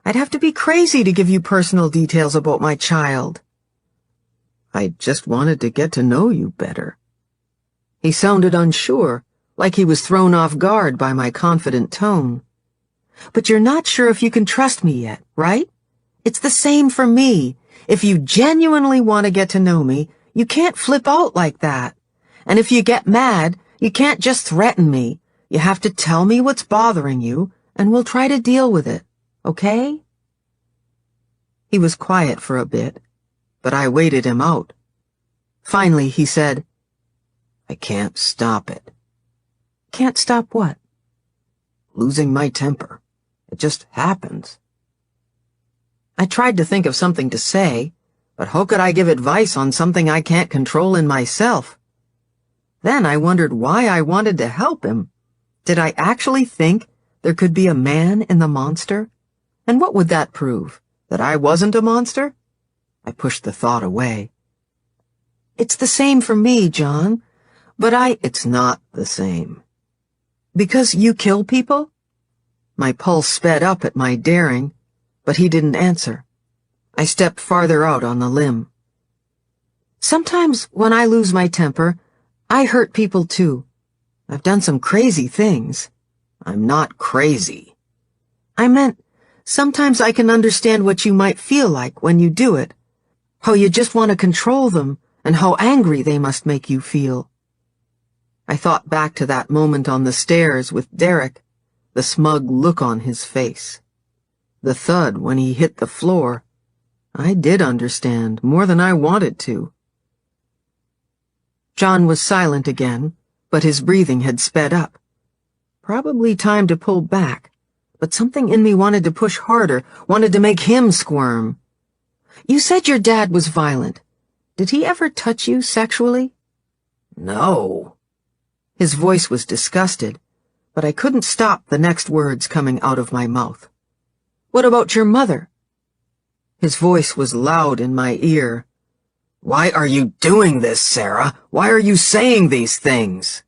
I'd have to be crazy to give you personal details about my child." "I just wanted to get to know you better." He sounded unsure, like he was thrown off guard by my confident tone. "But you're not sure if you can trust me yet, right? It's the same for me. If you genuinely want to get to know me, you can't flip out like that. And if you get mad, you can't just threaten me. You have to tell me what's bothering you, and we'll try to deal with it, okay?" He was quiet for a bit, but I waited him out. Finally, he said, "I can't stop it." "Can't stop what?" "Losing my temper. It just happens." I tried to think of something to say, but how could I give advice on something I can't control in myself? Then I wondered why I wanted to help him. Did I actually think there could be a man in the monster? And what would that prove? That I wasn't a monster? I pushed the thought away. "It's the same for me, John, but It's not the same." "Because you kill people?" My pulse sped up at my daring, but he didn't answer. I stepped farther out on the limb. "Sometimes when I lose my temper, I hurt people too. I've done some crazy things." "I'm not crazy." "I meant, sometimes I can understand what you might feel like when you do it, how you just want to control them, and how angry they must make you feel." I thought back to that moment on the stairs with Derek, the smug look on his face. The thud when he hit the floor. I did understand, more than I wanted to. John was silent again, but his breathing had sped up. Probably time to pull back, but something in me wanted to push harder, wanted to make him squirm. "You said your dad was violent. Did he ever touch you sexually?" No. His voice was disgusted, but I couldn't stop the next words coming out of my mouth. What about your mother? His voice was loud in my ear. Why are you doing this, Sarah? Why are you saying these things?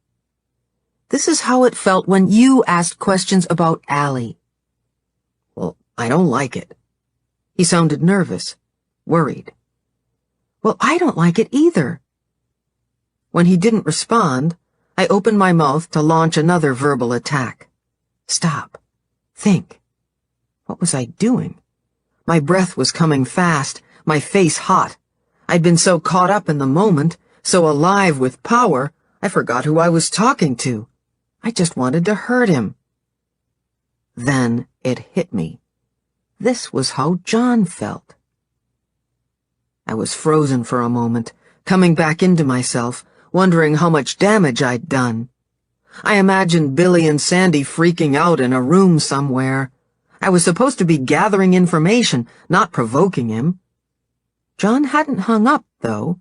This is how it felt when you asked questions about Allie. Well, I don't like it. He sounded nervous, worried. Well, I don't like it either. When he didn't respond, I opened my mouth to launch another verbal attack. Stop. Think. What was I doing? My breath was coming fast, my face hot. I'd been so caught up in the moment, so alive with power, I forgot who I was talking to. I just wanted to hurt him. Then it hit me. This was how John felt. I was frozen for a moment, coming back into myself, wondering how much damage I'd done. I imagined Billy and Sandy freaking out in a room somewhere. I was supposed to be gathering information, not provoking him. John hadn't hung up, though.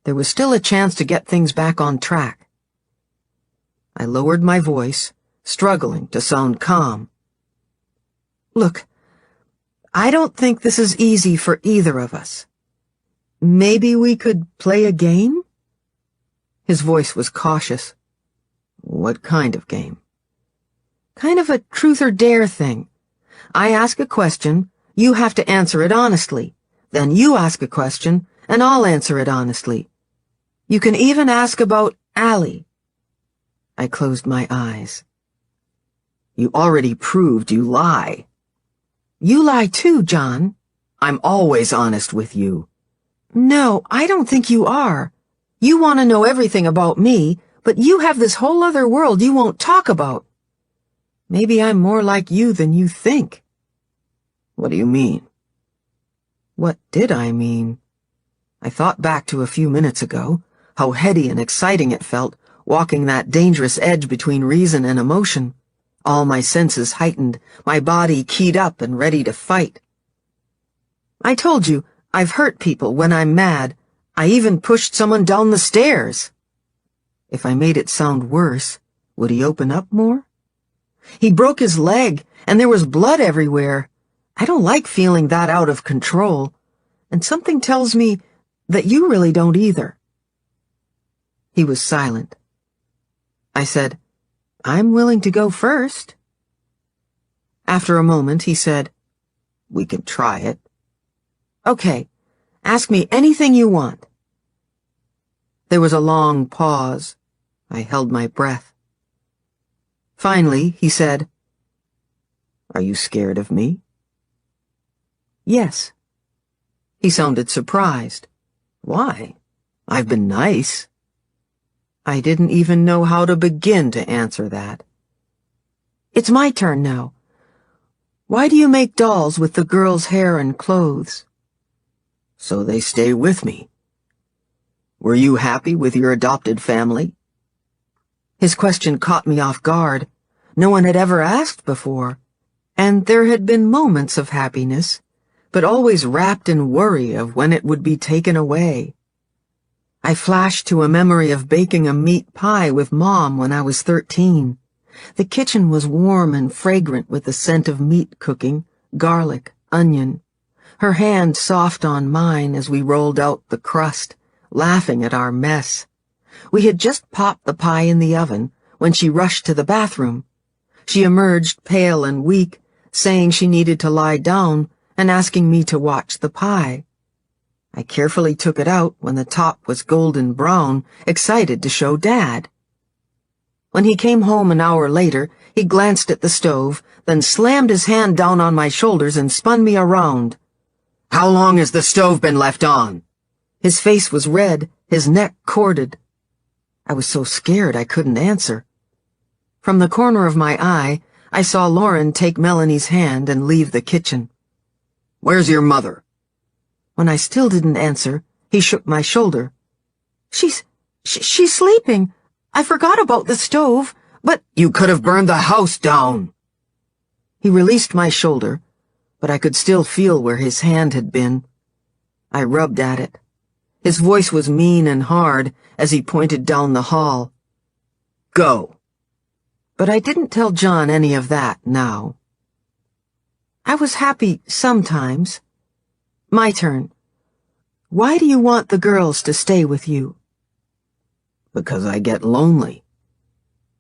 There was still a chance to get things back on track. I lowered my voice, struggling to sound calm. Look, I don't think this is easy for either of us. Maybe we could play a game? His voice was cautious. What kind of game? Kind of a truth or dare thing. I ask a question, you have to answer it honestly. Then you ask a question, and I'll answer it honestly. You can even ask about Allie. I closed my eyes. You already proved you lie. You lie too, John. I'm always honest with you. No, I don't think you are. You want to know everything about me, but you have this whole other world you won't talk about. Maybe I'm more like you than you think. What do you mean? What did I mean? I thought back to a few minutes ago, how heady and exciting it felt, walking that dangerous edge between reason and emotion. All my senses heightened, my body keyed up and ready to fight. I told you, I've hurt people when I'm mad. I even pushed someone down the stairs. If I made it sound worse, would he open up more? He broke his leg, and there was blood everywhere. I don't like feeling that out of control, and something tells me that you really don't either. He was silent. I said, I'm willing to go first. After a moment, he said, we can try it. Okay, ask me anything you want. There was a long pause. I held my breath. Finally, he said, Are you scared of me? Yes. He sounded surprised. Why? I've been nice. I didn't even know how to begin to answer that. It's my turn now. Why do you make dolls with the girl's hair and clothes? So they stay with me. Were you happy with your adopted family? His question caught me off guard. No one had ever asked before, and there had been moments of happiness, but always wrapped in worry of when it would be taken away. I flashed to a memory of baking a meat pie with Mom when I was 13. The kitchen was warm and fragrant with the scent of meat cooking, garlic, onion. Her hand soft on mine as we rolled out the crust, laughing at our mess. We had just popped the pie in the oven when she rushed to the bathroom. She emerged pale and weak, saying she needed to lie down and asking me to watch the pie. I carefully took it out when the top was golden brown, excited to show Dad. When he came home an hour later, he glanced at the stove, then slammed his hand down on my shoulders and spun me around. How long has the stove been left on? His face was red, his neck corded. I was so scared I couldn't answer. From the corner of my eye, I saw Lauren take Melanie's hand and leave the kitchen. Where's your mother? When I still didn't answer, he shook my shoulder. She's sleeping. I forgot about the stove, but— You could have burned the house down. He released my shoulder, but I could still feel where his hand had been. I rubbed at it. His voice was mean and hard as he pointed down the hall. Go. But I didn't tell John any of that now. I was happy sometimes. My turn. Why do you want the girls to stay with you? Because I get lonely.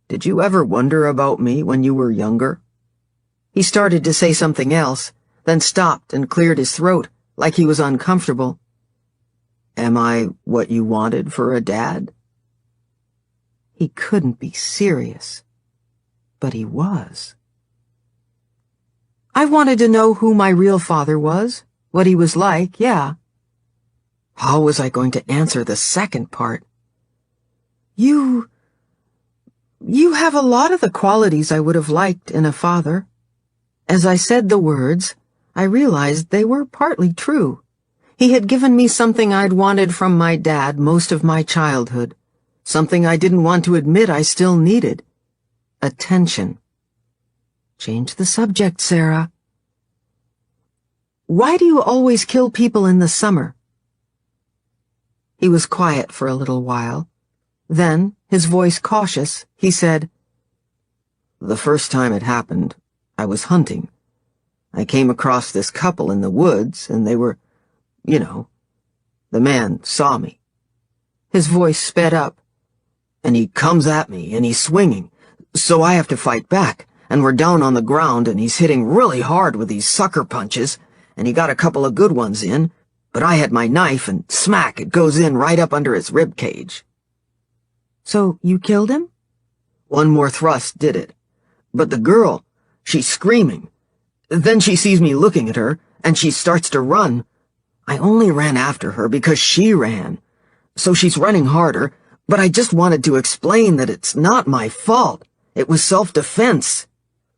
Did you ever wonder about me when you were younger? He started to say something else, then stopped and cleared his throat, like he was uncomfortable. Am I what you wanted for a dad? He couldn't be serious. But he was. I wanted to know who my real father was, what he was like, yeah. How was I going to answer the second part? You have a lot of the qualities I would have liked in a father. As I said the words, I realized they were partly true. He had given me something I'd wanted from my dad most of my childhood, something I didn't want to admit I still needed. Attention. Change the subject, Sarah. Why do you always kill people in the summer? He was quiet for a little while. Then, his voice cautious, he said, The first time it happened, I was hunting. I came across this couple in the woods, and they were, the man saw me. His voice sped up, and he comes at me, and he's swinging. So I have to fight back, and we're down on the ground, and he's hitting really hard with these sucker punches, and he got a couple of good ones in, but I had my knife, and smack, it goes in right up under his rib cage. So you killed him? One more thrust did it. But the girl, she's screaming. Then she sees me looking at her, and she starts to run. I only ran after her because she ran. So she's running harder, but I just wanted to explain that it's not my fault. It was self-defense.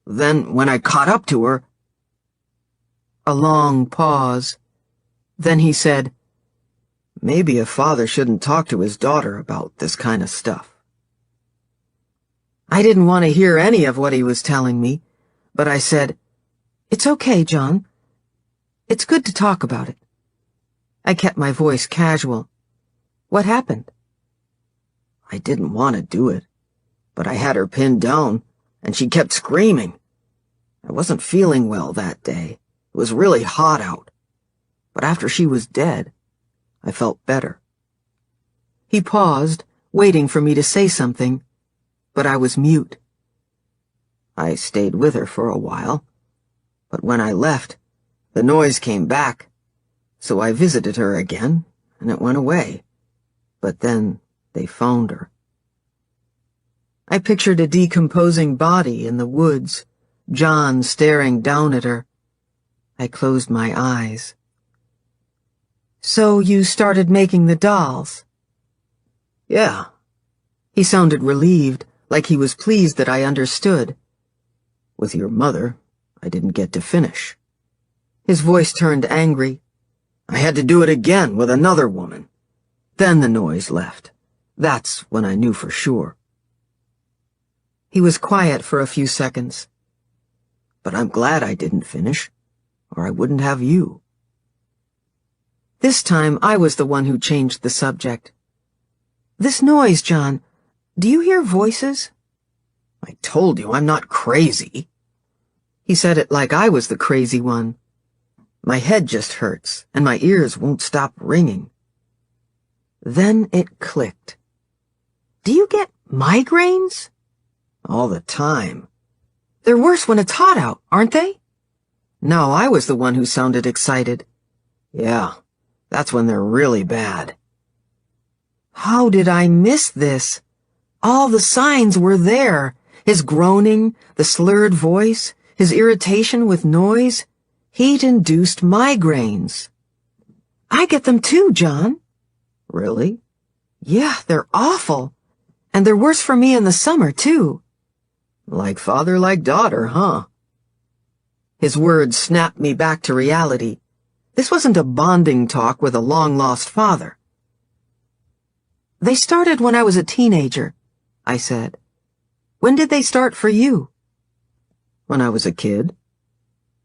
Then, when I caught up to her... A long pause. Then he said, Maybe a father shouldn't talk to his daughter about this kind of stuff. I didn't want to hear any of what he was telling me, but I said, It's okay, John. It's good to talk about it. I kept my voice casual. What happened? I didn't want to do it, but I had her pinned down, and she kept screaming. I wasn't feeling well that day. It was really hot out. But after she was dead, I felt better. He paused, waiting for me to say something, but I was mute. I stayed with her for a while, but when I left, the noise came back, so I visited her again, and it went away. But then they found her. I pictured a decomposing body in the woods, John staring down at her. I closed my eyes. So you started making the dolls? Yeah. He sounded relieved, like he was pleased that I understood. With your mother, I didn't get to finish. His voice turned angry. I had to do it again with another woman. Then the noise left. That's when I knew for sure. He was quiet for a few seconds. But I'm glad I didn't finish, or I wouldn't have you. This time I was the one who changed the subject. This noise, John, do you hear voices? I told you I'm not crazy. He said it like I was the crazy one. My head just hurts, and my ears won't stop ringing. Then it clicked. Do you get migraines? All the time. They're worse when it's hot out, aren't they? No, I was the one who sounded excited. Yeah, that's when they're really bad. How did I miss this? All the signs were there. His groaning, the slurred voice, his irritation with noise, heat-induced migraines. I get them too, John. Really? Yeah, they're awful. And they're worse for me in the summer, too. Like father, like daughter, huh? His words snapped me back to reality. This wasn't a bonding talk with a long-lost father. They started when I was a teenager, I said. When did they start for you? When I was a kid.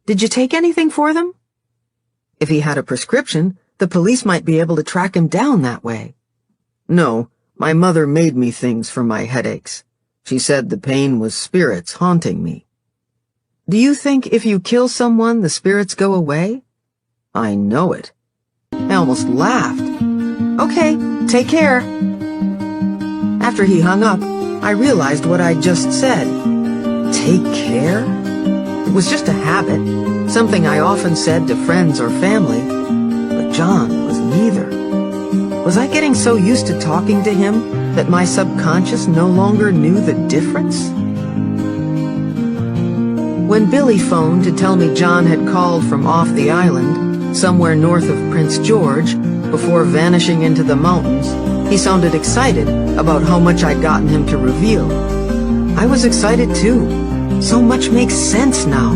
Did you take anything for them? If he had a prescription, The police might be able to track him down that way. No, my mother made me things for my headaches. She said the pain was spirits haunting me. Do you think if you kill someone, the spirits go away? I know it. I almost laughed. Okay, take care. After he hung up, I realized what I'd just said. Take care? It was just a habit, something I often said to friends or family. But John was neither. Was I getting so used to talking to him that my subconscious no longer knew the difference? When Billy phoned to tell me John had called from off the island, somewhere north of Prince George, before vanishing into the mountains, he sounded excited about how much I'd gotten him to reveal. I was excited too. So much makes sense now.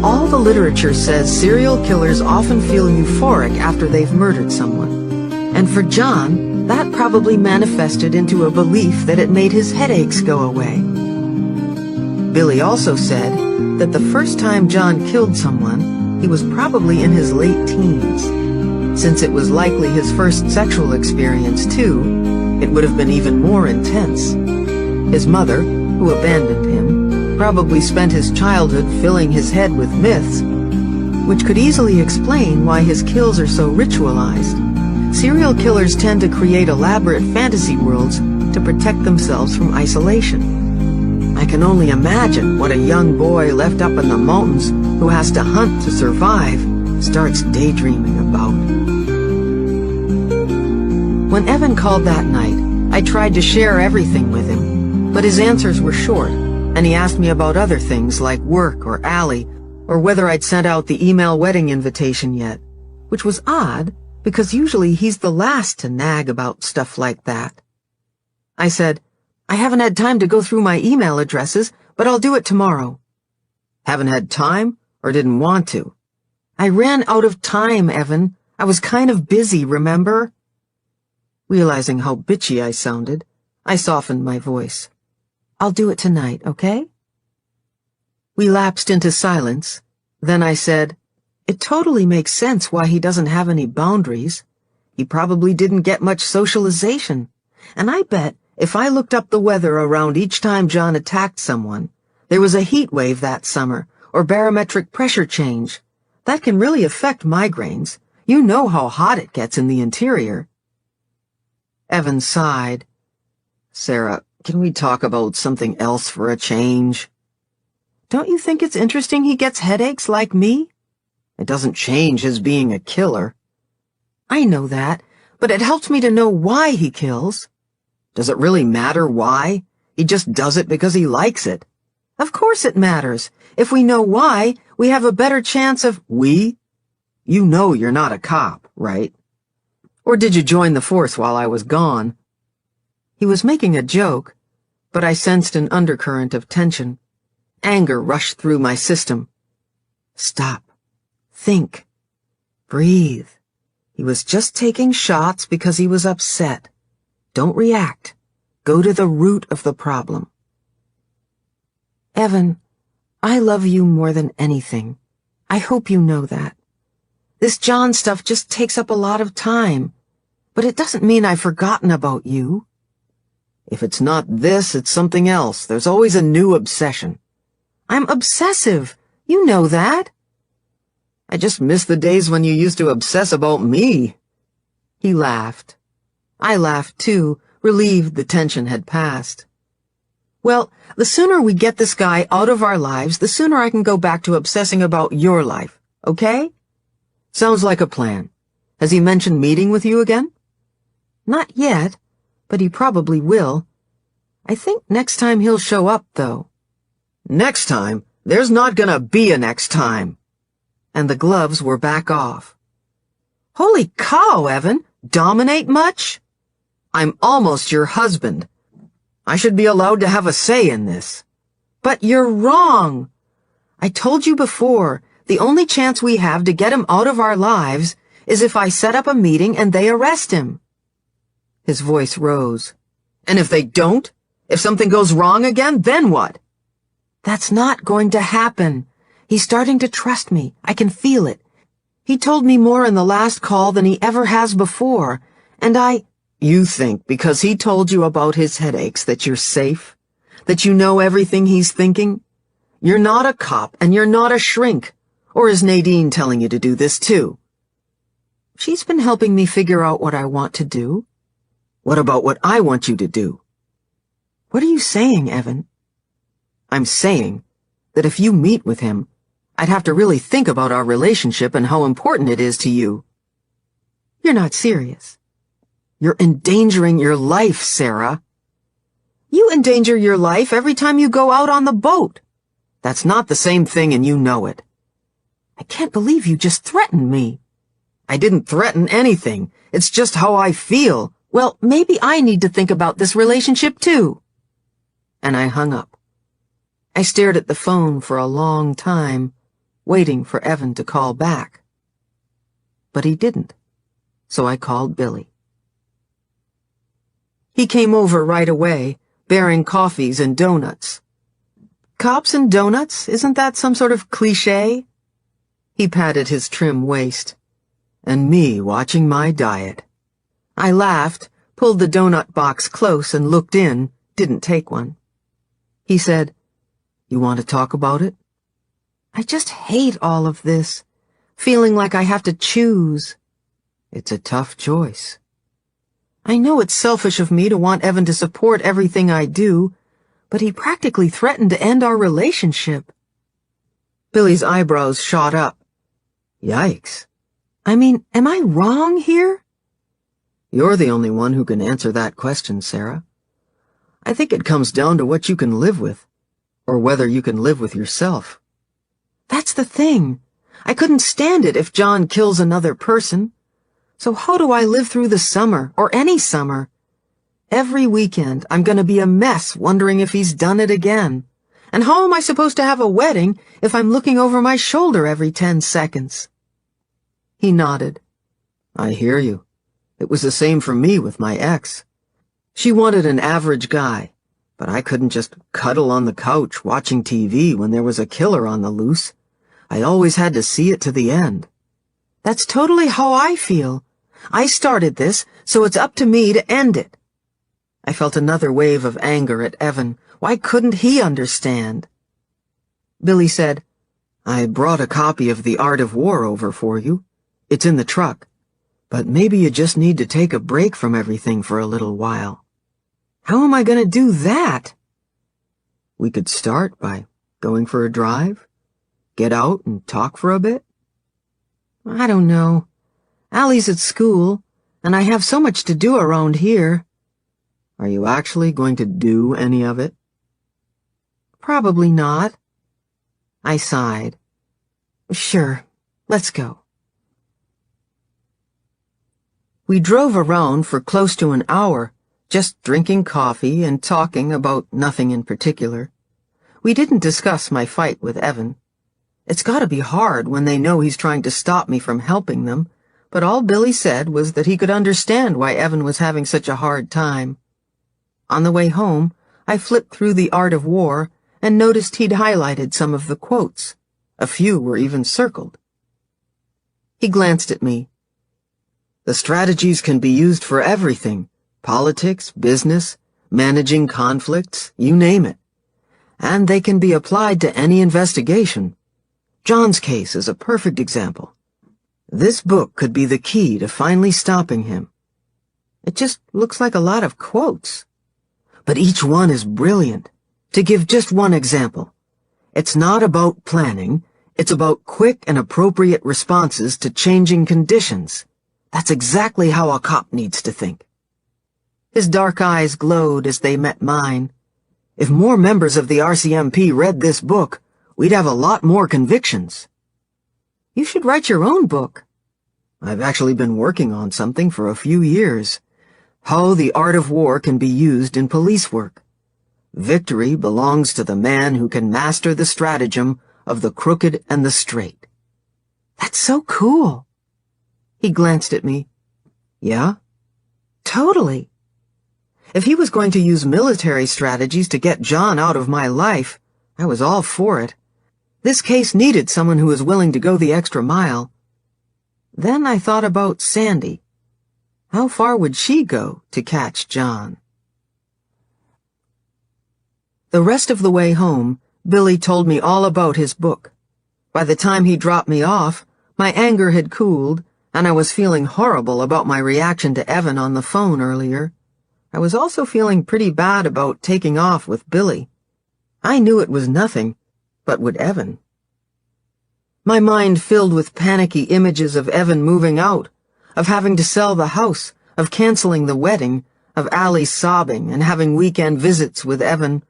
All the literature says serial killers often feel euphoric after they've murdered someone. And for John, that probably manifested into a belief that it made his headaches go away. Billy also said that the first time John killed someone, he was probably in his late teens. Since it was likely his first sexual experience, too, it would have been even more intense. His mother, who abandoned him, probably spent his childhood filling his head with myths, which could easily explain why his kills are so ritualized. Serial killers tend to create elaborate fantasy worlds to protect themselves from isolation. I can only imagine what a young boy left up in the mountains who has to hunt to survive starts daydreaming about. When Evan called that night, I tried to share everything with him, but his answers were short, and he asked me about other things like work or Allie, or whether I'd sent out the email wedding invitation yet, which was odd because usually he's the last to nag about stuff like that. I said, I haven't had time to go through my email addresses, but I'll do it tomorrow. Haven't had time or didn't want to? I ran out of time, Evan. I was kind of busy, remember? Realizing how bitchy I sounded, I softened my voice. I'll do it tonight, okay? We lapsed into silence. Then I said, it totally makes sense why he doesn't have any boundaries. He probably didn't get much socialization. And I bet if I looked up the weather around each time John attacked someone, there was a heat wave that summer, or barometric pressure change. That can really affect migraines. You know how hot it gets in the interior. Evan sighed. Sarah, can we talk about something else for a change? Don't you think it's interesting he gets headaches like me? It doesn't change his being a killer. I know that, but it helps me to know why he kills. Does it really matter why? He just does it because he likes it. Of course it matters. If we know why, we have a better chance of— We? You know you're not a cop, right? Or did you join the force while I was gone? He was making a joke, but I sensed an undercurrent of tension. Anger rushed through my system. Stop. Think. Breathe. He was just taking shots because he was upset. Don't react. Go to the root of the problem. Evan, I love you more than anything. I hope you know that. This John stuff just takes up a lot of time, but it doesn't mean I've forgotten about you. If it's not this, it's something else. There's always a new obsession. I'm obsessive. You know that. I just miss the days when you used to obsess about me. He laughed. I laughed too, relieved the tension had passed. Well, the sooner we get this guy out of our lives, the sooner I can go back to obsessing about your life, okay? Sounds like a plan. Has he mentioned meeting with you again? Not yet, but he probably will. I think next time he'll show up, though. Next time? There's not gonna be a next time. And the gloves were back off. Holy cow, Evan! Dominate much? I'm almost your husband. I should be allowed to have a say in this. But you're wrong. I told you before, the only chance we have to get him out of our lives is if I set up a meeting and they arrest him. His voice rose. And if they don't? If something goes wrong again, then what? That's not going to happen. He's starting to trust me. I can feel it. He told me more in the last call than he ever has before, and You think because he told you about his headaches that you're safe? That you know everything he's thinking? You're not a cop and you're not a shrink. Or is Nadine telling you to do this too? She's been helping me figure out what I want to do. What about what I want you to do? What are you saying, Evan? I'm saying that if you meet with him, I'd have to really think about our relationship and how important it is to you. You're not serious. You're endangering your life, Sarah. You endanger your life every time you go out on the boat. That's not the same thing and you know it. I can't believe you just threatened me. I didn't threaten anything. It's just how I feel. Well, maybe I need to think about this relationship too. And I hung up. I stared at the phone for a long time, waiting for Evan to call back. But he didn't, so I called Billy. He came over right away, bearing coffees and donuts. Cops and donuts? Isn't that some sort of cliché? He patted his trim waist. And me watching my diet. I laughed, pulled the donut box close and looked in, didn't take one. He said, "You want to talk about it?" I just hate all of this, feeling like I have to choose. It's a tough choice. I know it's selfish of me to want Evan to support everything I do, but he practically threatened to end our relationship. Billy's eyebrows shot up. Yikes. I mean, am I wrong here? You're the only one who can answer that question, Sarah. I think it comes down to what you can live with, or whether you can live with yourself. That's the thing. I couldn't stand it if John kills another person. So how do I live through the summer, or any summer? Every weekend, I'm gonna be a mess wondering if he's done it again. And how am I supposed to have a wedding if I'm looking over my shoulder every 10 seconds? He nodded. I hear you. It was the same for me with my ex. She wanted an average guy, but I couldn't just cuddle on the couch watching TV when there was a killer on the loose. I always had to see it to the end. That's totally how I feel. I started this, so it's up to me to end it. I felt another wave of anger at Evan. Why couldn't he understand? Billy said, I brought a copy of The Art of War over for you. It's in the truck. But maybe you just need to take a break from everything for a little while. How am I going to do that? We could start by going for a drive. Get out and talk for a bit. I don't know. Allie's at school, and I have so much to do around here. Are you actually going to do any of it? Probably not. I sighed. Sure, let's go. We drove around for close to an hour, just drinking coffee and talking about nothing in particular. We didn't discuss my fight with Evan. It's gotta be hard when they know he's trying to stop me from helping them, but all Billy said was that he could understand why Evan was having such a hard time. On the way home, I flipped through The Art of War and noticed he'd highlighted some of the quotes. A few were even circled. He glanced at me. The strategies can be used for everything. Politics, business, managing conflicts, you name it. And they can be applied to any investigation. John's case is a perfect example. This book could be the key to finally stopping him. It just looks like a lot of quotes. But each one is brilliant. To give just one example, it's not about planning, it's about quick and appropriate responses to changing conditions. That's exactly how a cop needs to think. His dark eyes glowed as they met mine. If more members of the RCMP read this book, we'd have a lot more convictions. You should write your own book. I've actually been working on something for a few years. How the art of war can be used in police work. Victory belongs to the man who can master the stratagem of the crooked and the straight. That's so cool. He glanced at me. Yeah? Totally. If he was going to use military strategies to get John out of my life, I was all for it. This case needed someone who was willing to go the extra mile. Then I thought about Sandy. How far would she go to catch John? The rest of the way home, Billy told me all about his book. By the time he dropped me off, my anger had cooled, and I was feeling horrible about my reaction to Evan on the phone earlier. I was also feeling pretty bad about taking off with Billy. I knew it was nothing, but would Evan? My mind filled with panicky images of Evan moving out, of having to sell the house, of canceling the wedding, of Allie sobbing and having weekend visits with Evan,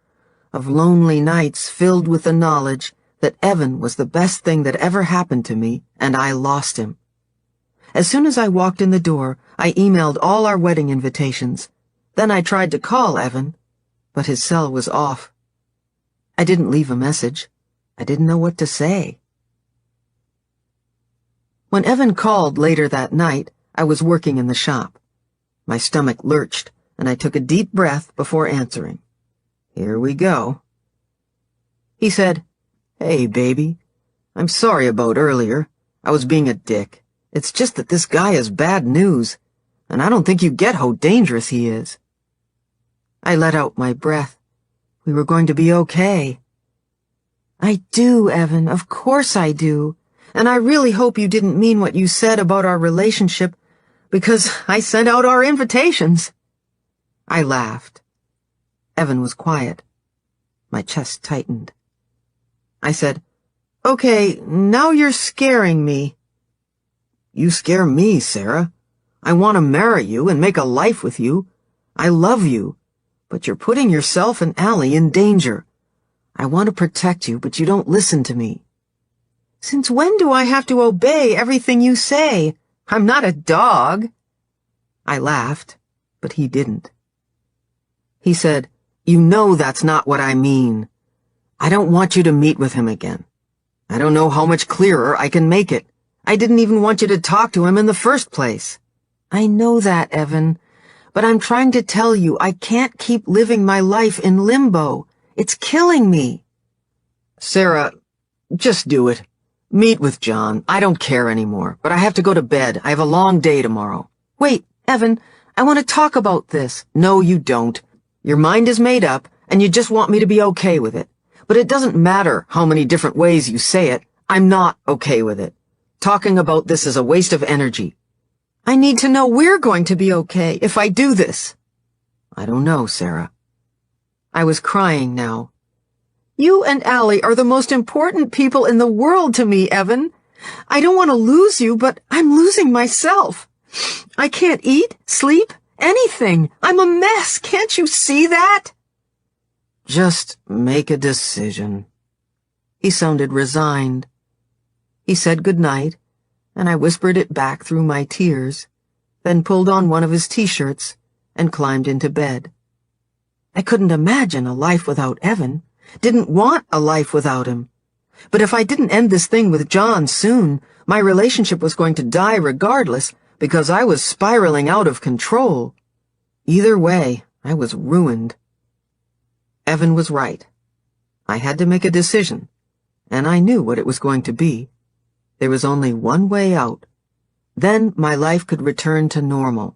of lonely nights filled with the knowledge that Evan was the best thing that ever happened to me, and I lost him. As soon as I walked in the door, I emailed all our wedding invitations. Then I tried to call Evan, but his cell was off. I didn't leave a message. I didn't know what to say. When Evan called later that night, I was working in the shop. My stomach lurched, and I took a deep breath before answering. Here we go. He said, "Hey, baby. I'm sorry about earlier. I was being a dick. It's just that this guy is bad news, and I don't think you get how dangerous he is." I let out my breath. We were going to be okay. "I do, Evan. Of course I do. And I really hope you didn't mean what you said about our relationship, because I sent out our invitations." I laughed. Evan was quiet. My chest tightened. I said, "Okay, now you're scaring me." "You scare me, Sarah. I want to marry you and make a life with you. I love you, but you're putting yourself and Allie in danger. I want to protect you, but you don't listen to me." "Since when do I have to obey everything you say? I'm not a dog." I laughed, but he didn't. He said, "You know that's not what I mean. I don't want you to meet with him again. I don't know how much clearer I can make it. I didn't even want you to talk to him in the first place." "I know that, Evan, but I'm trying to tell you I can't keep living my life in limbo. It's killing me." "Sarah, just do it. Meet with John. I don't care anymore, but I have to go to bed. I have a long day tomorrow." "Wait, Evan, I want to talk about this." "No, you don't. Your mind is made up, and you just want me to be okay with it. But it doesn't matter how many different ways you say it. I'm not okay with it. Talking about this is a waste of energy." "I need to know we're going to be okay if I do this." "I don't know, Sarah." I was crying now. "You and Allie are the most important people in the world to me, Evan. I don't want to lose you, but I'm losing myself. I can't eat, sleep, anything. I'm a mess. Can't you see that?" "Just make a decision." He sounded resigned. He said goodnight, and I whispered it back through my tears, then pulled on one of his t-shirts and climbed into bed. I couldn't imagine a life without Evan, didn't want a life without him. But if I didn't end this thing with John soon, my relationship was going to die regardless, because I was spiraling out of control. Either way, I was ruined. Evan was right. I had to make a decision, and I knew what it was going to be. There was only one way out. Then my life could return to normal.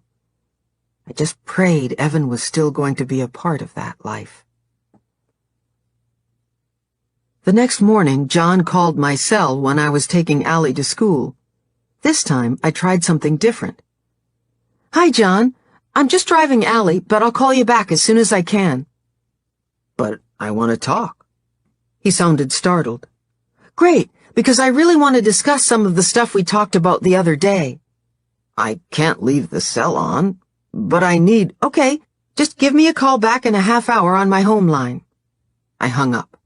I just prayed Evan was still going to be a part of that life. The next morning, John called my cell when I was taking Allie to school. This time, I tried something different. "Hi, John. I'm just driving Allie, but I'll call you back as soon as I can." "But I want to talk." He sounded startled. "Great, because I really want to discuss some of the stuff we talked about the other day." "I can't leave the cell on, but I need—" "Okay, just give me a call back in a half hour on my home line." I hung up.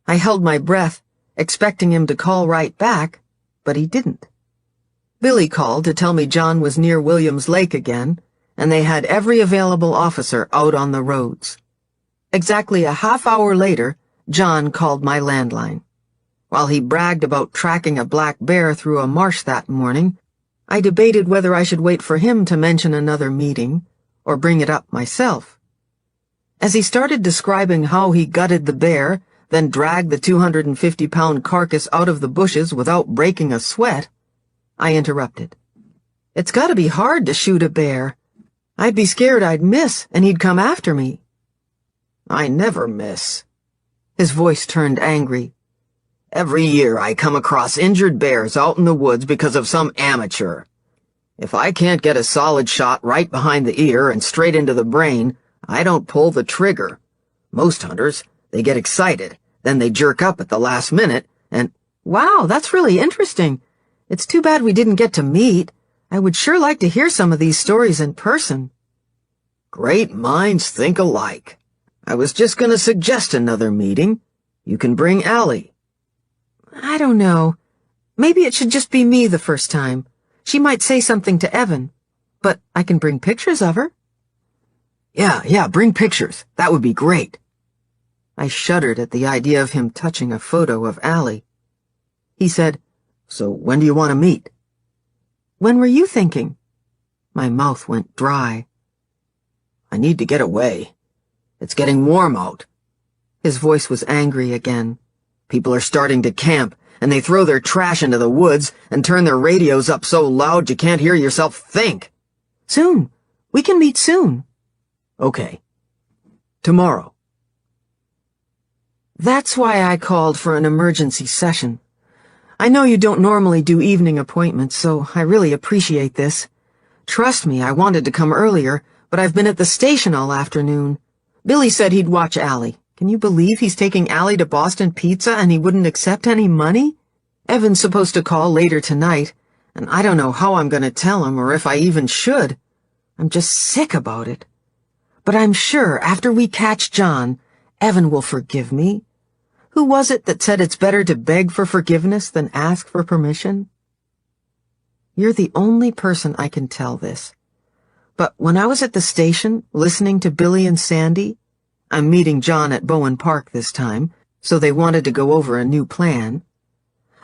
I held my breath, expecting him to call right back, but he didn't. Billy called to tell me John was near Williams Lake again, and they had every available officer out on the roads. Exactly a half hour later, John called my landline. While he bragged about tracking a black bear through a marsh that morning, I debated whether I should wait for him to mention another meeting or bring it up myself. As he started describing how he gutted the bear, then dragged the 250-pound carcass out of the bushes without breaking a sweat, I interrupted. It's gotta be hard to shoot a bear. I'd be scared I'd miss and he'd come after me. I never miss. His voice turned angry. Every year I come across injured bears out in the woods because of some amateur. If I can't get a solid shot right behind the ear and straight into the brain, I don't pull the trigger. Most hunters, they get excited, then they jerk up at the last minute, and— Wow, that's really interesting. It's too bad we didn't get to meet. I would sure like to hear some of these stories in person. Great minds think alike. I was just gonna suggest another meeting. You can bring Allie. I don't know. Maybe it should just be me the first time. She might say something to Evan. But I can bring pictures of her. Yeah, bring pictures. That would be great. I shuddered at the idea of him touching a photo of Allie. He said, So when do you want to meet? When were you thinking? My mouth went dry. I need to get away. It's getting warm out. His voice was angry again. People are starting to camp, and they throw their trash into the woods and turn their radios up so loud you can't hear yourself think. Soon. We can meet soon. Okay. Tomorrow. That's why I called for an emergency session. I know you don't normally do evening appointments, so I really appreciate this. Trust me, I wanted to come earlier, but I've been at the station all afternoon. Billy said he'd watch Allie. Can you believe he's taking Allie to Boston Pizza and he wouldn't accept any money? Evan's supposed to call later tonight, and I don't know how I'm going to tell him or if I even should. I'm just sick about it. But I'm sure after we catch John, Evan will forgive me. Who was it that said it's better to beg for forgiveness than ask for permission? You're the only person I can tell this. But when I was at the station, listening to Billy and Sandy— I'm meeting John at Bowen Park this time, so they wanted to go over a new plan—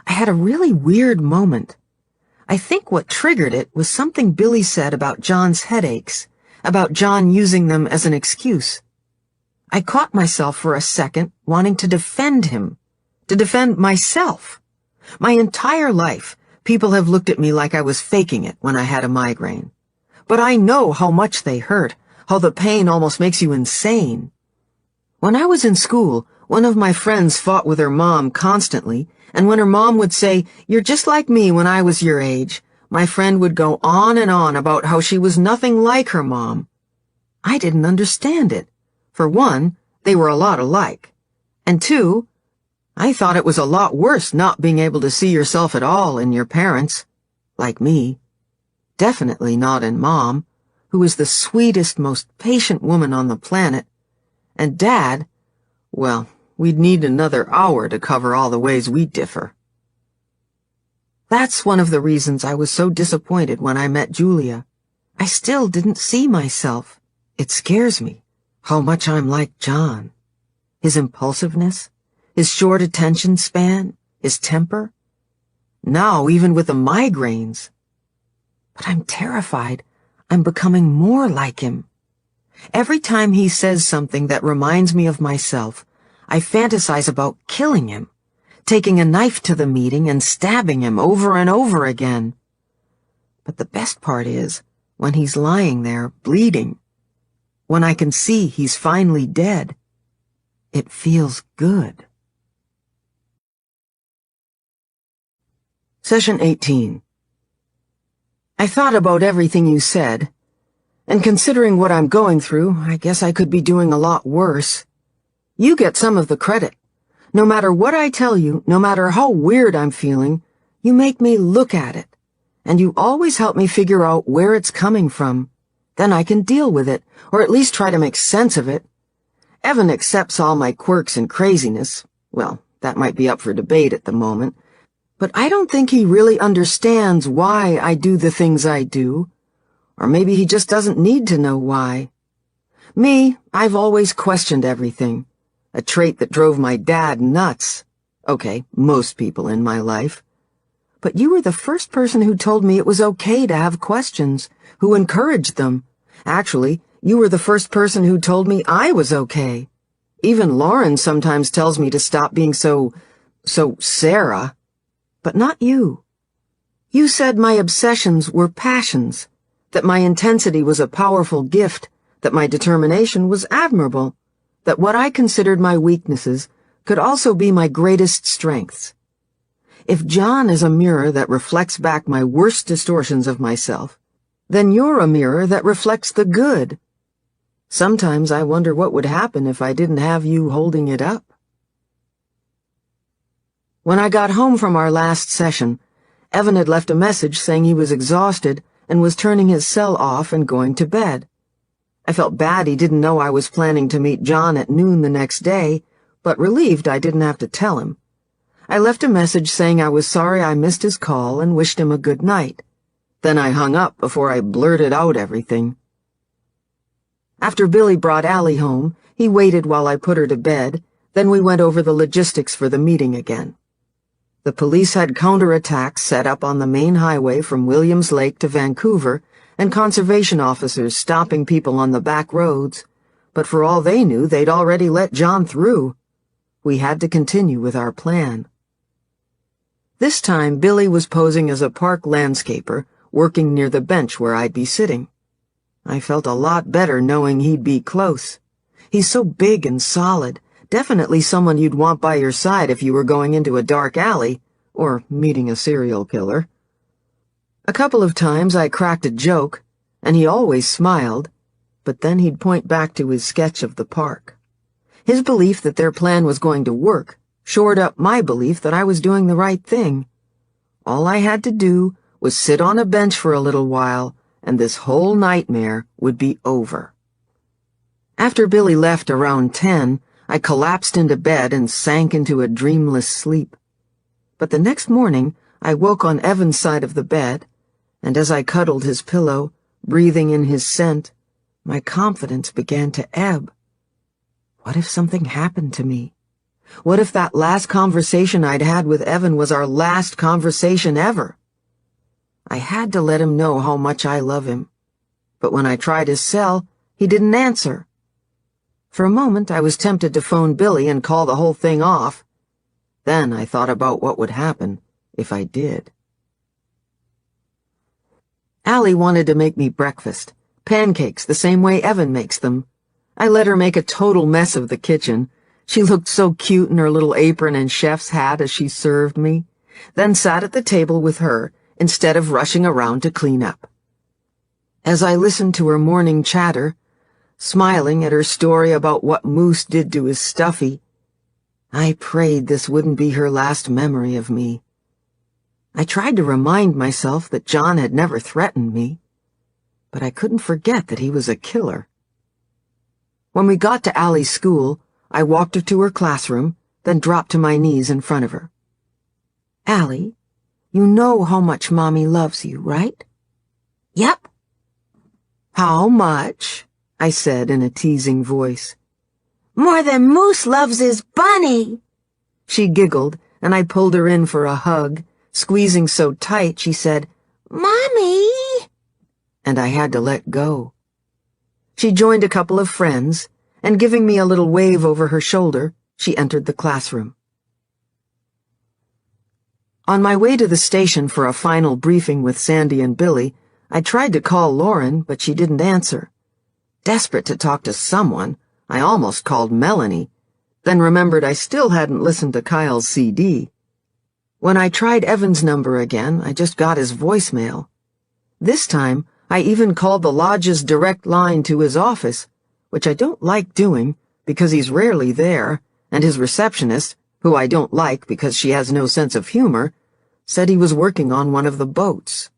I had a really weird moment. I think what triggered it was something Billy said about John's headaches, about John using them as an excuse. I caught myself for a second wanting to defend him, to defend myself. My entire life, people have looked at me like I was faking it when I had a migraine. But I know how much they hurt, how the pain almost makes you insane. When I was in school, one of my friends fought with her mom constantly, and when her mom would say, "You're just like me when I was your age," my friend would go on and on about how she was nothing like her mom. I didn't understand it. For one, they were a lot alike. And two, I thought it was a lot worse not being able to see yourself at all in your parents, like me. Definitely not in Mom, who is the sweetest, most patient woman on the planet. And Dad, well, we'd need another hour to cover all the ways we differ. That's one of the reasons I was so disappointed when I met Julia. I still didn't see myself. It scares me how much I'm like John. His impulsiveness, his short attention span, his temper. Now, even with the migraines. But I'm terrified I'm becoming more like him. Every time he says something that reminds me of myself, I fantasize about killing him, taking a knife to the meeting and stabbing him over and over again. But the best part is when he's lying there, bleeding. When I can see he's finally dead, it feels good. Session 18. I thought about everything you said, and considering what I'm going through, I guess I could be doing a lot worse. You get some of the credit. No matter what I tell you, no matter how weird I'm feeling, you make me look at it, and you always help me figure out where it's coming from. Then I can deal with it, or at least try to make sense of it. Evan accepts all my quirks and craziness. Well, that might be up for debate at the moment. But I don't think he really understands why I do the things I do. Or maybe he just doesn't need to know why. Me, I've always questioned everything. A trait that drove my dad nuts. Okay, most people in my life. But you were the first person who told me it was okay to have questions, who encouraged them. Actually, you were the first person who told me I was okay. Even Lauren sometimes tells me to stop being so Sarah. But not you. You said my obsessions were passions, that my intensity was a powerful gift, that my determination was admirable, that what I considered my weaknesses could also be my greatest strengths. If John is a mirror that reflects back my worst distortions of myself, then you're a mirror that reflects the good. Sometimes I wonder what would happen if I didn't have you holding it up. When I got home from our last session, Evan had left a message saying he was exhausted and was turning his cell off and going to bed. I felt bad he didn't know I was planning to meet John at noon the next day, but relieved I didn't have to tell him. I left a message saying I was sorry I missed his call and wished him a good night. Then I hung up before I blurted out everything. After Billy brought Allie home, he waited while I put her to bed, then we went over the logistics for the meeting again. The police had counterattacks set up on the main highway from Williams Lake to Vancouver, and conservation officers stopping people on the back roads, but for all they knew, they'd already let John through. We had to continue with our plan. This time, Billy was posing as a park landscaper, working near the bench where I'd be sitting. I felt a lot better knowing he'd be close. He's so big and solid, definitely someone you'd want by your side if you were going into a dark alley, or meeting a serial killer. A couple of times I cracked a joke, and he always smiled, but then he'd point back to his sketch of the park. His belief that their plan was going to work shored up my belief that I was doing the right thing. All I had to do was sit on a bench for a little while, and this whole nightmare would be over. After Billy left around 10, I collapsed into bed and sank into a dreamless sleep. But the next morning, I woke on Evan's side of the bed, and as I cuddled his pillow, breathing in his scent, my confidence began to ebb. What if something happened to me? What if that last conversation I'd had with Evan was our last conversation ever? I had to let him know how much I love him. But when I tried his cell, he didn't answer. For a moment, I was tempted to phone Billy and call the whole thing off. Then I thought about what would happen if I did. Allie wanted to make me breakfast, pancakes the same way Evan makes them. I let her make a total mess of the kitchen. She looked so cute in her little apron and chef's hat as she served me, then sat at the table with her instead of rushing around to clean up. As I listened to her morning chatter, smiling at her story about what Moose did to his stuffy, I prayed this wouldn't be her last memory of me. I tried to remind myself that John had never threatened me, but I couldn't forget that he was a killer. When we got to Allie's school, I walked her to her classroom, then dropped to my knees in front of her. Allie, you know how much Mommy loves you, right? Yep. How much? I said in a teasing voice. More than Moose loves his bunny. She giggled, and I pulled her in for a hug, squeezing so tight she said, Mommy! And I had to let go. She joined a couple of friends, and giving me a little wave over her shoulder, she entered the classroom. On my way to the station for a final briefing with Sandy and Billy, I tried to call Lauren, but she didn't answer. Desperate to talk to someone, I almost called Melanie, then remembered I still hadn't listened to Kyle's CD. When I tried Evan's number again, I just got his voicemail. This time, I even called the lodge's direct line to his office, which I don't like doing because he's rarely there, and his receptionist, who I don't like because she has no sense of humor, said he was working on one of the boats.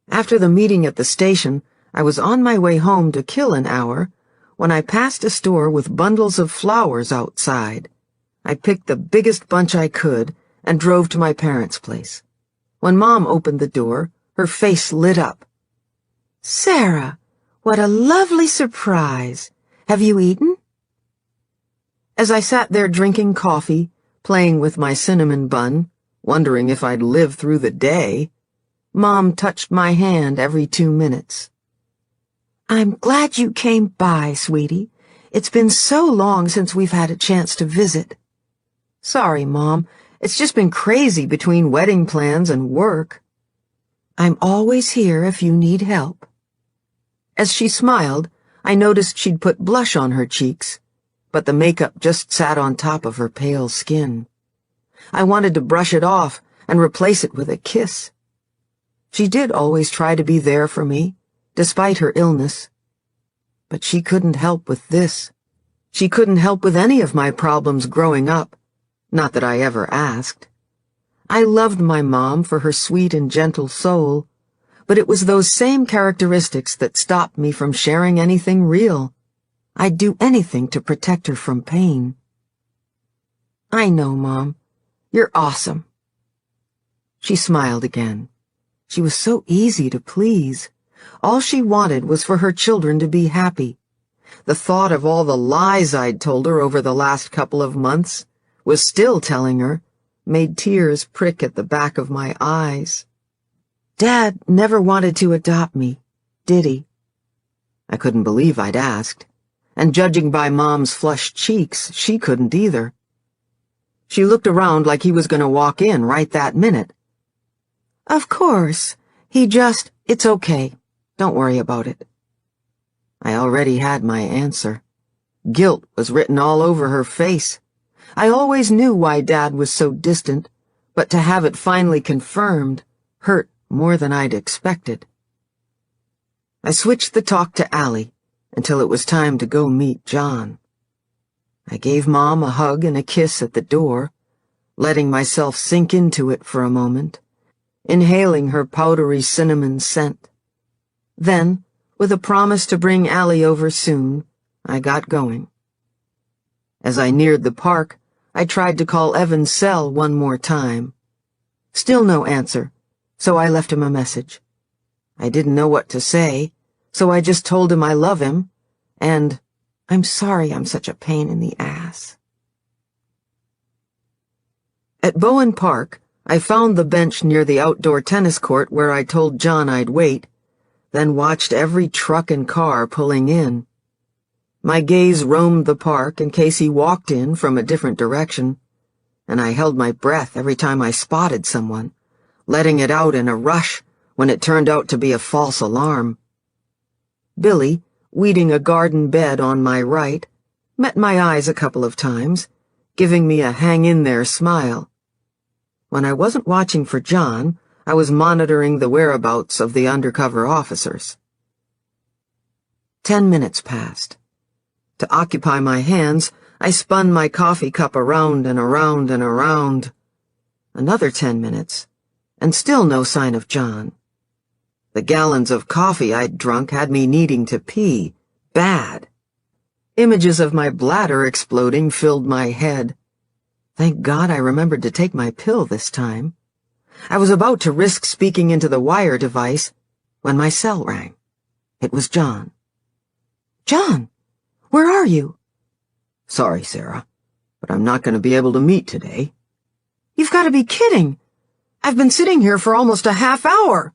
After the meeting at the station, I was on my way home to kill an hour when I passed a store with bundles of flowers outside. I picked the biggest bunch I could and drove to my parents' place. When Mom opened the door, her face lit up. Sarah, what a lovely surprise. Have you eaten? As I sat there drinking coffee, playing with my cinnamon bun, wondering if I'd live through the day, Mom touched my hand every 2 minutes. I'm glad you came by, sweetie. It's been so long since we've had a chance to visit. Sorry, Mom. It's just been crazy between wedding plans and work. I'm always here if you need help." As she smiled, I noticed she'd put blush on her cheeks, but the makeup just sat on top of her pale skin. I wanted to brush it off and replace it with a kiss. She did always try to be there for me, despite her illness. But she couldn't help with this. She couldn't help with any of my problems growing up. Not that I ever asked. I loved my mom for her sweet and gentle soul, but it was those same characteristics that stopped me from sharing anything real. I'd do anything to protect her from pain. "I know, Mom. You're awesome." She smiled again. She was so easy to please. All she wanted was for her children to be happy. The thought of all the lies I'd told her over the last couple of months, was still telling her, made tears prick at the back of my eyes. Dad never wanted to adopt me, did he? I couldn't believe I'd asked, and judging by Mom's flushed cheeks, she couldn't either. She looked around like he was going to walk in right that minute. "Of course. It's okay. Don't worry about it." I already had my answer. Guilt was written all over her face. I always knew why Dad was so distant, but to have it finally confirmed hurt more than I'd expected. I switched the talk to Allie until it was time to go meet John. I gave Mom a hug and a kiss at the door, letting myself sink into it for a moment, inhaling her powdery cinnamon scent. Then, with a promise to bring Allie over soon, I got going. As I neared the park, I tried to call Evan's cell one more time. Still no answer, so I left him a message. I didn't know what to say, so I just told him I love him, and I'm sorry I'm such a pain in the ass. At Bowen Park, I found the bench near the outdoor tennis court where I told John I'd wait, then watched every truck and car pulling in. My gaze roamed the park in case he walked in from a different direction, and I held my breath every time I spotted someone, letting it out in a rush when it turned out to be a false alarm. Billy, weeding a garden bed on my right, met my eyes a couple of times, giving me a hang-in-there smile. When I wasn't watching for John, I was monitoring the whereabouts of the undercover officers. 10 minutes passed. To occupy my hands, I spun my coffee cup around and around and around. Another 10 minutes, and still no sign of John. The gallons of coffee I'd drunk had me needing to pee, bad. Images of my bladder exploding filled my head. Thank God I remembered to take my pill this time. I was about to risk speaking into the wire device when my cell rang. It was John. "John, where are you?" "Sorry, Sarah, but I'm not going to be able to meet today." "You've got to be kidding. I've been sitting here for almost a half hour."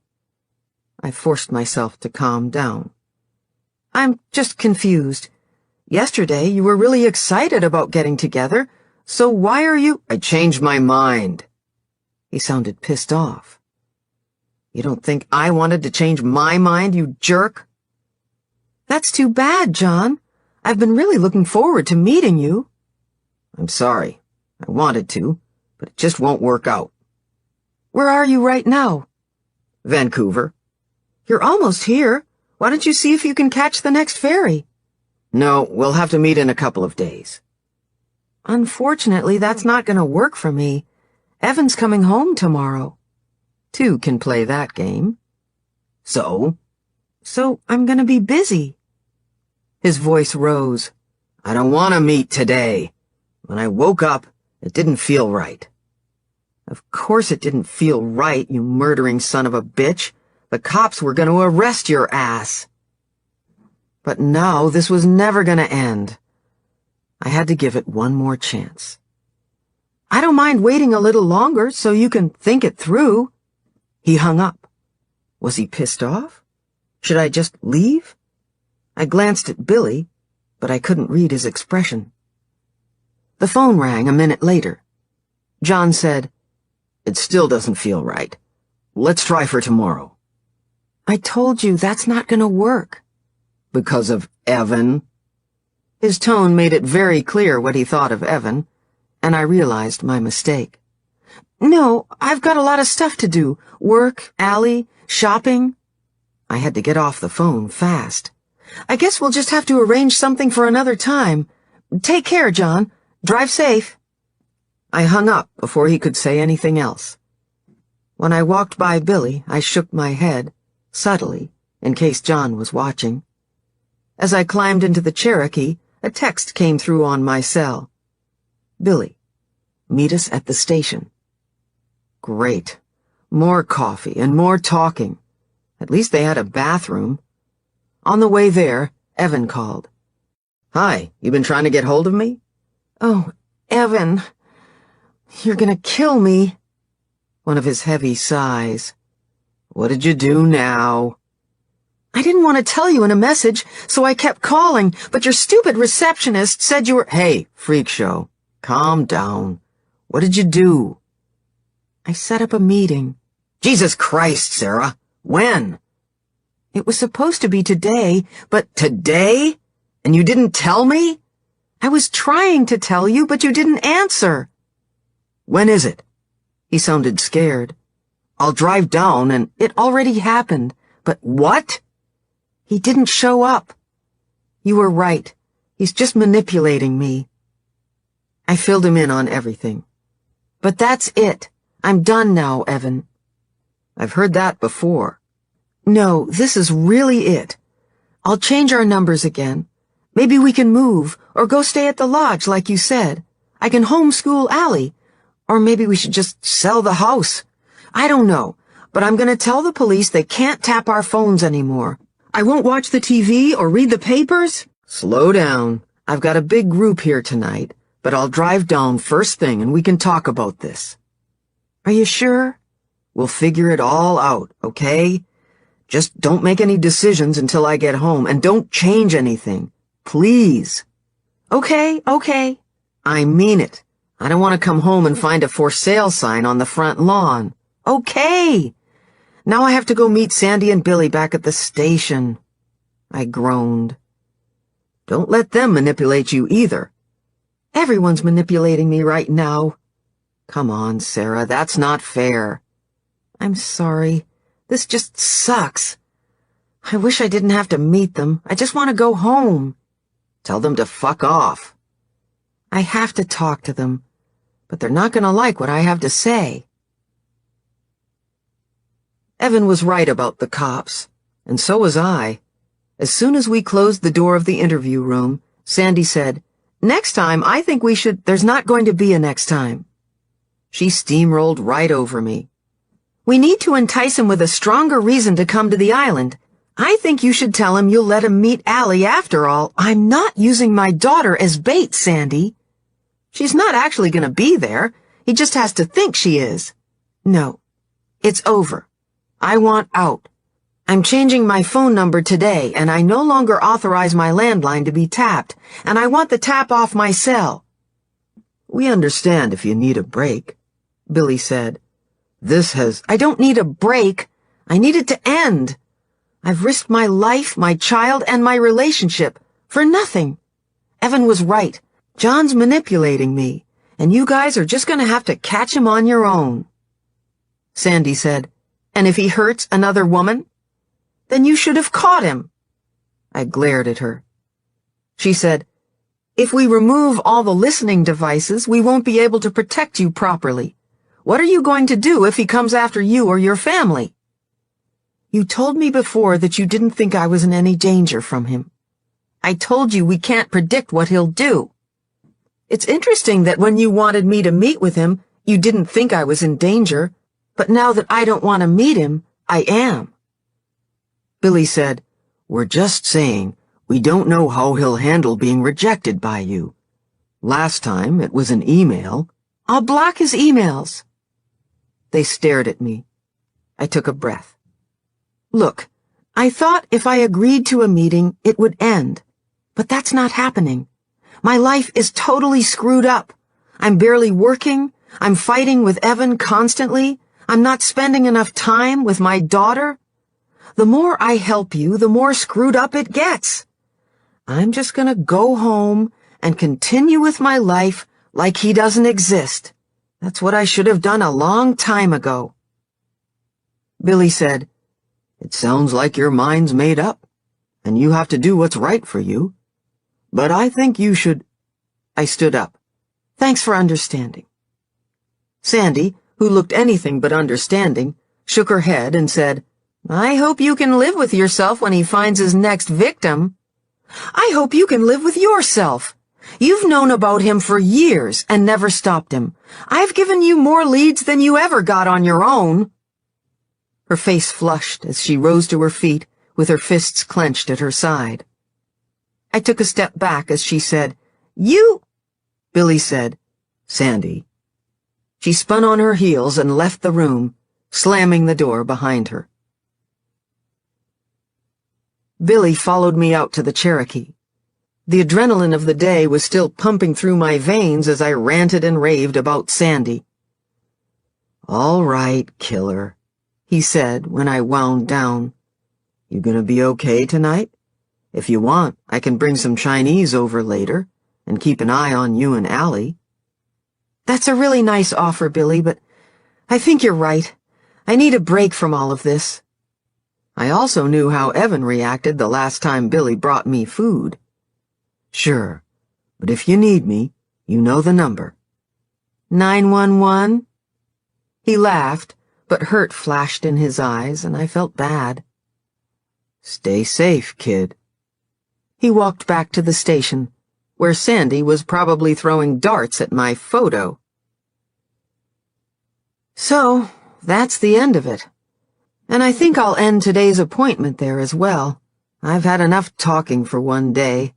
I forced myself to calm down. "I'm just confused. Yesterday you were really excited about getting together, so why are you—" "I changed my mind." He sounded pissed off. "You don't think I wanted to change my mind, you jerk?" "That's too bad, John. I've been really looking forward to meeting you." "I'm sorry. I wanted to, but it just won't work out." "Where are you right now?" "Vancouver." "You're almost here. Why don't you see if you can catch the next ferry?" "No, we'll have to meet in a couple of days." "Unfortunately, that's not going to work for me. Evan's coming home tomorrow." "Two can play that game." So I'm going to be busy." His voice rose. "I don't want to meet today. When I woke up, it didn't feel right." "Of course it didn't feel right, you murdering son of a bitch. The cops were going to arrest your ass." But now this was never going to end. I had to give it one more chance. "I don't mind waiting a little longer so you can think it through." He hung up. Was he pissed off? Should I just leave? I glanced at Billy, but I couldn't read his expression. The phone rang a minute later. John said, "It still doesn't feel right. Let's try for tomorrow." I told you that's not gonna work. Because of Evan? His tone made it very clear what he thought of Evan, and I realized my mistake. No, I've got a lot of stuff to do. Work, Allie, shopping. I had to get off the phone fast. I guess we'll just have to arrange something for another time. Take care, John. Drive safe. I hung up before he could say anything else. When I walked by Billy, I shook my head, subtly, in case John was watching. As I climbed into the Cherokee, a text came through on my cell. Billy, meet us at the station. Great. More coffee and more talking. At least they had a bathroom. On the way there, Evan called. Hi, you been trying to get hold of me? Oh, Evan, you're gonna kill me. One of his heavy sighs. What did you do now? I didn't want to tell you in a message, so I kept calling, but your stupid receptionist said you were— Hey, freak show. Calm down. What did you do? I set up a meeting. Jesus Christ, Sarah. When? It was supposed to be today, but— Today? And you didn't tell me? I was trying to tell you, but you didn't answer. When is it? He sounded scared. I'll drive down and— It already happened. But what? He didn't show up. You were right. He's just manipulating me. I filled him in on everything. But that's it. I'm done now, Evan. I've heard that before. No, this is really it. I'll change our numbers again. Maybe we can move, or go stay at the lodge like you said. I can homeschool Allie. Or maybe we should just sell the house. I don't know, but I'm gonna tell the police they can't tap our phones anymore. I won't watch the TV or read the papers. Slow down. I've got a big group here tonight, but I'll drive down first thing and we can talk about this. Are you sure? We'll figure it all out, okay? Just don't make any decisions until I get home, and don't change anything. Please. Okay. I mean it. I don't want to come home and find a for sale sign on the front lawn. Okay. Now I have to go meet Sandy and Billy back at the station. I groaned. Don't let them manipulate you either. Everyone's manipulating me right now. Come on, Sarah, that's not fair. I'm sorry. This just sucks. I wish I didn't have to meet them. I just want to go home. Tell them to fuck off. I have to talk to them, but they're not gonna like what I have to say. Evan was right about the cops, and so was I. As soon as we closed the door of the interview room, Sandy said, "Next time, I think we should—" "There's not going to be a next time." She steamrolled right over me. "We need to entice him with a stronger reason to come to the island. I think you should tell him you'll let him meet Allie after all. I'm not using my daughter as bait, Sandy. She's not actually going to be there. He just has to think she is. No, it's over. I want out. I'm changing my phone number today, and I no longer authorize my landline to be tapped, and I want the tap off my cell." "We understand if you need a break," Billy said. I don't need a break. I need it to end. I've risked my life, my child, and my relationship for nothing. Evan was right. John's manipulating me, and you guys are just going to have to catch him on your own." Sandy said, "And if he hurts another woman?" "Then you should have caught him." I glared at her. She said, "If we remove all the listening devices, we won't be able to protect you properly. What are you going to do if he comes after you or your family?" "You told me before that you didn't think I was in any danger from him. I told you we can't predict what he'll do. It's interesting that when you wanted me to meet with him, you didn't think I was in danger, but now that I don't want to meet him, I am." Billy said, "We're just saying we don't know how he'll handle being rejected by you. Last time it was an email." "I'll block his emails." They stared at me. I took a breath. "Look, I thought if I agreed to a meeting, it would end. But that's not happening. My life is totally screwed up. I'm barely working. I'm fighting with Evan constantly. I'm not spending enough time with my daughter. The more I help you, the more screwed up it gets. I'm just gonna go home and continue with my life like he doesn't exist. That's what I should have done a long time ago." Billy said, "It sounds like your mind's made up, and you have to do what's right for you. But I think you should—" I stood up. "Thanks for understanding." Sandy, who looked anything but understanding, shook her head and said, "I hope you can live with yourself when he finds his next victim." "I hope you can live with yourself. You've known about him for years and never stopped him. I've given you more leads than you ever got on your own." Her face flushed as she rose to her feet with her fists clenched at her side. I took a step back as she said, "You—" Billy said, "Sandy." She spun on her heels and left the room, slamming the door behind her. Billy followed me out to the Cherokee. The adrenaline of the day was still pumping through my veins as I ranted and raved about Sandy. "All right, killer," he said when I wound down. "You gonna be okay tonight? If you want, I can bring some Chinese over later and keep an eye on you and Allie." "That's a really nice offer, Billy, but I think you're right. I need a break from all of this." I also knew how Evan reacted the last time Billy brought me food. "Sure, but if you need me, you know the number." 911? He laughed, but hurt flashed in his eyes, and I felt bad. "Stay safe, kid." He walked back to the station, where Sandy was probably throwing darts at my photo. So, that's the end of it. And I think I'll end today's appointment there as well. I've had enough talking for one day.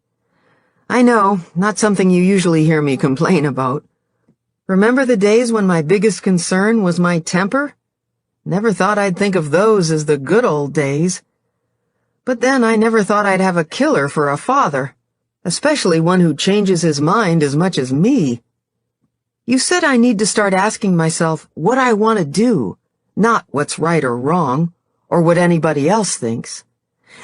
I know, not something you usually hear me complain about. Remember the days when my biggest concern was my temper? Never thought I'd think of those as the good old days. But then I never thought I'd have a killer for a father, especially one who changes his mind as much as me. You said I need to start asking myself what I want to do, not what's right or wrong, or what anybody else thinks.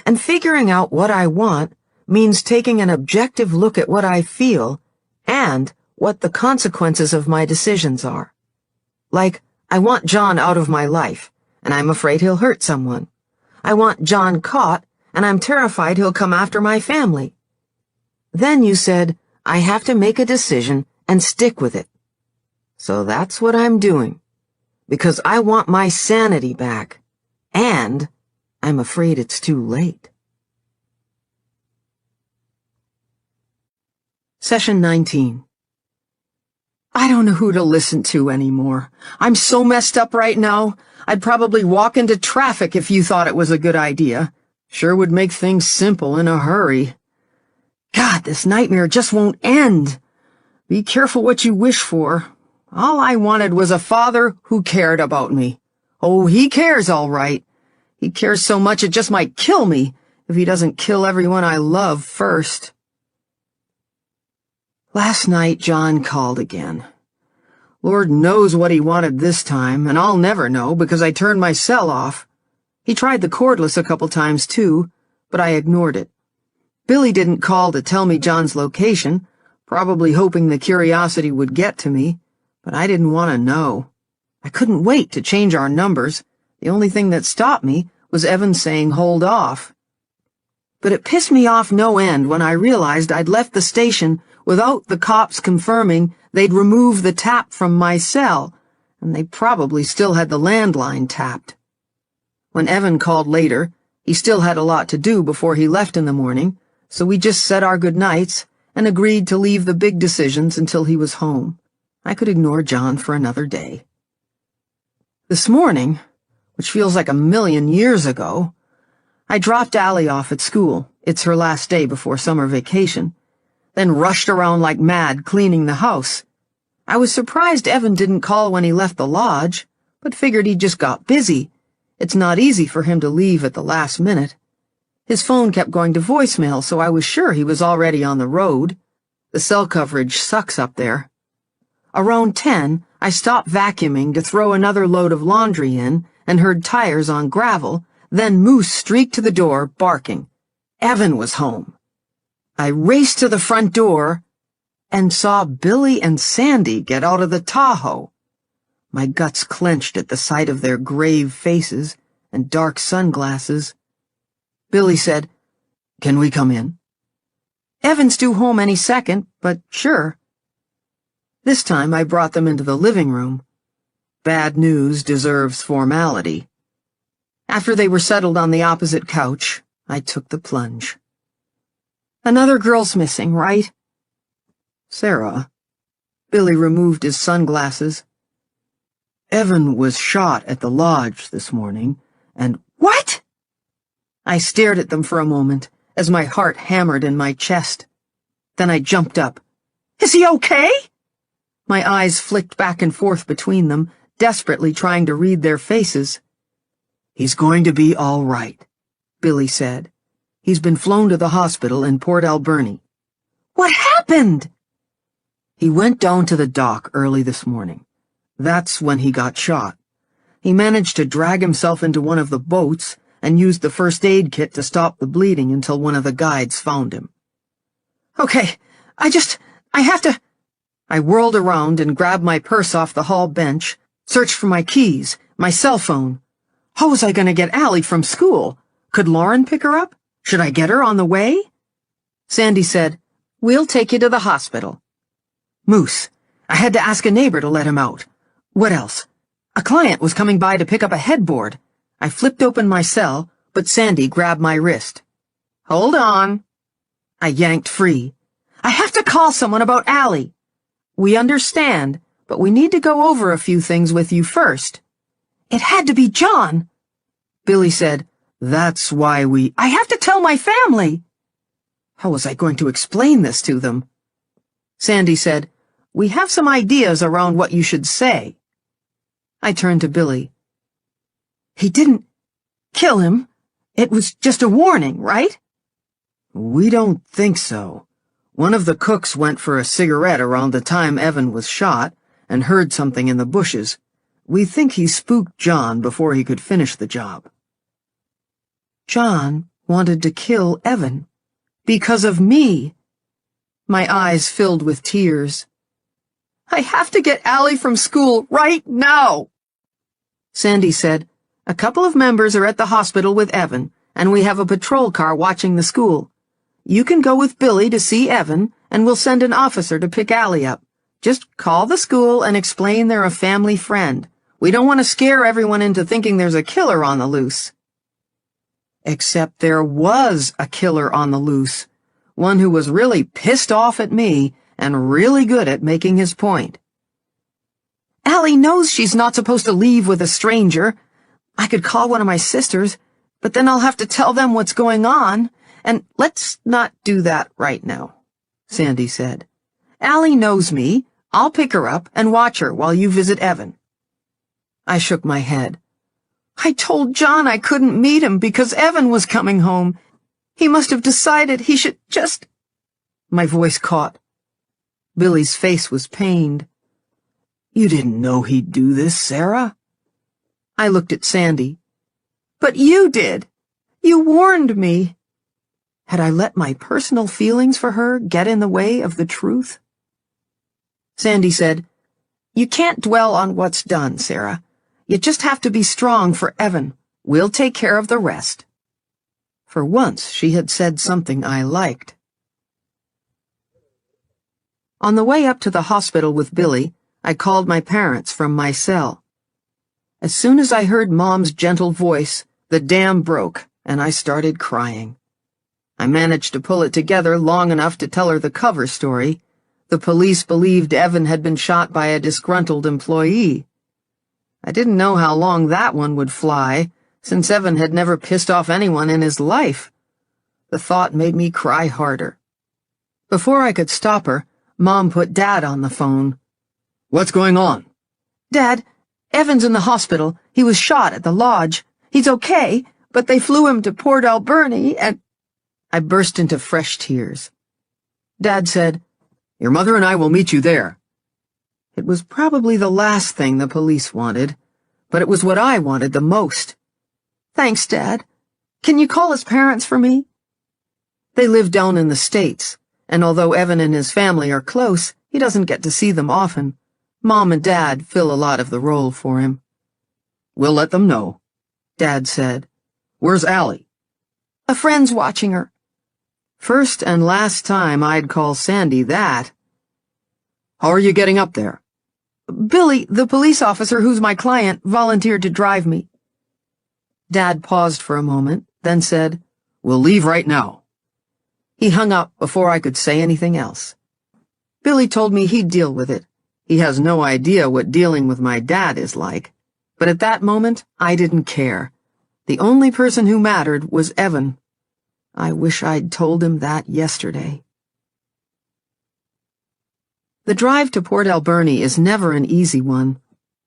And figuring out what I want means taking an objective look at what I feel and what the consequences of my decisions are. Like, I want John out of my life, and I'm afraid he'll hurt someone. I want John caught, and I'm terrified he'll come after my family. Then you said, I have to make a decision and stick with it. So that's what I'm doing, because I want my sanity back, and I'm afraid it's too late. Session 19. I don't know who to listen to anymore. I'm so messed up right now, I'd probably walk into traffic if you thought it was a good idea. Sure would make things simple in a hurry. God, this nightmare just won't end. Be careful what you wish for. All I wanted was a father who cared about me. Oh, he cares all right. He cares so much it just might kill me if he doesn't kill everyone I love first. Last night, John called again. Lord knows what he wanted this time, and I'll never know because I turned my cell off. He tried the cordless a couple times too, but I ignored it. Billy didn't call to tell me John's location, probably hoping the curiosity would get to me, but I didn't want to know. I couldn't wait to change our numbers. The only thing that stopped me was Evan saying hold off. But it pissed me off no end when I realized I'd left the station without the cops confirming they'd remove the tap from my cell, and they probably still had the landline tapped. When Evan called later, he still had a lot to do before he left in the morning, so we just said our goodnights and agreed to leave the big decisions until he was home. I could ignore John for another day. This morning, which feels like 1,000,000 years ago, I dropped Allie off at school. It's her last day before summer vacation. Then rushed around like mad cleaning the house. I was surprised Evan didn't call when he left the lodge, but figured he just got busy. It's not easy for him to leave at the last minute. His phone kept going to voicemail, so I was sure he was already on the road. The cell coverage sucks up there. Around 10, I stopped vacuuming to throw another load of laundry in and heard tires on gravel, Then Moose streaked to the door, barking. Evan was home. I raced to the front door and saw Billy and Sandy get out of the Tahoe. My guts clenched at the sight of their grave faces and dark sunglasses. Billy said, "Can we come in?" "Evan's due home any second, but sure." This time I brought them into the living room. Bad news deserves formality. After they were settled on the opposite couch, I took the plunge. "Another girl's missing, right?" Sarah, Billy removed his sunglasses. Evan was shot at the lodge this morning, and— "What?" I stared at them for a moment as my heart hammered in my chest. Then I jumped up. "Is he okay?" My eyes flicked back and forth between them, desperately trying to read their faces. "He's going to be all right," Billy said. "He's been flown to the hospital in Port Alberni." "What happened?" "He went down to the dock early this morning. That's when he got shot. He managed to drag himself into one of the boats and used the first aid kit to stop the bleeding until one of the guides found him." "Okay, I have to—" I whirled around and grabbed my purse off the hall bench, searched for my keys, my cell phone. How was I going to get Allie from school? Could Lauren pick her up? Should I get her on the way? Sandy said, "We'll take you to the hospital." Moose. I had to ask a neighbor to let him out. What else? A client was coming by to pick up a headboard. I flipped open my cell, but Sandy grabbed my wrist. "Hold on." I yanked free. "I have to call someone about Allie." "We understand, but we need to go over a few things with you first." "It had to be John." Billy said, "That's why we—" "I have to tell my family." How was I going to explain this to them? Sandy said, "We have some ideas around what you should say." I turned to Billy. "He didn't kill him. It was just a warning, right?" "We don't think so. One of the cooks went for a cigarette around the time Evan was shot and heard something in the bushes. We think he spooked John before he could finish the job." John wanted to kill Evan. Because of me. My eyes filled with tears. "I have to get Allie from school right now." Sandy said, "A couple of members are at the hospital with Evan, and we have a patrol car watching the school. You can go with Billy to see Evan, and we'll send an officer to pick Allie up. Just call the school and explain they're a family friend. We don't want to scare everyone into thinking there's a killer on the loose." Except there was a killer on the loose, one who was really pissed off at me and really good at making his point. "Allie knows she's not supposed to leave with a stranger. I could call one of my sisters, but then I'll have to tell them what's going on, and let's not do that right now," Sandy said. "Allie knows me. I'll pick her up and watch her while you visit Evan." I shook my head. "I told John I couldn't meet him because Evan was coming home. He must have decided he should just—" My voice caught. Billy's face was pained. "You didn't know he'd do this, Sarah?" I looked at Sandy. "But you did. You warned me." Had I let my personal feelings for her get in the way of the truth? Sandy said, "You can't dwell on what's done, Sarah. You just have to be strong for Evan. We'll take care of the rest." For once, she had said something I liked. On the way up to the hospital with Billy, I called my parents from my cell. As soon as I heard Mom's gentle voice, the dam broke, and I started crying. I managed to pull it together long enough to tell her the cover story. The police believed Evan had been shot by a disgruntled employee. I didn't know how long that one would fly, since Evan had never pissed off anyone in his life. The thought made me cry harder. Before I could stop her, Mom put Dad on the phone. "What's going on?" "Dad, Evan's in the hospital. He was shot at the lodge. He's okay, but they flew him to Port Alberni and—" I burst into fresh tears. Dad said, "Your mother and I will meet you there." It was probably the last thing the police wanted, but it was what I wanted the most. Thanks, Dad. Can you call his parents for me? They live down in the States, and although Evan and his family are close, he doesn't get to see them often. Mom and Dad fill a lot of the role for him. We'll let them know, Dad said. Where's Allie? A friend's watching her. First and last time I'd call Sandy that. How are you getting up there? Billy, the police officer who's my client, volunteered to drive me. Dad paused for a moment, then said, We'll leave right now. He hung up before I could say anything else. Billy told me he'd deal with it. He has no idea what dealing with my dad is like. But at that moment, I didn't care. The only person who mattered was Evan. I wish I'd told him that yesterday. The drive to Port Alberni is never an easy one.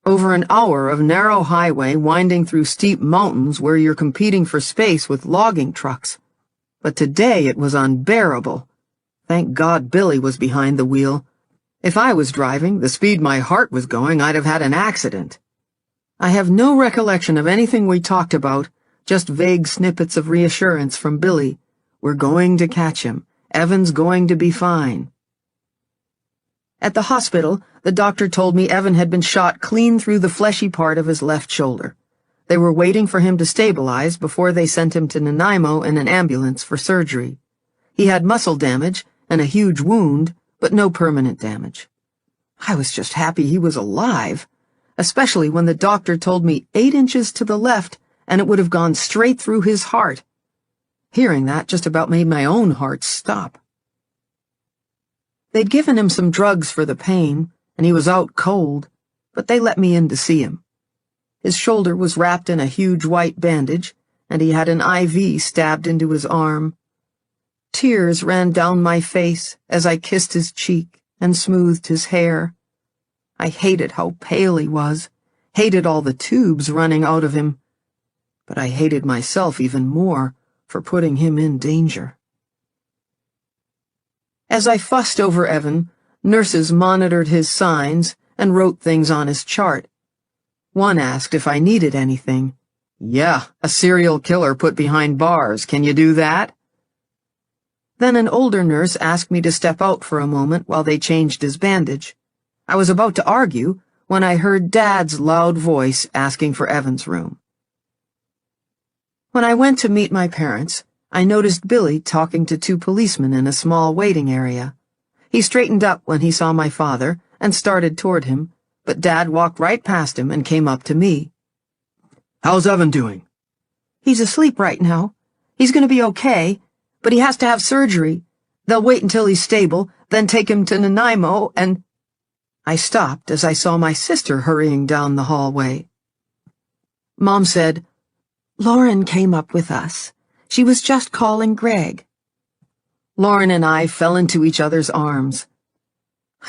Over an hour of narrow highway winding through steep mountains where you're competing for space with logging trucks. But today it was unbearable. Thank God Billy was behind the wheel. If I was driving, the speed my heart was going, I'd have had an accident. I have no recollection of anything we talked about, just vague snippets of reassurance from Billy. We're going to catch him. Evan's going to be fine. At the hospital, the doctor told me Evan had been shot clean through the fleshy part of his left shoulder. They were waiting for him to stabilize before they sent him to Nanaimo in an ambulance for surgery. He had muscle damage and a huge wound, but no permanent damage. I was just happy he was alive, especially when the doctor told me 8 inches to the left and it would have gone straight through his heart. Hearing that just about made my own heart stop. They'd given him some drugs for the pain, and he was out cold, but they let me in to see him. His shoulder was wrapped in a huge white bandage, and he had an IV stabbed into his arm. Tears ran down my face as I kissed his cheek and smoothed his hair. I hated how pale he was, hated all the tubes running out of him, but I hated myself even more for putting him in danger. As I fussed over Evan, nurses monitored his signs and wrote things on his chart. One asked if I needed anything. Yeah, a serial killer put behind bars. Can you do that? Then an older nurse asked me to step out for a moment while they changed his bandage. I was about to argue when I heard Dad's loud voice asking for Evan's room. When I went to meet my parents, I noticed Billy talking to 2 policemen in a small waiting area. He straightened up when he saw my father and started toward him, but Dad walked right past him and came up to me. How's Evan doing? He's asleep right now. He's going to be okay, but he has to have surgery. They'll wait until he's stable, then take him to Nanaimo and... I stopped as I saw my sister hurrying down the hallway. Mom said, Lauren came up with us. She was just calling Greg. Lauren and I fell into each other's arms.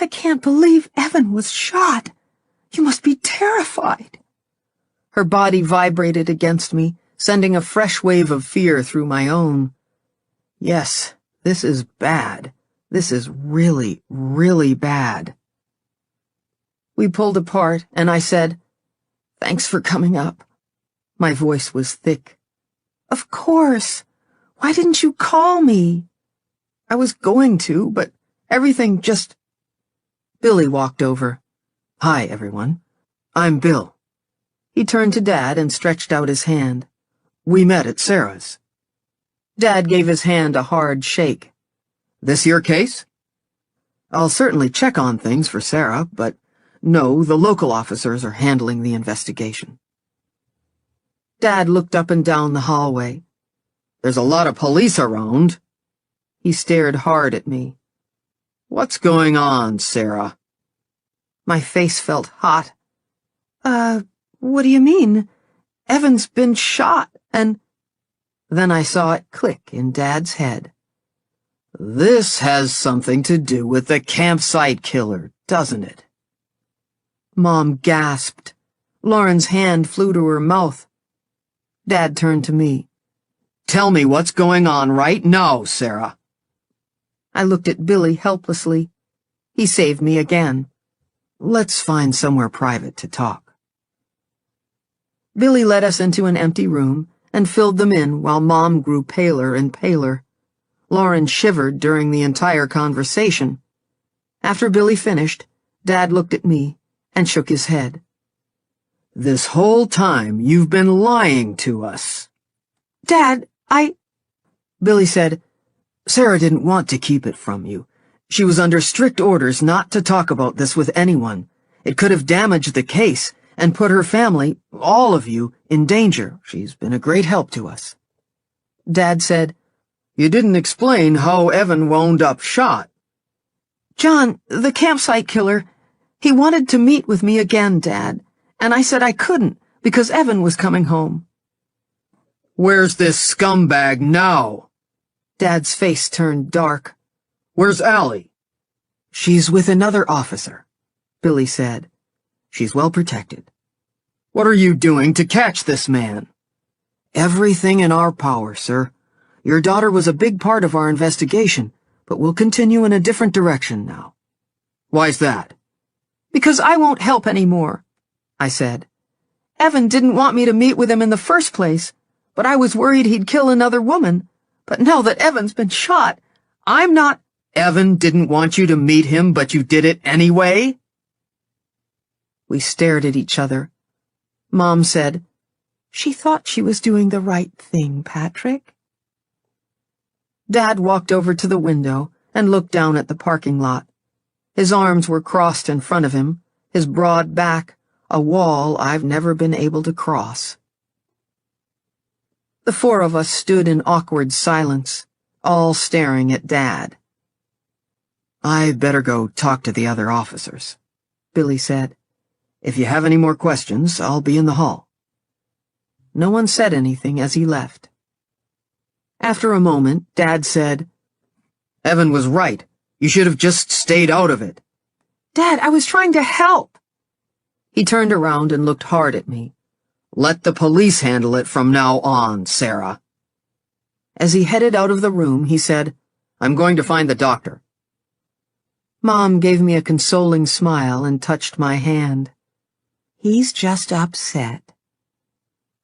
I can't believe Evan was shot. You must be terrified. Her body vibrated against me, sending a fresh wave of fear through my own. Yes, this is bad. This is really, really bad. We pulled apart, and I said, Thanks for coming up. My voice was thick. Of course. Why didn't you call me? I was going to, but everything just... Billy walked over. Hi, everyone. I'm Bill. He turned to Dad and stretched out his hand. We met at Sarah's. Dad gave his hand a hard shake. This your case? I'll certainly check on things for Sarah, but no, the local officers are handling the investigation. Dad looked up and down the hallway. There's a lot of police around. He stared hard at me. What's going on, Sarah? My face felt hot. What do you mean? Evan's been shot, and... Then I saw it click in Dad's head. This has something to do with the campsite killer, doesn't it? Mom gasped. Lauren's hand flew to her mouth. Dad turned to me. Tell me what's going on right now, Sarah. I looked at Billy helplessly. He saved me again. Let's find somewhere private to talk. Billy led us into an empty room and filled them in while Mom grew paler and paler. Lauren shivered during the entire conversation. After Billy finished, Dad looked at me and shook his head. "This whole time you've been lying to us." Dad, Billy said, "Sarah didn't want to keep it from you. She was under strict orders not to talk about this with anyone. It could have damaged the case and put her family, all of you, in danger. She's been a great help to us." Dad said, "You didn't explain how Evan wound up shot." John, the campsite killer, he wanted to meet with me again, Dad, and I said I couldn't because Evan was coming home." "Where's this scumbag now?" Dad's face turned dark. "Where's Allie?" "She's with another officer," Billy said. "She's well protected." "What are you doing to catch this man?" "Everything in our power, sir. Your daughter was a big part of our investigation, but we'll continue in a different direction now." "Why's that?" "Because I won't help anymore," I said. "Evan didn't want me to meet with him in the first place, but I was worried he'd kill another woman. But now that Evan's been shot, I'm not—" "Evan didn't want you to meet him, but you did it anyway?" We stared at each other. Mom said, "She thought she was doing the right thing, Patrick." Dad walked over to the window and looked down at the parking lot. His arms were crossed in front of him, his broad back, a wall I've never been able to cross. The four of us stood in awkward silence, all staring at Dad. "I'd better go talk to the other officers," Billy said. "If you have any more questions, I'll be in the hall." No one said anything as he left. After a moment, Dad said, "Evan was right. You should have just stayed out of it." "Dad, I was trying to help." He turned around and looked hard at me. "Let the police handle it from now on, Sarah." As he headed out of the room, he said, "I'm going to find the doctor." Mom gave me a consoling smile and touched my hand. "He's just upset."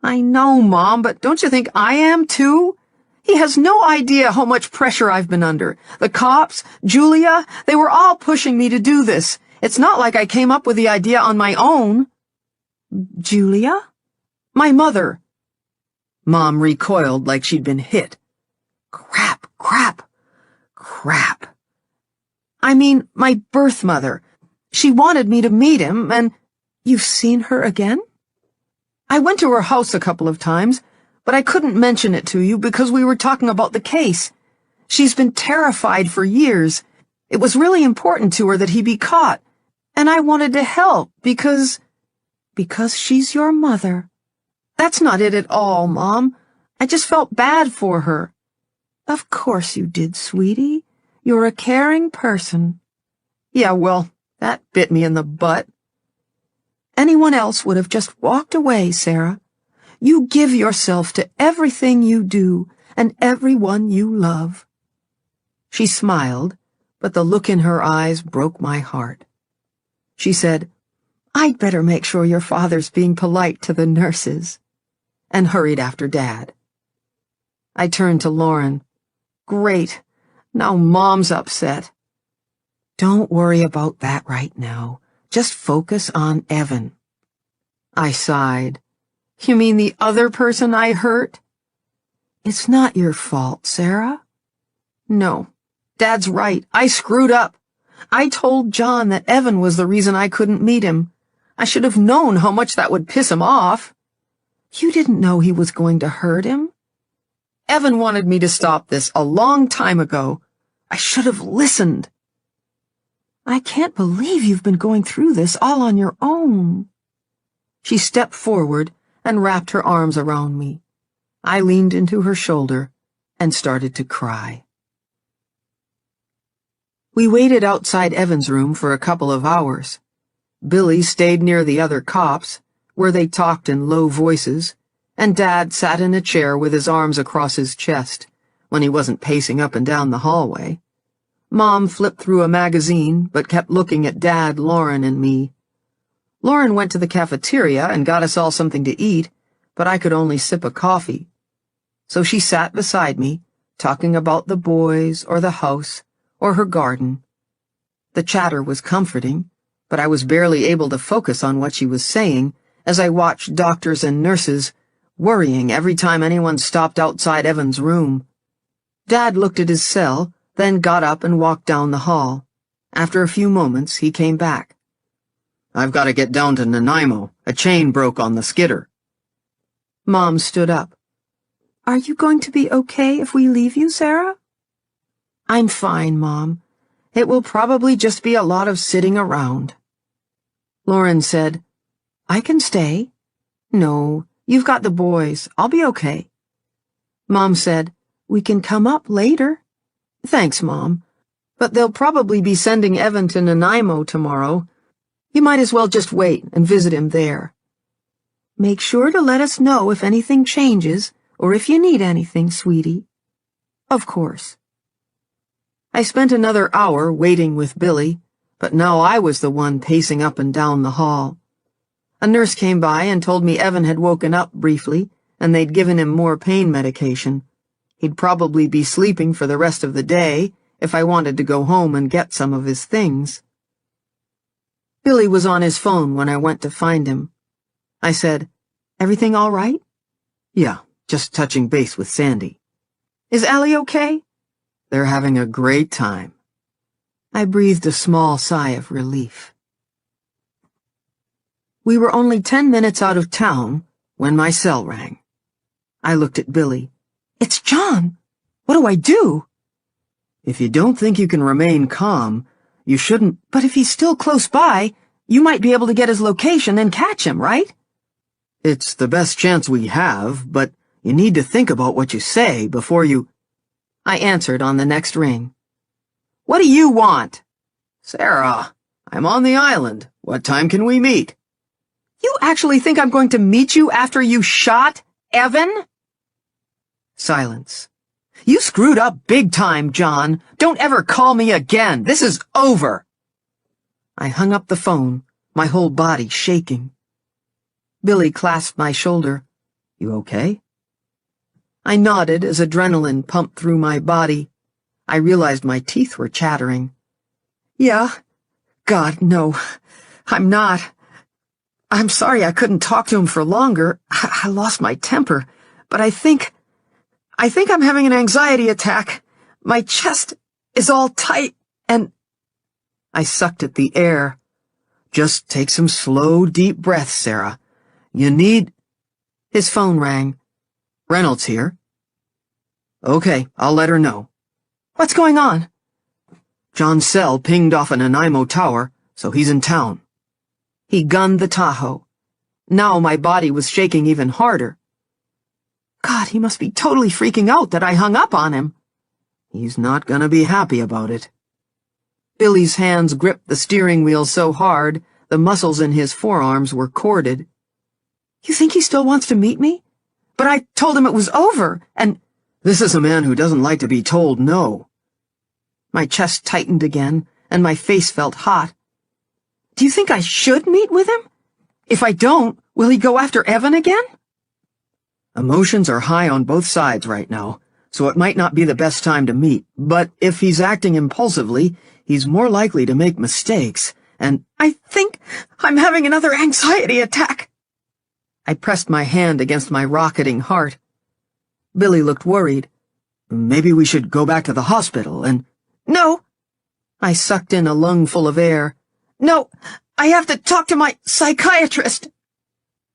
"I know, Mom, but don't you think I am, too? He has no idea how much pressure I've been under. The cops, Julia, they were all pushing me to do this. It's not like I came up with the idea on my own." "Julia?" "My mother." Mom recoiled like she'd been hit. "Crap, crap, crap. I mean, my birth mother. She wanted me to meet him, and—" "You've seen her again?" "I went to her house a couple of times, but I couldn't mention it to you because we were talking about the case. She's been terrified for years. It was really important to her that he be caught, and I wanted to help because—" "Because she's your mother." "That's not it at all, Mom. I just felt bad for her." "Of course you did, sweetie. You're a caring person." "Yeah, well, that bit me in the butt." "Anyone else would have just walked away, Sarah. You give yourself to everything you do and everyone you love." She smiled, but the look in her eyes broke my heart. She said, "I'd better make sure your father's being polite to the nurses," and hurried after Dad. I turned to Lauren. "Great. Now Mom's upset." "Don't worry about that right now. Just focus on Evan." I sighed. "You mean the other person I hurt?" "It's not your fault, Sarah." "No. Dad's right. I screwed up. I told John that Evan was the reason I couldn't meet him. I should have known how much that would piss him off." "You didn't know he was going to hurt him?" "Evan wanted me to stop this a long time ago. I should have listened." "I can't believe you've been going through this all on your own." She stepped forward and wrapped her arms around me. I leaned into her shoulder and started to cry. We waited outside Evan's room for a couple of hours. Billy stayed near the other cops, where they talked in low voices, and Dad sat in a chair with his arms across his chest when he wasn't pacing up and down the hallway. Mom flipped through a magazine, but kept looking at Dad, Lauren, and me. Lauren went to the cafeteria and got us all something to eat, but I could only sip a coffee, so she sat beside me, talking about the boys or the house or her garden. The chatter was comforting, but I was barely able to focus on what she was saying as I watched doctors and nurses worrying every time anyone stopped outside Evan's room. Dad looked at his cell, then got up and walked down the hall. After a few moments, he came back. "I've got to get down to Nanaimo. A chain broke on the skidder." Mom stood up. Are you going to be okay if we leave you, Sarah? "I'm fine, Mom. It will probably just be a lot of sitting around." Lauren said, "I can stay." "No, you've got the boys. I'll be okay." Mom said, "We can come up later." "Thanks, Mom. But they'll probably be sending Evan to Nanaimo tomorrow. You might as well just wait and visit him there." Make sure to let us know if anything changes or if you need anything, sweetie. Of course. I spent another hour waiting with Billy, but now I was the one pacing up and down the hall. A nurse came by and told me Evan had woken up briefly and they'd given him more pain medication. He'd probably be sleeping for the rest of the day if I wanted to go home and get some of his things. Billy was on his phone when I went to find him. I said, "Everything all right?" "Yeah, just touching base with Sandy." "Is Allie okay?" "They're having a great time." I breathed a small sigh of relief. We were only 10 minutes out of town when my cell rang. I looked at Billy. "It's John. What do I do?" "If you don't think you can remain calm, you shouldn't—" "But if he's still close by, you might be able to get his location and catch him, right?" "It's the best chance we have, but you need to think about what you say before you—" I answered on the next ring. "What do you want?" "Sarah, I'm on the island. What time can we meet?" "You actually think I'm going to meet you after you shot Evan?" Silence. "You screwed up big time, John. Don't ever call me again. This is over." I hung up the phone, my whole body shaking. Billy clasped my shoulder. "You okay?" I nodded as adrenaline pumped through my body. I realized my teeth were chattering. "Yeah. God, no. I'm not. I'm sorry I couldn't talk to him for longer. I lost my temper, but I think I'm having an anxiety attack. My chest is all tight and—" I sucked at the air. "Just take some slow, deep breaths, Sarah. You need—" His phone rang. "Reynolds here." "Okay, I'll let her know." "What's going on?" "John's cell pinged off a Nanaimo tower, so he's in town." He gunned the Tahoe. Now my body was shaking even harder. God, he must be totally freaking out that I hung up on him. He's not gonna be happy about it. Billy's hands gripped the steering wheel so hard, the muscles in his forearms were corded. "You think he still wants to meet me? But I told him it was over, and—" "This is a man who doesn't like to be told no." My chest tightened again, and my face felt hot. "Do you think I should meet with him? If I don't, will he go after Evan again?" Emotions are high on both sides right now, so it might not be the best time to meet, but if he's acting impulsively, he's more likely to make mistakes, and I think I'm having another anxiety attack. I pressed my hand against my rocketing heart. Billy looked worried. "Maybe we should go back to the hospital and—" "No!" I sucked in a lungful of air. "No, I have to talk to my psychiatrist."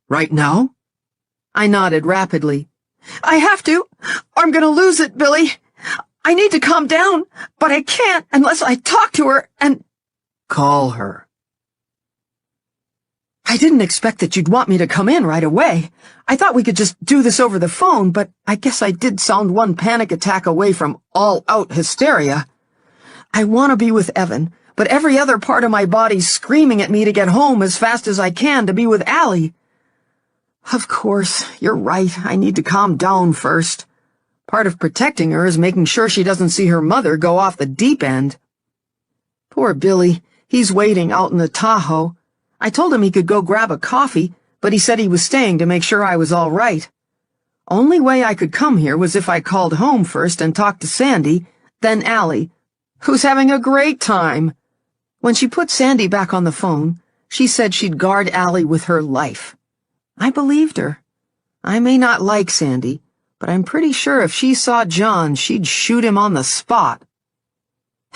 "Right now?" I nodded rapidly. "I have to, or I'm gonna lose it, Billy. I need to calm down, but I can't unless I talk to her and—" "Call her." "I didn't expect that you'd want me to come in right away. I thought we could just do this over the phone, but I guess I did sound one panic attack away from all-out hysteria. I want to be with Evan, but every other part of my body's screaming at me to get home as fast as I can to be with Allie. Of course, you're right, I need to calm down first. Part of protecting her is making sure she doesn't see her mother go off the deep end. Poor Billy, he's waiting out in the Tahoe. I told him he could go grab a coffee, but he said he was staying to make sure I was all right. Only way I could come here was if I called home first and talked to Sandy, then Allie, who's having a great time. When she put Sandy back on the phone, she said she'd guard Allie with her life. I believed her. I may not like Sandy, but I'm pretty sure if she saw John, she'd shoot him on the spot.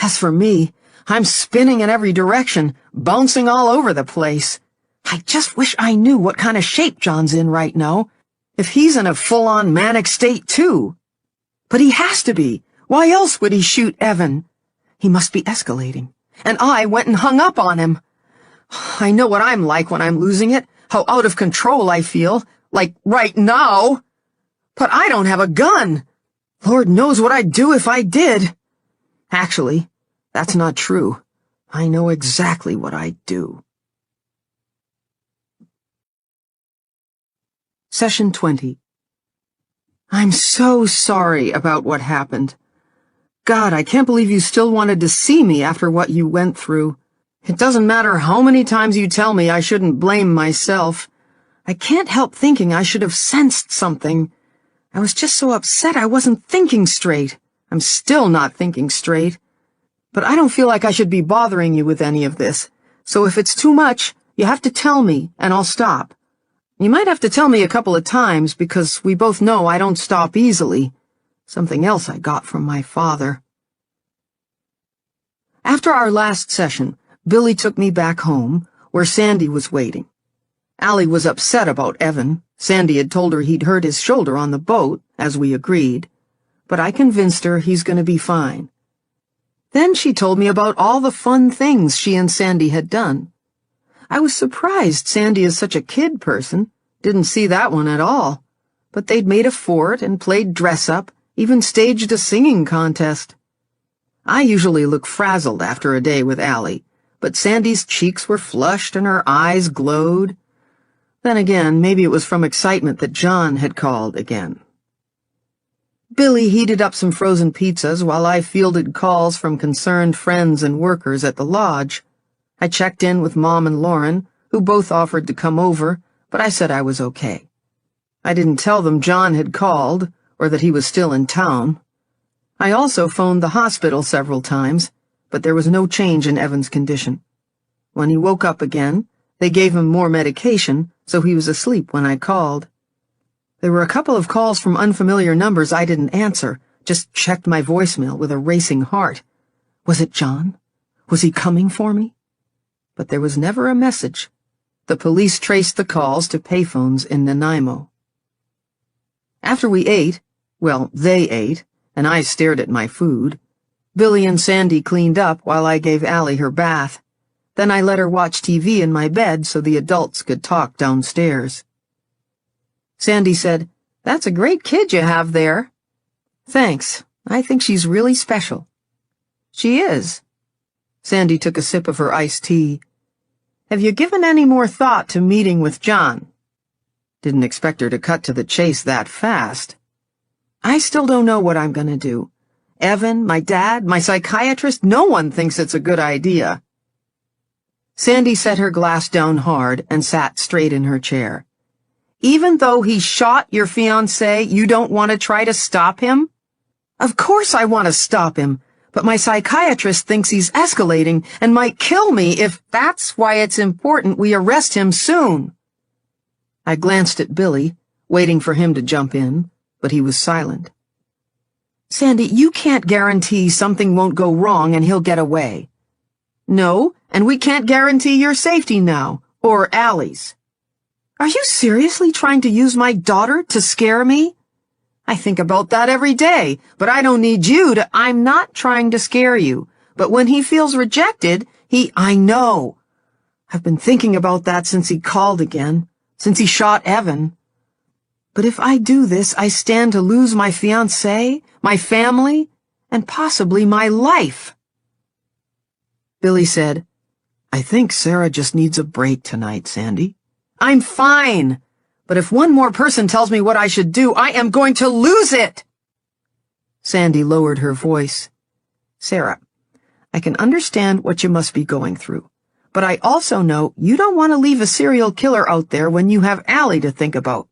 As for me, I'm spinning in every direction, bouncing all over the place. I just wish I knew what kind of shape John's in right now. If he's in a full-on manic state, too. But he has to be. Why else would he shoot Evan? He must be escalating. And I went and hung up on him. I know what I'm like when I'm losing it, how out of control I feel, like right now. But I don't have a gun. Lord knows what I'd do if I did. Actually, that's not true. I know exactly what I'd do. Session 20. I'm so sorry about what happened. God, I can't believe you still wanted to see me after what you went through. It doesn't matter how many times you tell me I shouldn't blame myself. I can't help thinking I should have sensed something. I was just so upset I wasn't thinking straight. I'm still not thinking straight. But I don't feel like I should be bothering you with any of this. So if it's too much, you have to tell me, and I'll stop. You might have to tell me a couple of times, because we both know I don't stop easily. Something else I got from my father. After our last session, Billy took me back home, where Sandy was waiting. Allie was upset about Evan. Sandy had told her he'd hurt his shoulder on the boat, as we agreed. But I convinced her he's going to be fine. Then she told me about all the fun things she and Sandy had done. I was surprised Sandy is such a kid person. Didn't see that one at all. But they'd made a fort and played dress-up, even staged a singing contest. I usually look frazzled after a day with Allie, but Sandy's cheeks were flushed and her eyes glowed. Then again, maybe it was from excitement that John had called again. Billy heated up some frozen pizzas while I fielded calls from concerned friends and workers at the lodge. I checked in with Mom and Lauren, who both offered to come over, but I said I was okay. I didn't tell them John had called, or that he was still in town. I also phoned the hospital several times, but there was no change in Evan's condition. When he woke up again, they gave him more medication, so he was asleep when I called. There were a couple of calls from unfamiliar numbers I didn't answer, just checked my voicemail with a racing heart. Was it John? Was he coming for me? But there was never a message. The police traced the calls to payphones in Nanaimo. After we ate, well, they ate, and I stared at my food, Billy and Sandy cleaned up while I gave Allie her bath. Then I let her watch TV in my bed so the adults could talk downstairs. Sandy said, "That's a great kid you have there." "Thanks. I think she's really special." "She is." Sandy took a sip of her iced tea. "Have you given any more thought to meeting with John?" Didn't expect her to cut to the chase that fast. "I still don't know what I'm going to do. Evan, my dad, my psychiatrist, no one thinks it's a good idea." Sandy set her glass down hard and sat straight in her chair. "Even though he shot your fiancé, you don't want to try to stop him?" "Of course I want to stop him, but my psychiatrist thinks he's escalating and might kill me if that's why it's important we arrest him soon." I glanced at Billy, waiting for him to jump in, but he was silent. "Sandy, you can't guarantee something won't go wrong and he'll get away." "No, and we can't guarantee your safety now, or Allie's." "Are you seriously trying to use my daughter to scare me?" "I think about that every day, but I don't need you to—" "I'm not trying to scare you, but when he feels rejected, I know. I've been thinking about that since he called again, since he shot Evan. But if I do this, I stand to lose my fiancé, my family, and possibly my life." Billy said, "I think Sarah just needs a break tonight, Sandy." "I'm fine, but if one more person tells me what I should do, I am going to lose it." Sandy lowered her voice. "Sarah, I can understand what you must be going through, but I also know you don't want to leave a serial killer out there when you have Allie to think about.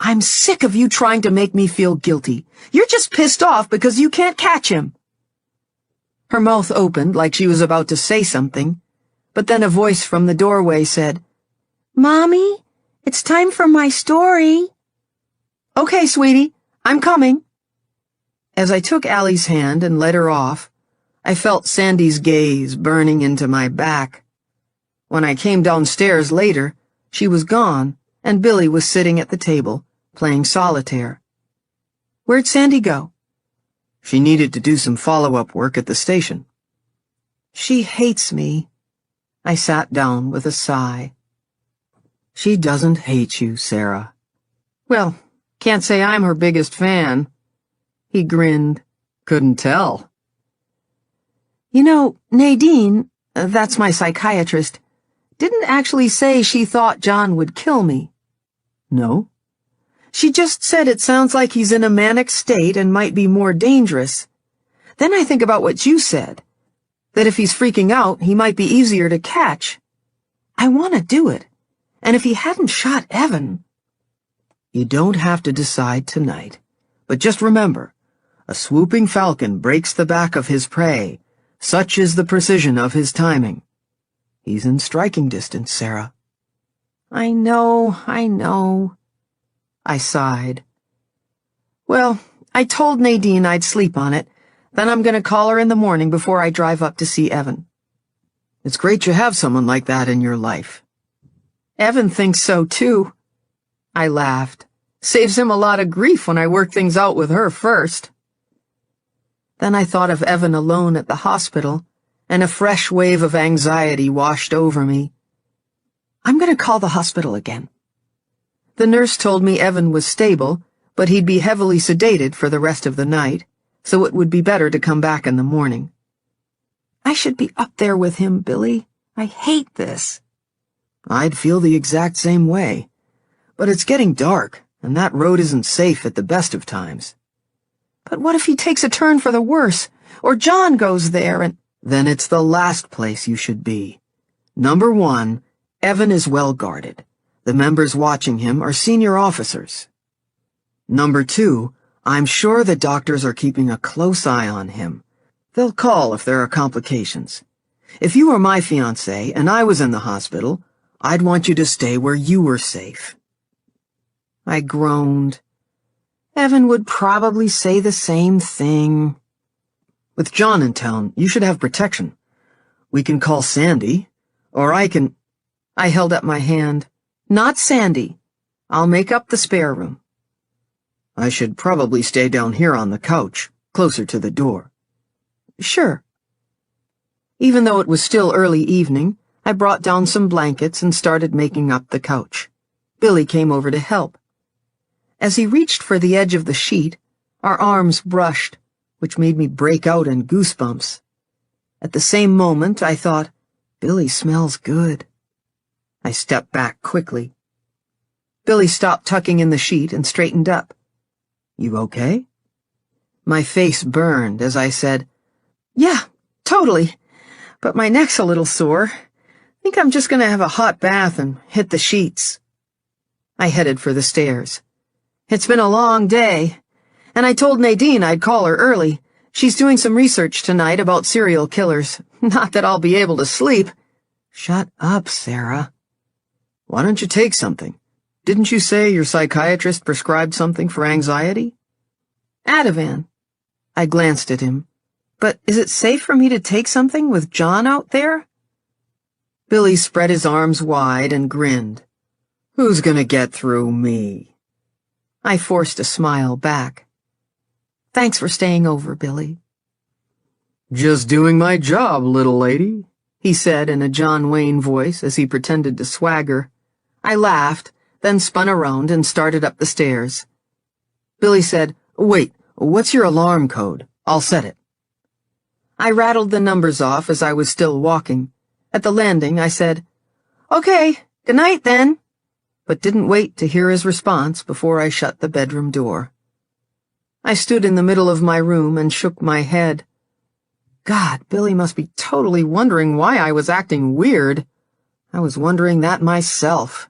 I'm sick of you trying to make me feel guilty. You're just pissed off because you can't catch him." Her mouth opened like she was about to say something, but then a voice from the doorway said, "Mommy, it's time for my story." "Okay, sweetie, I'm coming." As I took Allie's hand and led her off, I felt Sandy's gaze burning into my back. When I came downstairs later, she was gone, and Billy was sitting at the table, playing solitaire. "Where'd Sandy go?" She needed to do some follow-up work at the station. "She hates me." I sat down with a sigh. She doesn't hate you, Sarah. "Well, can't say I'm her biggest fan." He grinned. Couldn't tell. "You know, Nadine, that's my psychiatrist, didn't actually say she thought John would kill me." No? "She just said it sounds like he's in a manic state and might be more dangerous. Then I think about what you said, that if he's freaking out, he might be easier to catch. I want to do it, and if he hadn't shot Evan—" You don't have to decide tonight, but just remember, a swooping falcon breaks the back of his prey. Such is the precision of his timing. He's in striking distance, Sarah. I know. I sighed. "Well, I told Nadine I'd sleep on it. Then I'm going to call her in the morning before I drive up to see Evan." It's great you have someone like that in your life. "Evan thinks so, too." I laughed. "Saves him a lot of grief when I work things out with her first." Then I thought of Evan alone at the hospital, and a fresh wave of anxiety washed over me. I'm going to call the hospital again. The nurse told me Evan was stable, but he'd be heavily sedated for the rest of the night, so it would be better to come back in the morning. I should be up there with him, Billy. I hate this. I'd feel the exact same way. But it's getting dark, and that road isn't safe at the best of times. But what if he takes a turn for the worse, or John goes there and— Then it's the last place you should be. Number 1, Evan is well guarded. The members watching him are senior officers. Number 2, I'm sure the doctors are keeping a close eye on him. They'll call if there are complications. If you were my fiancé and I was in the hospital, I'd want you to stay where you were safe. I groaned. Evan would probably say the same thing. With John in town, you should have protection. We can call Sandy, or I can— I held up my hand. Not Sandy. I'll make up the spare room. I should probably stay down here on the couch, closer to the door. Sure. Even though it was still early evening, I brought down some blankets and started making up the couch. Billy came over to help. As he reached for the edge of the sheet, our arms brushed, which made me break out in goosebumps. At the same moment, I thought, Billy smells good. I stepped back quickly. Billy stopped tucking in the sheet and straightened up. You okay? My face burned as I said, Yeah, totally, but my neck's a little sore. Think I'm just gonna have a hot bath and hit the sheets. I headed for the stairs. It's been a long day, and I told Nadine I'd call her early. She's doing some research tonight about serial killers. Not that I'll be able to sleep. Shut up, Sarah. Why don't you take something? Didn't you say your psychiatrist prescribed something for anxiety? Ativan. I glanced at him. But is it safe for me to take something with John out there? Billy spread his arms wide and grinned. Who's gonna get through me? I forced a smile back. Thanks for staying over, Billy. Just doing my job, little lady, he said in a John Wayne voice as he pretended to swagger. I laughed, then spun around and started up the stairs. Billy said, Wait, what's your alarm code? I'll set it. I rattled the numbers off as I was still walking. At the landing, I said, Okay, good night then, but didn't wait to hear his response before I shut the bedroom door. I stood in the middle of my room and shook my head. God, Billy must be totally wondering why I was acting weird. I was wondering that myself.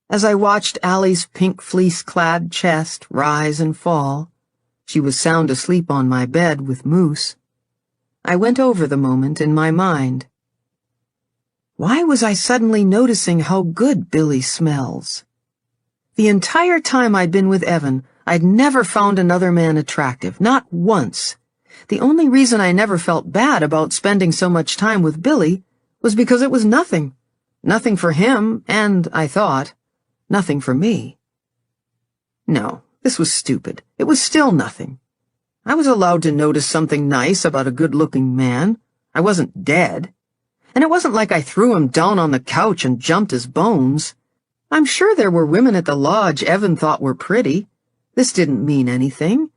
As I watched Allie's pink fleece-clad chest rise and fall, she was sound asleep on my bed with Moose. I went over the moment in my mind. Why was I suddenly noticing how good Billy smells? The entire time I'd been with Evan, I'd never found another man attractive, not once. The only reason I never felt bad about spending so much time with Billy was because it was nothing. Nothing for him, and, I thought, nothing for me. No, this was stupid. It was still nothing. I was allowed to notice something nice about a good-looking man. I wasn't dead. And it wasn't like I threw him down on the couch and jumped his bones. I'm sure there were women at the lodge Evan thought were pretty. This didn't mean anything.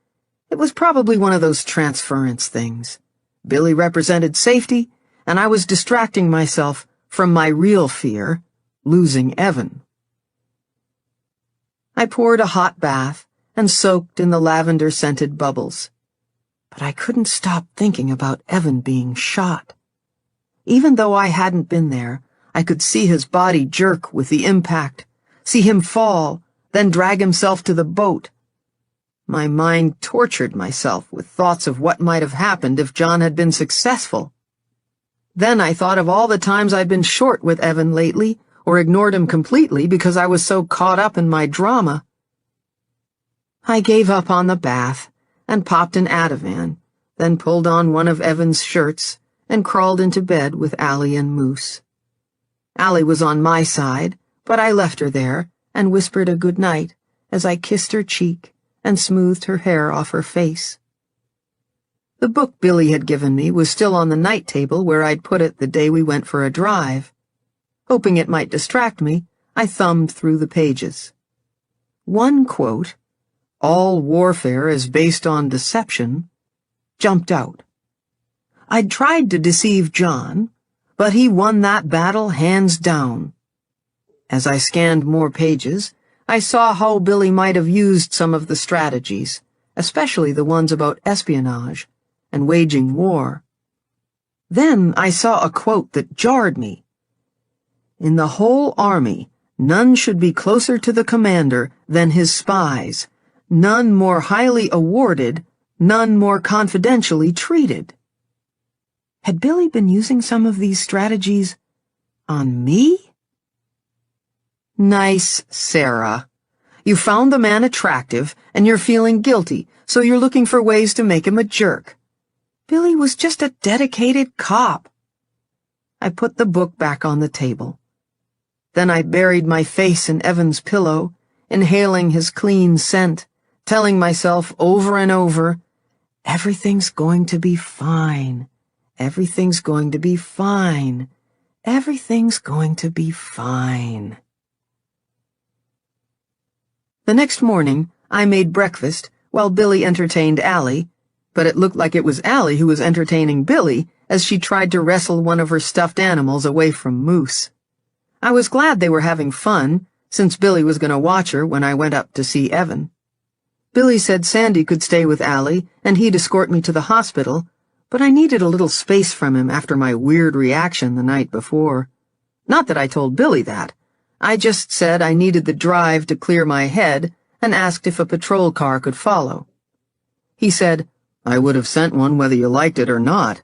It was probably one of those transference things. Billy represented safety, and I was distracting myself from my real fear, losing Evan. I poured a hot bath and soaked in the lavender-scented bubbles. But I couldn't stop thinking about Evan being shot. Even though I hadn't been there, I could see his body jerk with the impact, see him fall, then drag himself to the boat. My mind tortured myself with thoughts of what might have happened if John had been successful. Then I thought of all the times I'd been short with Evan lately, or ignored him completely because I was so caught up in my drama. I gave up on the bath and popped an Ativan, then pulled on one of Evan's shirts and crawled into bed with Allie and Moose. Allie was on my side, but I left her there and whispered a good night as I kissed her cheek and smoothed her hair off her face. The book Billy had given me was still on the night table where I'd put it the day we went for a drive. Hoping it might distract me, I thumbed through the pages. One quote, "All warfare is based on deception," jumped out. I'd tried to deceive John, but he won that battle hands down. As I scanned more pages, I saw how Billy might have used some of the strategies, especially the ones about espionage and waging war. Then I saw a quote that jarred me. "In the whole army, none should be closer to the commander than his spies, none more highly awarded, none more confidentially treated." Had Billy been using some of these strategies on me? Nice, Sarah. You found the man attractive, and you're feeling guilty, so you're looking for ways to make him a jerk. Billy was just a dedicated cop. I put the book back on the table. Then I buried my face in Evan's pillow, inhaling his clean scent, telling myself over and over, "Everything's going to be fine. Everything's going to be fine. Everything's going to be fine." The next morning, I made breakfast while Billy entertained Allie, but it looked like it was Allie who was entertaining Billy as she tried to wrestle one of her stuffed animals away from Moose. I was glad they were having fun, since Billy was going to watch her when I went up to see Evan. Billy said Sandy could stay with Allie and he'd escort me to the hospital, but I needed a little space from him after my weird reaction the night before. Not that I told Billy that. I just said I needed the drive to clear my head and asked if a patrol car could follow. He said, "I would have sent one whether you liked it or not.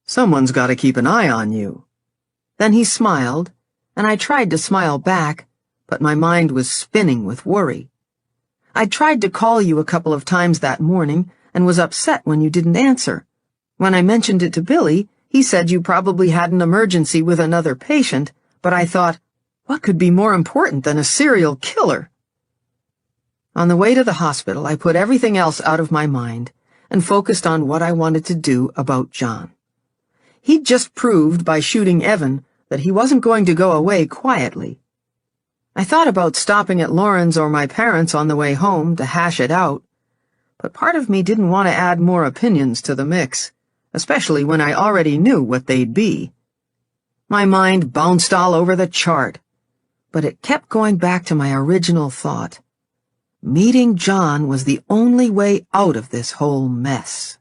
Someone's got to keep an eye on you." Then he smiled, and I tried to smile back, but my mind was spinning with worry. "I tried to call you a couple of times that morning and was upset when you didn't answer. When I mentioned it to Billy, he said you probably had an emergency with another patient, but I thought, what could be more important than a serial killer?" On the way to the hospital, I put everything else out of my mind and focused on what I wanted to do about John. He'd just proved by shooting Evan that he wasn't going to go away quietly. I thought about stopping at Lauren's or my parents' on the way home to hash it out, but part of me didn't want to add more opinions to the mix, especially when I already knew what they'd be. My mind bounced all over the chart, but it kept going back to my original thought. Meeting John was the only way out of this whole mess.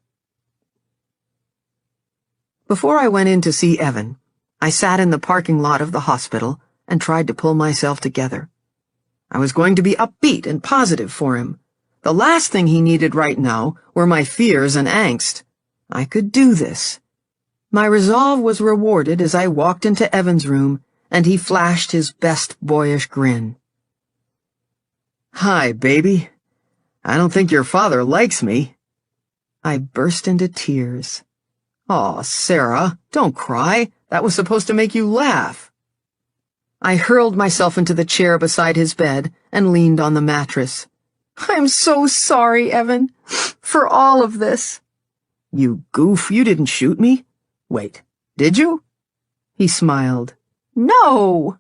Before I went in to see Evan, I sat in the parking lot of the hospital and tried to pull myself together. I was going to be upbeat and positive for him. The last thing he needed right now were my fears and angst. I could do this. My resolve was rewarded as I walked into Evan's room, and he flashed his best boyish grin. "Hi, baby. I don't think your father likes me." I burst into tears. "Aw, Sarah, don't cry. That was supposed to make you laugh." I hurled myself into the chair beside his bed and leaned on the mattress. "I'm so sorry, Evan, for all of this." "You goof, you didn't shoot me. Wait, did you?" He smiled. "No."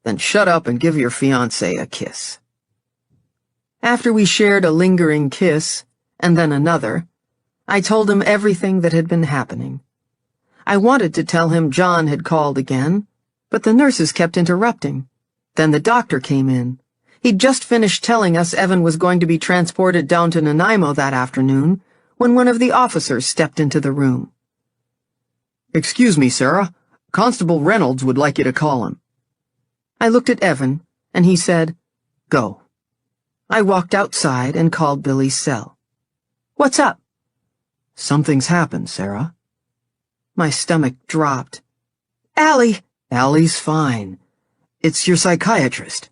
"Then shut up and give your fiancé a kiss." After we shared a lingering kiss, and then another, I told him everything that had been happening. I wanted to tell him John had called again, but the nurses kept interrupting. Then the doctor came in. He'd just finished telling us Evan was going to be transported down to Nanaimo that afternoon when one of the officers stepped into the room. "Excuse me, Sarah. Constable Reynolds would like you to call him." I looked at Evan, and he said, "Go." I walked outside and called Billy's cell. "What's up?" "Something's happened, Sarah." My stomach dropped. Allie. "Allie's fine. It's your psychiatrist.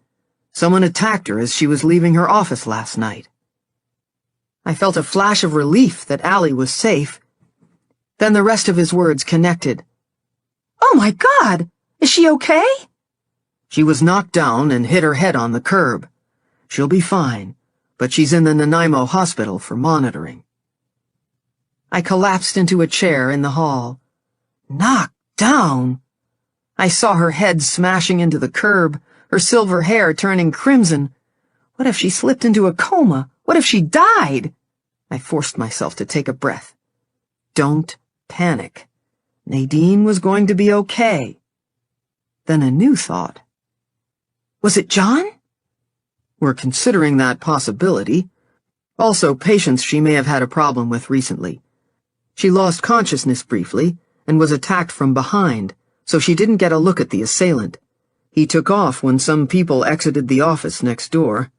Someone attacked her as she was leaving her office last night." I felt a flash of relief that Allie was safe. Then the rest of his words connected. "Oh my God! Is she okay?" "She was knocked down and hit her head on the curb. She'll be fine, but she's in the Nanaimo hospital for monitoring." I collapsed into a chair in the hall. Knocked down? I saw her head smashing into the curb, her silver hair turning crimson. What if she slipped into a coma? What if she died? I forced myself to take a breath. Don't panic. Nadine was going to be okay. Then a new thought. Was it John? We're considering that possibility. Also, patients she may have had a problem with recently. She lost consciousness briefly and was attacked from behind, so she didn't get a look at the assailant. He took off when some people exited the office next door.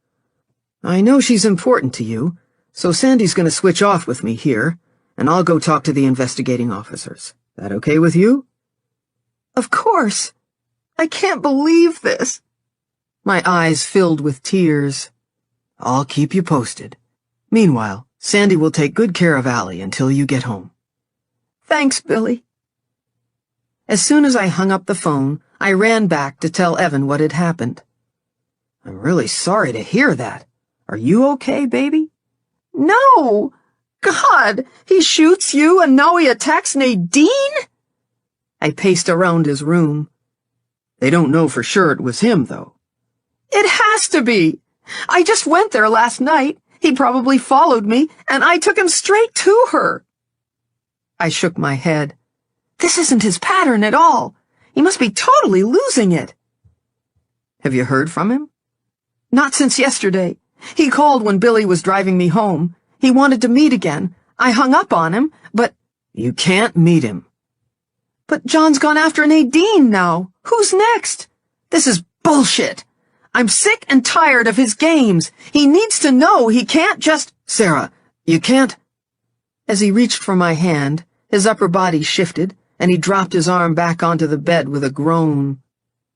I know she's important to you, so Sandy's going to switch off with me here, and I'll go talk to the investigating officers. That okay with you? Of course. I can't believe this. My eyes filled with tears. I'll keep you posted. Meanwhile, Sandy will take good care of Allie until you get home. Thanks, Billy. As soon as I hung up the phone, I ran back to tell Evan what had happened. I'm really sorry to hear that. Are you okay, baby? No! God, he shoots you and now he attacks Nadine? I paced around his room. They don't know for sure it was him, though. It has to be. I just went there last night. He probably followed me, and I took him straight to her. I shook my head. This isn't his pattern at all. He must be totally losing it. Have you heard from him? Not since yesterday. He called when Billy was driving me home. He wanted to meet again. I hung up on him, but... You can't meet him. But John's gone after Nadine now. Who's next? This is bullshit. I'm sick and tired of his games. He needs to know he can't just... Sarah, you can't... As he reached for my hand, his upper body shifted, and he dropped his arm back onto the bed with a groan.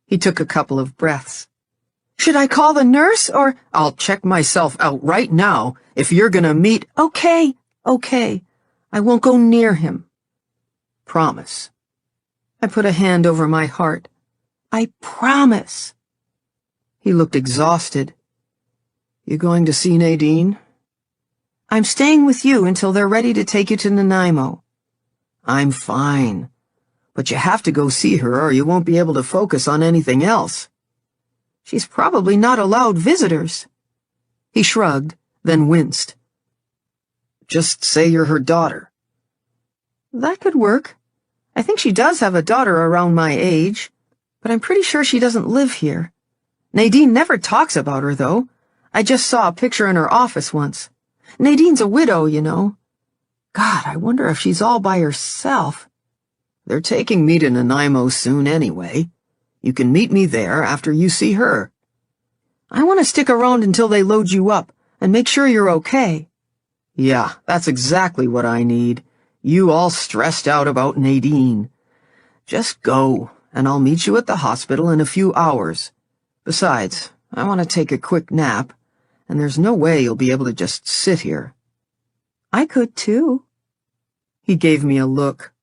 He took a couple of breaths. Should I call the nurse, or... I'll check myself out right now if you're gonna meet... Okay. I won't go near him. Promise. I put a hand over my heart. I promise. He looked exhausted. You going to see Nadine? I'm staying with you until they're ready to take you to Nanaimo. I'm fine. But you have to go see her or you won't be able to focus on anything else. She's probably not allowed visitors. He shrugged, then winced. Just say you're her daughter. That could work. I think she does have a daughter around my age, but I'm pretty sure she doesn't live here. Nadine never talks about her, though. I just saw a picture in her office once. Nadine's a widow, you know. God, I wonder if she's all by herself. They're taking me to Nanaimo soon anyway. You can meet me there after you see her. I want to stick around until they load you up and make sure you're okay. Yeah, that's exactly what I need. You all stressed out about Nadine. Just go, and I'll meet you at the hospital in a few hours. Besides, I want to take a quick nap, and there's no way you'll be able to just sit here. I could too. He gave me a look.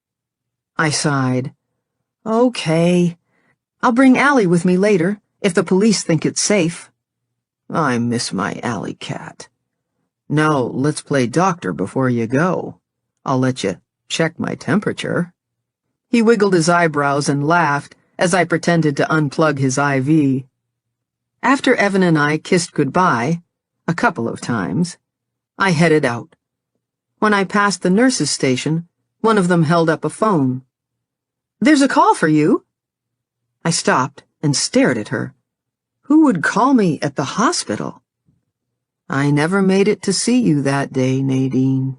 I sighed. Okay. I'll bring Allie with me later, if the police think it's safe. I miss my alley cat. Now, let's play doctor before you go. I'll let you check my temperature. He wiggled his eyebrows and laughed as I pretended to unplug his IV. After Evan and I kissed goodbye, a couple of times, I headed out. When I passed the nurse's station, one of them held up a phone. "There's a call for you." I stopped and stared at her. Who would call me at the hospital? I never made it to see you that day, Nadine.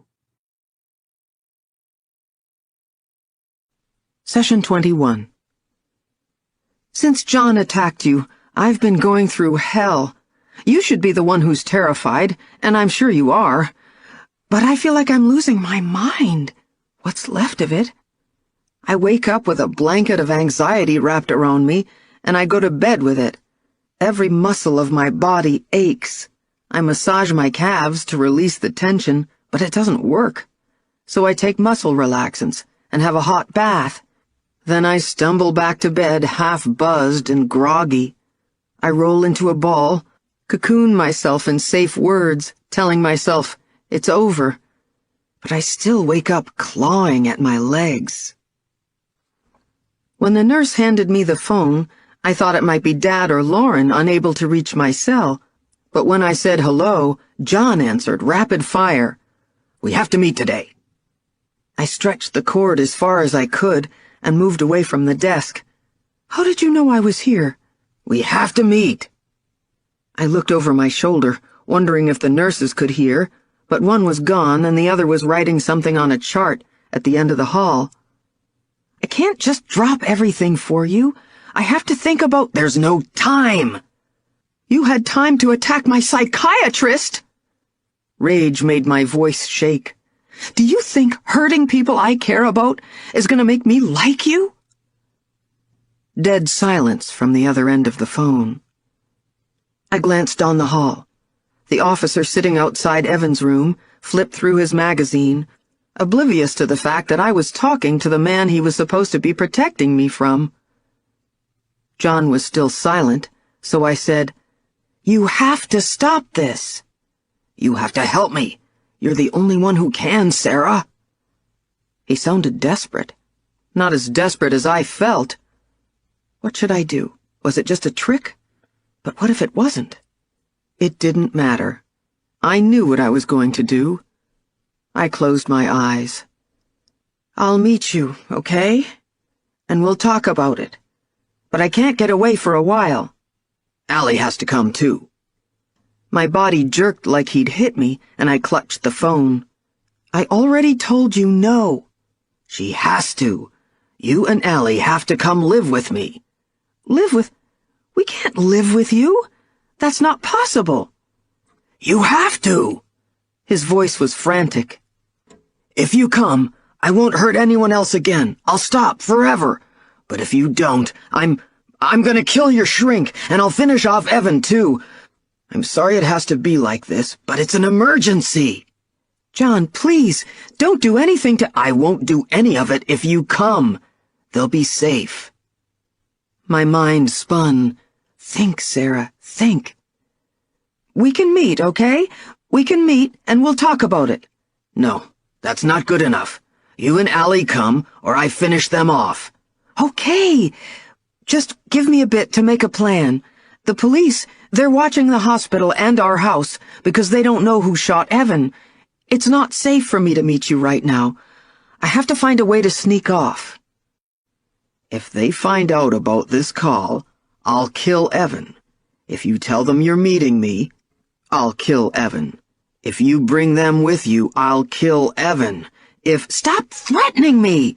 Session 21. Since John attacked you, I've been going through hell. You should be the one who's terrified, and I'm sure you are. But I feel like I'm losing my mind. What's left of it? I wake up with a blanket of anxiety wrapped around me, and I go to bed with it. Every muscle of my body aches. I massage my calves to release the tension, but it doesn't work. So I take muscle relaxants and have a hot bath. Then I stumble back to bed half buzzed and groggy. I roll into a ball, cocoon myself in safe words, telling myself it's over. But I still wake up clawing at my legs. When the nurse handed me the phone, I thought it might be Dad or Lauren unable to reach my cell. But when I said hello, John answered rapid fire. "We have to meet today." I stretched the cord as far as I could and moved away from the desk. "How did you know I was here?" "We have to meet." I looked over my shoulder, wondering if the nurses could hear, but one was gone and the other was writing something on a chart at the end of the hall. "I can't just drop everything for you. I have to think about—" "There's no time!" "You had time to attack my psychiatrist!" Rage made my voice shake. "Do you think hurting people I care about is going to make me like you?" Dead silence from the other end of the phone. I glanced down the hall. The officer sitting outside Evan's room flipped through his magazine, oblivious to the fact that I was talking to the man he was supposed to be protecting me from. John was still silent, so I said, "You have to stop this." "You have to help me. You're the only one who can, Sarah." He sounded desperate. Not as desperate as I felt. What should I do? Was it just a trick? But what if it wasn't? It didn't matter. I knew what I was going to do. I closed my eyes. "I'll meet you, okay? And we'll talk about it. But I can't get away for a while. Allie has to come too." My body jerked like he'd hit me, and I clutched the phone. "I already told you no." "She has to. You and Allie have to come live with me." "Live with? We can't live with you. That's not possible." "You have to." His voice was frantic. "If you come, I won't hurt anyone else again. I'll stop forever. But if you don't, I'm gonna kill your shrink, and I'll finish off Evan too. I'm sorry it has to be like this, but it's an emergency." "John, please, don't do anything to—" "I won't do any of it if you come. They'll be safe." My mind spun. Think, Sarah, think. "We can meet, okay? We can meet, and we'll talk about it." "No, that's not good enough. You and Allie come, or I finish them off." "Okay. Just give me a bit to make a plan. The police, they're watching the hospital and our house because they don't know who shot Evan. It's not safe for me to meet you right now. I have to find a way to sneak off." "If they find out about this call, I'll kill Evan. If you tell them you're meeting me, I'll kill Evan. If you bring them with you, I'll kill Evan. If—" "Stop threatening me!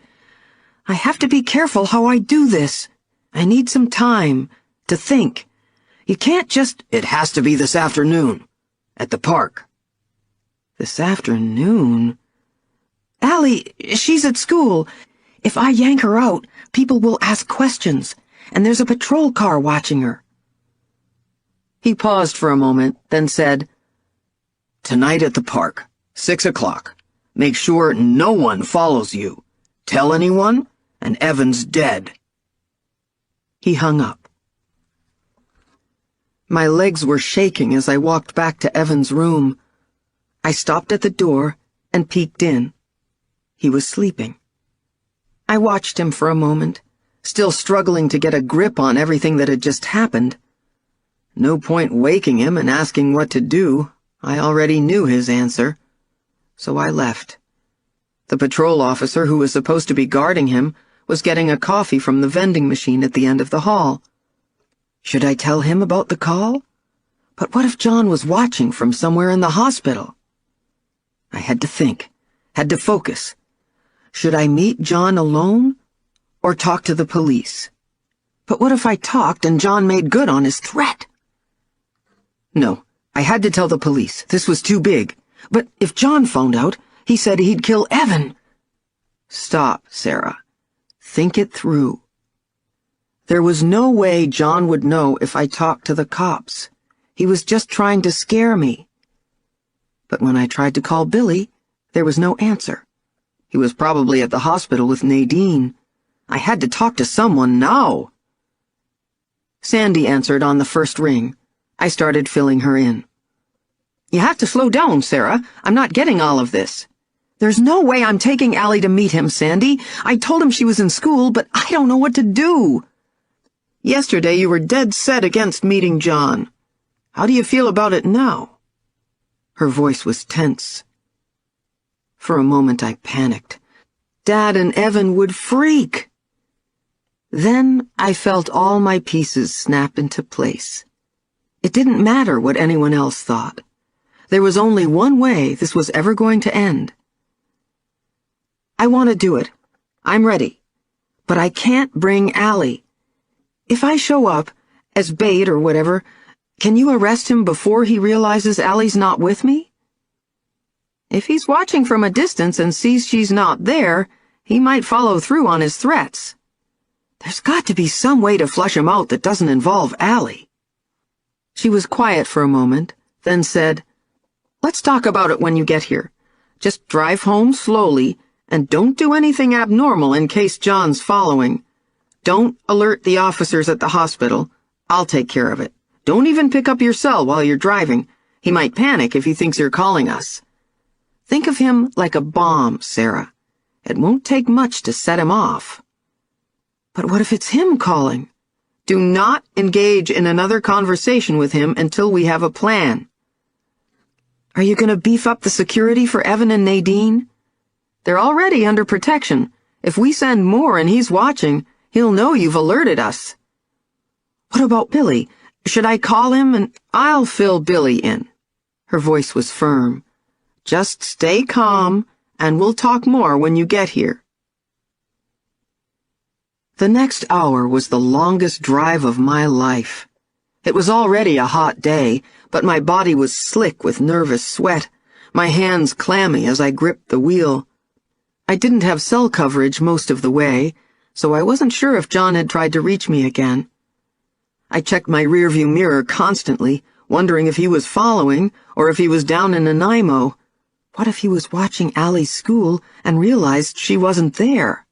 I have to be careful how I do this. I need some time to think. You can't just— It has to be this afternoon. At the park. This afternoon? Allie, she's at school. If I yank her out, people will ask questions, and there's a patrol car watching her. He paused for a moment, then said, Tonight at the park, 6 o'clock. Make sure no one follows you. Tell anyone, and Evan's dead. He hung up. My legs were shaking as I walked back to Evan's room. I stopped at the door and peeked in. He was sleeping. I watched him for a moment, still struggling to get a grip on everything that had just happened. No point waking him and asking what to do. I already knew his answer. So I left. The patrol officer who was supposed to be guarding him was getting a coffee from the vending machine at the end of the hall. Should I tell him about the call? But what if John was watching from somewhere in the hospital? I had to think, had to focus. Should I meet John alone or talk to the police? But what if I talked and John made good on his threat? No, I had to tell the police. This was too big. But if John found out, he said he'd kill Evan. Stop, Sarah. Think it through. There was no way John would know if I talked to the cops. He was just trying to scare me. But when I tried to call Billy, there was no answer. He was probably at the hospital with Nadine. I had to talk to someone now. Sandy answered on the first ring. I started filling her in. You have to slow down, Sarah. I'm not getting all of this. There's no way I'm taking Allie to meet him, Sandy. I told him she was in school, but I don't know what to do. Yesterday you were dead set against meeting John. How do you feel about it now? Her voice was tense. For a moment I panicked. Dad and Evan would freak. Then I felt all my pieces snap into place. It didn't matter what anyone else thought. There was only one way this was ever going to end. I want to do it. I'm ready. But I can't bring Allie. If I show up, as bait or whatever, can you arrest him before he realizes Allie's not with me? If he's watching from a distance and sees she's not there, he might follow through on his threats. There's got to be some way to flush him out that doesn't involve Allie. She was quiet for a moment, then said, Let's talk about it when you get here. Just drive home slowly, and don't do anything abnormal in case John's following. Don't alert the officers at the hospital. I'll take care of it. Don't even pick up your cell while you're driving. He might panic if he thinks you're calling us. Think of him like a bomb, Sarah. It won't take much to set him off. But what if it's him calling? Do not engage in another conversation with him until we have a plan. Are you going to beef up the security for Evan and Nadine? They're already under protection. If we send more and he's watching, he'll know you've alerted us. What about Billy? Should I call him and— I'll fill Billy in. Her voice was firm. Just stay calm, and we'll talk more when you get here. The next hour was the longest drive of my life. It was already a hot day, but my body was slick with nervous sweat, my hands clammy as I gripped the wheel. I didn't have cell coverage most of the way, so I wasn't sure if John had tried to reach me again. I checked my rearview mirror constantly, wondering if he was following or if he was down in Nanaimo. What if he was watching Allie's school and realized she wasn't there?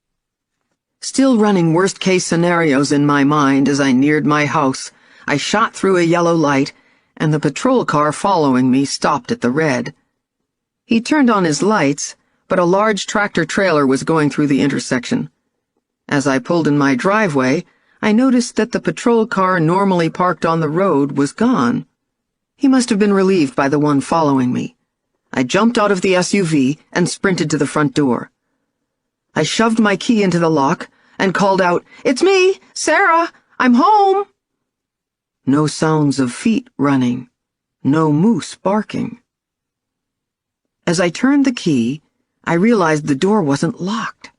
Still running worst-case scenarios in my mind as I neared my house, I shot through a yellow light, and the patrol car following me stopped at the red. He turned on his lights, but a large tractor-trailer was going through the intersection. As I pulled in my driveway, I noticed that the patrol car normally parked on the road was gone. He must have been relieved by the one following me. I jumped out of the SUV and sprinted to the front door. I shoved my key into the lock and called out, "It's me, Sarah! I'm home!" No sounds of feet running, no moose barking. As I turned the key, I realized the door wasn't locked.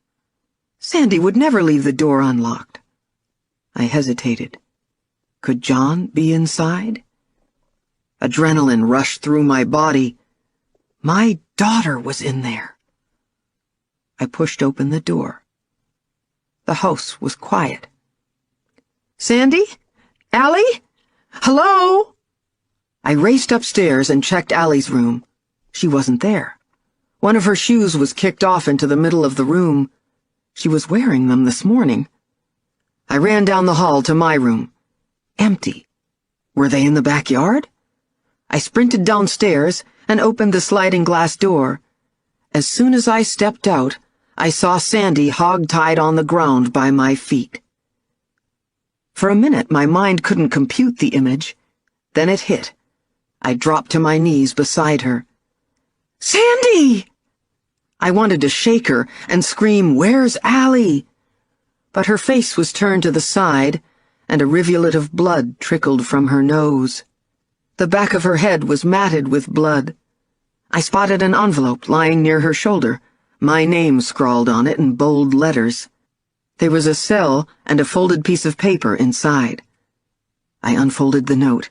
Sandy would never leave the door unlocked. I hesitated. Could John be inside? Adrenaline rushed through my body. My daughter was in there. I pushed open the door. The house was quiet. "Sandy? Allie? Hello?" I raced upstairs and checked Allie's room. She wasn't there. One of her shoes was kicked off into the middle of the room. She was wearing them this morning. I ran down the hall to my room. Empty. Were they in the backyard? I sprinted downstairs and opened the sliding glass door. As soon as I stepped out, I saw Sandy hog-tied on the ground by my feet. For a minute, my mind couldn't compute the image. Then it hit. I dropped to my knees beside her. "Sandy!" I wanted to shake her and scream, "Where's Allie?" But her face was turned to the side, and a rivulet of blood trickled from her nose. The back of her head was matted with blood. I spotted an envelope lying near her shoulder, my name scrawled on it in bold letters. There was a cell and a folded piece of paper inside. I unfolded the note.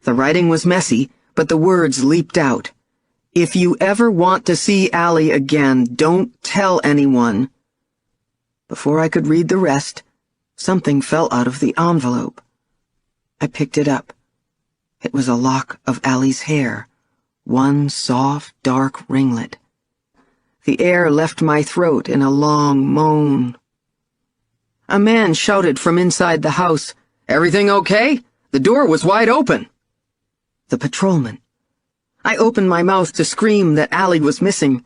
The writing was messy, but the words leaped out. "If you ever want to see Allie again, don't tell anyone." Before I could read the rest, something fell out of the envelope. I picked it up. It was a lock of Allie's hair, one soft, dark ringlet. The air left my throat in a long moan. A man shouted from inside the house, "Everything okay? The door was wide open." The patrolman. I opened my mouth to scream that Allie was missing.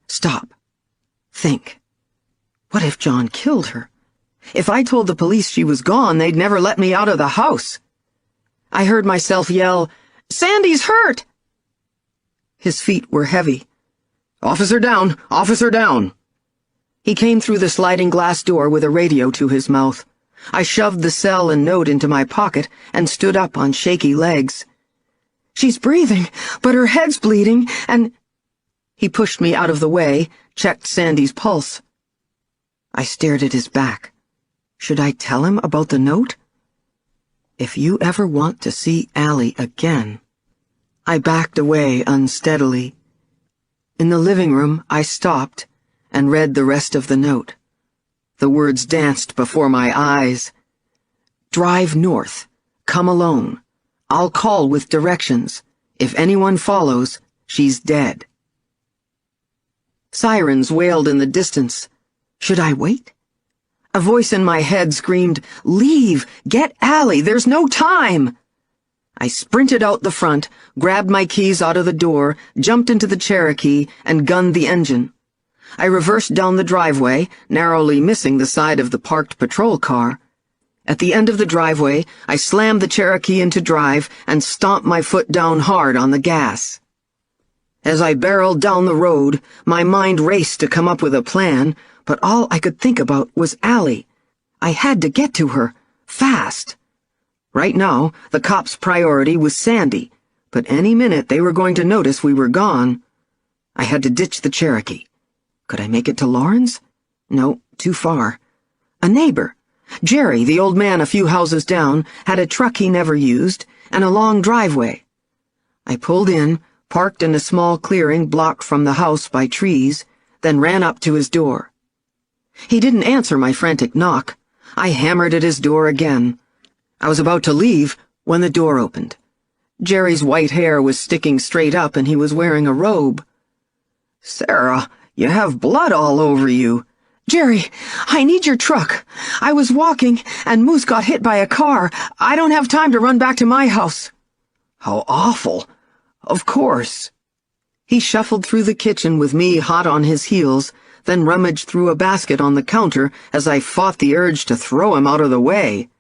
Stop. Think. What if John killed her? If I told the police she was gone, they'd never let me out of the house. I heard myself yell, "Sandy's hurt!" His feet were heavy. "Officer down! Officer down!" He came through the sliding glass door with a radio to his mouth. I shoved the cell and note into my pocket and stood up on shaky legs. "She's breathing, but her head's bleeding, and—" He pushed me out of the way, checked Sandy's pulse. I stared at his back. Should I tell him about the note? "If you ever want to see Allie again—" I backed away unsteadily. In the living room, I stopped and read the rest of the note. The words danced before my eyes. "Drive north. Come alone. I'll call with directions. If anyone follows, she's dead." Sirens wailed in the distance. Should I wait? A voice in my head screamed, "Leave! Get Allie! There's no time!" I sprinted out the front, grabbed my keys out of the door, jumped into the Cherokee, and gunned the engine. I reversed down the driveway, narrowly missing the side of the parked patrol car. At the end of the driveway, I slammed the Cherokee into drive and stomped my foot down hard on the gas. As I barreled down the road, my mind raced to come up with a plan, but all I could think about was Allie. I had to get to her, fast. Right now, the cops' priority was Sandy, but any minute they were going to notice we were gone. I had to ditch the Cherokee. Could I make it to Lawrence? No, too far. A neighbor, Jerry, the old man a few houses down, had a truck he never used and a long driveway. I pulled in, parked in a small clearing blocked from the house by trees, then ran up to his door. He didn't answer my frantic knock. I hammered at his door again. I was about to leave when the door opened. Jerry's white hair was sticking straight up and he was wearing a robe. "Sarah, you have blood all over you." "Jerry, I need your truck. I was walking and Moose got hit by a car. I don't have time to run back to my house." "How awful. Of course." He shuffled through the kitchen with me hot on his heels, then rummaged through a basket on the counter as I fought the urge to throw him out of the way.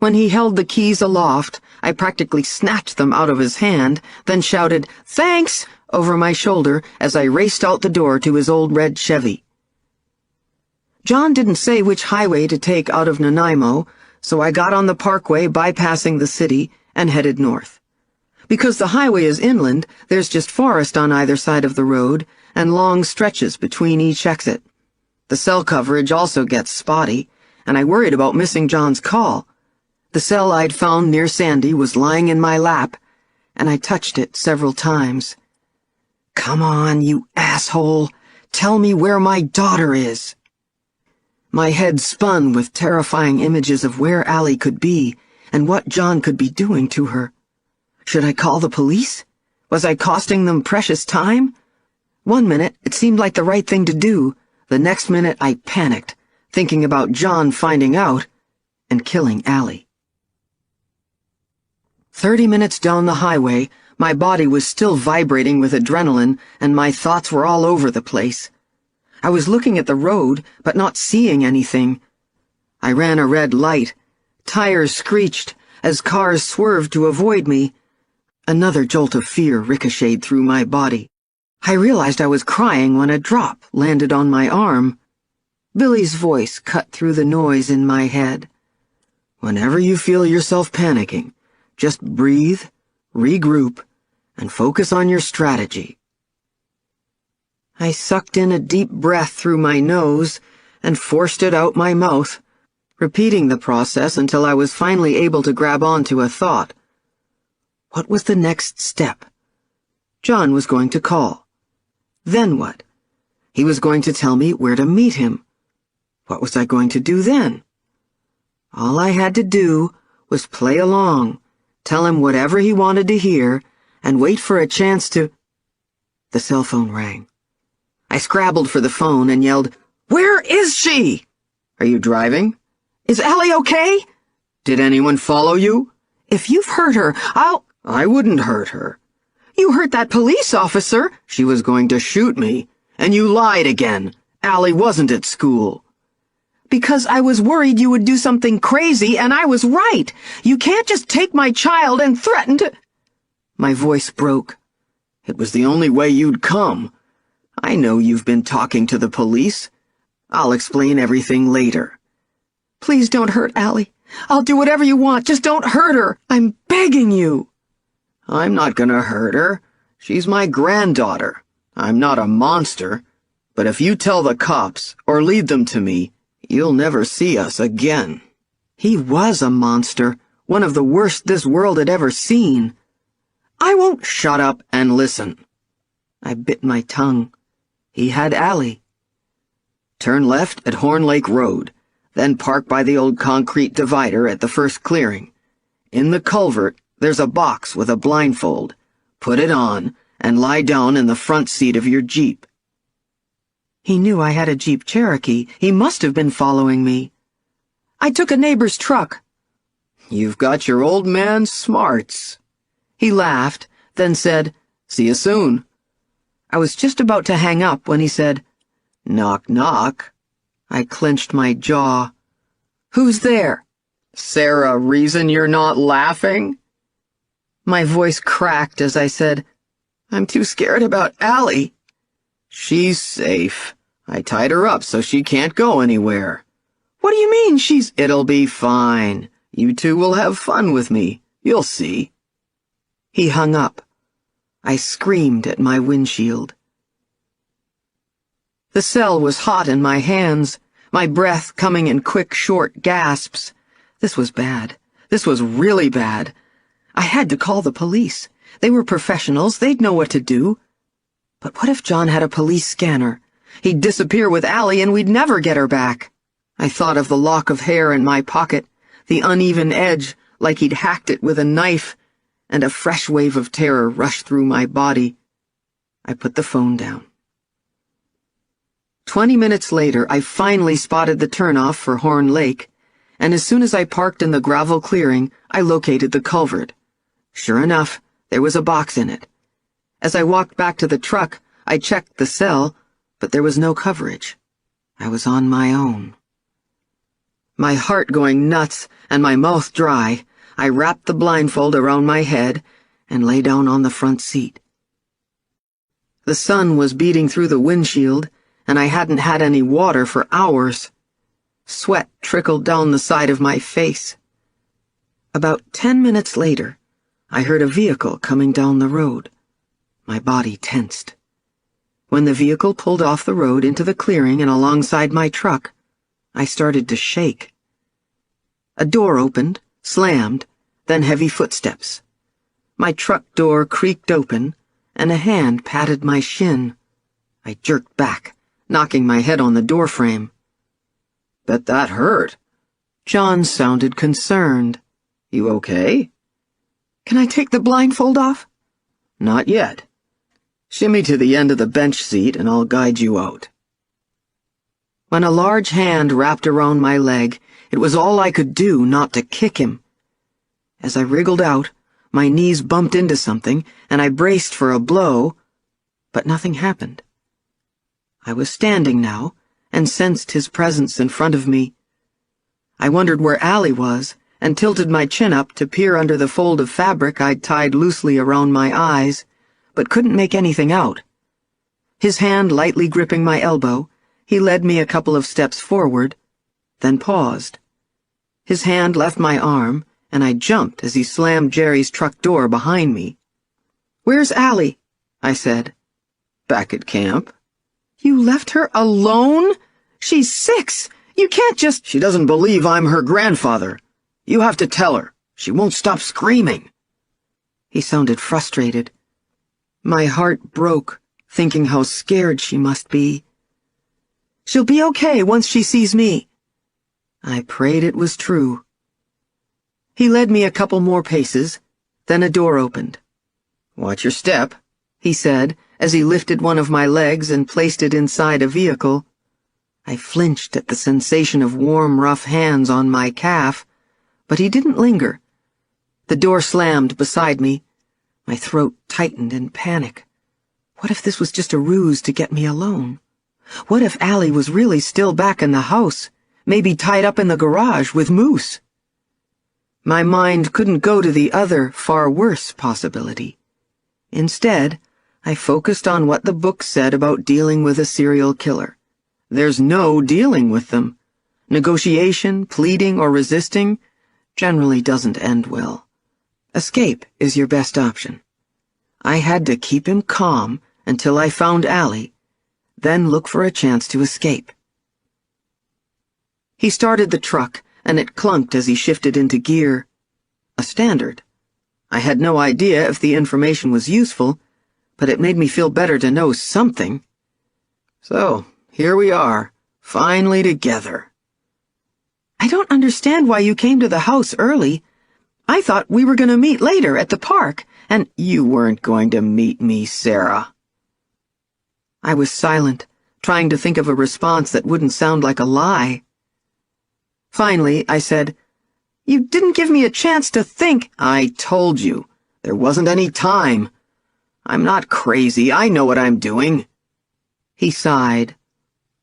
When he held the keys aloft, I practically snatched them out of his hand, then shouted, "Thanks!" over my shoulder as I raced out the door to his old red Chevy. John didn't say which highway to take out of Nanaimo, so I got on the parkway bypassing the city and headed north. Because the highway is inland, there's just forest on either side of the road and long stretches between each exit. The cell coverage also gets spotty, and I worried about missing John's call. The cell I'd found near Sandy was lying in my lap, and I touched it several times. "Come on, you asshole. Tell me where my daughter is." My head spun with terrifying images of where Allie could be and what John could be doing to her. Should I call the police? Was I costing them precious time? One minute, it seemed like the right thing to do. The next minute, I panicked, thinking about John finding out and killing Allie. 30 minutes down the highway, my body was still vibrating with adrenaline, and my thoughts were all over the place. I was looking at the road, but not seeing anything. I ran a red light. Tires screeched as cars swerved to avoid me. Another jolt of fear ricocheted through my body. I realized I was crying when a drop landed on my arm. Billy's voice cut through the noise in my head. "Whenever you feel yourself panicking, just breathe, regroup, and focus on your strategy." I sucked in a deep breath through my nose and forced it out my mouth, repeating the process until I was finally able to grab onto a thought. What was the next step? John was going to call. Then what? He was going to tell me where to meet him. What was I going to do then? All I had to do was play along, tell him whatever he wanted to hear, and wait for a chance to... The cell phone rang. I scrabbled for the phone and yelled, "Where is she? Are you driving? Is Allie okay? Did anyone follow you? If you've hurt her, I wouldn't hurt her. You hurt that police officer. She was going to shoot me. And you lied again. Allie wasn't at school." "Because I was worried you would do something crazy, and I was right. You can't just take my child and threaten to—" My voice broke. "It was the only way you'd come. I know you've been talking to the police. I'll explain everything later." "Please don't hurt Allie. I'll do whatever you want. Just don't hurt her. I'm begging you." "I'm not gonna hurt her. She's my granddaughter. I'm not a monster. But if you tell the cops, or lead them to me, you'll never see us again." He was a monster, one of the worst this world had ever seen. "I won't—" "Shut up and listen." I bit my tongue. He had Allie. "Turn left at Horn Lake Road, then park by the old concrete divider at the first clearing. In the culvert, there's a box with a blindfold. Put it on and lie down in the front seat of your Jeep." He knew I had a Jeep Cherokee. He must have been following me. "I took a neighbor's truck." "You've got your old man's smarts." He laughed, then said, "See you soon." I was just about to hang up when he said, "Knock, knock." I clenched my jaw. "Who's there?" "Sarah, reason you're not laughing?" My voice cracked as I said, "I'm too scared about Allie." "She's safe. I tied her up so she can't go anywhere." "What do you mean she's—" "It'll be fine. You two will have fun with me. You'll see." He hung up. I screamed at my windshield. The cell was hot in my hands, my breath coming in quick, short gasps. This was bad. This was really bad. I had to call the police. They were professionals. They'd know what to do. But what if John had a police scanner? He'd disappear with Allie and we'd never get her back. I thought of the lock of hair in my pocket, the uneven edge, like he'd hacked it with a knife, and a fresh wave of terror rushed through my body. I put the phone down. 20 minutes later, I finally spotted the turnoff for Horn Lake, and as soon as I parked in the gravel clearing, I located the culvert. Sure enough, there was a box in it. As I walked back to the truck, I checked the cell, but there was no coverage. I was on my own. My heart going nuts and my mouth dry, I wrapped the blindfold around my head and lay down on the front seat. The sun was beating through the windshield, and I hadn't had any water for hours. Sweat trickled down the side of my face. About 10 minutes later, I heard a vehicle coming down the road. My body tensed. When the vehicle pulled off the road into the clearing and alongside my truck, I started to shake. A door opened, slammed, then heavy footsteps. My truck door creaked open, and a hand patted my shin. I jerked back, knocking my head on the doorframe. "Bet that hurt." John sounded concerned. "You okay?" Can I take the blindfold off? "Not yet. Shimmy to the end of the bench seat and I'll guide you out." When a large hand wrapped around my leg, it was all I could do not to kick him. As I wriggled out, my knees bumped into something, and I braced for a blow, but nothing happened. I was standing now, and sensed his presence in front of me. I wondered where Allie was, and tilted my chin up to peer under the fold of fabric I'd tied loosely around my eyes, but couldn't make anything out. His hand lightly gripping my elbow, he led me a couple of steps forward, then paused. His hand left my arm, and I jumped as he slammed Jerry's truck door behind me. Where's Allie? I said. "Back at camp." You left her alone? She's 6. You can't just— "She doesn't believe I'm her grandfather. You have to tell her. She won't stop screaming." He sounded frustrated. My heart broke, thinking how scared she must be. She'll be okay once she sees me. I prayed it was true. He led me a couple more paces, then a door opened. "Watch your step," he said, as he lifted one of my legs and placed it inside a vehicle. I flinched at the sensation of warm, rough hands on my calf, but he didn't linger. The door slammed beside me. My throat tightened in panic. What if this was just a ruse to get me alone? What if Allie was really still back in the house, maybe tied up in the garage with Moose? My mind couldn't go to the other, far worse possibility. Instead, I focused on what the book said about dealing with a serial killer. There's no dealing with them. Negotiation, pleading, or resisting generally doesn't end well. Escape is your best option. I had to keep him calm until I found Allie, then look for a chance to escape. He started the truck, and it clunked as he shifted into gear. A standard. I had no idea if the information was useful, but it made me feel better to know something. So, here we are, finally together. I don't understand why you came to the house early. I thought we were going to meet later at the park, and you weren't going to meet me, Sarah. I was silent, trying to think of a response that wouldn't sound like a lie. Finally, I said, "You didn't give me a chance to think." "I told you. There wasn't any time. I'm not crazy. I know what I'm doing." He sighed.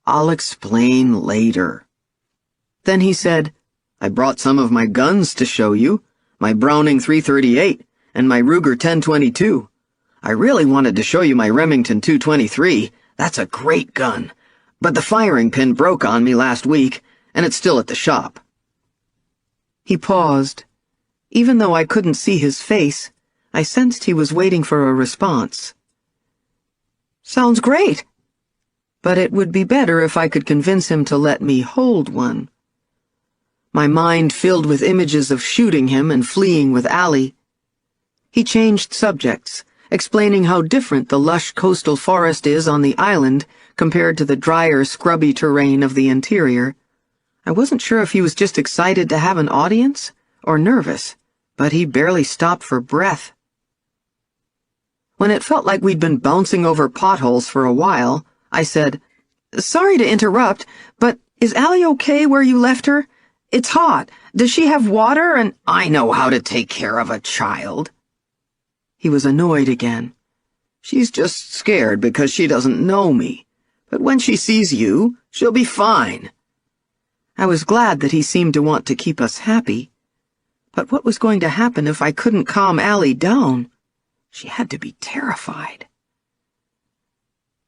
"I'll explain later." Then he said, "I brought some of my guns to show you, my Browning .338 and my Ruger 1022. I really wanted to show you my Remington 223. That's a great gun. But the firing pin broke on me last week, and it's still at the shop." He paused. Even though I couldn't see his face, I sensed he was waiting for a response. "Sounds great. But it would be better if I could convince him to let me hold one." My mind filled with images of shooting him and fleeing with Allie. He changed subjects, explaining how different the lush coastal forest is on the island compared to the drier, scrubby terrain of the interior. I wasn't sure if he was just excited to have an audience or nervous, but he barely stopped for breath. When it felt like we'd been bouncing over potholes for a while, I said, "Sorry to interrupt, but is Allie okay where you left her? It's hot. Does she have water and—" "I know how to take care of a child." He was annoyed again. "She's just scared because she doesn't know me. But when she sees you, she'll be fine." I was glad that he seemed to want to keep us happy. But what was going to happen if I couldn't calm Allie down? She had to be terrified.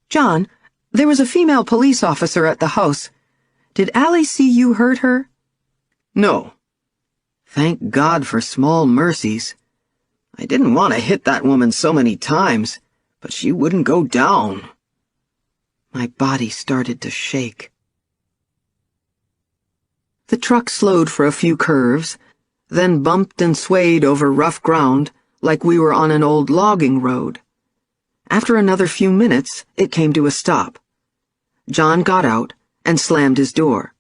"John, there was a female police officer at the house. Did Allie see you hurt her?" "No. Thank God for small mercies. I didn't want to hit that woman so many times, but she wouldn't go down." My body started to shake. The truck slowed for a few curves, then bumped and swayed over rough ground like we were on an old logging road. After another few minutes, it came to a stop. John got out and slammed his door.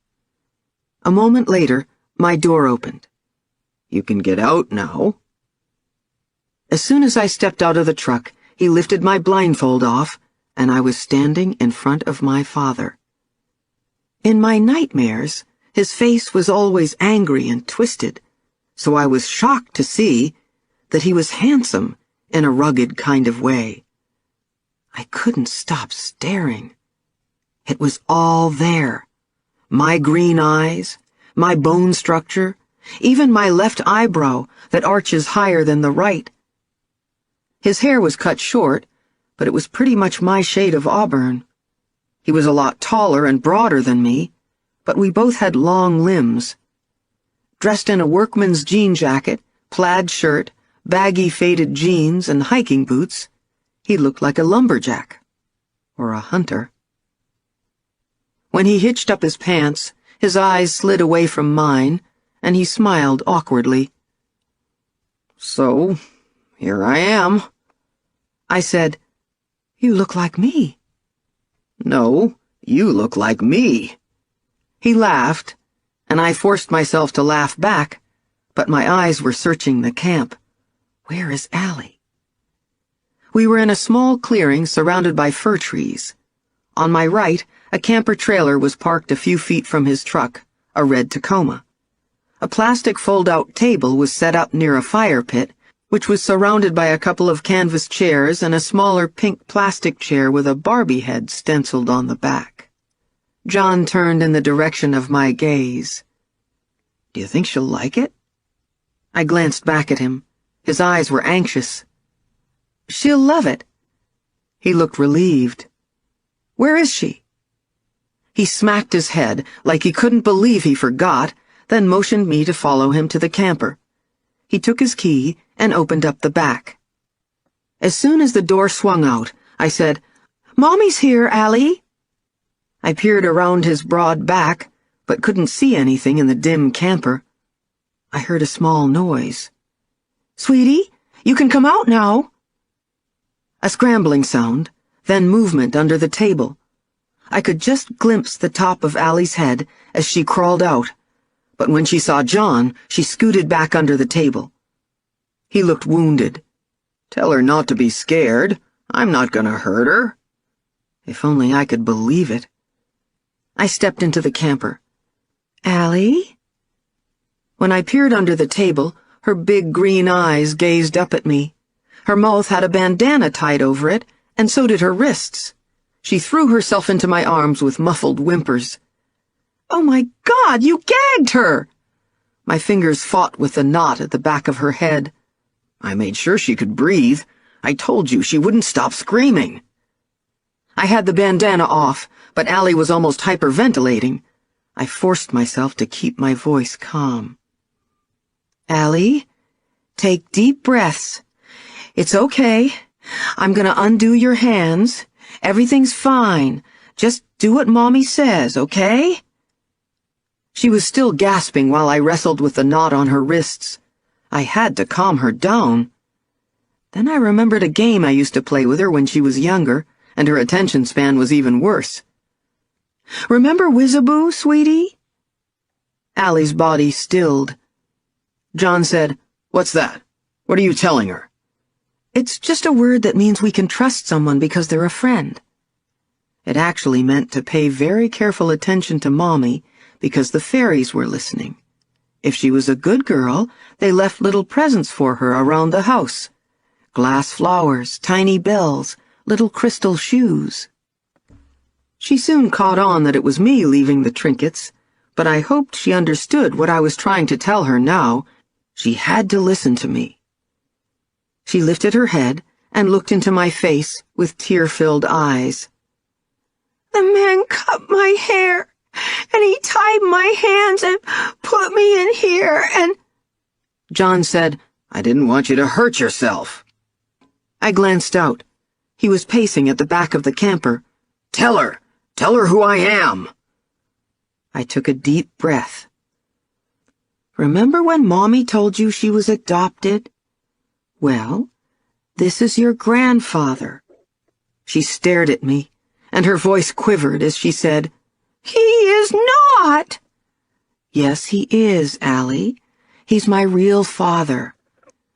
A moment later, my door opened. "You can get out now." As soon as I stepped out of the truck, he lifted my blindfold off, and I was standing in front of my father. In my nightmares, his face was always angry and twisted, so I was shocked to see that he was handsome in a rugged kind of way. I couldn't stop staring. It was all there. My green eyes, my bone structure, even my left eyebrow that arches higher than the right. His hair was cut short, but it was pretty much my shade of auburn. He was a lot taller and broader than me, but we both had long limbs. Dressed in a workman's jean jacket, plaid shirt, baggy faded jeans, and hiking boots, he looked like a lumberjack. Or a hunter. When he hitched up his pants, his eyes slid away from mine, and he smiled awkwardly. "So, here I am." I said, "You look like me." "No, you look like me." He laughed, and I forced myself to laugh back, but my eyes were searching the camp. Where is Allie? We were in a small clearing surrounded by fir trees. On my right, a camper trailer was parked a few feet from his truck, a red Tacoma. A plastic fold-out table was set up near a fire pit, which was surrounded by a couple of canvas chairs and a smaller pink plastic chair with a Barbie head stenciled on the back. John turned in the direction of my gaze. "Do you think she'll like it?" I glanced back at him. His eyes were anxious. "She'll love it." He looked relieved. "Where is she?" He smacked his head like he couldn't believe he forgot, then motioned me to follow him to the camper. He took his key and opened up the back. As soon as the door swung out, I said, "Mommy's here, Allie." I peered around his broad back, but couldn't see anything in the dim camper. I heard a small noise. "Sweetie, you can come out now." A scrambling sound, then movement under the table. I could just glimpse the top of Allie's head as she crawled out, but when she saw John, she scooted back under the table. He looked wounded. "Tell her not to be scared. I'm not gonna hurt her." If only I could believe it. I stepped into the camper. "Allie?" When I peered under the table, her big green eyes gazed up at me. Her mouth had a bandana tied over it, and so did her wrists. She threw herself into my arms with muffled whimpers. "Oh my God, you gagged her!" My fingers fought with the knot at the back of her head. "I made sure she could breathe. I told you she wouldn't stop screaming." I had the bandana off, but Allie was almost hyperventilating. I forced myself to keep my voice calm. "Allie, take deep breaths. It's okay. I'm gonna undo your hands. Everything's fine. Just do what Mommy says, okay?" She was still gasping while I wrestled with the knot on her wrists. I had to calm her down. Then I remembered a game I used to play with her when she was younger, and her attention span was even worse. "Remember Whizzaboo, sweetie?" Allie's body stilled. John said, "What's that? What are you telling her?" "It's just a word that means we can trust someone because they're a friend." It actually meant to pay very careful attention to Mommy because the fairies were listening. If she was a good girl, they left little presents for her around the house. Glass flowers, tiny bells, little crystal shoes. She soon caught on that it was me leaving the trinkets, but I hoped she understood what I was trying to tell her now. She had to listen to me. She lifted her head and looked into my face with tear-filled eyes. "The man cut my hair, and he tied my hands and put me in here, and—" John said, "I didn't want you to hurt yourself." I glanced out. He was pacing at the back of the camper. Tell her who I am." I took a deep breath. Remember when Mommy told you she was adopted? Well, this is your grandfather. She stared at me, and her voice quivered as she said, He is not! Yes, he is, Allie. He's my real father.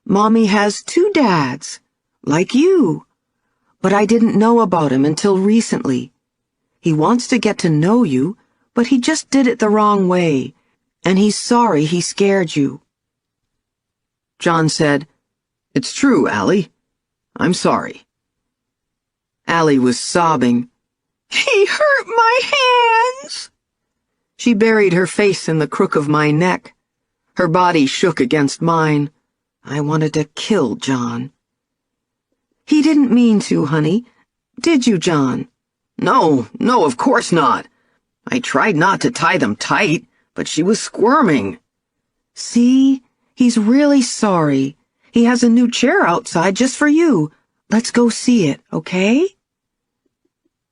Mommy has 2 dads, like you. But I didn't know about him until recently. He wants to get to know you, but he just did it the wrong way, and he's sorry he scared you. John said, It's true, Allie. I'm sorry. Allie was sobbing. He hurt my hands! She buried her face in the crook of my neck. Her body shook against mine. I wanted to kill John. He didn't mean to, honey. Did you, John? No, of course not. I tried not to tie them tight, but she was squirming. See? He's really sorry. He has a new chair outside just for you. Let's go see it, okay?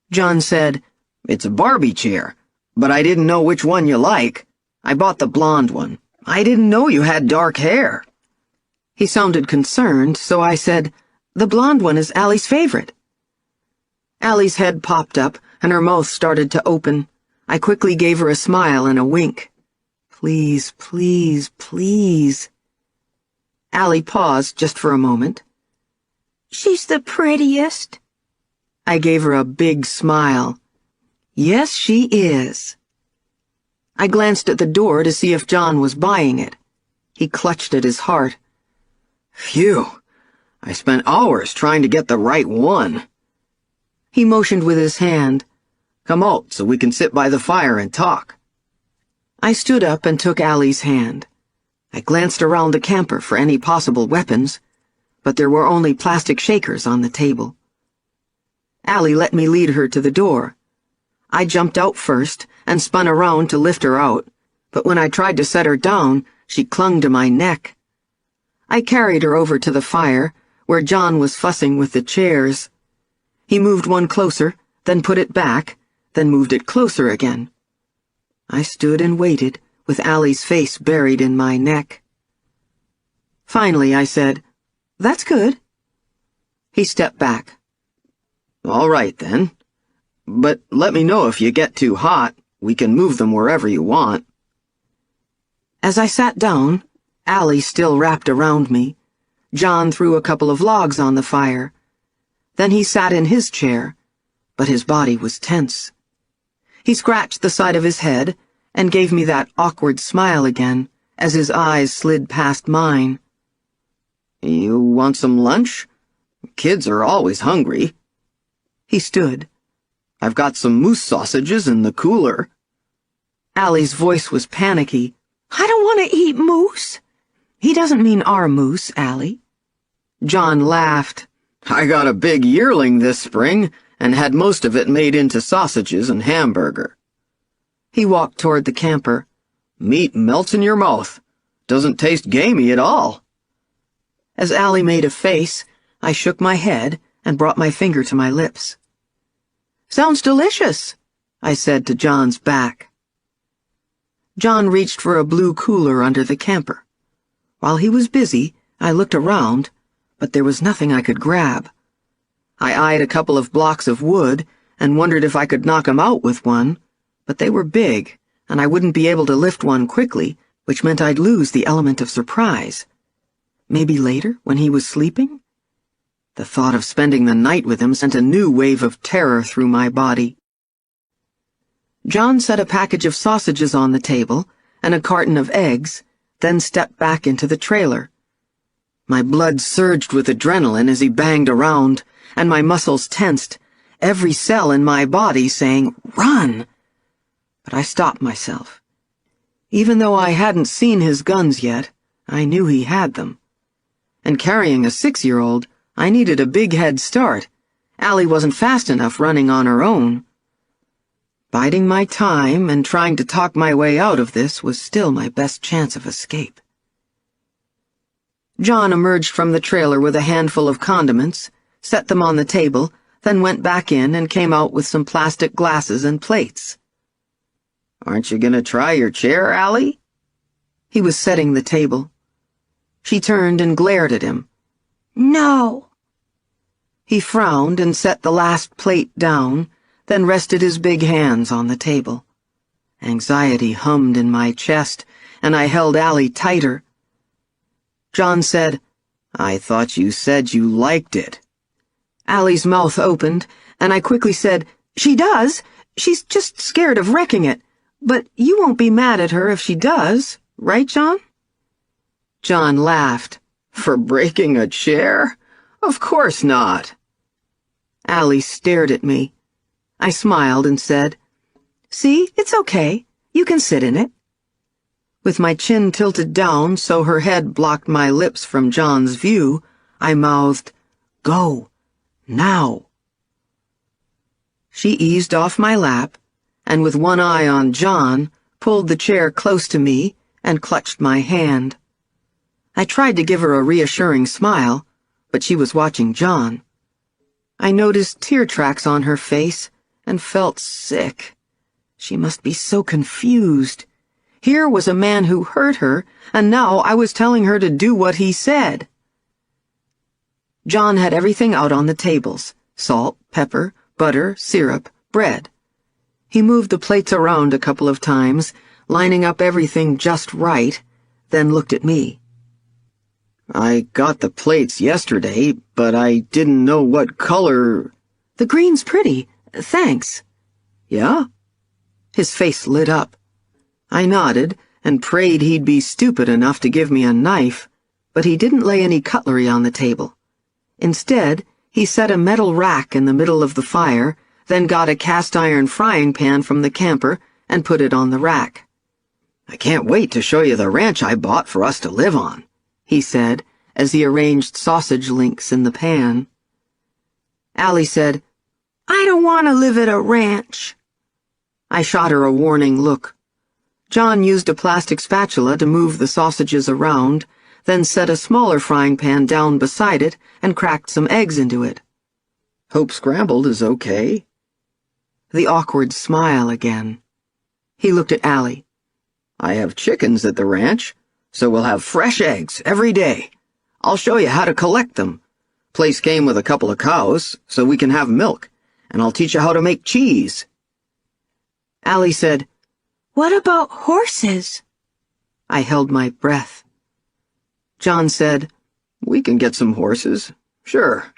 John said, It's a Barbie chair, but I didn't know which one you like. I bought the blonde one. I didn't know you had dark hair. He sounded concerned, so I said, The blonde one is Allie's favorite. Allie's head popped up, and her mouth started to open. I quickly gave her a smile and a wink. Please, please, please. Allie paused just for a moment. She's the prettiest. I gave her a big smile. Yes, she is. I glanced at the door to see if John was buying it. He clutched at his heart. Phew. I spent hours trying to get the right one. He motioned with his hand. Come out so we can sit by the fire and talk. I stood up and took Allie's hand. I glanced around the camper for any possible weapons, but there were only plastic shakers on the table. Allie let me lead her to the door. I jumped out first and spun around to lift her out, but when I tried to set her down, she clung to my neck. I carried her over to the fire, where John was fussing with the chairs. He moved one closer, then put it back, then moved it closer again. I stood and waited, with Allie's face buried in my neck. Finally, I said, That's good. He stepped back. All right, then. But let me know if you get too hot. We can move them wherever you want. As I sat down, Allie still wrapped around me. John threw a couple of logs on the fire. Then he sat in his chair, but his body was tense. He scratched the side of his head and gave me that awkward smile again as his eyes slid past mine. You want some lunch? Kids are always hungry. He stood. I've got some moose sausages in the cooler. Allie's voice was panicky. I don't want to eat moose. He doesn't mean our moose, Allie. John laughed. I got a big yearling this spring and had most of it made into sausages and hamburger. He walked toward the camper. Meat melts in your mouth. Doesn't taste gamey at all. As Allie made a face, I shook my head and brought my finger to my lips. Sounds delicious, I said to John's back. John reached for a blue cooler under the camper. While he was busy, I looked around, but there was nothing I could grab. I eyed a couple of blocks of wood and wondered if I could knock him out with one, but they were big, and I wouldn't be able to lift one quickly, which meant I'd lose the element of surprise. Maybe later, when he was sleeping? The thought of spending the night with him sent a new wave of terror through my body. John set a package of sausages on the table and a carton of eggs, then stepped back into the trailer. My blood surged with adrenaline as he banged around, and my muscles tensed, every cell in my body saying, "Run!" But I stopped myself. Even though I hadn't seen his guns yet, I knew he had them. And carrying a 6-year-old, I needed a big head start. Allie wasn't fast enough running on her own. Biding my time and trying to talk my way out of this was still my best chance of escape. John emerged from the trailer with a handful of condiments, set them on the table, then went back in and came out with some plastic glasses and plates. Aren't you gonna try your chair, Allie? He was setting the table. She turned and glared at him. No. He frowned and set the last plate down, then rested his big hands on the table. Anxiety hummed in my chest, and I held Allie tighter. John said, "I thought you said you liked it." Allie's mouth opened, and I quickly said, "She does. She's just scared of wrecking it. But you won't be mad at her if she does, right, John?" John laughed. "For breaking a chair? Of course not." Allie stared at me. I smiled and said, "See, it's okay. You can sit in it." With my chin tilted down so her head blocked my lips from John's view, I mouthed, "Go. Now." She eased off my lap, and with one eye on John, pulled the chair close to me and clutched my hand. I tried to give her a reassuring smile, but she was watching John. I noticed tear tracks on her face and felt sick. She must be so confused. Here was a man who hurt her, and now I was telling her to do what he said. John had everything out on the tables: salt, pepper, butter, syrup, bread. He moved the plates around a couple of times, lining up everything just right, then looked at me. "I got the plates yesterday, but I didn't know what color—" "The green's pretty. Thanks." "Yeah?" His face lit up. I nodded and prayed he'd be stupid enough to give me a knife, but he didn't lay any cutlery on the table. Instead, he set a metal rack in the middle of the fire, then got a cast-iron frying pan from the camper and put it on the rack. "I can't wait to show you the ranch I bought for us to live on," he said, as he arranged sausage links in the pan. Allie said, "I don't want to live at a ranch." I shot her a warning look. John used a plastic spatula to move the sausages around, then set a smaller frying pan down beside it and cracked some eggs into it. "Hope scrambled is okay." The awkward smile again. He looked at Allie. "I have chickens at the ranch, so we'll have fresh eggs every day. I'll show you how to collect them. Place came with a couple of cows, so we can have milk, and I'll teach you how to make cheese." Allie said, What about horses? I held my breath. John said, "We can get some horses, sure."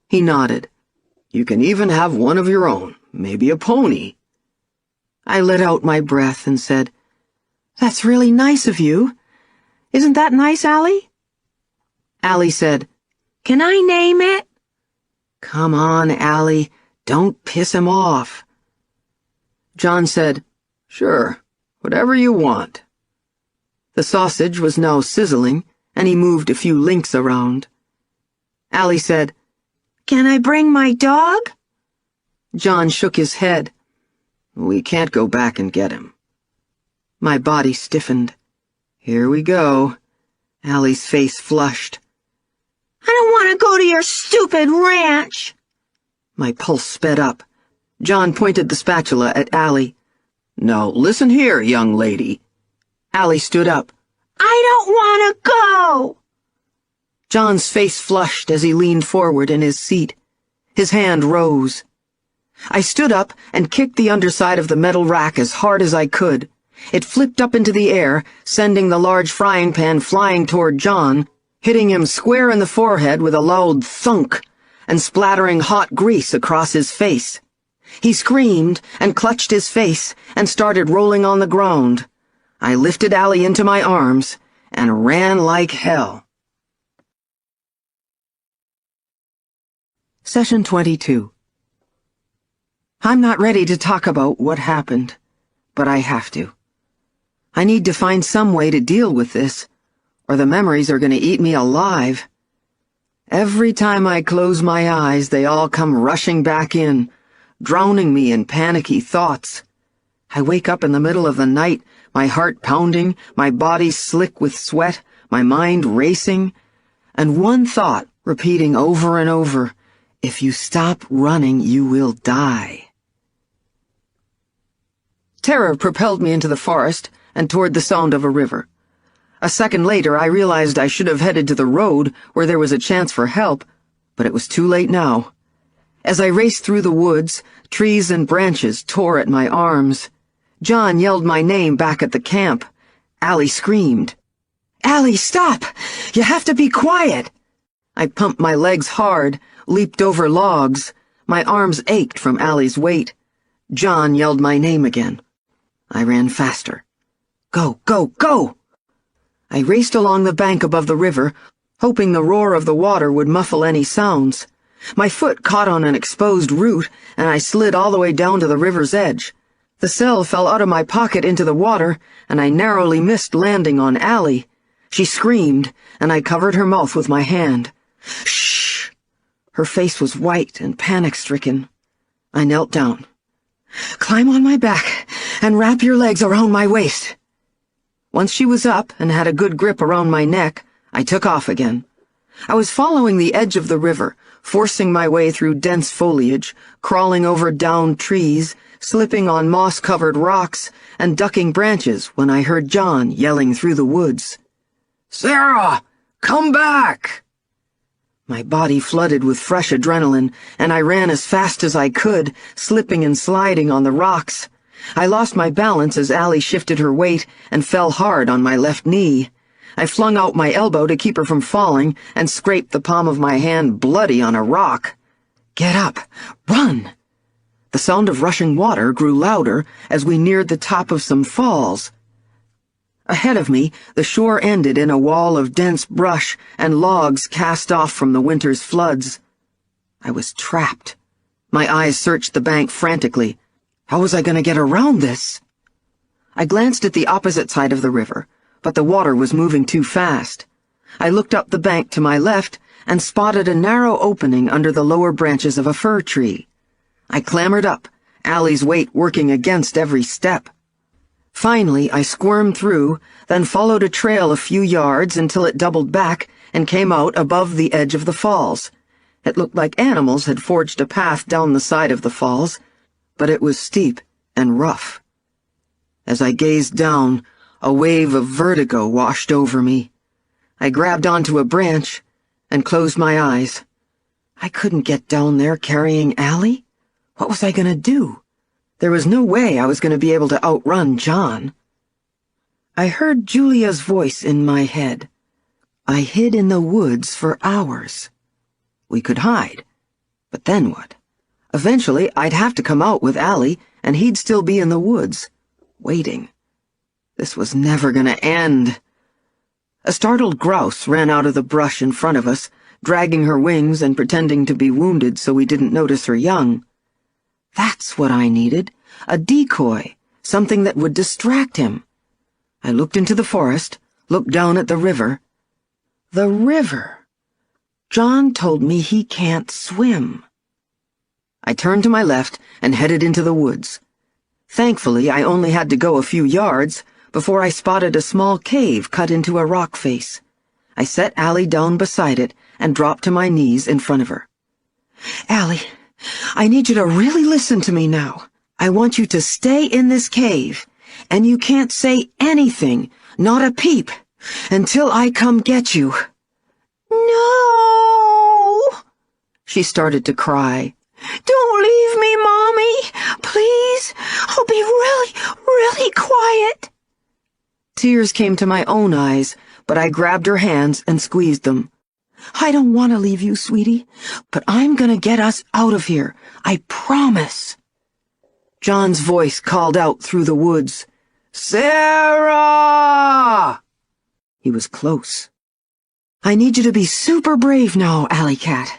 He nodded. "You can even have one of your own, maybe a pony." I let out my breath and said, "That's really nice of you. Isn't that nice, Allie?" Allie said, Can I name it? "Come on, Allie, don't piss him off." John said, "Sure, whatever you want." The sausage was now sizzling, and he moved a few links around. Allie said, Can I bring my dog? John shook his head. "We can't go back and get him." My body stiffened. Here we go. Allie's face flushed. I don't want to go to your stupid ranch. My pulse sped up. John pointed the spatula at Allie. "Now, listen here, young lady." Allie stood up. I don't want to go. John's face flushed as he leaned forward in his seat. His hand rose. I stood up and kicked the underside of the metal rack as hard as I could. It flipped up into the air, sending the large frying pan flying toward John, hitting him square in the forehead with a loud thunk, and splattering hot grease across his face. He screamed and clutched his face and started rolling on the ground. I lifted Allie into my arms and ran like hell. Session 22. I'm not ready to talk about what happened, but I have to. I need to find some way to deal with this, or the memories are going to eat me alive. Every time I close my eyes, they all come rushing back in, drowning me in panicky thoughts. I wake up in the middle of the night, my heart pounding, my body slick with sweat, my mind racing, and one thought repeating over and over, "If you stop running, you will die." Terror propelled me into the forest and toward the sound of a river. A second later, I realized I should have headed to the road where there was a chance for help, but it was too late now. As I raced through the woods, trees and branches tore at my arms. John yelled my name back at the camp. Allie screamed. "Allie, stop! You have to be quiet!" I pumped my legs hard, leaped over logs. My arms ached from Allie's weight. John yelled my name again. I ran faster. "Go, go, go!" I raced along the bank above the river, hoping the roar of the water would muffle any sounds. My foot caught on an exposed root, and I slid all the way down to the river's edge. The cell fell out of my pocket into the water, and I narrowly missed landing on Allie. She screamed, and I covered her mouth with my hand. "Shh!" Her face was white and panic-stricken. I knelt down. "Climb on my back and wrap your legs around my waist." Once she was up and had a good grip around my neck, I took off again. I was following the edge of the river, forcing my way through dense foliage, crawling over downed trees, slipping on moss-covered rocks, and ducking branches when I heard John yelling through the woods. "Sarah, come back!" My body flooded with fresh adrenaline, and I ran as fast as I could, slipping and sliding on the rocks. I lost my balance as Allie shifted her weight and fell hard on my left knee. I flung out my elbow to keep her from falling and scraped the palm of my hand bloody on a rock. "Get up! Run!" The sound of rushing water grew louder as we neared the top of some falls. Ahead of me, the shore ended in a wall of dense brush and logs cast off from the winter's floods. I was trapped. My eyes searched the bank frantically. How was I going to get around this? I glanced at the opposite side of the river, but the water was moving too fast. I looked up the bank to my left and spotted a narrow opening under the lower branches of a fir tree. I clambered up, Allie's weight working against every step. Finally, I squirmed through, then followed a trail a few yards until it doubled back and came out above the edge of the falls. It looked like animals had forged a path down the side of the falls, but it was steep and rough. As I gazed down, a wave of vertigo washed over me. I grabbed onto a branch and closed my eyes. I couldn't get down there carrying Allie. What was I going to do? There was no way I was going to be able to outrun John. I heard Julia's voice in my head. I hid in the woods for hours. We could hide. But then what? Eventually, I'd have to come out with Allie, and he'd still be in the woods, waiting. This was never going to end. A startled grouse ran out of the brush in front of us, dragging her wings and pretending to be wounded so we didn't notice her young. That's what I needed, a decoy, something that would distract him. I looked into the forest, looked down at the river. The river. John told me he can't swim. I turned to my left and headed into the woods. Thankfully, I only had to go a few yards before I spotted a small cave cut into a rock face. I set Allie down beside it and dropped to my knees in front of her. "Allie, I need you to really listen to me now. I want you to stay in this cave, and you can't say anything, not a peep, until I come get you." "No!" She started to cry. "Don't leave me, Mommy! Please! I'll be really quiet!" Tears came to my own eyes, but I grabbed her hands and squeezed them. "I don't want to leave you, sweetie, but I'm gonna get us out of here. I promise." John's voice called out through the woods. "Sarah!" He was close. "I need you to be super brave now, Alley Cat.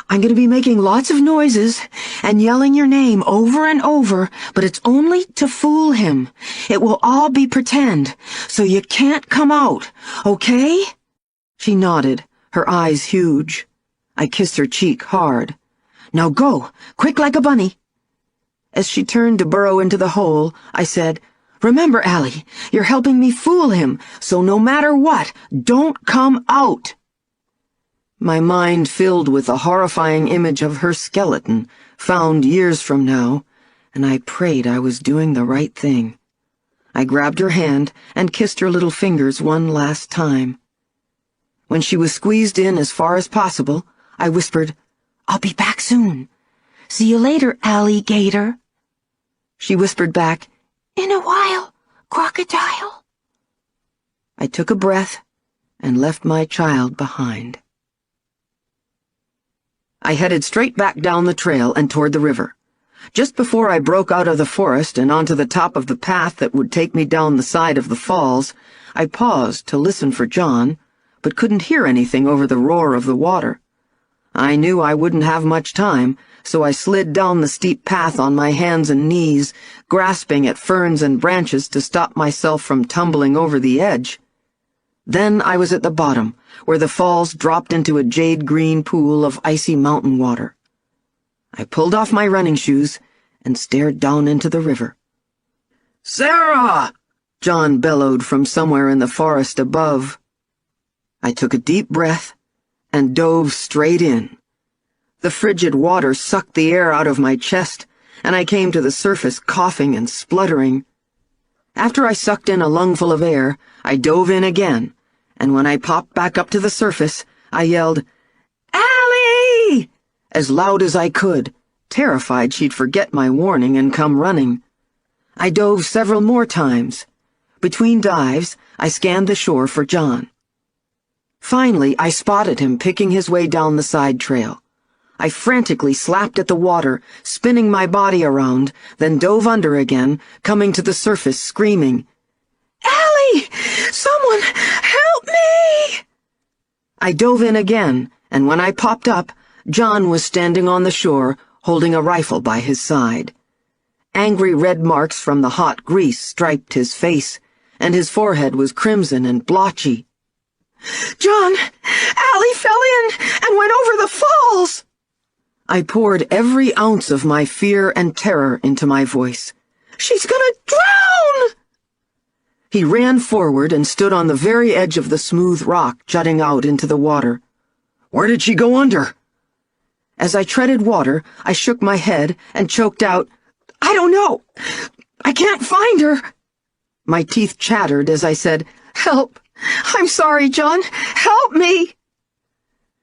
I'm going to be making lots of noises and yelling your name over and over, but it's only to fool him. It will all be pretend, so you can't come out, okay?" She nodded, her eyes huge. I kissed her cheek hard. "Now go, quick like a bunny." As she turned to burrow into the hole, I said, "Remember, Allie, you're helping me fool him, so no matter what, don't come out." My mind filled with the horrifying image of her skeleton, found years from now, and I prayed I was doing the right thing. I grabbed her hand and kissed her little fingers one last time. When she was squeezed in as far as possible, I whispered, "I'll be back soon. See you later, alligator." She whispered back, "In a while, crocodile." I took a breath and left my child behind. I headed straight back down the trail and toward the river. Just before I broke out of the forest and onto the top of the path that would take me down the side of the falls, I paused to listen for John, but couldn't hear anything over the roar of the water. I knew I wouldn't have much time, so I slid down the steep path on my hands and knees, grasping at ferns and branches to stop myself from tumbling over the edge. Then I was at the bottom, where the falls dropped into a jade-green pool of icy mountain water. I pulled off my running shoes and stared down into the river. "Sarah!" John bellowed from somewhere in the forest above. I took a deep breath and dove straight in. The frigid water sucked the air out of my chest, and I came to the surface coughing and spluttering. After I sucked in a lungful of air, I dove in again, and when I popped back up to the surface, I yelled, "Allie!" as loud as I could, terrified she'd forget my warning and come running. I dove several more times. Between dives, I scanned the shore for John. Finally, I spotted him picking his way down the side trail. I frantically slapped at the water, spinning my body around, then dove under again, coming to the surface screaming, "Allie! Someone help me!" I dove in again, and when I popped up, John was standing on the shore, holding a rifle by his side. Angry red marks from the hot grease striped his face, and his forehead was crimson and blotchy. "John, Allie fell in and went over the falls!" I poured every ounce of my fear and terror into my voice. "She's gonna drown!" He ran forward and stood on the very edge of the smooth rock jutting out into the water. "Where did she go under?" As I treaded water, I shook my head and choked out, "I don't know. I can't find her." My teeth chattered as I said, "Help! I'm sorry, John. Help me!"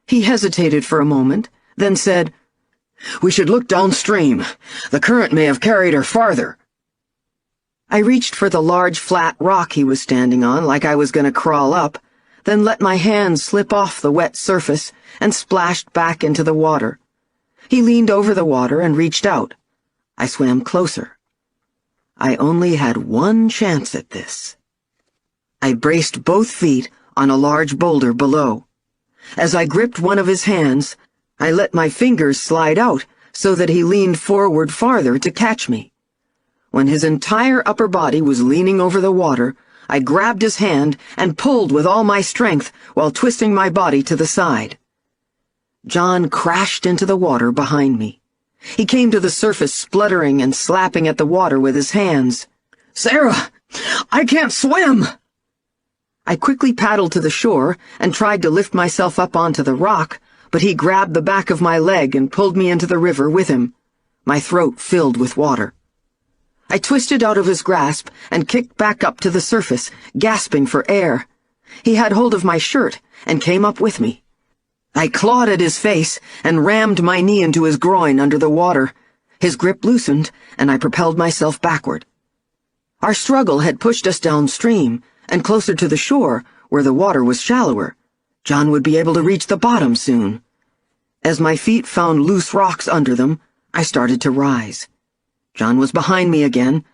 He hesitated for a moment, then said, "We should look downstream. The current may have carried her farther." I reached for the large flat rock he was standing on like I was going to crawl up, then let my hands slip off the wet surface and splashed back into the water. He leaned over the water and reached out. I swam closer. I only had one chance at this. I braced both feet on a large boulder below. As I gripped one of his hands, I let my fingers slide out so that he leaned forward farther to catch me. When his entire upper body was leaning over the water, I grabbed his hand and pulled with all my strength while twisting my body to the side. John crashed into the water behind me. He came to the surface spluttering and slapping at the water with his hands. "Sarah, I can't swim!" I quickly paddled to the shore and tried to lift myself up onto the rock, but he grabbed the back of my leg and pulled me into the river with him. My throat filled with water. I twisted out of his grasp and kicked back up to the surface, gasping for air. He had hold of my shirt and came up with me. I clawed at his face and rammed my knee into his groin under the water. His grip loosened, and I propelled myself backward. Our struggle had pushed us downstream, and closer to the shore, where the water was shallower. John would be able to reach the bottom soon. As my feet found loose rocks under them, I started to rise. John was behind me again,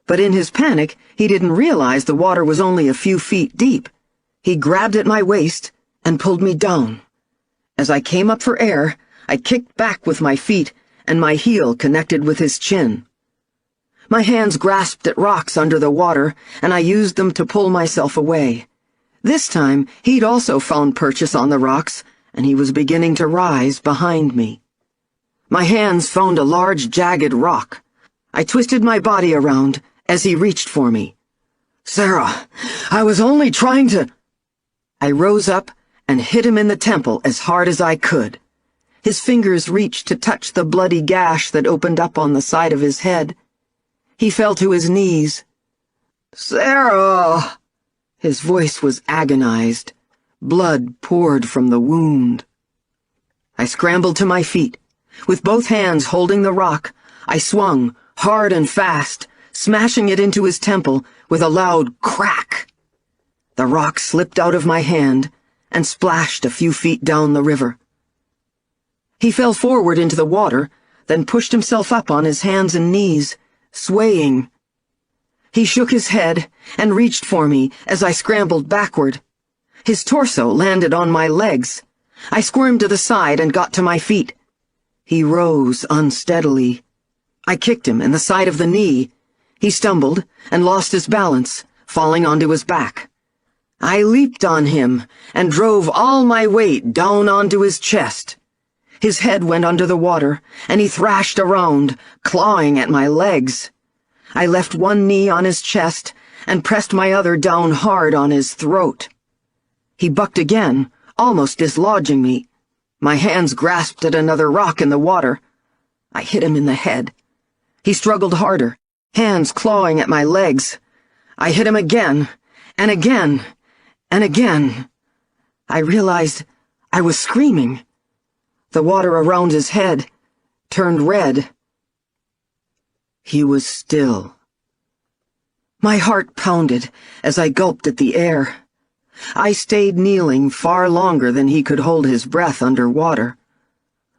but in his panic, he didn't realize the water was only a few feet deep. He grabbed at my waist and pulled me down. As I came up for air, I kicked back with my feet, and my heel connected with his chin. My hands grasped at rocks under the water, and I used them to pull myself away. This time, he'd also found purchase on the rocks, and he was beginning to rise behind me. My hands found a large, jagged rock. I twisted my body around as he reached for me. "Sarah, I was only trying to—" I rose up and hit him in the temple as hard as I could. His fingers reached to touch the bloody gash that opened up on the side of his head. He fell to his knees. "Sarah!" His voice was agonized. Blood poured from the wound. I scrambled to my feet. With both hands holding the rock, I swung, hard and fast, smashing it into his temple with a loud crack. The rock slipped out of my hand and splashed a few feet down the river. He fell forward into the water, then pushed himself up on his hands and knees, swaying. He shook his head and reached for me as I scrambled backward. His torso landed on my legs. I squirmed to the side and got to my feet. He rose unsteadily. I kicked him in the side of the knee. He stumbled and lost his balance, falling onto his back. I leaped on him and drove all my weight down onto his chest. His head went under the water, and he thrashed around, clawing at my legs. I left one knee on his chest and pressed my other down hard on his throat. He bucked again, almost dislodging me. My hands grasped at another rock in the water. I hit him in the head. He struggled harder, hands clawing at my legs. I hit him again, and again, and again. I realized I was screaming. The water around his head turned red. He was still. My heart pounded as I gulped at the air. I stayed kneeling far longer than he could hold his breath under water.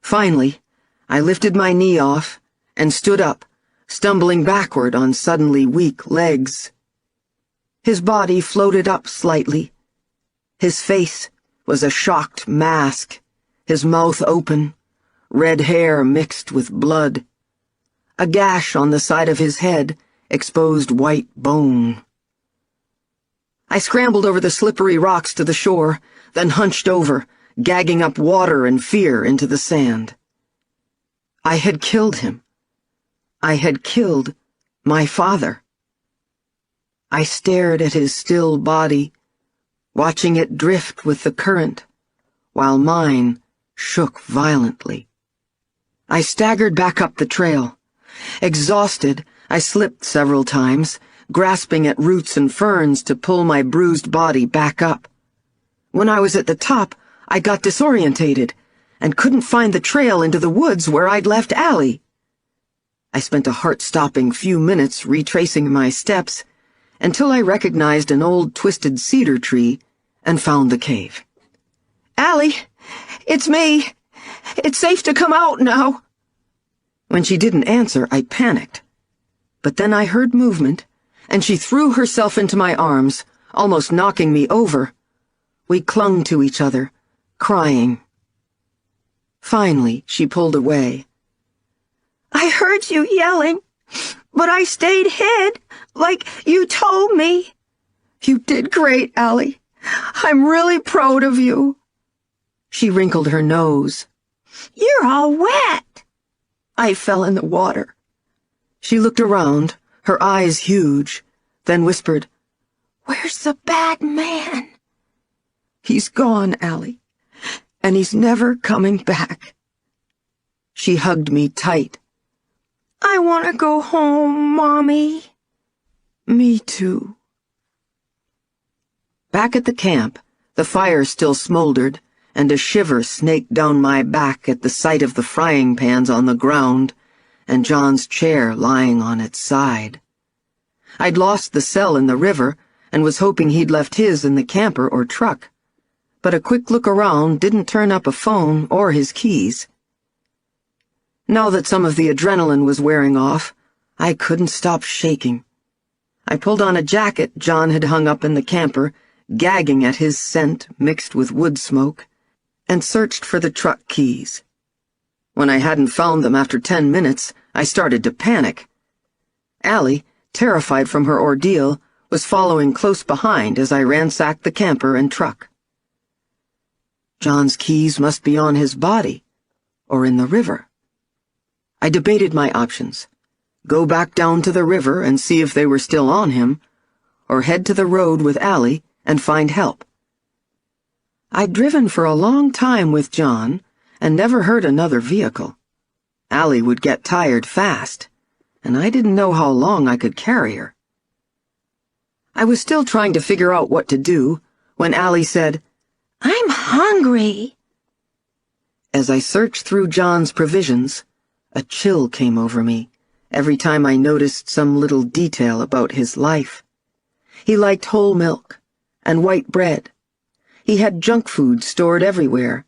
Finally, I lifted my knee off and stood up, stumbling backward on suddenly weak legs. His body floated up slightly. His face was a shocked mask, his mouth open, red hair mixed with blood. A gash on the side of his head exposed white bone. I scrambled over the slippery rocks to the shore, then hunched over, gagging up water and fear into the sand. I had killed him. I had killed my father. I stared at his still body, watching it drift with the current, while mine shook violently. I staggered back up the trail. Exhausted, I slipped several times, grasping at roots and ferns to pull my bruised body back up. When I was at the top, I got disorientated and couldn't find the trail into the woods where I'd left Allie. I spent a heart-stopping few minutes retracing my steps until I recognized an old twisted cedar tree and found the cave. "Allie, it's me. It's safe to come out now." When she didn't answer, I panicked. But then I heard movement, and she threw herself into my arms, almost knocking me over. We clung to each other, crying. Finally, she pulled away. "I heard you yelling, but I stayed hid, like you told me. You did great, Allie. I'm really proud of you." She wrinkled her nose. "You're all wet." I fell in the water. She looked around, her eyes huge, then whispered, "Where's the bad man?" "He's gone, Allie, and he's never coming back." She hugged me tight. "I want to go home, Mommy." "Me too." Back at the camp, the fire still smoldered, and a shiver snaked down my back at the sight of the frying pans on the ground and John's chair lying on its side. I'd lost the cell in the river and was hoping he'd left his in the camper or truck, but a quick look around didn't turn up a phone or his keys. Now that some of the adrenaline was wearing off, I couldn't stop shaking. I pulled on a jacket John had hung up in the camper, gagging at his scent mixed with wood smoke, and searched for the truck keys. When I hadn't found them after 10 minutes, I started to panic. Allie, terrified from her ordeal, was following close behind as I ransacked the camper and truck. John's keys must be on his body, or in the river. I debated my options. Go back down to the river and see if they were still on him, or head to the road with Allie and find help. I'd driven for a long time with John and never heard another vehicle. Allie would get tired fast, and I didn't know how long I could carry her. I was still trying to figure out what to do when Allie said, "I'm hungry." As I searched through John's provisions, a chill came over me every time I noticed some little detail about his life. He liked whole milk and white bread. He had junk food stored everywhere.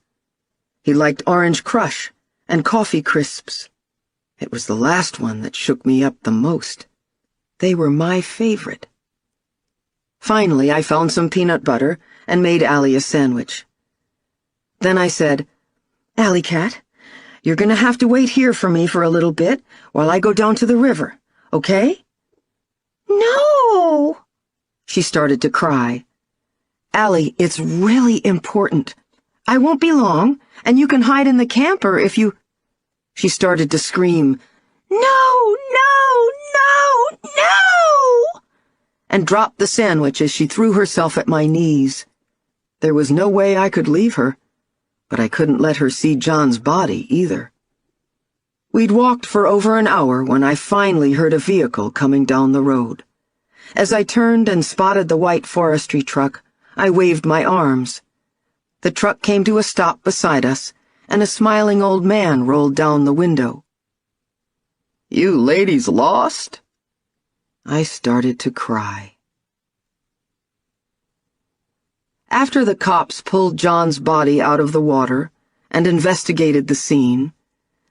He liked Orange Crush and coffee crisps. It was the last one that shook me up the most. They were my favorite. Finally, I found some peanut butter and made Allie a sandwich. Then I said, "Alley Cat, you're gonna have to wait here for me for a little bit while I go down to the river, okay?" "No!" She started to cry. "Allie, it's really important. I won't be long, and you can hide in the camper if you—" She started to scream, "No, no, no, no!" and dropped the sandwich as she threw herself at my knees. There was no way I could leave her, but I couldn't let her see John's body either. We'd walked for over an hour when I finally heard a vehicle coming down the road. As I turned and spotted the white forestry truck, I waved my arms. The truck came to a stop beside us, and a smiling old man rolled down the window. "You ladies lost?" I started to cry. After the cops pulled John's body out of the water and investigated the scene,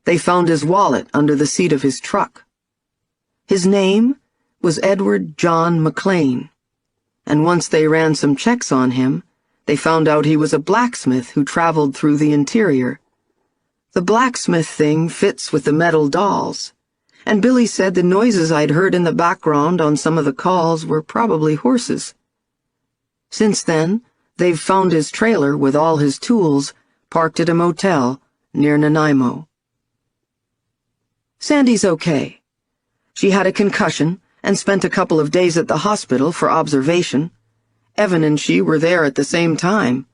they found his wallet under the seat of his truck. His name was Edward John McLean, and once they ran some checks on him, they found out he was a blacksmith who traveled through the interior. The blacksmith thing fits with the metal dolls, and Billy said the noises I'd heard in the background on some of the calls were probably horses. Since then, they've found his trailer with all his tools parked at a motel near Nanaimo. Sandy's okay. She had a concussion and spent a couple of days at the hospital for observation. Evan and she were there at the same time.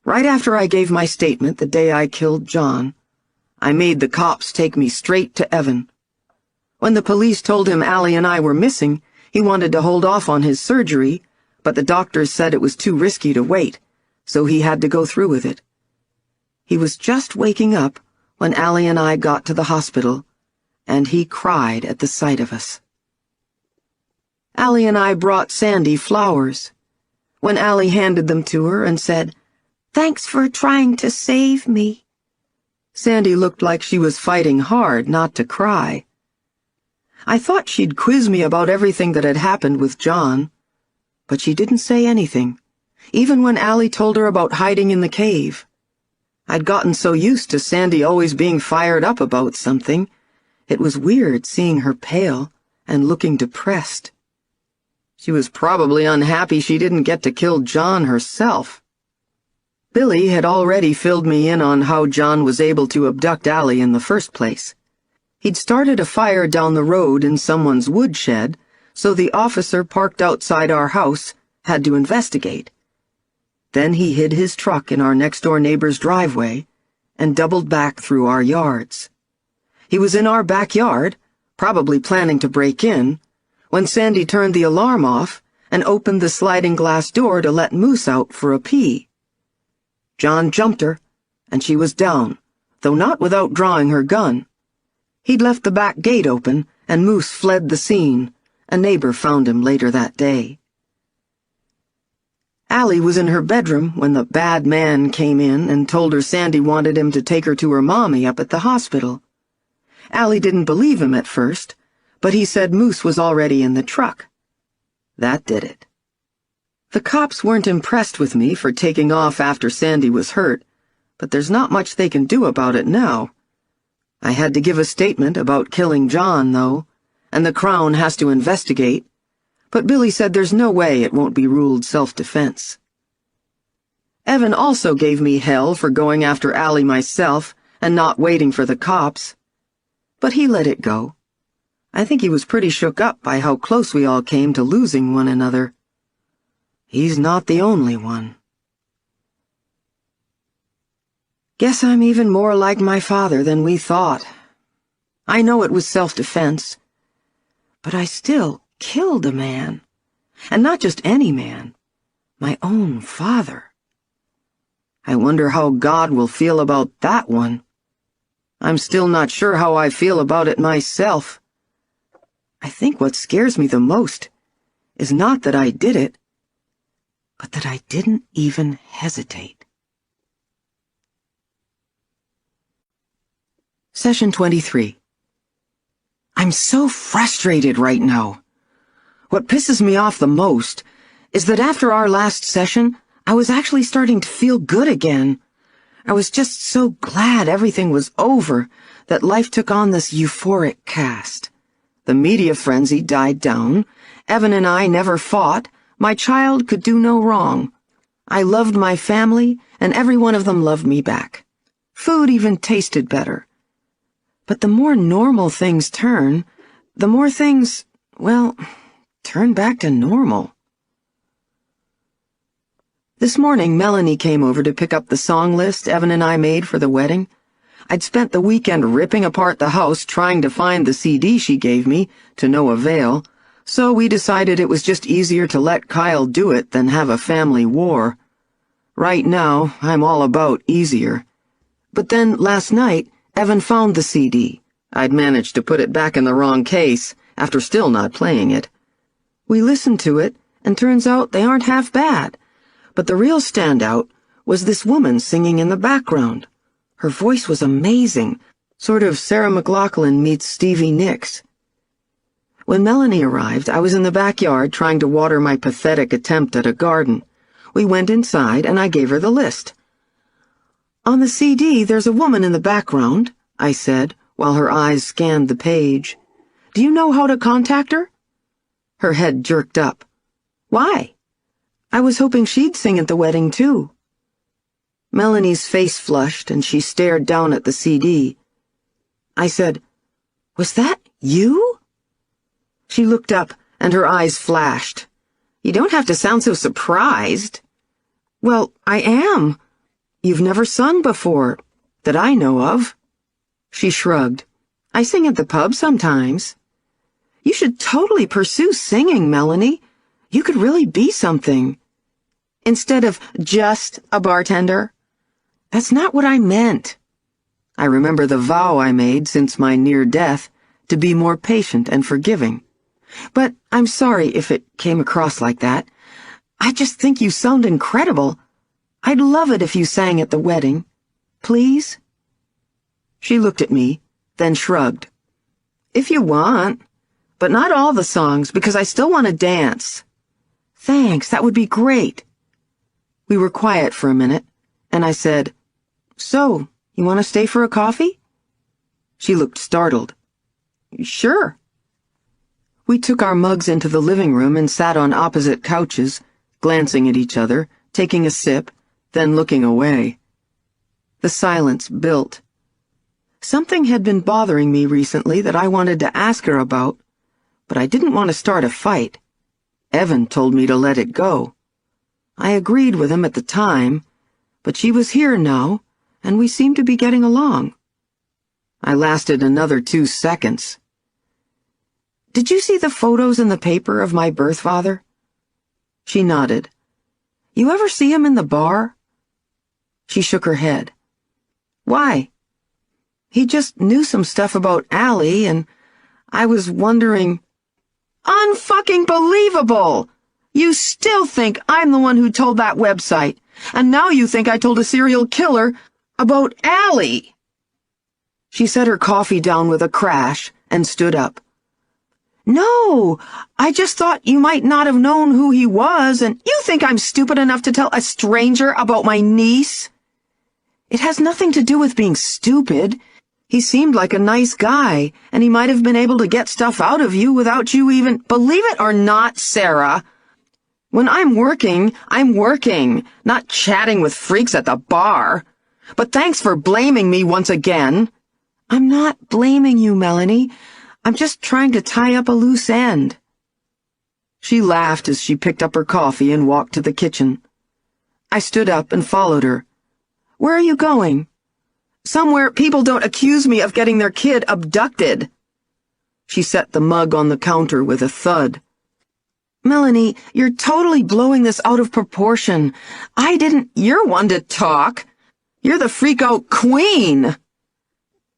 Right after I gave my statement the day I killed John, I made the cops take me straight to Evan. When the police told him Allie and I were missing, he wanted to hold off on his surgery, but the doctors said it was too risky to wait, so he had to go through with it. He was just waking up when Allie and I got to the hospital, and he cried at the sight of us. Allie and I brought Sandy flowers. When Allie handed them to her and said, "Thanks for trying to save me," Sandy looked like she was fighting hard not to cry. I thought she'd quiz me about everything that had happened with John, but she didn't say anything, even when Allie told her about hiding in the cave. I'd gotten so used to Sandy always being fired up about something, it was weird seeing her pale and looking depressed. She was probably unhappy she didn't get to kill John herself. Billy had already filled me in on how John was able to abduct Allie in the first place. He'd started a fire down the road in someone's woodshed, so the officer parked outside our house had to investigate. Then he hid his truck in our next-door neighbor's driveway and doubled back through our yards. He was in our backyard, probably planning to break in, when Sandy turned the alarm off and opened the sliding glass door to let Moose out for a pee. John jumped her, and she was down, though not without drawing her gun. He'd left the back gate open, and Moose fled the scene. A neighbor found him later that day. Allie was in her bedroom when the bad man came in and told her Sandy wanted him to take her to her mommy up at the hospital. Allie didn't believe him at first, but he said Moose was already in the truck. That did it. The cops weren't impressed with me for taking off after Sandy was hurt, but there's not much they can do about it now. I had to give a statement about killing John, though, and the Crown has to investigate, but Billy said there's no way it won't be ruled self-defense. Evan also gave me hell for going after Allie myself and not waiting for the cops, but he let it go. I think he was pretty shook up by how close we all came to losing one another. He's not the only one. Guess I'm even more like my father than we thought. I know it was self-defense, but I still killed a man, And not just any man. My own father. I wonder how God will feel about that one. I'm still not sure how I feel about it myself. I think what scares me the most is not that I did it, but that I didn't even hesitate. Session 23. I'm so frustrated right now. What pisses me off the most is that after our last session, I was actually starting to feel good again. I was just so glad everything was over, that life took on this euphoric cast. The media frenzy died down. Evan and I never fought. My child could do no wrong. I loved my family, and every one of them loved me back. Food even tasted better. But the more normal things turn, the more things, well, turn back to normal. This morning, Melanie came over to pick up the song list Evan and I made for the wedding. I'd spent the weekend ripping apart the house trying to find the CD she gave me, to no avail, so we decided it was just easier to let Kyle do it than have a family war. Right now, I'm all about easier. But then, last night, Evan found the CD. I'd managed to put it back in the wrong case, after still not playing it. We listened to it, and turns out they aren't half bad. But the real standout was this woman singing in the background. Her voice was amazing, sort of Sarah McLachlan meets Stevie Nicks. When Melanie arrived, I was in the backyard trying to water my pathetic attempt at a garden. We went inside, and I gave her the list. "On the CD, there's a woman in the background," I said, while her eyes scanned the page. "Do you know how to contact her?" Her head jerked up. "Why?" "I was hoping she'd sing at the wedding, too." Melanie's face flushed, and she stared down at the CD. I said, "Was that you?" She looked up, and her eyes flashed. "You don't have to sound so surprised." "Well, I am. You've never sung before, that I know of." She shrugged. "I sing at the pub sometimes." "You should totally pursue singing, Melanie. You could really be something. Instead of just a bartender." "That's not what I meant." I remember the vow I made since my near death to be more patient and forgiving. "But I'm sorry if it came across like that. I just think you sound incredible. I'd love it if you sang at the wedding. Please?" She looked at me, then shrugged. "If you want, but not all the songs, because I still want to dance." "Thanks, that would be great." We were quiet for a minute, and I said, "So, you want to stay for a coffee?" She looked startled. "Sure." We took our mugs into the living room and sat on opposite couches, glancing at each other, taking a sip, then looking away. The silence built. Something had been bothering me recently that I wanted to ask her about, but I didn't want to start a fight. Evan told me to let it go. I agreed with him at the time, but she was here now, and we seemed to be getting along. I lasted another 2 seconds. "Did you see the photos in the paper of my birth father?" She nodded. "You ever see him in the bar?" She shook her head. "Why?" "He just knew some stuff about Allie, and I was wondering—" "Unfucking believable! You still think I'm the one who told that website, and now you think I told a serial killer about Allie." She set her coffee down with a crash and stood up. "No, I just thought you might not have known who he was, and you think I'm stupid enough to tell a stranger about my niece?" "It has nothing to do with being stupid. He seemed like a nice guy, and he might have been able to get stuff out of you without you even— Believe it or not, Sarah, when I'm working, not chatting with freaks at the bar. But thanks for blaming me once again." "I'm not blaming you, Melanie. I'm just trying to tie up a loose end." She laughed as she picked up her coffee and walked to the kitchen. I stood up and followed her. "Where are you going?" "Somewhere people don't accuse me of getting their kid abducted." She set the mug on the counter with a thud. Melanie, you're totally blowing this out of proportion. You're one to talk. You're the freak-out queen.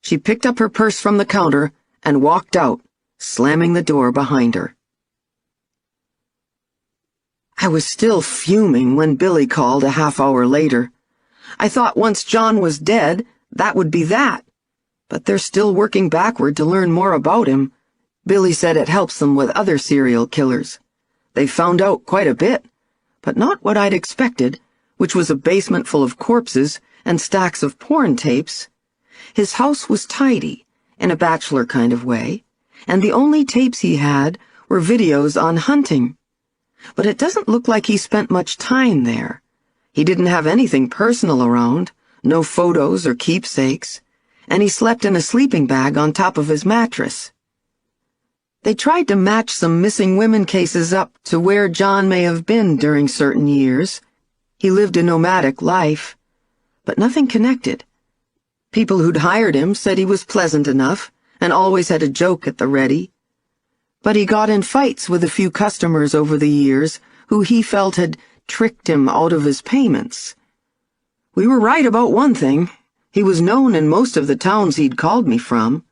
She picked up her purse from the counter and walked out, slamming the door behind her. I was still fuming when Billy called a half-hour later. I thought once John was dead, that would be that. But they're still working backward to learn more about him. Billy said it helps them with other serial killers. They found out quite a bit, but not what I'd expected, which was a basement full of corpses and stacks of porn tapes. His house was tidy, in a bachelor kind of way, and the only tapes he had were videos on hunting. But it doesn't look like he spent much time there. He didn't have anything personal around, no photos or keepsakes, and he slept in a sleeping bag on top of his mattress. They tried to match some missing women cases up to where John may have been during certain years. He lived a nomadic life, but nothing connected. People who'd hired him said he was pleasant enough and always had a joke at the ready. But he got in fights with a few customers over the years who he felt had tricked him out of his payments. We were right about one thing. He was known in most of the towns he'd called me from.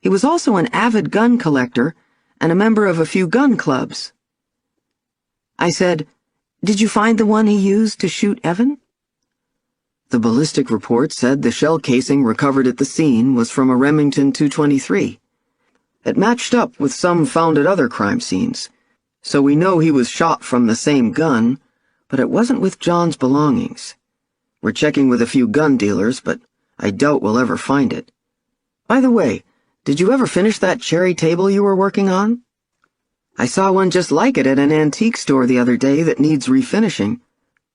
He was also an avid gun collector and a member of a few gun clubs. I said, "Did you find the one he used to shoot Evan?" The ballistic report said the shell casing recovered at the scene was from a Remington 223. It matched up with some found at other crime scenes, so we know he was shot from the same gun, but it wasn't with John's belongings. We're checking with a few gun dealers, but I doubt we'll ever find it. By the way, did you ever finish that cherry table you were working on? I saw one just like it at an antique store the other day that needs refinishing.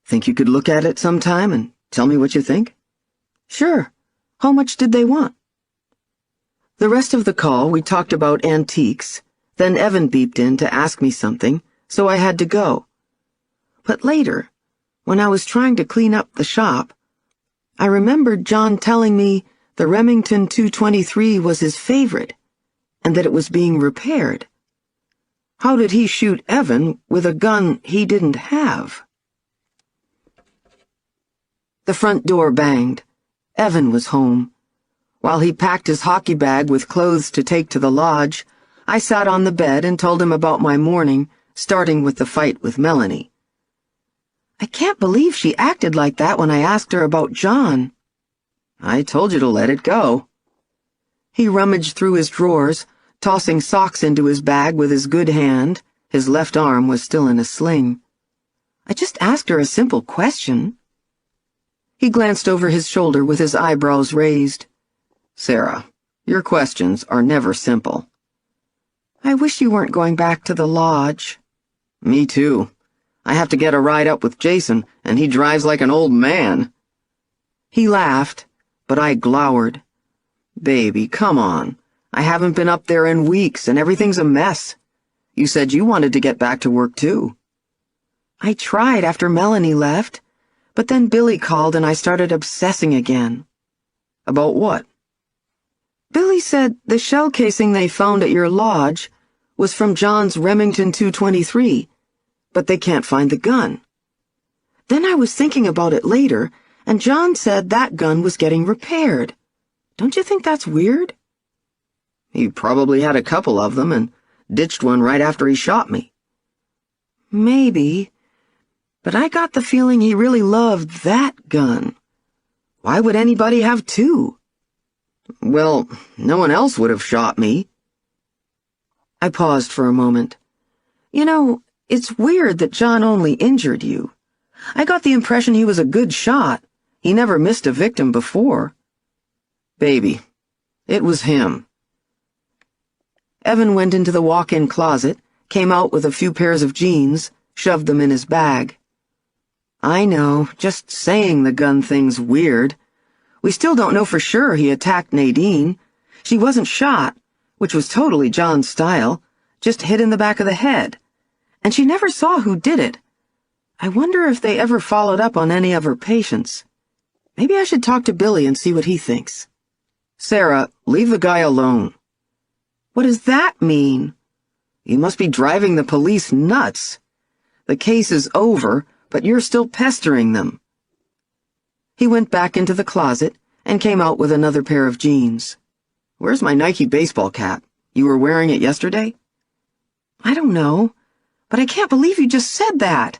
Think you could look at it sometime and tell me what you think? Sure. How much did they want? The rest of the call we talked about antiques, then Evan beeped in to ask me something, so I had to go. But later, when I was trying to clean up the shop, I remembered John telling me the Remington 223 was his favorite, and that it was being repaired. How did he shoot Evan with a gun he didn't have? The front door banged. Evan was home. While he packed his hockey bag with clothes to take to the lodge, I sat on the bed and told him about my morning, starting with the fight with Melanie. I can't believe she acted like that when I asked her about John. I told you to let it go. He rummaged through his drawers, tossing socks into his bag with his good hand. His left arm was still in a sling. I just asked her a simple question. He glanced over his shoulder with his eyebrows raised. Sarah, your questions are never simple. I wish you weren't going back to the lodge. Me too. I have to get a ride up with Jason, and he drives like an old man. He laughed, but I glowered. Baby, come on. I haven't been up there in weeks, and everything's a mess. You said you wanted to get back to work, too. I tried after Melanie left, but then Billy called and I started obsessing again. About what? Billy said the shell casing they found at your lodge was from John's Remington 223, but they can't find the gun. Then I was thinking about it later, and John said that gun was getting repaired. Don't you think that's weird? He probably had a couple of them and ditched one right after he shot me. Maybe, but I got the feeling he really loved that gun. Why would anybody have two? Well, no one else would have shot me. I paused for a moment. You know, it's weird that John only injured you. I got the impression he was a good shot. He never missed a victim before. Baby, it was him. Evan went into the walk-in closet, came out with a few pairs of jeans, shoved them in his bag. I know, just saying the gun thing's weird. We still don't know for sure he attacked Nadine. She wasn't shot, which was totally John's style, just hit in the back of the head. And she never saw who did it. I wonder if they ever followed up on any of her patients. Maybe I should talk to Billy and see what he thinks. Sarah, leave the guy alone. What does that mean? You must be driving the police nuts. The case is over, but you're still pestering them." He went back into the closet and came out with another pair of jeans. "Where's my Nike baseball cap? You were wearing it yesterday?" "I don't know, but I can't believe you just said that.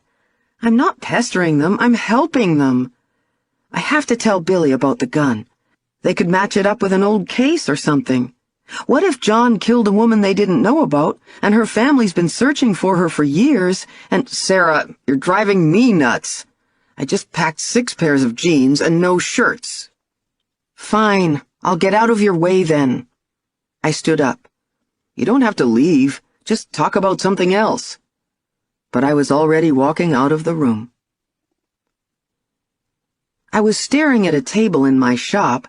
I'm not pestering them, I'm helping them. I have to tell Billy about the gun. They could match it up with an old case or something. What if John killed a woman they didn't know about, and her family's been searching for her for years, and—" "Sarah, you're driving me nuts. I just packed 6 pairs of jeans and no shirts." "Fine, I'll get out of your way then." I stood up. "You don't have to leave. Just talk about something else." But I was already walking out of the room. I was staring at a table in my shop,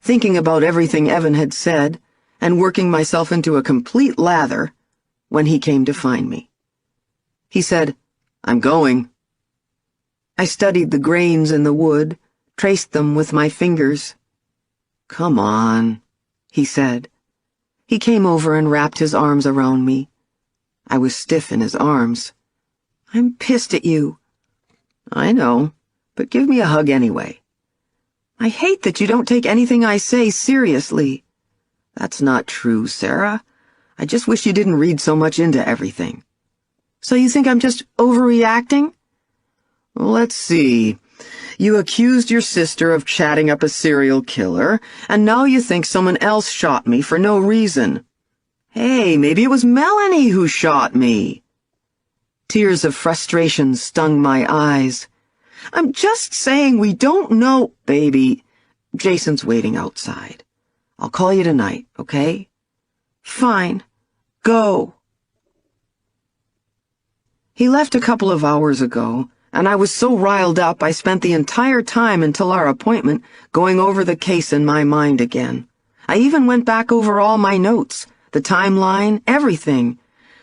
thinking about everything Evan had said, and working myself into a complete lather, when he came to find me. He said, "I'm going." I studied the grains in the wood, traced them with my fingers. "Come on," he said. He came over and wrapped his arms around me. I was stiff in his arms. "I'm pissed at you." "I know, but give me a hug anyway." "I hate that you don't take anything I say seriously." "That's not true, Sarah. I just wish you didn't read so much into everything." "So you think I'm just overreacting?" "Let's see. You accused your sister of chatting up a serial killer, and now you think someone else shot me for no reason. Hey, maybe it was Melanie who shot me." Tears of frustration stung my eyes. "I'm just saying we don't know." "Baby, Jason's waiting outside. I'll call you tonight, okay?" "Fine. Go." He left a couple of hours ago, and I was so riled up I spent the entire time until our appointment going over the case in my mind again. I even went back over all my notes, the timeline, everything.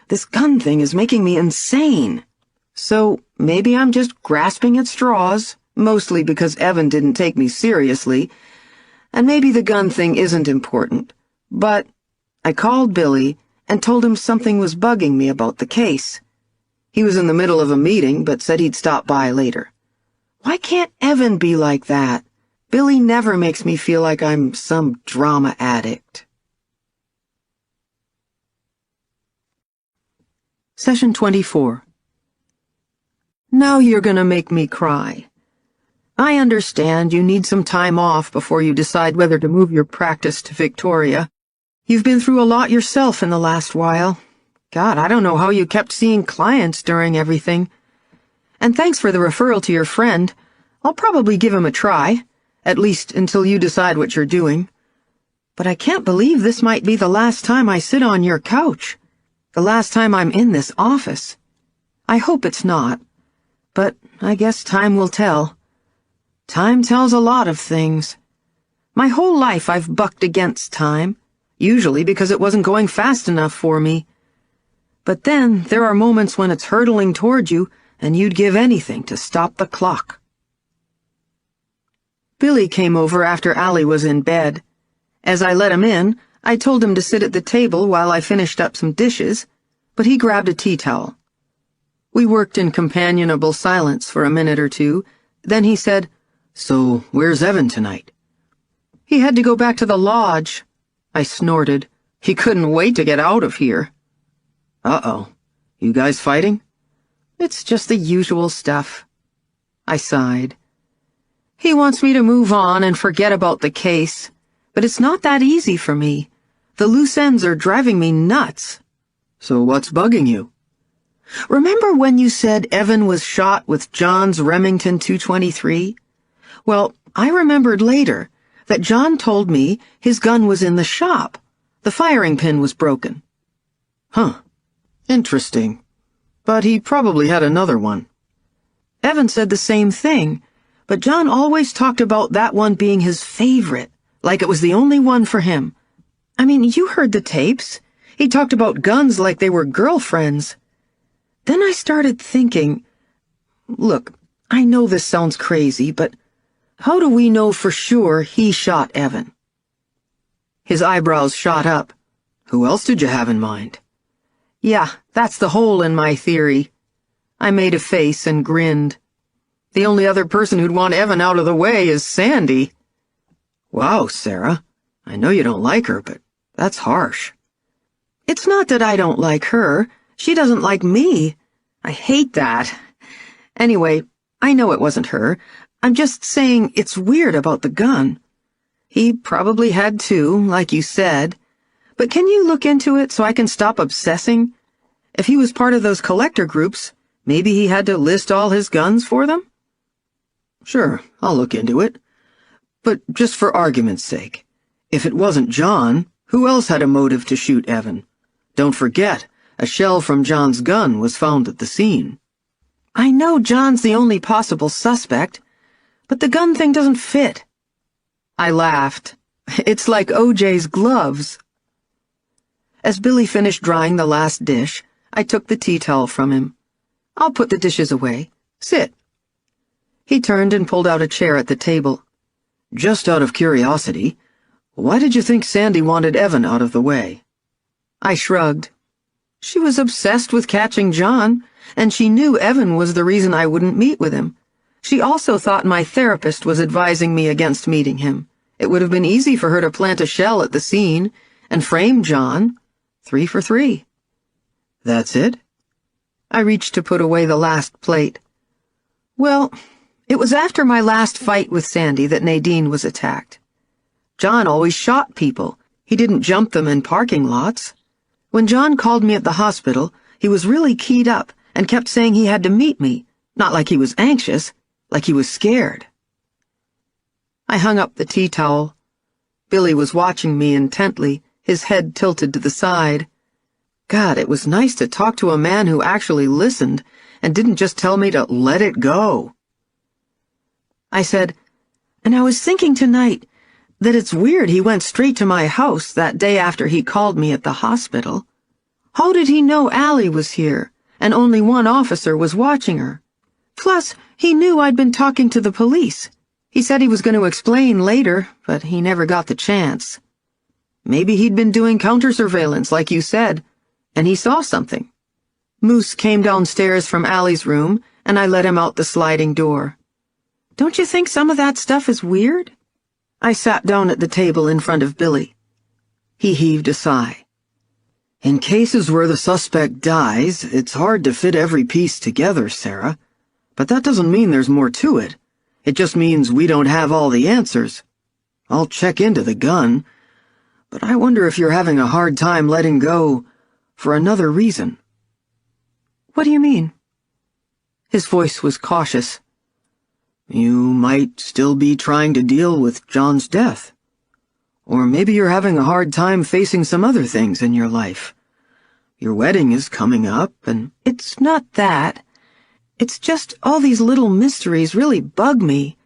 This gun thing is making me insane. So maybe I'm just grasping at straws, mostly because Evan didn't take me seriously, and maybe the gun thing isn't important. But I called Billy and told him something was bugging me about the case. He was in the middle of a meeting, but said he'd stop by later. Why can't Evan be like that? Billy never makes me feel like I'm some drama addict. Session 24. Now you're gonna make me cry. I understand you need some time off before you decide whether to move your practice to Victoria. You've been through a lot yourself in the last while. God, I don't know how you kept seeing clients during everything. And thanks for the referral to your friend. I'll probably give him a try, at least until you decide what you're doing. But I can't believe this might be the last time I sit on your couch. The last time I'm in this office. I hope it's not. But I guess time will tell. Time tells a lot of things. My whole life I've bucked against time, usually because it wasn't going fast enough for me. But then there are moments when it's hurtling toward you, and you'd give anything to stop the clock. Billy came over after Allie was in bed. As I let him in, I told him to sit at the table while I finished up some dishes, but he grabbed a tea towel. We worked in companionable silence for a minute or two, then he said, "So, where's Evan tonight?" "He had to go back to the lodge." I snorted. He couldn't wait to get out of here. "Uh-oh. You guys fighting?" "It's just the usual stuff." I sighed. "He wants me to move on and forget about the case, but it's not that easy for me. The loose ends are driving me nuts." "So what's bugging you?" "Remember when you said Evan was shot with John's Remington .223? Well, I remembered later that John told me his gun was in the shop. The firing pin was broken." "Huh. Interesting. But he probably had another one." "Evan said the same thing, but John always talked about that one being his favorite, like it was the only one for him. I mean, you heard the tapes. He talked about guns like they were girlfriends. Then I started thinking, look, I know this sounds crazy, but how do we know for sure he shot Evan?" His eyebrows shot up. "Who else did you have in mind?" Yeah, that's the hole in my theory. I made a face and grinned. The only other person who'd want Evan out of the way is Sandy. Wow, Sarah. I know you don't like her, but that's harsh. It's not that I don't like her. She doesn't like me. I hate that. Anyway, I know it wasn't her. I'm just saying it's weird about the gun. He probably had two, like you said. But can you look into it so I can stop obsessing? If he was part of those collector groups, maybe he had to list all his guns for them? Sure, I'll look into it. But just for argument's sake, if it wasn't John, who else had a motive to shoot Evan? Don't forget, a shell from John's gun was found at the scene. I know John's the only possible suspect, but the gun thing doesn't fit. I laughed. It's like O.J.'s gloves. As Billy finished drying the last dish, I took the tea towel from him. I'll put the dishes away. Sit. He turned and pulled out a chair at the table. Just out of curiosity, why did you think Sandy wanted Evan out of the way? I shrugged. She was obsessed with catching John, and she knew Evan was the reason I wouldn't meet with him. She also thought my therapist was advising me against meeting him. It would have been easy for her to plant a shell at the scene and frame John. 3 for 3. That's it? I reached to put away the last plate. Well, it was after my last fight with Sandy that Nadine was attacked. John always shot people. He didn't jump them in parking lots. When John called me at the hospital, he was really keyed up and kept saying he had to meet me, not like he was anxious, like he was scared. I hung up the tea towel. Billy was watching me intently, his head tilted to the side. God, it was nice to talk to a man who actually listened and didn't just tell me to let it go. I said, and I was thinking tonight that it's weird he went straight to my house that day after he called me at the hospital. How did he know Allie was here, and only one officer was watching her? Plus, he knew I'd been talking to the police. He said he was going to explain later, but he never got the chance. Maybe he'd been doing counter-surveillance, like you said, and he saw something. Moose came downstairs from Allie's room, and I let him out the sliding door. Don't you think some of that stuff is weird? I sat down at the table in front of Billy. He heaved a sigh. In cases where the suspect dies, it's hard to fit every piece together, Sarah. But that doesn't mean there's more to it. It just means we don't have all the answers. I'll check into the gun, but I wonder if you're having a hard time letting go for another reason. What do you mean? His voice was cautious. You might still be trying to deal with John's death. Or maybe you're having a hard time facing some other things in your life. Your wedding is coming up, and it's not that. It's just all these little mysteries really bug me.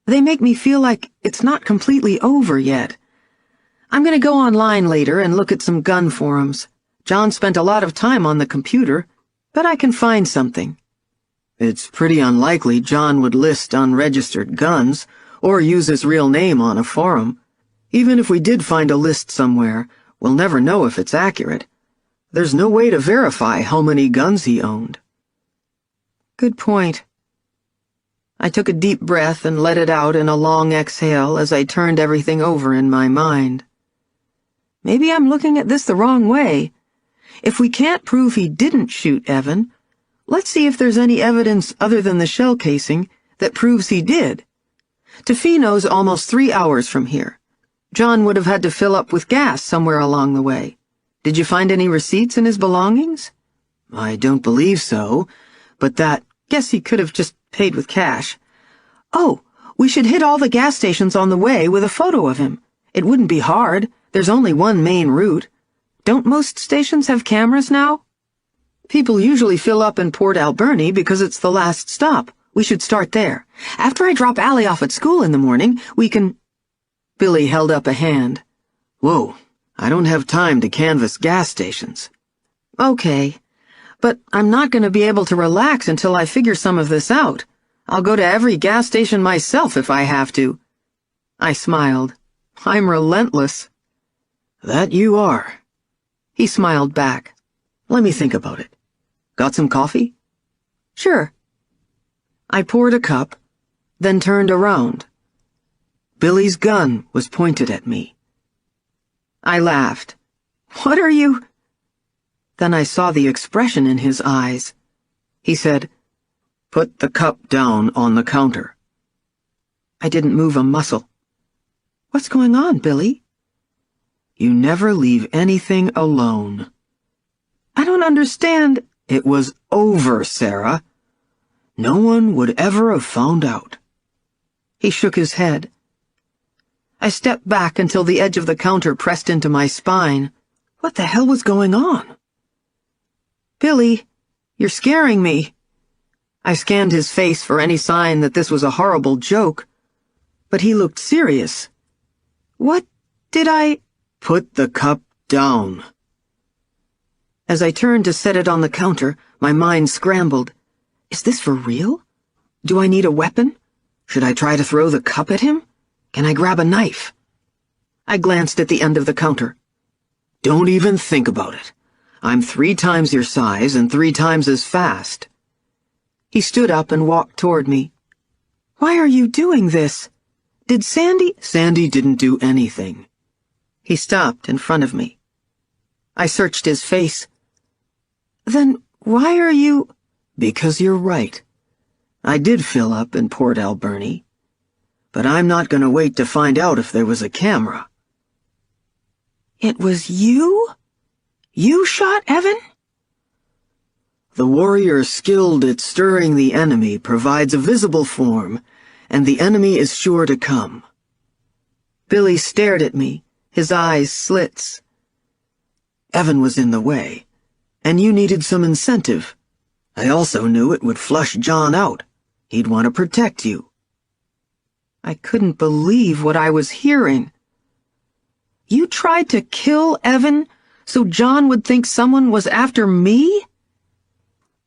They make me feel like it's not completely over yet. I'm going to go online later and look at some gun forums. John spent a lot of time on the computer, but I can find something. It's pretty unlikely John would list unregistered guns or use his real name on a forum. Even if we did find a list somewhere, we'll never know if it's accurate. There's no way to verify how many guns he owned. Good point. I took a deep breath and let it out in a long exhale as I turned everything over in my mind. Maybe I'm looking at this the wrong way. If we can't prove he didn't shoot Evan, let's see if there's any evidence other than the shell casing that proves he did. Tofino's almost 3 hours from here. John would have had to fill up with gas somewhere along the way. Did you find any receipts in his belongings? I don't believe so, but guess he could have just paid with cash. Oh, we should hit all the gas stations on the way with a photo of him. It wouldn't be hard. There's only one main route. Don't most stations have cameras now? People usually fill up in Port Alberni because it's the last stop. We should start there. After I drop Allie off at school in the morning, we can... Billy held up a hand. Whoa, I don't have time to canvass gas stations. Okay, but I'm not going to be able to relax until I figure some of this out. I'll go to every gas station myself if I have to. I smiled. I'm relentless. That you are. He smiled back. Let me think about it. Got some coffee? Sure. I poured a cup, then turned around. Billy's gun was pointed at me. I laughed. What are you? Then I saw the expression in his eyes. He said, "Put the cup down on the counter." I didn't move a muscle. What's going on, Billy? You never leave anything alone. I don't understand. It was over, Sarah. No one would ever have found out. He shook his head. I stepped back until the edge of the counter pressed into my spine. What the hell was going on? Billy, you're scaring me. I scanned his face for any sign that this was a horrible joke, but he looked serious. What did I... Put the cup down. As I turned to set it on the counter, my mind scrambled. Is this for real? Do I need a weapon? Should I try to throw the cup at him? Can I grab a knife? I glanced at the end of the counter. Don't even think about it. I'm 3 times your size and 3 times as fast. He stood up and walked toward me. Why are you doing this? Did Sandy... Sandy didn't do anything. He stopped in front of me. I searched his face. Then why are you... Because you're right. I did fill up in Port Alberni. But I'm not going to wait to find out if there was a camera. It was you? You shot Evan? The warrior skilled at stirring the enemy provides a visible form, and the enemy is sure to come. Billy stared at me, his eyes slits. Evan was in the way, and you needed some incentive. I also knew it would flush John out. He'd want to protect you. I couldn't believe what I was hearing. You tried to kill Evan so John would think someone was after me?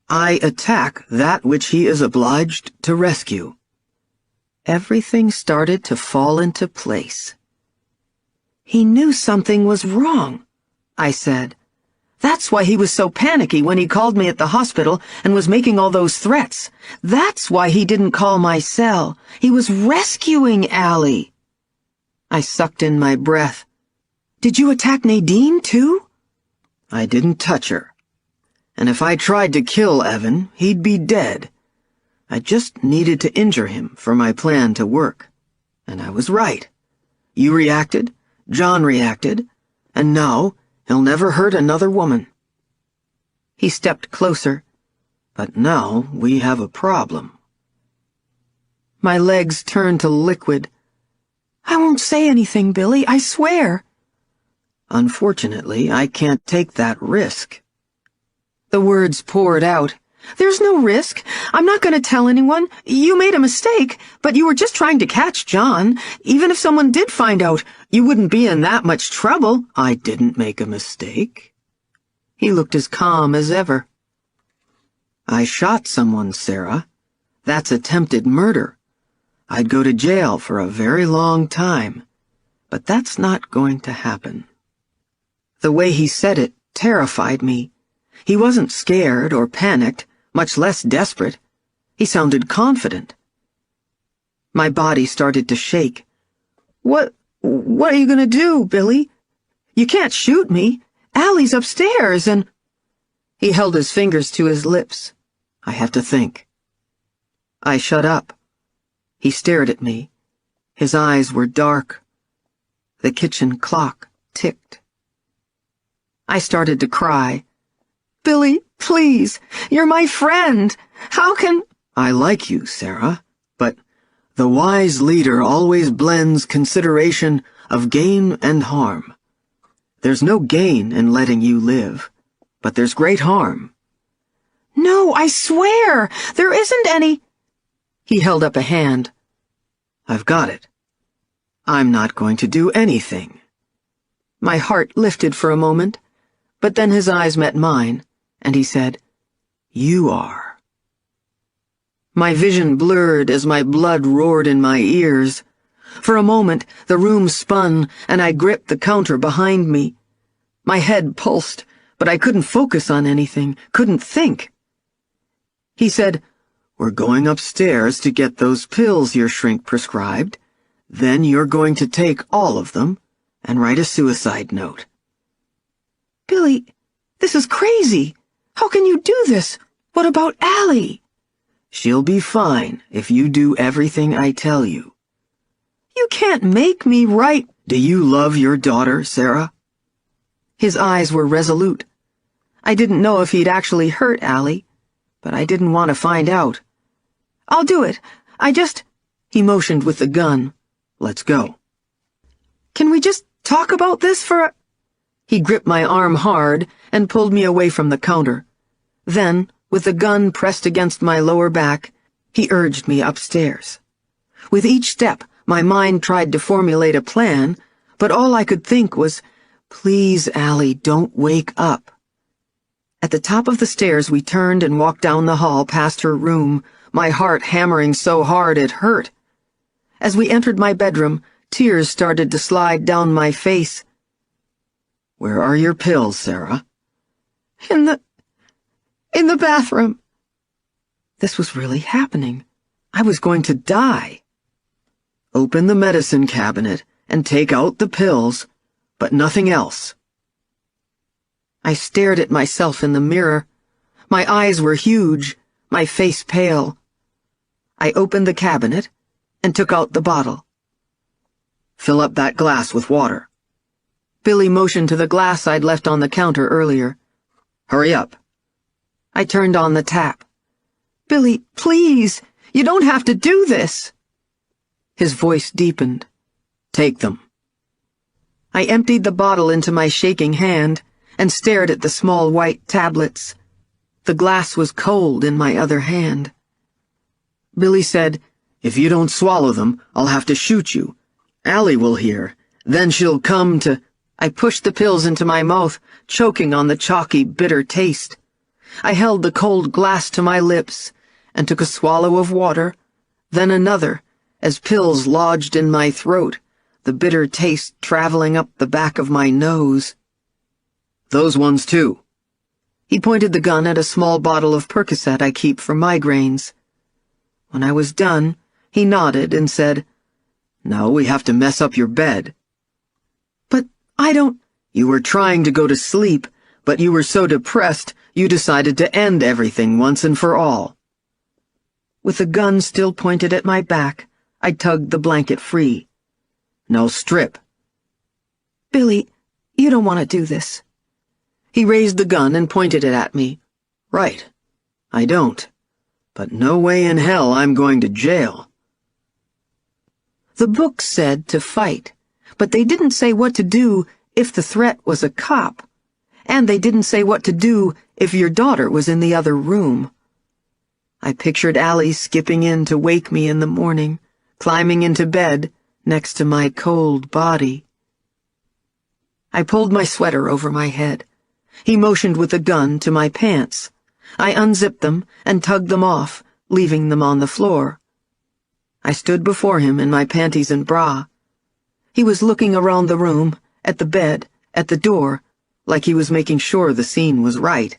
I attack that which he is obliged to rescue. Everything started to fall into place. He knew something was wrong, I said. That's why he was so panicky when he called me at the hospital and was making all those threats. That's why he didn't call my cell. He was rescuing Allie. I sucked in my breath. Did you attack Nadine, too? I didn't touch her. And if I tried to kill Evan, he'd be dead. I just needed to injure him for my plan to work. And I was right. You reacted, John reacted, and now he'll never hurt another woman. He stepped closer. But now we have a problem. My legs turned to liquid. I won't say anything, Billy, I swear. Unfortunately, I can't take that risk. The words poured out. There's no risk. I'm not going to tell anyone. You made a mistake, but you were just trying to catch John. Even if someone did find out, you wouldn't be in that much trouble. I didn't make a mistake. He looked as calm as ever. I shot someone, Sarah. That's attempted murder. I'd go to jail for a very long time. But that's not going to happen. The way he said it terrified me. He wasn't scared or panicked, much less desperate. He sounded confident. My body started to shake. What are you going to do, Billy? You can't shoot me. Allie's upstairs and... He held his fingers to his lips. I have to think. I shut up. He stared at me. His eyes were dark. The kitchen clock ticked. I started to cry. Billy, please, you're my friend. How can... I like you, Sarah, but the wise leader always blends consideration of gain and harm. There's no gain in letting you live, but there's great harm. No, I swear, there isn't any... He held up a hand. I've got it. I'm not going to do anything. My heart lifted for a moment, but then his eyes met mine, and he said, You are. My vision blurred as my blood roared in my ears. For a moment, the room spun, and I gripped the counter behind me. My head pulsed, but I couldn't focus on anything, couldn't think. He said, "We're going upstairs to get those pills your shrink prescribed. Then you're going to take all of them and write a suicide note." Billy, this is crazy. How can you do this? What about Allie? "She'll be fine if you do everything I tell you." You can't make me write. "Do you love your daughter, Sarah?" His eyes were resolute. I didn't know if he'd actually hurt Allie, but I didn't want to find out. "I'll do it. He motioned with the gun. "Let's go." Can we just talk about this for a—" He gripped my arm hard and pulled me away from the counter. Then, with the gun pressed against my lower back, he urged me upstairs. With each step, my mind tried to formulate a plan, but all I could think was, "Please, Allie, don't wake up." At the top of the stairs, we turned and walked down the hall past her room, my heart hammering so hard it hurt. As we entered my bedroom, tears started to slide down my face. "Where are your pills, Sarah?" In the bathroom." This was really happening. I was going to die. "Open the medicine cabinet and take out the pills, but nothing else." I stared at myself in the mirror. My eyes were huge, my face pale. I opened the cabinet and took out the bottle. "Fill up that glass with water." Billy motioned to the glass I'd left on the counter earlier. "Hurry up." I turned on the tap. "Billy, please, you don't have to do this." His voice deepened. "Take them." I emptied the bottle into my shaking hand and stared at the small white tablets. The glass was cold in my other hand. Billy said, "If you don't swallow them, I'll have to shoot you. Allie will hear. Then she'll come to—" I pushed the pills into my mouth, choking on the chalky, bitter taste. I held the cold glass to my lips and took a swallow of water, then another, as pills lodged in my throat, the bitter taste traveling up the back of my nose. "Those ones, too." He pointed the gun at a small bottle of Percocet I keep for migraines. When I was done, he nodded and said, "Now we have to mess up your bed." "But I don't—" "You were trying to go to sleep, but you were so depressed you decided to end everything once and for all." With the gun still pointed at my back, I tugged the blanket free. "Now strip." "Billy, you don't want to do this." He raised the gun and pointed it at me. "Right. I don't. But no way in hell I'm going to jail." The book said to fight, but they didn't say what to do if the threat was a cop, and they didn't say what to do if your daughter was in the other room. I pictured Allie skipping in to wake me in the morning, climbing into bed next to my cold body. I pulled my sweater over my head. He motioned with the gun to my pants. I unzipped them and tugged them off, leaving them on the floor. I stood before him in my panties and bra. He was looking around the room, at the bed, at the door, like he was making sure the scene was right.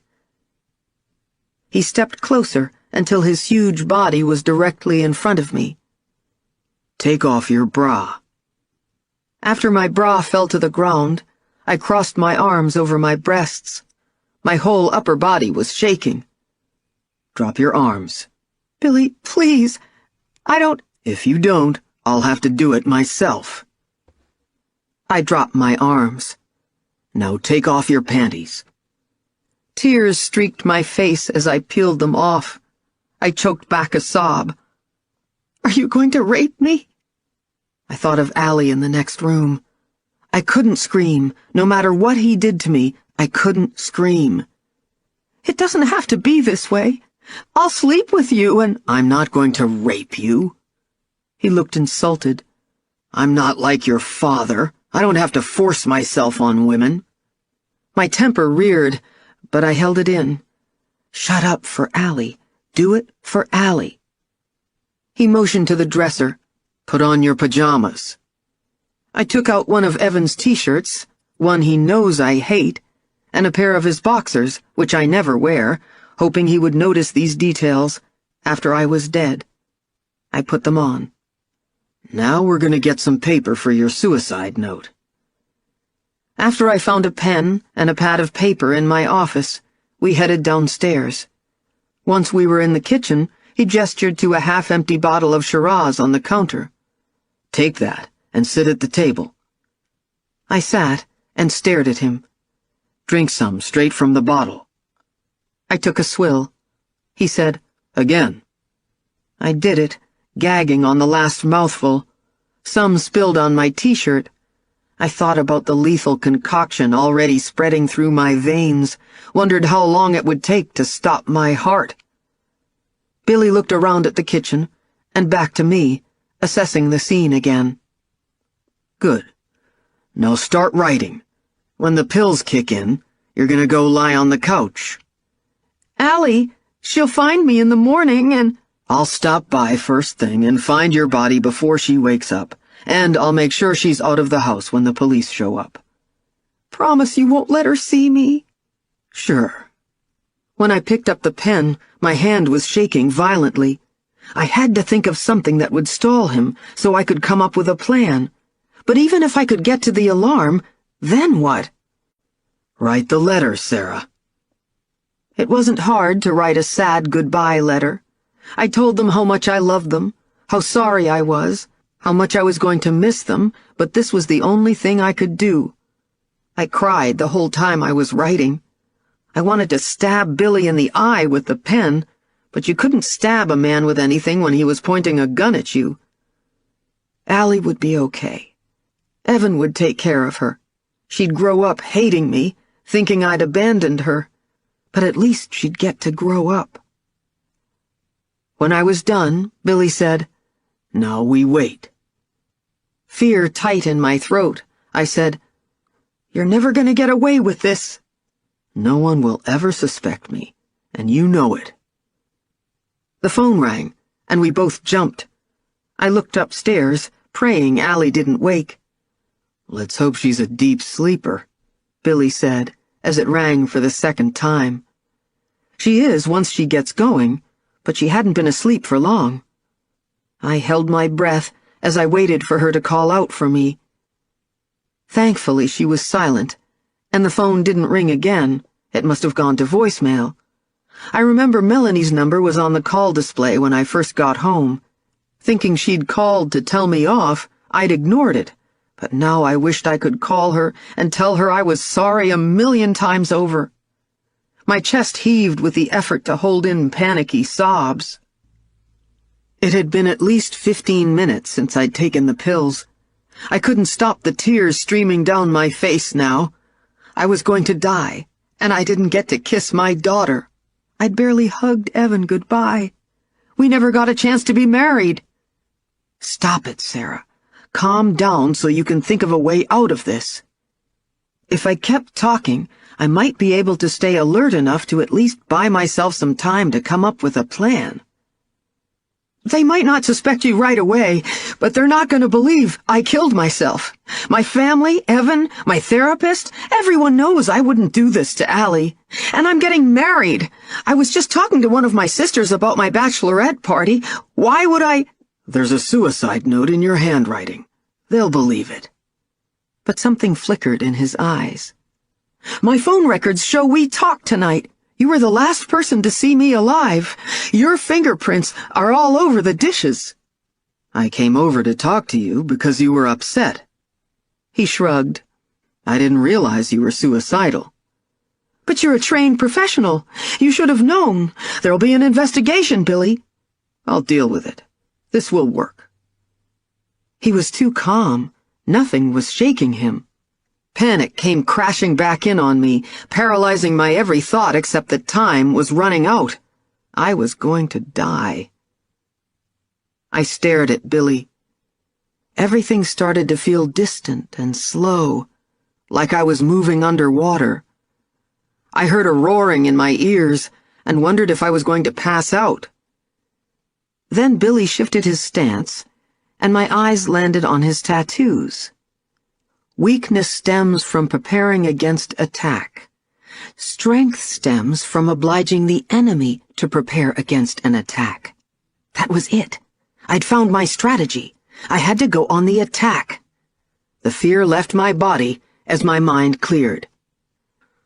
He stepped closer until his huge body was directly in front of me. "Take off your bra." After my bra fell to the ground, I crossed my arms over my breasts. My whole upper body was shaking. "Drop your arms." "Billy, please, I don't—" "If you don't, I'll have to do it myself." I dropped my arms. "Now take off your panties." Tears streaked my face as I peeled them off. I choked back a sob. "Are you going to rape me?" I thought of Allie in the next room. I couldn't scream. No matter what he did to me, I couldn't scream. "It doesn't have to be this way. I'll sleep with you and—" "I'm not going to rape you." He looked insulted. "I'm not like your father. I don't have to force myself on women." My temper reared, but I held it in. "Shut up for Allie. Do it for Allie." He motioned to the dresser. "Put on your pajamas." I took out one of Evan's t-shirts, one he knows I hate, and a pair of his boxers, which I never wear, hoping he would notice these details after I was dead. I put them on. Now we're going to get some paper for your suicide note. After I found a pen and a pad of paper in my office, we headed downstairs. Once we were in the kitchen, he gestured to a half-empty bottle of Shiraz on the counter. Take that and sit at the table. I sat and stared at him. Drink some straight from the bottle. I took a swill. He said, Again. I did it, gagging on the last mouthful. Some spilled on my t-shirt. I thought about the lethal concoction already spreading through my veins, wondered how long it would take to stop my heart. Billy looked around at the kitchen and back to me, assessing the scene again. Good. Now start writing. When the pills kick in, you're gonna go lie on the couch. Allie, she'll find me in the morning and— I'll stop by first thing and find your body before she wakes up, and I'll make sure she's out of the house when the police show up. Promise you won't let her see me? Sure. When I picked up the pen, my hand was shaking violently. I had to think of something that would stall him so I could come up with a plan. But even if I could get to the alarm, then what? Write the letter, Sarah. It wasn't hard to write a sad goodbye letter. I told them how much I loved them, how sorry I was, how much I was going to miss them, but this was the only thing I could do. I cried the whole time I was writing. I wanted to stab Billy in the eye with the pen, but you couldn't stab a man with anything when he was pointing a gun at you. Allie would be okay. Evan would take care of her. She'd grow up hating me, thinking I'd abandoned her, but at least she'd get to grow up. When I was done, Billy said, Now we wait. Fear tight in my throat, I said, You're never going to get away with this. No one will ever suspect me, and you know it. The phone rang, and we both jumped. I looked upstairs, praying Allie didn't wake. Let's hope she's a deep sleeper, Billy said, as it rang for the second time. She is once she gets going, but she hadn't been asleep for long. I held my breath as I waited for her to call out for me. Thankfully, she was silent, and the phone didn't ring again. It must have gone to voicemail. I remember Melanie's number was on the call display when I first got home. Thinking she'd called to tell me off, I'd ignored it, but now I wished I could call her and tell her I was sorry 1,000,000 times over. My chest heaved with the effort to hold in panicky sobs. It had been at least 15 minutes since I'd taken the pills. I couldn't stop the tears streaming down my face now. I was going to die, and I didn't get to kiss my daughter. I'd barely hugged Evan goodbye. We never got a chance to be married. Stop it, Sarah. Calm down so you can think of a way out of this. If I kept talking, I might be able to stay alert enough to at least buy myself some time to come up with a plan. They might not suspect you right away, but they're not going to believe I killed myself. My family, Evan, my therapist, everyone knows I wouldn't do this to Allie. And I'm getting married. I was just talking to one of my sisters about my bachelorette party. Why would I— There's a suicide note in your handwriting. They'll believe it. But something flickered in his eyes. My phone records show we talked tonight. You were the last person to see me alive. Your fingerprints are all over the dishes. I came over to talk to you because you were upset. He shrugged. I didn't realize you were suicidal. But you're a trained professional. You should have known. There'll be an investigation, Billy. I'll deal with it. This will work. He was too calm. Nothing was shaking him. Panic came crashing back in on me, paralyzing my every thought except that time was running out. I was going to die. I stared at Billy. Everything started to feel distant and slow, like I was moving underwater. I heard a roaring in my ears and wondered if I was going to pass out. Then Billy shifted his stance, and my eyes landed on his tattoos. Weakness stems from preparing against attack. Strength stems from obliging the enemy to prepare against an attack. That was it. I'd found my strategy. I had to go on the attack. The fear left my body as my mind cleared.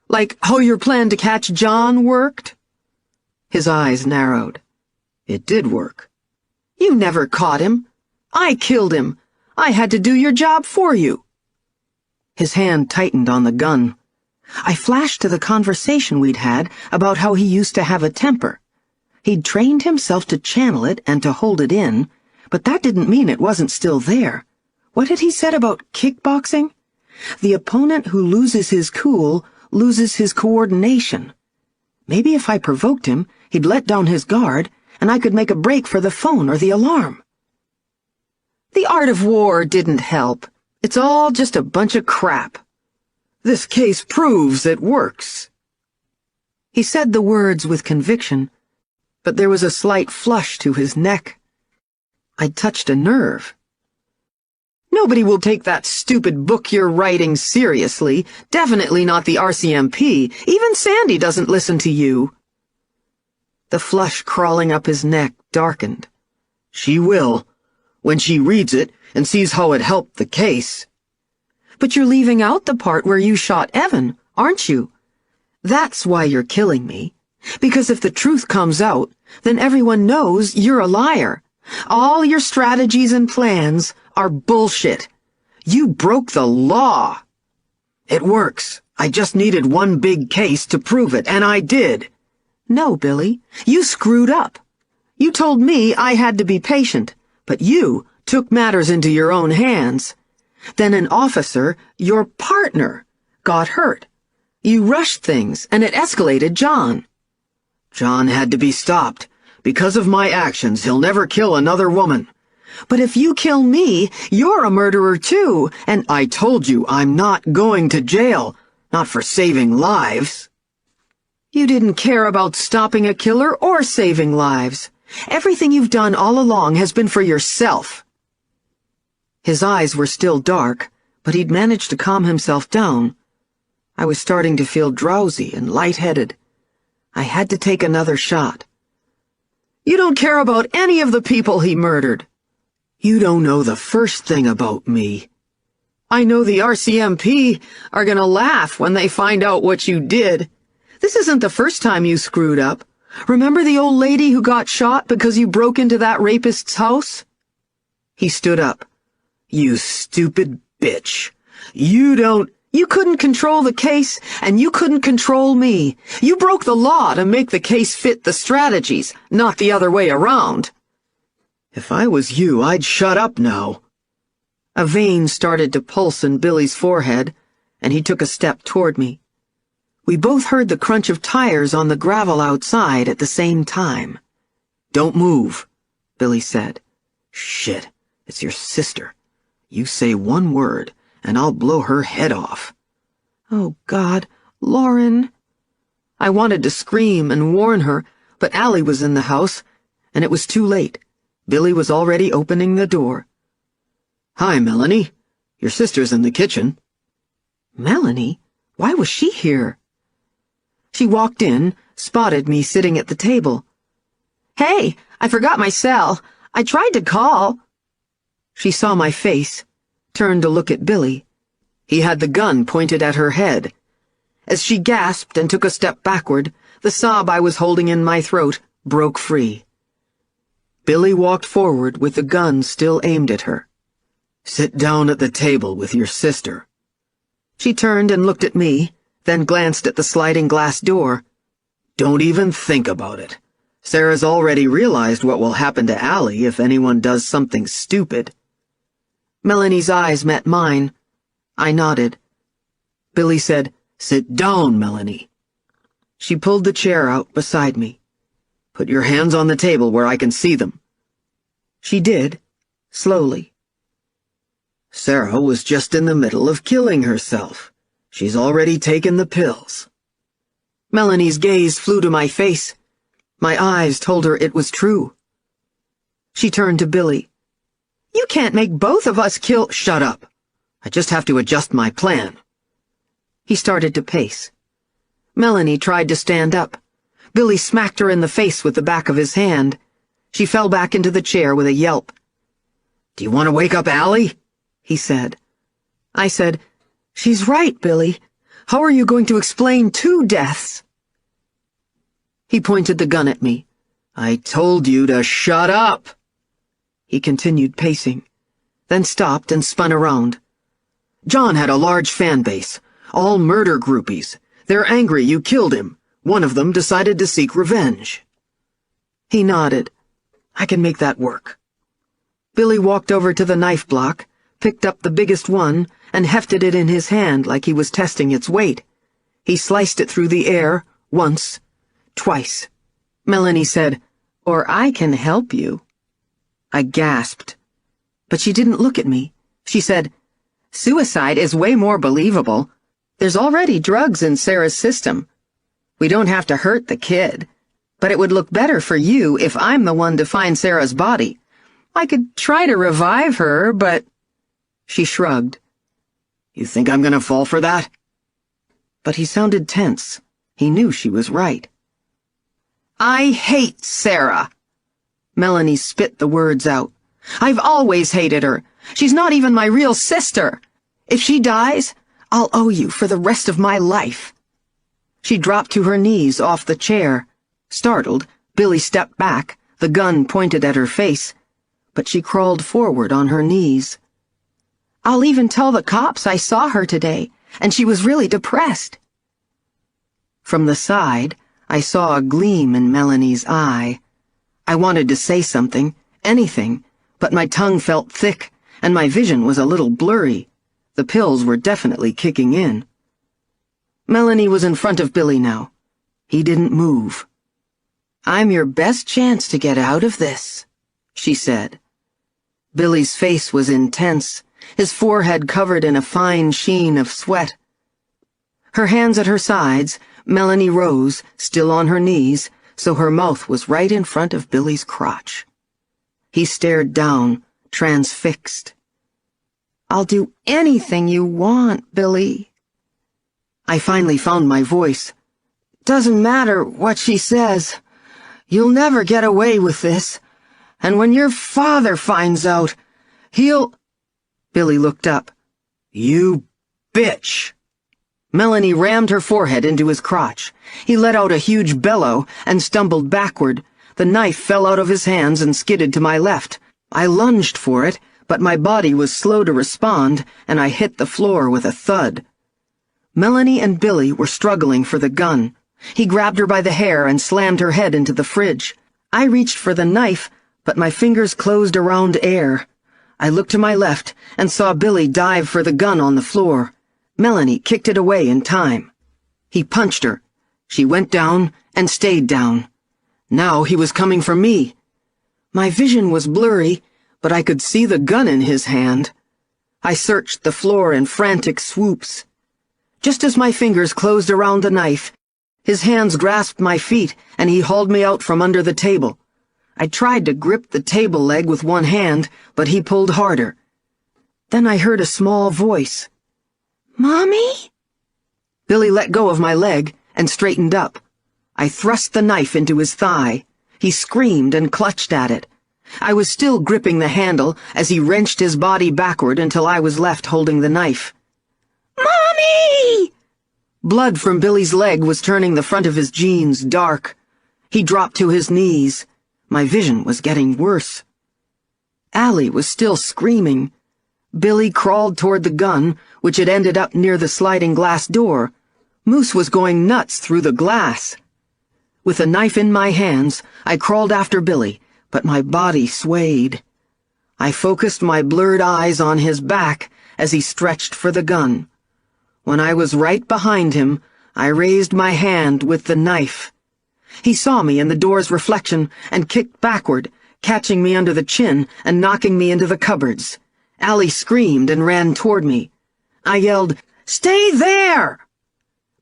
Like how your plan to catch John worked? His eyes narrowed. It did work. You never caught him. I killed him. I had to do your job for you. His hand tightened on the gun. I flashed to the conversation we'd had about how he used to have a temper. He'd trained himself to channel it and to hold it in, but that didn't mean it wasn't still there. What had he said about kickboxing? The opponent who loses his cool loses his coordination. Maybe if I provoked him, he'd let down his guard, and I could make a break for the phone or the alarm. The art of war didn't help. It's all just a bunch of crap. This case proves it works. He said the words with conviction, but there was a slight flush to his neck. I'd touched a nerve. Nobody will take that stupid book you're writing seriously. Definitely not the RCMP. Even Sandy doesn't listen to you. The flush crawling up his neck darkened. She will, when she reads it and sees how it helped the case. But you're leaving out the part where you shot Evan, aren't you? That's why you're killing me. Because if the truth comes out, then everyone knows you're a liar. All your strategies and plans are bullshit. You broke the law. It works. I just needed one big case to prove it, and I did. No, Billy, you screwed up. You told me I had to be patient, but you took matters into your own hands. Then an officer, your partner, got hurt. You rushed things, and it escalated John. John had to be stopped. Because of my actions, he'll never kill another woman. But if you kill me, you're a murderer too, and I told you I'm not going to jail, not for saving lives. You didn't care about stopping a killer or saving lives. Everything you've done all along has been for yourself. His eyes were still dark, but he'd managed to calm himself down. I was starting to feel drowsy and lightheaded. I had to take another shot. You don't care about any of the people he murdered. You don't know the first thing about me. I know the RCMP are gonna laugh when they find out what you did. This isn't the first time you screwed up. Remember the old lady who got shot because you broke into that rapist's house? He stood up. You stupid bitch. You couldn't control the case, and you couldn't control me. You broke the law to make the case fit the strategies, not the other way around. If I was you, I'd shut up now. A vein started to pulse in Billy's forehead, and he took a step toward me. We both heard the crunch of tires on the gravel outside at the same time. Don't move, Billy said. Shit, it's your sister. You say one word, and I'll blow her head off. Oh, God, Lauren. I wanted to scream and warn her, but Allie was in the house, and it was too late. Billy was already opening the door. Hi, Melanie. Your sister's in the kitchen. Melanie? Why was she here? She walked in, spotted me sitting at the table. Hey, I forgot my cell. I tried to call. She saw my face, turned to look at Billy. He had the gun pointed at her head. As she gasped and took a step backward, the sob I was holding in my throat broke free. Billy walked forward with the gun still aimed at her. Sit down at the table with your sister. She turned and looked at me, then glanced at the sliding glass door. Don't even think about it. Sarah's already realized what will happen to Allie if anyone does something stupid. Melanie's eyes met mine. I nodded. Billy said, Sit down, Melanie. She pulled the chair out beside me. Put your hands on the table where I can see them. She did, slowly. Sarah was just in the middle of killing herself. She's already taken the pills. Melanie's gaze flew to my face. My eyes told her it was true. She turned to Billy. You can't make both of us kill— Shut up. I just have to adjust my plan. He started to pace. Melanie tried to stand up. Billy smacked her in the face with the back of his hand. She fell back into the chair with a yelp. "Do you want to wake up Allie?" he said. I said, "She's right, Billy. How are you going to explain 2 deaths?" He pointed the gun at me. "I told you to shut up." He continued pacing, then stopped and spun around. "John had a large fan base, all murder groupies. They're angry you killed him. One of them decided to seek revenge." He nodded. "I can make that work." Billy walked over to the knife block, picked up the biggest one, and hefted it in his hand like he was testing its weight. He sliced it through the air, once, twice. Melanie said, "Or I can help you." I gasped. But she didn't look at me. She said, "Suicide is way more believable. There's already drugs in Sarah's system. We don't have to hurt the kid. But it would look better for you if I'm the one to find Sarah's body. I could try to revive her, but—" She shrugged. "You think I'm gonna fall for that?" But he sounded tense. He knew she was right. "I hate Sarah." Melanie spit the words out. "I've always hated her. She's not even my real sister. If she dies, I'll owe you for the rest of my life." She dropped to her knees off the chair. Startled, Billy stepped back, the gun pointed at her face, but she crawled forward on her knees. "I'll even tell the cops I saw her today, and she was really depressed." From the side, I saw a gleam in Melanie's eye. I wanted to say something, anything, but my tongue felt thick, and my vision was a little blurry. The pills were definitely kicking in. Melanie was in front of Billy now. He didn't move. "I'm your best chance to get out of this," she said. Billy's face was intense, his forehead covered in a fine sheen of sweat. Her hands at her sides, Melanie rose, still on her knees, so her mouth was right in front of Billy's crotch. He stared down, transfixed. "I'll do anything you want, Billy." I finally found my voice. "Doesn't matter what she says. You'll never get away with this. And when your father finds out, he'll—" Billy looked up. "You bitch!" Melanie rammed her forehead into his crotch. He let out a huge bellow and stumbled backward. The knife fell out of his hands and skidded to my left. I lunged for it, but my body was slow to respond, and I hit the floor with a thud. Melanie and Billy were struggling for the gun. He grabbed her by the hair and slammed her head into the fridge. I reached for the knife, but my fingers closed around air. I looked to my left and saw Billy dive for the gun on the floor. Melanie kicked it away in time. He punched her. She went down and stayed down. Now he was coming for me. My vision was blurry, but I could see the gun in his hand. I searched the floor in frantic swoops. Just as my fingers closed around the knife, his hands grasped my feet and he hauled me out from under the table. I tried to grip the table leg with one hand, but he pulled harder. Then I heard a small voice. "Mommy?" Billy let go of my leg and straightened up. I thrust the knife into his thigh. He screamed and clutched at it. I was still gripping the handle as he wrenched his body backward until I was left holding the knife. "Mommy!" Blood from Billy's leg was turning the front of his jeans dark. He dropped to his knees. My vision was getting worse. Allie was still screaming. Billy crawled toward the gun, which had ended up near the sliding glass door. Moose was going nuts through the glass. With the knife in my hands, I crawled after Billy, but my body swayed. I focused my blurred eyes on his back as he stretched for the gun. When I was right behind him, I raised my hand with the knife. He saw me in the door's reflection and kicked backward, catching me under the chin and knocking me into the cupboards. Allie screamed and ran toward me. I yelled, "Stay there!"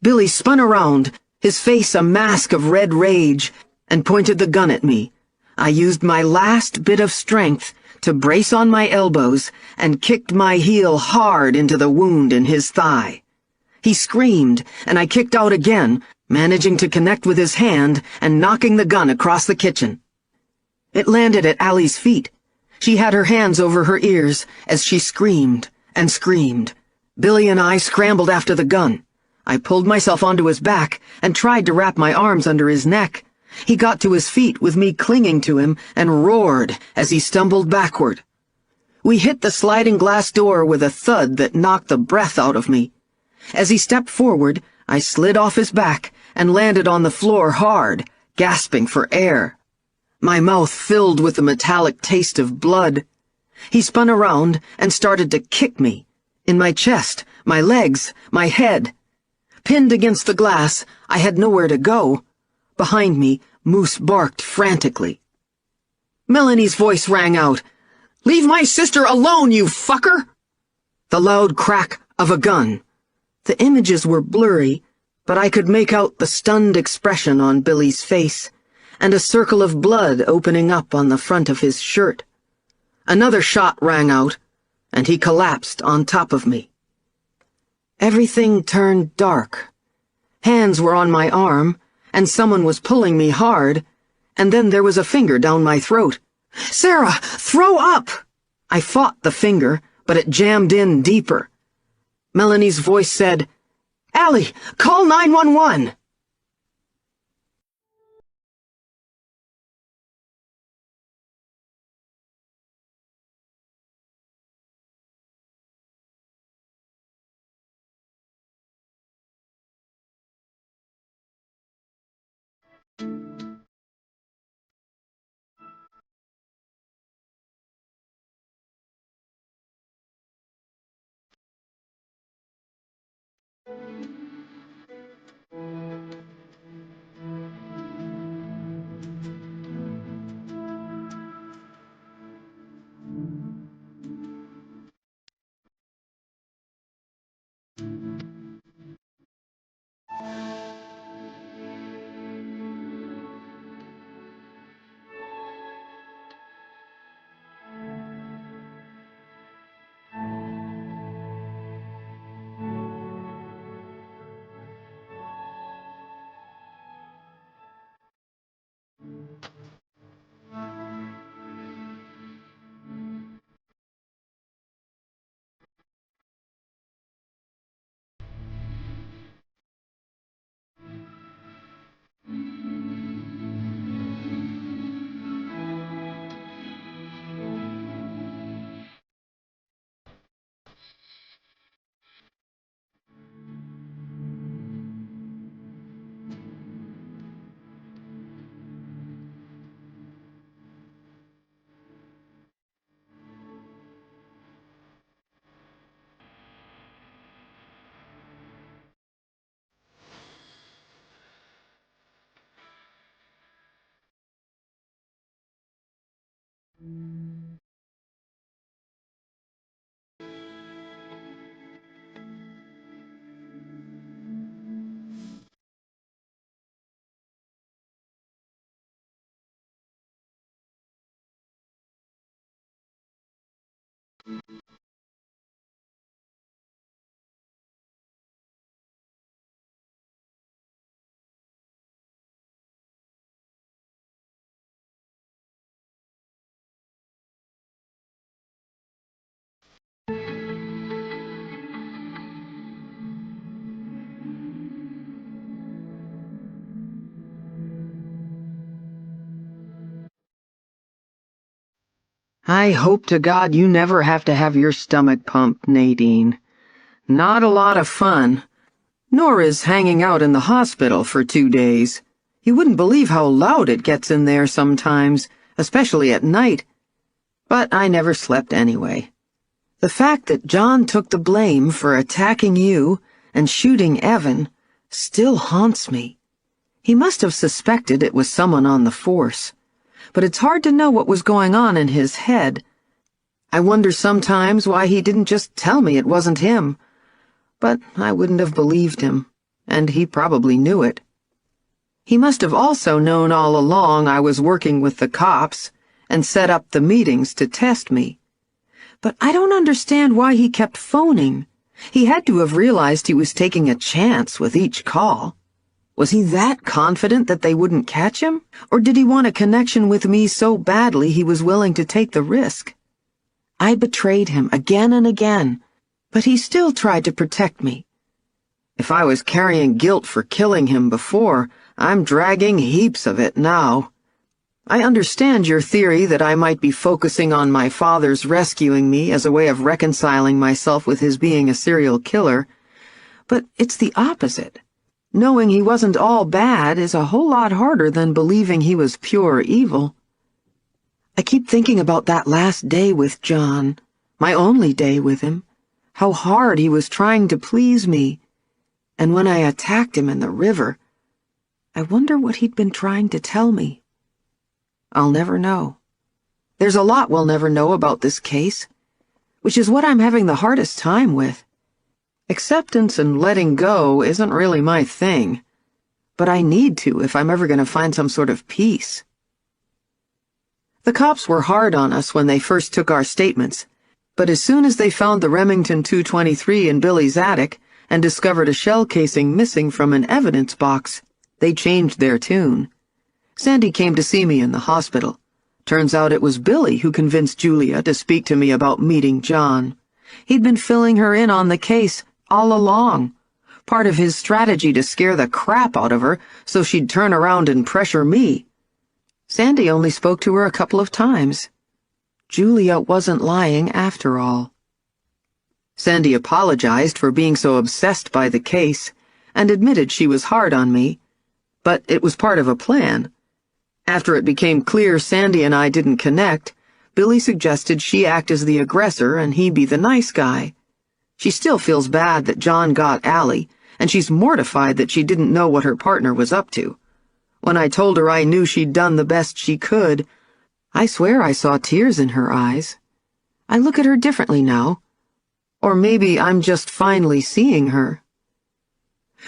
Billy spun around, his face a mask of red rage, and pointed the gun at me. I used my last bit of strength to brace on my elbows and kicked my heel hard into the wound in his thigh. He screamed, and I kicked out again, managing to connect with his hand and knocking the gun across the kitchen. It landed at Allie's feet. She had her hands over her ears as she screamed and screamed. Billy and I scrambled after the gun. I pulled myself onto his back and tried to wrap my arms under his neck. He got to his feet with me clinging to him and roared as he stumbled backward. We hit the sliding glass door with a thud that knocked the breath out of me. As he stepped forward, I slid off his back and landed on the floor hard, gasping for air. My mouth filled with the metallic taste of blood. He spun around and started to kick me. In my chest, my legs, my head. Pinned against the glass, I had nowhere to go. Behind me, Moose barked frantically. Melanie's voice rang out. "Leave my sister alone, you fucker!" The loud crack of a gun. The images were blurry, but I could make out the stunned expression on Billy's face, and a circle of blood opening up on the front of his shirt. Another shot rang out, and he collapsed on top of me. Everything turned dark. Hands were on my arm, and someone was pulling me hard, and then there was a finger down my throat. "Sarah, throw up!" I fought the finger, but it jammed in deeper. Melanie's voice said, "Allie, call 911!" I hope to God you never have to have your stomach pumped, Nadine. Not a lot of fun. Nor is hanging out in the hospital for 2 days. You wouldn't believe how loud it gets in there sometimes, especially at night. But I never slept anyway. The fact that John took the blame for attacking you and shooting Evan still haunts me. He must have suspected it was someone on the force. But it's hard to know what was going on in his head. I wonder sometimes why he didn't just tell me it wasn't him. But I wouldn't have believed him, and he probably knew it. He must have also known all along I was working with the cops and set up the meetings to test me. But I don't understand why he kept phoning. He had to have realized he was taking a chance with each call. Was he that confident that they wouldn't catch him? Or did he want a connection with me so badly he was willing to take the risk? I betrayed him again and again, but he still tried to protect me. If I was carrying guilt for killing him before, I'm dragging heaps of it now. I understand your theory that I might be focusing on my father's rescuing me as a way of reconciling myself with his being a serial killer, but it's the opposite. Knowing he wasn't all bad is a whole lot harder than believing he was pure evil. I keep thinking about that last day with John, my only day with him, how hard he was trying to please me, and when I attacked him in the river, I wonder what he'd been trying to tell me. I'll never know. There's a lot we'll never know about this case, which is what I'm having the hardest time with. Acceptance and letting go isn't really my thing, but I need to if I'm ever going to find some sort of peace. The cops were hard on us when they first took our statements, but as soon as they found the Remington 223 in Billy's attic and discovered a shell casing missing from an evidence box, they changed their tune. Sandy came to see me in the hospital. Turns out it was Billy who convinced Julia to speak to me about meeting John. He'd been filling her in on the case all along, part of his strategy to scare the crap out of her so she'd turn around and pressure me. Sandy only spoke to her a couple of times. Julia wasn't lying after all. Sandy apologized for being so obsessed by the case and admitted she was hard on me, but it was part of a plan. After it became clear Sandy and I didn't connect, Billy suggested she act as the aggressor and he be the nice guy. She still feels bad that John got Allie, and she's mortified that she didn't know what her partner was up to. When I told her I knew she'd done the best she could, I swear I saw tears in her eyes. I look at her differently now. Or maybe I'm just finally seeing her.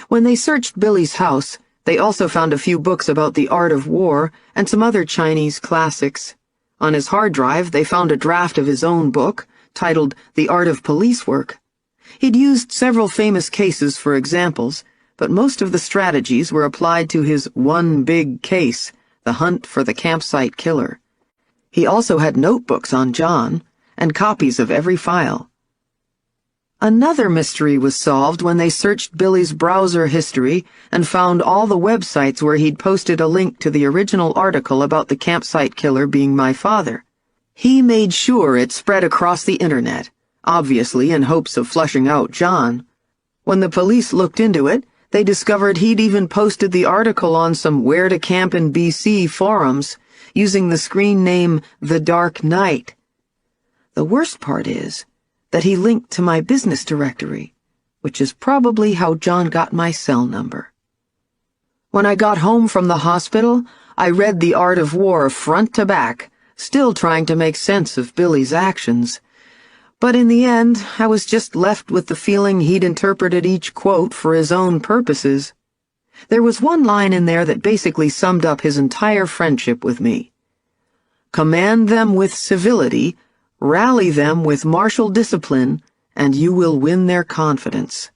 When they searched Billy's house, they also found a few books about the art of war and some other Chinese classics. On his hard drive, they found a draft of his own book, titled The Art of Police Work. He'd used several famous cases for examples, but most of the strategies were applied to his one big case, the hunt for the campsite killer. He also had notebooks on John, and copies of every file. Another mystery was solved when they searched Billy's browser history and found all the websites where he'd posted a link to the original article about the campsite killer being my father. He made sure it spread across the internet, obviously in hopes of flushing out John. When the police looked into it, they discovered he'd even posted the article on some Where to Camp in BC forums, using the screen name The Dark Knight. The worst part is that he linked to my business directory, which is probably how John got my cell number. When I got home from the hospital, I read The Art of War front to back, still trying to make sense of Billy's actions. But in the end, I was just left with the feeling he'd interpreted each quote for his own purposes. There was one line in there that basically summed up his entire friendship with me. Command them with civility, rally them with martial discipline, and you will win their confidence.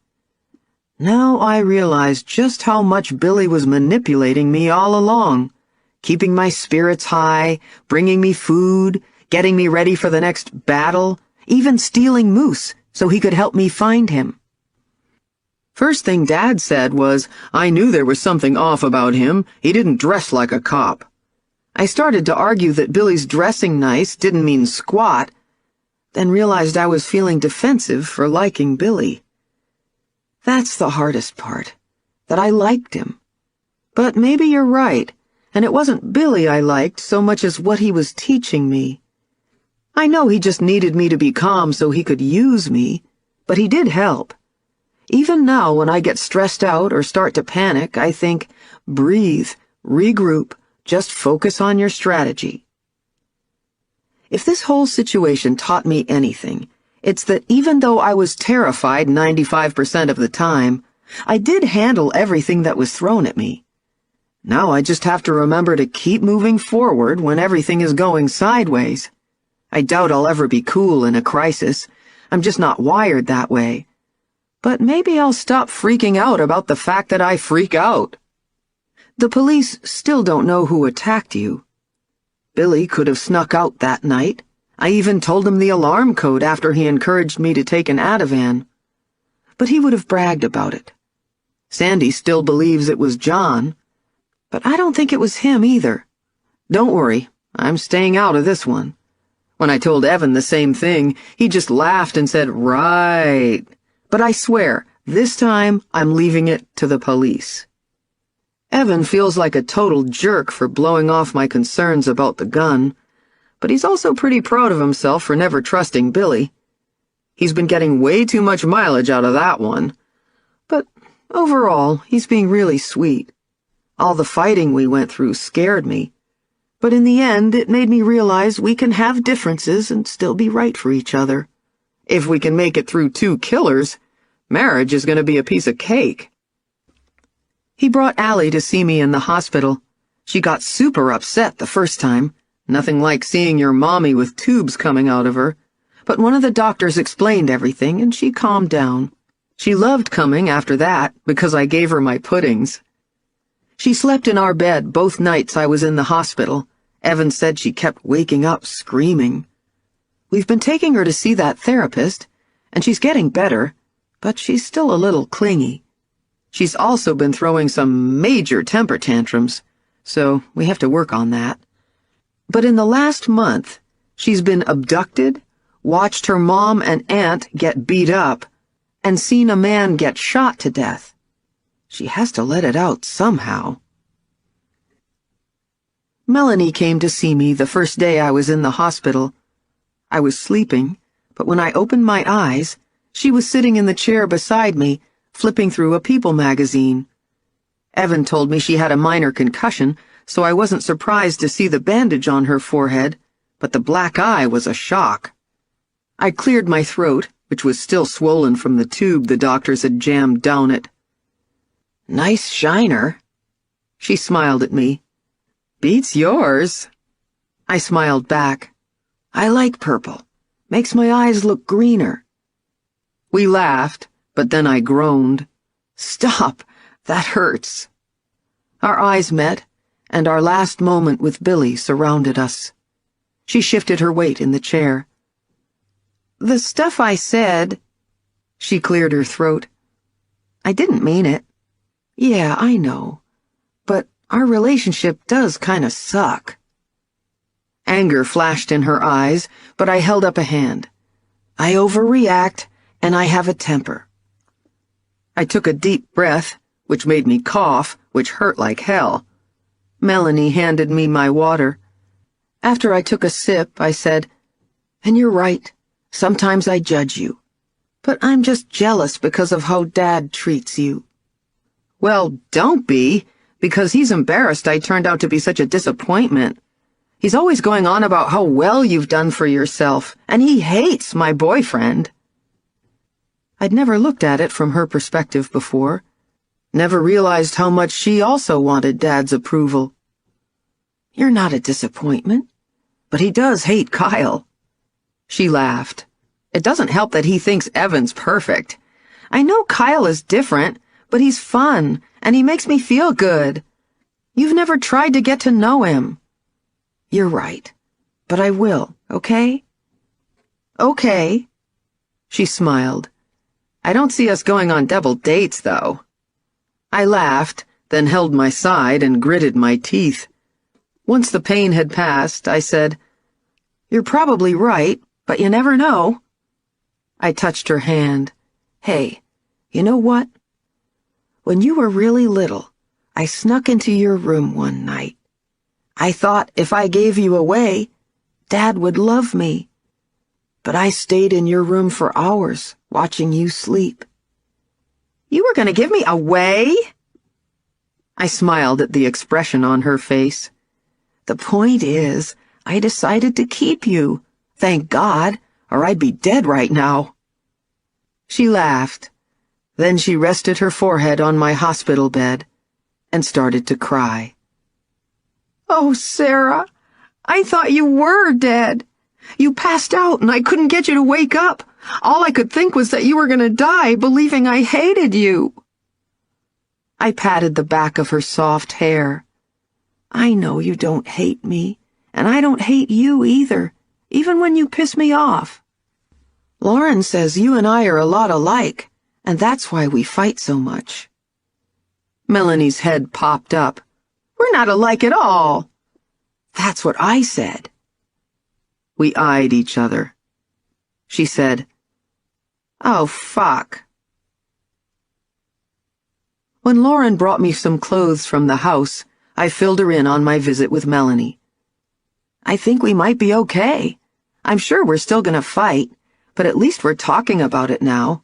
Now I realize just how much Billy was manipulating me all along, keeping my spirits high, bringing me food, getting me ready for the next battle, even stealing Moose so he could help me find him. First thing Dad said was, I knew there was something off about him. He didn't dress like a cop. I started to argue that Billy's dressing nice didn't mean squat, then realized I was feeling defensive for liking Billy. That's the hardest part, that I liked him. But maybe you're right, and it wasn't Billy I liked so much as what he was teaching me. I know he just needed me to be calm so he could use me, but he did help. Even now, when I get stressed out or start to panic, I think, breathe, regroup, just focus on your strategy. If this whole situation taught me anything, it's that even though I was terrified 95% of the time, I did handle everything that was thrown at me. Now I just have to remember to keep moving forward when everything is going sideways. I doubt I'll ever be cool in a crisis. I'm just not wired that way. But maybe I'll stop freaking out about the fact that I freak out. The police still don't know who attacked you. Billy could have snuck out that night. I even told him the alarm code after he encouraged me to take an Ativan. But he would have bragged about it. Sandy still believes it was John, but I don't think it was him either. Don't worry, I'm staying out of this one. When I told Evan the same thing, he just laughed and said, "Right." But I swear, this time I'm leaving it to the police. Evan feels like a total jerk for blowing off my concerns about the gun, but he's also pretty proud of himself for never trusting Billy. He's been getting way too much mileage out of that one. But overall, he's being really sweet. All the fighting we went through scared me, but in the end, it made me realize we can have differences and still be right for each other. If we can make it through 2 killers, marriage is going to be a piece of cake. He brought Allie to see me in the hospital. She got super upset the first time. Nothing like seeing your mommy with tubes coming out of her. But one of the doctors explained everything, and she calmed down. She loved coming after that, because I gave her my puddings. She slept in our bed both nights I was in the hospital. Evan said she kept waking up screaming. We've been taking her to see that therapist, and she's getting better, but she's still a little clingy. She's also been throwing some major temper tantrums, so we have to work on that. But in the last month, she's been abducted, watched her mom and aunt get beat up, and seen a man get shot to death. She has to let it out somehow. Melanie came to see me the first day I was in the hospital. I was sleeping, but when I opened my eyes, she was sitting in the chair beside me, flipping through a People magazine. Evan told me she had a minor concussion, so I wasn't surprised to see the bandage on her forehead, but the black eye was a shock. I cleared my throat, which was still swollen from the tube the doctors had jammed down it. "Nice shiner." She smiled at me. "Beats yours." I smiled back. "I like purple. Makes my eyes look greener." We laughed, but then I groaned. "Stop! That hurts." Our eyes met, and our last moment with Billy surrounded us. She shifted her weight in the chair. "The stuff I said—" She cleared her throat. "I didn't mean it." "Yeah, I know. But our relationship does kinda suck." Anger flashed in her eyes, but I held up a hand. "I overreact, and I have a temper." I took a deep breath, which made me cough, which hurt like hell. Melanie handed me my water. After I took a sip, I said, "And you're right. Sometimes I judge you. But I'm just jealous because of how Dad treats you." "Well, don't be, because he's embarrassed I turned out to be such a disappointment. He's always going on about how well you've done for yourself, and he hates my boyfriend." I'd never looked at it from her perspective before. Never realized how much she also wanted Dad's approval. "You're not a disappointment, but he does hate Kyle." She laughed. "It doesn't help that he thinks Evan's perfect. I know Kyle is different, but he's fun, and he makes me feel good. You've never tried to get to know him." "You're right, but I will, okay?" "Okay." She smiled. "I don't see us going on double dates, though." I laughed, then held my side and gritted my teeth. Once the pain had passed, I said, "You're probably right, but you never know." I touched her hand. "Hey, you know what? When you were really little, I snuck into your room one night. I thought if I gave you away, Dad would love me. But I stayed in your room for hours, watching you sleep." "You were going to give me away?" I smiled at the expression on her face. "The point is, I decided to keep you. Thank God, or I'd be dead right now." She laughed. Then she rested her forehead on my hospital bed and started to cry. "Oh, Sarah, I thought you were dead. You passed out and I couldn't get you to wake up. All I could think was that you were gonna die, believing I hated you." I patted the back of her soft hair. "I know you don't hate me, and I don't hate you either, even when you piss me off. Lauren says you and I are a lot alike, and that's why we fight so much." Melanie's head popped up. "We're not alike at all." "That's what I said." We eyed each other. She said, "Oh, fuck." When Lauren brought me some clothes from the house, I filled her in on my visit with Melanie. "I think we might be okay. I'm sure we're still gonna fight, but at least we're talking about it now.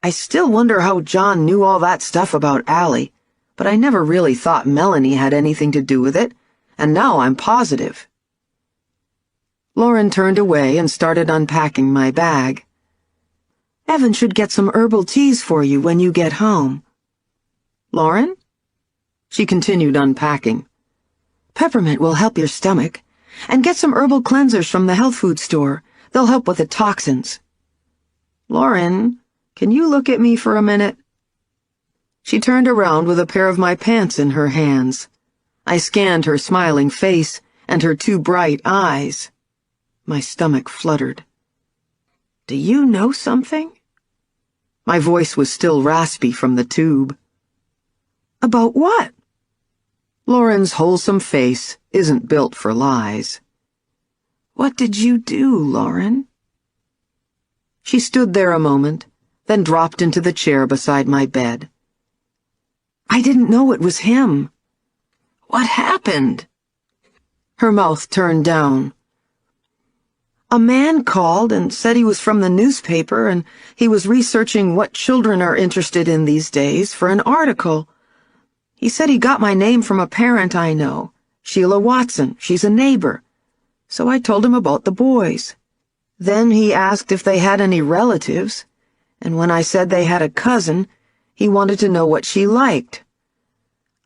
I still wonder how John knew all that stuff about Allie, but I never really thought Melanie had anything to do with it, and now I'm positive." Lauren turned away and started unpacking my bag. "Evan should get some herbal teas for you when you get home." "Lauren?" She continued unpacking. "Peppermint will help your stomach. And get some herbal cleansers from the health food store. They'll help with the toxins." "Lauren, can you look at me for a minute?" She turned around with a pair of my pants in her hands. I scanned her smiling face and her two bright eyes. My stomach fluttered. "Do you know something?" My voice was still raspy from the tube. "About what?" Lauren's wholesome face isn't built for lies. "What did you do, Lauren?" She stood there a moment, then dropped into the chair beside my bed. "I didn't know it was him." "What happened?" Her mouth turned down. "A man called and said he was from the newspaper and he was researching what children are interested in these days for an article. He said he got my name from a parent I know, Sheila Watson. She's a neighbor. So I told him about the boys. Then he asked if they had any relatives, and when I said they had a cousin, he wanted to know what she liked.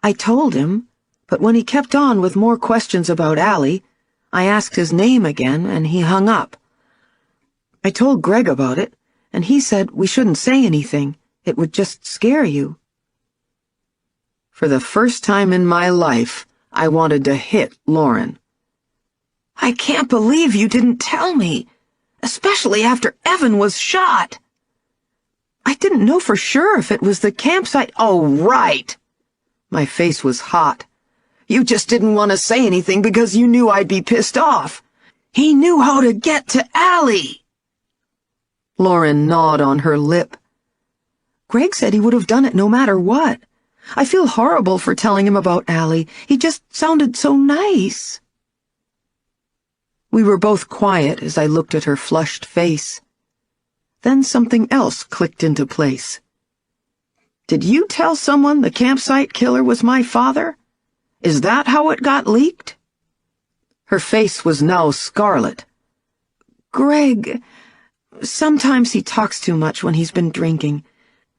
I told him, but when he kept on with more questions about Allie, I asked his name again, and he hung up. I told Greg about it, and he said we shouldn't say anything. It would just scare you." For the first time in my life, I wanted to hit Lauren. "I can't believe you didn't tell me, especially after Evan was shot." "I didn't know for sure if it was the campsite." "Oh, right." My face was hot. "You just didn't want to say anything because you knew I'd be pissed off. He knew how to get to Allie." Lauren gnawed on her lip. "Greg said he would have done it no matter what. I feel horrible for telling him about Allie. He just sounded so nice." We were both quiet as I looked at her flushed face. Then something else clicked into place. "Did you tell someone the campsite killer was my father? Is that how it got leaked?" Her face was now scarlet. "Greg, sometimes he talks too much when he's been drinking.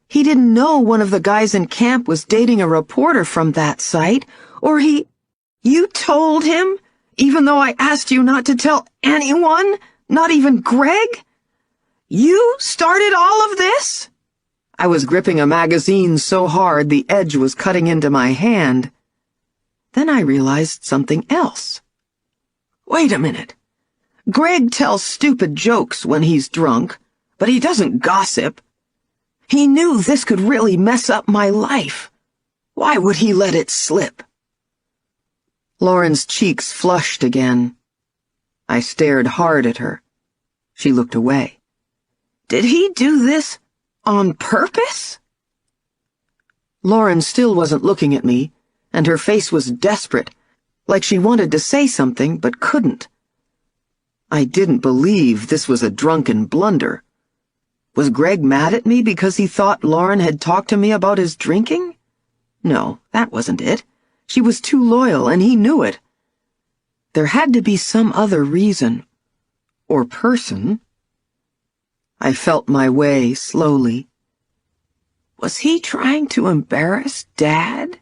He didn't know one of the guys in camp was dating a reporter from that site, or he—" "You told him, even though I asked you not to tell anyone, not even Greg? You started all of this?" I was gripping a magazine so hard the edge was cutting into my hand. Then I realized something else. Wait a minute. Greg tells stupid jokes when he's drunk, but he doesn't gossip. He knew this could really mess up my life. Why would he let it slip? Lauren's cheeks flushed again. I stared hard at her. She looked away. Did he do this on purpose? Lauren still wasn't looking at me, and her face was desperate, like she wanted to say something but couldn't. I didn't believe this was a drunken blunder. Was Greg mad at me because he thought Lauren had talked to me about his drinking? No, that wasn't it. She was too loyal, and he knew it. There had to be some other reason. Or person. I felt my way slowly. Was he trying to embarrass Dad?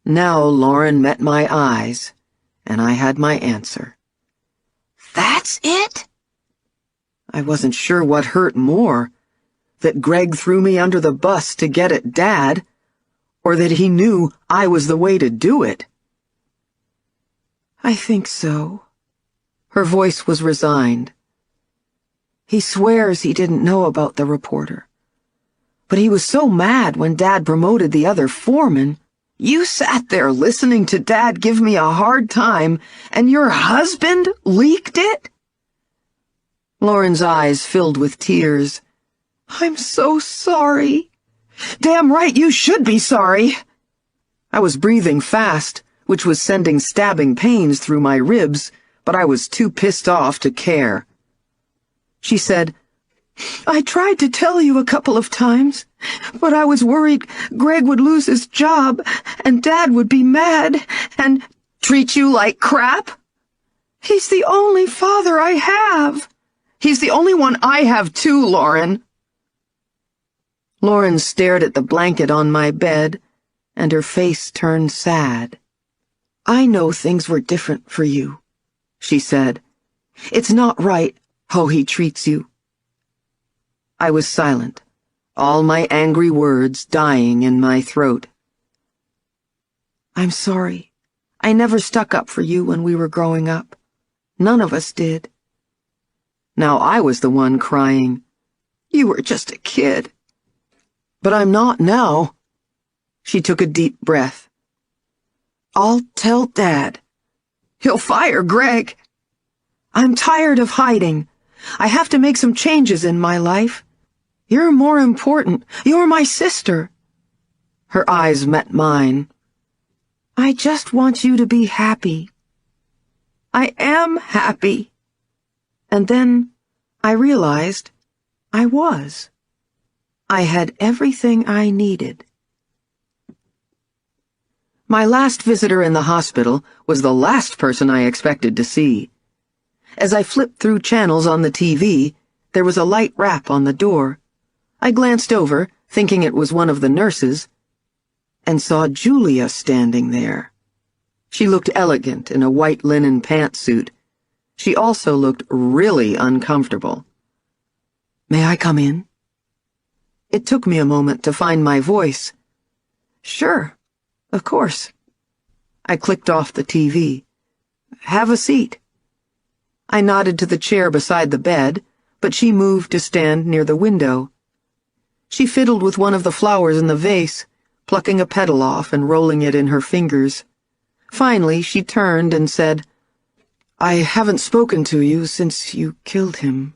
Now Lauren met my eyes, and I had my answer. That's it? I wasn't sure what hurt more, that Greg threw me under the bus to get at Dad, or that he knew I was the way to do it. I think so. Her voice was resigned. He swears he didn't know about the reporter. But he was so mad when Dad promoted the other foreman. You sat there listening to Dad give me a hard time, and your husband leaked it? Lauren's eyes filled with tears. I'm so sorry. Damn right you should be sorry. I was breathing fast, which was sending stabbing pains through my ribs, but I was too pissed off to care. She said, I tried to tell you a couple of times, but I was worried Greg would lose his job, and Dad would be mad, and treat you like crap. He's the only father I have. He's the only one I have too, Lauren. Lauren stared at the blanket on my bed, and her face turned sad. I know things were different for you, she said. It's not right how he treats you. I was silent, all my angry words dying in my throat. I'm sorry. I never stuck up for you when we were growing up. None of us did. Now I was the one crying. You were just a kid. But I'm not now. She took a deep breath. I'll tell Dad. He'll fire Greg. I'm tired of hiding. I have to make some changes in my life. You're more important. You're my sister. Her eyes met mine. I just want you to be happy. I am happy. And then I realized I was. I had everything I needed. My last visitor in the hospital was the last person I expected to see. As I flipped through channels on the TV, there was a light rap on the door. I glanced over, thinking it was one of the nurses, and saw Julia standing there. She looked elegant in a white linen pantsuit. She also looked really uncomfortable. May I come in? It took me a moment to find my voice. Sure, of course. I clicked off the TV. Have a seat. I nodded to the chair beside the bed, but she moved to stand near the window. She fiddled with one of the flowers in the vase, plucking a petal off and rolling it in her fingers. Finally, she turned and said, I haven't spoken to you since you killed him.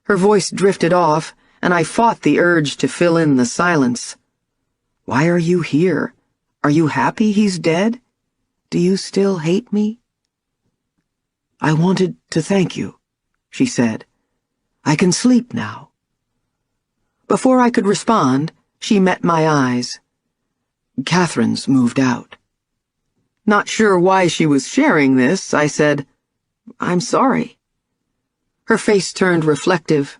Her voice drifted off, and I fought the urge to fill in the silence. Why are you here? Are you happy he's dead? Do you still hate me? I wanted to thank you, she said. I can sleep now. Before I could respond, she met my eyes. Catherine's moved out. Not sure why she was sharing this, I said, I'm sorry. Her face turned reflective.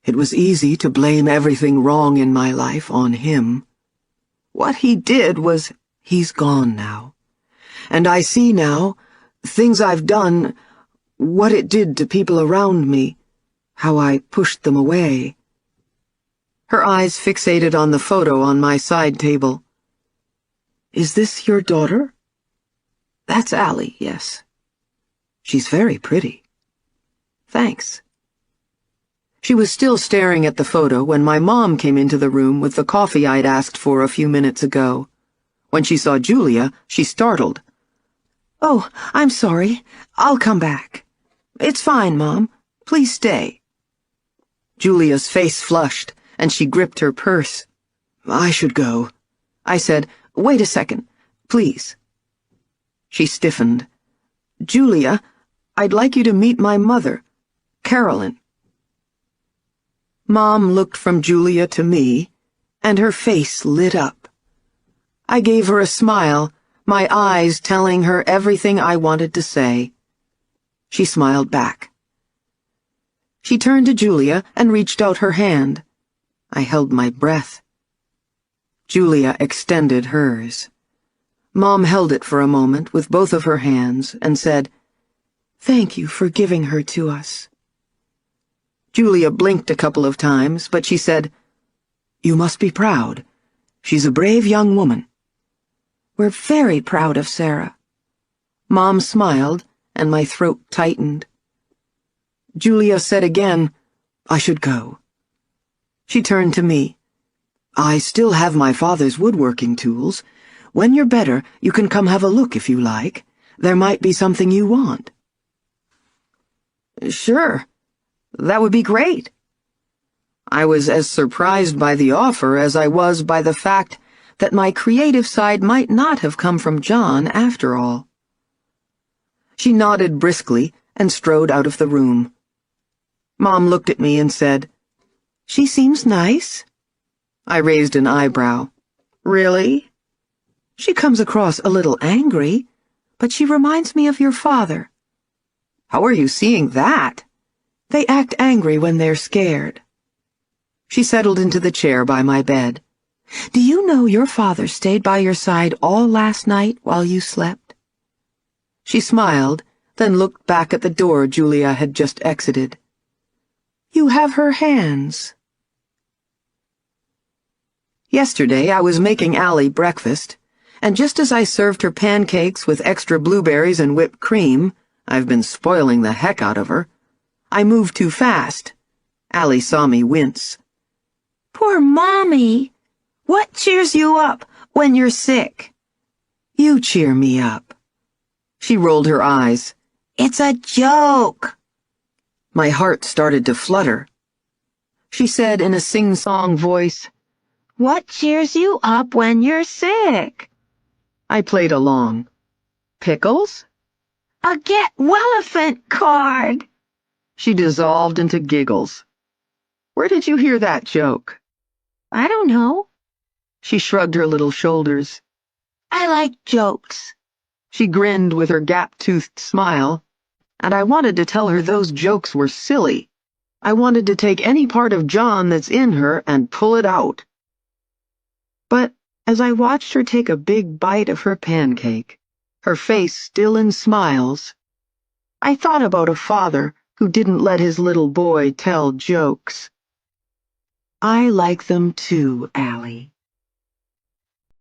It was easy to blame everything wrong in my life on him. What he did was, he's gone now. And I see now, things I've done, what it did to people around me, how I pushed them away. Her eyes fixated on the photo on my side table. Is this your daughter? That's Allie, yes. She's very pretty. Thanks. She was still staring at the photo when my mom came into the room with the coffee I'd asked for a few minutes ago. When she saw Julia, she startled. Oh, I'm sorry. I'll come back. It's fine, Mom. Please stay. Julia's face flushed, and she gripped her purse. I should go. I said, wait a second, please. She stiffened. Julia, I'd like you to meet my mother, Carolyn. Mom looked from Julia to me, and her face lit up. I gave her a smile, my eyes telling her everything I wanted to say. She smiled back. She turned to Julia and reached out her hand. I held my breath. Julia extended hers. Mom held it for a moment with both of her hands and said, Thank you for giving her to us. Julia blinked a couple of times, but she said, "You must be proud. She's a brave young woman." "We're very proud of Sarah." Mom smiled, and my throat tightened. Julia said again, "I should go." She turned to me. "I still have my father's woodworking tools. When you're better, you can come have a look if you like. There might be something you want." "Sure. That would be great." I was as surprised by the offer as I was by the fact that my creative side might not have come from John after all. She nodded briskly and strode out of the room. Mom looked at me and said, "She seems nice." I raised an eyebrow. "Really?" "She comes across a little angry, but she reminds me of your father." "How are you seeing that?" "They act angry when they're scared." She settled into the chair by my bed. "Do you know your father stayed by your side all last night while you slept?" She smiled, then looked back at the door Julia had just exited. "You have her hands." Yesterday I was making Allie breakfast, and just as I served her pancakes with extra blueberries and whipped cream, I've been spoiling the heck out of her, I moved too fast. Allie saw me wince. "Poor Mommy! What cheers you up when you're sick?" "You cheer me up." She rolled her eyes. "It's a joke." My heart started to flutter. She said in a sing-song voice, "What cheers you up when you're sick?" I played along. "Pickles?" "A Get Wellefant card." She dissolved into giggles. "Where did you hear that joke?" "I don't know." She shrugged her little shoulders. "I like jokes." She grinned with her gap-toothed smile, and I wanted to tell her those jokes were silly. I wanted to take any part of John that's in her and pull it out. But as I watched her take a big bite of her pancake, her face still in smiles, I thought about a father who didn't let his little boy tell jokes. I like them too, Allie.